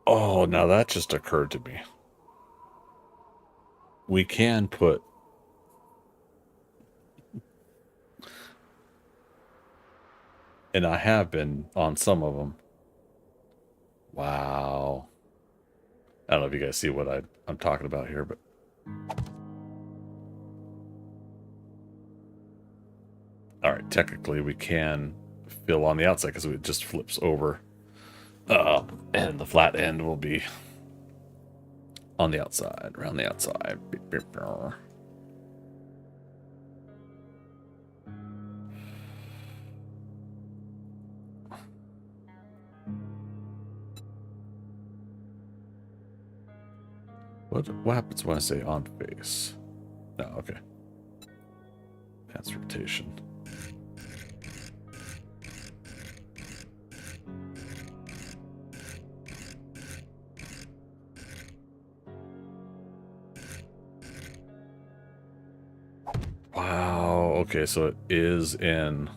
Speaker 2: Oh, now that just occurred to me. We can put and I have been on some of them. Wow. I don't know if you guys see what I'm talking about here, but all right, technically we can fill on the outside because it just flips over. And the flat end will be on the outside, around the outside. What happens when I say on face? No, okay. That's rotation. Wow, okay, so it is in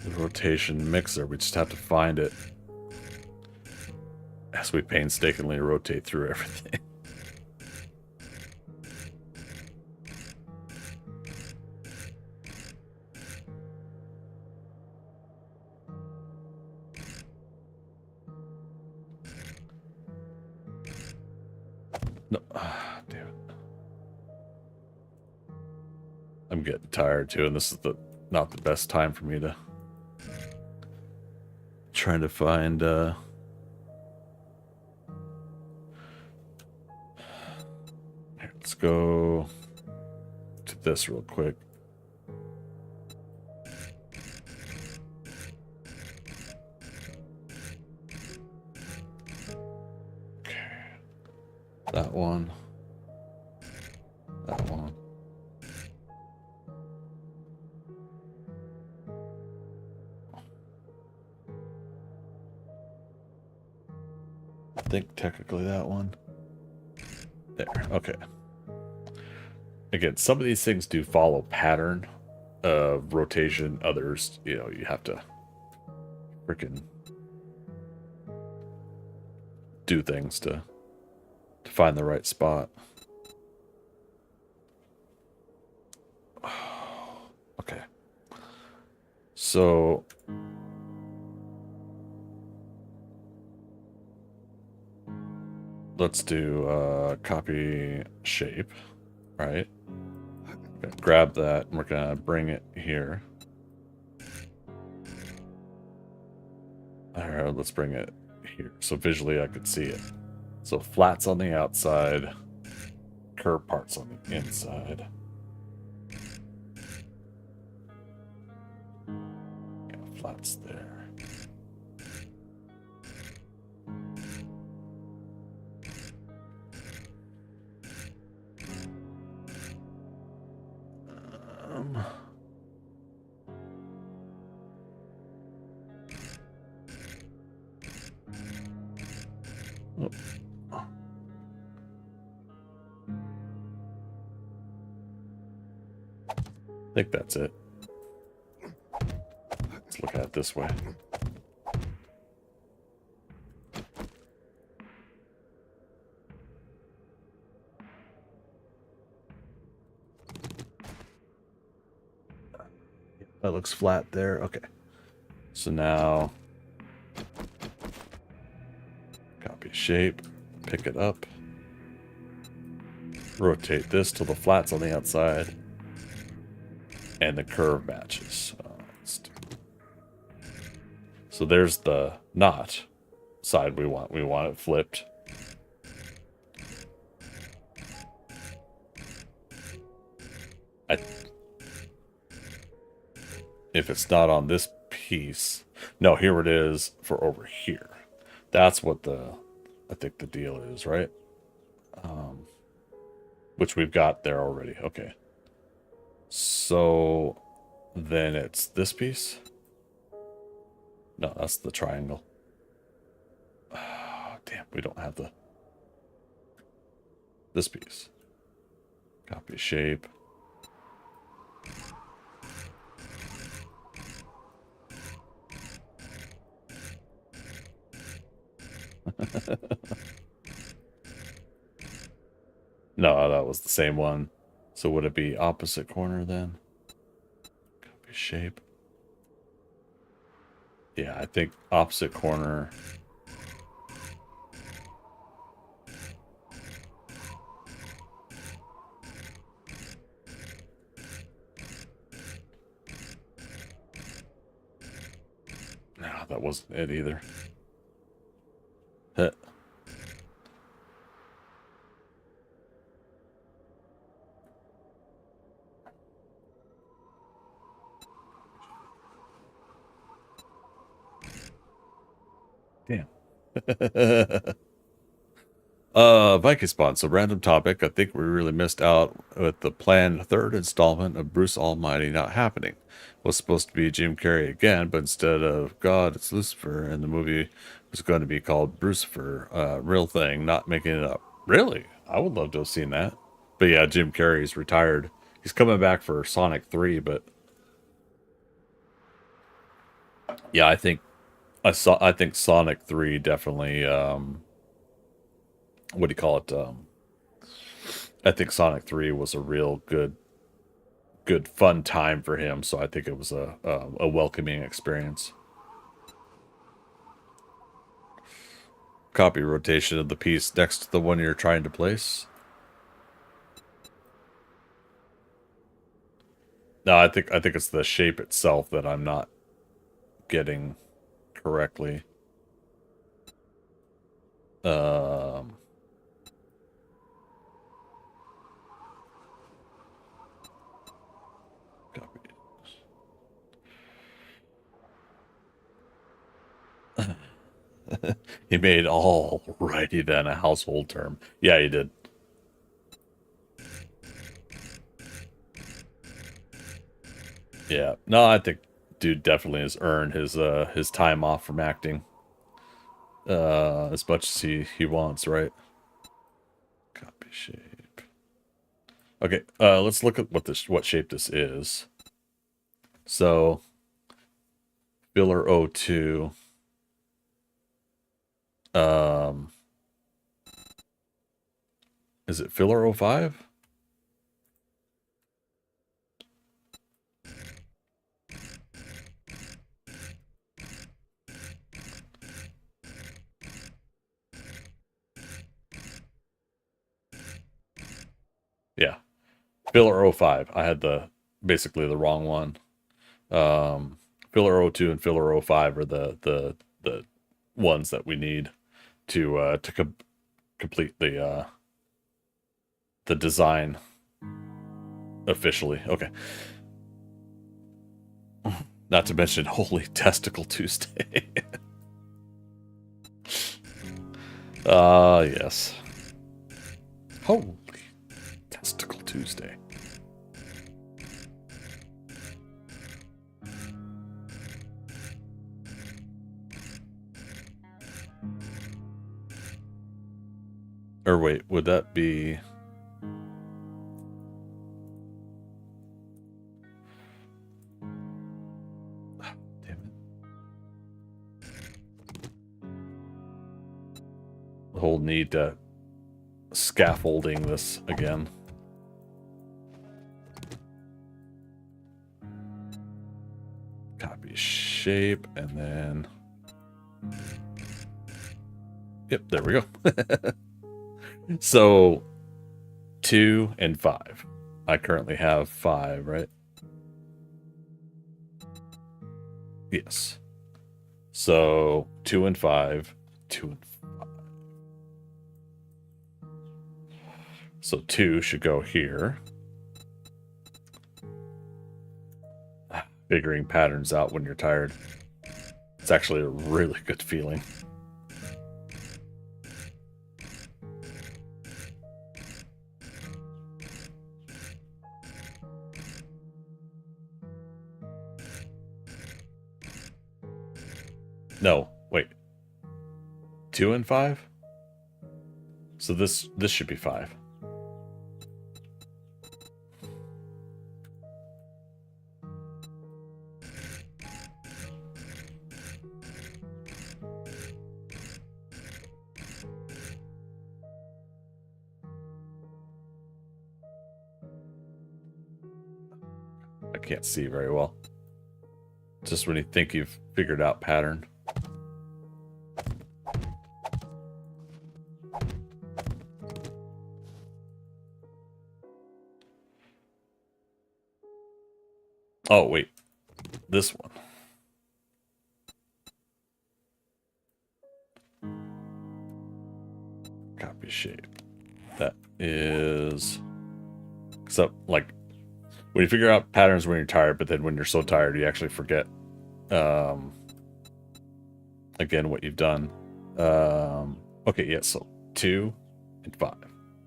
Speaker 2: the rotation mixer. We just have to find it as we painstakingly rotate through everything. No, damn it. I'm getting tired too, and this is not the best time for me to trying to find here, let's go to this real quick. Okay. That one. That one. I think technically that one. There. Okay. Again, some of these things do follow pattern of rotation. Others, you have to freaking do things to find the right spot. Okay. So let's do copy shape, right? Grab that and we're gonna bring it here. All right, let's bring it here so visually I could see it. So flats on the outside, curve parts on the inside. Yeah, flats there. I think that's it. Let's look at it this way. That looks flat there. Okay. So now copy shape, pick it up. rotate this till the flat's on the outside. And the curve matches. So there's the not side we want. We want it flipped. If it's not on this piece, no, here it is for over here. That's what I think the deal is, right? Which we've got there already. Okay. So then it's this piece. No, that's the triangle. Oh, damn, we don't have this piece. Copy shape. No, that was the same one. So would it be opposite corner then? Copy shape. Yeah, I think opposite corner. No, that wasn't it either. Huh. Damn. Viking Spawn. So random topic. I think we really missed out with the planned third installment of Bruce Almighty not happening. Was supposed to be Jim Carrey again, but instead of God, it's Lucifer, and the movie was going to be called Brucifer. Real thing, not making it up. Really? I would love to have seen that. But yeah, Jim Carrey's retired. He's coming back for Sonic 3, but yeah, I think Sonic 3 definitely what do you call it? I think Sonic 3 was a real good fun time for him, so I think it was a welcoming experience. Copy rotation of the piece next to the one you're trying to place. No, I think it's the shape itself that I'm not getting correctly. Copy. He made alrighty then a household term. Yeah, he did. Yeah. No, I think dude definitely has earned his time off from acting. As much as he wants, right? Copy shape. Okay, let's look at what shape this is. So filler 02. Is it filler 05? Yeah. Filler 05. I had basically the wrong one. Filler 02 and filler 05 are the ones that we need to complete the design officially. Okay. Not to mention Holy Testicle Tuesday. Yes. Holy Testicle Tuesday. Or wait, would that be... Damn it. The whole need to scaffolding this again. Copy shape, and then... Yep, there we go. So, 2 and 5. I currently have 5, right? Yes. So 2 and 5, 2 and 5. So 2 should go here. Figuring patterns out when you're tired. It's actually a really good feeling. No, wait. 2 and 5? So this should be 5. I can't see very well. Just when you think you've figured out pattern. Oh, wait. This one. Copy shape. That is... So, like, when you figure out patterns when you're tired, but then when you're so tired, you actually forget, again, what you've done. Okay, yeah, so 2 and 5.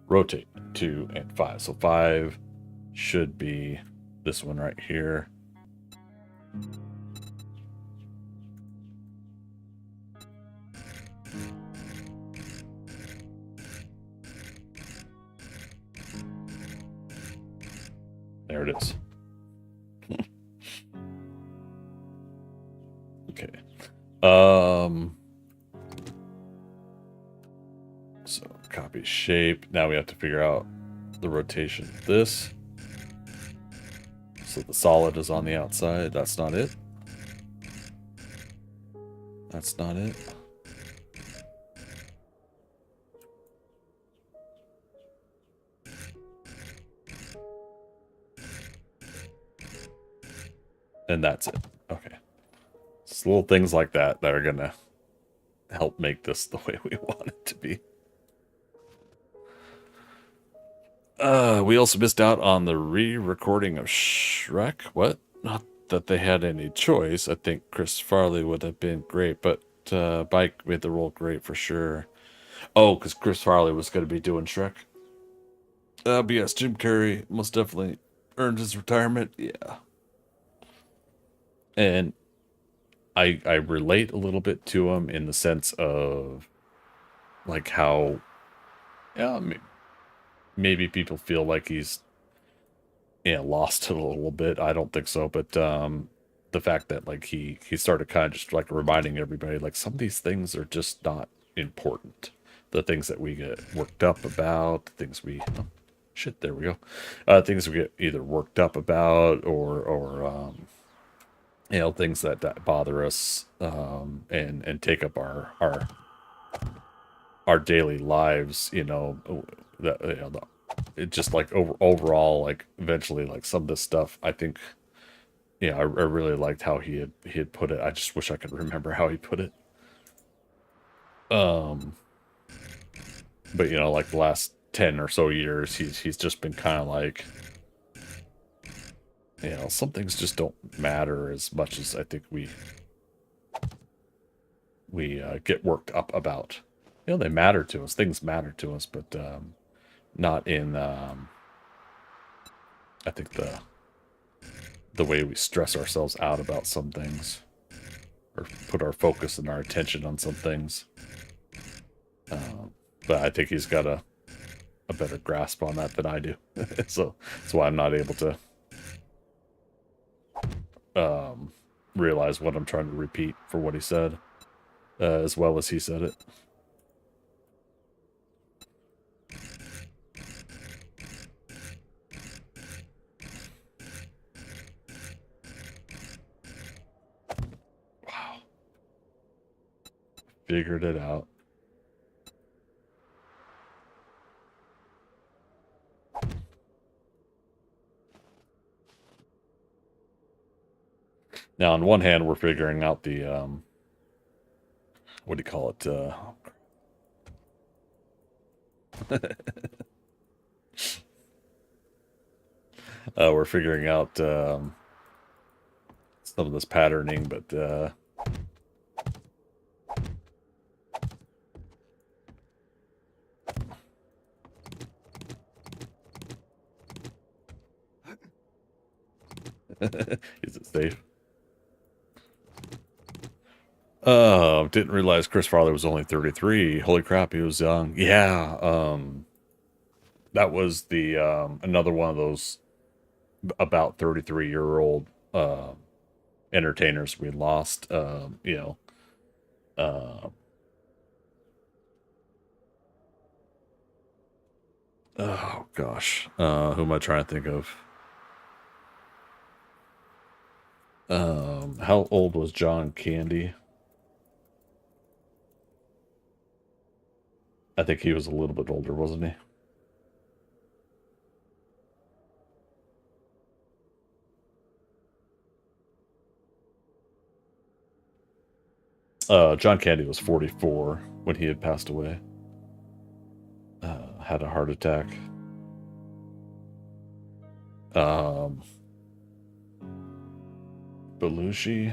Speaker 2: Rotate 2 and 5. So 5 should be this one right here. There it is. Okay. So copy shape. Now we have to figure out the rotation of this. So the solid is on the outside. That's not it. That's not it. And that's it. Okay. It's little things like that that are going to help make this the way we want it to be. We also missed out on the re-recording of Shrek. What? Not that they had any choice. I think Chris Farley would have been great, but Bike made the role great for sure. Oh, because Chris Farley was going to be doing Shrek. But yes, Jim Carrey most definitely earned his retirement. Yeah. And I relate a little bit to him in the sense of like how, yeah, maybe people feel like he's lost it a little bit. I don't think so, but the fact that like he started kind of just like reminding everybody like some of these things are just not important. The things that we get worked up about, things we shit, there we go. Things we get either worked up about or things that bother us and take up our daily lives, it just like overall, like eventually, like some of this stuff, I think, I really liked how he had put it. I just wish I could remember how he put it. But like the last 10 or so years, he's just been kind of like, some things just don't matter as much as I think we get worked up about. They matter to us. Things matter to us, but not in I think the way we stress ourselves out about some things or put our focus and our attention on some things. But I think he's got a better grasp on that than I do. So that's why I'm not able to realize what I'm trying to repeat for what he said as well as he said it. Wow. Figured it out. Now, on one hand, we're figuring out the, what do you call it? We're figuring out some of this patterning, but is it safe? Didn't realize Chris Farley was only 33. Holy crap, he was young. Yeah, that was the another one of those about 33-year-old entertainers we lost. You know, oh gosh, who am I trying to think of? How old was John Candy? I think he was a little bit older, wasn't he? John Candy was 44 when he had passed away. Had a heart attack. Belushi.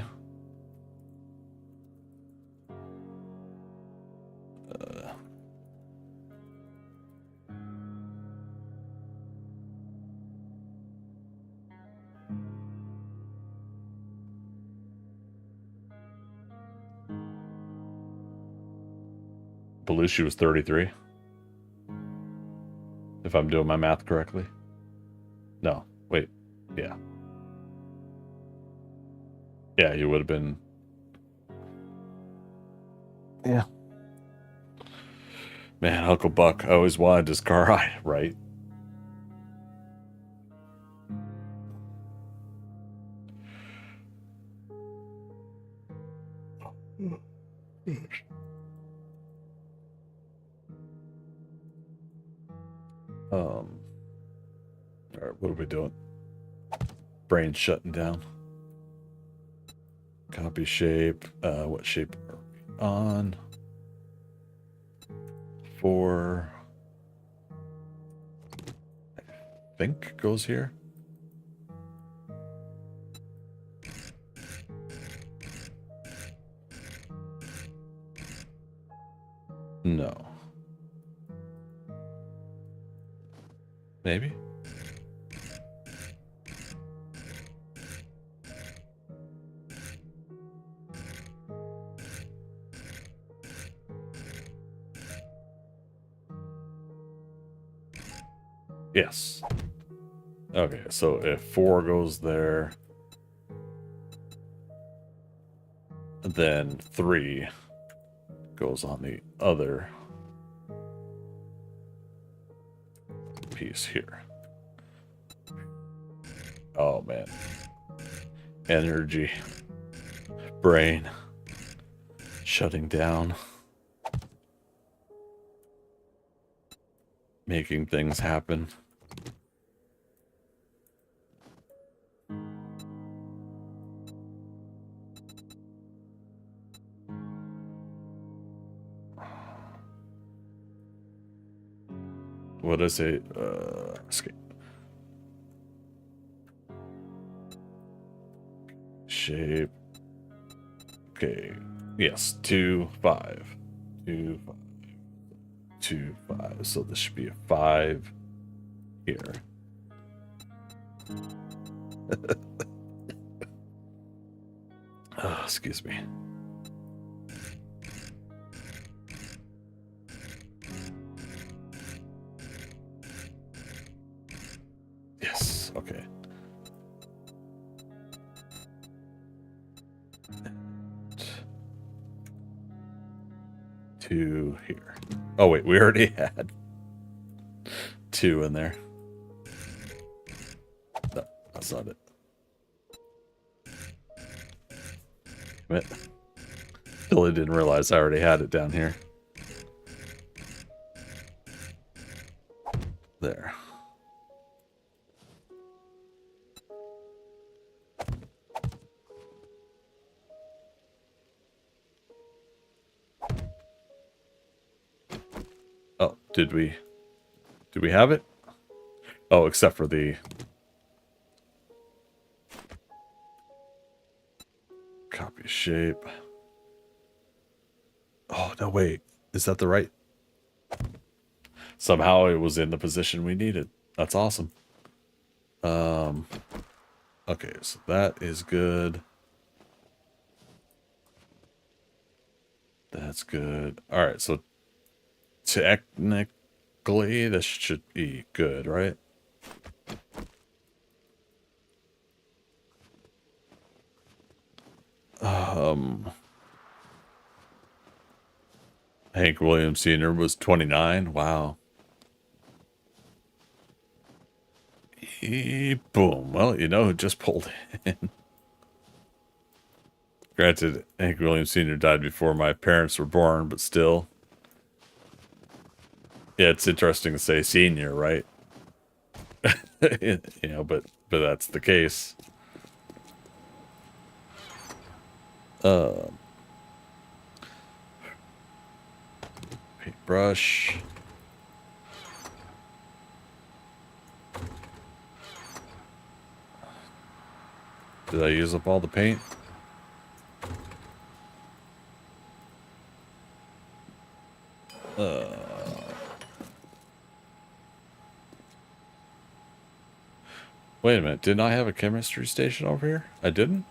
Speaker 2: Belushi was 33. If I'm doing my math correctly. No, wait. Yeah. Yeah, he would have been. Yeah. Man, Uncle Buck, I always wanted his car, right? All right, what are we doing? Brain shutting down. Copy shape. What shape are we on? 4. I think goes here. No. Maybe? Yes. Okay, so if 4 goes there, then 3 goes on the other piece here. Oh man. Energy. Brain. Shutting down. Making things happen. What did I say? Escape. Shape. Okay. Yes. 2, 5. 2, 5. 2, 5. So this should be a 5 here. Oh, excuse me. Yes. Okay. Two here. Oh wait, we already had 2 in there. No, that's not it. Damn it. Billy didn't realize I already had it down here. There. Did we have it? Oh, except for the copy shape. Oh, no, wait. Is that the right? Somehow it was in the position we needed. That's awesome. Okay, so that is good. That's good. All right, so technically this should be good, right? Hank Williams Sr. was 29. Wow. Boom. Well, you know who just pulled in. Granted, Hank Williams Sr. died before my parents were born, but still. Yeah, it's interesting to say senior, right? You know, but that's the case. Paintbrush. Did I use up all the paint? Wait a minute, didn't I have a chemistry station over here? I didn't?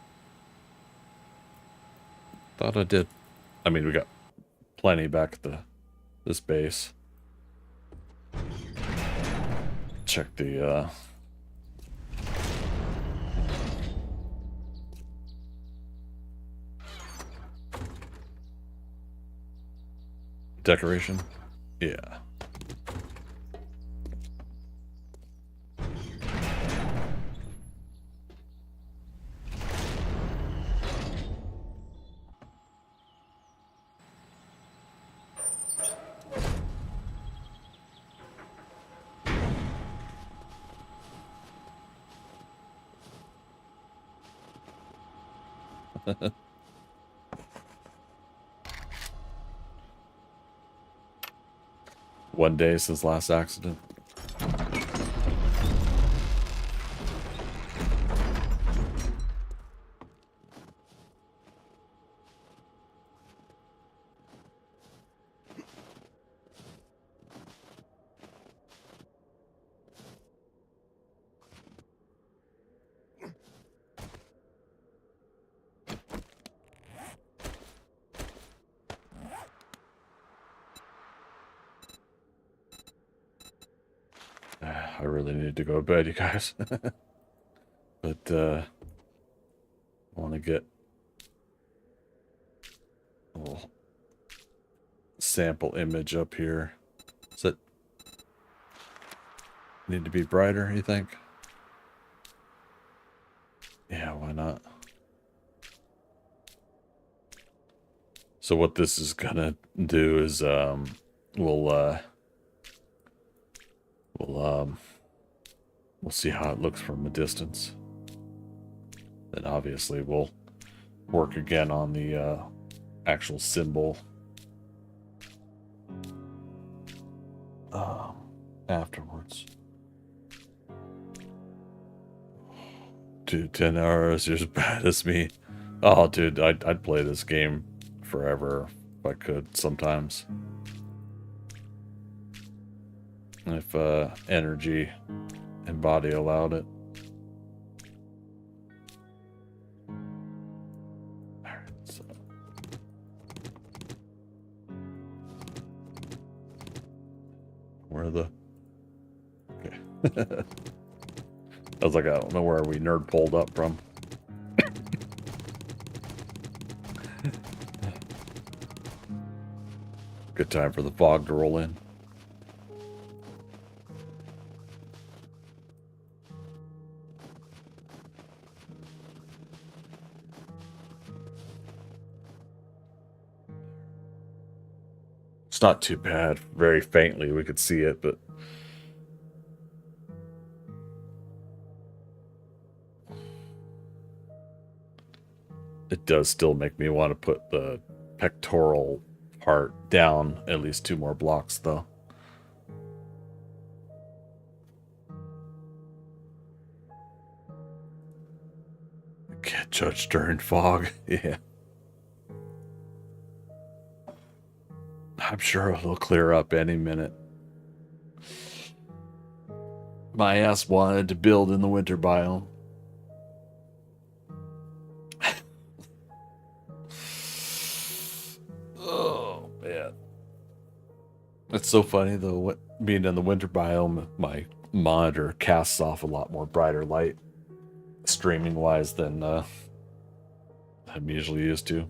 Speaker 2: Thought I did. I mean, we got plenty back at this base. Check the decoration. Yeah. One day since last accident. I really need to go to bed, you guys. But I want to get a little sample image up here. Does it need to be brighter, you think? Yeah, why not? So what this is gonna do is we'll see how it looks from a distance. Then obviously we'll work again on the actual symbol afterwards. Dude, 10 hours, you're as bad as me. Oh, dude, I'd play this game forever if I could sometimes. If energy and body allowed it. Alright, so. Where are the... Okay. I was like, I don't know where we nerd pulled up from. Good time for the fog to roll in. It's not too bad. Very faintly we could see it, but it does still make me want to put the pectoral part down at least 2 more blocks, though. Get judged during fog. Yeah. I'm sure it'll clear up any minute. My ass wanted to build in the winter biome. Oh, man. It's so funny, though, being in the winter biome, my monitor casts off a lot more brighter light, streaming-wise, than I'm usually used to.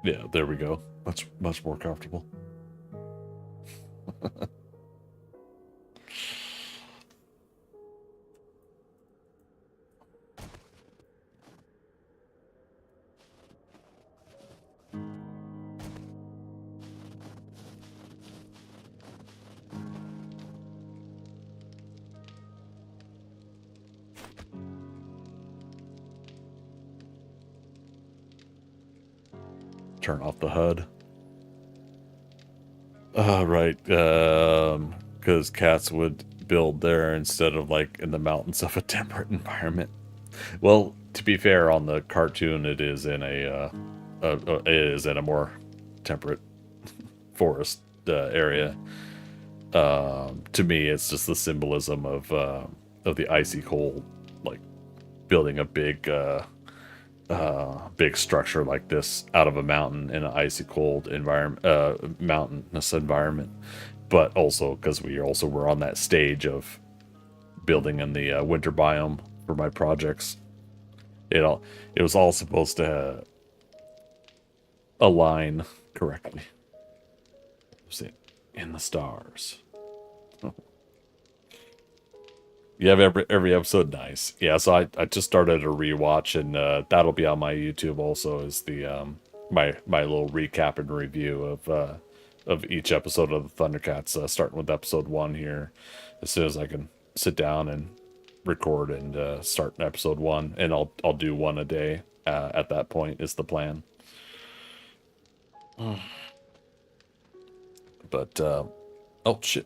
Speaker 2: Yeah, there we go. Much more comfortable. Turn off the HUD. Right. Because cats would build there instead of like in the mountains of a temperate environment. Well, to be fair, on the cartoon, it is in a more temperate forest area. To me, it's just the symbolism of the icy cold, like building a big structure like this out of a mountain in an icy cold environment, mountainous environment. But also because we also were on that stage of building in the winter biome for my projects. It was all supposed to align correctly. See, in the stars. You have every episode. Nice. Yeah, so I just started a rewatch, and that'll be on my YouTube also, is the my little recap and review of each episode of the ThunderCats, starting with episode 1 here. As soon as I can sit down and record and start episode 1, and I'll do one a day at that point is the plan. But oh shit.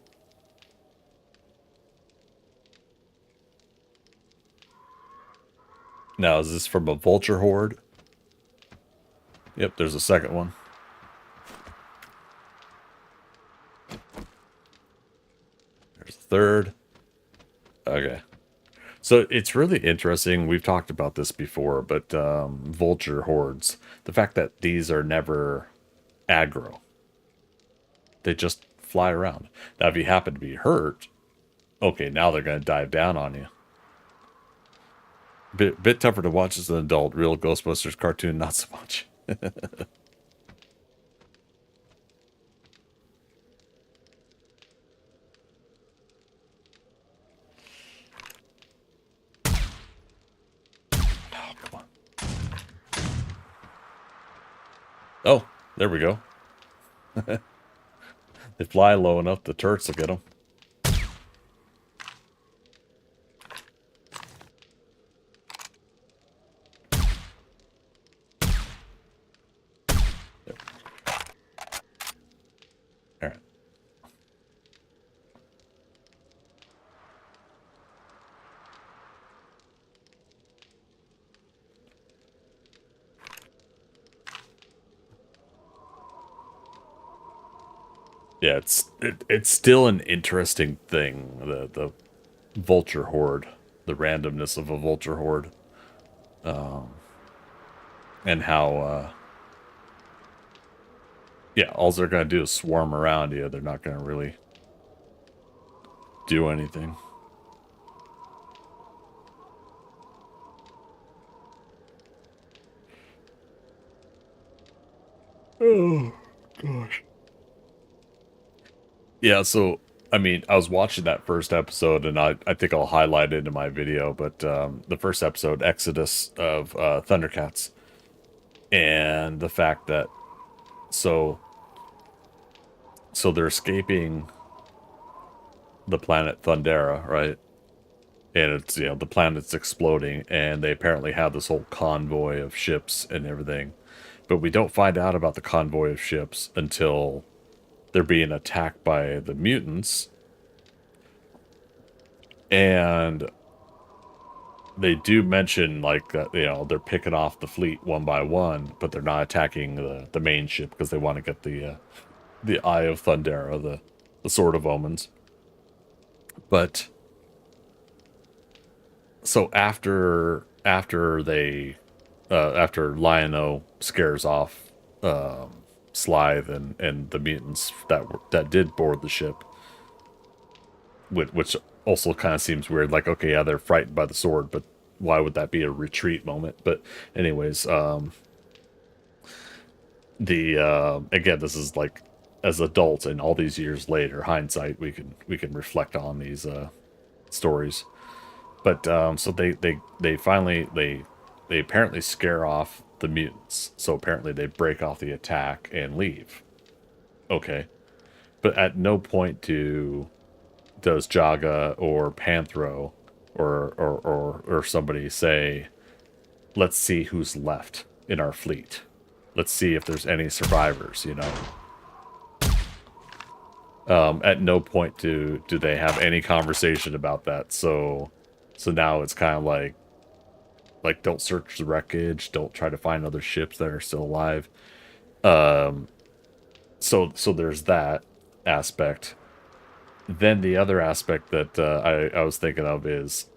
Speaker 2: Now, is this from a vulture horde? Yep, there's a second one. There's a third. Okay. So it's really interesting. We've talked about this before, but vulture hordes, the fact that these are never aggro. They just fly around. Now, if you happen to be hurt, okay, now they're going to dive down on you. Bit tougher to watch as an adult. Real Ghostbusters cartoon, not so much. Oh, come on. Oh, there we go. They fly low enough, the turrets will get them. Yeah, it's still an interesting thing, the vulture horde, the randomness of a vulture horde, and how yeah, all they're gonna do is swarm around you. They're not gonna really do anything. Oh gosh. Yeah, so, I mean, I was watching that first episode, and I think I'll highlight it in my video, but the first episode, Exodus of ThunderCats, and the fact that, so they're escaping the planet Thundera, right? And it's, you know, the planet's exploding, and they apparently have this whole convoy of ships and everything, but we don't find out about the convoy of ships until they're being attacked by the mutants. And they do mention like that, they're picking off the fleet one by one, but they're not attacking the main ship because they want to get the Eye of Thundera, the Sword of Omens. But so after Lion-O scares off Slythe and the mutants that did board the ship, which also kind of seems weird. Like, okay, yeah, they're frightened by the sword, but why would that be a retreat moment? But anyways, again, this is like as adults and all these years later, hindsight, we can reflect on these stories. But so they finally they apparently scare off the mutants. So apparently they break off the attack and leave. Okay. But at no point does Jaga or Panthro or somebody say, let's see who's left in our fleet. Let's see if there's any survivors, At no point do they have any conversation about that. So now it's kind of like don't search the wreckage, don't try to find other ships that are still alive. So there's that aspect. Then the other aspect that I was thinking of is,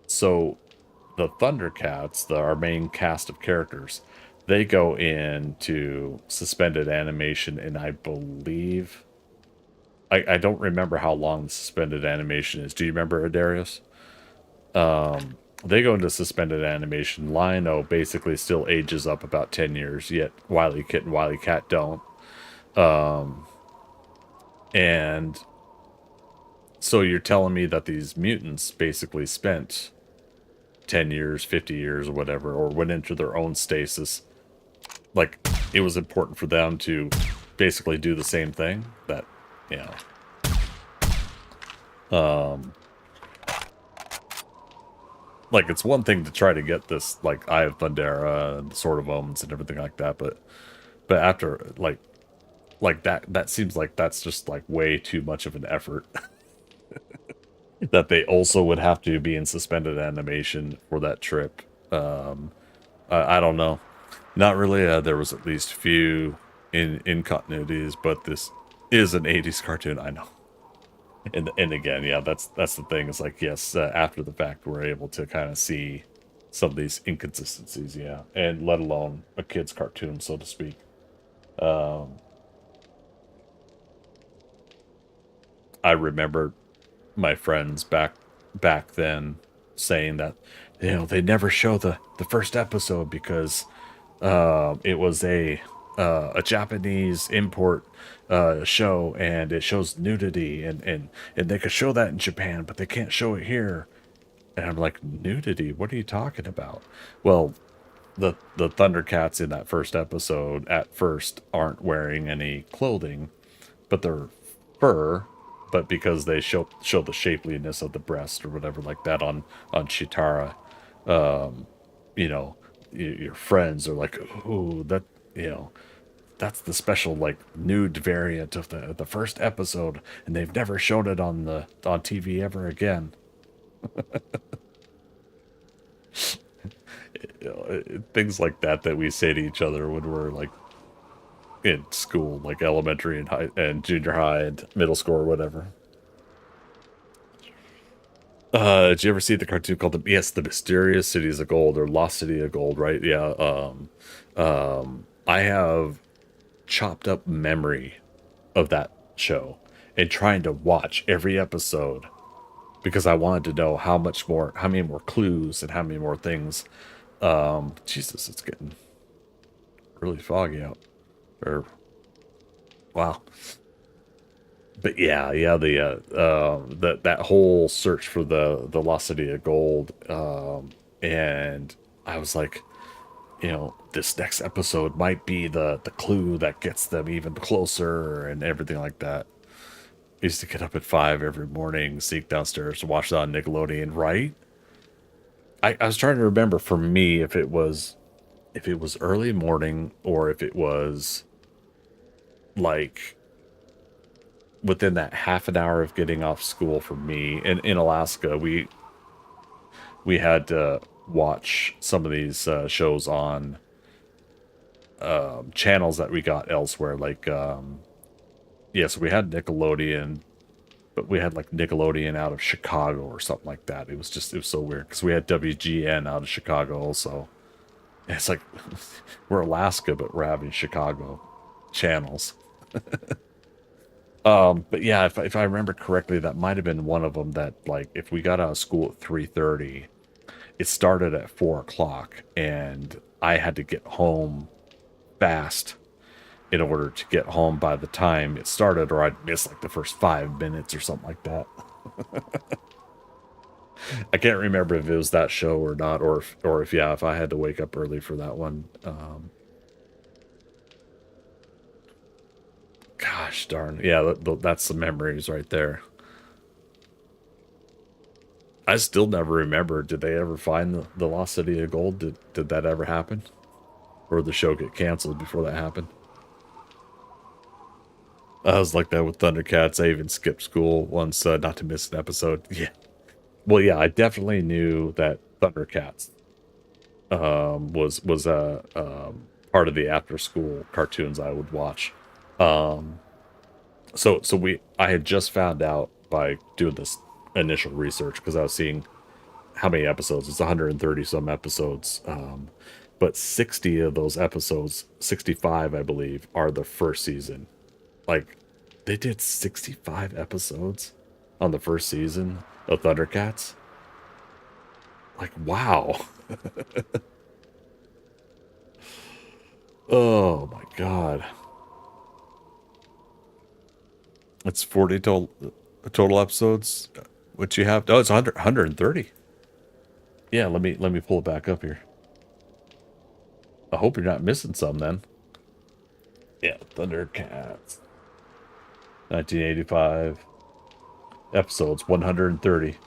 Speaker 2: so the ThunderCats, our main cast of characters, they go into suspended animation, and I believe I don't remember how long the suspended animation is. Do you remember, Adarius? They go into suspended animation. Lion-O basically still ages up about 10 years, yet Wily Kit and Wily Cat don't. And so you're telling me that these mutants basically spent 10 years, 50 years, or whatever, or went into their own stasis. Like, it was important for them to basically do the same thing. That, like, it's one thing to try to get this, like, Eye of Thundera and the Sword of Omens and everything like that, but after, like that seems like that's just, like, way too much of an effort. That they also would have to be in suspended animation for that trip. I don't know. Not really. There was at least few in continuities, but this is an 80s cartoon, I know. And again, yeah, that's the thing. It's like, yes, after the fact, we're able to kind of see some of these inconsistencies, yeah, and let alone a kid's cartoon, so to speak. I remember my friends back then saying that they never show the first episode because it was a Japanese import show, and it shows nudity, and they could show that in Japan, but they can't show it here. And I'm like, nudity? What are you talking about? Well, the ThunderCats in that first episode at first aren't wearing any clothing, but they're fur. But because they show the shapeliness of the breast or whatever like that on Chitara, your friends are like, ooh, that, that's the special, like, nude variant of the first episode, and they've never shown it on TV ever again. Things like that we say to each other when we're, like, in school, like elementary and high and junior high and middle school or whatever. Did you ever see the cartoon called the Mysterious Cities of Gold, or Lost City of Gold, right? Yeah. I have chopped up memory of that show and trying to watch every episode because I wanted to know how many more clues and how many more things. Jesus, it's getting really foggy out. Wow. But yeah, that whole search for the Lost City of Gold, and I was like, this next episode might be the clue that gets them even closer and everything like that. I used to get up at 5 every morning, sneak downstairs to watch it on Nickelodeon, right? I was trying to remember for me if it was early morning or if it was like within that half an hour of getting off school for me. In Alaska, we had to watch some of these shows on channels that we got elsewhere. Like, yeah, so we had Nickelodeon, but we had like Nickelodeon out of Chicago or something like that. It was so weird because we had WGN out of Chicago also. And it's like we're Alaska, but we're having Chicago channels. But yeah, if I remember correctly, that might have been one of them that, like, if we got out of school at 3:30, it started at 4 o'clock, and I had to get home fast in order to get home by the time it started, or I'd miss like the first 5 minutes or something like that. I can't remember if it was that show or not, or if yeah, if I had to wake up early for that one. Gosh darn, yeah, that's the memories right there. I still never remember. Did they ever find the Lost City of Gold? Did that ever happen, or did the show get canceled before that happened? I was like that with ThunderCats. I even skipped school once, not to miss an episode. Yeah. Well, yeah, I definitely knew that ThunderCats was part of the after school cartoons I would watch. Um, so I had just found out by doing this initial research because I was seeing how many episodes. It's 130 some episodes. But 60 of those episodes, 65 I believe, are the first season. Like, they did 65 episodes on the first season of ThunderCats. Like, wow. Oh my god. It's 40 total episodes. What you have? Oh, it's 130. Yeah, let me pull it back up here. I hope you're not missing some then. Yeah, ThunderCats. 1985. Episodes 130.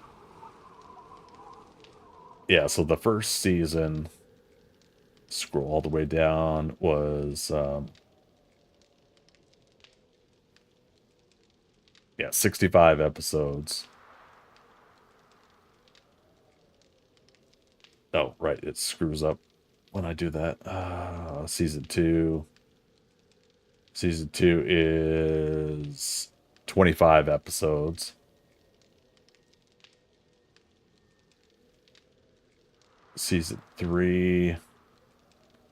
Speaker 2: Yeah, so the first season, scroll all the way down, was yeah, 65 episodes. Oh, right, it screws up when I do that. Season 2. Season 2 is 25 episodes. Season 3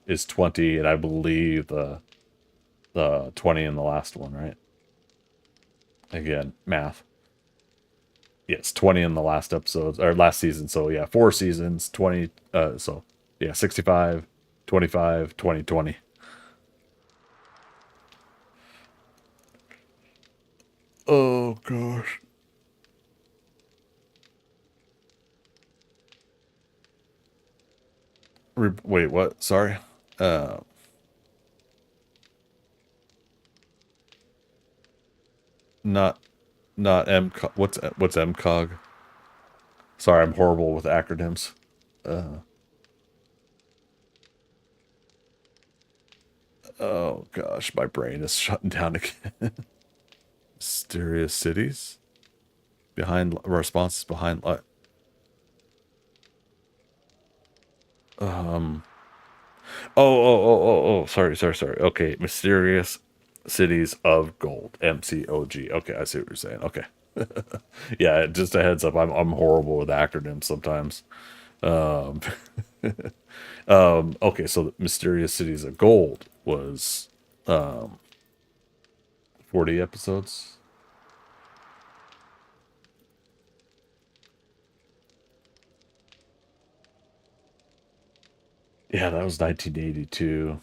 Speaker 2: is 20, and I believe the 20 in the last one, right? Again, math. Yes, 20 in the last episodes, or last season. So yeah, 4 seasons, 20, so yeah, 65, 25, 20, 20. Oh gosh. Wait, what? Sorry. Uh, not M. What's MCOG? Sorry, I'm horrible with acronyms. Uh, oh gosh, my brain is shutting down again. Mysterious cities behind responses behind. Um. Oh. Sorry. Okay, Mysterious Cities of Gold. MCOG. Okay, I see what you're saying. Okay. Yeah, just a heads up. I'm horrible with acronyms sometimes. Um, okay, so the Mysterious Cities of Gold was 40 episodes. Yeah, that was 1982.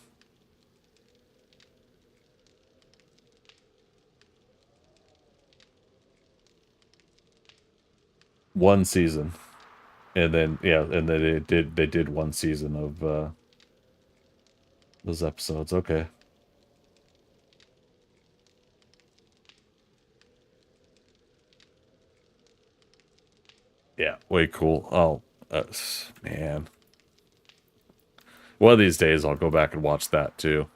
Speaker 2: One season. And then yeah, and then they did one season of those episodes. Okay. Yeah, way cool. Oh, man. One of these days I'll go back and watch that too.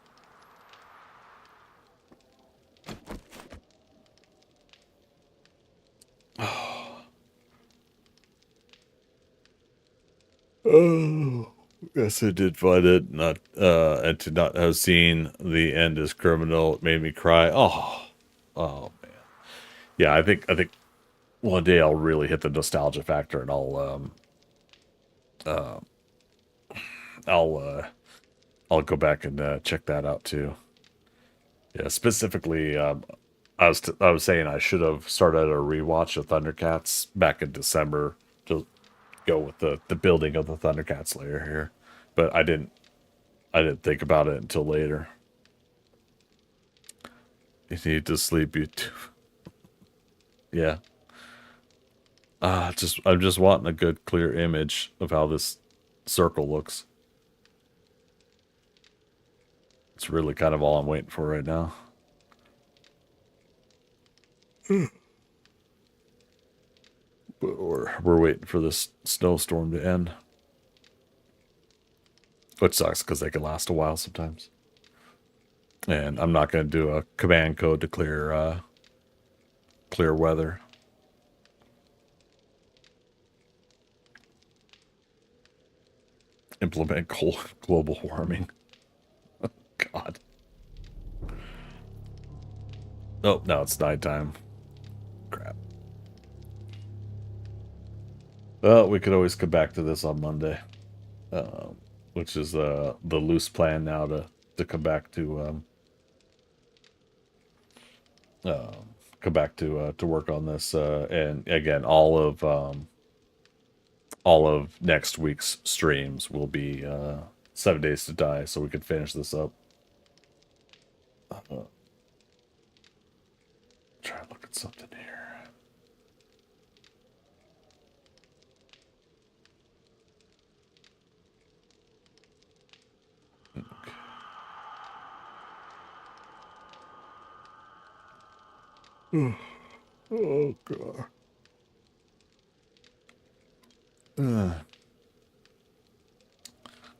Speaker 2: Yes, I did find it not and to not have seen the end as criminal, it made me cry. Oh man. Yeah, I think one day I'll really hit the nostalgia factor and I'll go back and check that out too. Yeah, specifically I was saying I should have started a rewatch of ThunderCats back in December to go with the building of the ThunderCats layer here. But I didn't think about it until later. You need to sleep, you too. Yeah. I'm just wanting a good clear image of how this circle looks. It's really kind of all I'm waiting for right now. But we're waiting for this snowstorm to end. Which sucks because they can last a while sometimes. And I'm not going to do a command code to clear clear weather. Implement global warming. God. Oh, no, it's nighttime. Crap. Well, we could always come back to this on Monday. Which is the loose plan now to come back to to work on this. And again, all of next week's streams will be 7 Days to Die, so we could finish this up. Try to look at something here. Okay. Oh god.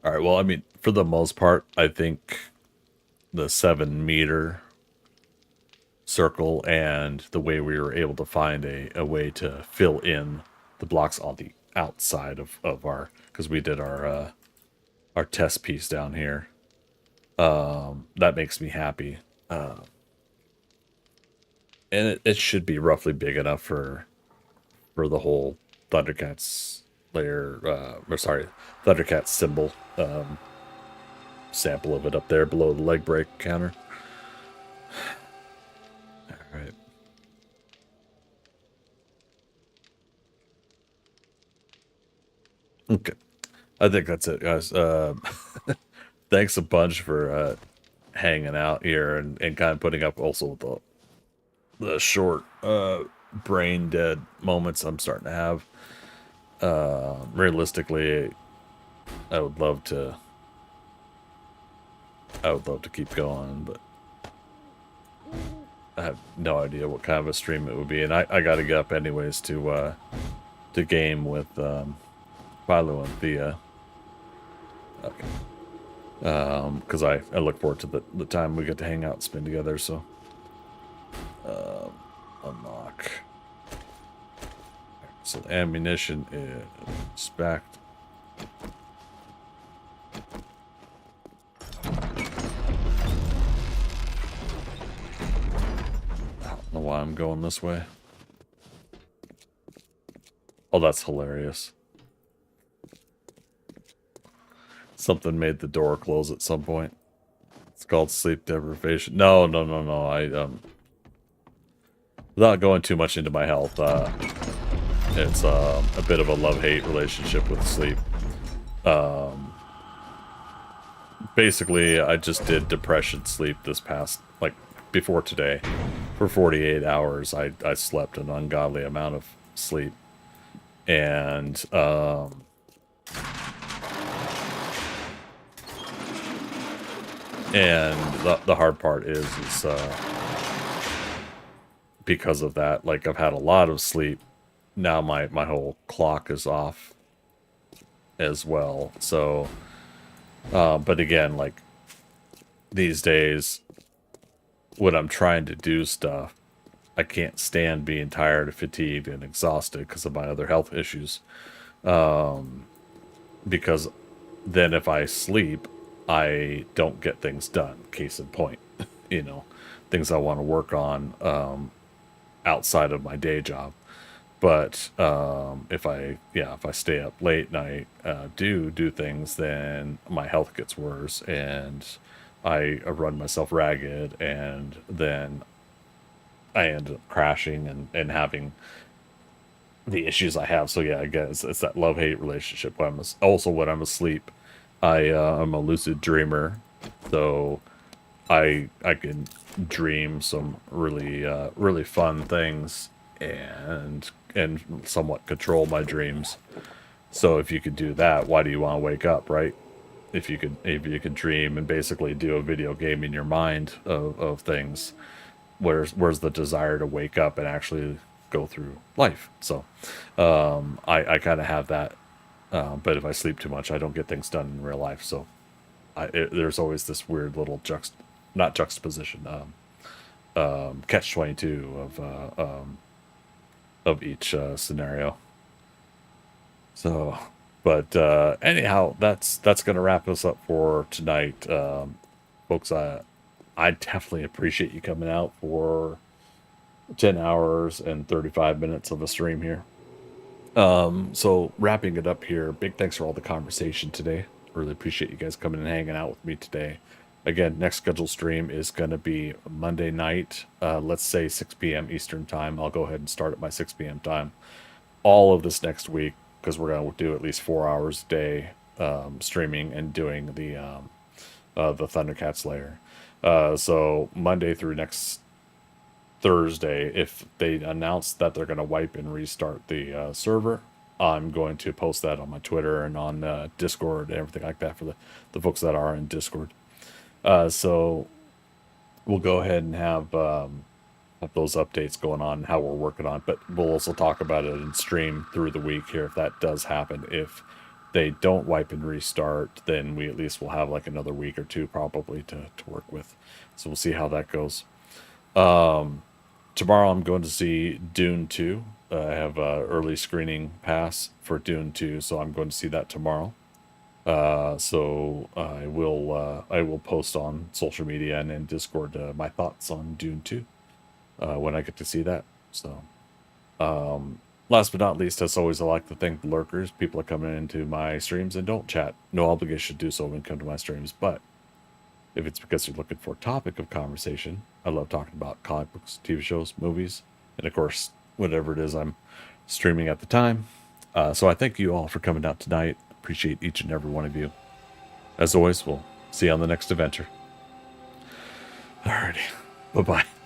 Speaker 2: All right, well, I mean, for the most part, I think the 7-meter circle and the way we were able to find a way to fill in the blocks on the outside of our, because we did our test piece down here. That makes me happy. And it should be roughly big enough for the whole ThunderCats layer, ThunderCats symbol, sample of it up there below the leg break counter. All right. Okay. I think that's it, guys. Thanks a bunch for hanging out here and kind of putting up also the short brain dead moments I'm starting to have. Realistically, I would love to keep going, but I have no idea what kind of a stream it would be, and I got to get up anyways to game with Philo and Thea. Okay. Because I look forward to the time we get to hang out and spend together. So unlock. So the ammunition is backed. I don't know why I'm going this way. Oh, that's hilarious. Something made the door close at some point. It's called sleep deprivation. No. I without going too much into my health, it's a bit of a love-hate relationship with sleep. Basically, I just did depression sleep this past, like, before today. For 48 hours, I slept an ungodly amount of sleep. And, the hard part is because of that, like, I've had a lot of sleep. Now my whole clock is off as well. So, but again, like, these days, when I'm trying to do stuff, I can't stand being tired, fatigued, and exhausted because of my other health issues. Because then if I sleep, I don't get things done. Case in point, you know, things I want to work on outside of my day job. But if I stay up late and I do things, then my health gets worse, and I run myself ragged, and then I end up crashing and having the issues I have. So yeah, again, it's that love-hate relationship. When I'm asleep, I'm a lucid dreamer, so I can dream some really fun things and somewhat control my dreams. So if you could do that, why do you want to wake up, right? If you could dream and basically do a video game in your mind of things, where's the desire to wake up and actually go through life? So I kind of have that, but if I sleep too much, I don't get things done in real life. So there's always this weird little not juxtaposition, catch-22 of each scenario. So, but anyhow, that's gonna wrap us up for tonight, folks. I definitely appreciate you coming out for 10 hours and 35 minutes of a stream here. So wrapping it up here, big thanks for all the conversation today. Really appreciate you guys coming and hanging out with me today. Again, next scheduled stream is going to be Monday night, let's say 6 p.m. Eastern time. I'll go ahead and start at my 6 p.m. time. All of this next week, because we're going to do at least 4 hours a day streaming and doing the ThunderCats Lair. So Monday through next Thursday, if they announce that they're going to wipe and restart the server, I'm going to post that on my Twitter and on Discord and everything like that for the folks that are in Discord. So we'll go ahead and have those updates going on, how we're working on, but we'll also talk about it in stream through the week here if that does happen. If they don't wipe and restart, then we at least will have like another week or two probably to work with. So we'll see how that goes. Tomorrow I'm going to see Dune 2. I have a early screening pass for Dune 2, so I'm going to see that tomorrow. So I will post on social media and in Discord my thoughts on Dune 2 when I get to see that. So last but not least, as always, I like to thank the lurkers. People are coming into my streams and don't chat. No obligation to do so when you come to my streams, but if it's because you're looking for a topic of conversation, I love talking about comic books, TV shows, movies, and of course, whatever it is I'm streaming at the time. So I thank you all for coming out tonight. Appreciate each and every one of you. As always, we'll see you on the next adventure. Alrighty. Bye-bye.